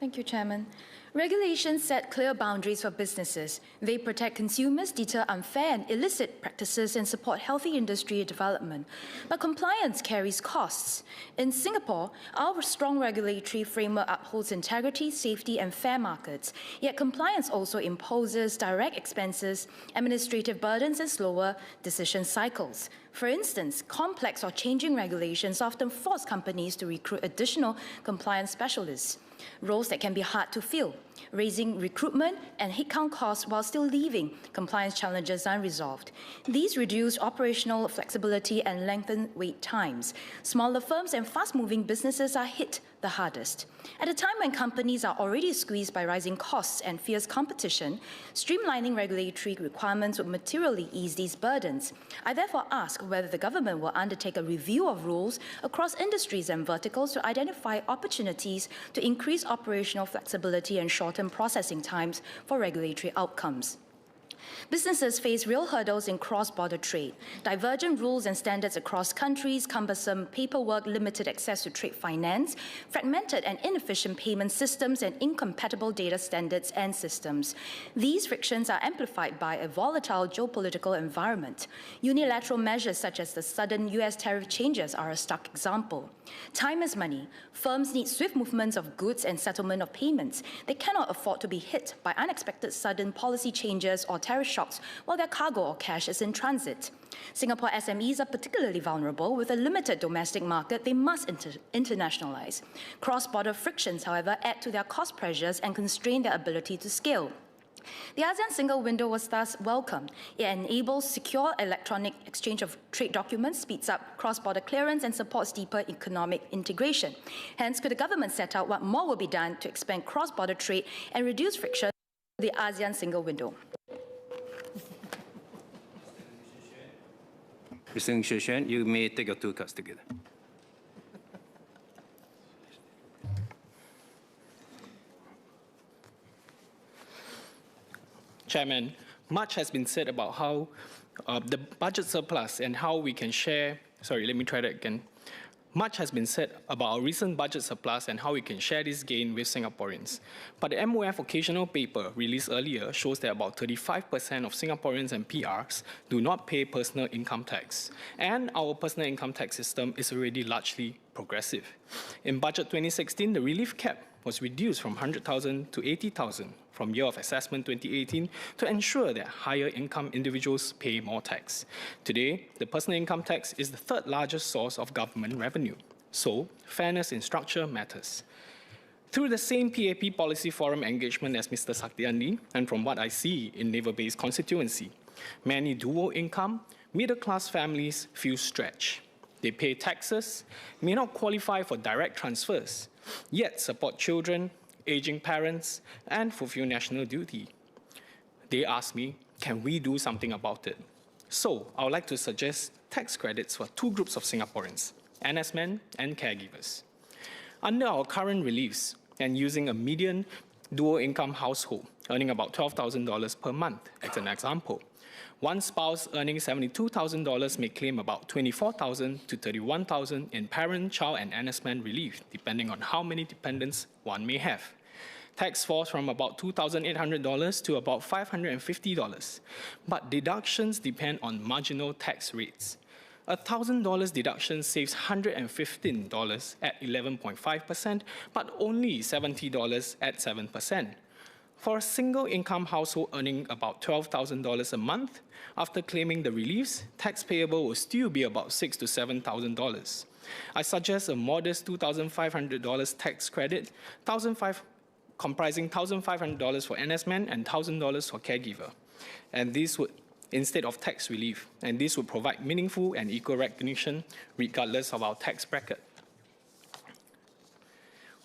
Thank you, Chairman. Regulations set clear boundaries for businesses. They protect consumers, deter unfair and illicit practices, and support healthy industry development. But compliance carries costs. In Singapore, our strong regulatory framework upholds integrity, safety, and fair markets. Yet compliance also imposes direct expenses, administrative burdens, and slower decision cycles. For instance, complex or changing regulations often force companies to recruit additional compliance specialists, roles that can be hard to fill, raising recruitment and headcount costs while still leaving compliance challenges unresolved. These reduce operational flexibility and lengthen wait times. Smaller firms and fast-moving businesses are hit the hardest. At a time when companies are already squeezed by rising costs and fierce competition, streamlining regulatory requirements would materially ease these burdens. I therefore ask whether the government will undertake a review of rules across industries and verticals to identify opportunities to increase operational flexibility and shorten processing times for regulatory outcomes. Businesses face real hurdles in cross-border trade. Divergent rules and standards across countries, cumbersome paperwork, limited access to trade finance, fragmented and inefficient payment systems, and incompatible data standards and systems. These frictions are amplified by a volatile geopolitical environment. Unilateral measures such as the sudden US tariff changes are a stark example. Time is money. Firms need swift movements of goods and settlement of payments. They cannot afford to be hit by unexpected sudden policy changes or tariff shocks while their cargo or cash is in transit. Singapore SMEs are particularly vulnerable. With a limited domestic market, they must internationalize. Cross-border frictions, however, add to their cost pressures and constrain their ability to scale. The ASEAN single window was thus welcomed. It enables secure electronic exchange of trade documents, speeds up cross-border clearance, and supports deeper economic integration. Hence, could the government set out what more will be done to expand cross-border trade and reduce friction through the ASEAN single window? Mr. Ng Shih Xuan, you may take your 2 cards together. Chairman, much has been said about how the budget surplus and how we can share, Much has been said about our recent budget surplus and how we can share this gain with Singaporeans. But the MOF occasional paper released earlier shows that about 35% of Singaporeans and PRs do not pay personal income tax. And our personal income tax system is already largely progressive. In Budget 2016, the relief cap was reduced from 100,000 to 80,000 from year of assessment 2018 to ensure that higher income individuals pay more tax. Today, the personal income tax is the 3rd largest source of government revenue. So, fairness in structure matters. Through the same PAP Policy Forum engagement as Mr. Saktiandi, and from what I see in Naval Base constituency, many dual-income, middle-class families feel stretched. They pay taxes, may not qualify for direct transfers, yet support children, aging parents, and fulfill national duty. They ask me, can we do something about it? So, I would like to suggest tax credits for two groups of Singaporeans, NS-men and caregivers. Under our current reliefs, and using a median dual-income household earning about $12,000 per month, as an example, one spouse earning $72,000 may claim about $24,000 to $31,000 in parent, child, and NS-man relief, depending on how many dependents one may have. Tax falls from about $2,800 to about $550, but deductions depend on marginal tax rates. A $1,000 deduction saves $115 at 11.5%, but only $70 at 7%. For a single-income household earning about $12,000 a month, after claiming the reliefs, tax payable will still be about $6,000 to $7,000. I suggest a modest $2,500 tax credit, comprising $1,500 for NS-men and $1,000 for caregiver. And this would, instead of tax relief, and this would provide meaningful and equal recognition regardless of our tax bracket.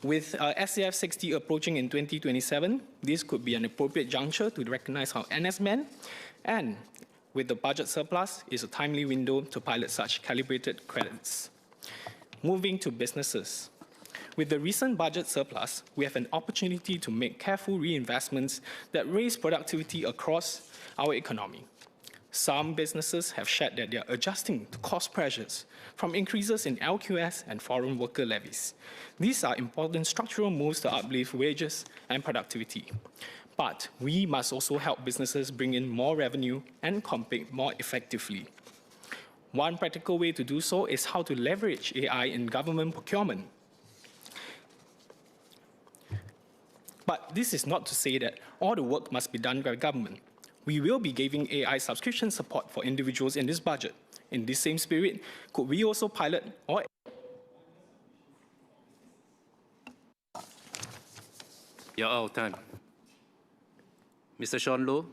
With SAF 60 approaching in 2027, this could be an appropriate juncture to recognize our NS-men, and with the budget surplus, is a timely window to pilot such calibrated credits. Moving to businesses. With the recent budget surplus, we have an opportunity to make careful reinvestments that raise productivity across our economy. Some businesses have shared that they are adjusting to cost pressures from increases in LQS and foreign worker levies. These are important structural moves to uplift wages and productivity. But we must also help businesses bring in more revenue and compete more effectively. One practical way to do so is how to leverage AI in government procurement. But this is not to say that all the work must be done by government. We will be giving AI subscription support for individuals in this budget. In this same spirit, could we also pilot or... You're out of time. Mr. Sean Low.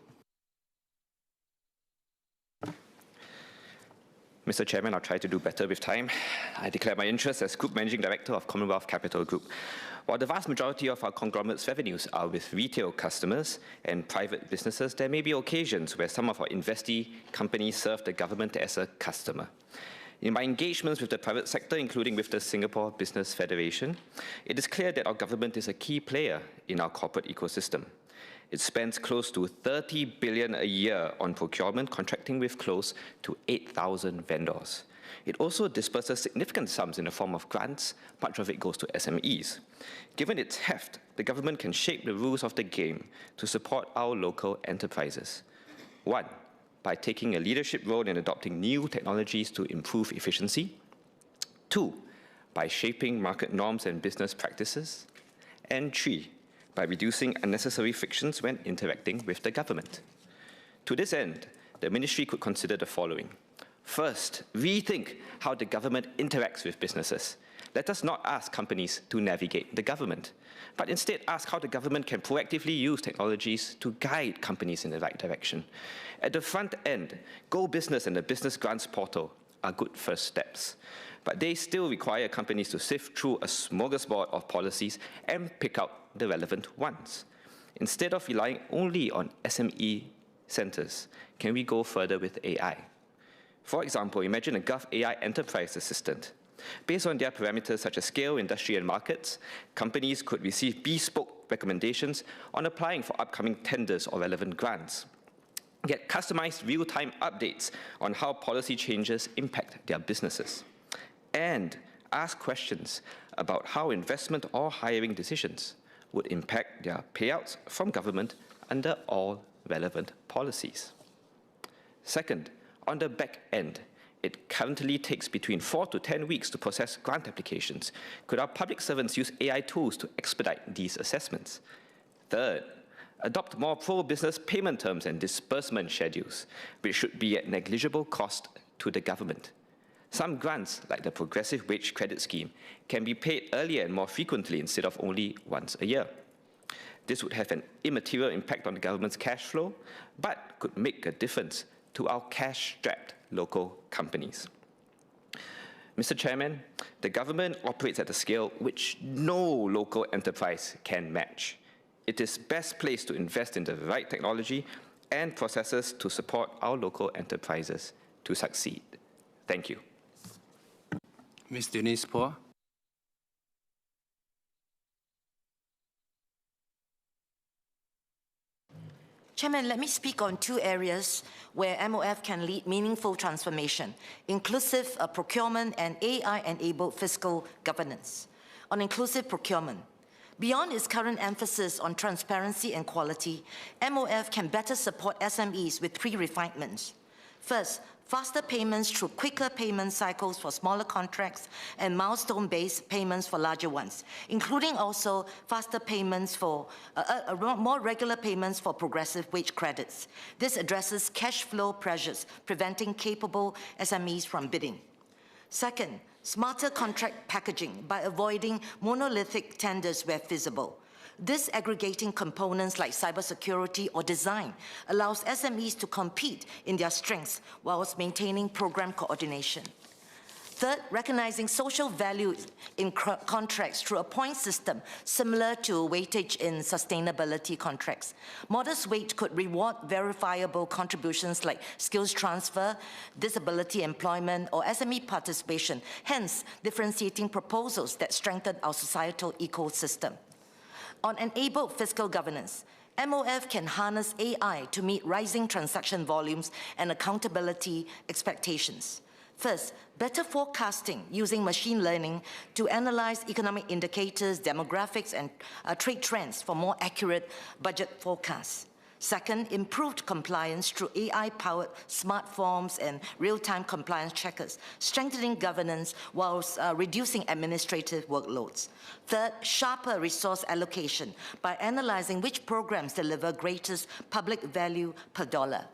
Mr. Chairman, I'll try to do better with time. I declare my interest as Group Managing Director of Commonwealth Capital Group. While the vast majority of our conglomerate's revenues are with retail customers and private businesses, there may be occasions where some of our investee companies serve the government as a customer. In my engagements with the private sector, including with the Singapore Business Federation, it is clear that our government is a key player in our corporate ecosystem. It spends close to $30 billion a year on procurement, contracting with close to 8,000 vendors. It also disperses significant sums in the form of grants, much of it goes to SMEs. Given its heft, the government can shape the rules of the game to support our local enterprises. One, by taking a leadership role in adopting new technologies to improve efficiency. Two, by shaping market norms and business practices. And three, by reducing unnecessary frictions when interacting with the government. To this end, the ministry could consider the following. First, rethink how the government interacts with businesses. Let us not ask companies to navigate the government, but instead ask how the government can proactively use technologies to guide companies in the right direction. At the front end, Go Business and the Business Grants Portal are good first steps, but they still require companies to sift through a smorgasbord of policies and pick out the relevant ones. Instead of relying only on SME centers, can we go further with AI? For example, imagine a Gov AI enterprise assistant. Based on their parameters such as scale, industry, and markets, companies could receive bespoke recommendations on applying for upcoming tenders or relevant grants. Get customized real-time updates on how policy changes impact their businesses. And ask questions about how investment or hiring decisions would impact their payouts from government under all relevant policies. Second, on the back end, it currently takes between 4 to 10 weeks to process grant applications. Could our public servants use AI tools to expedite these assessments? Third, adopt more pro-business payment terms and disbursement schedules, which should be at negligible cost to the government. Some grants, like the Progressive Wage Credit Scheme, can be paid earlier and more frequently instead of only once a year. This would have an immaterial impact on the government's cash flow, but could make a difference to our cash-strapped local companies. Mr. Chairman, the government operates at a scale which no local enterprise can match. It is best placed to invest in the right technology and processes to support our local enterprises to succeed. Thank you. Ms. Denise Poor. Chairman, let me speak on two areas where MOF can lead meaningful transformation: inclusive procurement and AI-enabled fiscal governance. On inclusive procurement, beyond its current emphasis on transparency and quality, MOF can better support SMEs with three refinements. First, faster payments through quicker payment cycles for smaller contracts and milestone-based payments for larger ones, including also faster payments for, more regular payments for progressive wage credits. This addresses cash flow pressures, preventing capable SMEs from bidding. Second, smarter contract packaging by avoiding monolithic tenders where feasible. Disaggregating components like cybersecurity or design allows SMEs to compete in their strengths whilst maintaining program coordination. Third, recognizing social value in contracts through a point system similar to weightage in sustainability contracts. Modest wage could reward verifiable contributions like skills transfer, disability employment, or SME participation, hence differentiating proposals that strengthen our societal ecosystem. On enabled fiscal governance, MOF can harness AI to meet rising transaction volumes and accountability expectations. First, better forecasting using machine learning to analyze economic indicators, demographics, and trade trends for more accurate budget forecasts. Second, improved compliance through AI-powered smart forms and real-time compliance checkers, strengthening governance whilst reducing administrative workloads. Third, sharper resource allocation by analyzing which programs deliver greatest public value per dollar.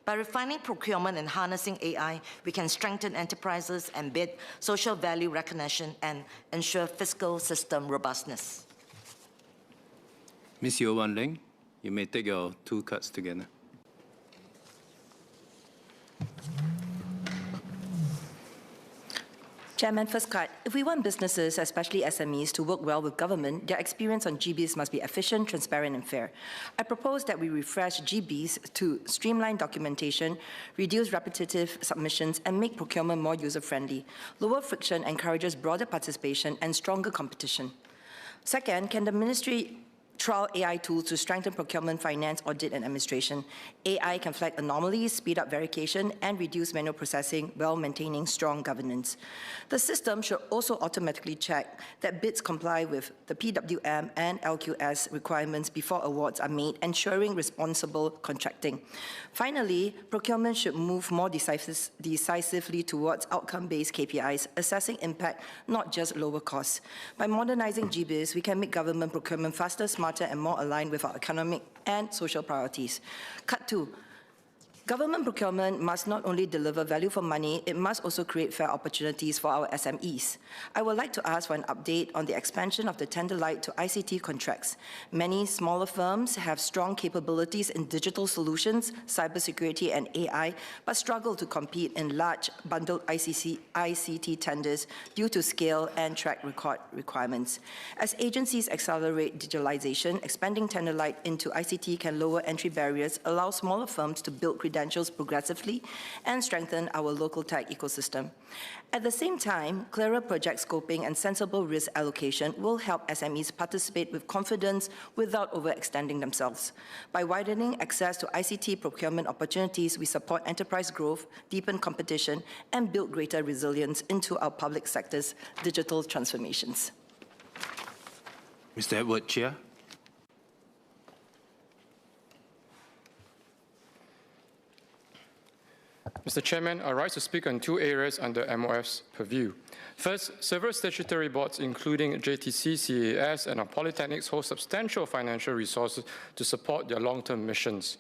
By refining procurement and harnessing AI, we can strengthen enterprises, embed social value recognition, and ensure fiscal system robustness. Ms. Yeo Wan Ling, you may take your two cards together. Chairman, first card. If we want businesses, especially SMEs, to work well with government, their experience on GBs must be efficient, transparent, and fair. I propose that we refresh GBs to streamline documentation, reduce repetitive submissions, and make procurement more user-friendly. Lower friction encourages broader participation and stronger competition. Second, can the ministry trial AI tools to strengthen procurement, finance, audit, and administration? AI can flag anomalies, speed up verification, and reduce manual processing while maintaining strong governance. The system should also automatically check that bids comply with the PWM and LQS requirements before awards are made, ensuring responsible contracting. Finally, procurement should move more decisively towards outcome-based KPIs, assessing impact, not just lower costs. By modernizing GBIS, we can make government procurement faster, smarter, and more aligned with our economic and social priorities. Cut 2. Government procurement must not only deliver value for money, it must also create fair opportunities for our SMEs. I would like to ask for an update on the expansion of the tender light to ICT contracts. Many smaller firms have strong capabilities in digital solutions, cybersecurity, and AI, but struggle to compete in large bundled ICT tenders due to scale and track record requirements. As agencies accelerate digitalization, expanding tender light into ICT can lower entry barriers, allow smaller firms to build credentials progressively, and strengthen our local tech ecosystem. At the same time, clearer project scoping and sensible risk allocation will help SMEs participate with confidence without overextending themselves. By widening access to ICT procurement opportunities, we support enterprise growth, deepen competition, and build greater resilience into our public sector's digital transformations. Mr. Edward Chia. Mr. Chairman, I rise to speak on two areas under MOF's purview. First, several statutory boards, including JTC, CAS, and our polytechnics, hold substantial financial resources to support their long-term missions.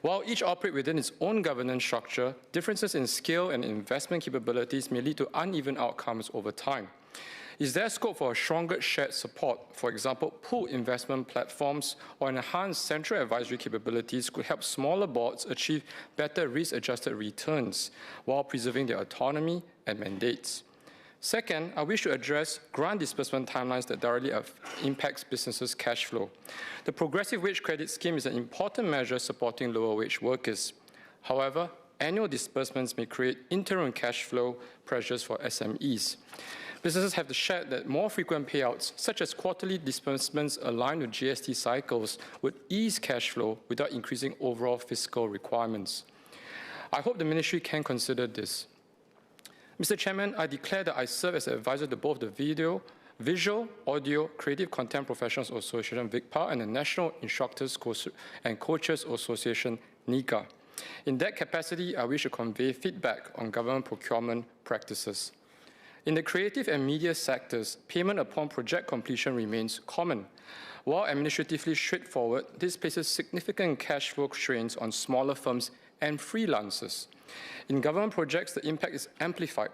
While each operate within its own governance structure, differences in scale and investment capabilities may lead to uneven outcomes over time. Is there scope for a stronger shared support? For example, pooled investment platforms or enhanced central advisory capabilities could help smaller boards achieve better risk-adjusted returns while preserving their autonomy and mandates. Second, I wish to address grant disbursement timelines that directly impacts businesses' cash flow. The progressive wage credit scheme is an important measure supporting lower wage workers. However, annual disbursements may create interim cash flow pressures for SMEs. Businesses have shared that more frequent payouts, such as quarterly disbursements aligned with GST cycles, would ease cash flow without increasing overall fiscal requirements. I hope the Ministry can consider this. Mr. Chairman, I declare that I serve as an advisor to both the Visual, Audio, Creative Content Professionals Association, VICPA, and the National Instructors and Coaches Association, NICA. In that capacity, I wish to convey feedback on government procurement practices. In the creative and media sectors, payment upon project completion remains common. While administratively straightforward, this places significant cash flow strains on smaller firms and freelancers. In government projects, the impact is amplified.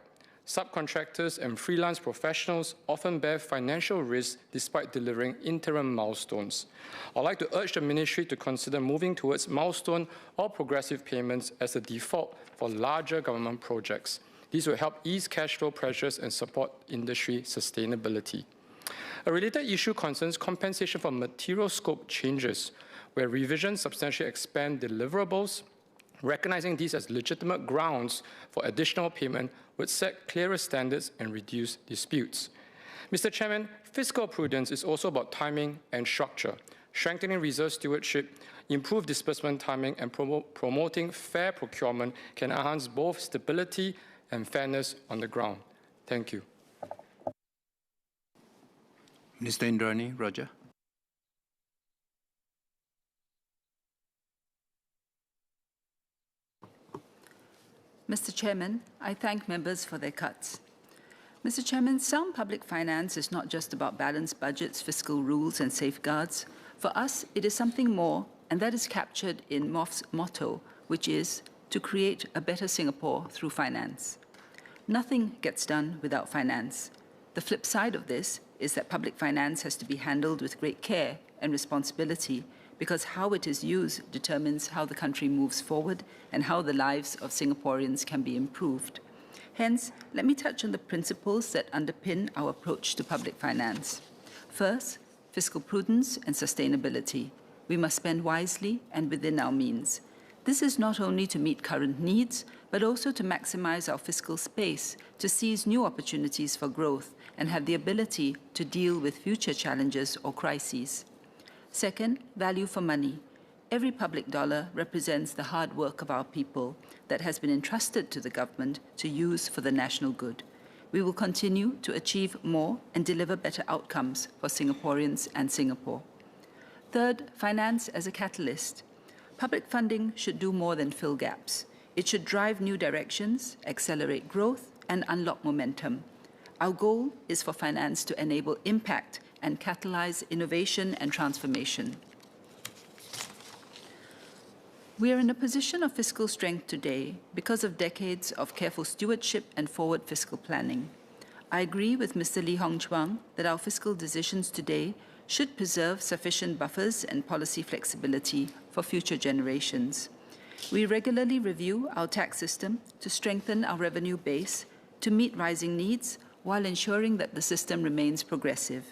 Subcontractors and freelance professionals often bear financial risks despite delivering interim milestones. I'd like to urge the Ministry to consider moving towards milestone or progressive payments as the default for larger government projects. These will help ease cash flow pressures and support industry sustainability. A related issue concerns compensation for material scope changes, where revisions substantially expand deliverables. Recognizing these as legitimate grounds for additional payment would set clearer standards and reduce disputes. Mr. Chairman, fiscal prudence is also about timing and structure. Strengthening reserve stewardship, improved disbursement timing, and promoting fair procurement can enhance both stability and fairness on the ground. Thank you. Minister Indrani Rajah. Mr. Chairman, I thank members for their cuts. Mr. Chairman, sound public finance is not just about balanced budgets, fiscal rules, and safeguards. For us, it is something more, and that is captured in MOF's motto, which is to create a better Singapore through finance. Nothing gets done without finance. The flip side of this is that public finance has to be handled with great care and responsibility, because how it is used determines how the country moves forward and how the lives of Singaporeans can be improved. Hence, let me touch on the principles that underpin our approach to public finance. First, fiscal prudence and sustainability. We must spend wisely and within our means. This is not only to meet current needs, but also to maximize our fiscal space, to seize new opportunities for growth, and have the ability to deal with future challenges or crises. Second, value for money. Every public dollar represents the hard work of our people that has been entrusted to the government to use for the national good. We will continue to achieve more and deliver better outcomes for Singaporeans and Singapore. Third, finance as a catalyst. Public funding should do more than fill gaps. It should drive new directions, accelerate growth, and unlock momentum. Our goal is for finance to enable impact and catalyze innovation and transformation. We are in a position of fiscal strength today because of decades of careful stewardship and forward fiscal planning. I agree with Mr. Lee Hong Chuang that our fiscal decisions today should preserve sufficient buffers and policy flexibility for future generations. We regularly review our tax system to strengthen our revenue base to meet rising needs while ensuring that the system remains progressive.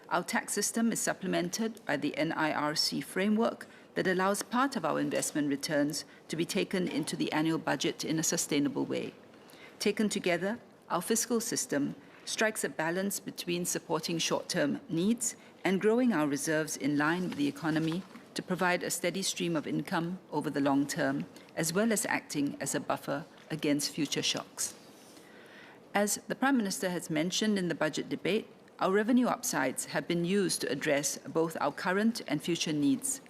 Our tax system is supplemented by the NIRC framework that allows part of our investment returns to be taken into the annual budget in a sustainable way. Taken together, our fiscal system strikes a balance between supporting short-term needs and growing our reserves in line with the economy to provide a steady stream of income over the long term, as well as acting as a buffer against future shocks. As the Prime Minister has mentioned in the budget debate, our revenue upsides have been used to address both our current and future needs.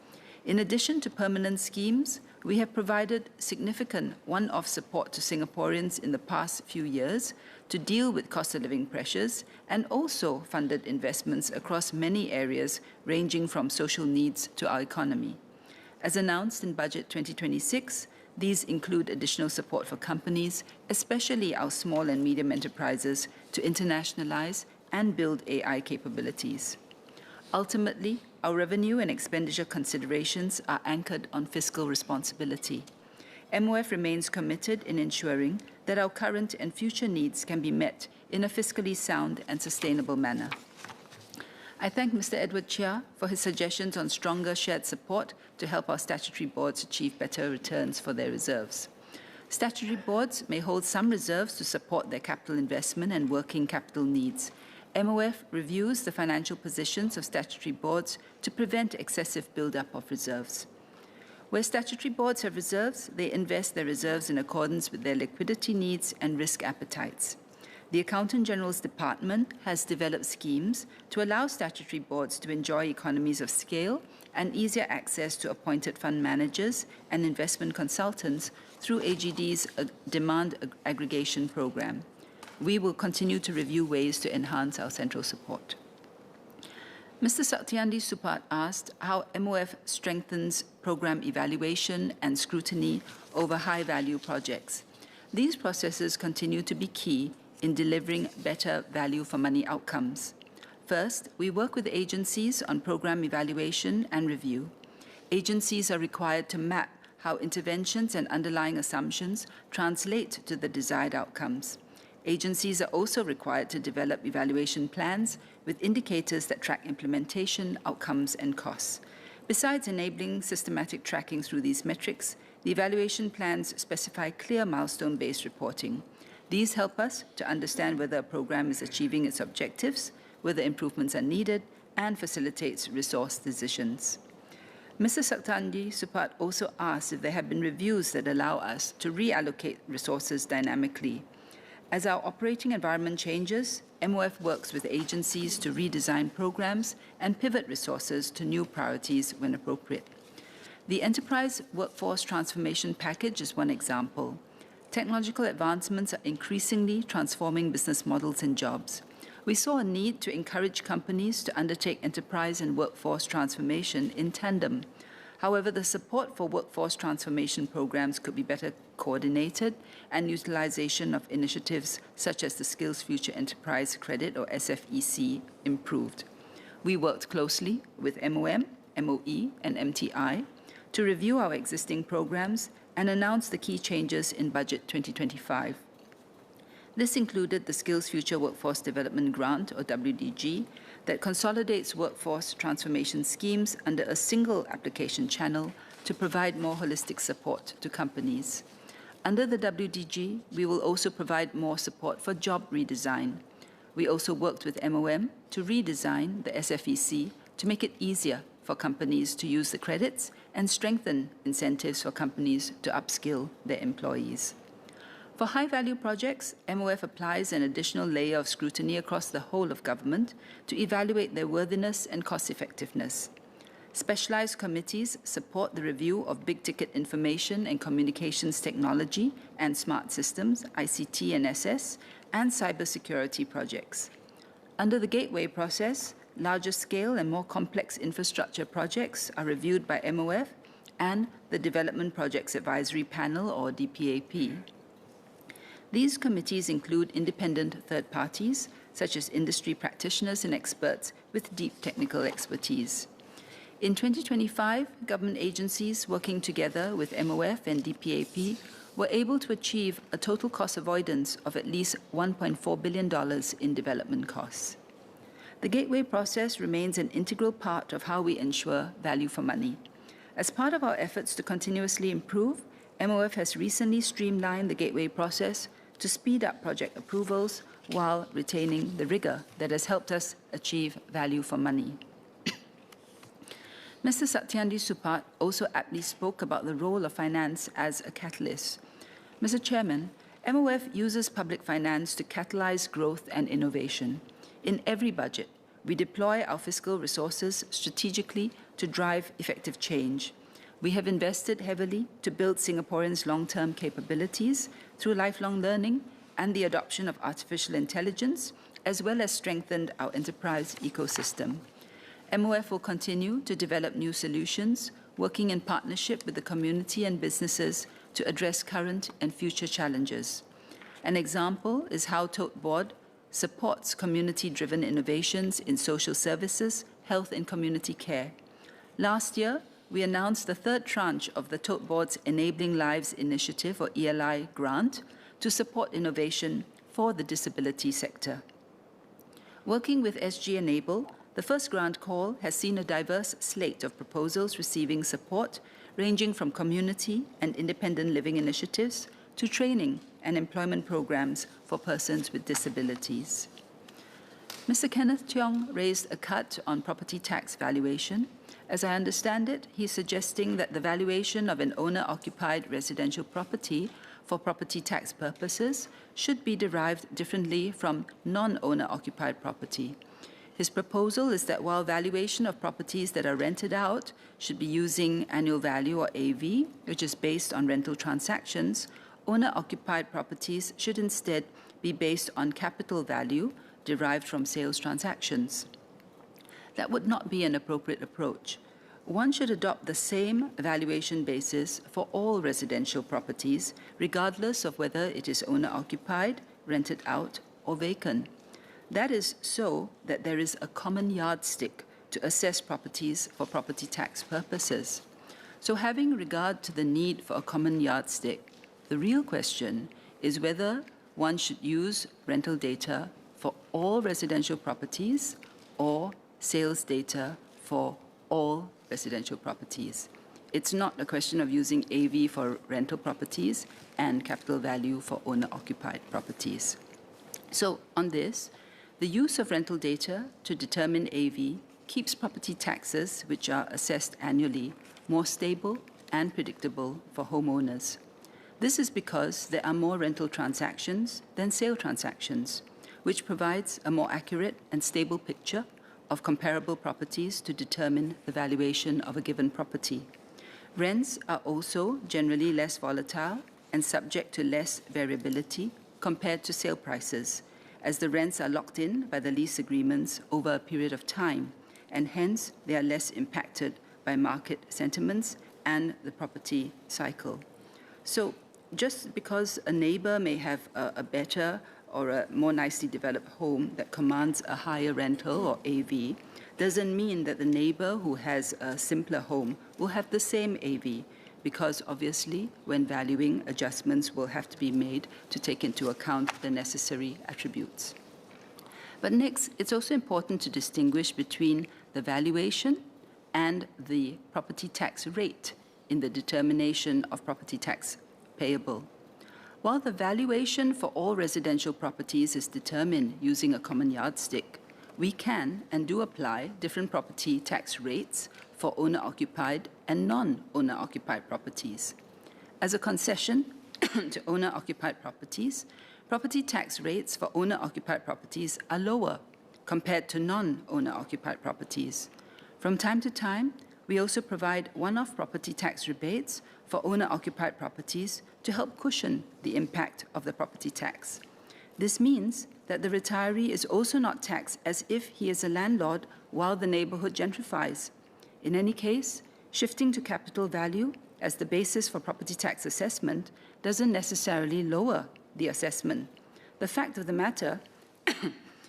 In addition to permanent schemes, we have provided significant one-off support to Singaporeans in the past few years to deal with cost of living pressures and also funded investments across many areas ranging from social needs to our economy. As announced in Budget 2026, these include additional support for companies, especially our small and medium enterprises, to internationalize and build AI capabilities. Ultimately, our revenue and expenditure considerations are anchored on fiscal responsibility. MOF remains committed in ensuring that our current and future needs can be met in a fiscally sound and sustainable manner. I thank Mr. Edward Chia for his suggestions on stronger shared support to help our statutory boards achieve better returns for their reserves. Statutory boards may hold some reserves to support their capital investment and working capital needs. MOF reviews the financial positions of statutory boards to prevent excessive build-up of reserves. Where statutory boards have reserves, they invest their reserves in accordance with their liquidity needs and risk appetites. The Accountant General's Department has developed schemes to allow statutory boards to enjoy economies of scale and easier access to appointed fund managers and investment consultants through AGD's demand aggregation program. We will continue to review ways to enhance our central support. Mr. Saktiandi Supat asked how MOF strengthens program evaluation and scrutiny over high-value projects. These processes continue to be key in delivering better value-for-money outcomes. First, we work with agencies on program evaluation and review. Agencies are required to map how interventions and underlying assumptions translate to the desired outcomes. Agencies are also required to develop evaluation plans with indicators that track implementation, outcomes, and costs. Besides enabling systematic tracking through these metrics, the evaluation plans specify clear milestone-based reporting. These help us to understand whether a program is achieving its objectives, whether improvements are needed, and facilitates resource decisions. Mr. Saktiandi Supat also asked if there have been reviews that allow us to reallocate resources dynamically. As our operating environment changes, MOF works with agencies to redesign programs and pivot resources to new priorities when appropriate. The Enterprise Workforce Transformation Package is one example. Technological advancements are increasingly transforming business models and jobs. We saw a need to encourage companies to undertake enterprise and workforce transformation in tandem. However, the support for workforce transformation programs could be better coordinated and utilization of initiatives such as the Skills Future Enterprise Credit or SFEC improved. We worked closely with MOM, MOE, and MTI to review our existing programs and announce the key changes in Budget 2025. This included the Skills Future Workforce Development Grant, or WDG, that consolidates workforce transformation schemes under a single application channel to provide more holistic support to companies. Under the WDG, we will also provide more support for job redesign. We also worked with MOM to redesign the SFEC to make it easier for companies to use the credits and strengthen incentives for companies to upskill their employees. For high-value projects, MOF applies an additional layer of scrutiny across the whole of government to evaluate their worthiness and cost-effectiveness. Specialized committees support the review of big-ticket information and communications technology and smart systems, ICT and SS, and cybersecurity projects. Under the gateway process, larger scale and more complex infrastructure projects are reviewed by MOF and the Development Projects Advisory Panel, or DPAP. These committees include independent third parties, such as industry practitioners and experts with deep technical expertise. In 2025, government agencies working together with MOF and DPAP were able to achieve a total cost avoidance of at least $1.4 billion in development costs. The gateway process remains an integral part of how we ensure value for money. As part of our efforts to continuously improve, MOF has recently streamlined the gateway process to speed up project approvals while retaining the rigor that has helped us achieve value for money. Mr. Saktiandi Supat also aptly spoke about the role of finance as a catalyst. Mr. Chairman, MOF uses public finance to catalyze growth and innovation. In every budget, we deploy our fiscal resources strategically to drive effective change. We have invested heavily to build Singaporeans' long-term capabilities through lifelong learning and the adoption of artificial intelligence, as well as strengthened our enterprise ecosystem. MOF will continue to develop new solutions, working in partnership with the community and businesses to address current and future challenges. An example is how Tote Board supports community-driven innovations in social services, health and community care. Last year, we announced the third tranche of the Tote Board's Enabling Lives Initiative, or ELI, grant to support innovation for the disability sector. Working with SG Enable, the first grant call has seen a diverse slate of proposals receiving support, ranging from community and independent living initiatives to training and employment programs for persons with disabilities. Mr. Kenneth Tiong raised a cut on property tax valuation. As I understand it, he's suggesting that the valuation of an owner-occupied residential property for property tax purposes should be derived differently from non-owner-occupied property. His proposal is that while valuation of properties that are rented out should be using annual value, or AV, which is based on rental transactions, owner-occupied properties should instead be based on capital value derived from sales transactions. That would not be an appropriate approach. One should adopt the same valuation basis for all residential properties, regardless of whether it is owner-occupied, rented out, or vacant. That is so that there is a common yardstick to assess properties for property tax purposes. So having regard to the need for a common yardstick, the real question is whether one should use rental data for all residential properties or sales data for all residential properties. It's not a question of using AV for rental properties and capital value for owner-occupied properties. So on this, the use of rental data to determine AV keeps property taxes, which are assessed annually, more stable and predictable for homeowners. This is because there are more rental transactions than sale transactions, which provides a more accurate and stable picture of comparable properties to determine the valuation of a given property. Rents are also generally less volatile and subject to less variability compared to sale prices, as the rents are locked in by the lease agreements over a period of time, and hence they are less impacted by market sentiments and the property cycle. So just because a neighbor may have a better or a more nicely developed home that commands a higher rental, or AV, doesn't mean that the neighbor who has a simpler home will have the same AV, because obviously when valuing, adjustments will have to be made to take into account the necessary attributes. But next, it's also important to distinguish between the valuation and the property tax rate in the determination of property tax payable. While the valuation for all residential properties is determined using a common yardstick, we can and do apply different property tax rates for owner-occupied and non-owner-occupied properties. As a concession to owner-occupied properties, property tax rates for owner-occupied properties are lower compared to non-owner-occupied properties. From time to time, we also provide one-off property tax rebates for owner-occupied properties to help cushion the impact of the property tax. This means that the retiree is also not taxed as if he is a landlord while the neighborhood gentrifies. In any case, shifting to capital value as the basis for property tax assessment doesn't necessarily lower the assessment. The fact of the matter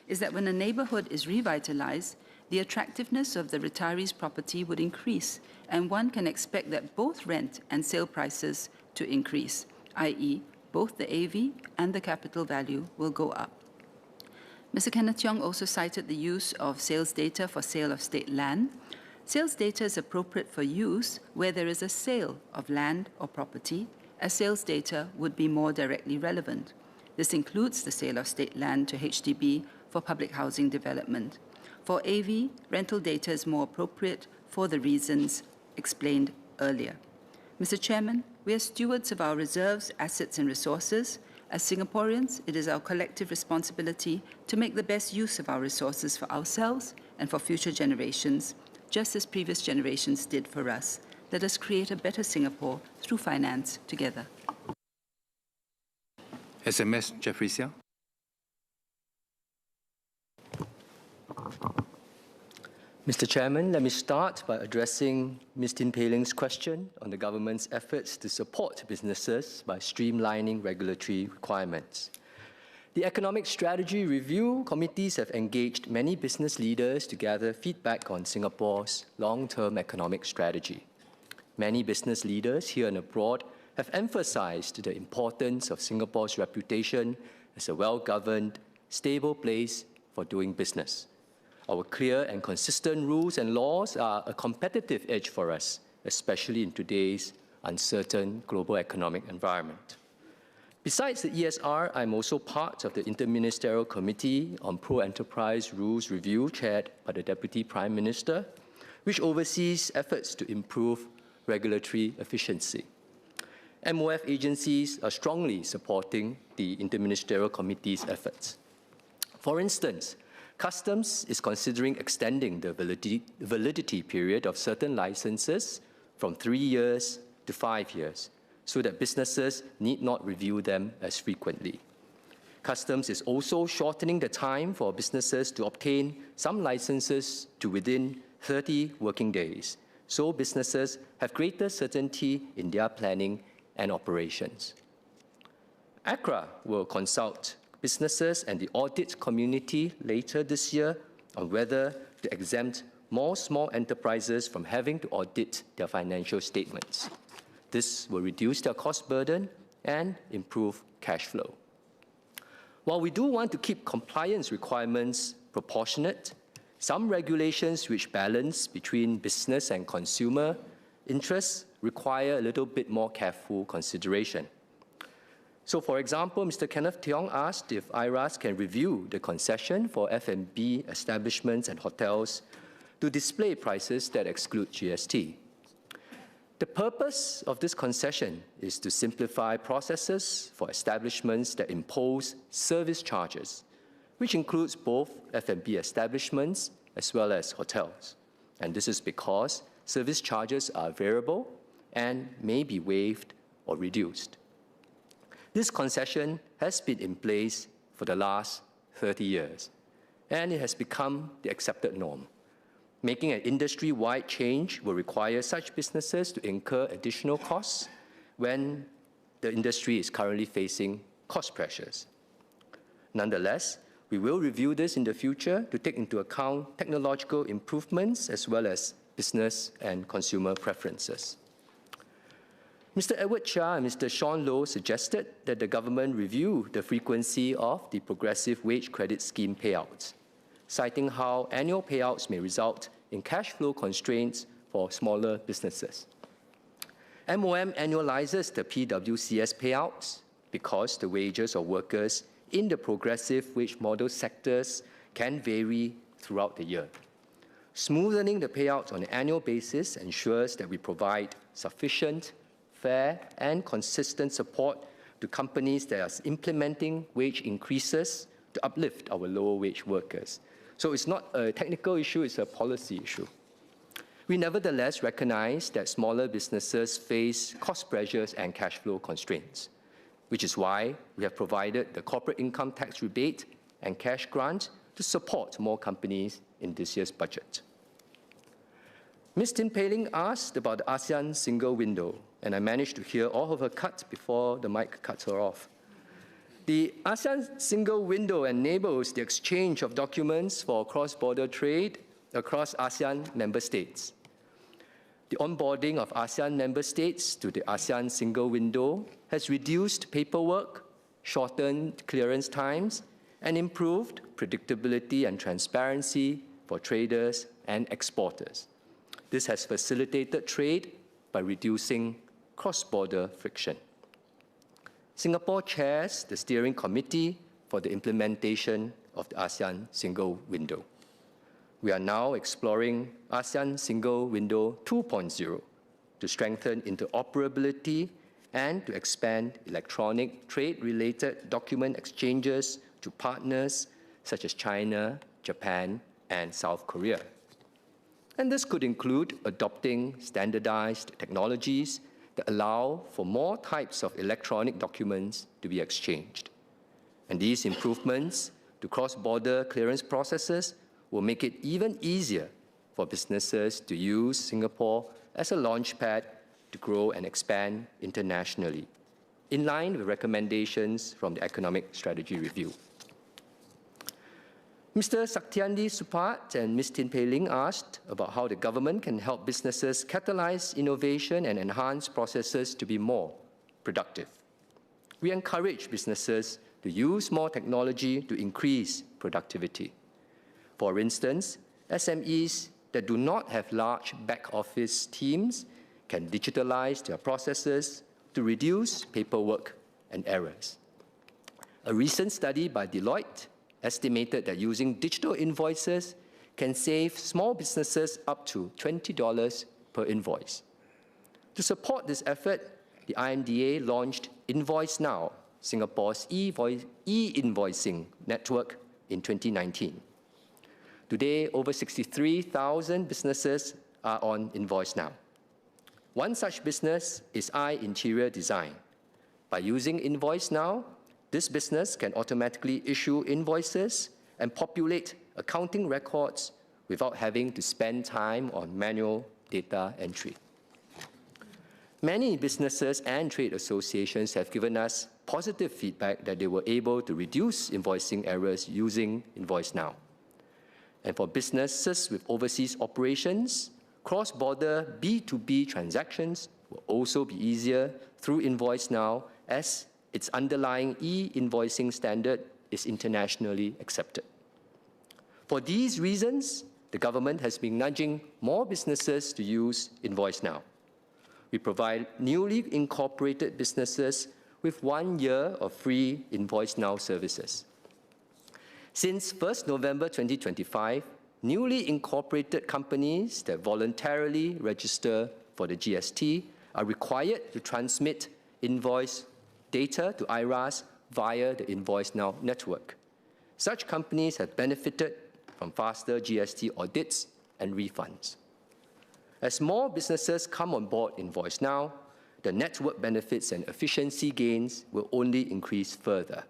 is that when a neighborhood is revitalized, the attractiveness of the retiree's property would increase, and one can expect that both rent and sale prices to increase, i.e., both the AV and the capital value will go up. Mr. Kenneth Tiong also cited the use of sales data for sale of state land. Sales data is appropriate for use where there is a sale of land or property, as sales data would be more directly relevant. This includes the sale of state land to HDB for public housing development. For AV, rental data is more appropriate for the reasons explained earlier. Mr. Chairman, we are stewards of our reserves, assets, and resources. As Singaporeans, it is our collective responsibility to make the best use of our resources for ourselves and for future generations, just as previous generations did for us. Let us create a better Singapore through finance together. SMS Jeffrey Seah. Mr. Chairman, let me start by addressing Ms. Tin Pei Ling's question on the government's efforts to support businesses by streamlining regulatory requirements. The Economic Strategy Review Committees have engaged many business leaders to gather feedback on Singapore's long-term economic strategy. Many business leaders here and abroad have emphasized the importance of Singapore's reputation as a well-governed, stable place for doing business. Our clear and consistent rules and laws are a competitive edge for us, especially in today's uncertain global economic environment. Besides the ESR, I'm also part of the Interministerial Committee on Pro-Enterprise Rules Review chaired by the Deputy Prime Minister, which oversees efforts to improve regulatory efficiency. MOF agencies are strongly supporting the Interministerial Committee's efforts. For instance, Customs is considering extending the validity period of certain licenses from 3 years to 5 years, so that businesses need not review them as frequently. Customs is also shortening the time for businesses to obtain some licenses to within 30 working days, so businesses have greater certainty in their planning and operations. ACRA will consult businesses and the audit community later this year on whether to exempt more small enterprises from having to audit their financial statements. This will reduce their cost burden and improve cash flow. While we do want to keep compliance requirements proportionate, some regulations which balance between business and consumer interests require a little bit more careful consideration. So, for example, Mr. Kenneth Tiong asked if IRAS can review the concession for F&B establishments and hotels to display prices that exclude GST. The purpose of this concession is to simplify processes for establishments that impose service charges, which includes both F&B establishments as well as hotels. And this is because service charges are variable and may be waived or reduced. This concession has been in place for the last 30 years, and it has become the accepted norm. Making an industry-wide change will require such businesses to incur additional costs when the industry is currently facing cost pressures. Nonetheless, we will review this in the future to take into account technological improvements as well as business and consumer preferences. Mr. Edward Chia and Mr. Sean Low suggested that the government review the frequency of the progressive wage credit scheme payouts, citing how annual payouts may result in cash flow constraints for smaller businesses. MOM annualizes the PWCS payouts because the wages of workers in the progressive wage model sectors can vary throughout the year. Smoothing the payouts on an annual basis ensures that we provide sufficient, fair and consistent support to companies that are implementing wage increases to uplift our lower wage workers. So it's not a technical issue, it's a policy issue. We nevertheless recognize that smaller businesses face cost pressures and cash flow constraints, which is why we have provided the corporate income tax rebate and cash grant to support more companies in this year's budget. Ms. Tin Pei Ling asked about the ASEAN single window, and I managed to hear all of her cuts before the mic cut her off. The ASEAN single window enables the exchange of documents for cross-border trade across ASEAN member states. The onboarding of ASEAN member states to the ASEAN single window has reduced paperwork, shortened clearance times, and improved predictability and transparency for traders and exporters. This has facilitated trade by reducing cross-border friction. Singapore chairs the steering committee for the implementation of the ASEAN single window. We are now exploring ASEAN single window 2.0 to strengthen interoperability and to expand electronic trade-related document exchanges to partners such as China, Japan, and South Korea. And this could include adopting standardized technologies that allow for more types of electronic documents to be exchanged. And these improvements to cross-border clearance processes will make it even easier for businesses to use Singapore as a launchpad to grow and expand internationally, in line with recommendations from the Economic Strategy Review. Mr. Saktiandi Supat and Ms. Tin Pei Ling asked about how the government can help businesses catalyze innovation and enhance processes to be more productive. We encourage businesses to use more technology to increase productivity. For instance, SMEs that do not have large back-office teams can digitalize their processes to reduce paperwork and errors. A recent study by Deloitte estimated that using digital invoices can save small businesses up to $20 per invoice. To support this effort, the IMDA launched Invoice Now, Singapore's e-invoicing network, in 2019. Today, over 63,000 businesses are on Invoice Now. One such business is Interior Design. By using Invoice Now, this business can automatically issue invoices and populate accounting records without having to spend time on manual data entry. Many businesses and trade associations have given us positive feedback that they were able to reduce invoicing errors using Invoice Now. And for businesses with overseas operations, cross-border B2B transactions will also be easier through Invoice Now, as its underlying e-invoicing standard is internationally accepted. For these reasons, the government has been nudging more businesses to use Invoice Now. We provide newly incorporated businesses with 1 year of free Invoice Now services. Since 1st November 2025, newly incorporated companies that voluntarily register for the GST are required to transmit invoice data to IRAS via the Invoice Now network. Such companies have benefited from faster GST audits and refunds. As more businesses come on board Invoice Now, the network benefits and efficiency gains will only increase further.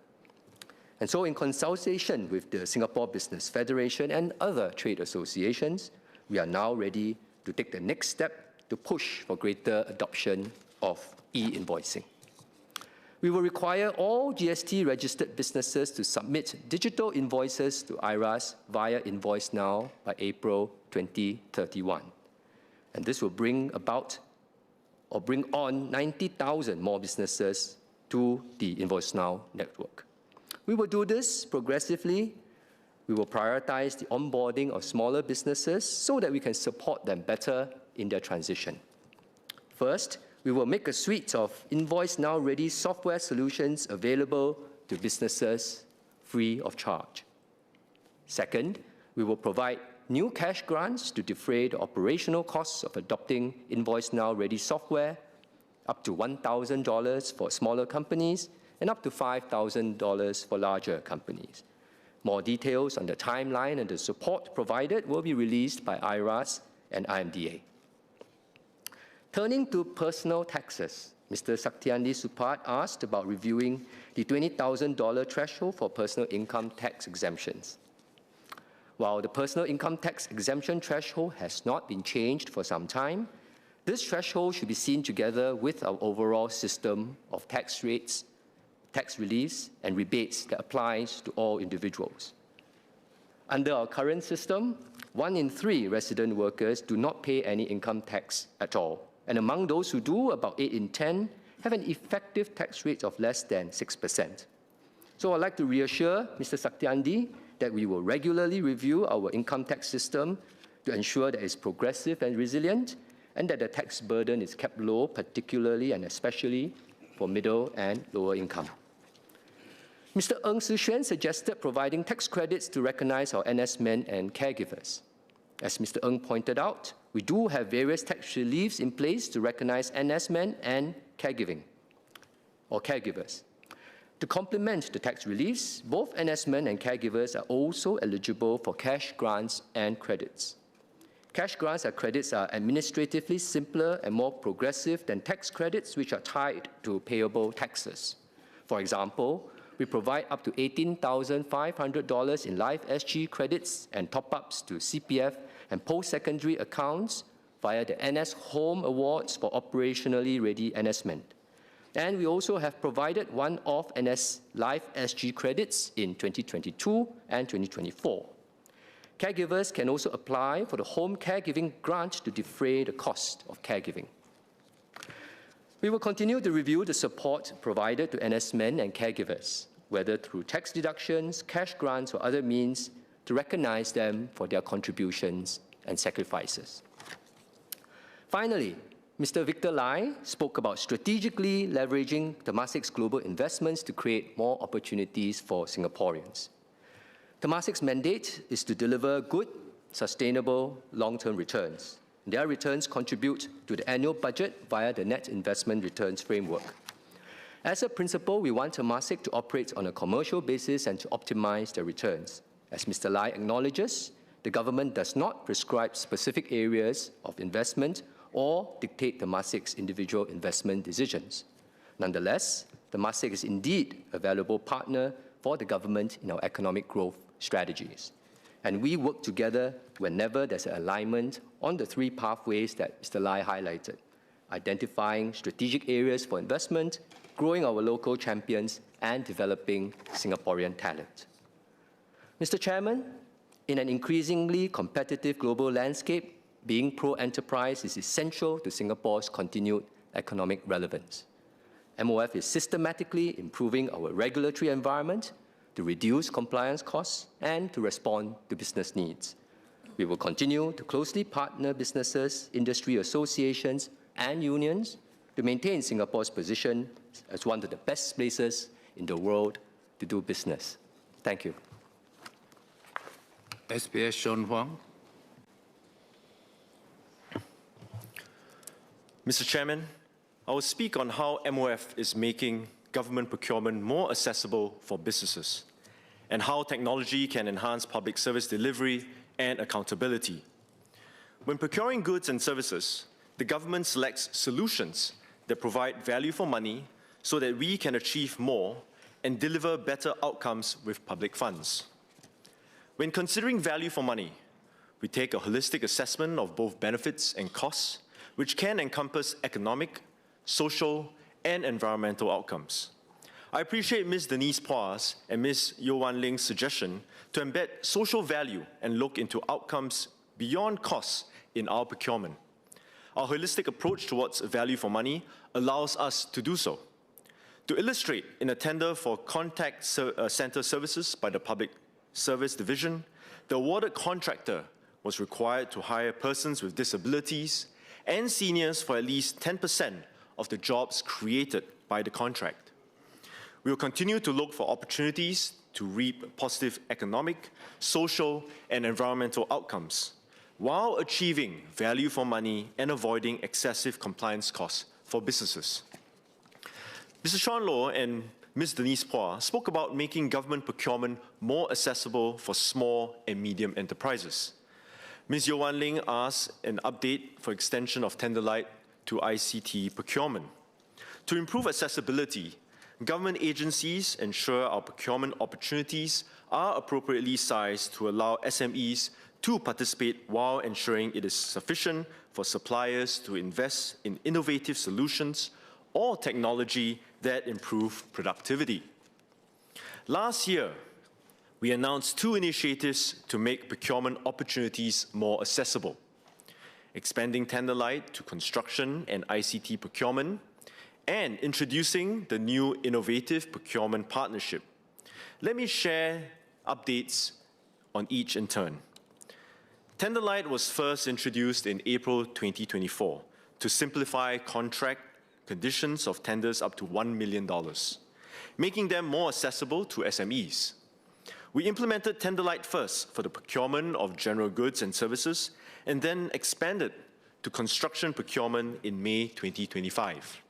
And so, in consultation with the Singapore Business Federation and other trade associations, we are now ready to take the next step to push for greater adoption of e-invoicing. We will require all GST-registered businesses to submit digital invoices to IRAS via Invoice Now by April 2031. And this will bring on 90,000 more businesses to the Invoice Now network. We will do this progressively. We will prioritize the onboarding of smaller businesses so that we can support them better in their transition. First, we will make a suite of Invoice Now-ready software solutions available to businesses free of charge. Second, we will provide new cash grants to defray the operational costs of adopting Invoice Now-ready software, up to $1,000 for smaller companies and up to $5,000 for larger companies. More details on the timeline and the support provided will be released by IRAS and IMDA. Turning to personal taxes, Mr. Saktiandi Supat asked about reviewing the $20,000 threshold for personal income tax exemptions. While the personal income tax exemption threshold has not been changed for some time, this threshold should be seen together with our overall system of tax rates, tax reliefs, and rebates that applies to all individuals. Under our current system, 1 in 3 resident workers do not pay any income tax at all. And among those who do, about 8 in 10 have an effective tax rate of less than 6%. So I'd like to reassure Mr. Saktiandi that we will regularly review our income tax system to ensure that it's progressive and resilient, and that the tax burden is kept low, particularly and especially for middle and lower income. Mr. Ng Tzu Xuan suggested providing tax credits to recognize our NS men and caregivers. As Mr. Ng pointed out, we do have various tax reliefs in place to recognize NS men and caregivers. To complement the tax reliefs, both NS men and caregivers are also eligible for cash grants and credits. Cash grants and credits are administratively simpler and more progressive than tax credits, which are tied to payable taxes. For example, we provide up to $18,500 in Live SG credits and top-ups to CPF and post-secondary accounts via the NS Home Awards for operationally ready NSmen. And we also have provided one-off NS Live SG credits in 2022 and 2024. Caregivers can also apply for the home caregiving grant to defray the cost of caregiving. We will continue to review the support provided to NSmen and caregivers, whether through tax deductions, cash grants, or other means, to recognize them for their contributions and sacrifices. Finally, Mr. Victor Lai spoke about strategically leveraging Temasek's global investments to create more opportunities for Singaporeans. Temasek's mandate is to deliver good, sustainable, long-term returns. Their returns contribute to the annual budget via the net investment returns framework. As a principle, we want Temasek to operate on a commercial basis and to optimize their returns. As Mr. Lai acknowledges, the government does not prescribe specific areas of investment or dictate Temasek's individual investment decisions. Nonetheless, Temasek is indeed a valuable partner for the government in our economic growth strategies. And we work together whenever there's an alignment on the three pathways that Mr. Lai highlighted: identifying strategic areas for investment, growing our local champions, and developing Singaporean talent. Mr. Chairman, in an increasingly competitive global landscape, being pro-enterprise is essential to Singapore's continued economic relevance. MOF is systematically improving our regulatory environment to reduce compliance costs and to respond to business needs. We will continue to closely partner businesses, industry associations, and unions to maintain Singapore's position as one of the best places in the world to do business. Thank you. SPS Sean Huang. Mr. Chairman, I will speak on how MOF is making government procurement more accessible for businesses, and how technology can enhance public service delivery and accountability. When procuring goods and services, the government selects solutions that provide value for money so that we can achieve more and deliver better outcomes with public funds. When considering value for money, we take a holistic assessment of both benefits and costs, which can encompass economic, social, and environmental outcomes. I appreciate Ms. Denise Pua's and Ms. Yeo Wan Ling's suggestion to embed social value and look into outcomes beyond costs in our procurement. Our holistic approach towards value for money allows us to do so. To illustrate, in a tender for contact center services by the Public Service Division, the awarded contractor was required to hire persons with disabilities and seniors for at least 10% of the jobs created by the contract. We will continue to look for opportunities to reap positive economic, social, and environmental outcomes, while achieving value for money and avoiding excessive compliance costs for businesses. Mr. Sean Loh and Ms. Denise Pua spoke about making government procurement more accessible for small and medium enterprises. Ms. Yeo Wan Ling asked an update for extension of Tenderlight to ICT procurement. To improve accessibility, government agencies ensure our procurement opportunities are appropriately sized to allow SMEs to participate while ensuring it is sufficient for suppliers to invest in innovative solutions or technology that improve productivity. Last year, we announced two initiatives to make procurement opportunities more accessible: expanding Tenderlight to construction and ICT procurement, and introducing the new Innovative Procurement Partnership. Let me share updates on each in turn. Tenderlight was first introduced in April 2024 to simplify contract conditions of tenders up to $1 million, making them more accessible to SMEs. We implemented Tenderlight first for the procurement of general goods and services, and then expanded to construction procurement in May 2025.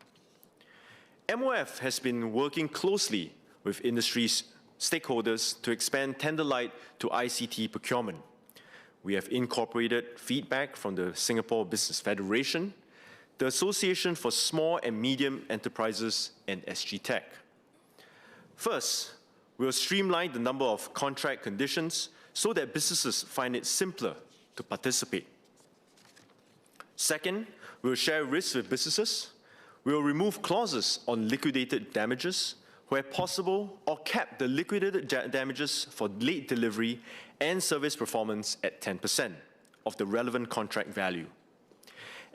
MOF has been working closely with industry stakeholders to expand Tenderlight to ICT procurement. we have incorporated feedback from the Singapore Business Federation, the Association for Small and Medium Enterprises, and SG Tech. First, we'll streamline the number of contract conditions so that businesses find it simpler to participate. Second, we'll share risks with businesses. We'll remove clauses on liquidated damages where possible, or cap the liquidated damages for late delivery and service performance at 10% of the relevant contract value.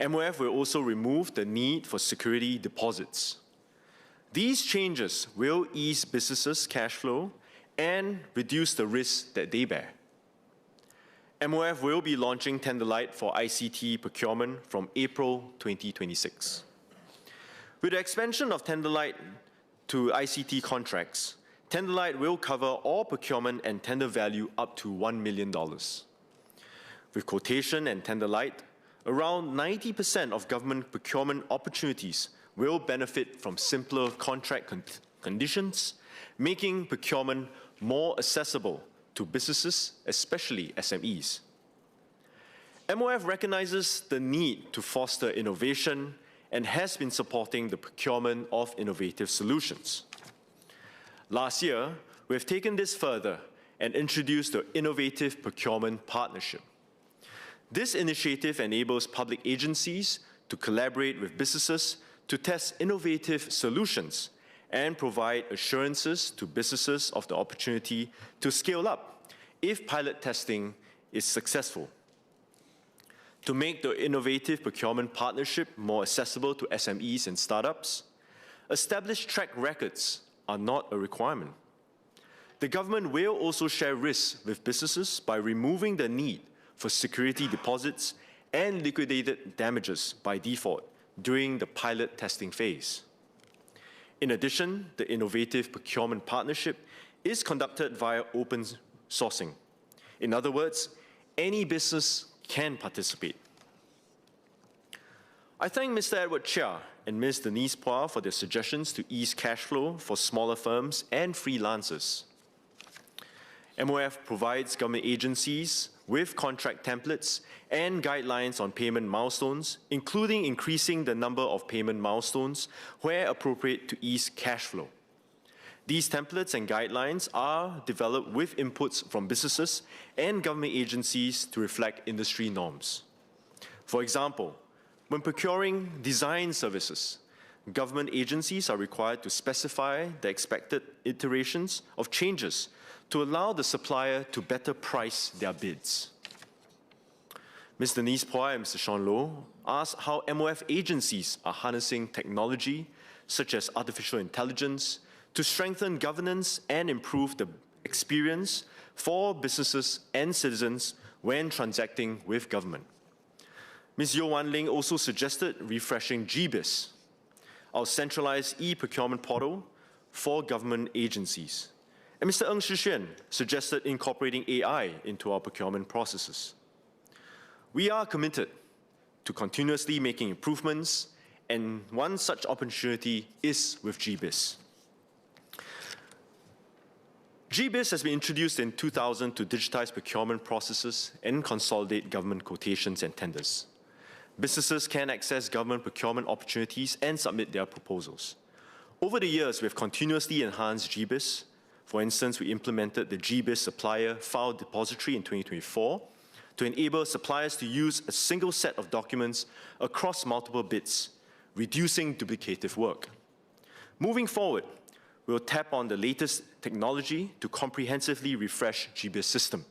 MOF will also remove the need for security deposits. These changes will ease businesses' cash flow and reduce the risks that they bear. MOF will be launching Tenderlight for ICT procurement from April 2026. With the expansion of Tenderlight to ICT contracts, Tenderlight will cover all procurement and tender value up to $1 million. With quotation and Tenderlight, around 90% of government procurement opportunities will benefit from simpler contract conditions, making procurement more accessible to businesses, especially SMEs. MOF recognizes the need to foster innovation and has been supporting the procurement of innovative solutions. Last year, we have taken this further and introduced the Innovative Procurement Partnership. This initiative enables public agencies to collaborate with businesses to test innovative solutions and provide assurances to businesses of the opportunity to scale up if pilot testing is successful. To make the Innovative Procurement Partnership more accessible to SMEs and startups, established track records are not a requirement. The government will also share risks with businesses by removing the need for security deposits and liquidated damages by default during the pilot testing phase. In addition, the Innovative Procurement Partnership is conducted via open sourcing. In other words, any business can participate. I thank Mr. Edward Chia and Ms. Denise Phua for their suggestions to ease cash flow for smaller firms and freelancers. MOF provides government agencies with contract templates and guidelines on payment milestones, including increasing the number of payment milestones where appropriate to ease cash flow. These templates and guidelines are developed with inputs from businesses and government agencies to reflect industry norms. For example, when procuring design services, government agencies are required to specify the expected iterations of changes to allow the supplier to better price their bids. Ms. Denise Phua and Mr. Sean Low asked how MOF agencies are harnessing technology, such as artificial intelligence, to strengthen governance and improve the experience for businesses and citizens when transacting with government. Ms. Yeo Wan Ling also suggested refreshing GBIS, our centralized e-procurement portal for government agencies. And Mr. Ng Shixuan suggested incorporating AI into our procurement processes. We are committed to continuously making improvements, and one such opportunity is with GBIS. GBIS has been introduced in 2000 to digitize procurement processes and consolidate government quotations and tenders. Businesses can access government procurement opportunities and submit their proposals. Over the years, we have continuously enhanced GBIS. For instance, we implemented the GBIS Supplier File Depository in 2024 to enable suppliers to use a single set of documents across multiple bids, reducing duplicative work. Moving forward, we'll tap on the latest technology to comprehensively refresh GBIS system.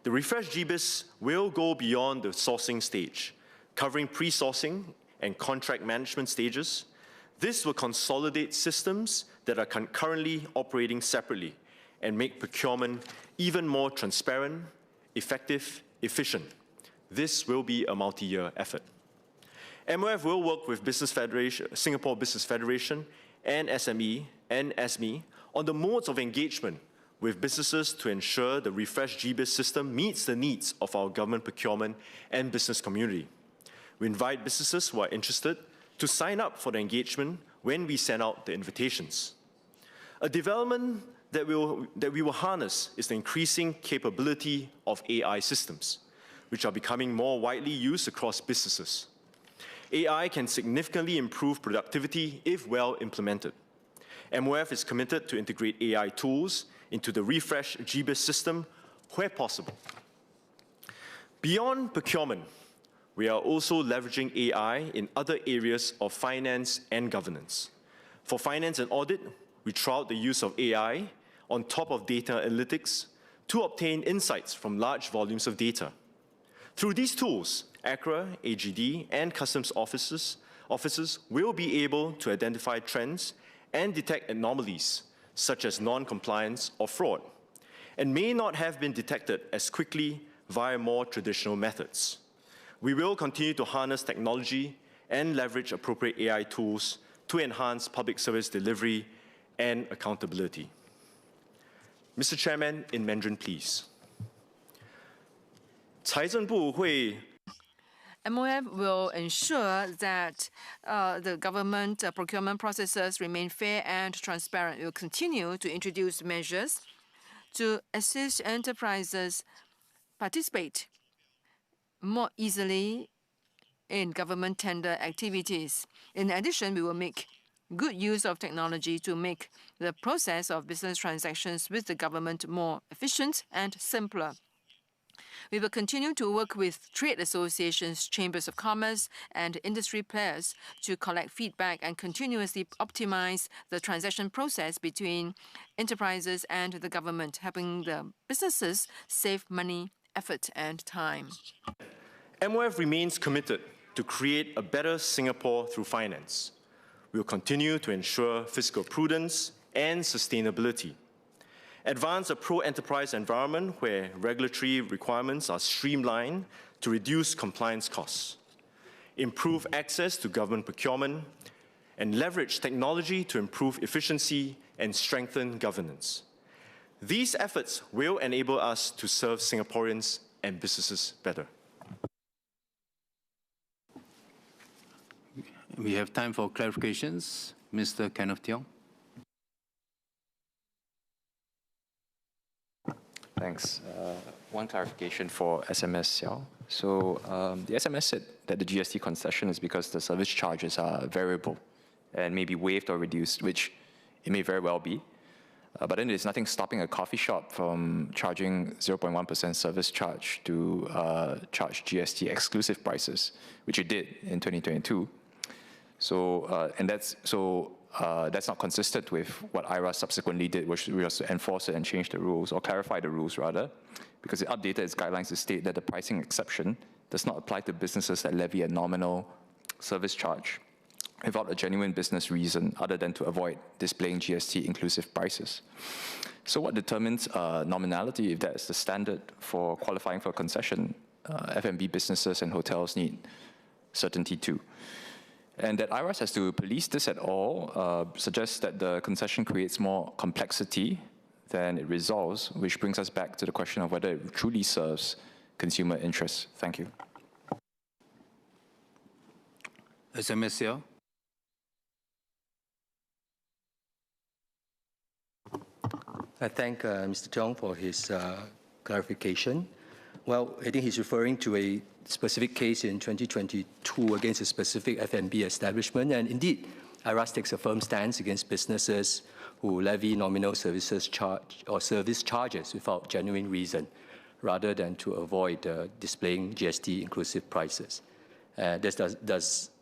The refreshed GBIS will go beyond the sourcing stage, covering pre-sourcing and contract management stages. This will consolidate systems that are currently operating separately and make procurement even more transparent, effective, efficient. This will be a multi-year effort. MOF will work with Singapore Business Federation and SME and SME on the modes of engagement with businesses to ensure the refreshed GBIS system meets the needs of our government procurement and business community. We invite businesses who are interested to sign up for the engagement when we send out the invitations. A development that we will harness is the increasing capability of AI systems. which are becoming more widely used across businesses. AI can significantly improve productivity if well implemented. MOF is committed to integrate AI tools into the refreshed GBIS system where possible. Beyond procurement, we are also leveraging AI in other areas of finance and governance. For finance and audit, we trialed the use of AI on top of data analytics to obtain insights from large volumes of data. Through these tools, ACRA, AGD, and customs officers will be able to identify trends and detect anomalies, such as non-compliance or fraud, and may not have been detected as quickly via more traditional methods. We will continue to harness technology and leverage appropriate AI tools to enhance public service delivery and accountability. Mr. Chairman, in Mandarin, please. 财政部会 MOF will ensure that the government procurement processes remain fair and transparent. It will continue to introduce measures to assist enterprises participate more easily in government tender activities. In addition, we will make good use of technology to make the process of business transactions with the government more efficient and simpler. We will continue to work with trade associations, chambers of commerce, and industry players to collect feedback and continuously optimize the transaction process between enterprises and the government, helping the businesses save money, effort, and time. MOF remains committed to create a better Singapore through finance. We will continue to ensure fiscal prudence and sustainability, advance a pro-enterprise environment where regulatory requirements are streamlined to reduce compliance costs, improve access to government procurement, and leverage technology to improve efficiency and strengthen governance. These efforts will enable us to serve Singaporeans and businesses better. We have time for clarifications. Mr. Kenneth Tiong. Thanks. One clarification for SMS Xiao. So the SMS said that the GST concession is because the service charges are variable and may be waived or reduced, which it may very well be. But then there's nothing stopping a coffee shop from charging 0.1% service charge to charge GST exclusive prices, which it did in 2022. So that's not consistent with what IRA subsequently did, which was to enforce it and change the rules, or clarify the rules rather, because it updated its guidelines to state that the pricing exception does not apply to businesses that levy a nominal service charge without a genuine business reason other than to avoid displaying GST inclusive prices. So what determines nominality if that is the standard for qualifying for a concession? F&B businesses and hotels need certainty too. And that IRAS has to police this at all suggests that the concession creates more complexity than it resolves, which brings us back to the question of whether it truly serves consumer interests. Thank you. SMS Xiao. I thank Mr. Tiong for his clarification. Well, I think he's referring to a specific case in 2022 against a specific F&B establishment, and indeed, IRAS takes a firm stance against businesses who levy nominal services charge or service charges without genuine reason, rather than to avoid displaying GST inclusive prices. This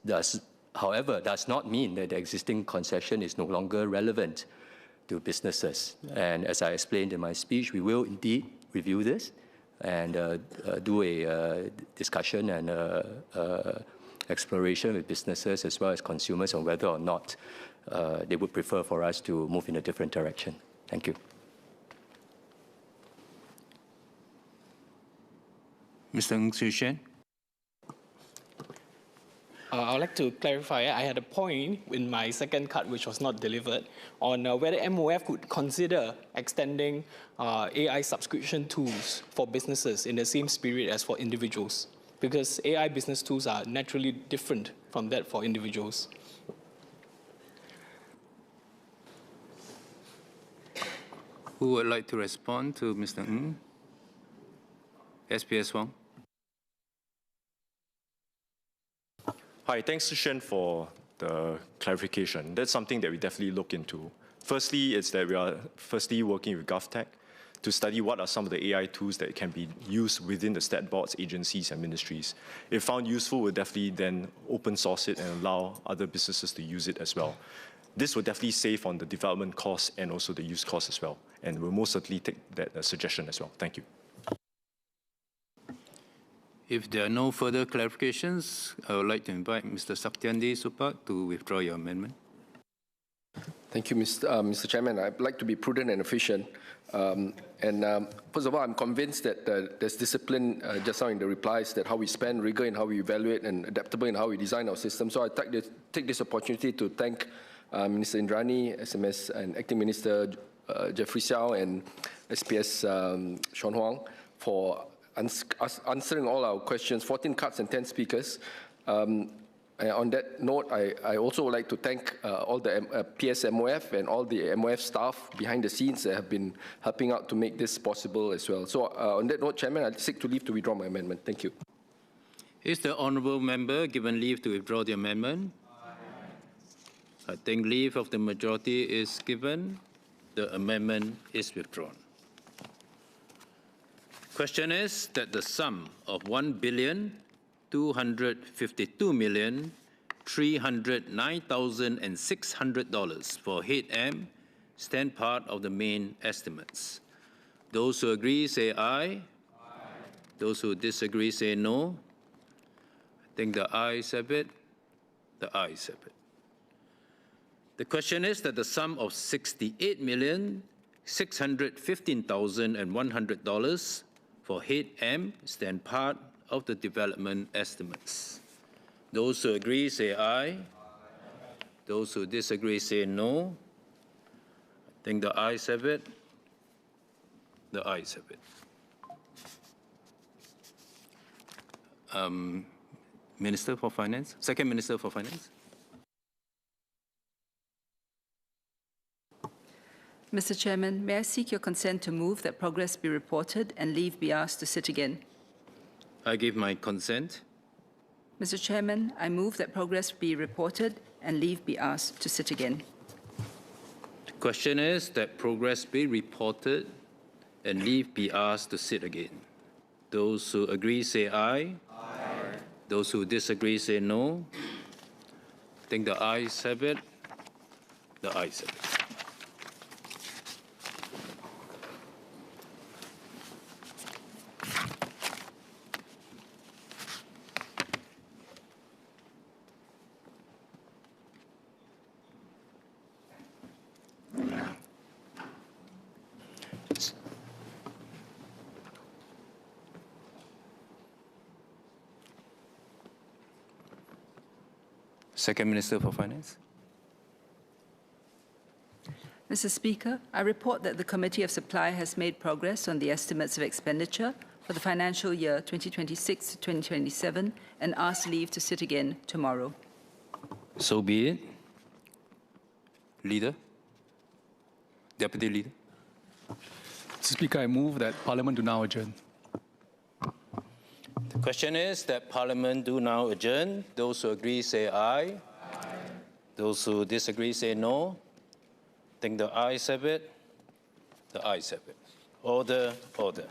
however, does not mean that the existing concession is no longer relevant to businesses. And as I explained in my speech, we will indeed review this and do a discussion and exploration with businesses as well as consumers on whether or not they would prefer for us to move in a different direction. Thank you. Mr. Ng Swee Shen. I'd like to clarify, I had a point in my second cut which was not delivered on whether MOF could consider extending AI subscription tools for businesses in the same spirit as for individuals, because AI business tools are naturally different from that for individuals. Who would like to respond to Mr. Ng? SPS Wong. Hi, thanks to Shen for the clarification. That's something that we definitely look into. Firstly, it's that we are working with GovTech to study what are some of the AI tools that can be used within the stat boards, agencies, and ministries. If found useful, we'll definitely then open source it and allow other businesses to use it as well. This will definitely save on the development costs and also the use costs as well. And we'll most certainly take that suggestion as well. Thank you. If there are no further clarifications, I would like to invite Mr. Saktiandi Supak to withdraw your amendment. Thank you, Mr. Chairman. I'd like to be prudent and efficient. First of all, I'm convinced that there's discipline just now in the replies, that how we spend, rigor in how we evaluate, and adaptable in how we design our system. So I take this opportunity to thank Minister Indrani, SMS, and Acting Minister Jeffrey Xiao, and SPS Sean Huang for answering all our questions, 14 cards and 10 speakers. On that note, I also would like to thank all the PSMOF and all the MOF staff behind the scenes that have been helping out to make this possible as well. So on that note, Chairman, I seek to leave to withdraw my amendment. Thank you. Is the honourable member given leave to withdraw the amendment? I think leave of the majority is given. The amendment is withdrawn. Question is that the sum of $1,252,309,600 for head M stand part of the main estimates. Those who agree say aye. Those who disagree say no. I think the ayes have it. The ayes have it. The question is that the sum of $68,615,100 for head M stand part of the development estimates. Those who agree say aye. Those who disagree say no. I think the ayes have it. The ayes have it. Minister for Finance, Second Minister for Finance. Mr. Chairman, may I seek your consent to move that progress be reported and leave be asked to sit again? I give my consent. Mr. Chairman, I move that progress be reported and leave be asked to sit again. The question is that progress be reported and leave be asked to sit again. Those who agree say aye. Aye. Those who disagree say no. I think the ayes have it. The ayes have it. Second Minister for Finance. Mr. Speaker, I report that the Committee of Supply has made progress on the estimates of expenditure for the financial year 2026 to 2027 and ask leave to sit again tomorrow. So be it. Leader. Deputy Leader. Mr. Speaker, I move that Parliament do now adjourn. The question is that Parliament do now adjourn. Those who agree say aye. Aye. Those who disagree say no. I think the ayes have it. The ayes have it. Order, order.